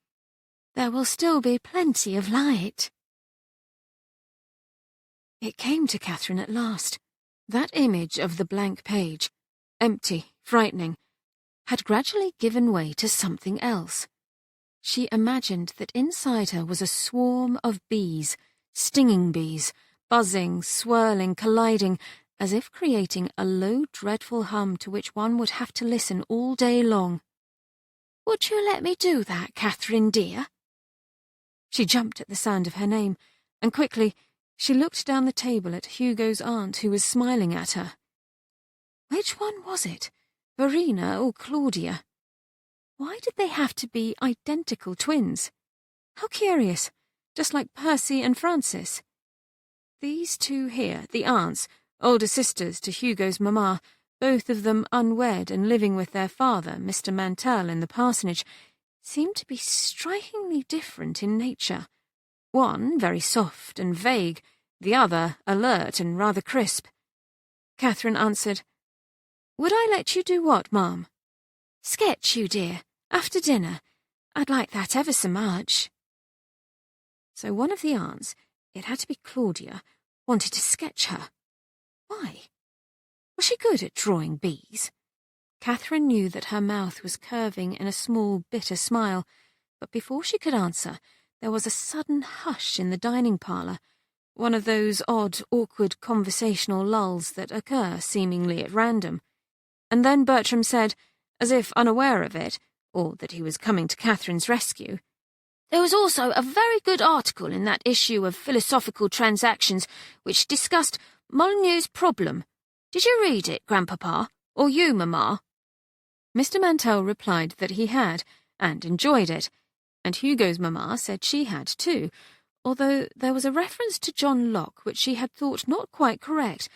There will still be plenty of light. It came to Catherine at last. That image of the blank page, empty, frightening, had gradually given way to something else. She imagined that inside her was a swarm of bees, stinging bees, buzzing, swirling, colliding, as if creating a low, dreadful hum to which one would have to listen all day long. Would you let me do that, Catherine, dear? She jumped at the sound of her name, and quickly she looked down the table at Hugo's aunt, who was smiling at her. Which one was it, Verena or Claudia? Why did they have to be identical twins? How curious, just like Percy and Francis. These two here, the aunts, older sisters to Hugo's mamma, both of them unwed and living with their father, Mr. Mantell, in the parsonage, seemed to be strikingly different in nature. One very soft and vague, the other alert and rather crisp. Catherine answered, "Would I let you do what, Ma'am?" "Sketch you, dear, after dinner. I'd like that ever so much." So one of the aunts, it had to be Claudia, wanted to sketch her. Why? Was she good at drawing bees? Catherine knew that her mouth was curving in a small, bitter smile, but before she could answer, there was a sudden hush in the dining parlour, one of those odd, awkward conversational lulls that occur seemingly at random. And then Bertram said, as if unaware of it, or that he was coming to Catherine's rescue, "There was also a very good article in that issue of Philosophical Transactions which discussed Molyneux's problem. Did you read it, Grandpapa? Or you, Mamma?" Mr. Mantell replied that he had, and enjoyed it, and Hugo's mamma said she had too, although there was a reference to John Locke which she had thought not quite correct,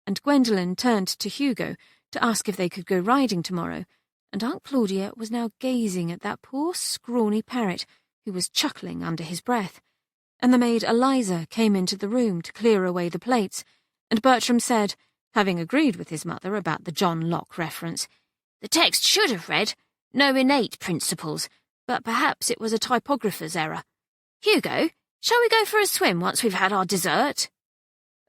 and Gwendolen turned to Hugo to ask if they could go riding tomorrow, and Aunt Claudia was now gazing at that poor scrawny parrot who was chuckling under his breath, and the maid Eliza came into the room to clear away the plates, and Bertram said, having agreed with his mother about the John Locke reference, "The text should have read, 'No innate principles,' but perhaps it was a typographer's error. Hugo, shall we go for a swim once we've had our dessert?"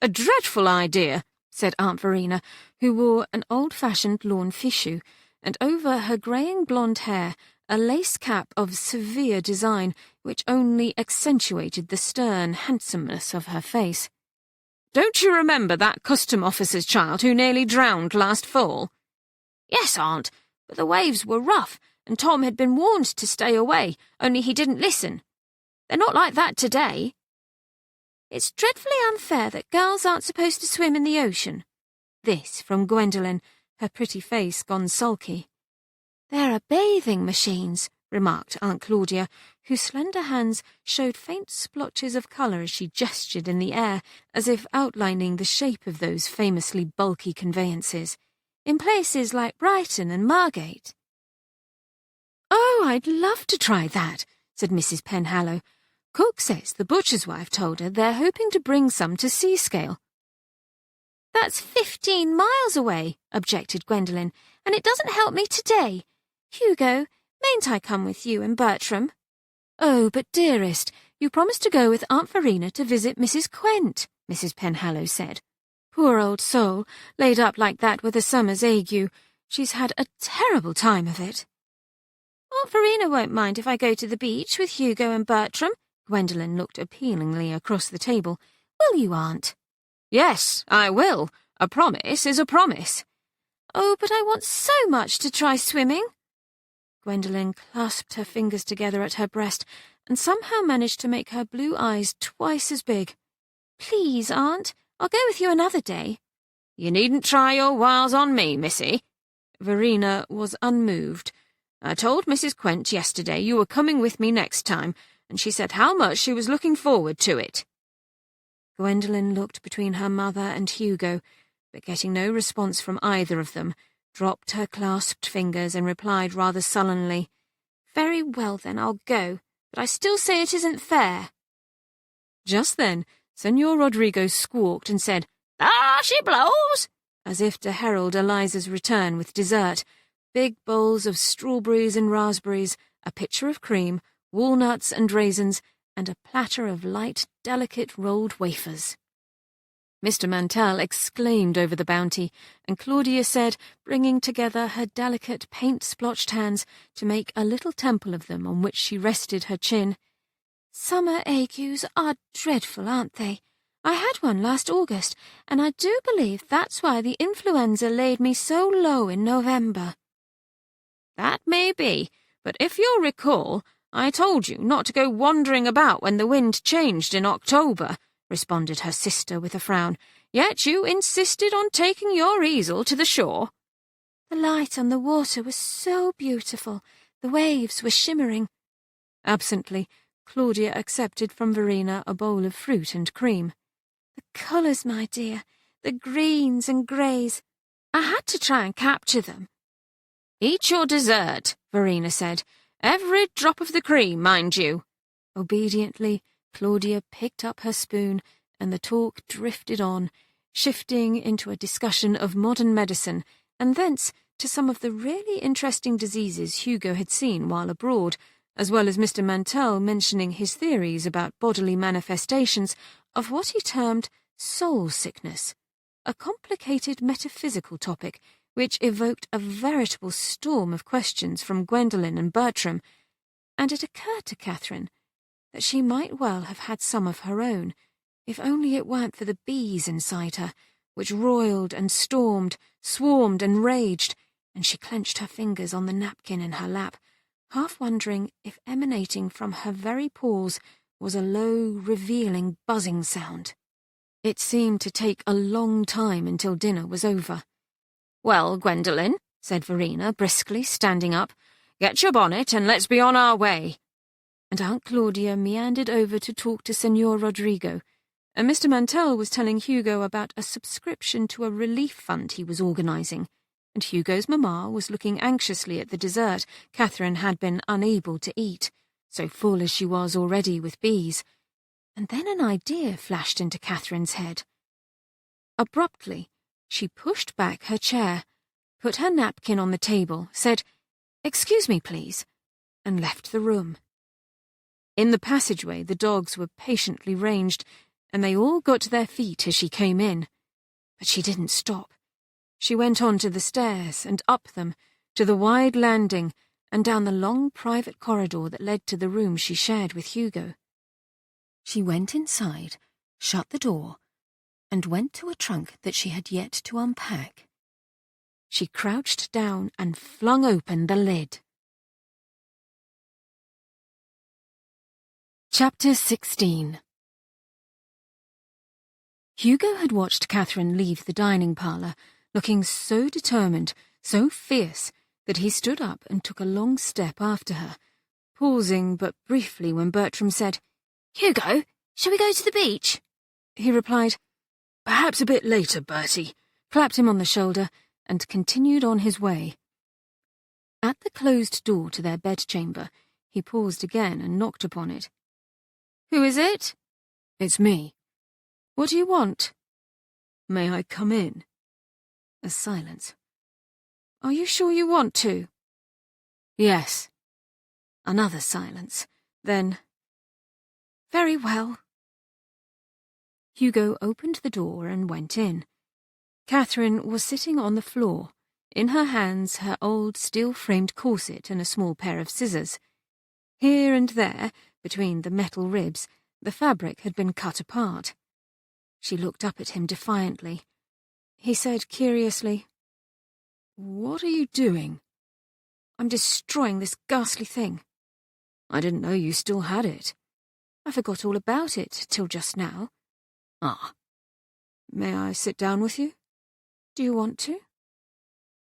"A dreadful idea," said Aunt Verena, who wore an old-fashioned lawn fichu, and over her greying blonde hair a lace cap of severe design which only accentuated the stern handsomeness of her face. "Don't you remember that custom officer's child who nearly drowned last fall?" "Yes, Aunt, but the waves were rough, and Tom had been warned to stay away, only he didn't listen. They're not like that today." "It's dreadfully unfair that girls aren't supposed to swim in the ocean." This from Gwendolen, her pretty face gone sulky. "There are bathing machines," remarked Aunt Claudia, whose slender hands showed faint splotches of colour as she gestured in the air, as if outlining the shape of those famously bulky conveyances, "in places like Brighton and Margate." "Oh, I'd love to try that," said Mrs. Penhallow. "Cook says the butcher's wife told her they're hoping to bring some to Seascale." "That's 15 miles away," objected Gwendolen, "and it doesn't help me today. Hugo, mayn't I come with you and Bertram?" "Oh, but dearest, you promised to go with Aunt Verena to visit Mrs. Quent," Mrs. Penhallow said. "Poor old soul, laid up like that with a summer's ague. She's had a terrible time of it." "Aunt Verena won't mind if I go to the beach with Hugo and Bertram." Gwendolen looked appealingly across the table. "Will you, Aunt?" "Yes, I will. A promise is a promise." Oh, but I want so much to try swimming. Gwendolen clasped her fingers together at her breast and somehow managed to make her blue eyes twice as big. "Please, Aunt, I'll go with you another day." "You needn't try your wiles on me, missy." Verena was unmoved. "I told Mrs. Quent yesterday you were coming with me next time, and she said how much she was looking forward to it." Gwendolen looked between her mother and Hugo, but getting no response from either of them, dropped her clasped fingers and replied rather sullenly, "Very well then, I'll go, but I still say it isn't fair." Just then, Senor Rodrigo squawked and said, "There she blows!" as if to herald Eliza's return with dessert, big bowls of strawberries and raspberries, a pitcher of cream, walnuts and raisins, and a platter of light, delicate rolled wafers. Mr. Mantell exclaimed over the bounty, and Claudia said, bringing together her delicate, paint-splotched hands to make a little temple of them on which she rested her chin, "Summer agues are dreadful, aren't they? I had one last August, and I do believe that's why the influenza laid me so low in November." "That may be, but if you'll recall, I told you not to go wandering about when the wind changed in October," responded her sister with a frown. "Yet you insisted on taking your easel to the shore." "The light on the water was so beautiful. The waves were shimmering." Absently, Claudia accepted from Verena a bowl of fruit and cream. "The colours, my dear, the greens and greys. I had to try and capture them." "Eat your dessert," Verena said. "Every drop of the cream, mind you." Obediently, Claudia picked up her spoon, and the talk drifted on, shifting into a discussion of modern medicine, and thence to some of the really interesting diseases Hugo had seen while abroad, as well as Mr. Mantell mentioning his theories about bodily manifestations of what he termed soul sickness, a complicated metaphysical topic which evoked a veritable storm of questions from Gwendolen and Bertram, and it occurred to Katherine that she might well have had some of her own, if only it weren't for the bees inside her, which roiled and stormed, swarmed and raged, and she clenched her fingers on the napkin in her lap, half wondering if emanating from her very pores was a low, revealing, buzzing sound. It seemed to take a long time until dinner was over. "Well, Gwendolen," said Verena briskly, standing up, "get your bonnet and let's be on our way." And Aunt Claudia meandered over to talk to Senor Rodrigo, and Mr. Mantell was telling Hugo about a subscription to a relief fund he was organising, and Hugo's mamma was looking anxiously at the dessert Katherine had been unable to eat, so full as she was already with bees. And then an idea flashed into Katherine's head. Abruptly, she pushed back her chair, put her napkin on the table, said, "Excuse me, please," and left the room. In the passageway, the dogs were patiently ranged, and they all got to their feet as she came in. But she didn't stop. She went on to the stairs and up them, to the wide landing, and down the long private corridor that led to the room she shared with Hugo. She went inside, shut the door, and went to a trunk that she had yet to unpack. She crouched down and flung open the lid. Chapter 16. Hugo had watched Katherine leave the dining parlour, looking so determined, so fierce, that he stood up and took a long step after her, pausing but briefly when Bertram said, "Hugo, shall we go to the beach?" He replied, "Perhaps a bit later, Bertie," clapped him on the shoulder, and continued on his way. At the closed door to their bedchamber, he paused again and knocked upon it. "Who is it?" "It's me." "What do you want?" "May I come in?" A silence. "Are you sure you want to?" "Yes." Another silence. Then, "Very well." Hugo opened the door and went in. Katherine was sitting on the floor, in her hands her old steel-framed corset and a small pair of scissors. Here and there, between the metal ribs, the fabric had been cut apart. She looked up at him defiantly. He said curiously, "What are you doing?" I'm destroying this ghastly thing. I didn't know you still had it. I forgot all about it till just now. Ah. May I sit down with you? Do you want to?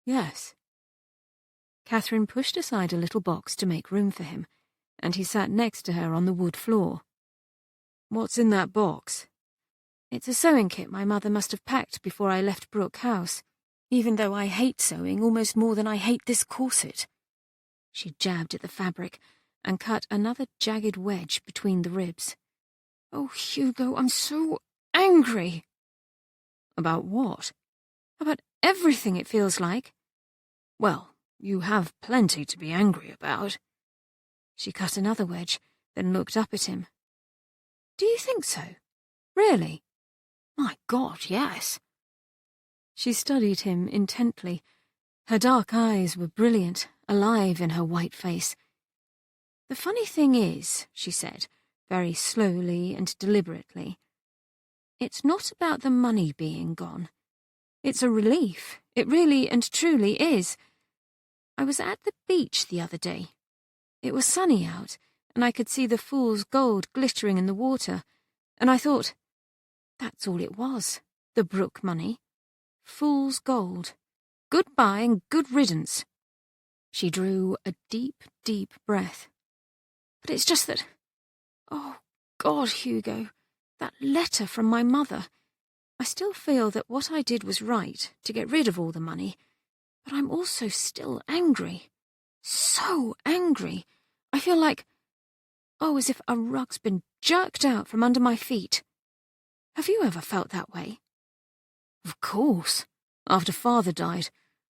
Yes. Katherine pushed aside a little box to make room for him, and he sat next to her on the wood floor. What's in that box? It's a sewing kit my mother must have packed before I left Brooke House, even though I hate sewing almost more than I hate this corset. She jabbed at the fabric and cut another jagged wedge between the ribs. Oh, Hugo, I'm so angry. About what? About everything, it feels like. Well, you have plenty to be angry about. She cut another wedge, then looked up at him. Do you think so? Really? My God, yes. She studied him intently. Her dark eyes were brilliant, alive in her white face. The funny thing is, she said, very slowly and deliberately, it's not about the money being gone. It's a relief. It really and truly is. I was at the beach the other day. It was sunny out, and I could see the fool's gold glittering in the water, and I thought, that's all it was, the Brooke money. Fool's gold. Goodbye and good riddance. She drew a deep, deep breath. But it's just that... Oh, God, Hugo, that letter from my mother. I still feel that what I did was right, to get rid of all the money, but I'm also still angry. So angry. I feel like... Oh, as if a rug's been jerked out from under my feet. Have you ever felt that way? Of course. After Father died,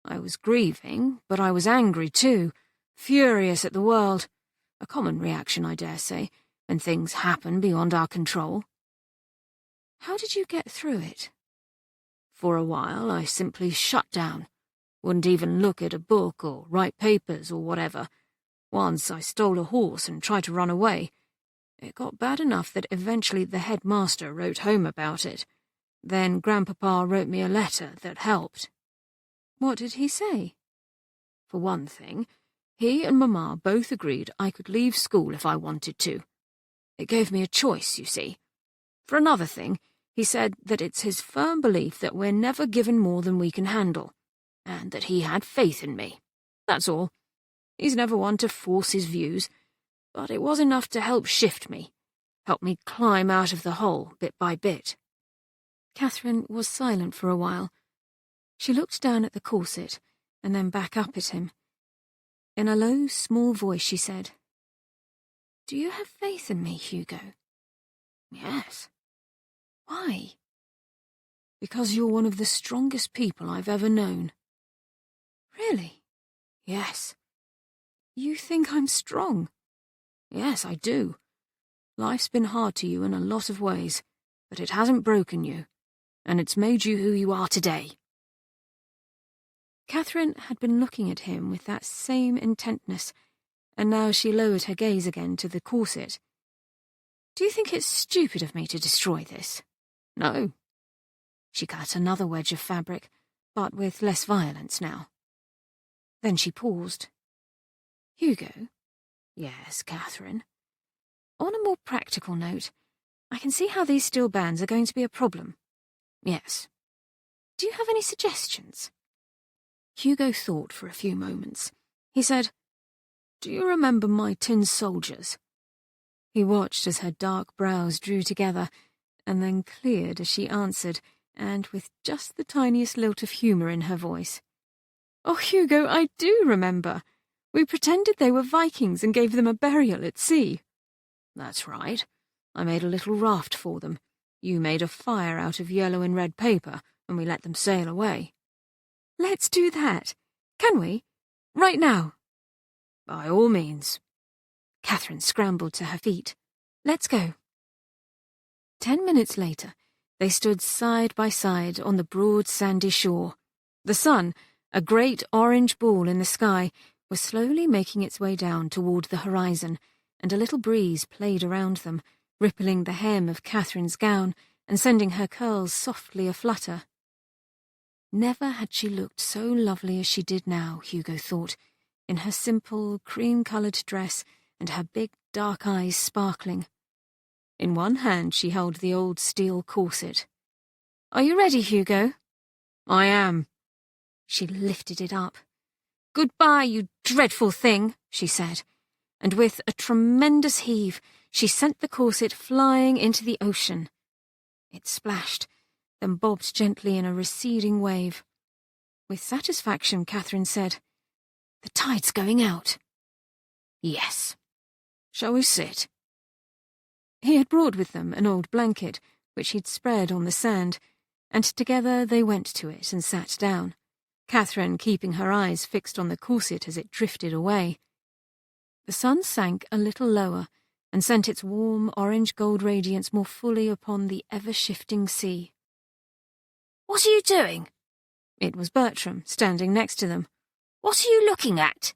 I was grieving, but I was angry too, furious at the world. A common reaction, I dare say, when things happen beyond our control. How did you get through it? For a while, I simply shut down. Wouldn't even look at a book or write papers or whatever. Once I stole a horse and tried to run away. It got bad enough that eventually the headmaster wrote home about it. Then Grandpapa wrote me a letter that helped. What did he say? For one thing, he and Mamma both agreed I could leave school if I wanted to. It gave me a choice, you see. For another thing, he said that it's his firm belief that we're never given more than we can handle, and that he had faith in me. That's all. He's never one to force his views, but it was enough to help shift me, help me climb out of the hole bit by bit. Katherine was silent for a while. She looked down at the corset and then back up at him. In a low, small voice she said, "Do you have faith in me, Hugo?" "Yes." "Why?" "Because you're one of the strongest people I've ever known." "Really?" "Yes." "You think I'm strong?" "Yes, I do. Life's been hard to you in a lot of ways, but it hasn't broken you, and it's made you who you are today." Katherine had been looking at him with that same intentness, and now she lowered her gaze again to the corset. "Do you think it's stupid of me to destroy this?" "No." She cut another wedge of fabric, but with less violence now. Then she paused. "Hugo?" "Yes, Katherine?" "On a more practical note, I can see how these steel bands are going to be a problem." "Yes." "Do you have any suggestions?" Hugo thought for a few moments. He said, "Do you remember my tin soldiers?" He watched as her dark brows drew together, and then cleared as she answered, and with just the tiniest lilt of humour in her voice. "Oh, Hugo, I do remember. We pretended they were Vikings and gave them a burial at sea." "That's right. I made a little raft for them. You made a fire out of yellow and red paper, and we let them sail away." "Let's do that. Can we? Right now?" "By all means." Katherine scrambled to her feet. "Let's go." 10 minutes later, they stood side by side on the broad sandy shore. The sun, a great orange ball in the sky, was slowly making its way down toward the horizon, and a little breeze played around them, rippling the hem of Katherine's gown and sending her curls softly aflutter. Never had she looked so lovely as she did now, Hugo thought, in her simple, cream-coloured dress and her big dark eyes sparkling. In one hand she held the old steel corset. "Are you ready, Hugo?" I am. She lifted it up. "Goodbye, you dreadful thing," she said, and with a tremendous heave she sent the corset flying into the ocean. It splashed, then bobbed gently in a receding wave. With satisfaction, Katherine said, "The tide's going out." Yes. Shall we sit? He had brought with them an old blanket, which he'd spread on the sand, and together they went to it and sat down, Katherine keeping her eyes fixed on the corset as it drifted away. The sun sank a little lower and sent its warm orange-gold radiance more fully upon the ever-shifting sea. "What are you doing?" It was Bertram, standing next to them. "What are you looking at?"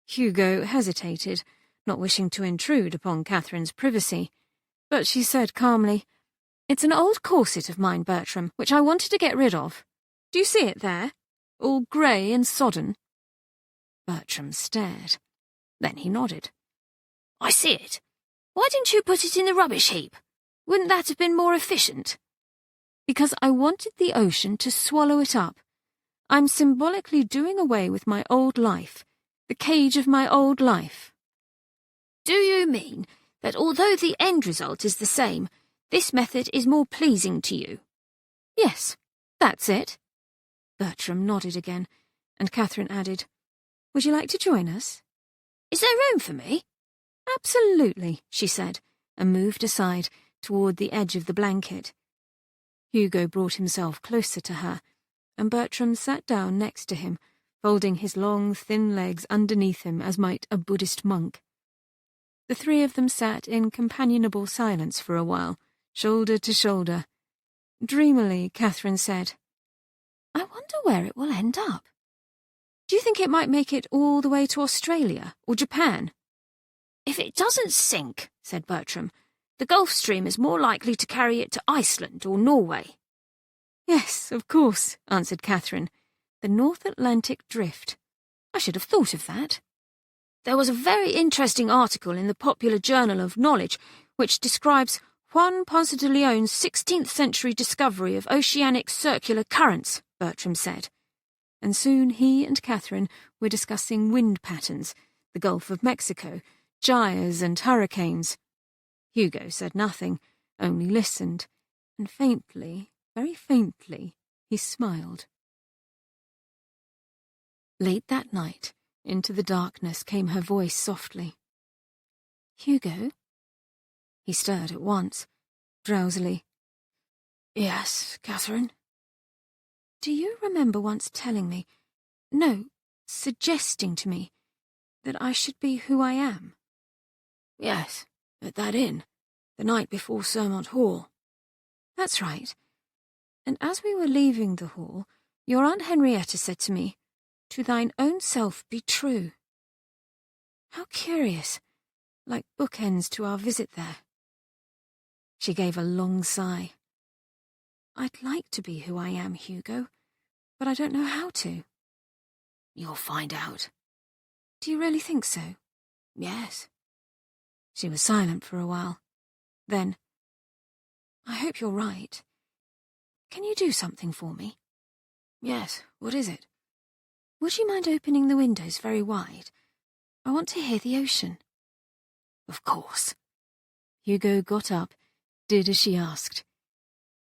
Hugo hesitated, not wishing to intrude upon Katherine's privacy, but she said calmly, "It's an old corset of mine, Bertram, which I wanted to get rid of. Do you see it there? All grey and sodden?" Bertram stared. Then he nodded. "I see it. Why didn't you put it in the rubbish heap? Wouldn't that have been more efficient?" "Because I wanted the ocean to swallow it up. I'm symbolically doing away with my old life, the cage of my old life." "Do you mean that although the end result is the same, this method is more pleasing to you?" "Yes, that's it." Bertram nodded again, and Katherine added, "Would you like to join us?" "Is there room for me?" "Absolutely," she said, and moved aside toward the edge of the blanket. Hugo brought himself closer to her, and Bertram sat down next to him, folding his long, thin legs underneath him as might a Buddhist monk. The three of them sat in companionable silence for a while, shoulder to shoulder. Dreamily, Katherine said, "I wonder where it will end up. Do you think it might make it all the way to Australia or Japan?" "If it doesn't sink," said Bertram, "the Gulf Stream is more likely to carry it to Iceland or Norway." "Yes, of course," answered Katherine. "The North Atlantic Drift. I should have thought of that." "There was a very interesting article in the Popular Journal of Knowledge which describes Juan Ponce de Leon's 16th century discovery of oceanic circular currents," Bertram said. And soon he and Katherine were discussing wind patterns, the Gulf of Mexico, gyres and hurricanes. Hugo said nothing, only listened, and faintly, very faintly, he smiled. Late that night, into the darkness came her voice softly. "Hugo?" He stirred at once, drowsily. "Yes, Katherine?" "Do you remember once telling me, no, suggesting to me, that I should be who I am?" "Yes, at that inn, the night before Sermont Hall." "That's right. And as we were leaving the hall, your Aunt Henrietta said to me, 'To thine own self be true.' How curious, like bookends to our visit there." She gave a long sigh. "I'd like to be who I am, Hugo, but I don't know how to." "You'll find out." "Do you really think so?" "Yes." She was silent for a while. Then, "I hope you're right. Can you do something for me?" "Yes, what is it?" "Would you mind opening the windows very wide? I want to hear the ocean." "Of course." Hugo got up, did as she asked.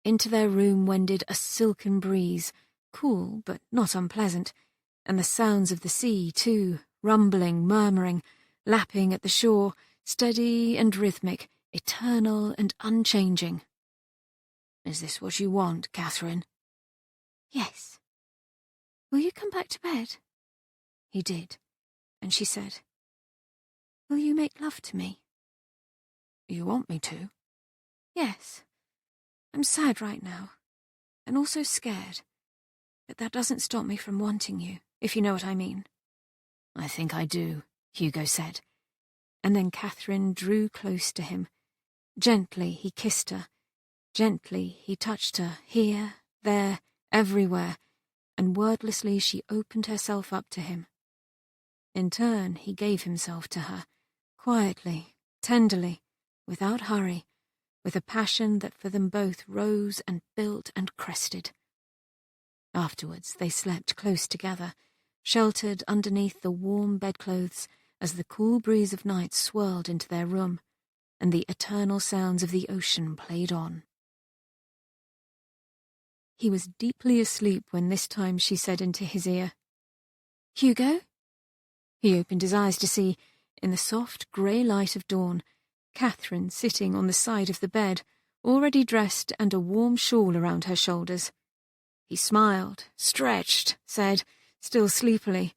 Into their room wended a silken breeze, cool but not unpleasant, and the sounds of the sea, too, rumbling, murmuring, lapping at the shore, steady and rhythmic, eternal and unchanging. "Is this what you want, Katherine?" "Yes." "Will you come back to bed?" He did, and she said, "Will you make love to me?" "You want me to?" "Yes. I'm sad right now, and also scared, but that doesn't stop me from wanting you, if you know what I mean." "I think I do," Hugo said, and then Katherine drew close to him. Gently he kissed her. Gently he touched her, here, there, everywhere, and wordlessly she opened herself up to him. In turn, he gave himself to her, quietly, tenderly, without hurry, with a passion that for them both rose and built and crested. Afterwards, they slept close together, sheltered underneath the warm bedclothes as the cool breeze of night swirled into their room, and the eternal sounds of the ocean played on. He was deeply asleep when this time she said into his ear, "Hugo?" He opened his eyes to see, in the soft grey light of dawn, Katherine sitting on the side of the bed, already dressed and a warm shawl around her shoulders. He smiled, stretched, said, still sleepily,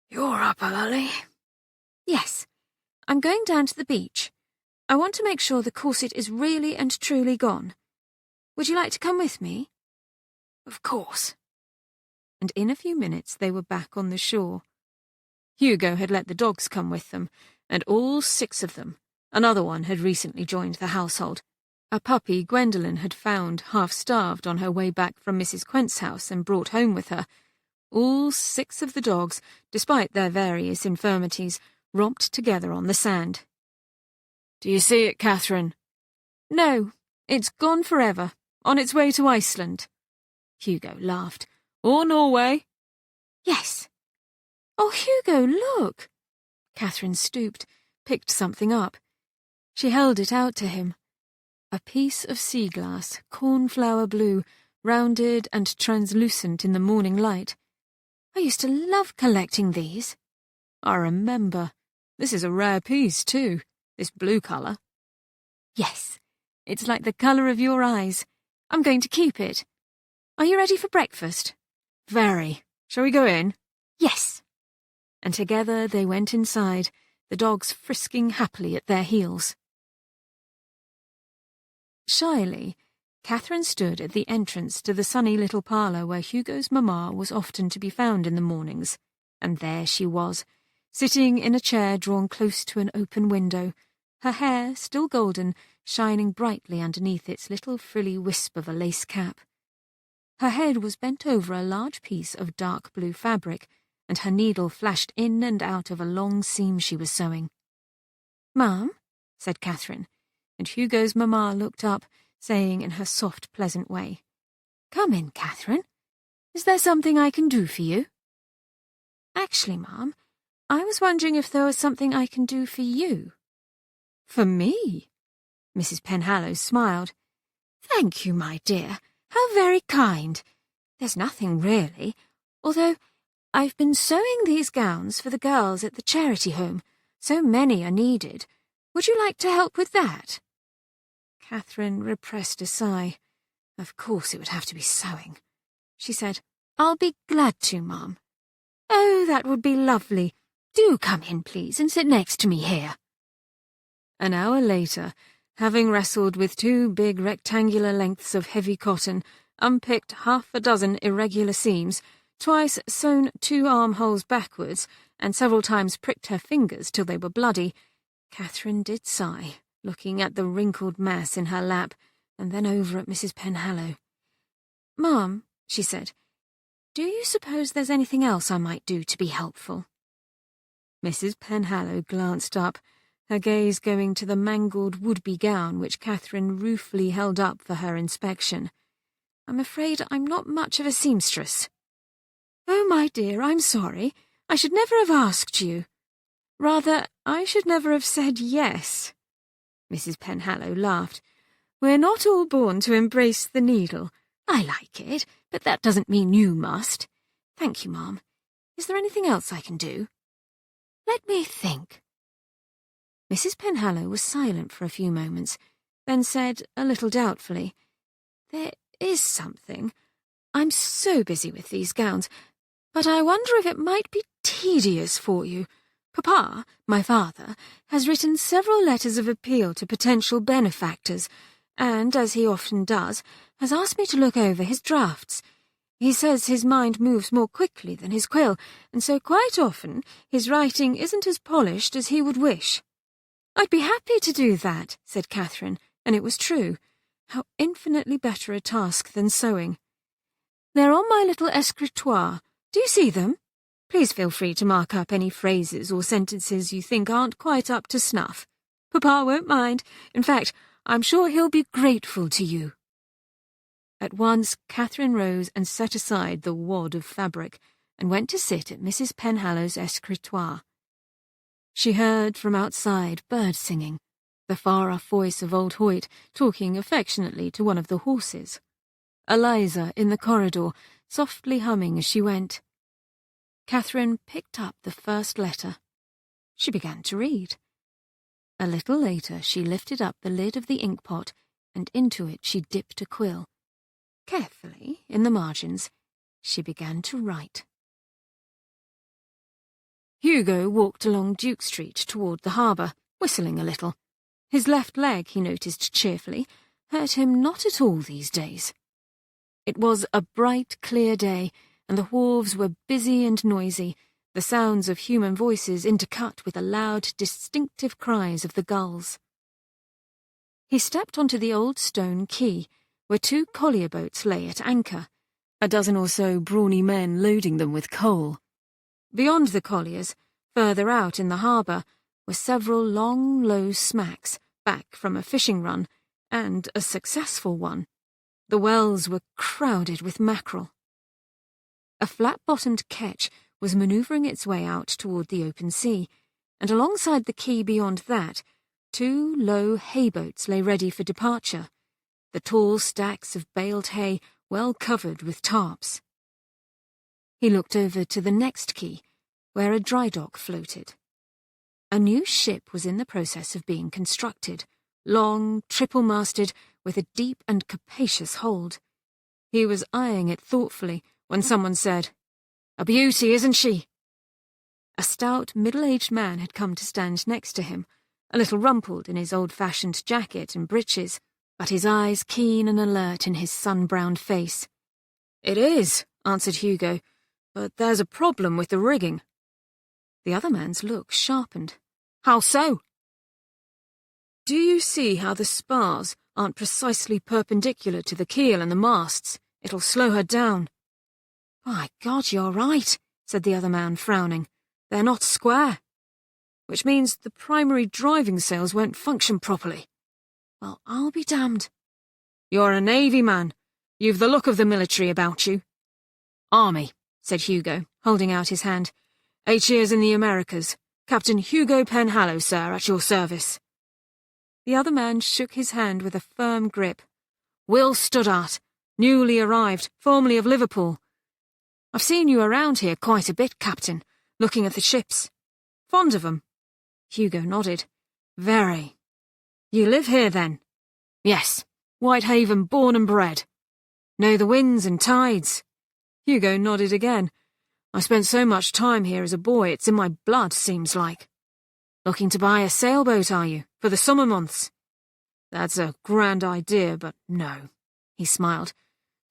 "You're up early." "Yes. I'm going down to the beach. I want to make sure the corset is really and truly gone. Would you like to come with me?" "Of course." And in a few minutes they were back on the shore. Hugo had let the dogs come with them, and all 6 of them. Another one had recently joined the household. A puppy Gwendolen had found half-starved on her way back from Mrs. Quent's house and brought home with her. All 6 of the dogs, despite their various infirmities, romped together on the sand. "Do you see it, Katherine?" "No, it's gone forever, on its way to Iceland." Hugo laughed. "Or Norway." "Yes." "Oh, Hugo, look!" Katherine stooped, picked something up. She held it out to him. A piece of sea glass, cornflower blue, rounded and translucent in the morning light. "I used to love collecting these." "I remember. This is a rare piece, too, this blue colour." "Yes, it's like the colour of your eyes. I'm going to keep it. Are you ready for breakfast?" "Very. Shall we go in?" "Yes." And together they went inside, the dogs frisking happily at their heels. Shyly, Katherine stood at the entrance to the sunny little parlour where Hugo's mamma was often to be found in the mornings, and there she was, sitting in a chair drawn close to an open window, her hair, still golden, shining brightly underneath its little frilly wisp of a lace cap. Her head was bent over a large piece of dark blue fabric, and her needle flashed in and out of a long seam she was sewing. "Ma'am," said Katherine, and Hugo's mamma looked up, saying in her soft, pleasant way, "Come in, Katherine. Is there something I can do for you?" "Actually, Ma'am, I was wondering if there was something I can do for you." "For me?" Mrs. Penhallow smiled. "Thank you, my dear. How very kind. There's nothing really, although I've been sewing these gowns for the girls at the charity home. So many are needed. Would you like to help with that?" Katherine repressed a sigh. Of course it would have to be sewing. She said, "I'll be glad to, Ma'am." "Oh, that would be lovely. Do come in, please, and sit next to me here." An hour later, having wrestled with 2 big rectangular lengths of heavy cotton, unpicked 6 irregular seams, twice sewn 2 armholes backwards, and several times pricked her fingers till they were bloody, Katherine did sigh, looking at the wrinkled mass in her lap, and then over at Mrs. Penhallow. "Ma'am," she said, "do you suppose there's anything else I might do to be helpful?" Mrs. Penhallow glanced up, her gaze going to the mangled would-be gown which Katherine ruefully held up for her inspection. "I'm afraid I'm not much of a seamstress." "Oh, my dear, I'm sorry. I should never have asked you. Rather, I should never have said yes." Mrs. Penhallow laughed. "We're not all born to embrace the needle. I like it, but that doesn't mean you must. Thank you, Ma'am. Is there anything else I can do?" "Let me think." Mrs. Penhallow was silent for a few moments, then said, a little doubtfully, "There is something. I'm so busy with these gowns, but I wonder if it might be tedious for you. Papa, my father, has written several letters of appeal to potential benefactors, and, as he often does, has asked me to look over his drafts. He says his mind moves more quickly than his quill, and so quite often his writing isn't as polished as he would wish." "I'd be happy to do that," said Katherine, and it was true. How infinitely better a task than sewing. "They're on my little escritoire. Do you see them?" Please feel free to mark up any phrases or sentences you think aren't quite up to snuff. Papa won't mind. In fact, I'm sure he'll be grateful to you." At once, Katherine rose and set aside the wad of fabric and went to sit at Mrs. Penhallow's escritoire. She heard from outside birds singing, the far-off voice of old Hoyt talking affectionately to one of the horses. Eliza, in the corridor, softly humming as she went. Katherine picked up the first letter. She began to read. A little later she lifted up the lid of the inkpot, and into it she dipped a quill. Carefully, in the margins, she began to write. Hugo walked along Duke Street toward the harbour, whistling a little. His left leg, he noticed cheerfully, hurt him not at all these days. It was a bright, clear day, and the wharves were busy and noisy, the sounds of human voices intercut with the loud, distinctive cries of the gulls. He stepped onto the old stone quay, where 2 collier boats lay at anchor, a dozen or so brawny men loading them with coal. Beyond the colliers, further out in the harbour, were several long, low smacks, back from a fishing run, and a successful one. The wells were crowded with mackerel. A flat-bottomed ketch was manoeuvring its way out toward the open sea, and alongside the quay beyond that, 2 low hay boats lay ready for departure, the tall stacks of baled hay well covered with tarps. He looked over to the next quay, where a dry dock floated. A new ship was in the process of being constructed, long, triple-masted, with a deep and capacious hold. He was eyeing it thoughtfully when someone said, "A beauty, isn't she?" A stout, middle-aged man had come to stand next to him, a little rumpled in his old-fashioned jacket and breeches, but his eyes keen and alert in his sun-browned face. "It is," answered Hugo, "but there's a problem with the rigging." The other man's look sharpened. "How so?" "Do you see how the spars aren't precisely perpendicular to the keel and the masts? It'll slow her down." "By God, you're right," said the other man, frowning. "They're not square. Which means the primary driving sails won't function properly. Well, I'll be damned." "You're a Navy man. You've the look of the military about you." "Army," said Hugo, holding out his hand. 8 years in the Americas. Captain Hugo Penhallow, sir, at your service." The other man shook his hand with a firm grip. "Will Stoddart, newly arrived, formerly of Liverpool. I've seen you around here quite a bit, Captain, looking at the ships. Fond of 'em?" Hugo nodded. "Very." "You live here, then?" "Yes, Whitehaven born and bred." "Know the winds and tides?" Hugo nodded again. "I spent so much time here as a boy, it's in my blood, seems like." "Looking to buy a sailboat, are you, for the summer months?" "That's a grand idea, but no." He smiled.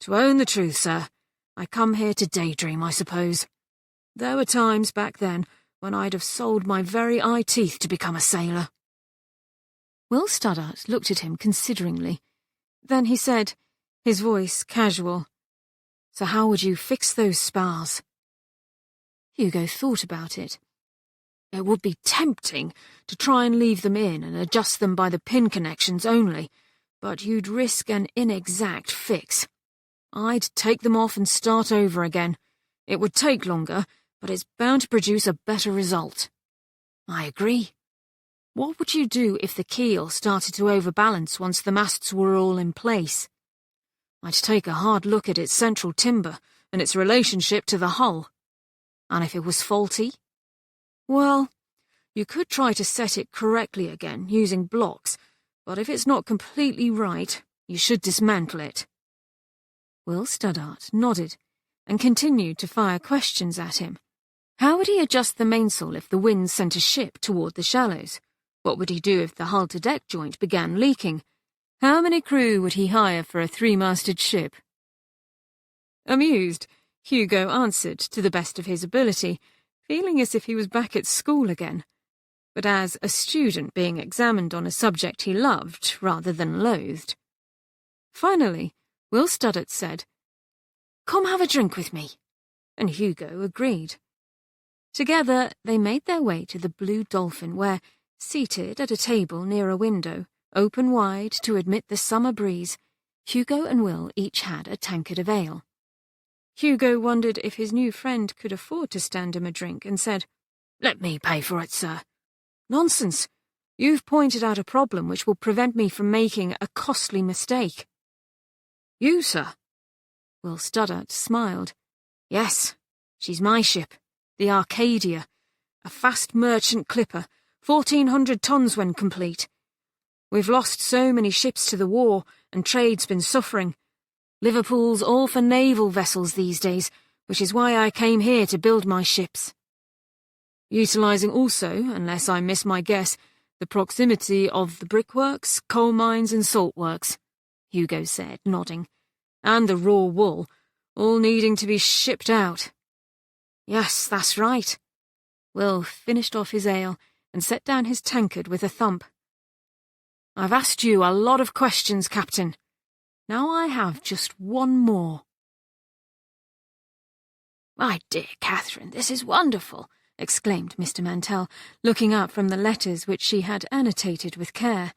"To own the truth, sir, I come here to daydream, I suppose. There were times back then when I'd have sold my very eye teeth to become a sailor." Will Stoddart looked at him consideringly. Then he said, his voice casual, "So how would you fix those spars?" Hugo thought about it. "It would be tempting to try and leave them in and adjust them by the pin connections only, but you'd risk an inexact fix. I'd take them off and start over again. It would take longer, but it's bound to produce a better result." "I agree. What would you do if the keel started to overbalance once the masts were all in place?" "I'd take a hard look at its central timber and its relationship to the hull." "And if it was faulty?" "Well, you could try to set it correctly again using blocks, but if it's not completely right, you should dismantle it." Will Stoddart nodded and continued to fire questions at him. How would he adjust the mainsail if the wind sent a ship toward the shallows? What would he do if the hull-to-deck joint began leaking? How many crew would he hire for a 3-masted ship? Amused, Hugo answered to the best of his ability, feeling as if he was back at school again, but as a student being examined on a subject he loved rather than loathed. Finally, Will Stoddart said, "Come have a drink with me," and Hugo agreed. Together, they made their way to the Blue Dolphin where, seated at a table near a window, open wide to admit the summer breeze, Hugo and Will each had a tankard of ale. Hugo wondered if his new friend could afford to stand him a drink and said, "Let me pay for it, sir." "Nonsense. You've pointed out a problem which will prevent me from making a costly mistake." "You, sir?" Will Stoddart smiled. "Yes, she's my ship, the Arcadia, a fast merchant clipper, 1,400 tons when complete. We've lost so many ships to the war, and trade's been suffering. Liverpool's all for naval vessels these days, which is why I came here to build my ships." "Utilising also, unless I miss my guess, the proximity of the brickworks, coal mines and salt works," Hugo said, nodding, "and the raw wool, all needing to be shipped out." "Yes, that's right." Will finished off his ale and set down his tankard with a thump. "I've asked you a lot of questions, Captain. Now I have just one more." "My dear Catherine, this is wonderful," exclaimed Mr. Mantell, looking up from the letters which she had annotated with care.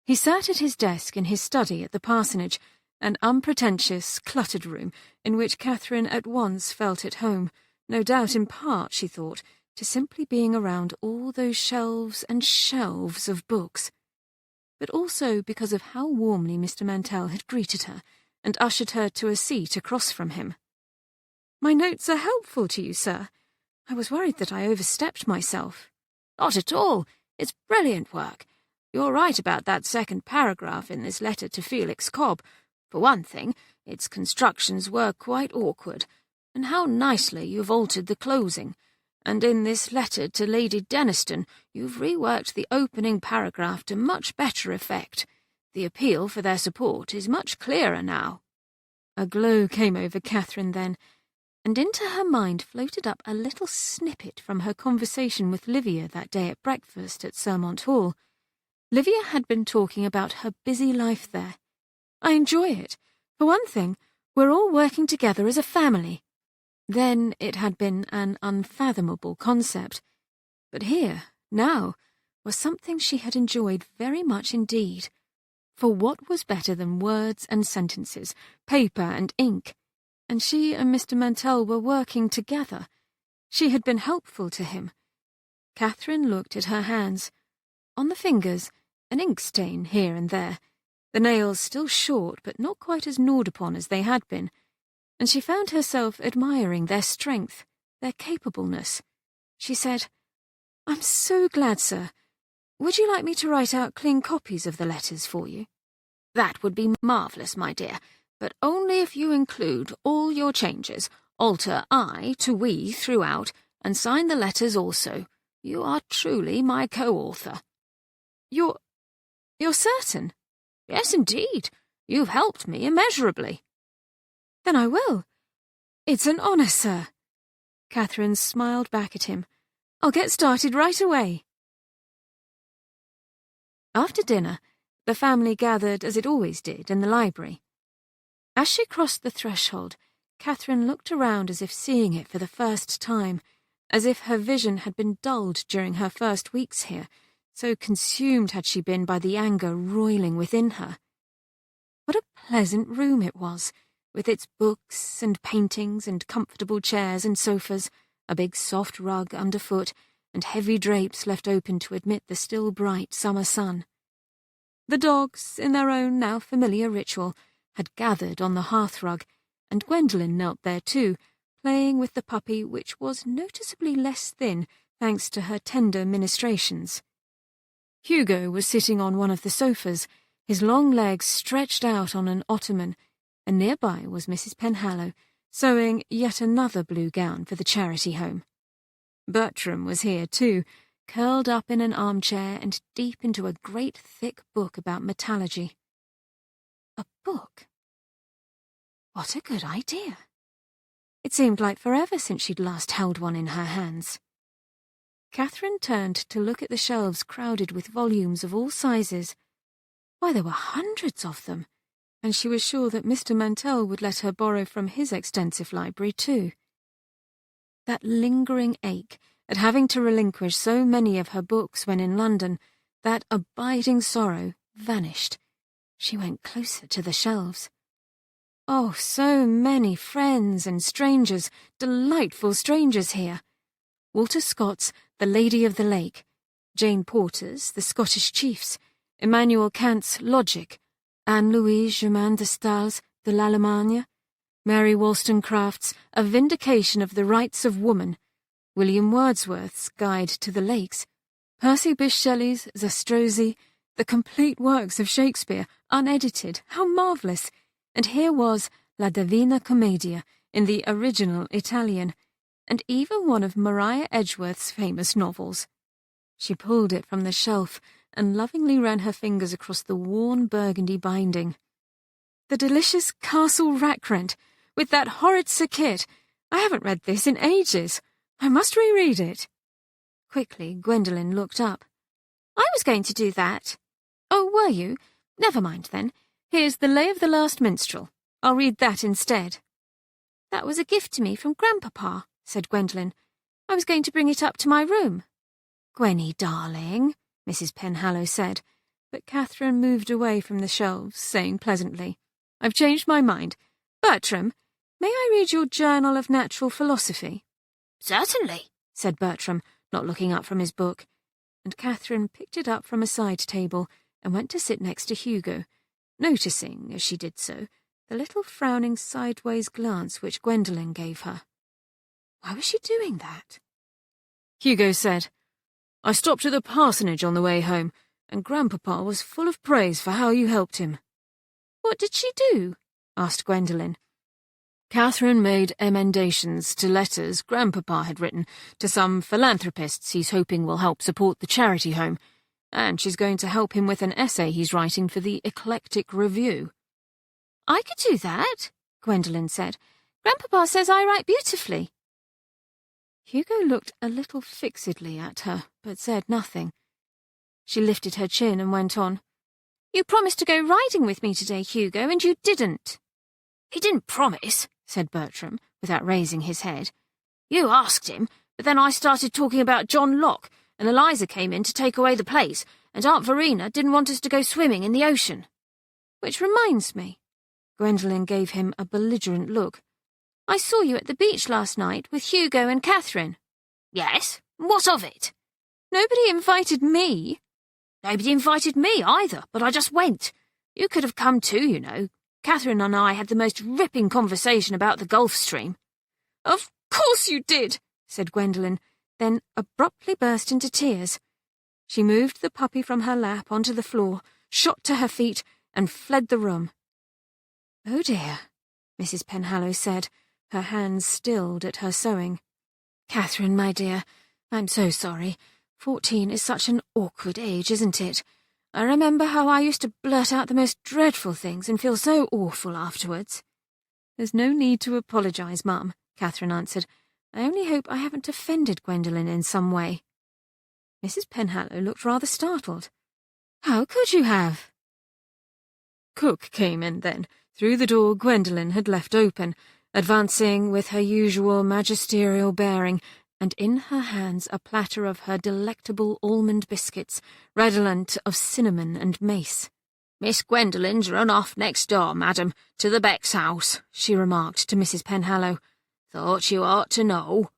He sat at his desk in his study at the parsonage, an unpretentious, cluttered room in which Catherine at once felt at home, no doubt in part, she thought, to simply being around all those shelves and shelves of books, but also because of how warmly Mr. Mantell had greeted her and ushered her to a seat across from him. "My notes are helpful to you, sir. I was worried that I overstepped myself." "Not at all. It's brilliant work. You're right about that second paragraph in this letter to Felix Cobb. For one thing, its constructions were quite awkward, and how nicely you've altered the closing. And in this letter to Lady Denniston, you've reworked the opening paragraph to much better effect. The appeal for their support is much clearer now." A glow came over Catherine then, and into her mind floated up a little snippet from her conversation with Livia that day at breakfast at Sermont Hall. Livia had been talking about her busy life there. "I enjoy it. For one thing, we're all working together as a family." Then it had been an unfathomable concept. But here, now, was something she had enjoyed very much indeed. For what was better than words and sentences, paper and ink? And she and Mr. Mantell were working together. She had been helpful to him. Catherine looked at her hands. On the fingers, an ink stain here and there, the nails still short but not quite as gnawed upon as they had been, and she found herself admiring their strength, their capableness. She said, "I'm so glad, sir. Would you like me to write out clean copies of the letters for you?" "That would be marvellous, my dear, but only if you include all your changes, alter I to we throughout, and sign the letters also. You are truly my co-author." You're certain?" "Yes, indeed. You've helped me immeasurably." "Then I will. It's an honour, sir." Catherine smiled back at him. "I'll get started right away." After dinner, the family gathered as it always did in the library. As she crossed the threshold, Catherine looked around as if seeing it for the first time, as if her vision had been dulled during her first weeks here, so consumed had she been by the anger roiling within her. What a pleasant room it was, with its books and paintings and comfortable chairs and sofas, a big soft rug underfoot, and heavy drapes left open to admit the still bright summer sun. The dogs, in their own now familiar ritual, had gathered on the hearthrug, and Gwendolen knelt there too, playing with the puppy, which was noticeably less thin thanks to her tender ministrations. Hugo was sitting on one of the sofas, his long legs stretched out on an ottoman, and nearby was Mrs. Penhallow, sewing yet another blue gown for the charity home. Bertram was here too, curled up in an armchair and deep into a great thick book about metallurgy. A book? What a good idea. It seemed like forever since she'd last held one in her hands. Catherine turned to look at the shelves crowded with volumes of all sizes. Why, there were hundreds of them, and she was sure that Mr. Mantell would let her borrow from his extensive library too. That lingering ache at having to relinquish so many of her books when in London, that abiding sorrow, vanished. She went closer to the shelves. Oh, so many friends and strangers, delightful strangers here. Walter Scott's The Lady of the Lake, Jane Porter's The Scottish Chiefs, Immanuel Kant's Logic, Anne-Louise Germain de Stael's De l'Allemagne, Mary Wollstonecraft's A Vindication of the Rights of Woman, William Wordsworth's Guide to the Lakes, Percy Bysshe Shelley's Zastrozzi, the complete works of Shakespeare, unedited, how marvellous! And here was La Divina Commedia in the original Italian, and even one of Maria Edgeworth's famous novels. She pulled it from the shelf and lovingly ran her fingers across the worn burgundy binding. The delicious Castle Rackrent, with that horrid Sir Kit. I haven't read this in ages. I must reread it. Quickly, Gwendolen looked up. I was going to do that. Oh, were you? Never mind, then. Here's The Lay of the Last Minstrel. I'll read that instead. That was a gift to me from Grandpapa, said Gwendolen. I was going to bring it up to my room. Gwenny, darling, Mrs. Penhallow said, but Catherine moved away from the shelves, saying pleasantly, I've changed my mind. Bertram, may I read your Journal of Natural Philosophy? Certainly, said Bertram, not looking up from his book, and Catherine picked it up from a side table and went to sit next to Hugo, noticing, as she did so, the little frowning sideways glance which Gwendolen gave her. Why was she doing that? Hugo said, I stopped at the parsonage on the way home, and Grandpapa was full of praise for how you helped him. What did she do? Asked Gwendolen. Catherine made emendations to letters Grandpapa had written to some philanthropists he's hoping will help support the charity home, and she's going to help him with an essay he's writing for the Eclectic Review. I could do that, Gwendolen said. Grandpapa says I write beautifully. Hugo looked a little fixedly at her, but said nothing. She lifted her chin and went on. You promised to go riding with me today, Hugo, and you didn't. He didn't promise, said Bertram, without raising his head. You asked him, but then I started talking about John Locke, and Eliza came in to take away the place, and Aunt Verena didn't want us to go swimming in the ocean. Which reminds me. Gwendolen gave him a belligerent look. I saw you at the beach last night with Hugo and Catherine. Yes? What of it? Nobody invited me. Nobody invited me either, but I just went. You could have come too, you know. Catherine and I had the most ripping conversation about the Gulf Stream. Of course you did, said Gwendolen, then abruptly burst into tears. She moved the puppy from her lap onto the floor, shot to her feet, and fled the room. Oh dear, Mrs. Penhallow said, her hands stilled at her sewing. Catherine, my dear, I'm so sorry. 14 is such an awkward age, isn't it? I remember how I used to blurt out the most dreadful things and feel so awful afterwards. There's no need to apologise, Mum, Catherine answered. I only hope I haven't offended Gwendolen in some way. Mrs. Penhallow looked rather startled. How could you have? Cook came in then, through the door Gwendolen had left open, advancing with her usual magisterial bearing, and in her hands a platter of her delectable almond biscuits, redolent of cinnamon and mace. Miss Gwendolen's run off next door, madam, to the Beck's house, she remarked to Mrs. Penhallow. Thought you ought to know.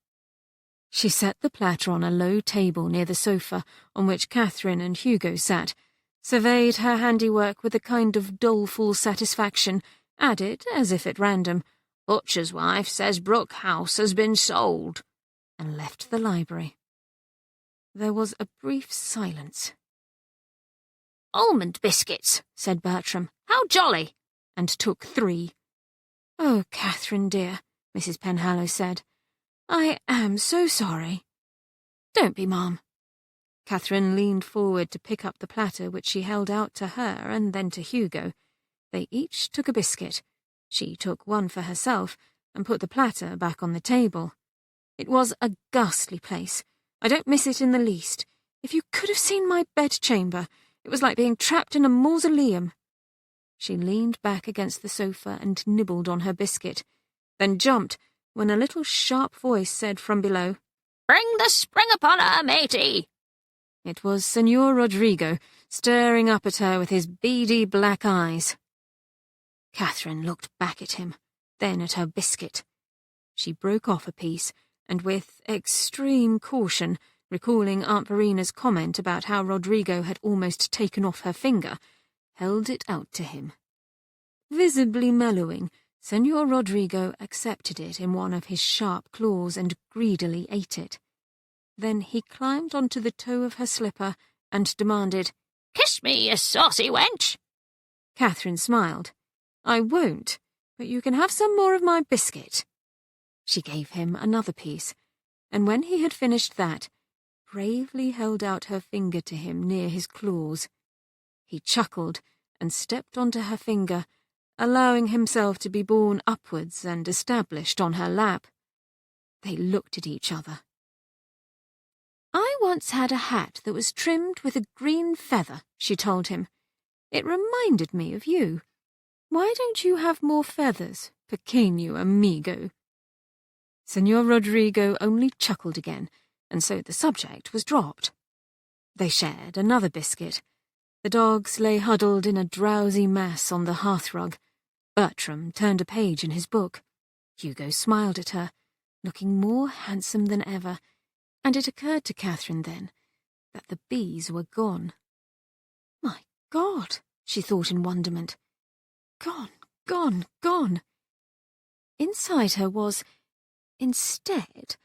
She set the platter on a low table near the sofa on which Catherine and Hugo sat, surveyed her handiwork with a kind of doleful satisfaction, added, as if at random, Butcher's wife says Brooke House has been sold, and left the library. There was a brief silence. Almond biscuits, said Bertram. How jolly! And took 3. Oh, Catherine, dear, Mrs. Penhallow said. I am so sorry. Don't be, Mum. Catherine leaned forward to pick up the platter which she held out to her and then to Hugo. They each took a biscuit. She took one for herself and put the platter back on the table. It was a ghastly place. I don't miss it in the least. If you could have seen my bedchamber, it was like being trapped in a mausoleum. She leaned back against the sofa and nibbled on her biscuit, then jumped, when a little sharp voice said from below, "Bring the spring upon her, matey!" It was Senor Rodrigo, staring up at her with his beady black eyes. Katherine looked back at him, then at her biscuit. She broke off a piece, and with extreme caution, recalling Aunt Verina's comment about how Rodrigo had almost taken off her finger, held it out to him. Visibly mellowing, Senor Rodrigo accepted it in one of his sharp claws and greedily ate it. Then he climbed onto the toe of her slipper and demanded, "Kiss me, you saucy wench!" Katherine smiled. "I won't, but you can have some more of my biscuit." She gave him another piece, and when he had finished that, bravely held out her finger to him near his claws. He chuckled and stepped onto her finger, allowing himself to be borne upwards and established on her lap. They looked at each other. "I once had a hat that was trimmed with a green feather," she told him. "It reminded me of you. Why don't you have more feathers, pequeño amigo?" Senor Rodrigo only chuckled again, and so the subject was dropped. They shared another biscuit. The dogs lay huddled in a drowsy mass on the hearthrug. Bertram turned a page in his book. Hugo smiled at her, looking more handsome than ever, and it occurred to Katherine then that the bees were gone. My God, she thought in wonderment. Gone, gone, gone. Inside her was, instead,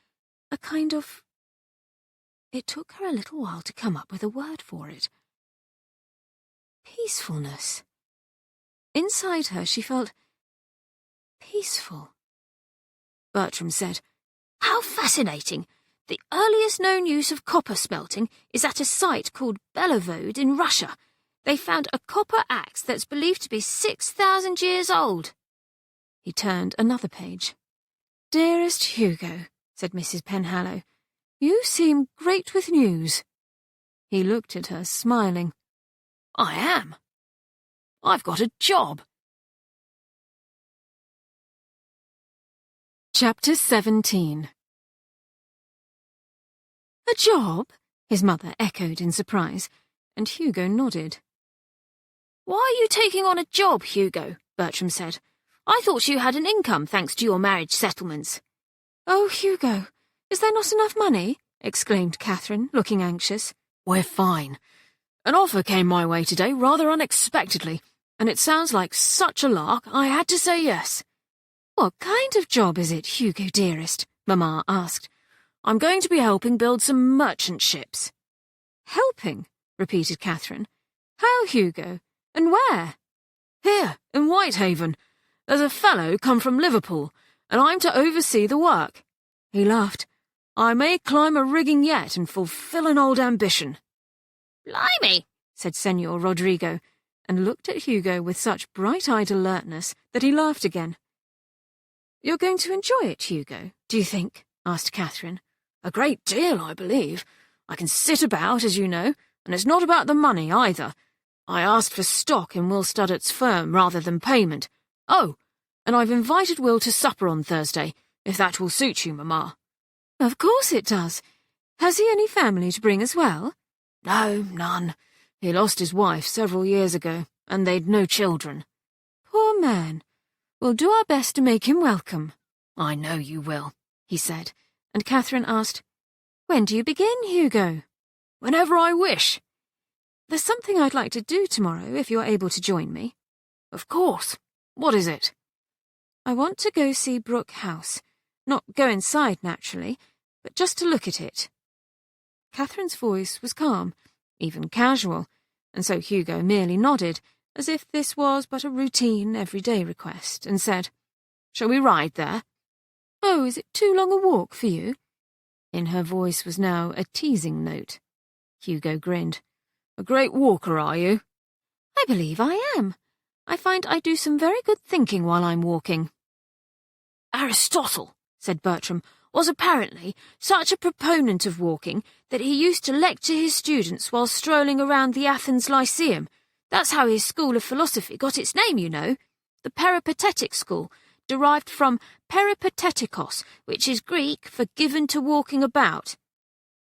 a kind of... It took her a little while to come up with a word for it. Peacefulness. Inside her she felt peaceful. Bertram said, "How fascinating! The earliest known use of copper smelting is at a site called Belovode in Russia. They found a copper axe that's believed to be 6,000 years old." He turned another page. "Dearest Hugo," said Mrs. Penhallow, "you seem great with news." He looked at her, smiling. "I am. I've got a job." Chapter 17. "A job?" his mother echoed in surprise, and Hugo nodded. "Why are you taking on a job, Hugo?" Bertram said. "I thought you had an income thanks to your marriage settlements." "Oh, Hugo, is there not enough money?" exclaimed Katherine, looking anxious. "We're fine. An offer came my way today rather unexpectedly, and it sounds like such a lark I had to say yes." "What kind of job is it, Hugo dearest?" Mamma asked. "I'm going to be helping build some merchant ships." "Helping?" repeated Katherine. "How, Hugo? And where?" "Here, in Whitehaven. There's a fellow come from Liverpool, and I'm to oversee the work." He laughed. "I may climb a rigging yet and fulfill an old ambition." "Blimey," said Senor Rodrigo, and looked at Hugo with such bright-eyed alertness that he laughed again. "You're going to enjoy it, Hugo, do you think?" asked Katherine. "A great deal, I believe. I can sit about, as you know, and it's not about the money either. I asked for stock in Will Studdart's firm rather than payment. Oh, and I've invited Will to supper on Thursday, if that will suit you, Mamma." "Of course it does. Has he any family to bring as well?" "No, none. He lost his wife several years ago, and they'd no children." "Poor man. We'll do our best to make him welcome." "I know you will," he said, and Katherine asked, "When do you begin, Hugo?" "Whenever I wish." "There's something I'd like to do tomorrow, if you're able to join me." "Of course. What is it?" "I want to go see Brooke House. Not go inside, naturally, but just to look at it." Katherine's voice was calm, even casual, and so Hugo merely nodded, as if this was but a routine, everyday request, and said, "Shall we ride there?" "Oh, is it too long a walk for you?" In her voice was now a teasing note. Hugo grinned. "A great walker, are you?" "I believe I am. I find I do some very good thinking while I'm walking." "Aristotle," said Bertram, "was apparently such a proponent of walking that he used to lecture his students while strolling around the Athens Lyceum. That's how his school of philosophy got its name, you know. The Peripatetic School, derived from peripatetikos, which is Greek for given to walking about.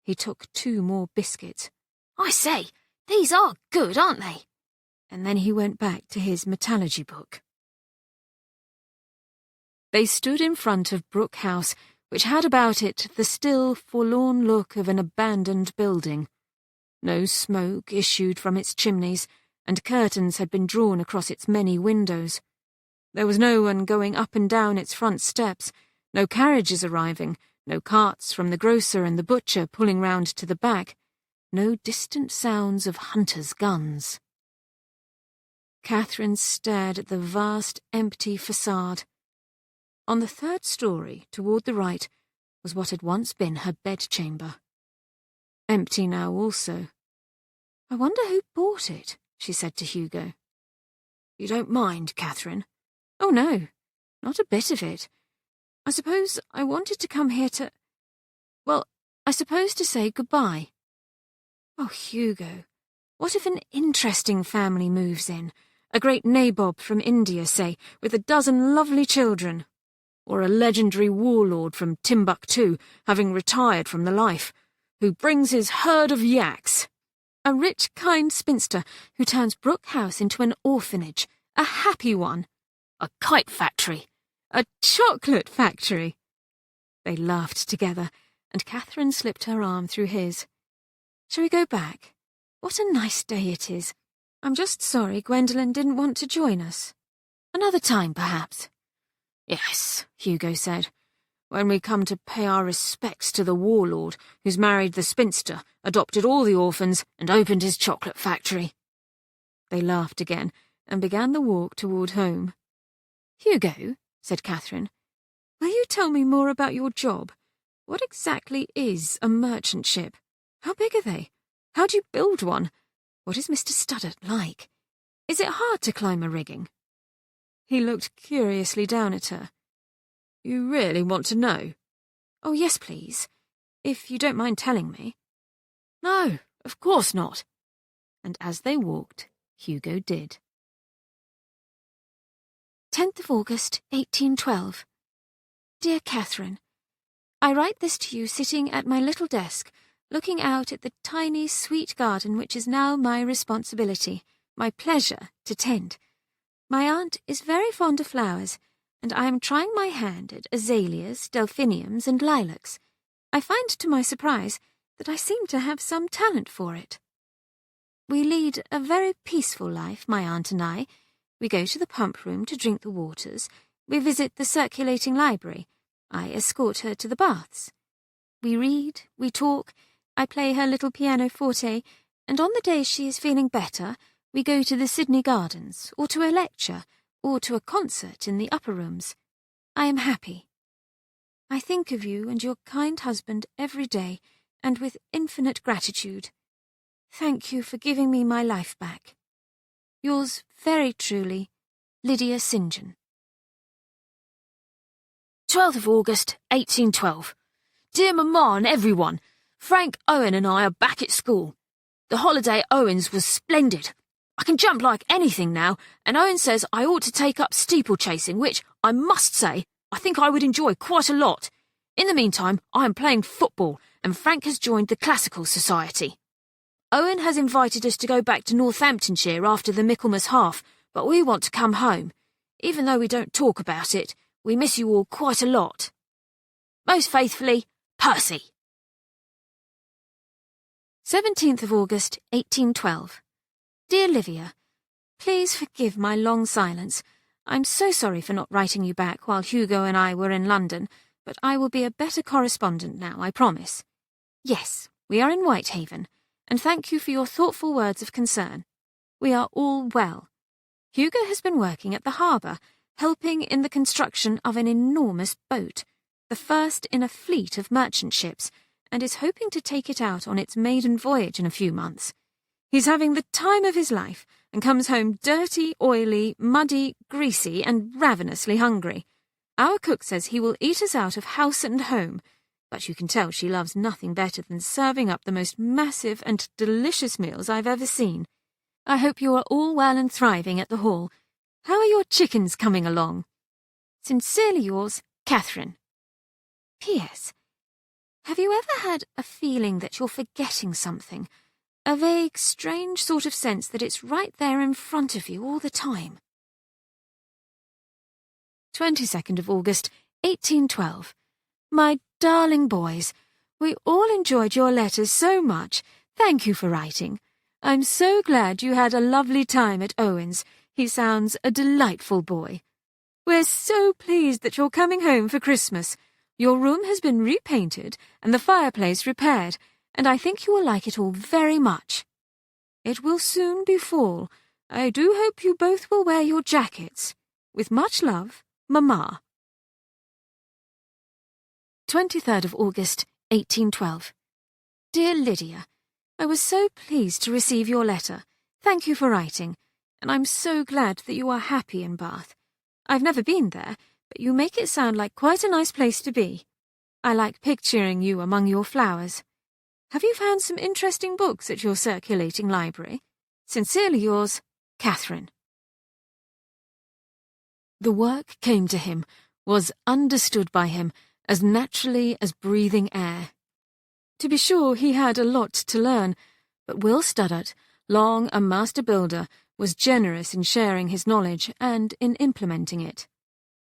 He took 2 more biscuits. I say, these are good, aren't they? And then he went back to his metallurgy book. They stood in front of Brooke House, which had about it the still, forlorn look of an abandoned building. No smoke issued from its chimneys, and curtains had been drawn across its many windows. There was no one going up and down its front steps, no carriages arriving, no carts from the grocer and the butcher pulling round to the back, no distant sounds of hunters' guns. Katherine stared at the vast, empty facade. On the 3rd story, toward the right, was what had once been her bedchamber. Empty now also. "I wonder who bought it," she said to Hugo. "You don't mind, Katherine?" "Oh, no, not a bit of it. I suppose I wanted to come here to... well, I suppose to say goodbye." "Oh, Hugo, what if an interesting family moves in? A great nabob from India, say, with a dozen lovely children. Or a legendary warlord from Timbuktu, having retired from the life, who brings his herd of yaks. A rich, kind spinster who turns Brooke House into an orphanage, a happy one. A kite factory. A chocolate factory." They laughed together, and Katherine slipped her arm through his. "Shall we go back? What a nice day it is. I'm just sorry Gwendolen didn't want to join us." "Another time, perhaps." "Yes," Hugo said, "when we come to pay our respects to the warlord who's married the spinster, adopted all the orphans, and opened his chocolate factory." They laughed again, and began the walk toward home. "Hugo," said Katherine, "will you tell me more about your job? What exactly is a merchant ship? How big are they? How do you build one? What is Mr. Studdart like? Is it hard to climb a rigging?" He looked curiously down at her. "You really want to know?" "Oh, yes, please, if you don't mind telling me." "No, of course not." And as they walked, Hugo did. 10th of August, 1812. Dear Katherine, I write this to you sitting at my little desk, looking out at the tiny, sweet garden which is now my responsibility, my pleasure to tend. My aunt is very fond of flowers, and I am trying my hand at azaleas, delphiniums, and lilacs. I find to my surprise that I seem to have some talent for it. We lead a very peaceful life, my aunt and I. We go to the pump room to drink the waters. We visit the circulating library. I escort her to the baths. We read, we talk, I play her little pianoforte, and on the days she is feeling better, we go to the Sydney Gardens, or to a lecture, or to a concert in the upper rooms. I am happy. I think of you and your kind husband every day, and with infinite gratitude. Thank you for giving me my life back. Yours very truly, Lydia St. John. 12th of August, 1812. Dear Mamma and everyone, Frank, Owen and I are back at school. The holiday at Owen's was splendid. I can jump like anything now, and Owen says I ought to take up steeplechasing, which, I must say, I think I would enjoy quite a lot. In the meantime, I am playing football, and Frank has joined the Classical Society. Owen has invited us to go back to Northamptonshire after the Michaelmas half, but we want to come home. Even though we don't talk about it, we miss you all quite a lot. Most faithfully, Percy. 17th of August, 1812. Dear Livia, please forgive my long silence. I'm so sorry for not writing you back while Hugo and I were in London, but I will be a better correspondent now, I promise. Yes, we are in Whitehaven, and thank you for your thoughtful words of concern. We are all well. Hugo has been working at the harbour, helping in the construction of an enormous boat, the first in a fleet of merchant ships, and is hoping to take it out on its maiden voyage in a few months. He's having the time of his life, and comes home dirty, oily, muddy, greasy, and ravenously hungry. Our cook says he will eat us out of house and home, but you can tell she loves nothing better than serving up the most massive and delicious meals I've ever seen. I hope you are all well and thriving at the Hall. How are your chickens coming along? Sincerely yours, Katherine. P.S. Have you ever had a feeling that you're forgetting something? A vague, strange sort of sense that it's right there in front of you all the time? 22nd of August, 1812. My darling boys, we all enjoyed your letters so much. Thank you for writing. I'm so glad you had a lovely time at Owen's. He sounds a delightful boy. We're so pleased that you're coming home for Christmas. Your room has been repainted and the fireplace repaired, and I think you will like it all very much. It will soon be fall. I do hope you both will wear your jackets. With much love, Mamma. 23rd of August, 1812. Dear Lydia, I was so pleased to receive your letter. Thank you for writing, and I'm so glad that you are happy in Bath. I've never been there, but you make it sound like quite a nice place to be. I like picturing you among your flowers. Have you found some interesting books at your circulating library? Sincerely yours, Katherine. The work came to him, was understood by him, as naturally as breathing air. To be sure, he had a lot to learn, but Will Studdart, long a master builder, was generous in sharing his knowledge and in implementing it.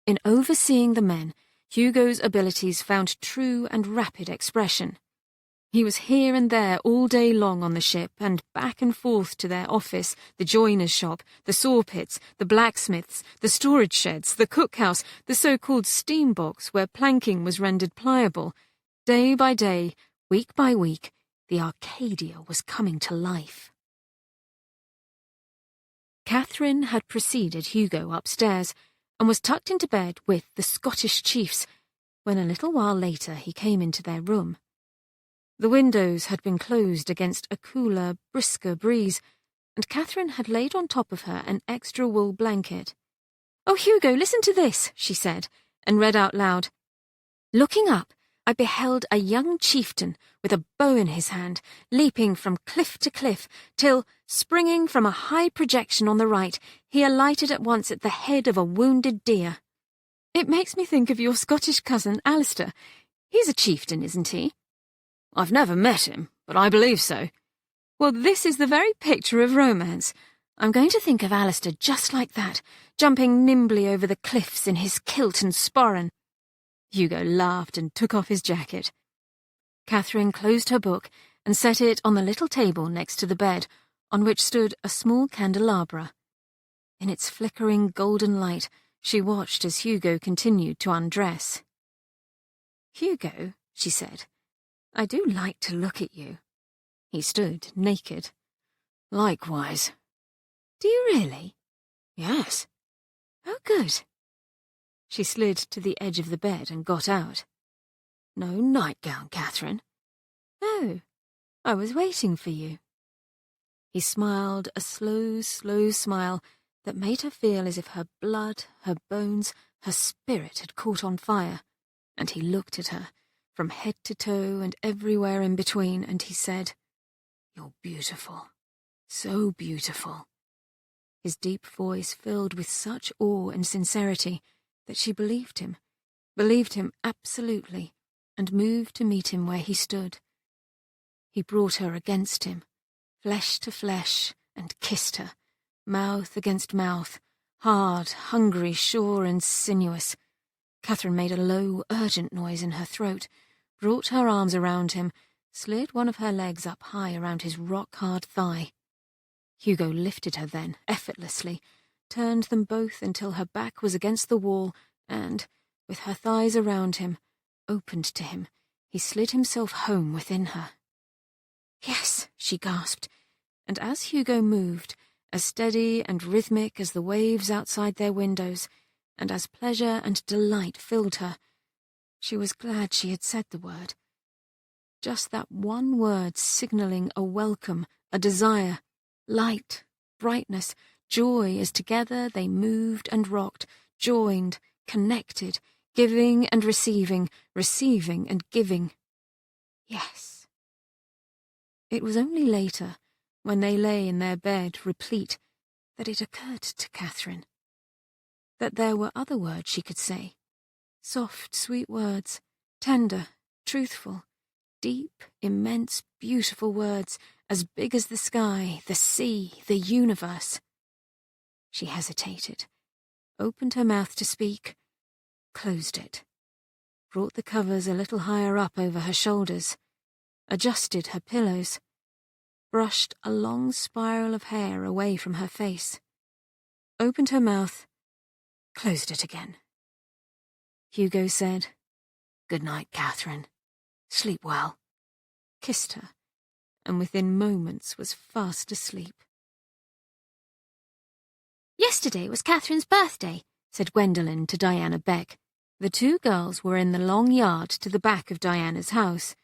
In overseeing the men, Hugo's abilities found true and rapid expression. He was here and there all day long on the ship and back and forth to their office, the joiner's shop, the saw pits, the blacksmiths, the storage sheds, the cookhouse, the so-called steam box where planking was rendered pliable. Day by day, week by week, the Arcadia was coming to life. Katherine had preceded Hugo upstairs and was tucked into bed with the Scottish chiefs when a little while later he came into their room. The windows had been closed against a cooler, brisker breeze, and Katherine had laid on top of her an extra wool blanket. "Oh, Hugo, listen to this," she said, and read out loud. "Looking up, I beheld a young chieftain with a bow in his hand, leaping from cliff to cliff, till, springing from a high projection on the right, he alighted at once at the head of a wounded deer. It makes me think of your Scottish cousin, Alistair. He's a chieftain, isn't he?" "I've never met him, but I believe so." "Well, this is the very picture of romance. I'm going to think of Alistair just like that, jumping nimbly over the cliffs in his kilt and sporran." Hugo laughed and took off his jacket. Katherine closed her book and set it on the little table next to the bed, on which stood a small candelabra. In its flickering golden light, she watched as Hugo continued to undress. "Hugo," she said, "I do like to look at you." He stood naked. "Likewise." "Do you really?" "Yes." "Oh, good." She slid to the edge of the bed and got out. "No nightgown, Katherine?" "No, I was waiting for you." He smiled a slow, slow smile that made her feel as if her blood, her bones, her spirit had caught on fire, and he looked at her, from head to toe and everywhere in between, and he said, "You're beautiful, so beautiful." His deep voice filled with such awe and sincerity that she believed him absolutely, and moved to meet him where he stood. He brought her against him, flesh to flesh, and kissed her, mouth against mouth, hard, hungry, sure, and sinuous. Katherine made a low, urgent noise in her throat, brought her arms around him, slid one of her legs up high around his rock-hard thigh. Hugo lifted her then, effortlessly, turned them both until her back was against the wall, and, with her thighs around him, opened to him, he slid himself home within her. "Yes," she gasped, and as Hugo moved, as steady and rhythmic as the waves outside their windows, and as pleasure and delight filled her, she was glad she had said the word. Just that one word signalling a welcome, a desire, light, brightness, joy as together they moved and rocked, joined, connected, giving and receiving, receiving and giving. Yes. It was only later, when they lay in their bed replete, that it occurred to Katherine. that there were other words she could say. Soft, sweet words, tender, truthful, deep, immense, beautiful words, as big as the sky, the sea, the universe. She hesitated, opened her mouth to speak, closed it, brought the covers a little higher up over her shoulders, adjusted her pillows, brushed a long spiral of hair away from her face, opened her mouth, closed it again. Hugo said, "Good night, Catherine. Sleep well," kissed her, and within moments was fast asleep. "Yesterday was Catherine's birthday," said Gwendolen to Diana Beck. The two girls were in the long yard to the back of Diana's house.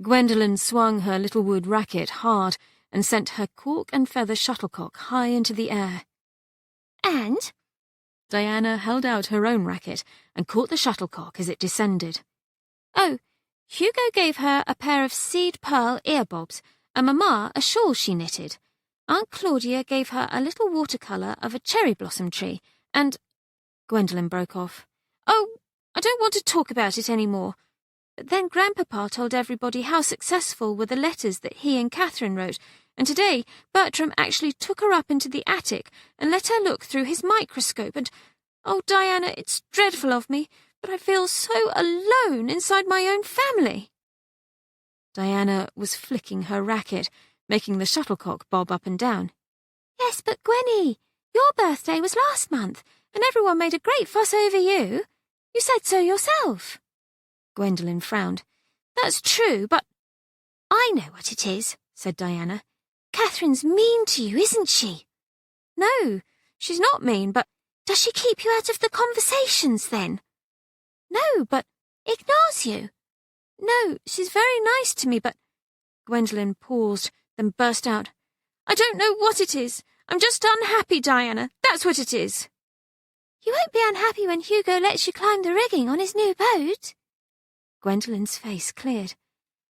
Gwendolen swung her little wood racket hard and sent her cork and feather shuttlecock high into the air. And? Diana held out her own racket and caught the shuttlecock as it descended. Oh, Hugo gave her a pair of seed pearl earbobs, and Mamma a shawl she knitted. Aunt Claudia gave her a little watercolour of a cherry blossom tree, and— Gwendolen broke off. Oh, I don't want to talk about it any more. But then Grandpapa told everybody how successful were the letters that he and Catherine wrote, and today Bertram actually took her up into the attic and let her look through his microscope, and— oh, Diana, it's dreadful of me, but I feel so alone inside my own family. Diana was flicking her racket, making the shuttlecock bob up and down. Yes, but Gwenny, your birthday was last month, and everyone made a great fuss over you. You said so yourself. Gwendolen frowned. That's true, but— I know what it is, said Diana. Catherine's mean to you, isn't she? No, she's not mean, but does she keep you out of the conversations then? No, but ignores you. No, she's very nice to me, but— Gwendolen paused, then burst out. I don't know what it is. I'm just unhappy, Diana. That's what it is. You won't be unhappy when Hugo lets you climb the rigging on his new boat. Gwendolen's face cleared.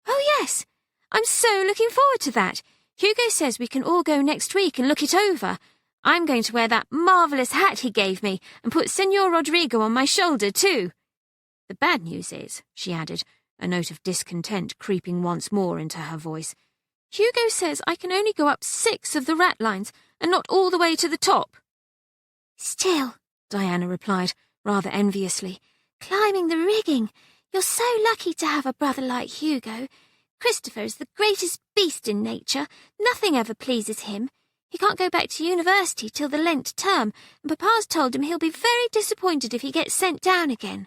Oh, yes. I'm so looking forward to that. Hugo says we can all go next week and look it over. I'm going to wear that marvellous hat he gave me and put Senor Rodrigo on my shoulder, too. The bad news is, she added, a note of discontent creeping once more into her voice, Hugo says I can only go up 6 of the ratlines and not all the way to the top. Still, Diana replied, rather enviously, climbing the rigging. You're so lucky to have a brother like Hugo. Christopher is the greatest beast in nature. Nothing ever pleases him. He can't go back to university till the Lent term, and Papa's told him he'll be very disappointed if he gets sent down again.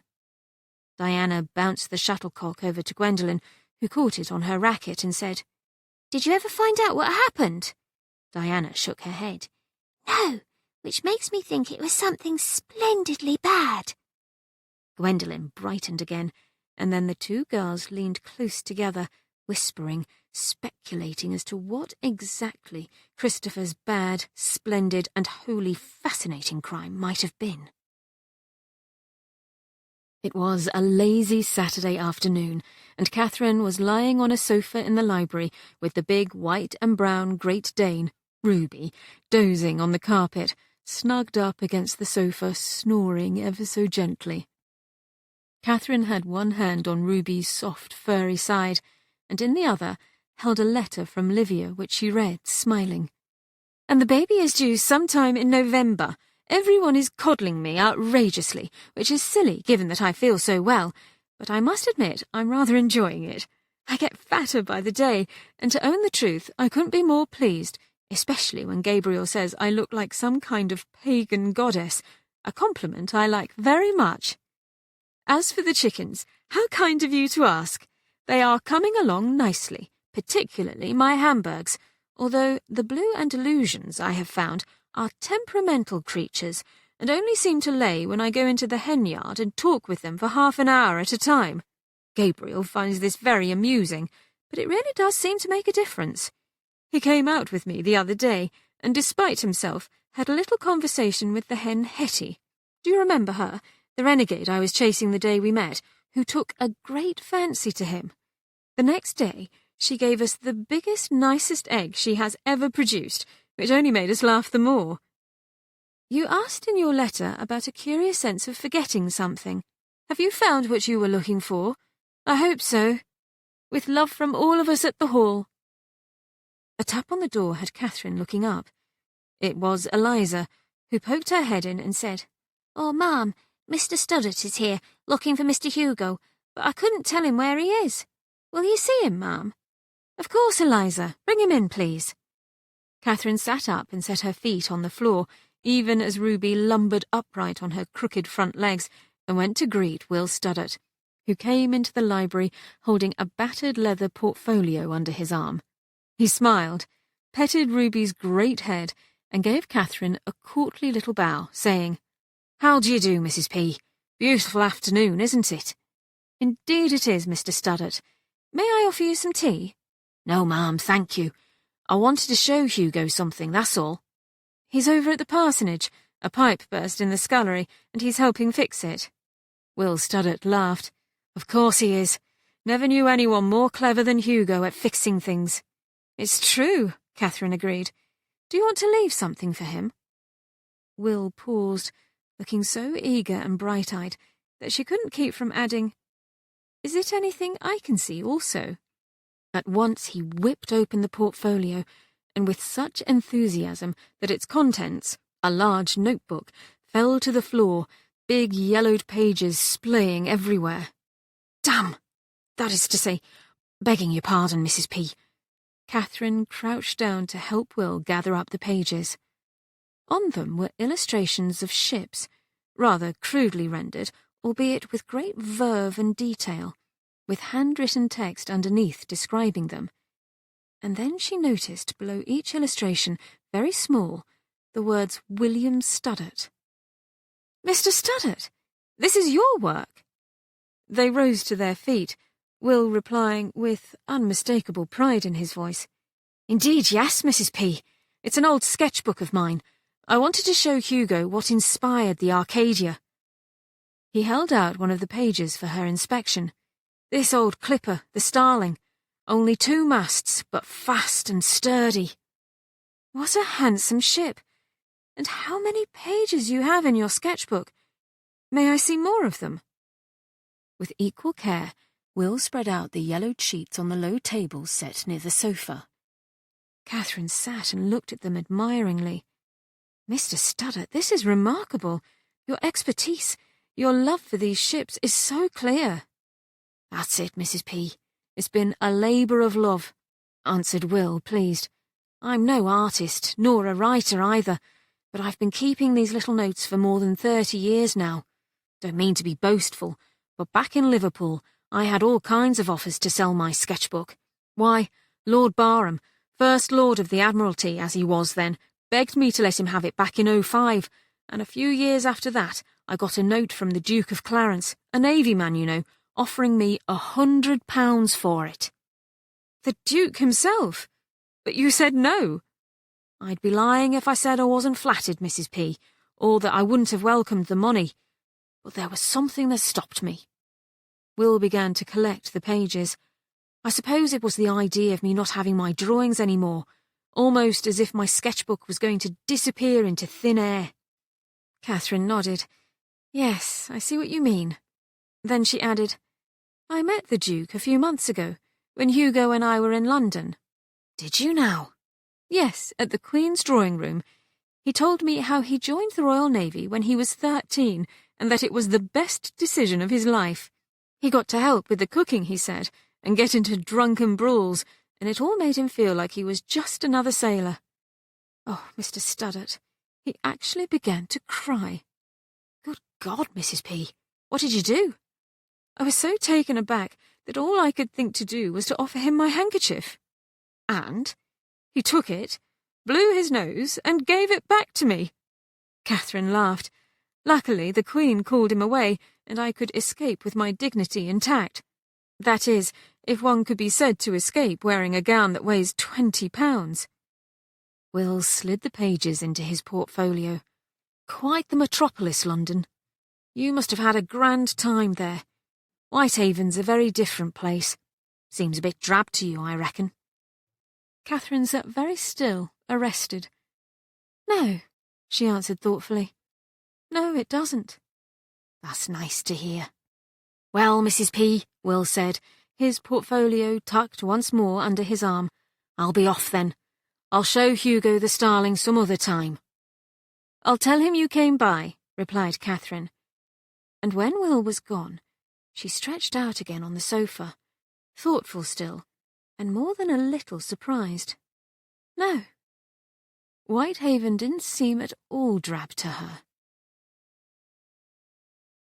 Diana bounced the shuttlecock over to Gwendolen, who caught it on her racket and said, Did you ever find out what happened? Diana shook her head. No, which makes me think it was something splendidly bad. Gwendolen brightened again, and then the two girls leaned close together, whispering, speculating as to what exactly Christopher's bad, splendid, and wholly fascinating crime might have been. It was a lazy Saturday afternoon, and Catherine was lying on a sofa in the library with the big white and brown Great Dane, Ruby, dozing on the carpet, snugged up against the sofa, snoring ever so gently. Catherine had one hand on Ruby's soft, furry side, and in the other held a letter from Livia, which she read, smiling. And the baby is due sometime in November. Everyone is coddling me outrageously, which is silly given that I feel so well, but I must admit I'm rather enjoying it. I get fatter by the day, and to own the truth, I couldn't be more pleased, especially when Gabriel says I look like some kind of pagan goddess, a compliment I like very much. As for the chickens, how kind of you to ask. They are coming along nicely, particularly my Hamburgs, although the Blue Andalusians, I have found, are temperamental creatures, and only seem to lay when I go into the hen yard and talk with them for half an hour at a time. Gabriel finds this very amusing, but it really does seem to make a difference. He came out with me the other day, and despite himself, had a little conversation with the hen Hetty. Do you remember her, the renegade I was chasing the day we met, who took a great fancy to him? The next day, she gave us the biggest, nicest egg she has ever produced, which only made us laugh the more. You asked in your letter about a curious sense of forgetting something. Have you found what you were looking for? I hope so. With love from all of us at the Hall. A tap on the door had Katherine looking up. It was Eliza, who poked her head in and said, "Oh, Ma'am, Mr. Studdert is here, looking for Mr. Hugo, but I couldn't tell him where he is. Will you see him, Ma'am?" "Of course, Eliza. Bring him in, please." Katherine sat up and set her feet on the floor, even as Ruby lumbered upright on her crooked front legs and went to greet Will Studdert, who came into the library holding a battered leather portfolio under his arm. He smiled, petted Ruby's great head, and gave Katherine a courtly little bow, saying, "How do you do, Mrs. P? Beautiful afternoon, isn't it?" "Indeed it is, Mr. Studdert. May I offer you some tea?" "No, ma'am, thank you. I wanted to show Hugo something, that's all." "He's over at the parsonage. A pipe burst in the scullery, and he's helping fix it." Will Studdert laughed. "Of course he is. Never knew anyone more clever than Hugo at fixing things." "It's true," Katherine agreed. "Do you want to leave something for him?" Will paused, looking so eager and bright-eyed that she couldn't keep from adding, "Is it anything I can see also?" At once he whipped open the portfolio, and with such enthusiasm that its contents, a large notebook, fell to the floor, big yellowed pages splaying everywhere. "Damn! That is to say, begging your pardon, Mrs. P." Katherine crouched down to help Will gather up the pages. On them were illustrations of ships, rather crudely rendered, albeit with great verve and detail, with handwritten text underneath describing them. And then she noticed below each illustration, very small, the words William Studdert. "Mr. Studdert, this is your work." They rose to their feet, Will replying with unmistakable pride in his voice, "Indeed, yes, Mrs. P. It's an old sketchbook of mine. I wanted to show Hugo what inspired the Arcadia." He held out one of the pages for her inspection. "This old clipper, the Starling. Only 2 masts, but fast and sturdy." "What a handsome ship! And how many pages you have in your sketchbook. May I see more of them?" With equal care, Will spread out the yellowed sheets on the low table set near the sofa. Katherine sat and looked at them admiringly. "Mr. Studdert, this is remarkable. Your expertise, your love for these ships is so clear." "That's it, Mrs. P. It's been a labour of love," answered Will, pleased. "I'm no artist, nor a writer either, but I've been keeping these little notes for more than 30 years now. Don't mean to be boastful, but back in Liverpool, I had all kinds of offers to sell my sketchbook. Why, Lord Barham, First Lord of the Admiralty as he was then, begged me to let him have it back in 05, and a few years after that I got a note from the Duke of Clarence, a Navy man, you know, offering me £100 for it." "The Duke himself? But you said no." "I'd be lying if I said I wasn't flattered, Mrs. P, or that I wouldn't have welcomed the money. But there was something that stopped me." Will began to collect the pages. "I suppose it was the idea of me not having my drawings anymore, almost as if my sketchbook was going to disappear into thin air." Katherine nodded. "Yes, I see what you mean." Then she added, "I met the Duke a few months ago, when Hugo and I were in London." "Did you now?" "Yes, at the Queen's drawing room. He told me how he joined the Royal Navy when he was 13, and that it was the best decision of his life. He got to help with the cooking, he said, and get into drunken brawls, and it all made him feel like he was just another sailor. Oh, Mr. Studdert, he actually began to cry." "Good God, Mrs. P, what did you do?" "I was so taken aback that all I could think to do was to offer him my handkerchief. And?" He took it, blew his nose, and gave it back to me." Katherine laughed. Luckily, the Queen called him away, and I could escape with my dignity intact. That is, if one could be said to escape wearing a gown that weighs 20 pounds. Will slid the pages into his portfolio. "Quite the metropolis, London. You must have had a grand time there. Whitehaven's a very different place. Seems a bit drab to you, I reckon." Katherine sat very still, arrested. "No," she answered thoughtfully. No, it doesn't. That's nice to hear. Well, Mrs. P, Will said, his portfolio tucked once more under his arm. I'll be off then. I'll show Hugo the starling some other time. I'll tell him you came by, replied Katherine. And when Will was gone, she stretched out again on the sofa, thoughtful still, and more than a little surprised. No, Whitehaven didn't seem at all drab to her.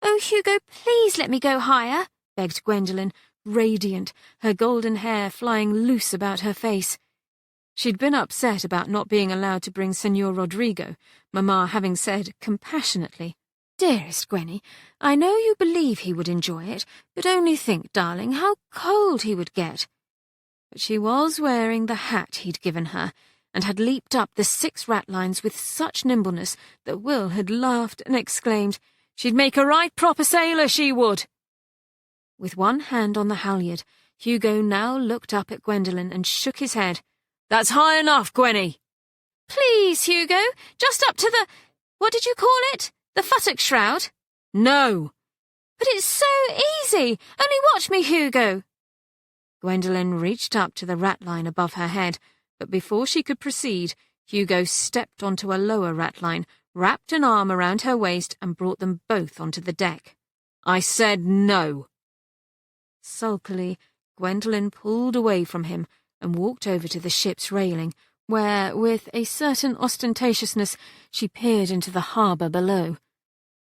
Oh, Hugo, please let me go higher, begged Gwendolen, radiant, her golden hair flying loose about her face. She'd been upset about not being allowed to bring Senor Rodrigo, Mamma having said compassionately, Dearest Gwenny, I know you believe he would enjoy it, but only think, darling, how cold he would get. But she was wearing the hat he'd given her, and had leaped up the 6 ratlines with such nimbleness that Will had laughed and exclaimed, She'd make a right proper sailor, she would. With one hand on the halyard, Hugo now looked up at Gwendolen and shook his head. That's high enough, Gwenny. Please, Hugo, just up to the... what did you call it? The futtock shroud? No. But it's so easy. Only watch me, Hugo. Gwendolen reached up to the ratline above her head, but before she could proceed, Hugo stepped onto a lower ratline, wrapped an arm around her waist and brought them both onto the deck. I said no. Sulkily, Gwendolen pulled away from him and walked over to the ship's railing, where, with a certain ostentatiousness, she peered into the harbour below.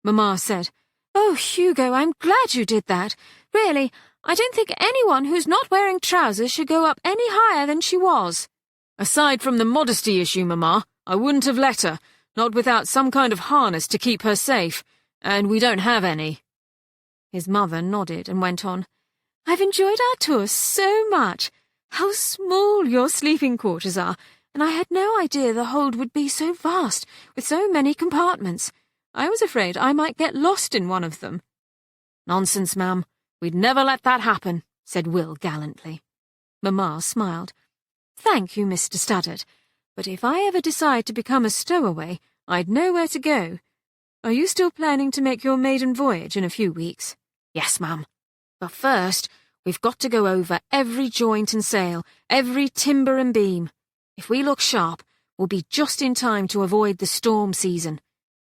Mamma said, Oh, Hugo, I'm glad you did that. Really, I don't think anyone who's not wearing trousers should go up any higher than she was. Aside from the modesty issue, Mamma, I wouldn't have let her, not without some kind of harness to keep her safe, and we don't have any. His mother nodded and went on, I've enjoyed our tour so much. How small your sleeping quarters are, and I had no idea the hold would be so vast, with so many compartments. I was afraid I might get lost in one of them. Nonsense, ma'am. We'd never let that happen, said Will gallantly. Mamma smiled. Thank you, Mr. Studdert, but if I ever decide to become a stowaway, I'd know where to go. Are you still planning to make your maiden voyage in a few weeks? Yes, ma'am. But first, we've got to go over every joint and sail, every timber and beam. If we look sharp, we'll be just in time to avoid the storm season.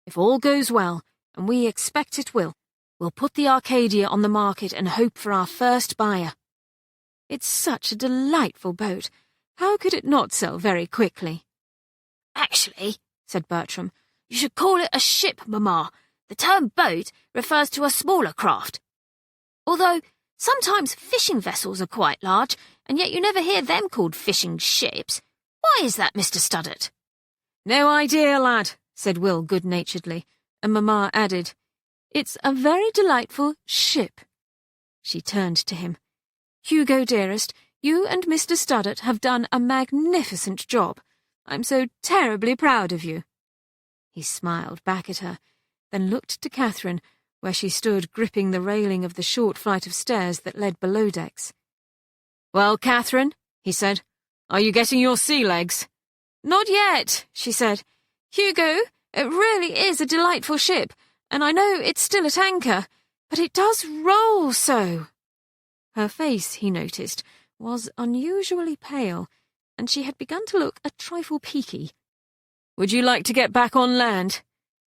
If all goes well, and we expect it will, we'll put the Arcadia on the market and hope for our first buyer. It's such a delightful boat. How could it not sell very quickly? Actually, said Bertram, you should call it a ship, Mamma. The term boat refers to a smaller craft. Although sometimes fishing vessels are quite large, and yet you never hear them called fishing ships. Why is that, Mr. Studdert? No idea, lad, said Will good-naturedly, and Mamma added, It's a very delightful ship. She turned to him. Hugo, dearest, you and Mr. Studdert have done a magnificent job. I'm so terribly proud of you. He smiled back at her, then looked to Katherine, where she stood gripping the railing of the short flight of stairs that led below decks. Well, Katherine, he said, are you getting your sea legs? Not yet, she said. Hugo, it really is a delightful ship, and I know it's still at anchor, but it does roll so. Her face, he noticed, was unusually pale, and she had begun to look a trifle peaky. Would you like to get back on land?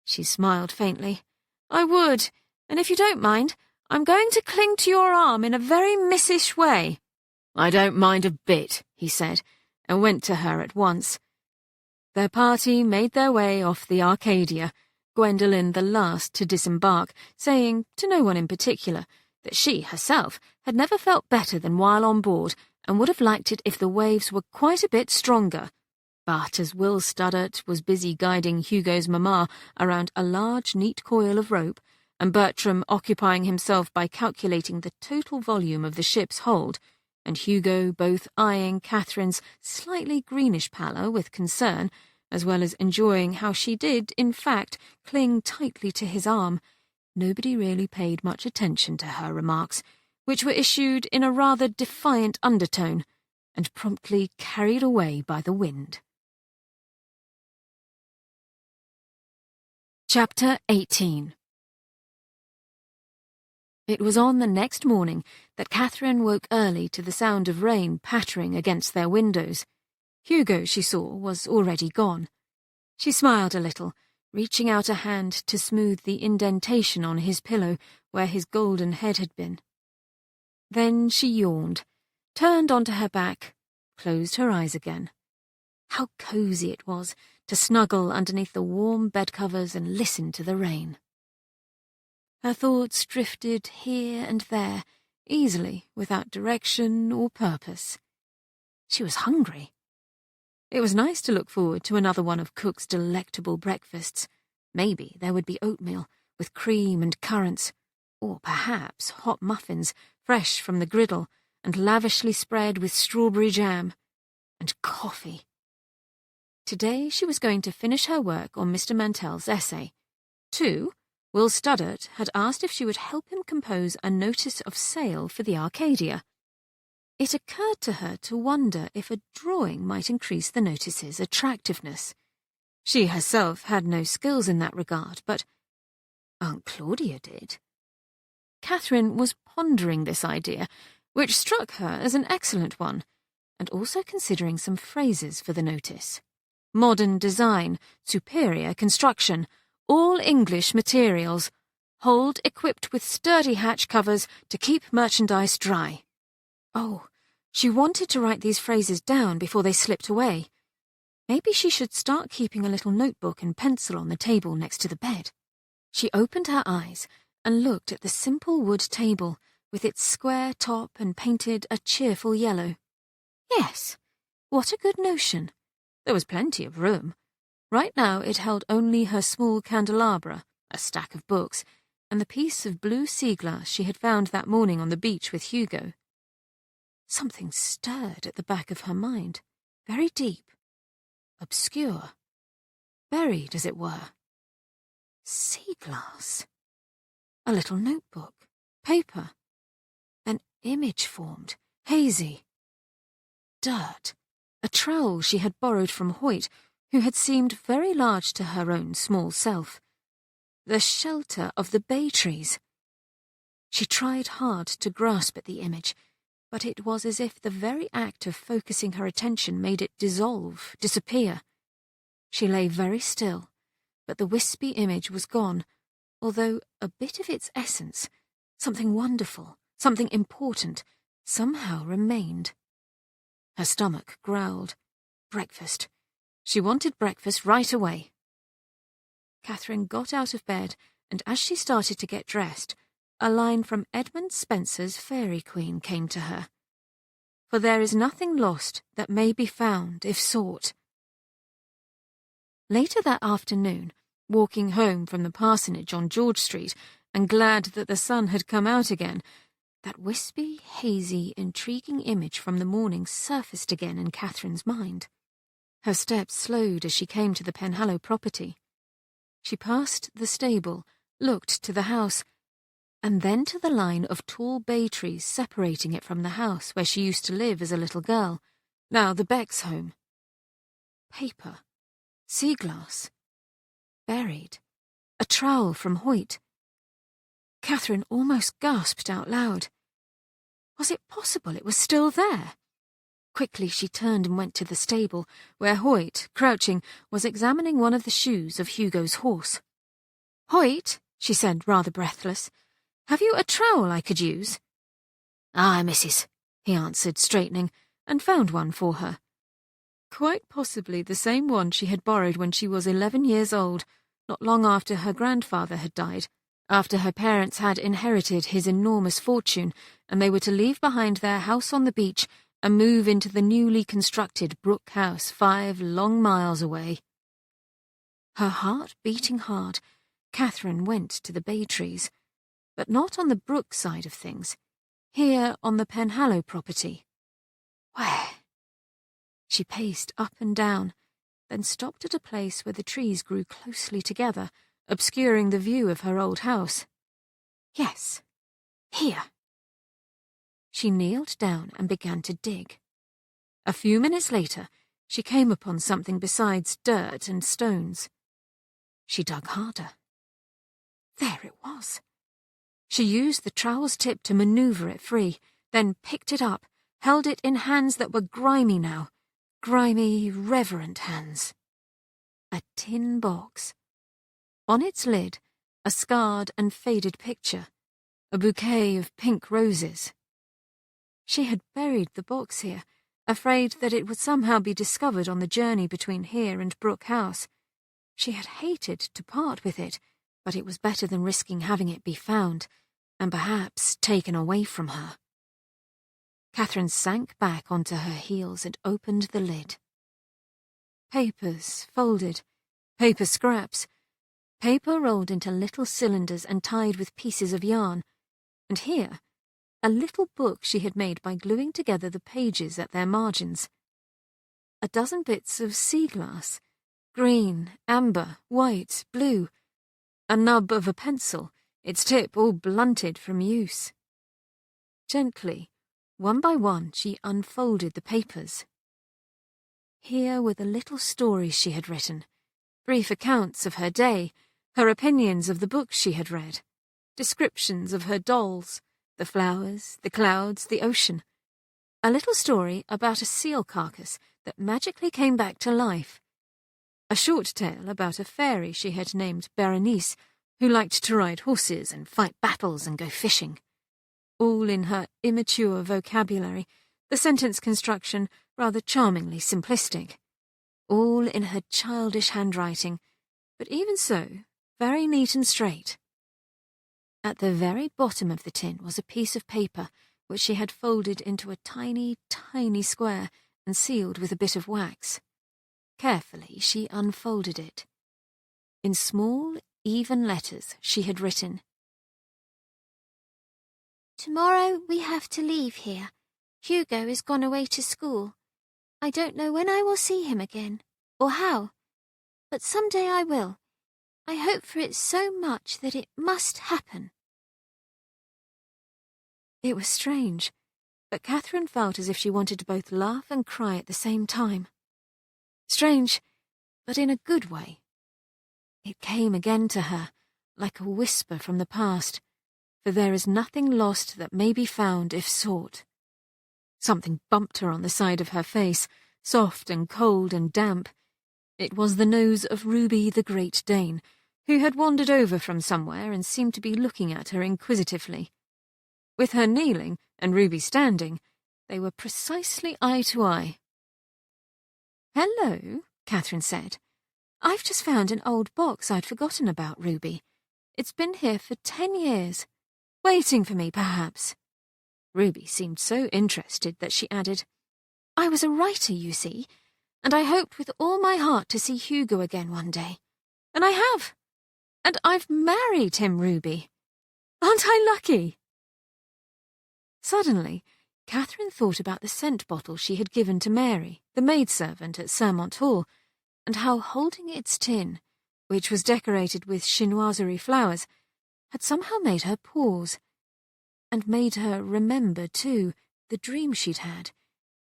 She smiled faintly. I would, and if you don't mind, I'm going to cling to your arm in a very missish way. I don't mind a bit, he said, and went to her at once. Their party made their way off the Arcadia, Gwendolen the last to disembark, saying, to no one in particular, that she herself had never felt better than while on board, and would have liked it if the waves were quite a bit stronger. But as Will Studdert was busy guiding Hugo's mamma around a large, neat coil of rope, and Bertram occupying himself by calculating the total volume of the ship's hold, and Hugo both eyeing Katherine's slightly greenish pallor with concern, as well as enjoying how she did, in fact, cling tightly to his arm, nobody really paid much attention to her remarks, which were issued in a rather defiant undertone, and promptly carried away by the wind. Chapter 18. It was on the next morning that Katherine woke early to the sound of rain pattering against their windows. Hugo, she saw, was already gone. She smiled a little, reaching out a hand to smooth the indentation on his pillow where his golden head had been. Then she yawned, turned onto her back, closed her eyes again. How cosy it was to snuggle underneath the warm bedcovers and listen to the rain. Her thoughts drifted here and there, easily, without direction or purpose. She was hungry. It was nice to look forward to another one of Cook's delectable breakfasts. Maybe there would be oatmeal, with cream and currants, or perhaps hot muffins, fresh from the griddle, and lavishly spread with strawberry jam, and coffee. Today she was going to finish her work on Mr. Mantell's essay. 2. Will Studdart had asked if she would help him compose a notice of sale for the Arcadia. It occurred to her to wonder if a drawing might increase the notice's attractiveness. She herself had no skills in that regard, but Aunt Claudia did. Katherine was pondering this idea, which struck her as an excellent one, and also considering some phrases for the notice. Modern design, superior construction, all English materials, hold equipped with sturdy hatch covers to keep merchandise dry. Oh, she wanted to write these phrases down before they slipped away. Maybe she should start keeping a little notebook and pencil on the table next to the bed. She opened her eyes and looked at the simple wood table with its square top and painted a cheerful yellow. Yes, what a good notion. There was plenty of room. Right now it held only her small candelabra, a stack of books, and the piece of blue sea glass she had found that morning on the beach with Hugo. Something stirred at the back of her mind, very deep, obscure, buried as it were. Sea glass. A little notebook, paper. An image formed, hazy. Dirt. A trowel she had borrowed from Hoyt, who had seemed very large to her own small self. The shelter of the bay trees. She tried hard to grasp at the image, but it was as if the very act of focusing her attention made it dissolve, disappear. She lay very still, but the wispy image was gone, although a bit of its essence, something wonderful, something important, somehow remained. Her stomach growled. Breakfast. She wanted breakfast right away. Katherine got out of bed, and as she started to get dressed, a line from Edmund Spenser's Fairy Queen came to her. For there is nothing lost that may be found if sought. Later that afternoon, walking home from the parsonage on George Street, and glad that the sun had come out again, that wispy, hazy, intriguing image from the morning surfaced again in Katherine's mind. Her steps slowed as she came to the Penhallow property. She passed the stable, looked to the house, and then to the line of tall bay trees separating it from the house where she used to live as a little girl, now the Beck's home. Paper. Sea glass. Buried. A trowel from Hoyt. Katherine almost gasped out loud. Was it possible it was still there? Quickly she turned and went to the stable, where Hoyt, crouching, was examining one of the shoes of Hugo's horse. "Hoyt," she said, rather breathless, "have you a trowel I could use?" "Aye, missus," he answered, straightening, and found one for her. Quite possibly the same one she had borrowed when she was 11 years old, not long after her grandfather had died, after her parents had inherited his enormous fortune, and they were to leave behind their house on the beach and move into the newly constructed Brooke house 5 long miles away. Her heart beating hard, Katherine went to the bay trees, but not on the Brooke side of things, here on the Penhallow property. Where? She paced up and down, then stopped at a place where the trees grew closely together, obscuring the view of her old house. Yes, here. She kneeled down and began to dig. A few minutes later, she came upon something besides dirt and stones. She dug harder. There it was. She used the trowel's tip to maneuver it free, then picked it up, held it in hands that were grimy now. Grimy, reverent hands. A tin box. On its lid, a scarred and faded picture, a bouquet of pink roses. She had buried the box here, afraid that it would somehow be discovered on the journey between here and Brooke House. She had hated to part with it, but it was better than risking having it be found, and perhaps taken away from her. Katherine sank back onto her heels and opened the lid. Papers folded, paper scraps, paper rolled into little cylinders and tied with pieces of yarn, and here, a little book she had made by gluing together the pages at their margins. A dozen bits of sea glass, green, amber, white, blue, a nub of a pencil, its tip all blunted from use. Gently, one by one, she unfolded the papers. Here were the little stories she had written, brief accounts of her day, her opinions of the books she had read, descriptions of her dolls, the flowers, the clouds, the ocean. A little story about a seal carcass that magically came back to life. A short tale about a fairy she had named Berenice, who liked to ride horses and fight battles and go fishing. All in her immature vocabulary, the sentence construction rather charmingly simplistic. All in her childish handwriting, but even so, very neat and straight. At the very bottom of the tin was a piece of paper which she had folded into a tiny, tiny square and sealed with a bit of wax. Carefully she unfolded it. In small, even letters she had written, "Tomorrow we have to leave here. Hugo is gone away to school. I don't know when I will see him again, or how, but some day I will. I hope for it so much that it must happen." It was strange, but Katherine felt as if she wanted to both laugh and cry at the same time. Strange, but in a good way. It came again to her, like a whisper from the past, for there is nothing lost that may be found if sought. Something bumped her on the side of her face, soft and cold and damp. It was the nose of Ruby the Great Dane, who had wandered over from somewhere and seemed to be looking at her inquisitively. With her kneeling and Ruby standing, they were precisely eye to eye. "Hello," Katherine said. "I've just found an old box I'd forgotten about, Ruby. It's been here for 10 years. Waiting for me, perhaps." Ruby seemed so interested that she added, "I was a writer, you see, and I hoped with all my heart to see Hugo again one day. And I have. And I've married him, Ruby. Aren't I lucky?" Suddenly, Katherine thought about the scent bottle she had given to Mary, the maidservant at Sermont Hall, and how holding its tin, which was decorated with chinoiserie flowers, had somehow made her pause, and made her remember, too, the dream she'd had,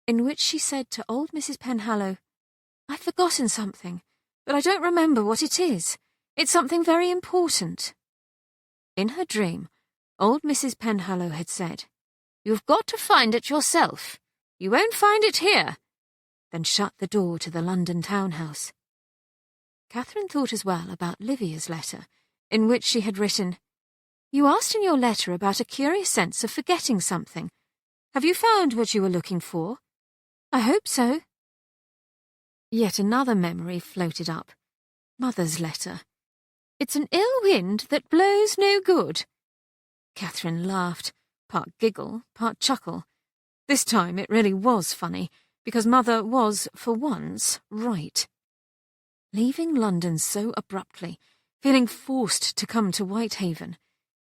in which she said to old Mrs. Penhallow, "I've forgotten something, but I don't remember what it is. It's something very important." In her dream, old Mrs. Penhallow had said, "You've got to find it yourself. You won't find it here," then shut the door to the London townhouse. Katherine thought as well about Livia's letter, in which she had written, "You asked in your letter about a curious sense of forgetting something. Have you found what you were looking for? I hope so." Yet another memory floated up. Mother's letter. "It's an ill wind that blows no good." Katherine laughed, part giggle, part chuckle. This time it really was funny, because Mother was, for once, right. Leaving London so abruptly, feeling forced to come to Whitehaven,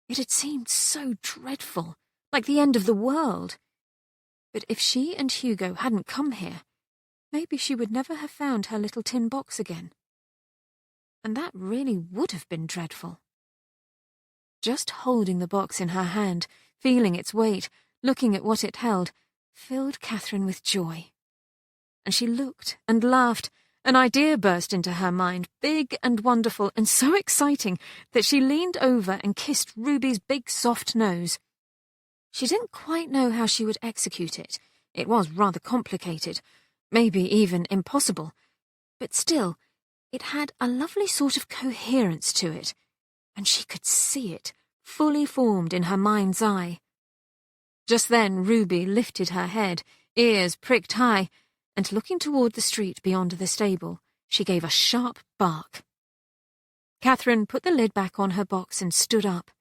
it had seemed so dreadful, like the end of the world. But if she and Hugo hadn't come here, maybe she would never have found her little tin box again. And that really would have been dreadful. Just holding the box in her hand, feeling its weight, looking at what it held, filled Katherine with joy. And she looked and laughed An idea burst into her mind, big and wonderful and so exciting that she leaned over and kissed Ruby's big soft nose. She didn't quite know how she would execute it. It was rather complicated, maybe even impossible. But still, it had a lovely sort of coherence to it, and she could see it, fully formed in her mind's eye. Just then Ruby lifted her head, ears pricked high, and looking toward the street beyond the stable, she gave a sharp bark. Katherine put the lid back on her box and stood up.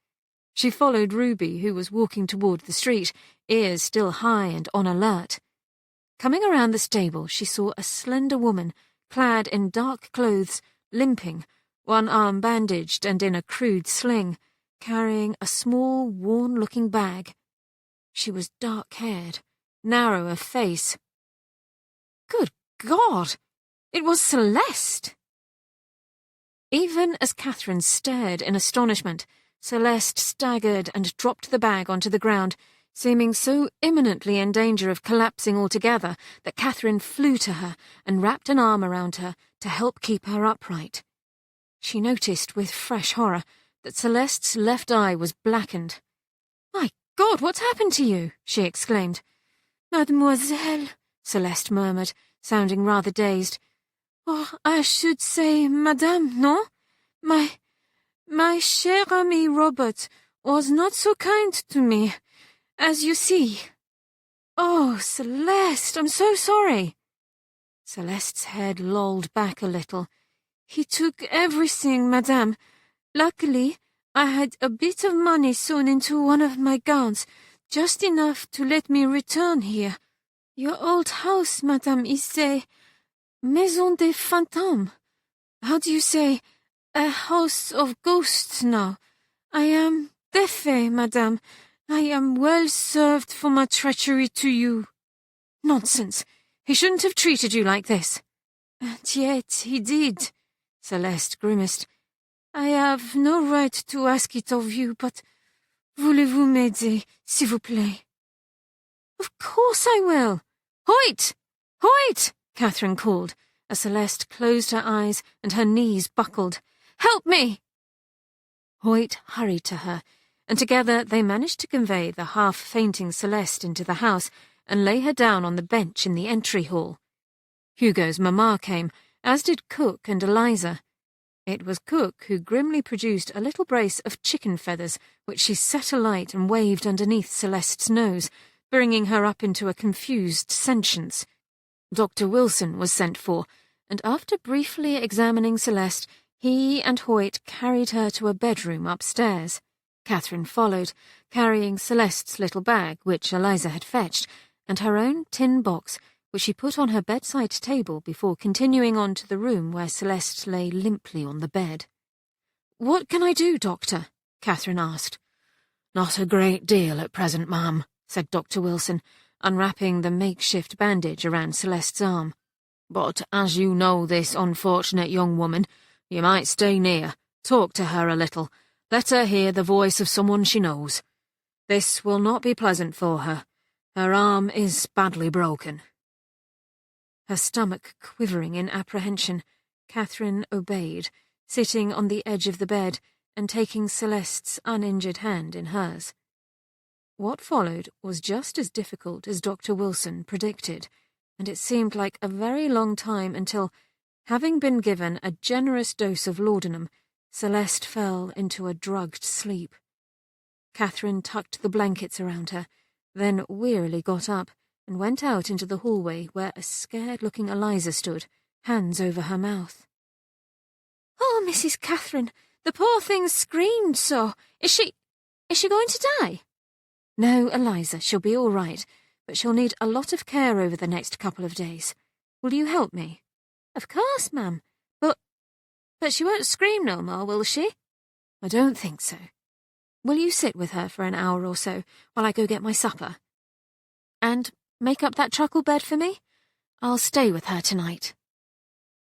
She followed Ruby, who was walking toward the street, ears still high and on alert. Coming around the stable, she saw a slender woman, clad in dark clothes, limping, one arm bandaged and in a crude sling, carrying a small, worn-looking bag. She was dark-haired, narrow of face. Good God! It was Celeste! Even as Katherine stared in astonishment, Celeste staggered and dropped the bag onto the ground, seeming so imminently in danger of collapsing altogether that Katherine flew to her and wrapped an arm around her to help keep her upright. She noticed with fresh horror that Celeste's left eye was blackened. "My God, what's happened to you?" she exclaimed. "Mademoiselle," Celeste murmured, sounding rather dazed. "Oh, I should say Madame, no? My cher ami Robert was not so kind to me, as you see." "Oh, Celeste, I'm so sorry." Celeste's head lolled back a little. "He took everything, Madame. Luckily, I had a bit of money sewn into one of my gowns, just enough to let me return here. Your old house, Madame, is a maison des fantômes. How do you say? A house of ghosts now. I am défait, Madame. I am well served for my treachery to you." "Nonsense. He shouldn't have treated you like this." "And yet he did," Celeste grimaced. "I have no right to ask it of you, but voulez-vous m'aider, s'il vous plaît?" "Of course I will. Hoyt! Hoyt!" Katherine called, as Celeste closed her eyes and her knees buckled. "Help me!" Hoyt hurried to her, and together they managed to convey the half-fainting Celeste into the house and lay her down on the bench in the entry hall. Hugo's mamma came, as did Cook and Eliza. It was Cook who grimly produced a little brace of chicken feathers, which she set alight and waved underneath Celeste's nose, bringing her up into a confused sentience. Dr. Wilson was sent for, and after briefly examining Celeste, he and Hoyt carried her to a bedroom upstairs. Katherine followed, carrying Celeste's little bag, which Eliza had fetched, and her own tin box, which she put on her bedside table before continuing on to the room where Celeste lay limply on the bed. "What can I do, Doctor?" Katherine asked. "Not a great deal at present, ma'am," said Dr. Wilson, unwrapping the makeshift bandage around Celeste's arm. "But as you know this unfortunate young woman, you might stay near, talk to her a little, let her hear the voice of someone she knows. This will not be pleasant for her. Her arm is badly broken." Her stomach quivering in apprehension, Katherine obeyed, sitting on the edge of the bed and taking Celeste's uninjured hand in hers. What followed was just as difficult as Dr. Wilson predicted, and it seemed like a very long time until, having been given a generous dose of laudanum, Celeste fell into a drugged sleep. Katherine tucked the blankets around her, then wearily got up and went out into the hallway where a scared-looking Eliza stood, hands over her mouth. "Oh, Mrs. Katherine, the poor thing screamed so. Is she going to die?" "No, Eliza, she'll be all right, but she'll need a lot of care over the next couple of days. Will you help me?" "Of course, ma'am. But she won't scream no more, will she?" "I don't think so. Will you sit with her for an hour or so while I go get my supper? And make up that truckle bed for me? I'll stay with her tonight."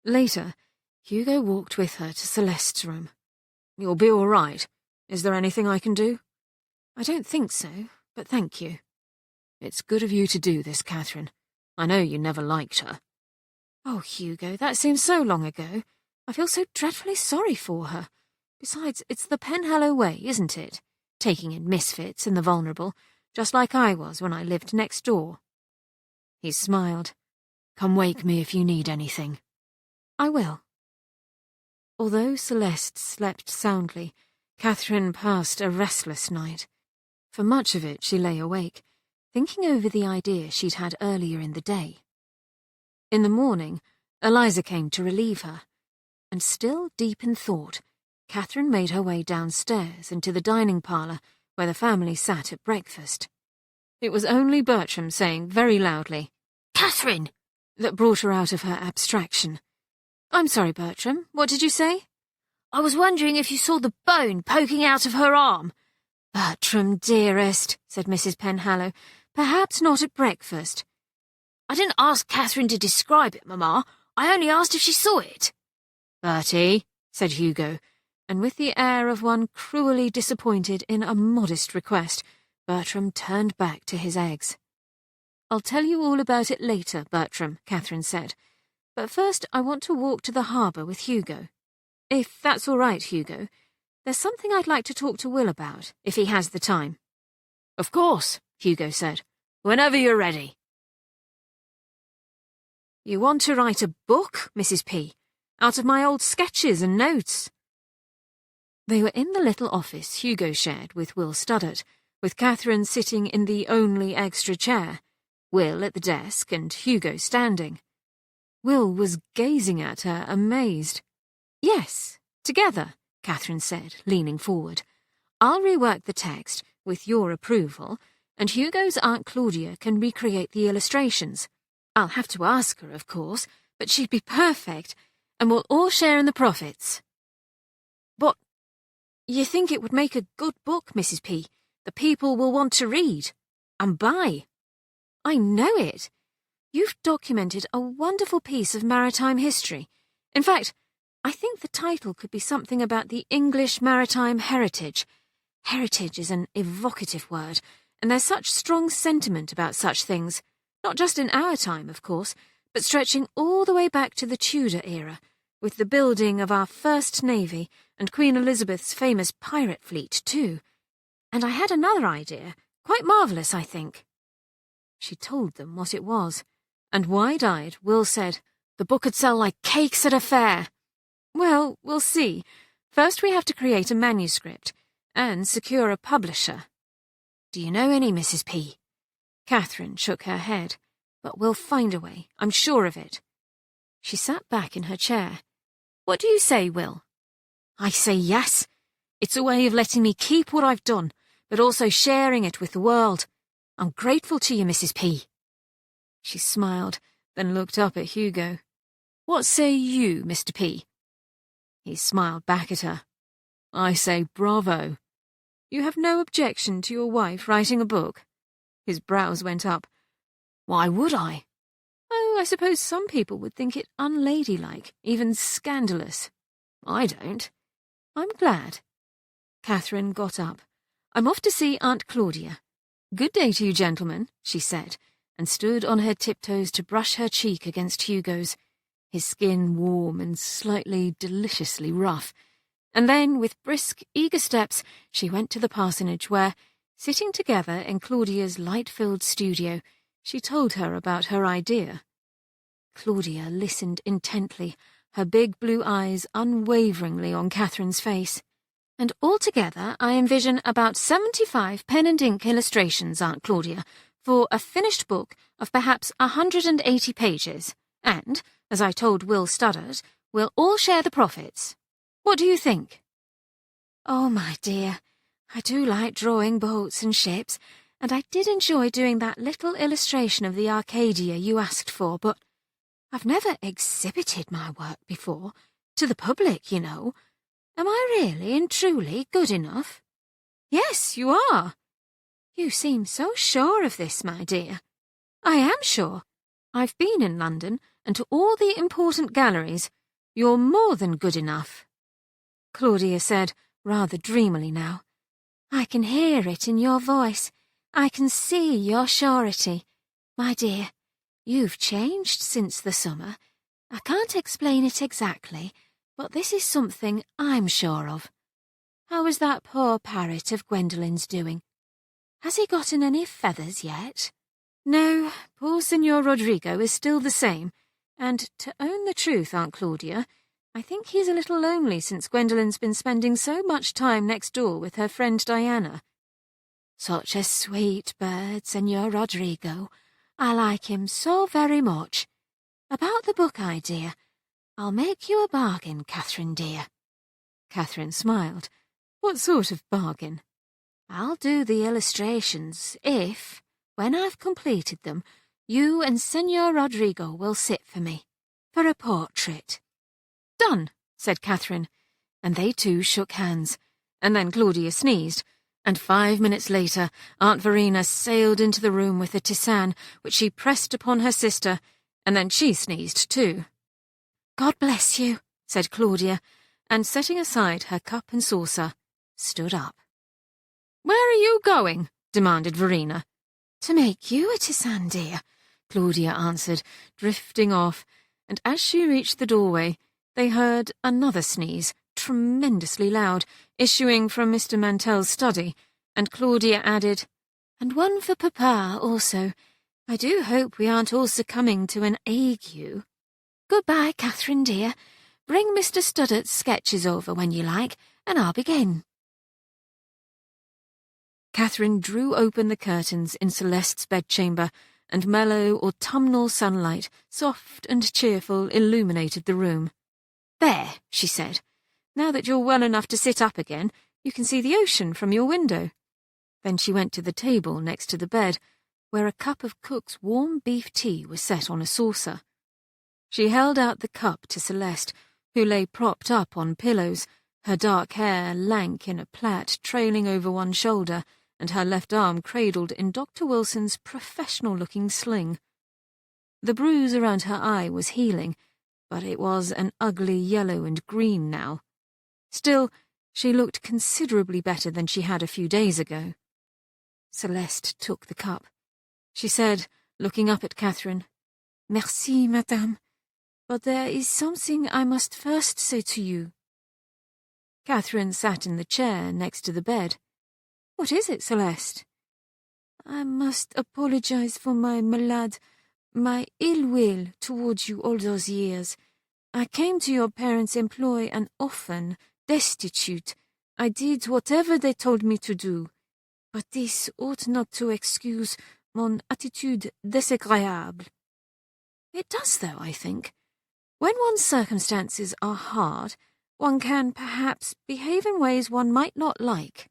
Later, Hugo walked with her to Celeste's room. "You'll be all right. Is there anything I can do?" "I don't think so, but thank you." "It's good of you to do this, Katherine. I know you never liked her." Oh, Hugo, that seems so long ago. I feel so dreadfully sorry for her. Besides, it's the Penhallow way, isn't it? Taking in misfits and the vulnerable, just like I was when I lived next door. He smiled. Come wake me if you need anything. I will. Although Celeste slept soundly, Katherine passed a restless night. For much of it she lay awake, thinking over the idea she'd had earlier in the day. In the morning, Eliza came to relieve her, and still deep in thought, Katherine made her way downstairs into the dining parlour where the family sat at breakfast. It was only Bertram saying very loudly, Katherine! that brought her out of her abstraction. I'm sorry, Bertram, what did you say? I was wondering if you saw the bone poking out of her arm. Bertram, dearest, said Mrs. Penhallow, perhaps not at breakfast. I didn't ask Katherine to describe it, Mamma. I only asked if she saw it. Bertie, said Hugo, and with the air of one cruelly disappointed in a modest request, Bertram turned back to his eggs. I'll tell you all about it later, Bertram, Katherine said. But first I want to walk to the harbour with Hugo. If that's all right, Hugo. There's something I'd like to talk to Will about, if he has the time. Of course, Hugo said. Whenever you're ready. You want to write a book, Mrs. P, out of my old sketches and notes? They were in the little office Hugo shared with Will Studdart, with Katherine sitting in the only extra chair, Will at the desk and Hugo standing. Will was gazing at her, amazed. Yes, together, Katherine said, leaning forward. I'll rework the text, with your approval, and Hugo's Aunt Claudia can recreate the illustrations. I'll have to ask her, of course, but she'd be perfect, and we'll all share in the profits. But you think it would make a good book, Mrs. P, the people will want to read and buy? I know it. You've documented a wonderful piece of maritime history. In fact, I think the title could be something about the English maritime heritage. Heritage is an evocative word, and there's such strong sentiment about such things, not just in our time, of course, but stretching all the way back to the Tudor era, with the building of our first navy and Queen Elizabeth's famous pirate fleet, too. And I had another idea, quite marvellous, I think. She told them what it was, and wide-eyed, Will said, the book could sell like cakes at a fair. Well, we'll see. First we have to create a manuscript, and secure a publisher. Do you know any, Mrs. P? Katherine shook her head, but we'll find a way, I'm sure of it. She sat back in her chair. What do you say, Will? I say yes. It's a way of letting me keep what I've done, but also sharing it with the world. I'm grateful to you, Mrs. P. She smiled, then looked up at Hugo. What say you, Mr. P? He smiled back at her. I say bravo. You have no objection to your wife writing a book? His brows went up. Why would I? Oh, I suppose some people would think it unladylike, even scandalous. I don't. I'm glad. Katherine got up. I'm off to see Aunt Claudia. Good day to you, gentlemen, she said, and stood on her tiptoes to brush her cheek against Hugo's, his skin warm and slightly deliciously rough. And then, with brisk, eager steps, she went to the parsonage where, sitting together in Claudia's light-filled studio, she told her about her idea. Claudia listened intently, her big blue eyes unwaveringly on Katherine's face. And altogether I envision about 75 pen and ink illustrations, Aunt Claudia, for a finished book of perhaps 180 pages, and, as I told Will Studdart, we'll all share the profits. What do you think? Oh, my dear, I do like drawing boats and ships, and I did enjoy doing that little illustration of the Arcadia you asked for, but I've never exhibited my work before, to the public, you know. Am I really and truly good enough? Yes, you are. You seem so sure of this, my dear. I am sure. I've been in London and to all the important galleries. You're more than good enough. Claudia said, rather dreamily now. I can hear it in your voice. I can see your surety. My dear, you've changed since the summer. I can't explain it exactly, but this is something I'm sure of. How is that poor parrot of Gwendolyn's doing? Has he gotten any feathers yet? No, poor Signor Rodrigo is still the same, and to own the truth, Aunt Claudia, I think he's a little lonely since Gwendolyn's been spending so much time next door with her friend Diana. Such a sweet bird, Signor Rodrigo. I like him so very much. About the book idea, I'll make you a bargain, Catherine dear. Catherine smiled. What sort of bargain? I'll do the illustrations if, when I've completed them, you and Signor Rodrigo will sit for me, for a portrait. Done, said Catherine, and they two shook hands, and then Claudia sneezed, and 5 minutes later Aunt Verena sailed into the room with a tisane, which she pressed upon her sister, and then she sneezed too. God bless you, said Claudia, and setting aside her cup and saucer, stood up. Where are you going? Demanded Verena. To make you a tisane, dear, Claudia answered, drifting off, and as she reached the doorway, they heard another sneeze, tremendously loud, issuing from Mr. Mantell's study, and Claudia added, And one for Papa also. I do hope we aren't all succumbing to an ague. Goodbye, Catherine dear. Bring Mr. Studdart's sketches over when you like, and I'll begin. Catherine drew open the curtains in Celeste's bedchamber, and mellow autumnal sunlight, soft and cheerful, illuminated the room. There, she said. Now that you're well enough to sit up again, you can see the ocean from your window. Then she went to the table next to the bed, where a cup of cook's warm beef tea was set on a saucer. She held out the cup to Celeste, who lay propped up on pillows, her dark hair lank in a plait trailing over one shoulder, and her left arm cradled in Dr. Wilson's professional-looking sling. The bruise around her eye was healing, but it was an ugly yellow and green now. Still, she looked considerably better than she had a few days ago. Celeste took the cup. She said, looking up at Catherine, "Merci, madame, but there is something I must first say to you." Catherine sat in the chair next to the bed. "What is it, Celeste?" "I must apologize for my malade, my ill will towards you all those years. I came to your parents' employ an orphan, destitute. I did whatever they told me to do. But this ought not to excuse mon attitude désagréable." "It does, though, I think. When one's circumstances are hard, one can, perhaps, behave in ways one might not like."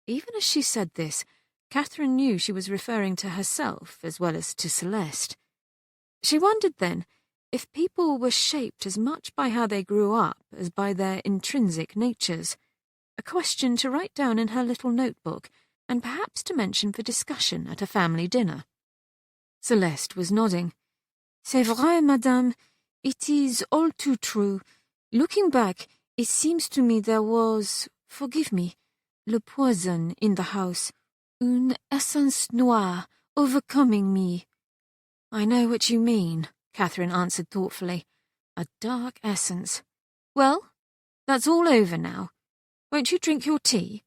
Even as she said this, Catherine knew she was referring to herself as well as to Celeste. She wondered then if people were shaped as much by how they grew up as by their intrinsic natures, a question to write down in her little notebook and perhaps to mention for discussion at a family dinner. Celeste was nodding. "C'est vrai, madame. It is all too true. Looking back, it seems to me there was, forgive me, le poison in the house, une essence noire overcoming me." "I know what you mean," Catherine answered thoughtfully. "A dark essence. Well, that's all over now. Won't you drink your tea?"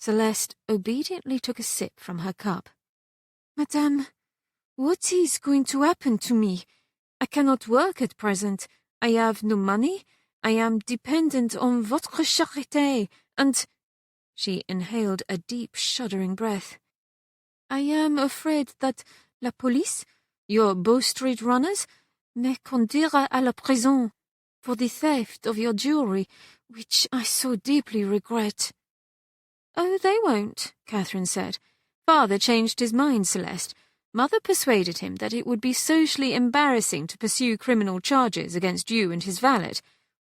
Celeste obediently took a sip from her cup. "Madame, what is going to happen to me? I cannot work at present. I have no money. I am dependent on votre charité, and—" She inhaled a deep, shuddering breath. "I am afraid that la police, your Bow Street runners, may conduire à la prison for the theft of your jewelry, which I so deeply regret." "Oh, they won't," Catherine said. "Father changed his mind, Celeste. Mother persuaded him that it would be socially embarrassing to pursue criminal charges against you and his valet,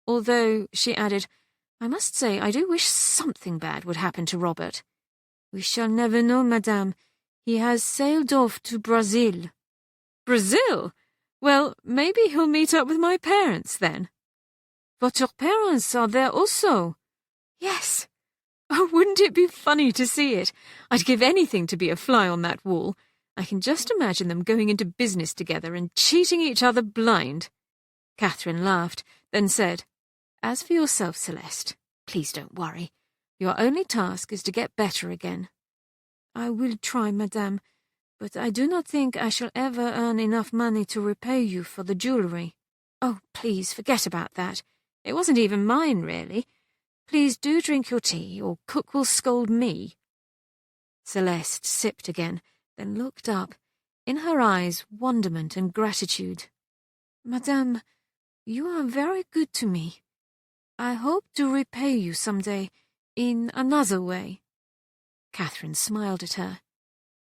although," she added, "I must say I do wish something bad would happen to Robert." "We shall never know, madame. He has sailed off to Brazil." "Brazil? Well, maybe he'll meet up with my parents then." "Votre parents are there also?" "Yes. Oh, wouldn't it be funny to see it? I'd give anything to be a fly on that wall. I can just imagine them going into business together and cheating each other blind. Katherine laughed, then said, "As for yourself, Celeste, please don't worry. Your only task is to get better again." "I will try, madame, but I do not think I shall ever earn enough money to repay you for the jewellery." "Oh, please, forget about that. It wasn't even mine, really. Please do drink your tea, or cook will scold me." Celeste sipped again, then looked up, in her eyes wonderment and gratitude. "Madame, you are very good to me. I hope to repay you some day, in another way." Katherine smiled at her.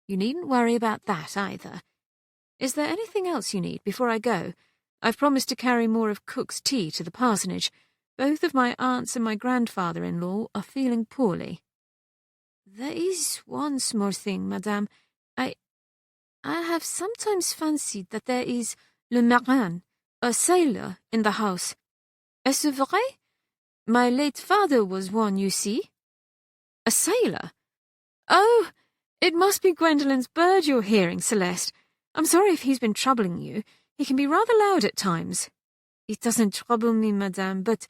"You needn't worry about that either. Is there anything else you need before I go? I've promised to carry more of Cook's tea to the parsonage. Both of my aunts and my grandfather-in-law are feeling poorly." "There is one small thing, madame. I have sometimes fancied that there is le marin, a sailor, in the house. Est-ce vrai? My late father was one, you see." "A sailor? Oh, it must be Gwendolen's bird you're hearing, Celeste. I'm sorry if he's been troubling you. He can be rather loud at times." "It doesn't trouble me, madame, but—"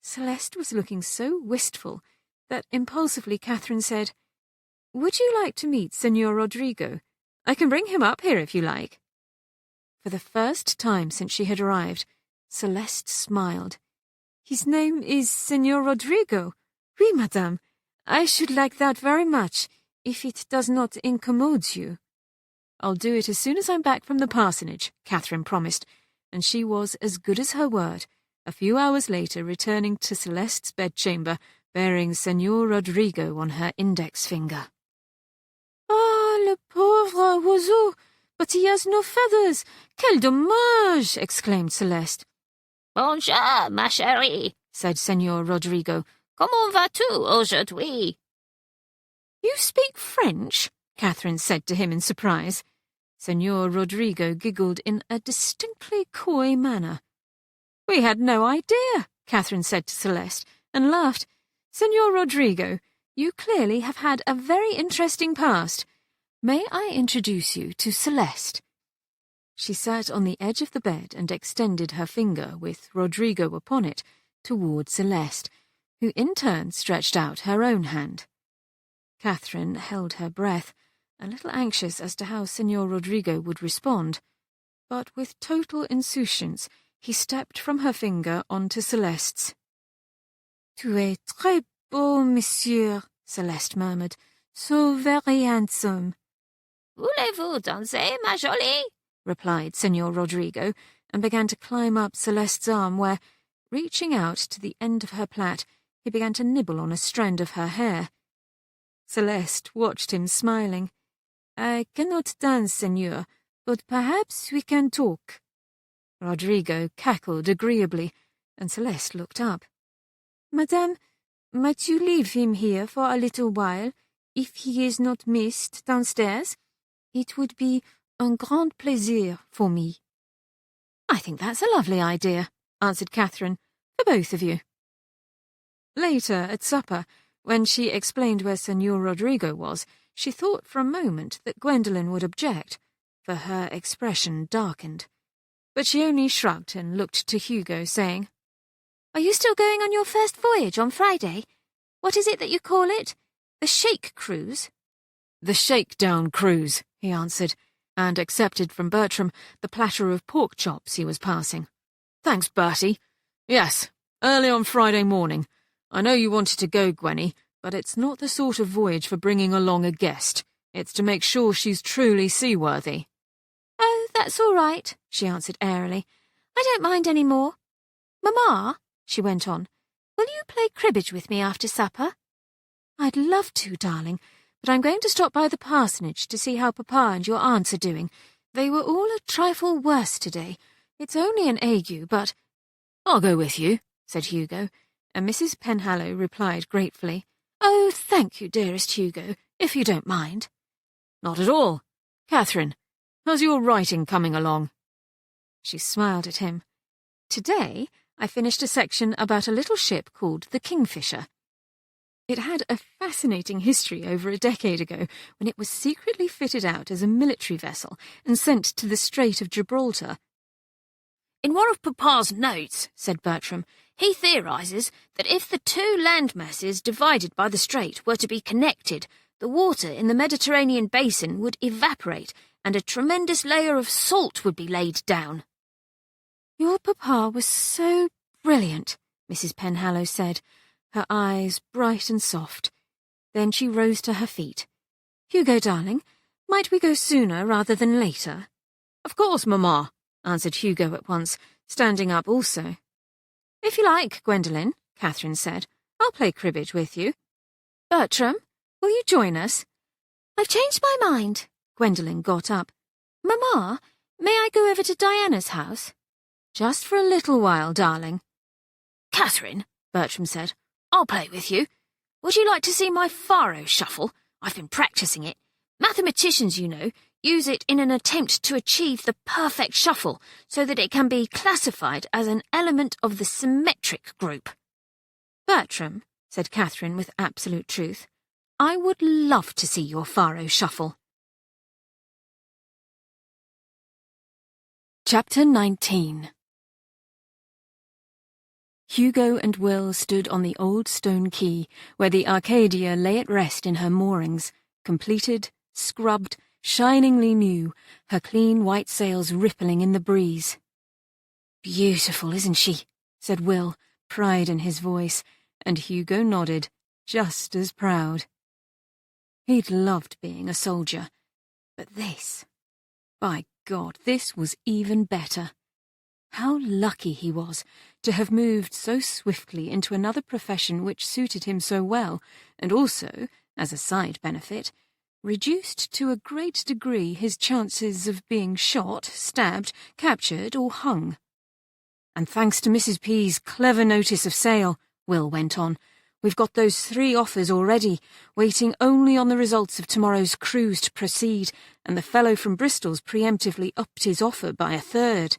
Celeste was looking so wistful that impulsively Katherine said, "Would you like to meet Senor Rodrigo? I can bring him up here if you like." For the first time since she had arrived, Celeste smiled. "His name is Senor Rodrigo? Oui, madame. I should like that very much, if it does not incommode you." "I'll do it as soon as I'm back from the parsonage," Katherine promised, and she was as good as her word, a few hours later returning to Celeste's bedchamber, bearing Senor Rodrigo on her index finger. "Ah, le pauvre oiseau! But he has no feathers! Quel dommage!" exclaimed Celeste. "Bonjour, ma chérie," said Senor Rodrigo. "Comment vas-tu aujourd'hui?" "You speak French?" Katherine said to him in surprise. Senor Rodrigo giggled in a distinctly coy manner. "We had no idea," Katherine said to Celeste, and laughed. "Senor Rodrigo, you clearly have had a very interesting past. May I introduce you to Celeste?" She sat on the edge of the bed and extended her finger, with Rodrigo upon it, toward Celeste, who in turn stretched out her own hand. Katherine held her breath, a little anxious as to how Senor Rodrigo would respond, but with total insouciance he stepped from her finger onto Celeste's. "Tu es très beau, monsieur," Celeste murmured. "So very handsome." "Voulez-vous danser, ma jolie?" replied Senor Rodrigo, and began to climb up Celeste's arm where, reaching out to the end of her plait, he began to nibble on a strand of her hair. Celeste watched him smiling. "I cannot dance, senor, but perhaps we can talk." Rodrigo cackled agreeably, and Celeste looked up. "Madame, might you leave him here for a little while, if he is not missed downstairs? It would be un grand plaisir for me." "I think that's a lovely idea," answered Katherine, "for both of you." Later, at supper, when she explained where Senor Rodrigo was, she thought for a moment that Gwendolen would object, for her expression darkened. But she only shrugged and looked to Hugo, saying, "Are you still going on your first voyage on Friday? What is it that you call it? The Shake Cruise?" "The Shakedown Cruise," he answered, and accepted from Bertram the platter of pork chops he was passing. "Thanks, Bertie. Yes, early on Friday morning. I know you wanted to go, Gwenny, but it's not the sort of voyage for bringing along a guest. It's to make sure she's truly seaworthy." "Oh, that's all right," she answered airily. "I don't mind any more. Mamma," she went on, "will you play cribbage with me after supper?" "I'd love to, darling, but I'm going to stop by the parsonage to see how Papa and your aunts are doing. They were all a trifle worse today. It's only an ague, but—" "I'll go with you," said Hugo, and Mrs. Penhallow replied gratefully, "Oh, thank you, dearest Hugo, if you don't mind." "Not at all. Katherine, how's your writing coming along?" She smiled at him. "Today, I finished a section about a little ship called the Kingfisher." It had a fascinating history over a decade ago when it was secretly fitted out as a military vessel and sent to the Strait of Gibraltar. In one of Papa's notes, said Bertram, he theorises that if the two land masses divided by the strait were to be connected, the water in the Mediterranean basin would evaporate and a tremendous layer of salt would be laid down. Your Papa was so brilliant, Mrs. Penhallow said, her eyes bright and soft. Then she rose to her feet. Hugo, darling, might we go sooner rather than later? Of course, Mamma, answered Hugo at once, standing up also. If you like, Gwendolen, Catherine said. I'll play cribbage with you. Bertram, will you join us? I've changed my mind. Gwendolen got up. Mamma, may I go over to Diana's house? Just for a little while, darling. Catherine, Bertram said, I'll play with you. Would you like to see my faro shuffle? I've been practising it. Mathematicians, you know, use it in an attempt to achieve the perfect shuffle so that it can be classified as an element of the symmetric group. Bertram, said Catherine with absolute truth, I would love to see your faro shuffle. Chapter 19. Hugo and Will stood on the old stone quay, where the Arcadia lay at rest in her moorings, completed, scrubbed, shiningly new, her clean white sails rippling in the breeze. "Beautiful, isn't she?" said Will, pride in his voice, and Hugo nodded, just as proud. He'd loved being a soldier, but this, by God, this was even better. How lucky he was to have moved so swiftly into another profession which suited him so well, and also, as a side benefit, reduced to a great degree his chances of being shot, stabbed, captured, or hung. "And thanks to Mrs. P's clever notice of sale," Will went on, "we've got those 3 offers already, waiting only on the results of tomorrow's cruise to proceed, and the fellow from Bristol's preemptively upped his offer by 1/3.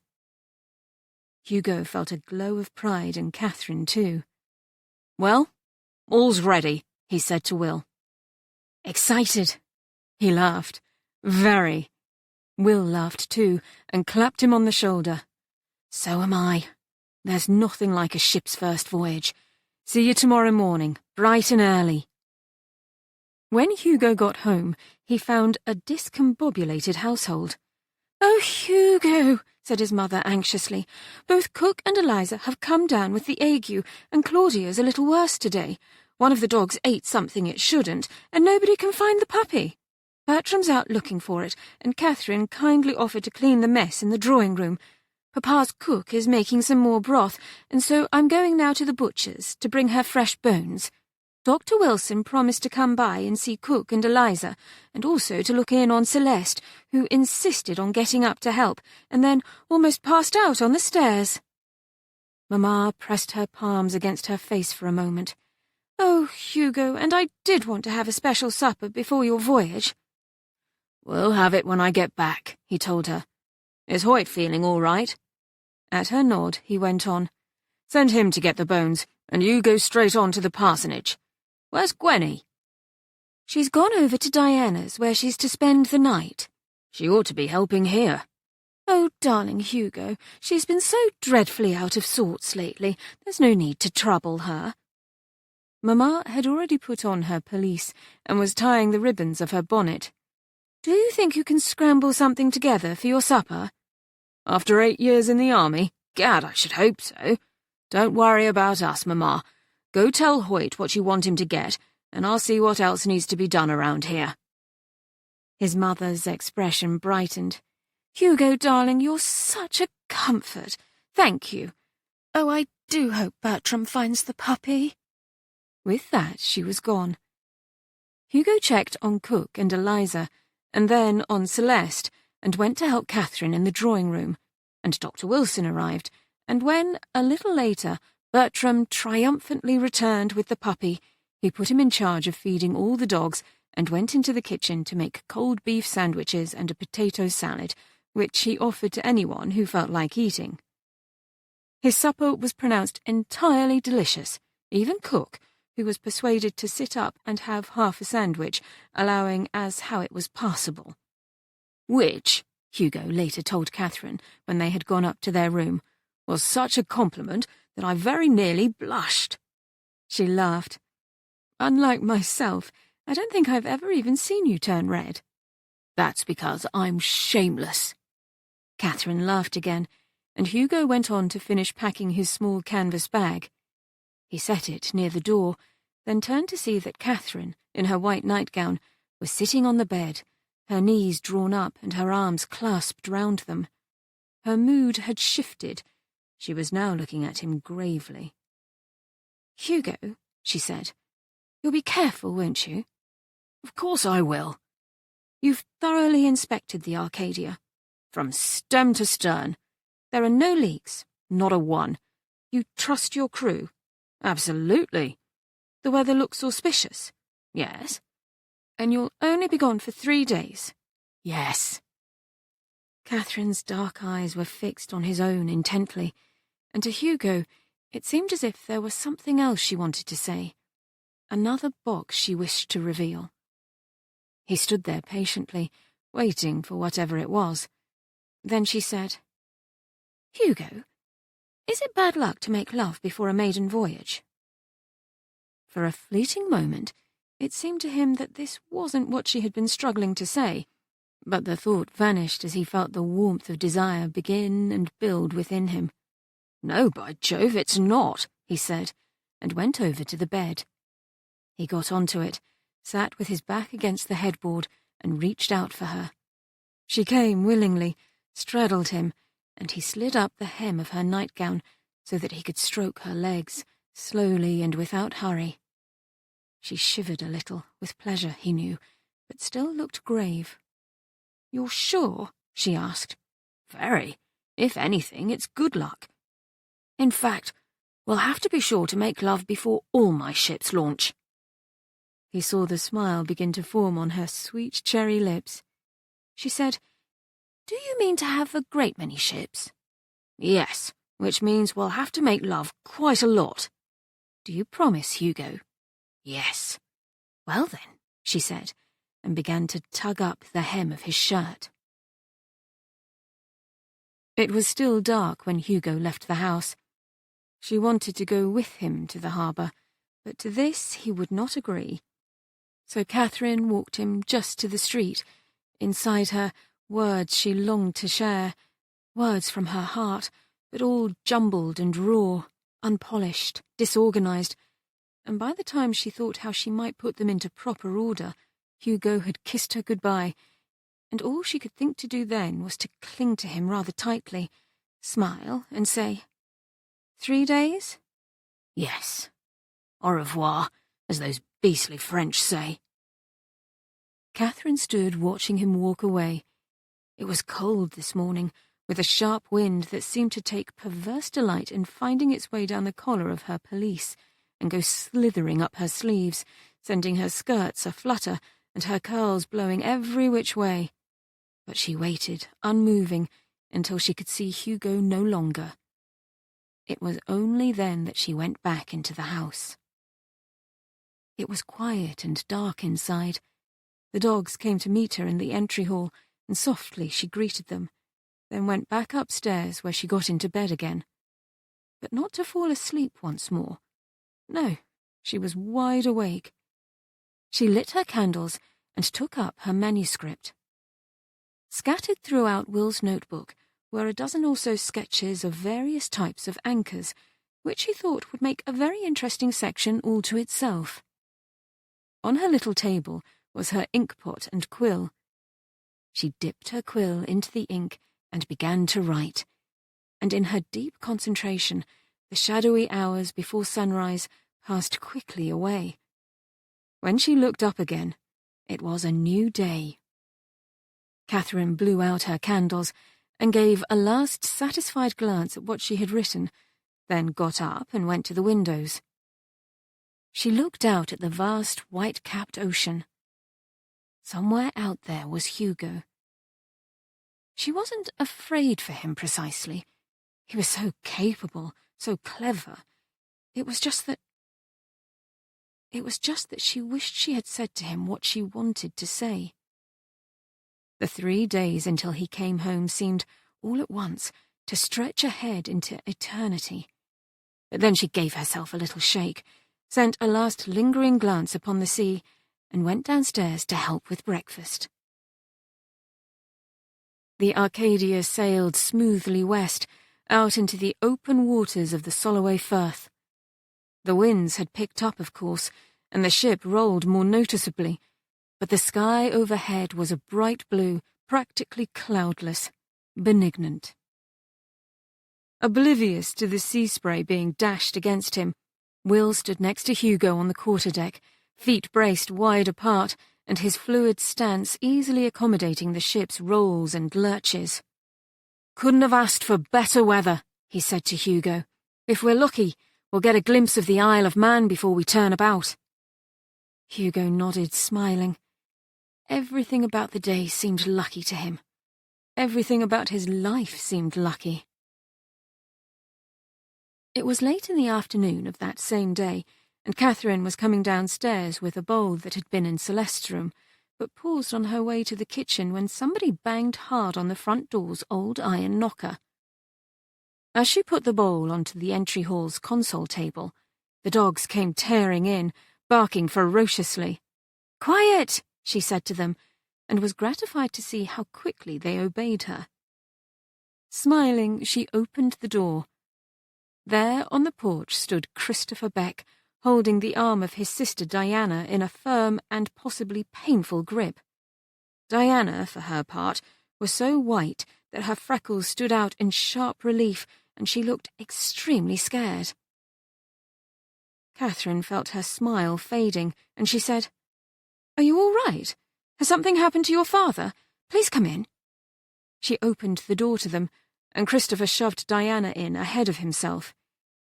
Hugo felt a glow of pride in Catherine too. "Well, all's ready," he said to Will. "Excited?" He laughed. "Very." Will laughed too, and clapped him on the shoulder. "So am I. There's nothing like a ship's first voyage. See you tomorrow morning, bright and early." When Hugo got home, he found a discombobulated household. "Oh, Hugo," said his mother anxiously, "both Cook and Eliza have come down with the ague, and Claudia's a little worse today. One of the dogs ate something it shouldn't, and nobody can find the puppy. Bertram's out looking for it, and Catherine kindly offered to clean the mess in the drawing-room. Papa's cook is making some more broth, and so I'm going now to the butcher's to bring her fresh bones. Dr. Wilson promised to come by and see Cook and Eliza, and also to look in on Celeste, who insisted on getting up to help, and then almost passed out on the stairs." Mamma pressed her palms against her face for a moment. "Oh, Hugo, and I did want to have a special supper before your voyage." "We'll have it when I get back," he told her. "Is Hoyt feeling all right?" At her nod, he went on. "Send him to get the bones, and you go straight on to the parsonage. Where's Gwenny?" "She's gone over to Diana's, where she's to spend the night." "She ought to be helping here." "Oh, darling Hugo, she's been so dreadfully out of sorts lately, there's no need to trouble her." Mamma had already put on her pelisse and was tying the ribbons of her bonnet. "Do you think you can scramble something together for your supper?" "After 8 years in the army? Gad, I should hope so. Don't worry about us, Mamma. Go tell Hoyt what you want him to get, and I'll see what else needs to be done around here." His mother's expression brightened. "Hugo, darling, you're such a comfort. Thank you. Oh, I do hope Bertram finds the puppy." With that, she was gone. Hugo checked on Cook and Eliza, and then on Celeste, and went to help Catherine in the drawing-room, and Dr. Wilson arrived, and when, a little later, Bertram triumphantly returned with the puppy, he put him in charge of feeding all the dogs and went into the kitchen to make cold beef sandwiches and a potato salad, which he offered to anyone who felt like eating. His supper was pronounced entirely delicious, even Cook, who was persuaded to sit up and have half a sandwich, allowing as how it was passable. Which, Hugo later told Catherine when they had gone up to their room, was such a compliment that I very nearly blushed. She laughed. Unlike myself, I don't think I've ever even seen you turn red. That's because I'm shameless. Catherine laughed again, and Hugo went on to finish packing his small canvas bag. He set it near the door, then turned to see that Catherine, in her white nightgown, was sitting on the bed, her knees drawn up and her arms clasped round them. Her mood had shifted. She was now looking at him gravely. "Hugo," she said, "you'll be careful, won't you?" Of course I will. You've thoroughly inspected the Arcadia. From stem to stern. There are no leaks. Not a one. You trust your crew? Absolutely. The weather looks auspicious? Yes. And you'll only be gone for 3 days? Yes. Catherine's dark eyes were fixed on his own intently, and to Hugo it seemed as if there was something else she wanted to say, another box she wished to reveal. He stood there patiently, waiting for whatever it was. Then she said, "Hugo, is it bad luck to make love before a maiden voyage?" For a fleeting moment, it seemed to him that this wasn't what she had been struggling to say, but the thought vanished as he felt the warmth of desire begin and build within him. "No, by Jove, it's not," he said, and went over to the bed. He got onto it, sat with his back against the headboard, and reached out for her. She came willingly, straddled him, and he slid up the hem of her nightgown so that he could stroke her legs, slowly and without hurry. She shivered a little, with pleasure, he knew, but still looked grave. "You're sure?" she asked. "Very. If anything, it's good luck. In fact, we'll have to be sure to make love before all my ships launch." He saw the smile begin to form on her sweet cherry lips. She said, "Do you mean to have a great many ships?" "Yes, which means we'll have to make love quite a lot." "Do you promise, Hugo?" "Yes." "Well then," she said, and began to tug up the hem of his shirt. It was still dark when Hugo left the house. She wanted to go with him to the harbour, but to this he would not agree. So Catherine walked him just to the street. Inside her, words she longed to share, words from her heart, but all jumbled and raw, unpolished, disorganized, and by the time she thought how she might put them into proper order, Hugo had kissed her goodbye, and all she could think to do then was to cling to him rather tightly, smile, and say, "3 days?" "Yes. Au revoir, as those beastly French say." Catherine stood watching him walk away. It was cold this morning, with a sharp wind that seemed to take perverse delight in finding its way down the collar of her pelisse and go slithering up her sleeves, sending her skirts a-flutter and her curls blowing every which way. But she waited, unmoving, until she could see Hugo no longer. It was only then that she went back into the house. It was quiet and dark inside. The dogs came to meet her in the entry hall, and softly she greeted them, then went back upstairs where she got into bed again. But not to fall asleep once more. No, she was wide awake. She lit her candles and took up her manuscript. Scattered throughout Will's notebook were a dozen or so sketches of various types of anchors, which he thought would make a very interesting section all to itself. On her little table was her inkpot and quill. She dipped her quill into the ink and began to write, and in her deep concentration, the shadowy hours before sunrise passed quickly away. When she looked up again, it was a new day. Catherine blew out her candles and gave a last satisfied glance at what she had written, then got up and went to the windows. She looked out at the vast white-capped ocean. Somewhere out there was Hugo. She wasn't afraid for him precisely. He was so capable, so clever. It was just that It was just that she wished she had said to him what she wanted to say. The 3 days until he came home seemed, all at once, to stretch ahead into eternity. But then she gave herself a little shake, sent a last lingering glance upon the sea, and went downstairs to help with breakfast. The Arcadia sailed smoothly west, out into the open waters of the Solway Firth. The winds had picked up, of course, and the ship rolled more noticeably, but the sky overhead was a bright blue, practically cloudless, benignant. Oblivious to the sea spray being dashed against him, Will stood next to Hugo on the quarterdeck, feet braced wide apart, and his fluid stance easily accommodating the ship's rolls and lurches. "Couldn't have asked for better weather," he said to Hugo. "If we're lucky, we'll get a glimpse of the Isle of Man before we turn about." Hugo nodded, smiling. Everything about the day seemed lucky to him. Everything about his life seemed lucky. It was late in the afternoon of that same day, and Katherine was coming downstairs with a bowl that had been in Celeste's room, but paused on her way to the kitchen when somebody banged hard on the front door's old iron knocker. As she put the bowl onto the entry hall's console table, the dogs came tearing in, barking ferociously. "Quiet!" she said to them, and was gratified to see how quickly they obeyed her. Smiling, she opened the door. There on the porch stood Christopher Beck, holding the arm of his sister Diana in a firm and possibly painful grip. Diana, for her part, was so white that her freckles stood out in sharp relief, and she looked extremely scared. Katherine felt her smile fading, and she said, "Are you all right? Has something happened to your father? Please come in." She opened the door to them, and Christopher shoved Diana in ahead of himself.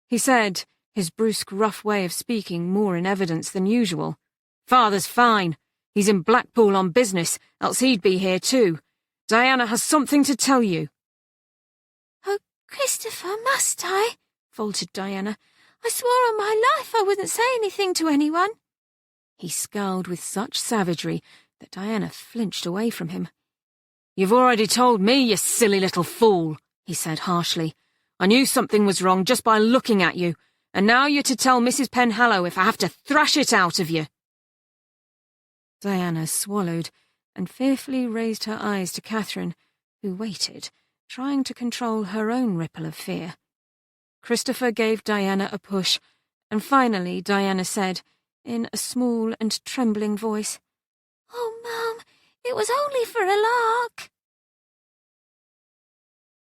He said, his brusque, rough way of speaking more in evidence than usual, "Father's fine. He's in Blackpool on business, else he'd be here too. Diana has something to tell you." "Oh, Christopher, must I?" faltered Diana. "I swore on my life I wouldn't say anything to anyone." He scowled with such savagery that Diana flinched away from him. "You've already told me, you silly little fool," he said harshly. "I knew something was wrong just by looking at you, and now you're to tell Mrs. Penhallow if I have to thrash it out of you." Diana swallowed and fearfully raised her eyes to Katherine, who waited, trying to control her own ripple of fear. Christopher gave Diana a push, and finally Diana said, in a small and trembling voice, "Oh, Mum, it was only for a lark."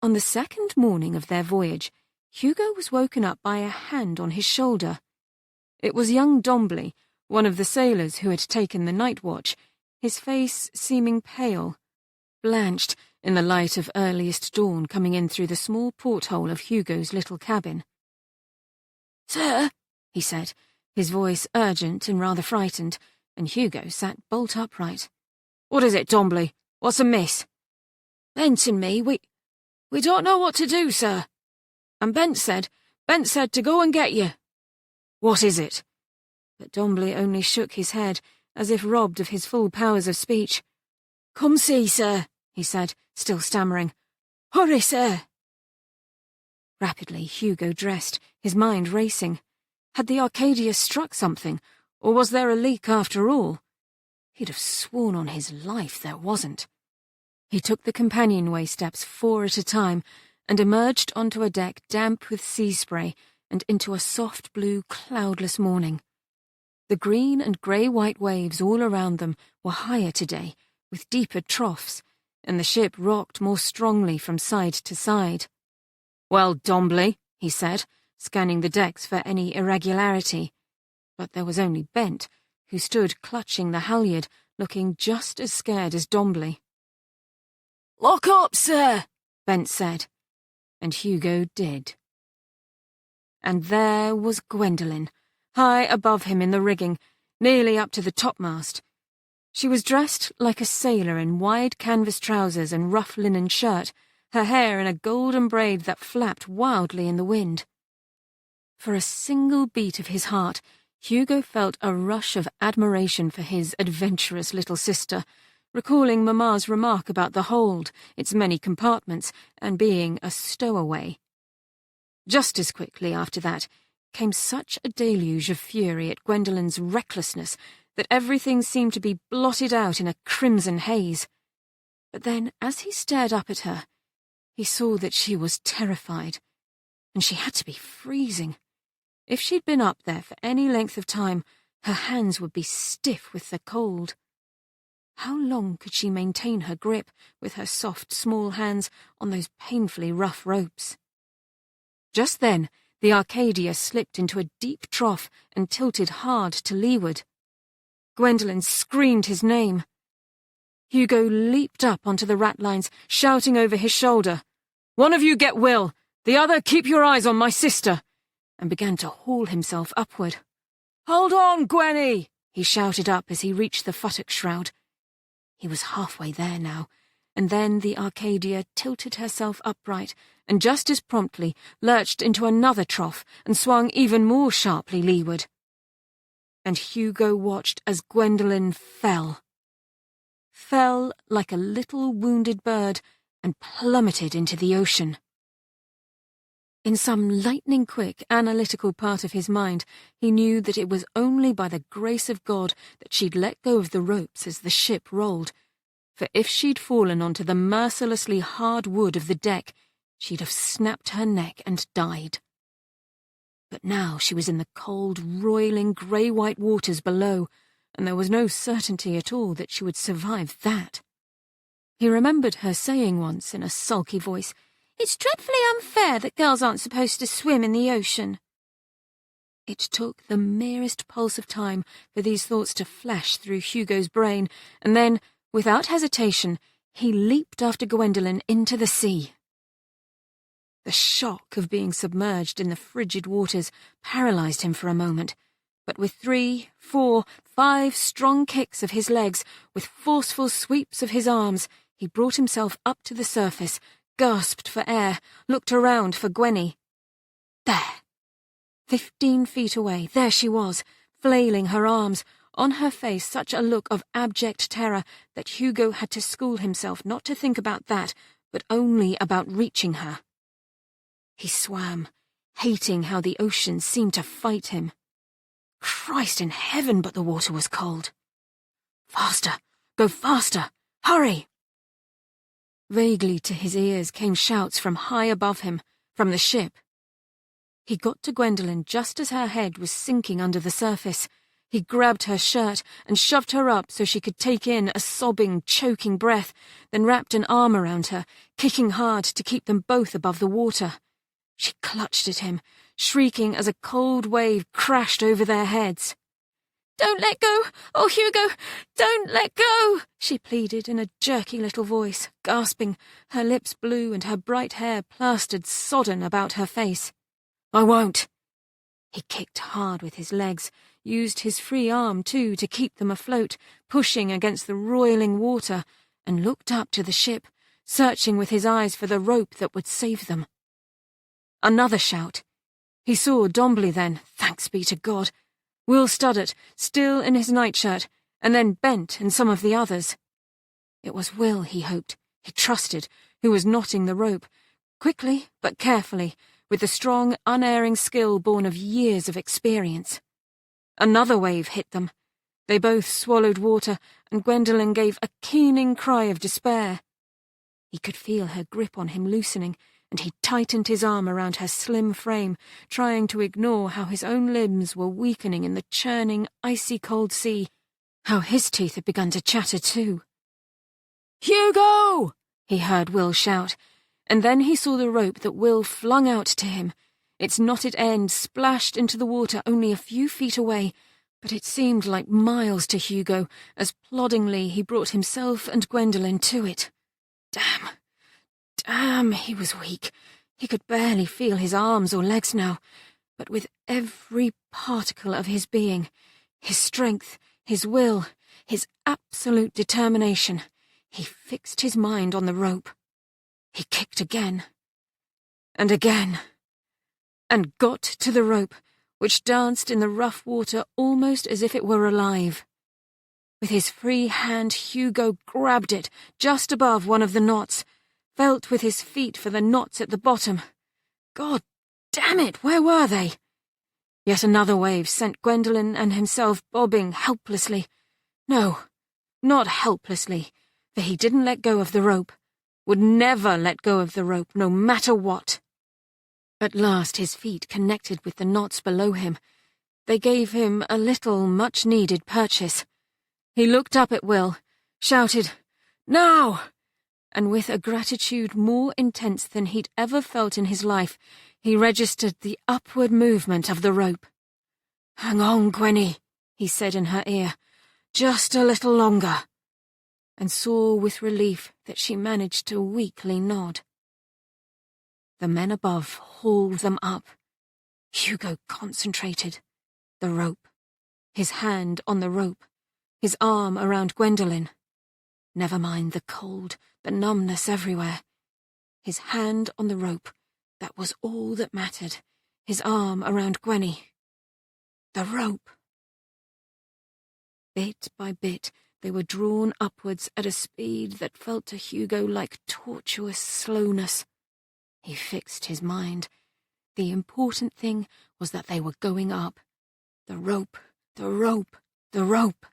On the second morning of their voyage, Hugo was woken up by a hand on his shoulder. It was young Dombley, one of the sailors who had taken the night watch, his face seeming pale, blanched in the light of earliest dawn coming in through the small porthole of Hugo's little cabin. "Sir," he said, his voice urgent and rather frightened, and Hugo sat bolt upright. "What is it, Dombley? What's amiss?" "Bent and me, we don't know what to do, sir. And Bent said to go and get you." "What is it?" But Dombley only shook his head, as if robbed of his full powers of speech. "Come see, sir," he said, still stammering. "Hurry, sir." Rapidly, Hugo dressed, his mind racing. Had the Arcadia struck something, or was there a leak after all? He'd have sworn on his life there wasn't. He took the companionway steps 4 at a time and emerged onto a deck damp with sea spray and into a soft blue, cloudless morning. The green and grey-white waves all around them were higher today, with deeper troughs, and the ship rocked more strongly from side to side. "Well, Dombley," he said, scanning the decks for any irregularity. But there was only Bent, who stood clutching the halyard, looking just as scared as Dombley. "Lock up, sir," Bent said, and Hugo did. And there was Gwendolen, high above him in the rigging, nearly up to the topmast. She was dressed like a sailor in wide canvas trousers and rough linen shirt, her hair in a golden braid that flapped wildly in the wind. For a single beat of his heart, Hugo felt a rush of admiration for his adventurous little sister, recalling Mamma's remark about the hold, its many compartments, and being a stowaway. Just as quickly after that came such a deluge of fury at Gwendolen's recklessness that everything seemed to be blotted out in a crimson haze. But then, as he stared up at her, he saw that she was terrified, and she had to be freezing. If she'd been up there for any length of time, her hands would be stiff with the cold. How long could she maintain her grip with her soft, small hands on those painfully rough ropes? Just then, the Arcadia slipped into a deep trough and tilted hard to leeward. Gwendolen screamed his name. Hugo leaped up onto the ratlines, shouting over his shoulder, "One of you get Will, the other keep your eyes on my sister," and began to haul himself upward. "Hold on, Gwenny!" he shouted up as he reached the futtock shroud. He was halfway there now, and then the Arcadia tilted herself upright and just as promptly lurched into another trough and swung even more sharply leeward. And Hugo watched as Gwendolen fell like a little wounded bird and plummeted into the ocean. In some lightning-quick, analytical part of his mind, he knew that it was only by the grace of God that she'd let go of the ropes as the ship rolled, for if she'd fallen onto the mercilessly hard wood of the deck, she'd have snapped her neck and died. But now she was in the cold, roiling, grey-white waters below, and there was no certainty at all that she would survive that. He remembered her saying once in a sulky voice, "It's dreadfully unfair that girls aren't supposed to swim in the ocean." It took the merest pulse of time for these thoughts to flash through Hugo's brain, and then, without hesitation, he leaped after Gwendolen into the sea. The shock of being submerged in the frigid waters paralysed him for a moment, but with 3, 4, 5 strong kicks of his legs, with forceful sweeps of his arms, he brought himself up to the surface, gasped for air, looked around for Gwenny. There! 15 feet away, there she was, flailing her arms, on her face such a look of abject terror that Hugo had to school himself not to think about that, but only about reaching her. He swam, hating how the ocean seemed to fight him. Christ in heaven, but the water was cold. Faster! Go faster! Hurry! Vaguely to his ears came shouts from high above him, from the ship. He got to Gwendolen just as her head was sinking under the surface. He grabbed her shirt and shoved her up so she could take in a sobbing, choking breath, then wrapped an arm around her, kicking hard to keep them both above the water. She clutched at him, shrieking as a cold wave crashed over their heads. "Don't let go! Oh, Hugo, don't let go!" she pleaded in a jerky little voice, gasping, her lips blue and her bright hair plastered sodden about her face. "I won't." He kicked hard with his legs, used his free arm, too, to keep them afloat, pushing against the roiling water, and looked up to the ship, searching with his eyes for the rope that would save them. Another shout. He saw Dombley then, thanks be to God. Will Studdert, still in his nightshirt, and then Bent and some of the others. It was Will, he hoped, he trusted, who was knotting the rope, quickly but carefully, with the strong, unerring skill born of years of experience. Another wave hit them. They both swallowed water, and Gwendolen gave a keening cry of despair. He could feel her grip on him loosening, and he tightened his arm around her slim frame, trying to ignore how his own limbs were weakening in the churning, icy-cold sea, how his teeth had begun to chatter too. "Hugo!" he heard Will shout, and then he saw the rope that Will flung out to him. Its knotted end splashed into the water only a few feet away, but it seemed like miles to Hugo as ploddingly he brought himself and Gwendolen to it. Damn, he was weak. He could barely feel his arms or legs now, but with every particle of his being, his strength, his will, his absolute determination, he fixed his mind on the rope. He kicked again, and again, and got to the rope, which danced in the rough water almost as if it were alive. With his free hand, Hugo grabbed it just above one of the knots, felt with his feet for the knots at the bottom. God damn it, where were they? Yet another wave sent Gwendolen and himself bobbing helplessly. No, not helplessly, for he didn't let go of the rope, would never let go of the rope, no matter what. At last his feet connected with the knots below him. They gave him a little, much-needed purchase. He looked up at Will, shouted, "Now!" and with a gratitude more intense than he'd ever felt in his life, he registered the upward movement of the rope. "Hang on, Gwenny," he said in her ear, "just a little longer," and saw with relief that she managed to weakly nod. The men above hauled them up. Hugo concentrated. The rope. His hand on the rope. His arm around Gwendolen. Never mind the cold, the numbness everywhere. His hand on the rope. That was all that mattered. His arm around Gwenny. The rope. Bit by bit, they were drawn upwards at a speed that felt to Hugo like tortuous slowness. He fixed his mind. The important thing was that they were going up. The rope, the rope, the rope.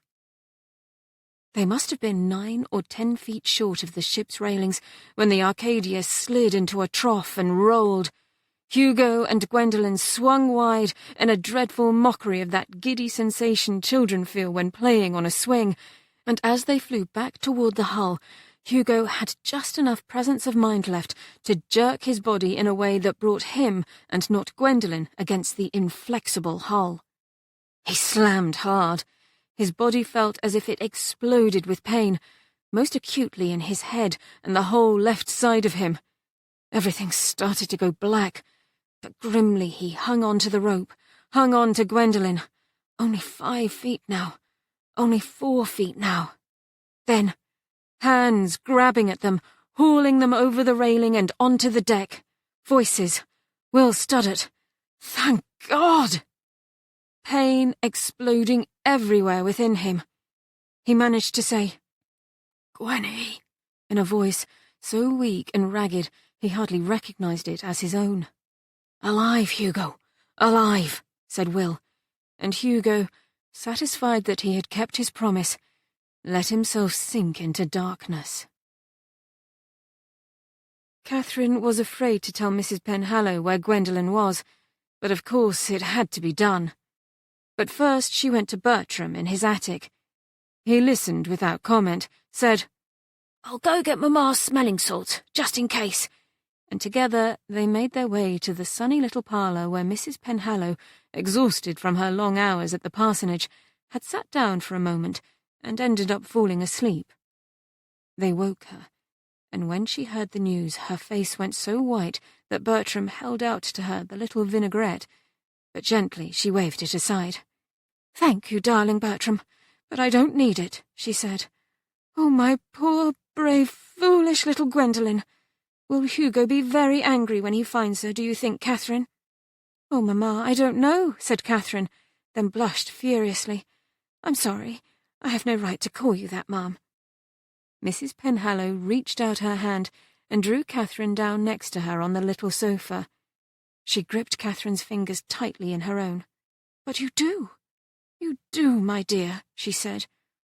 They must have been 9 or 10 feet short of the ship's railings when the Arcadia slid into a trough and rolled. Hugo and Gwendolen swung wide in a dreadful mockery of that giddy sensation children feel when playing on a swing, and as they flew back toward the hull, Hugo had just enough presence of mind left to jerk his body in a way that brought him and not Gwendolen against the inflexible hull. He slammed hard. His body felt as if it exploded with pain, most acutely in his head and the whole left side of him. Everything started to go black, but grimly he hung on to the rope, hung on to Gwendolen. Only 5 feet now. Only 4 feet now. Then, hands grabbing at them, hauling them over the railing and onto the deck. Voices. Will Studdert. Thank God! Pain exploding everywhere within him. He managed to say, "Gwenny," in a voice so weak and ragged he hardly recognized it as his own. "Alive, Hugo, alive," said Will, and Hugo, satisfied that he had kept his promise, let himself sink into darkness. Katherine was afraid to tell Mrs. Penhallow where Gwendolen was, but of course it had to be done. But first she went to Bertram in his attic. He listened without comment, said, "I'll go get Mamma's smelling salts, just in case," and together they made their way to the sunny little parlour where Mrs. Penhallow, exhausted from her long hours at the parsonage, had sat down for a moment and ended up falling asleep. They woke her, and when she heard the news her face went so white that Bertram held out to her the little vinaigrette, but gently she waved it aside. "Thank you, darling Bertram, but I don't need it," she said. "Oh, my poor, brave, foolish little Gwendolen. Will Hugo be very angry when he finds her, do you think, Katherine?" "Oh, Mamma, I don't know," said Katherine, then blushed furiously. "I'm sorry. I have no right to call you that, Ma'am." Mrs. Penhallow reached out her hand and drew Katherine down next to her on the little sofa. She gripped Katherine's fingers tightly in her own. "But you do, my dear," she said.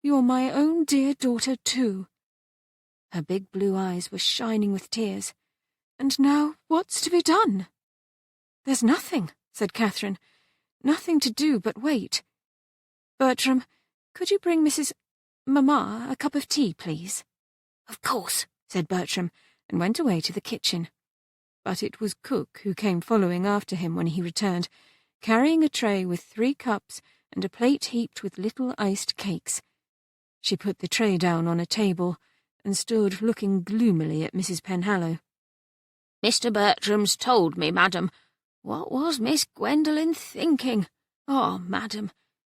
"You're my own dear daughter, too." Her big blue eyes were shining with tears. "And now what's to be done?" "There's nothing," said Katherine. "Nothing to do but wait. Bertram, could you bring Mamma a cup of tea, please?" "Of course," said Bertram, and went away to the kitchen. But it was Cook who came following after him when he returned, carrying a tray with 3 cups and a plate heaped with little iced cakes. She put the tray down on a table and stood looking gloomily at Mrs. Penhallow. "Mr. Bertram's told me, madam. What was Miss Gwendolen thinking? Oh, madam,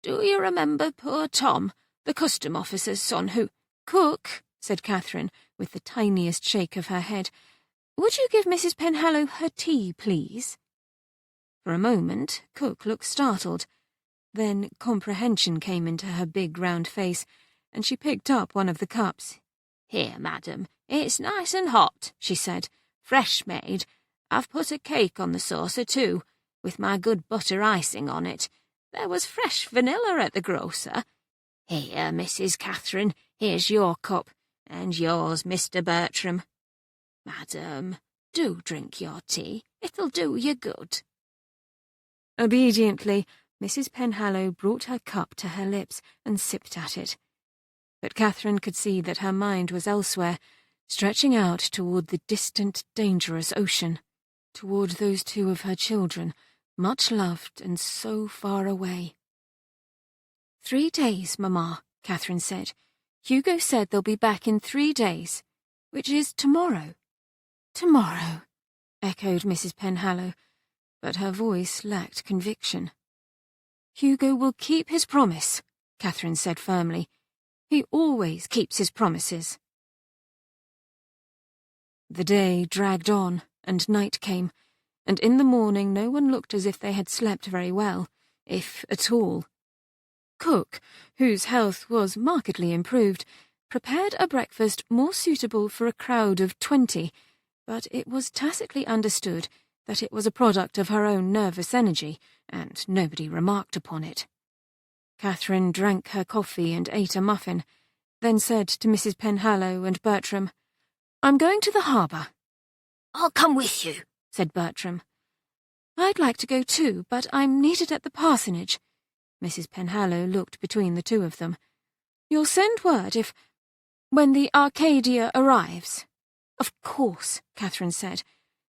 do you remember poor Tom, the custom officer's son who—" "Cook," said Katherine, with the tiniest shake of her head, "would you give Mrs. Penhallow her tea, please?" For a moment, Cook looked startled. Then comprehension came into her big round face, and she picked up one of the cups. "Here, madam, it's nice and hot," she said. "Fresh made. I've put a cake on the saucer too, with my good butter icing on it. There was fresh vanilla at the grocer. Here, Mrs. Catherine, here's your cup, and yours, Mr. Bertram. Madam, do drink your tea. It'll do you good." Obediently, Mrs. Penhallow brought her cup to her lips and sipped at it. But Catherine could see that her mind was elsewhere, stretching out toward the distant, dangerous ocean, toward those two of her children, much loved and so far away. 3 days, Mamma, Catherine said. Hugo said they'll be back in 3 days, which is tomorrow. Tomorrow, echoed Mrs. Penhallow, but her voice lacked conviction. Hugo will keep his promise, Catherine said firmly. He always keeps his promises. The day dragged on, and night came, and in the morning no one looked as if they had slept very well, if at all. Cook, whose health was markedly improved, prepared a breakfast more suitable for a crowd of 20, but it was tacitly understood that it was a product of her own nervous energy, and nobody remarked upon it. Catherine drank her coffee and ate a muffin, then said to Mrs. Penhallow and Bertram, "I'm going to the harbour." "I'll come with you," said Bertram. "I'd like to go too, but I'm needed at the parsonage." Mrs. Penhallow looked between the two of them. "You'll send word when the Arcadia arrives." "Of course," Catherine said.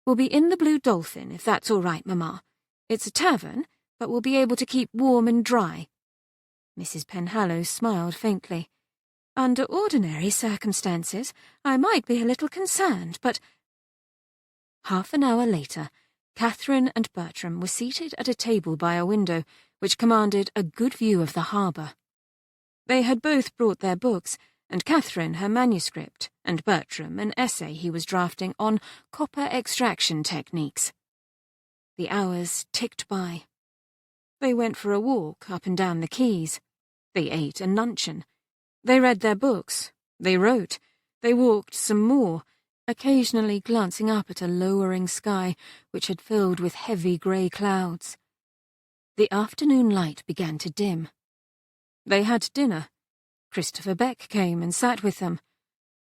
"We'll be in the Blue Dolphin, if that's all right, Mamma. It's a tavern, but we'll be able to keep warm and dry." Mrs. Penhallow smiled faintly. "Under ordinary circumstances, I might be a little concerned, but—" Half an hour later, Catherine and Bertram were seated at a table by a window which commanded a good view of the harbour. They had both brought their books, and Catherine her manuscript, and Bertram an essay he was drafting on copper extraction techniques. The hours ticked by. They went for a walk up and down the quays. They ate a luncheon. They read their books. They wrote. They walked some more, occasionally glancing up at a lowering sky which had filled with heavy grey clouds. The afternoon light began to dim. They had dinner. Christopher Beck came and sat with them.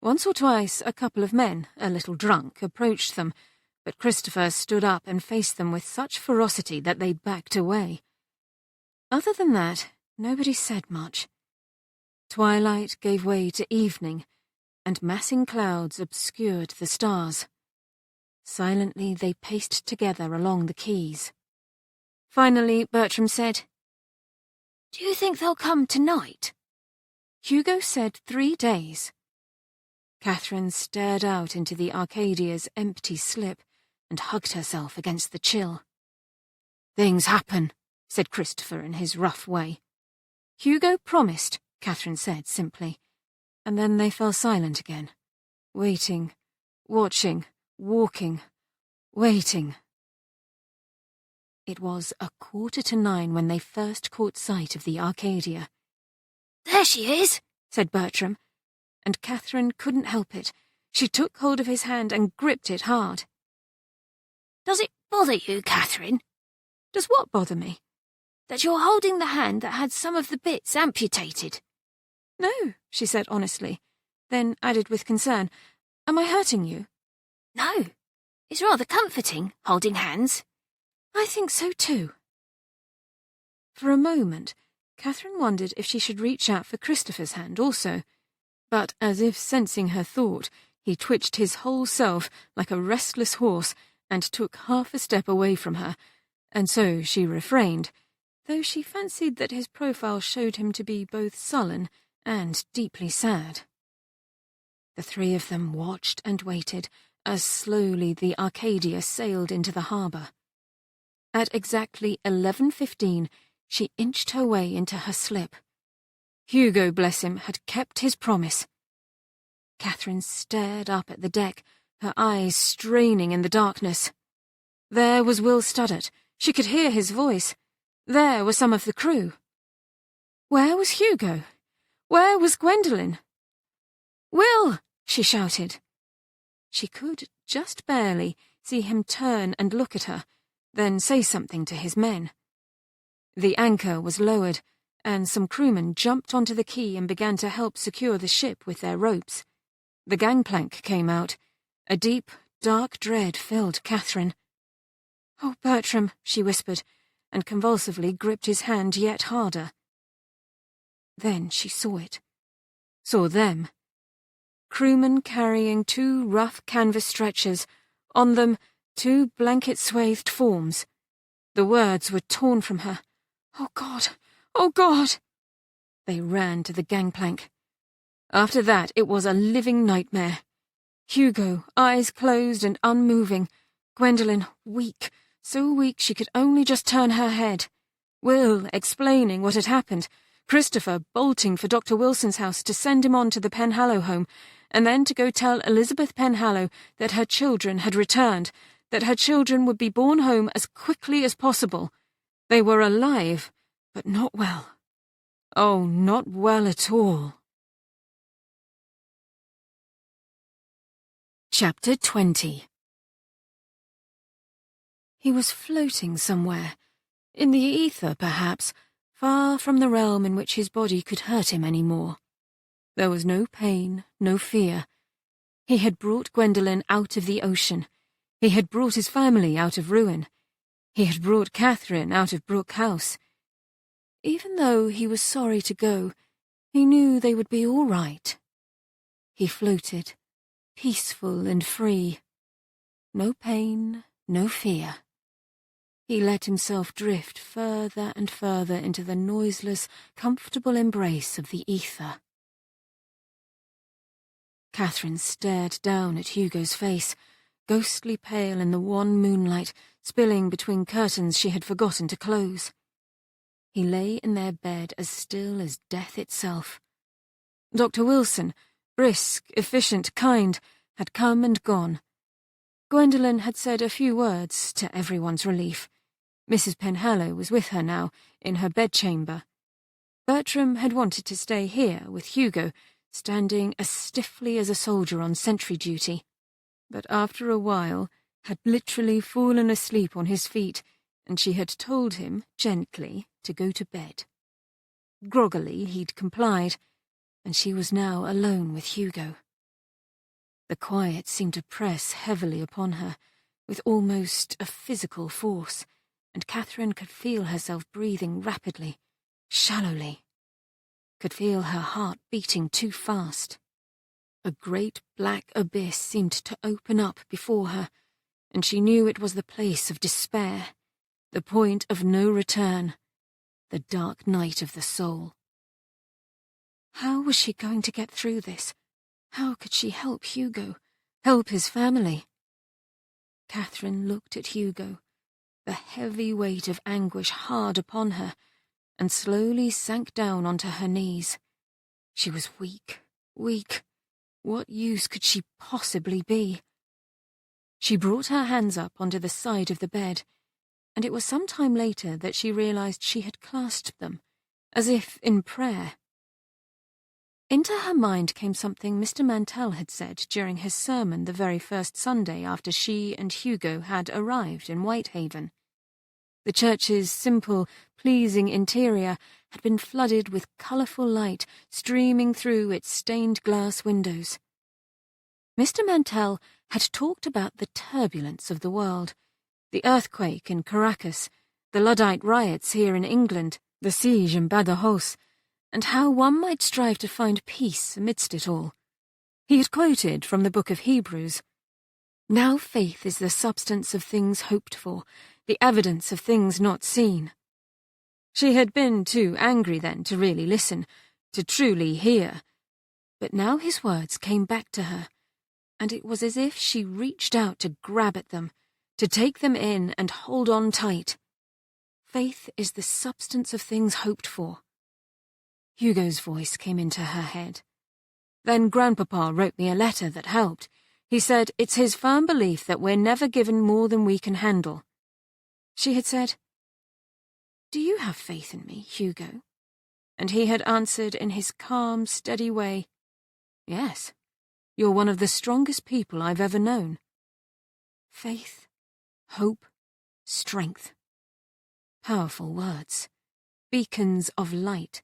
Once or twice a couple of men, a little drunk, approached them, but Christopher stood up and faced them with such ferocity that they backed away. Other than that, nobody said much. Twilight gave way to evening, and massing clouds obscured the stars. Silently they paced together along the quays. Finally, Bertram said, "Do you think they'll come tonight?" Hugo said 3 days. Catherine stared out into the Arcadia's empty slip and hugged herself against the chill. "Things happen," said Christopher in his rough way. "Hugo promised," Catherine said simply, and then they fell silent again, waiting, watching, walking, waiting. It was 9:15 when they first caught sight of the Arcadia. "There she is," said Bertram, and Catherine couldn't help it. She took hold of his hand and gripped it hard. "Does it bother you, Catherine?" "Does what bother me?" "That you're holding the hand that had some of the bits amputated." "No," she said honestly, then added with concern, "Am I hurting you?" "No. It's rather comforting, holding hands." "I think so too." For a moment, Catherine wondered if she should reach out for Christopher's hand also, but as if sensing her thought, he twitched his whole self like a restless horse and took half a step away from her, and so she refrained, though she fancied that his profile showed him to be both sullen and deeply sad. The three of them watched and waited as slowly the Arcadia sailed into the harbour. At exactly 11:15, she inched her way into her slip. Hugo, bless him, had kept his promise. Catherine stared up at the deck, her eyes straining in the darkness. There was Will Studdart, She could hear his voice. There were some of the crew. Where was Hugo? Where was Gwendolen? "Will!" she shouted. She could, just barely, see him turn and look at her, then say something to his men. The anchor was lowered, and some crewmen jumped onto the quay and began to help secure the ship with their ropes. The gangplank came out. A deep, dark dread filled Katherine. "Oh, Bertram," she whispered, and convulsively gripped his hand yet harder. Then she saw it. Saw them. Crewmen carrying 2 rough canvas stretchers, on them 2 blanket-swathed forms. The words were torn from her. "Oh, God! Oh, God!" They ran to the gangplank. After that, it was a living nightmare. Hugo, eyes closed and unmoving. Gwendolen, weak, so weak she could only just turn her head. Will, explaining what had happened. Christopher bolting for Dr. Wilson's house to send him on to the Penhallow home, and then to go tell Elizabeth Penhallow that her children had returned, that her children would be borne home as quickly as possible. They were alive, but not well. Oh, not well at all. Chapter 20. He was floating somewhere, in the ether perhaps, far from the realm in which his body could hurt him any more. There was no pain, no fear. He had brought Gwendolen out of the ocean. He had brought his family out of ruin. He had brought Katherine out of Brooke House. Even though he was sorry to go, he knew they would be all right. He floated, peaceful and free. No pain, no fear. He let himself drift further and further into the noiseless, comfortable embrace of the ether. Katherine stared down at Hugo's face, ghostly pale in the wan moonlight, spilling between curtains she had forgotten to close. He lay in their bed as still as death itself. Dr. Wilson, brisk, efficient, kind, had come and gone. Gwendolen had said a few words, to everyone's relief. Mrs. Penhallow was with her now, in her bedchamber. Bertram had wanted to stay here with Hugo, standing as stiffly as a soldier on sentry duty, but after a while had literally fallen asleep on his feet, and she had told him, gently, to go to bed. Groggily he'd complied, and she was now alone with Hugo. The quiet seemed to press heavily upon her, with almost a physical force, and Katherine could feel herself breathing rapidly, shallowly. Could feel her heart beating too fast. A great black abyss seemed to open up before her, and she knew it was the place of despair, the point of no return, the dark night of the soul. How was she going to get through this? How could she help Hugo, help his family? Katherine looked at Hugo, the heavy weight of anguish hard upon her, and slowly sank down onto her knees. She was weak, weak. What use could she possibly be? She brought her hands up onto the side of the bed, and it was some time later that she realized she had clasped them, as if in prayer. Into her mind came something Mr. Mantell had said during his sermon the very first Sunday after she and Hugo had arrived in Whitehaven. The church's simple, pleasing interior had been flooded with colourful light streaming through its stained glass windows. Mr. Mantell had talked about the turbulence of the world, the earthquake in Caracas, the Luddite riots here in England, the siege in Badajoz, and how one might strive to find peace amidst it all. He had quoted from the book of Hebrews, "Now faith is the substance of things hoped for, the evidence of things not seen." She had been too angry then to really listen, to truly hear. But now his words came back to her, and it was as if she reached out to grab at them, to take them in and hold on tight. Faith is the substance of things hoped for. Hugo's voice came into her head. Then Grandpapa wrote me a letter that helped. He said it's his firm belief that we're never given more than we can handle. She had said, "Do you have faith in me, Hugo?" And he had answered in his calm, steady way, "Yes, you're one of the strongest people I've ever known." Faith, hope, strength. Powerful words, beacons of light,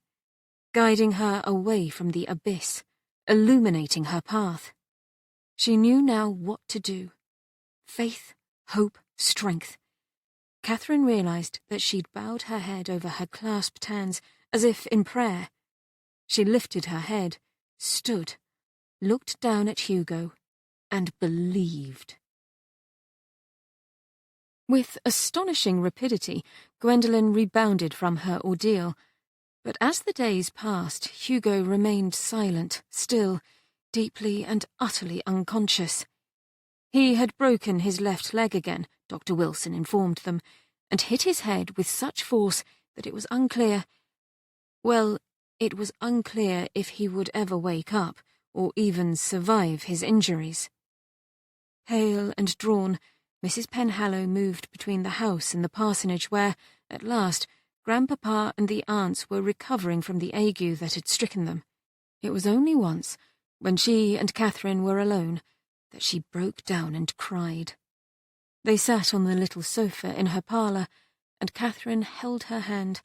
guiding her away from the abyss, illuminating her path. She knew now what to do. Faith, hope, strength. Katherine realized that she'd bowed her head over her clasped hands, as if in prayer. She lifted her head, stood, looked down at Hugo, and believed. With astonishing rapidity, Gwendolen rebounded from her ordeal. But as the days passed, Hugo remained silent, still, deeply and utterly unconscious. He had broken his left leg again, Dr. Wilson informed them, and hit his head with such force that it was unclear. Well, it was unclear if he would ever wake up, or even survive his injuries. Pale and drawn, Mrs. Penhallow moved between the house and the parsonage where, at last, Grandpapa and the aunts were recovering from the ague that had stricken them. It was only once, when she and Katherine were alone, that she broke down and cried. They sat on the little sofa in her parlour, and Katherine held her hand,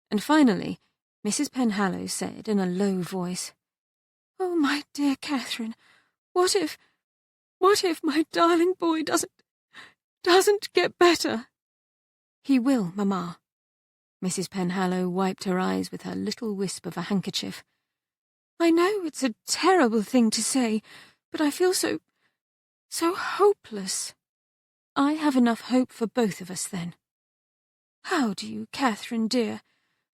and finally Mrs. Penhallow said in a low voice, "Oh, my dear Katherine, what if my darling boy doesn't get better?" "He will, Mamma." Mrs. Penhallow wiped her eyes with her little wisp of a handkerchief. "I know it's a terrible thing to say, but I feel so hopeless." "I have enough hope for both of us, then." "How do you, Katherine, dear?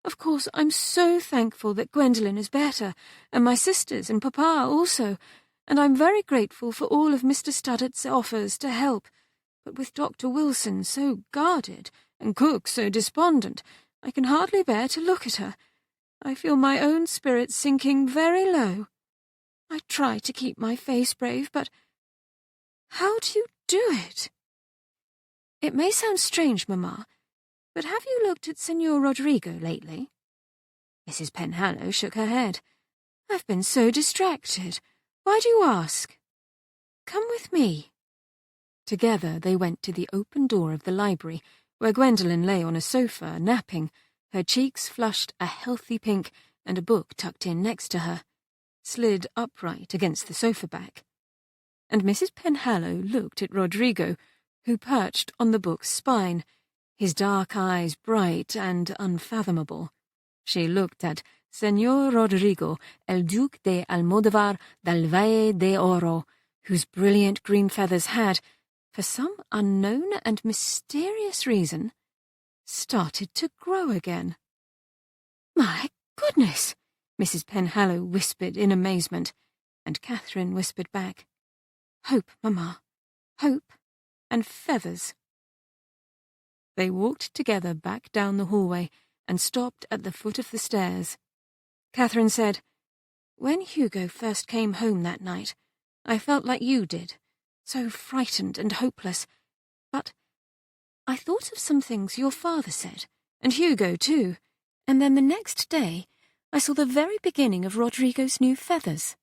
Of course, I'm so thankful that Gwendolen is better, and my sisters and Papa also, and I'm very grateful for all of Mr. Studdart's offers to help. But with Dr. Wilson so guarded, and Cook so despondent, I can hardly bear to look at her. I feel my own spirits sinking very low. I try to keep my face brave, but how do you do it?" "It may sound strange, Mamma, but have you looked at Senor Rodrigo lately?" Mrs. Penhallow shook her head. "I've been so distracted. Why do you ask?" "Come with me." Together they went to the open door of the library, where Gwendolen lay on a sofa, napping, her cheeks flushed a healthy pink and a book tucked in next to her, slid upright against the sofa back. And Mrs. Penhallow looked at Rodrigo, who perched on the book's spine, his dark eyes bright and unfathomable. She looked at Senor Rodrigo, el Duque de Almodóvar del Valle de Oro, whose brilliant green feathers had, for some unknown and mysterious reason, started to grow again. "My goodness!" Mrs. Penhallow whispered in amazement, and Katherine whispered back, "Hope, Mamma, hope and feathers." They walked together back down the hallway and stopped at the foot of the stairs. Katherine said, "When Hugo first came home that night, I felt like you did, so frightened and hopeless. But I thought of some things your father said, and Hugo too, and then the next day I saw the very beginning of Rodrigo's new feathers.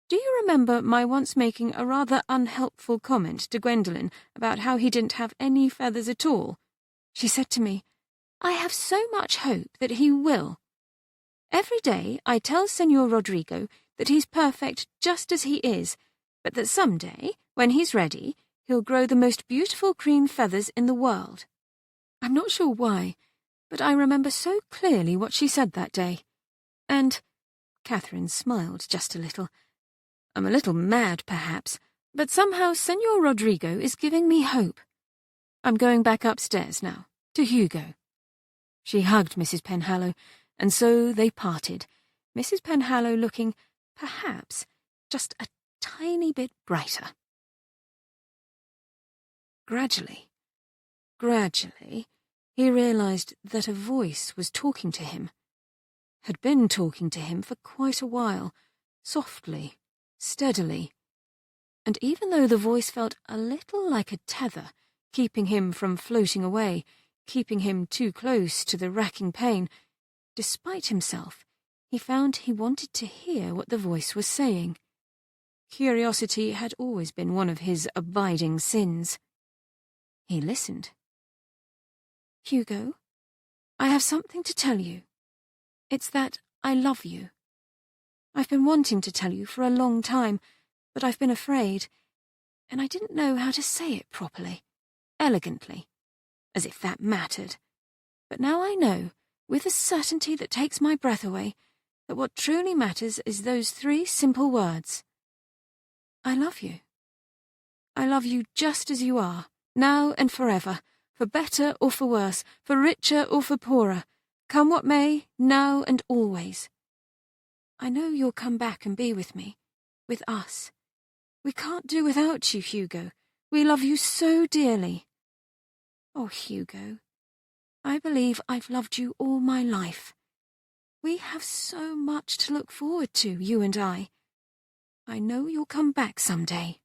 Do you remember my once making a rather unhelpful comment to Gwendolen about how he didn't have any feathers at all? She said to me, 'I have so much hope that he will.' Every day I tell Senor Rodrigo that he's perfect just as he is, but that some day, when he's ready, he'll grow the most beautiful green feathers in the world. I'm not sure why, but I remember so clearly what she said that day. And," Katherine smiled just a little, "I'm a little mad, perhaps, but somehow Senor Rodrigo is giving me hope. I'm going back upstairs now, to Hugo." She hugged Mrs. Penhallow, and so they parted, Mrs. Penhallow looking, perhaps, just a tiny bit brighter. Gradually, he realized that a voice was talking to him, had been talking to him for quite a while, softly, steadily, and even though the voice felt a little like a tether, keeping him from floating away, keeping him too close to the racking pain. Despite himself, he found he wanted to hear what the voice was saying. Curiosity had always been one of his abiding sins. He listened. "Hugo, I have something to tell you. It's that I love you. I've been wanting to tell you for a long time, but I've been afraid, and I didn't know how to say it properly, elegantly, as if that mattered. But now I know, with a certainty that takes my breath away, that what truly matters is those 3 simple words. I love you. I love you just as you are, now and forever, for better or for worse, for richer or for poorer, come what may, now and always. I know you'll come back and be with me, with us. We can't do without you, Hugo. We love you so dearly. Oh, Hugo, I believe I've loved you all my life. We have so much to look forward to, you and I. I know you'll come back someday."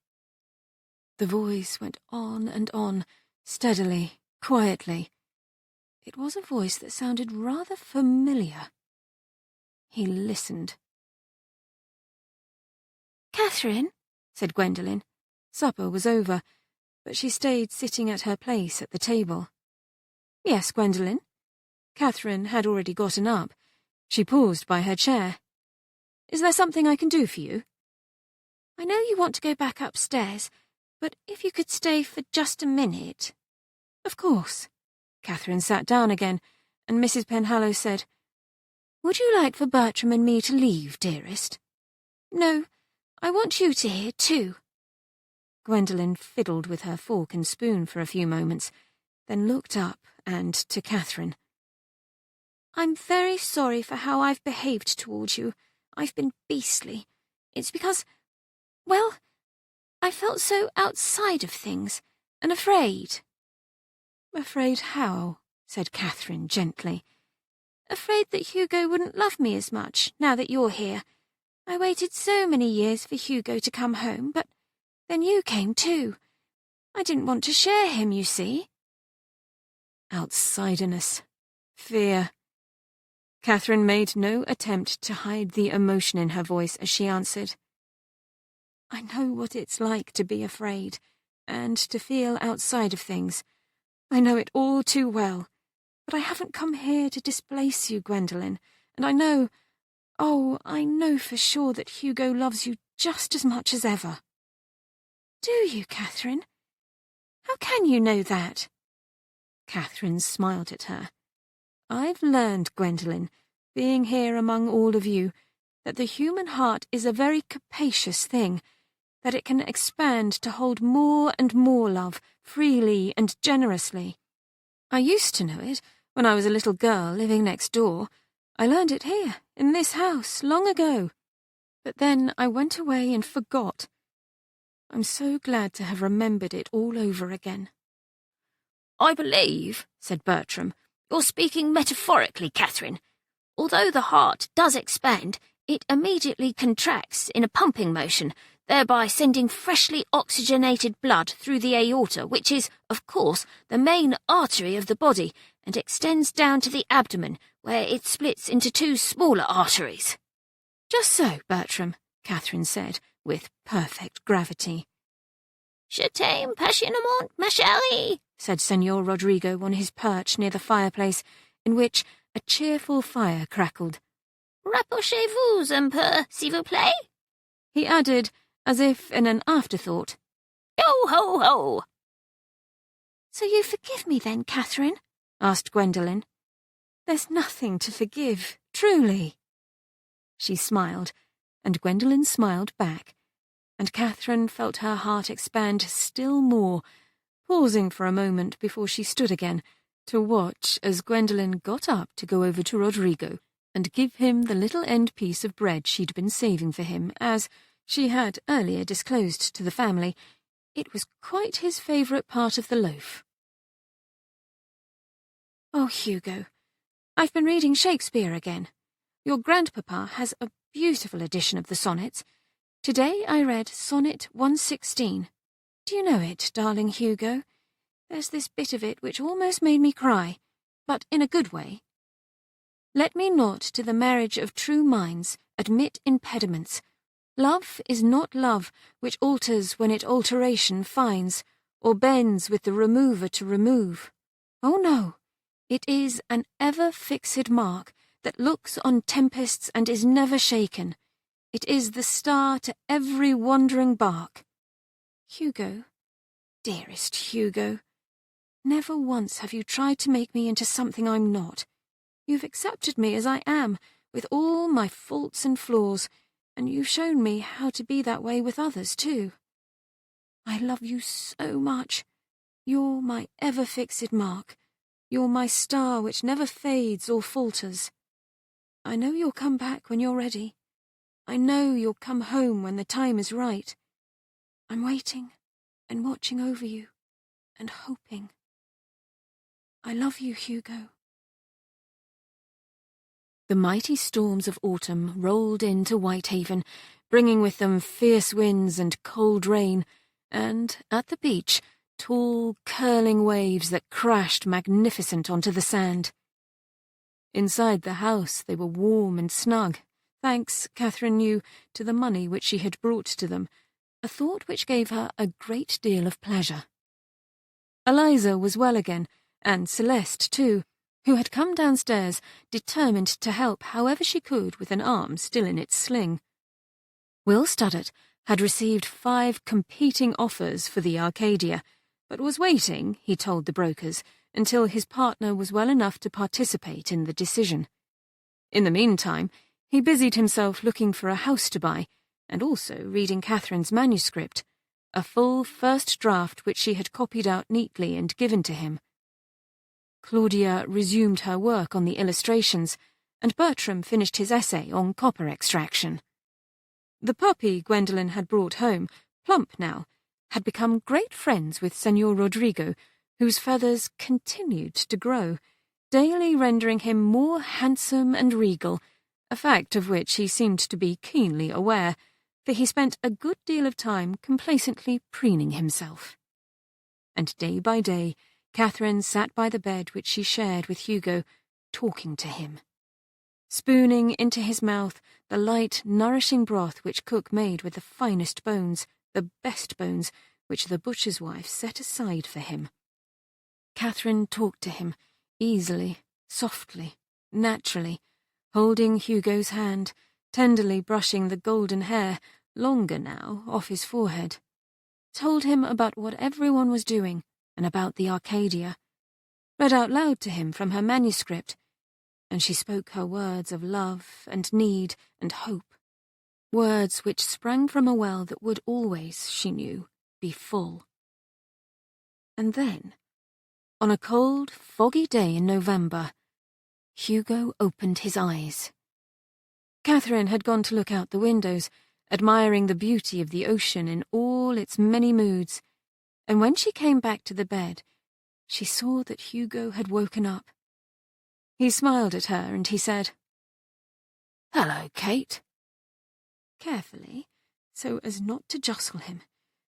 The voice went on, steadily, quietly. It was a voice that sounded rather familiar. He listened. "Katherine," said Gwendolen. Supper was over, but she stayed sitting at her place at the table. "Yes, Gwendolen." Katherine had already gotten up. She paused by her chair. "Is there something I can do for you?" "I know you want to go back upstairs, but if you could stay for just a minute." "Of course." Katherine sat down again, and Mrs. Penhallow said, "Would you like for Bertram and me to leave, dearest?" "No, I want you to hear too." Gwendolen fiddled with her fork and spoon for a few moments, then looked up and to Katherine. "I'm very sorry for how I've behaved towards you. I've been beastly. It's because, well, I felt so outside of things, and afraid." "Afraid how?" said Katherine gently. "Afraid that Hugo wouldn't love me as much, now that you're here. I waited so many years for Hugo to come home, but then you came too. I didn't want to share him, you see." Outsiderness. Fear. Katherine made no attempt to hide the emotion in her voice as she answered. "I know what it's like to be afraid, and to feel outside of things. I know it all too well. But I haven't come here to displace you, Gwendolen, and I know, oh, I know for sure that Hugo loves you just as much as ever." "Do you, Katherine? How can you know that?" Katherine smiled at her. "I've learned, Gwendolen, being here among all of you, that the human heart is a very capacious thing, that it can expand to hold more and more love, freely and generously. I used to know it when I was a little girl living next door. I learned it here, in this house, long ago. But then I went away and forgot. I'm so glad to have remembered it all over again." "I believe," said Bertram, "you're speaking metaphorically, Katherine. Although the heart does expand, it immediately contracts in a pumping motion, thereby sending freshly oxygenated blood through the aorta, which is, of course, the main artery of the body, and extends down to the abdomen, where it splits into 2 smaller arteries." "Just so, Bertram," Katherine said, with perfect gravity. "Je t'aime passionnément, ma chérie," said Senor Rodrigo on his perch near the fireplace, in which a cheerful fire crackled. "Rapprochez-vous un peu, s'il vous plaît?" He added, as if in an afterthought, "Ho, ho, ho!" "So you forgive me then, Katherine?" asked Gwendolen. "There's nothing to forgive, truly." She smiled, and Gwendolen smiled back, and Katherine felt her heart expand still more, pausing for a moment before she stood again, to watch as Gwendolen got up to go over to Rodrigo and give him the little end piece of bread she'd been saving for him, as she had earlier disclosed to the family. It was quite his favourite part of the loaf. "Oh, Hugo, I've been reading Shakespeare again. Your grandpapa has a beautiful edition of the sonnets. Today I read Sonnet 116. Do you know it, darling Hugo? There's this bit of it which almost made me cry, but in a good way. Let me not to the marriage of true minds admit impediments. Love is not love which alters when it alteration finds, or bends with the remover to remove. Oh no, it is an ever-fixed mark that looks on tempests and is never shaken. It is the star to every wandering bark. Hugo, dearest Hugo, never once have you tried to make me into something I'm not. You've accepted me as I am, with all my faults and flaws, and you've shown me how to be that way with others too. I love you so much. You're my ever-fixed mark. You're my star which never fades or falters. I know you'll come back when you're ready. I know you'll come home when the time is right. I'm waiting and watching over you and hoping. I love you, Hugo. The mighty storms of autumn rolled into Whitehaven, bringing with them fierce winds and cold rain, and, at the beach, tall, curling waves that crashed magnificent onto the sand. Inside the house they were warm and snug, thanks, Catherine knew, to the money which she had brought to them, a thought which gave her a great deal of pleasure. Eliza was well again, and Celeste too, who had come downstairs determined to help however she could with an arm still in its sling. Will Studdert had received 5 competing offers for the Arcadia, but was waiting, he told the brokers, until his partner was well enough to participate in the decision. In the meantime, he busied himself looking for a house to buy, and also reading Catherine's manuscript, a full first draft which she had copied out neatly and given to him. Claudia resumed her work on the illustrations, and Bertram finished his essay on copper extraction. The puppy Gwendolen had brought home, plump now, had become great friends with Senor Rodrigo, whose feathers continued to grow, daily rendering him more handsome and regal, a fact of which he seemed to be keenly aware, for he spent a good deal of time complacently preening himself. And day by day, Catherine sat by the bed which she shared with Hugo, talking to him, spooning into his mouth the light, nourishing broth which cook made with the finest bones, the best bones, which the butcher's wife set aside for him. Catherine talked to him, easily, softly, naturally, holding Hugo's hand, tenderly brushing the golden hair, longer now, off his forehead. Told him about what everyone was doing, and about the Arcadia, read out loud to him from her manuscript, and she spoke her words of love and need and hope, words which sprang from a well that would always, she knew, be full. And then, on a cold, foggy day in November, Hugo opened his eyes. Catherine had gone to look out the windows, admiring the beauty of the ocean in all its many moods, and when she came back to the bed, she saw that Hugo had woken up. He smiled at her and he said, "Hello, Kate." Carefully, so as not to jostle him,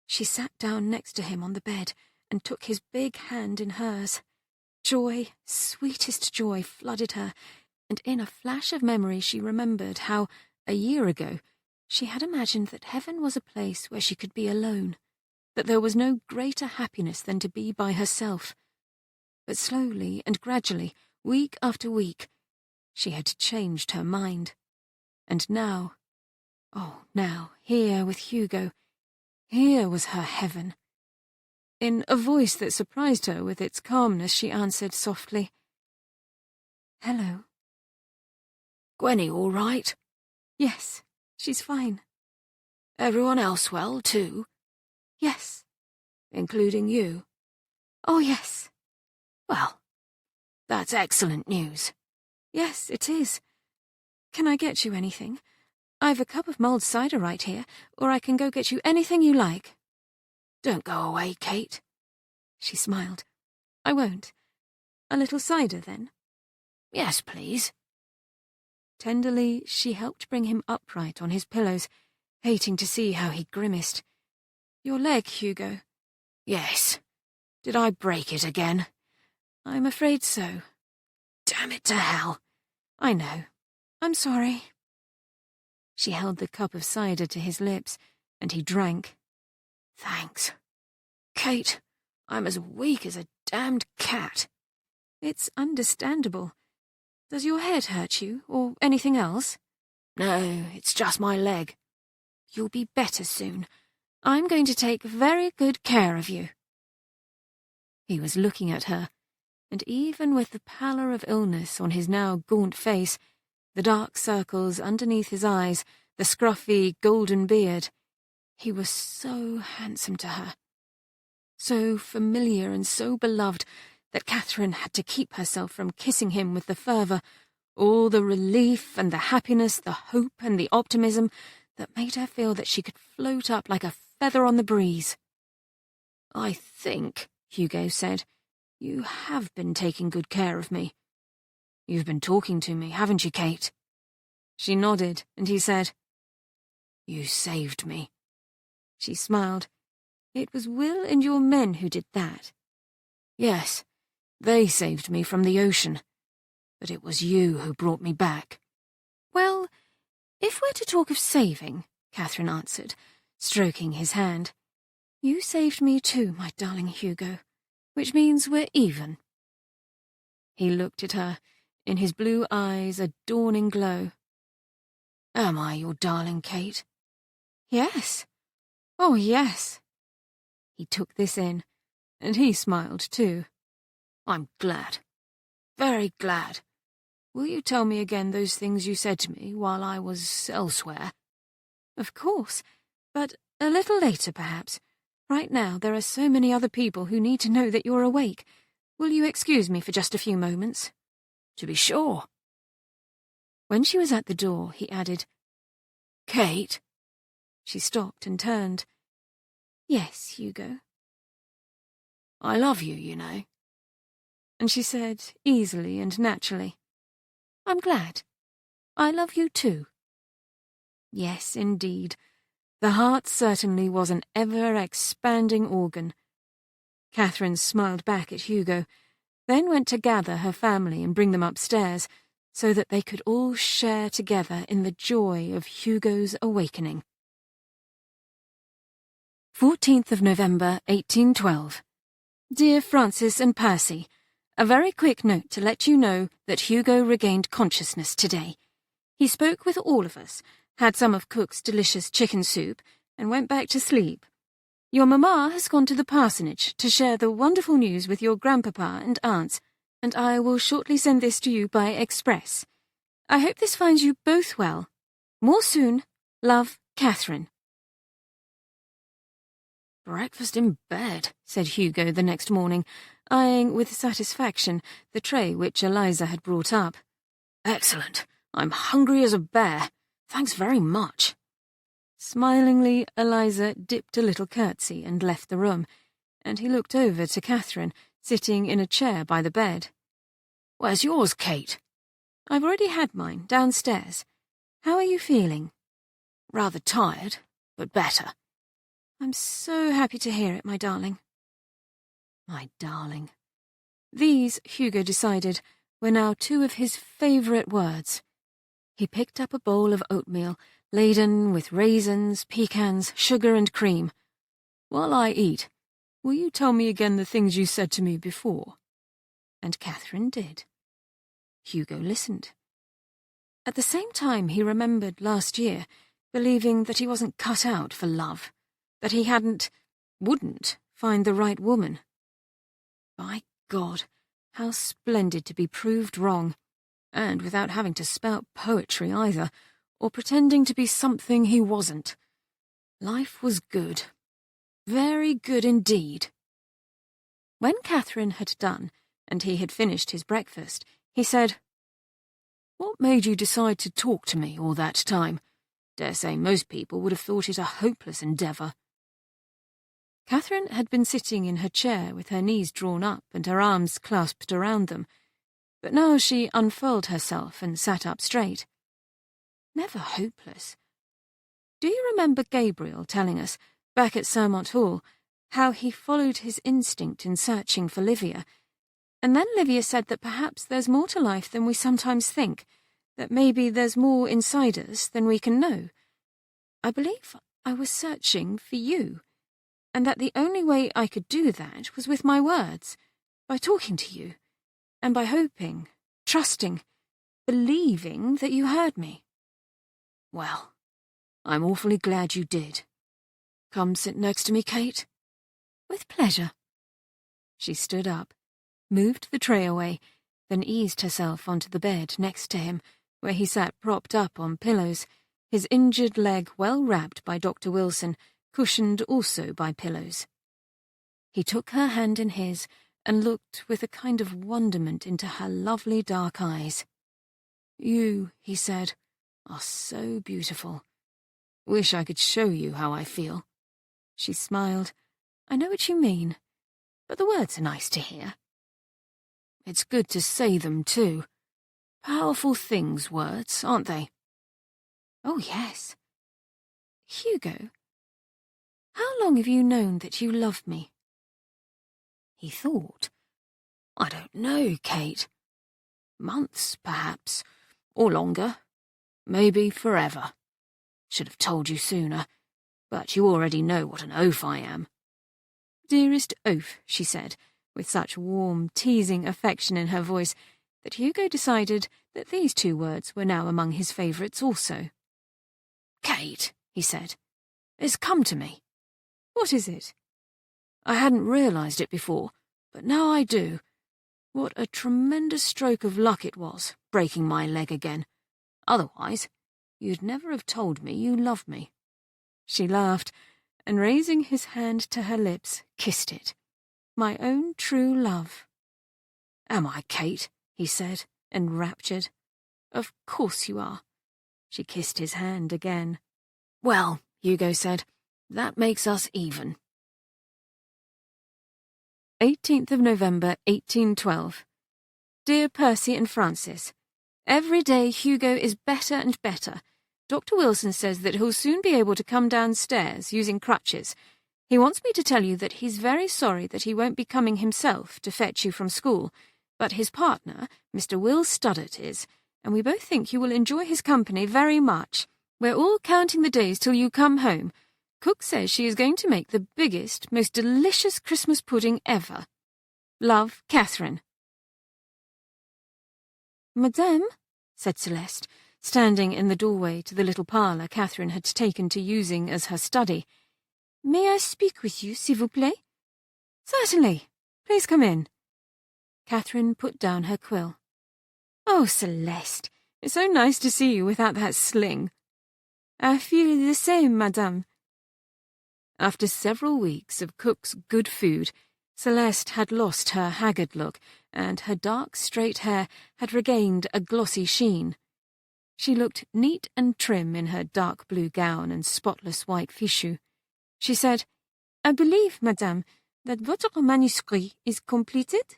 she sat down next to him on the bed and took his big hand in hers. Joy, sweetest joy, flooded her, and in a flash of memory she remembered how, a year ago, she had imagined that heaven was a place where she could be alone, that there was no greater happiness than to be by herself. But slowly and gradually, week after week, she had changed her mind. And now, now, here with Hugo, here was her heaven. In a voice that surprised her with its calmness, she answered softly, "Hello." "Gwenny all right?" "Yes, she's fine." "Everyone else well, too?" "Yes." "Including you?" "Oh, yes." "Well, that's excellent news." "Yes, it is. Can I get you anything? I've a cup of mulled cider right here, or I can go get you anything you like." "Don't go away, Kate." She smiled. "I won't. A little cider, then?" "Yes, please." Tenderly, she helped bring him upright on his pillows, hating to see how he grimaced. "Your leg, Hugo." "Yes. Did I break it again? I'm afraid so. Damn it to hell. I know. I'm sorry. She held the cup of cider to his lips, and he drank. Thanks. Kate, I'm as weak as a damned cat. It's understandable. Does your head hurt you, or anything else? No, it's just my leg. You'll be better soon. I'm going to take very good care of you. He was looking at her, and even with the pallor of illness on his now gaunt face, the dark circles underneath his eyes, the scruffy golden beard, he was so handsome to her, so familiar and so beloved that Katherine had to keep herself from kissing him with the fervour, all the relief and the happiness, the hope and the optimism that made her feel that she could float up like a feather on the breeze. I think, Hugo said, you have been taking good care of me. You've been talking to me, haven't you, Kate? She nodded, and he said, You saved me. She smiled. It was Will and your men who did that. Yes, they saved me from the ocean. But it was you who brought me back. Well, if we're to talk of saving, Katherine answered, stroking his hand, you saved me too, my darling Hugo, which means we're even. He looked at her, in his blue eyes a dawning glow. Am I your darling, Kate? Yes. Oh, yes. He took this in, and he smiled too. I'm glad. Very glad. Will you tell me again those things you said to me while I was elsewhere? Of course, but a little later, perhaps. Right now, there are so many other people who need to know that you're awake. Will you excuse me for just a few moments? To be sure. When she was at the door, he added, Kate? She stopped and turned. Yes, Hugo. I love you, you know. And she said, easily and naturally, I'm glad. I love you too. Yes, indeed. The heart certainly was an ever-expanding organ. Katherine smiled back at Hugo, then went to gather her family and bring them upstairs so that they could all share together in the joy of Hugo's awakening. 14th of November, 1812. Dear Francis and Percy, a very quick note to let you know that Hugo regained consciousness today. He spoke with all of us, had some of Cook's delicious chicken soup, and went back to sleep. Your mamma has gone to the parsonage to share the wonderful news with your grandpapa and aunts, and I will shortly send this to you by express. I hope this finds you both well. More soon. Love, Katherine. Breakfast in bed, said Hugo the next morning, eyeing with satisfaction the tray which Eliza had brought up. Excellent. I'm hungry as a bear. Thanks very much. Smilingly, Eliza dipped a little curtsy and left the room, and he looked over to Katherine, sitting in a chair by the bed. Where's yours, Kate? I've already had mine, downstairs. How are you feeling? Rather tired, but better. I'm so happy to hear it, my darling. My darling. These, Hugo decided, were now two of his favourite words. He picked up a bowl of oatmeal, laden with raisins, pecans, sugar and cream. While I eat, will you tell me again the things you said to me before? And Katherine did. Hugo listened. At the same time, he remembered last year, believing that he wasn't cut out for love, that he wouldn't find the right woman. By God, how splendid to be proved wrong, and without having to spout poetry either, or pretending to be something he wasn't. Life was good. Very good indeed. When Katherine had done, and he had finished his breakfast, he said, What made you decide to talk to me all that time? Dare say most people would have thought it a hopeless endeavour. Katherine had been sitting in her chair with her knees drawn up and her arms clasped around them, but now she unfurled herself and sat up straight. Never hopeless. Do you remember Gabriel telling us, back at Sermont Hall, how he followed his instinct in searching for Livia. And then Livia said that perhaps there's more to life than we sometimes think, that maybe there's more inside us than we can know. I believe I was searching for you, and that the only way I could do that was with my words, by talking to you, and by hoping, trusting, believing that you heard me. Well, I'm awfully glad you did. Come sit next to me, Kate. With pleasure. She stood up, moved the tray away, then eased herself onto the bed next to him, where he sat propped up on pillows, his injured leg well wrapped by Dr. Wilson, cushioned also by pillows. He took her hand in his and looked with a kind of wonderment into her lovely dark eyes. "You," he said, "are so beautiful. Wish I could show you how I feel." She smiled. "I know what you mean, but the words are nice to hear." "It's good to say them, too. Powerful things, words, aren't they?" "Oh, yes. Hugo, how long have you known that you love me?" He thought. "I don't know, Kate. Months, perhaps, or longer. Maybe forever. Should have told you sooner, but you already know what an oaf I am." "Dearest oaf," she said, with such warm, teasing affection in her voice that Hugo decided that these two words were now among his favourites also. "Kate," he said, "it's come to me." "What is it?" "I hadn't realised it before, but now I do. What a tremendous stroke of luck it was, breaking my leg again. Otherwise, you'd never have told me you loved me." She laughed, and raising his hand to her lips, kissed it. "My own true love." "Am I, Kate?" he said, enraptured. "Of course you are." She kissed his hand again. "Well," Hugo said, "that makes us even." 18th of November, 1812. Dear Percy and Francis, every day Hugo is better and better. Dr. Wilson says that he'll soon be able to come downstairs using crutches. He wants me to tell you that he's very sorry that he won't be coming himself to fetch you from school, but his partner, Mr. Will Studdert, is, and we both think you will enjoy his company very much. We're all counting the days till you come home. Cook says she is going to make the biggest, most delicious Christmas pudding ever. Love, Catherine. "Madame," said Celeste, standing in the doorway to the little parlour Catherine had taken to using as her study. "May I speak with you, s'il vous plaît?" "Certainly. Please come in." Catherine put down her quill. "Oh, Celeste, it's so nice to see you without that sling." "I feel the same, madame." After several weeks of cook's good food, Celeste had lost her haggard look, and her dark, straight hair had regained a glossy sheen. She looked neat and trim in her dark blue gown and spotless white fichu. She said, "I believe, madame, that votre manuscrit is completed?"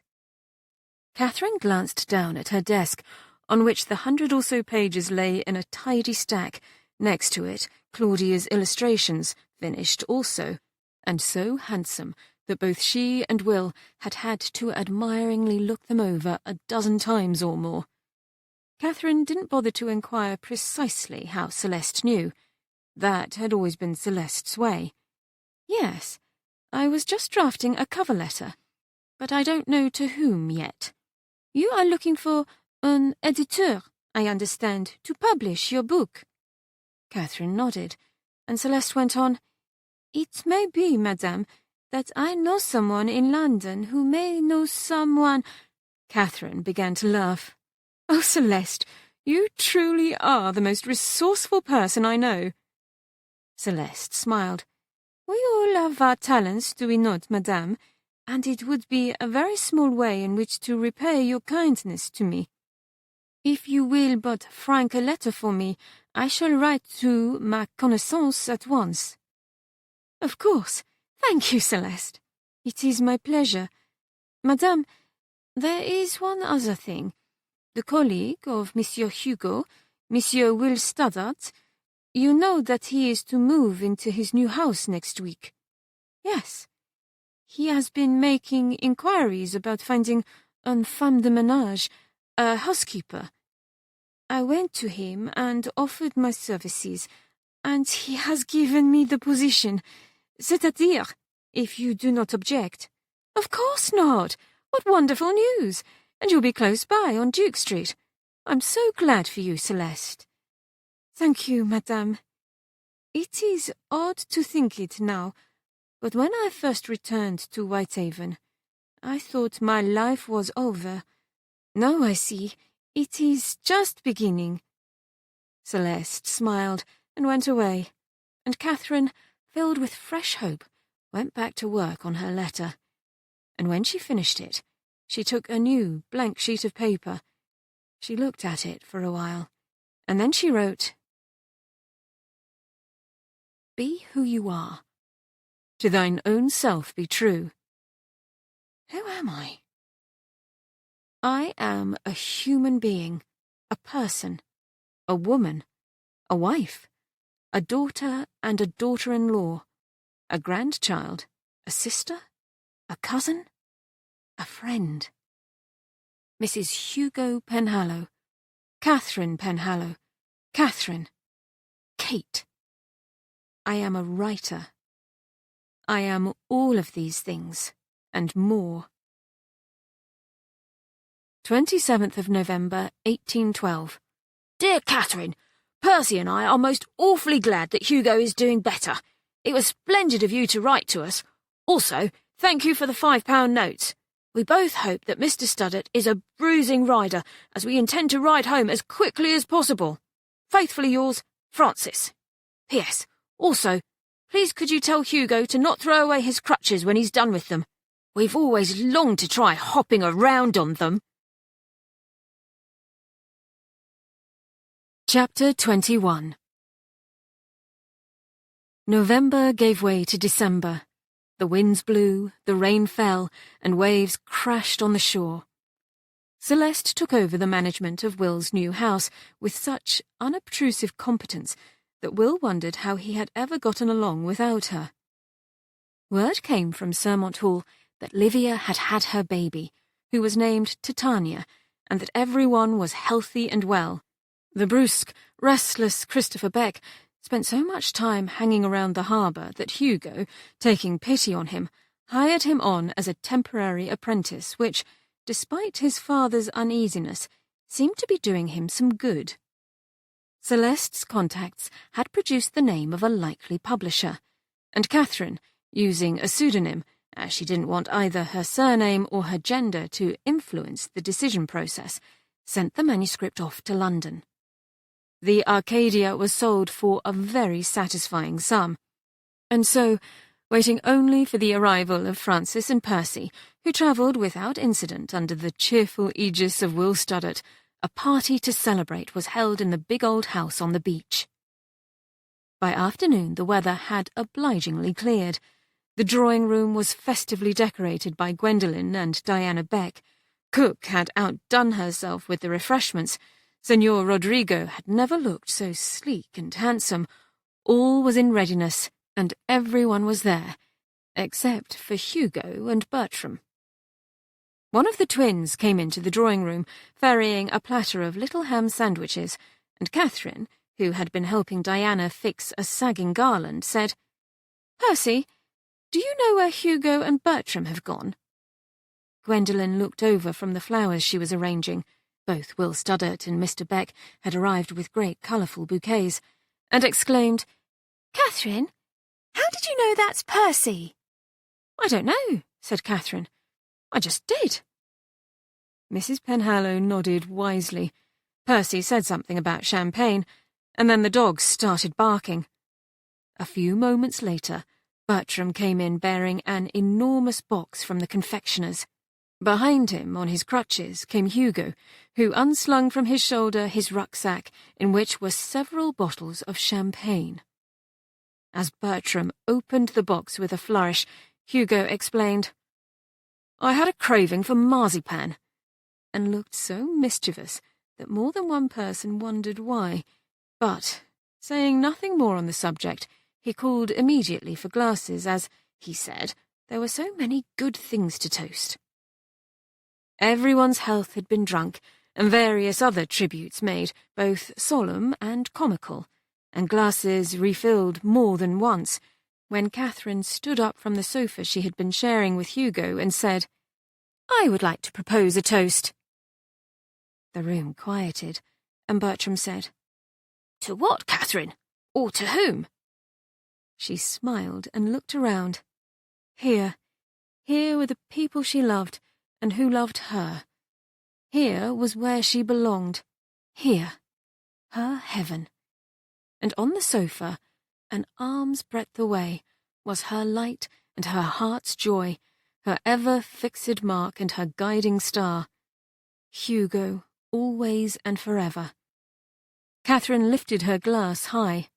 Catherine glanced down at her desk, on which the 100 or so pages lay in a tidy stack. Next to it, Claudia's illustrations, finished also, and so handsome that both she and Will had had to admiringly look them over a dozen times or more. Catherine didn't bother to inquire precisely how Celeste knew. That had always been Celeste's way. "Yes, I was just drafting a cover letter, but I don't know to whom yet. You are looking for un éditeur, I understand, to publish your book." Catherine nodded, and Celeste went on, "It may be, madame, that I know someone in London who may know someone—" Catherine began to laugh. "Oh, Celeste, you truly are the most resourceful person I know." Celeste smiled. "We all have our talents, do we not, madame? And it would be a very small way in which to repay your kindness to me. If you will but frank a letter for me, I shall write to ma connaissance at once." "Of course. Thank you, Celeste. It is my pleasure. Madame, there is one other thing. The colleague of Monsieur Hugo, Monsieur Will Studdert, you know that he is to move into his new house next week." "Yes. He has been making inquiries about finding une femme de ménage, a housekeeper. I went to him and offered my services, and he has given me the position. C'est-à-dire, if you do not object. Of course not. What wonderful news. And you'll be close by on Duke Street. I'm so glad for you, Celeste. Thank you, madame. It is odd to think it now, but when I first returned to Whitehaven, I thought my life was over. Now I see it is just beginning. Celeste smiled and went away, and Catherine, filled with fresh hope, went back to work on her letter. And when she finished it, she took a new blank sheet of paper. She looked at it for a while, and then she wrote, "Be who you are. To thine own self be true." Who am I? I am a human being, a person, a woman, a wife, a daughter and a daughter-in-law, a grandchild, a sister, a cousin, a friend. Mrs. Hugo Penhallow, Katherine Penhallow, Catherine, Kate. I am a writer. I am all of these things, and more. 27th of November, 1812. Dear Catherine, Percy and I are most awfully glad that Hugo is doing better. It was splendid of you to write to us. Also, thank you for the £5 notes. We both hope that Mr. Studdart is a bruising rider, as we intend to ride home as quickly as possible. Faithfully yours, Francis. P.S. Also, please could you tell Hugo to not throw away his crutches when he's done with them? We've always longed to try hopping around on them. Chapter 21. November gave way to December. The winds blew, the rain fell, and waves crashed on the shore. Celeste took over the management of Will's new house with such unobtrusive competence that Will wondered how he had ever gotten along without her. Word came from Sermont Hall that Livia had had her baby, who was named Titania, and that everyone was healthy and well. The brusque, restless Christopher Beck spent so much time hanging around the harbour that Hugo, taking pity on him, hired him on as a temporary apprentice which, despite his father's uneasiness, seemed to be doing him some good. Celeste's contacts had produced the name of a likely publisher, and Catherine, using a pseudonym, as she didn't want either her surname or her gender to influence the decision process, sent the manuscript off to London. The Arcadia was sold for a very satisfying sum, and so, waiting only for the arrival of Francis and Percy, who travelled without incident under the cheerful aegis of Will Studdart, a party to celebrate was held in the big old house on the beach. By afternoon the weather had obligingly cleared. The drawing-room was festively decorated by Gwendolen and Diana Beck. Cook had outdone herself with the refreshments. Senor Rodrigo had never looked so sleek and handsome. All was in readiness, and everyone was there, except for Hugo and Bertram. One of the twins came into the drawing-room, ferrying a platter of little ham sandwiches, and Catherine, who had been helping Diana fix a sagging garland, said, "Percy, do you know where Hugo and Bertram have gone?" Gwendolen looked over from the flowers she was arranging. Both Will Studdart and Mr. Beck had arrived with great colourful bouquets, and exclaimed, Catherine, how did you know that's Percy? "I don't know," said Catherine. "I just did." Mrs. Penhallow nodded wisely. Percy said something about champagne, and then the dogs started barking. A few moments later, Bertram came in bearing an enormous box from the confectioner's. Behind him, on his crutches, came Hugo, who unslung from his shoulder his rucksack, in which were several bottles of champagne. As Bertram opened the box with a flourish, Hugo explained, "I had a craving for marzipan," and looked so mischievous that more than one person wondered why. But, saying nothing more on the subject, he called immediately for glasses as, he said, There were so many good things to toast. Everyone's health had been drunk, and various other tributes made, both solemn and comical, and glasses refilled more than once, when Katherine stood up from the sofa she had been sharing with Hugo and said, "I would like to propose a toast." The room quieted, and Bertram said, To what, Katherine? Or to whom? She smiled and looked around. Here were the people she loved and who loved her. Here was where she belonged. Here, her heaven. And on the sofa, an arm's breadth away, was her light and her heart's joy, her ever-fixed mark and her guiding star. Hugo, always and forever. Katherine lifted her glass high.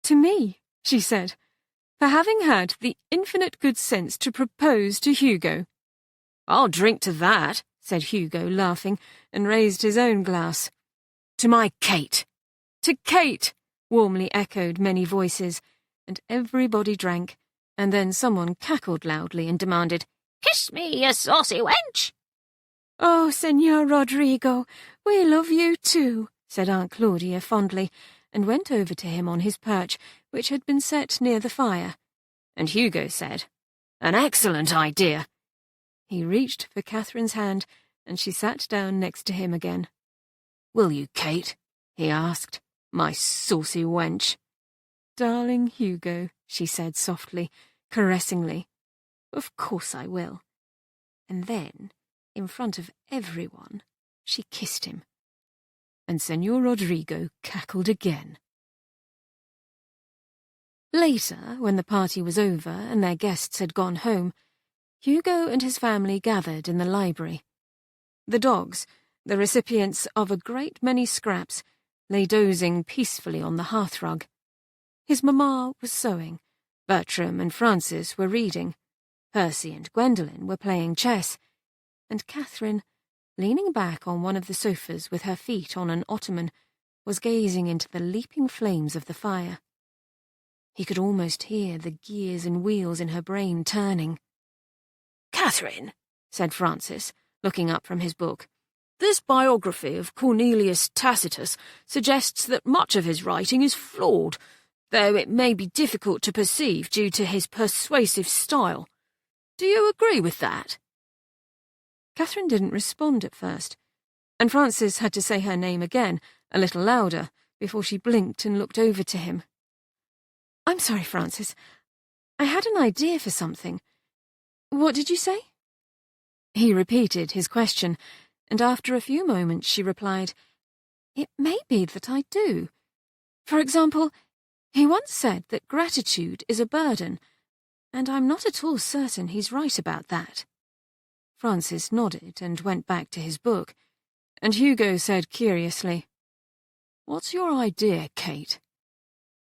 "To me," she said, "for having had the infinite good sense to propose to Hugo." I'll drink to that, said Hugo, laughing, and raised his own glass. To my Kate. "To Kate," warmly echoed many voices, and everybody drank, and then someone cackled loudly and demanded, Kiss me, you saucy wench! "Oh, Senor Rodrigo, we love you too," said Aunt Claudia fondly, and went over to him on his perch, which had been set near the fire. And Hugo said, An excellent idea. He reached for Katherine's hand, and she sat down next to him again. Will you, Kate? He asked. My saucy wench. "Darling Hugo," she said softly, caressingly. "Of course I will." And then, in front of everyone, she kissed him. And Senor Rodrigo cackled again. Later, when the party was over and their guests had gone home, Hugo and his family gathered in the library. The dogs, the recipients of a great many scraps, lay dozing peacefully on the hearthrug. His mamma was sewing, Bertram and Francis were reading, Percy and Gwendolen were playing chess, and Katherine, leaning back on one of the sofas with her feet on an ottoman, was gazing into the leaping flames of the fire. He could almost hear the gears and wheels in her brain turning. Katherine, said Francis, looking up from his book, this biography of Cornelius Tacitus suggests that much of his writing is flawed, though it may be difficult to perceive due to his persuasive style. Do you agree with that? Katherine didn't respond at first, and Francis had to say her name again, a little louder, before she blinked and looked over to him. "I'm sorry, Francis. I had an idea for something. What did you say?" He repeated his question, and after a few moments she replied, "It may be that I do. For example, he once said that gratitude is a burden, and I'm not at all certain he's right about that." Francis nodded and went back to his book, and Hugo said curiously, What's your idea, Kate?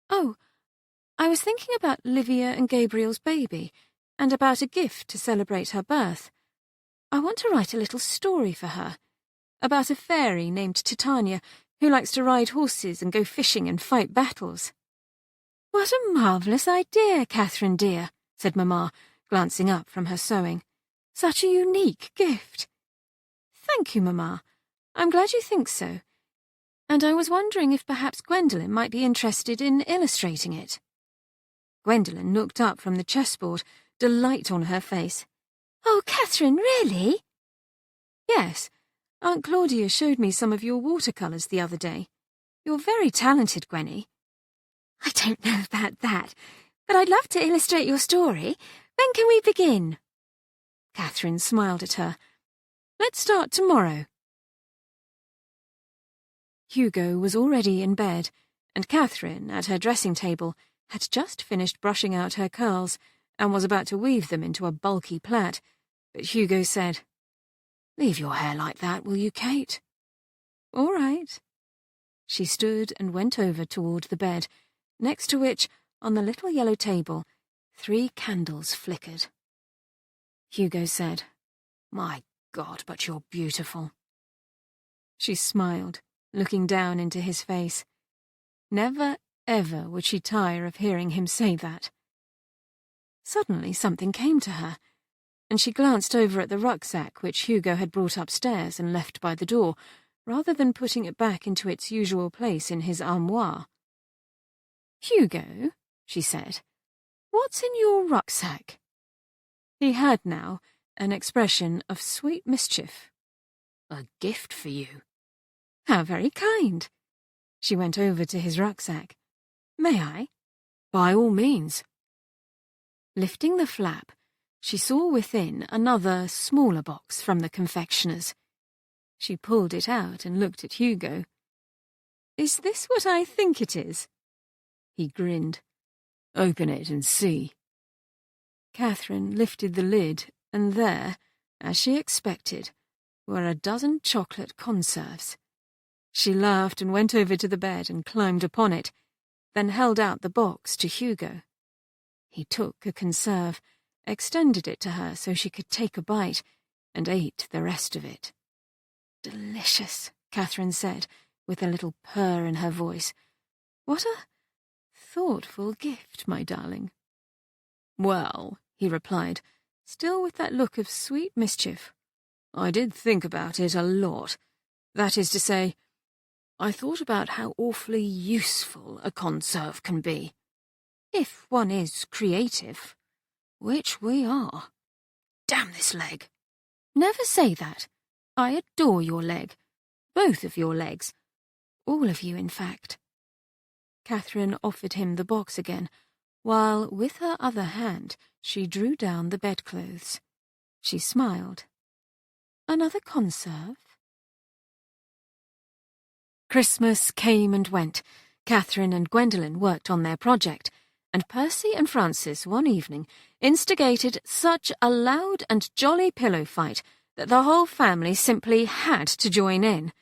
"Oh, I was thinking about Livia and Gabriel's baby, and about a gift to celebrate her birth. I want to write a little story for her, about a fairy named Titania who likes to ride horses and go fishing and fight battles." "What a marvellous idea, Katherine dear," said Mamma, glancing up from her sewing. "Such a unique gift." "Thank you, Mamma. I'm glad you think so. And I was wondering if perhaps Gwendolen might be interested in illustrating it." Gwendolen looked up from the chessboard, delight on her face. "Oh, Katherine, really?" "Yes. Aunt Claudia showed me some of your watercolours the other day. You're very talented, Gwenny." "I don't know about that, but I'd love to illustrate your story. When can we begin?" Katherine smiled at her. "Let's start tomorrow." Hugo was already in bed, and Katherine, at her dressing table, had just finished brushing out her curls and was about to weave them into a bulky plait, but Hugo said, "Leave your hair like that, will you, Kate?" "All right." She stood and went over toward the bed, next to which, on the little yellow table, 3 candles flickered. Hugo said, "My God, but you're beautiful." She smiled, looking down into his face. Never, ever would she tire of hearing him say that. Suddenly something came to her, and she glanced over at the rucksack which Hugo had brought upstairs and left by the door, rather than putting it back into its usual place in his armoire. "Hugo," she said, "what's in your rucksack?" He had now an expression of sweet mischief. "A gift for you." "How very kind." She went over to his rucksack. "May I?" "By all means." Lifting the flap, she saw within another, smaller box from the confectioner's. She pulled it out and looked at Hugo. "Is this what I think it is?" He grinned. "Open it and see." Katherine lifted the lid, and there, as she expected, were a dozen chocolate conserves. She laughed and went over to the bed and climbed upon it, then held out the box to Hugo. He took a conserve, extended it to her so she could take a bite, and ate the rest of it. "Delicious," Katherine said, with a little purr in her voice. "What a thoughtful gift, my darling." "Well," he replied, still with that look of sweet mischief, "I did think about it a lot. That is to say, I thought about how awfully useful a conserve can be. If one is creative. Which we are. Damn this leg." "Never say that. I adore your leg. Both of your legs. All of you, in fact." Katherine offered him the box again, while with her other hand she drew down the bedclothes. She smiled. "Another conserve?" Christmas came and went. Katherine and Gwendolen worked on their project, and Percy and Francis one evening instigated such a loud and jolly pillow fight that the whole family simply had to join in,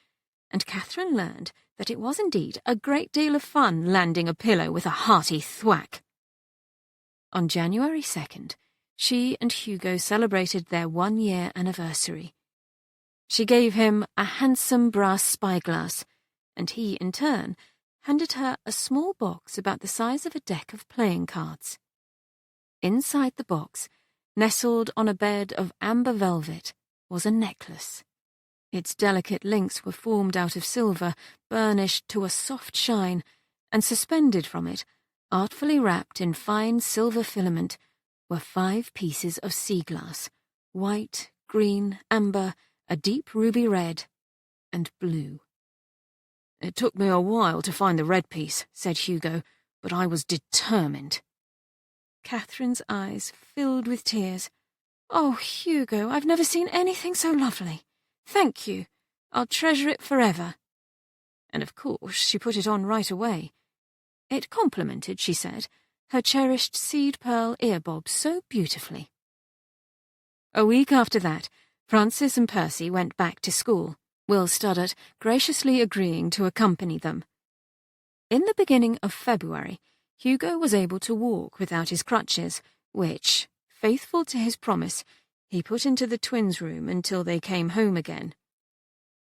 and Katherine learned that it was indeed a great deal of fun landing a pillow with a hearty thwack. On January 2nd, she and Hugo celebrated their 1-year anniversary. She gave him a handsome brass spyglass, and he, in turn, handed her a small box about the size of a deck of playing cards. Inside the box, nestled on a bed of amber velvet, was a necklace. Its delicate links were formed out of silver, burnished to a soft shine, and suspended from it, artfully wrapped in fine silver filament, were 5 pieces of sea glass, white, green, amber, a deep ruby red, and blue. "It took me a while to find the red piece," said Hugo, "but I was determined." Katherine's eyes filled with tears. "Oh, Hugo, I've never seen anything so lovely. Thank you. I'll treasure it forever." And of course she put it on right away. It complemented, she said, her cherished seed pearl earbob so beautifully. A week after that, Francis and Percy went back to school, Will Stoddart graciously agreeing to accompany them. In the beginning of February, Hugo was able to walk without his crutches, which, faithful to his promise, he put into the twins' room until they came home again.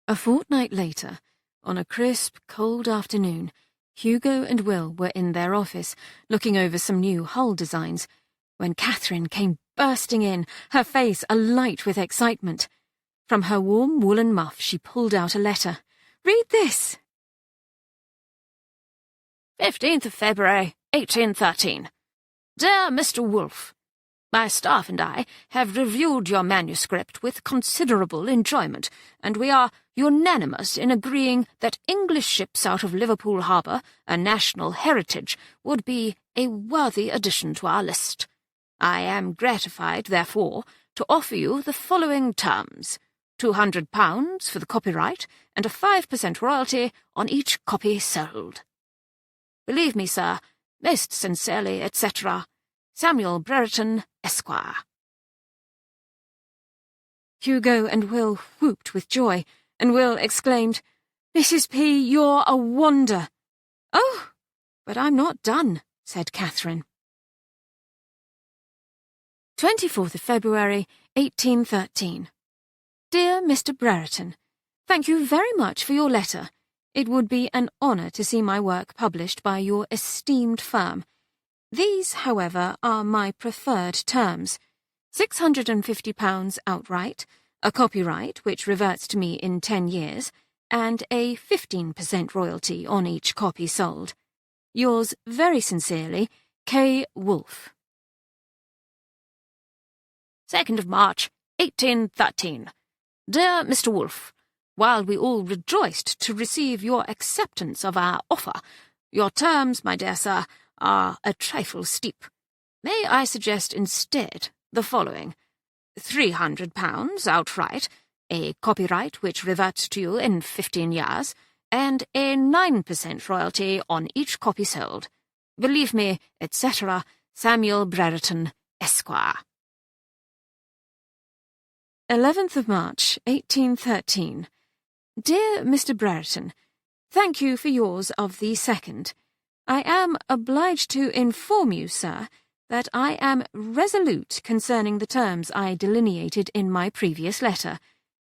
A fortnight later, on a crisp, cold afternoon, Hugo and Will were in their office, looking over some new hull designs, when Katherine came bursting in, her face alight with excitement. From her warm woolen muff she pulled out a letter. "Read this." 15th of February, 1813. Dear Mr. Wolfe, my staff and I have reviewed your manuscript with considerable enjoyment, and we are unanimous in agreeing that English ships out of Liverpool Harbour, a national heritage, would be a worthy addition to our list. I am gratified, therefore, to offer you the following terms: £200 for the copyright and a 5% royalty on each copy sold. Believe me, sir, most sincerely, etc., Samuel Brereton, Esquire. Hugo and Will whooped with joy, and Will exclaimed, "Mrs. P., you're a wonder." "Oh, but I'm not done," said Katherine. 24th of February, 1813. Dear Mr. Brereton, thank you very much for your letter. It would be an honour to see my work published by your esteemed firm. These, however, are my preferred terms. £650 outright, a copyright which reverts to me in 10 years, and a 15% royalty on each copy sold. Yours very sincerely, K. Wolfe. 2nd of March, 1813. Dear Mr. Wolfe, while we all rejoiced to receive your acceptance of our offer, your terms, my dear sir, are a trifle steep. May I suggest instead the following: £300 outright, a copyright which reverts to you in 15 years, and a 9% royalty on each copy sold. Believe me, etc., Samuel Brereton, Esquire. 11th of March, 1813. Dear Mr. Brereton, thank you for yours of the 2nd. I am obliged to inform you, sir, that I am resolute concerning the terms I delineated in my previous letter.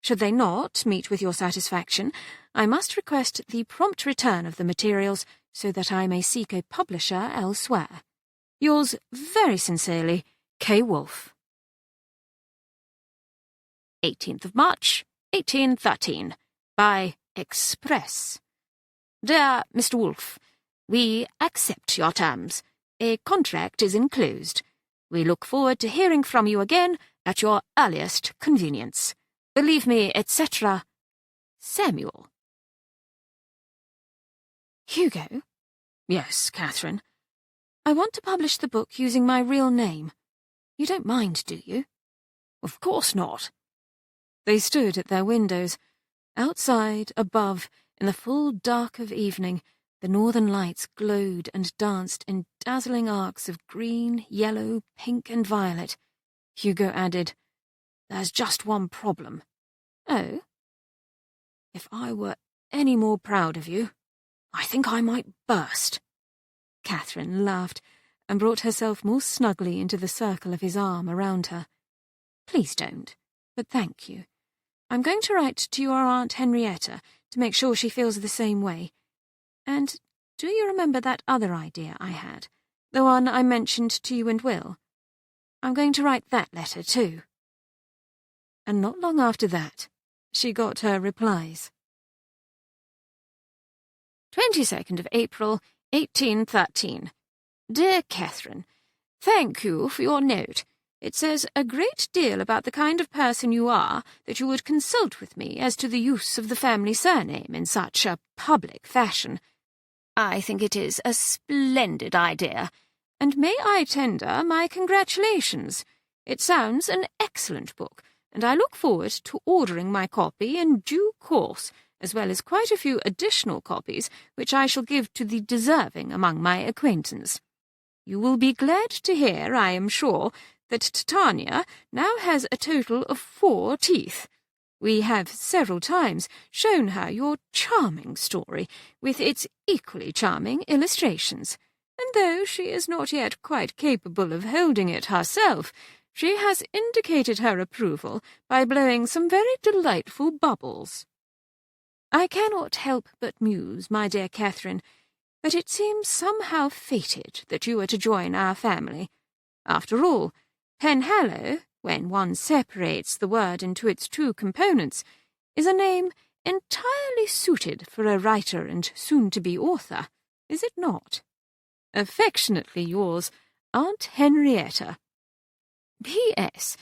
Should they not meet with your satisfaction, I must request the prompt return of the materials so that I may seek a publisher elsewhere. Yours very sincerely, K. Wolfe. 18th of March, 1813. By Express. Dear Mr. Wolfe, we accept your terms. A contract is enclosed. We look forward to hearing from you again at your earliest convenience. Believe me, etc., Samuel. Hugo? Yes, Catherine. I want to publish the book using my real name. You don't mind, do you? Of course not. They stood at their windows. Outside, above, in the full dark of evening, the northern lights glowed and danced in dazzling arcs of green, yellow, pink, and violet. Hugo added, "There's just one problem." Oh? If I were any more proud of you, I think I might burst. Catherine laughed and brought herself more snugly into the circle of his arm around her. Please don't, but thank you. I'm going to write to your Aunt Henrietta to make sure she feels the same way. And do you remember that other idea I had, the one I mentioned to you and Will? I'm going to write that letter too. And not long after that, she got her replies. 22nd of April, 1813. Dear Catherine, thank you for your note. It says a great deal about the kind of person you are that you would consult with me as to the use of the family surname in such a public fashion. I think it is a splendid idea, and may I tender my congratulations. It sounds an excellent book, and I look forward to ordering my copy in due course, as well as quite a few additional copies which I shall give to the deserving among my acquaintance. You will be glad to hear, I am sure, that Titania now has a total of 4 teeth. We have several times shown her your charming story, with its equally charming illustrations, and though she is not yet quite capable of holding it herself, she has indicated her approval by blowing some very delightful bubbles. I cannot help but muse, my dear Catherine, that it seems somehow fated that you are to join our family. After all, Penhallow, when one separates the word into its two components, is a name entirely suited for a writer and soon-to-be author, is it not? Affectionately yours, Aunt Henrietta. P.S.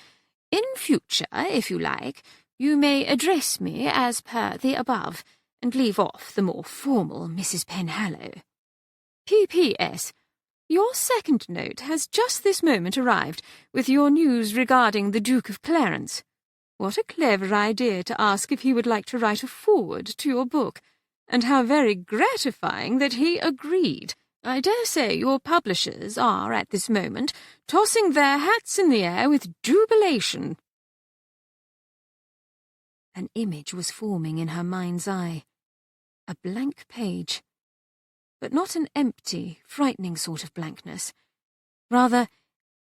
In future, if you like, you may address me as per the above, and leave off the more formal Mrs. Penhallow. P.P.S. Your second note has just this moment arrived, with your news regarding the Duke of Clarence. What a clever idea to ask if he would like to write a foreword to your book, and how very gratifying that he agreed. I dare say your publishers are, at this moment, tossing their hats in the air with jubilation. An image was forming in her mind's eye. A blank page. But not an empty, frightening sort of blankness. Rather,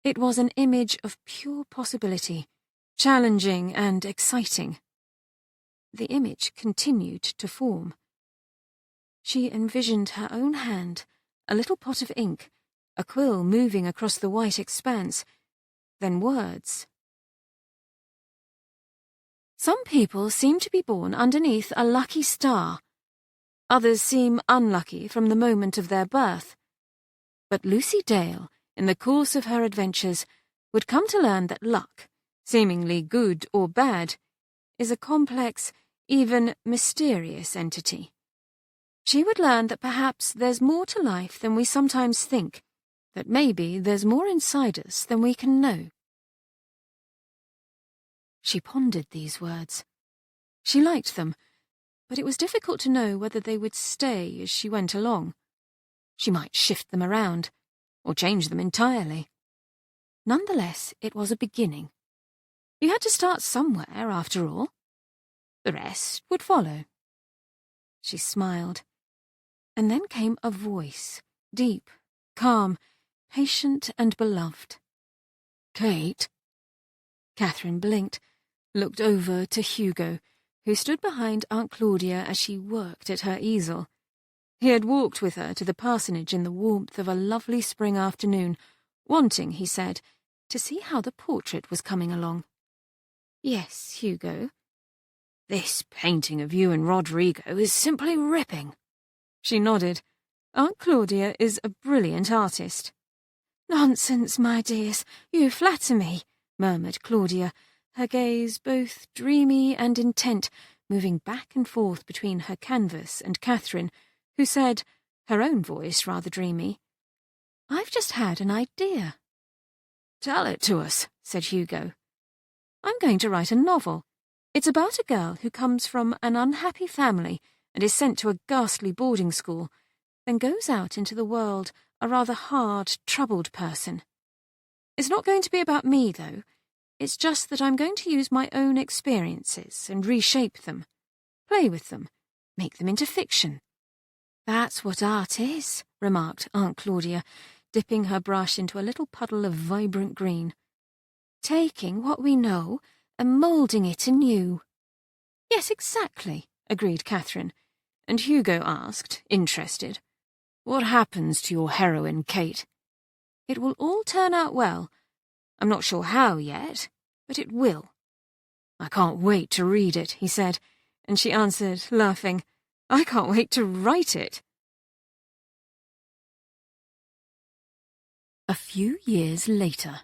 it was an image of pure possibility, challenging and exciting. The image continued to form. She envisioned her own hand, a little pot of ink, a quill moving across the white expanse, then words. Some people seem to be born underneath a lucky star. Others seem unlucky from the moment of their birth. But Lucy Dale, in the course of her adventures, would come to learn that luck, seemingly good or bad, is a complex, even mysterious entity. She would learn that perhaps there's more to life than we sometimes think, that maybe there's more inside us than we can know. She pondered these words. She liked them, but it was difficult to know whether they would stay as she went along. She might shift them around, or change them entirely. Nonetheless, it was a beginning. You had to start somewhere, after all. The rest would follow. She smiled. And then came a voice, deep, calm, patient and beloved. "Kate?" Katherine blinked, looked over to Hugo, who stood behind Aunt Claudia as she worked at her easel. He had walked with her to the parsonage in the warmth of a lovely spring afternoon, wanting, he said, to see how the portrait was coming along. "Yes, Hugo." "This painting of you and Rodrigo is simply ripping." She nodded. Aunt Claudia is a brilliant artist. "Nonsense, my dears, you flatter me," murmured Claudia, her gaze both dreamy and intent, moving back and forth between her canvas and Katherine, who said, her own voice rather dreamy, "I've just had an idea." "Tell it to us," said Hugo. "I'm going to write a novel. It's about a girl who comes from an unhappy family and is sent to a ghastly boarding school, then goes out into the world a rather hard, troubled person. It's not going to be about me, though. It's just that I'm going to use my own experiences and reshape them, play with them, make them into fiction." "That's what art is," remarked Aunt Claudia, dipping her brush into a little puddle of vibrant green. "Taking what we know and moulding it anew." "Yes, exactly," agreed Katherine, and Hugo asked, interested, "What happens to your heroine, Kate?" "It will all turn out well. I'm not sure how yet, but it will." "I can't wait to read it," he said, and she answered, laughing, "I can't wait to write it." A few years later.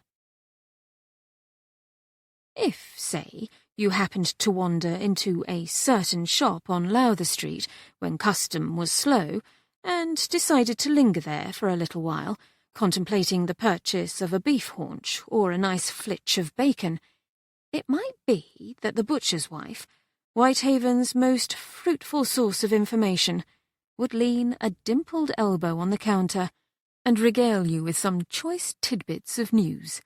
If, say, you happened to wander into a certain shop on Lowther Street when custom was slow, and decided to linger there for a little while, contemplating the purchase of a beef haunch or a nice flitch of bacon, it might be that the butcher's wife, Whitehaven's most fruitful source of information, would lean a dimpled elbow on the counter and regale you with some choice tidbits of news.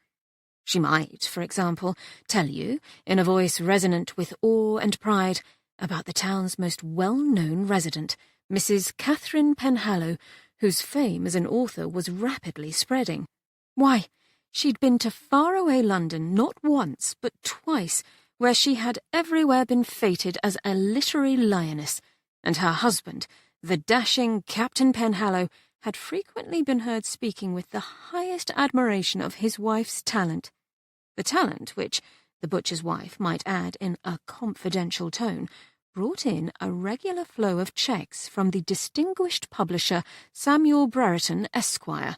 She might, for example, tell you, in a voice resonant with awe and pride, about the town's most well-known resident, Mrs. Katherine Penhallow, whose fame as an author was rapidly spreading. Why, she'd been to faraway London not once but twice, where she had everywhere been feted as a literary lioness, and her husband, the dashing Captain Penhallow, had frequently been heard speaking with the highest admiration of his wife's talent. The talent which, the butcher's wife might add in a confidential tone, brought in a regular flow of cheques from the distinguished publisher Samuel Brereton, Esquire.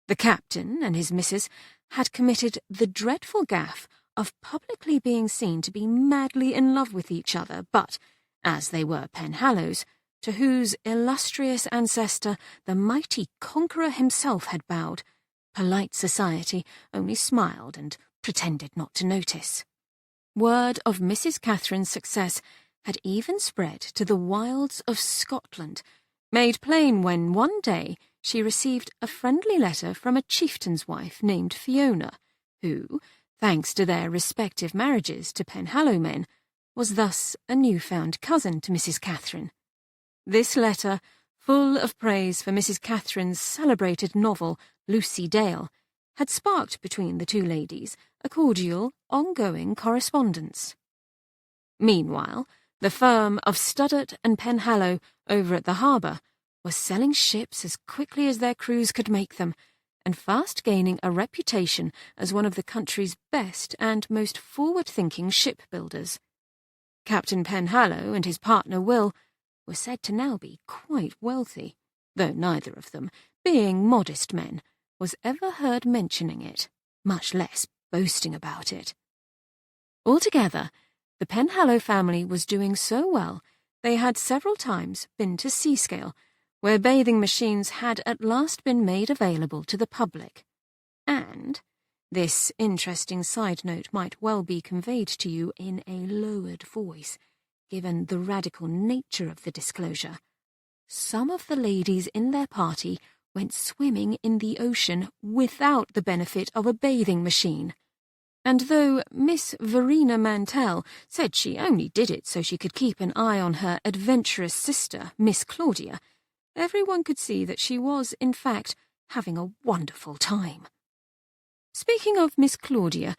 The captain and his missus had committed the dreadful gaffe of publicly being seen to be madly in love with each other, but, as they were Penhallows, to whose illustrious ancestor the mighty conqueror himself had bowed, polite society only smiled and pretended not to notice. Word of Mrs. Katherine's success had even spread to the wilds of Scotland, made plain when one day she received a friendly letter from a chieftain's wife named Fiona, who, thanks to their respective marriages to Penhallow men, was thus a new-found cousin to Mrs. Katherine. This letter, full of praise for Mrs. Katherine's celebrated novel, Lucy Dale, had sparked between the two ladies a cordial, ongoing correspondence. Meanwhile, the firm of Studdart and Penhallow over at the harbour were selling ships as quickly as their crews could make them, and fast gaining a reputation as one of the country's best and most forward-thinking shipbuilders. Captain Penhallow and his partner Will were said to now be quite wealthy, though neither of them, being modest men, was ever heard mentioning it, much less boasting about it. Altogether, the Penhallow family was doing so well they had several times been to Seascale, where bathing machines had at last been made available to the public. And this interesting side note might well be conveyed to you in a lowered voice, given the radical nature of the disclosure. Some of the ladies in their party went swimming in the ocean without the benefit of a bathing machine. And though Miss Verena Mantell said she only did it so she could keep an eye on her adventurous sister, Miss Claudia, everyone could see that she was, in fact, having a wonderful time. Speaking of Miss Claudia,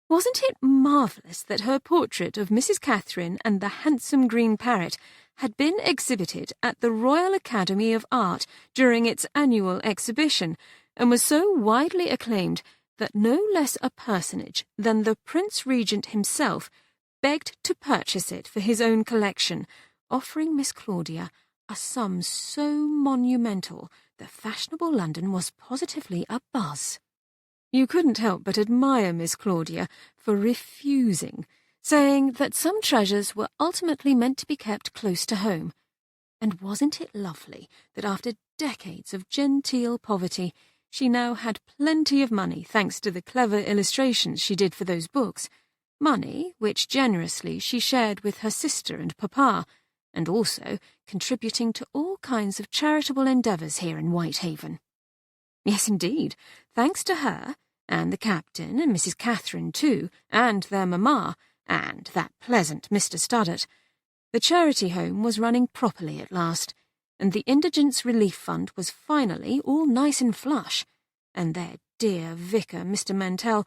wasn't it marvellous that her portrait of Mrs. Katherine and the handsome green parrot had been exhibited at the Royal Academy of Art during its annual exhibition, and was so widely acclaimed that no less a personage than the Prince Regent himself begged to purchase it for his own collection, offering Miss Claudia a sum so monumental that fashionable London was positively abuzz. You couldn't help but admire Miss Claudia for refusing, saying that some treasures were ultimately meant to be kept close to home. And wasn't it lovely that after decades of genteel poverty, she now had plenty of money thanks to the clever illustrations she did for those books, money which generously she shared with her sister and papa, and also contributing to all kinds of charitable endeavours here in Whitehaven. Yes, indeed, thanks to her, and the captain and Mrs. Katherine too, and their mamma, and that pleasant Mr. Studdart, the charity home was running properly at last, and the Indigents Relief Fund was finally all nice and flush, and their dear vicar, Mr. Mantell,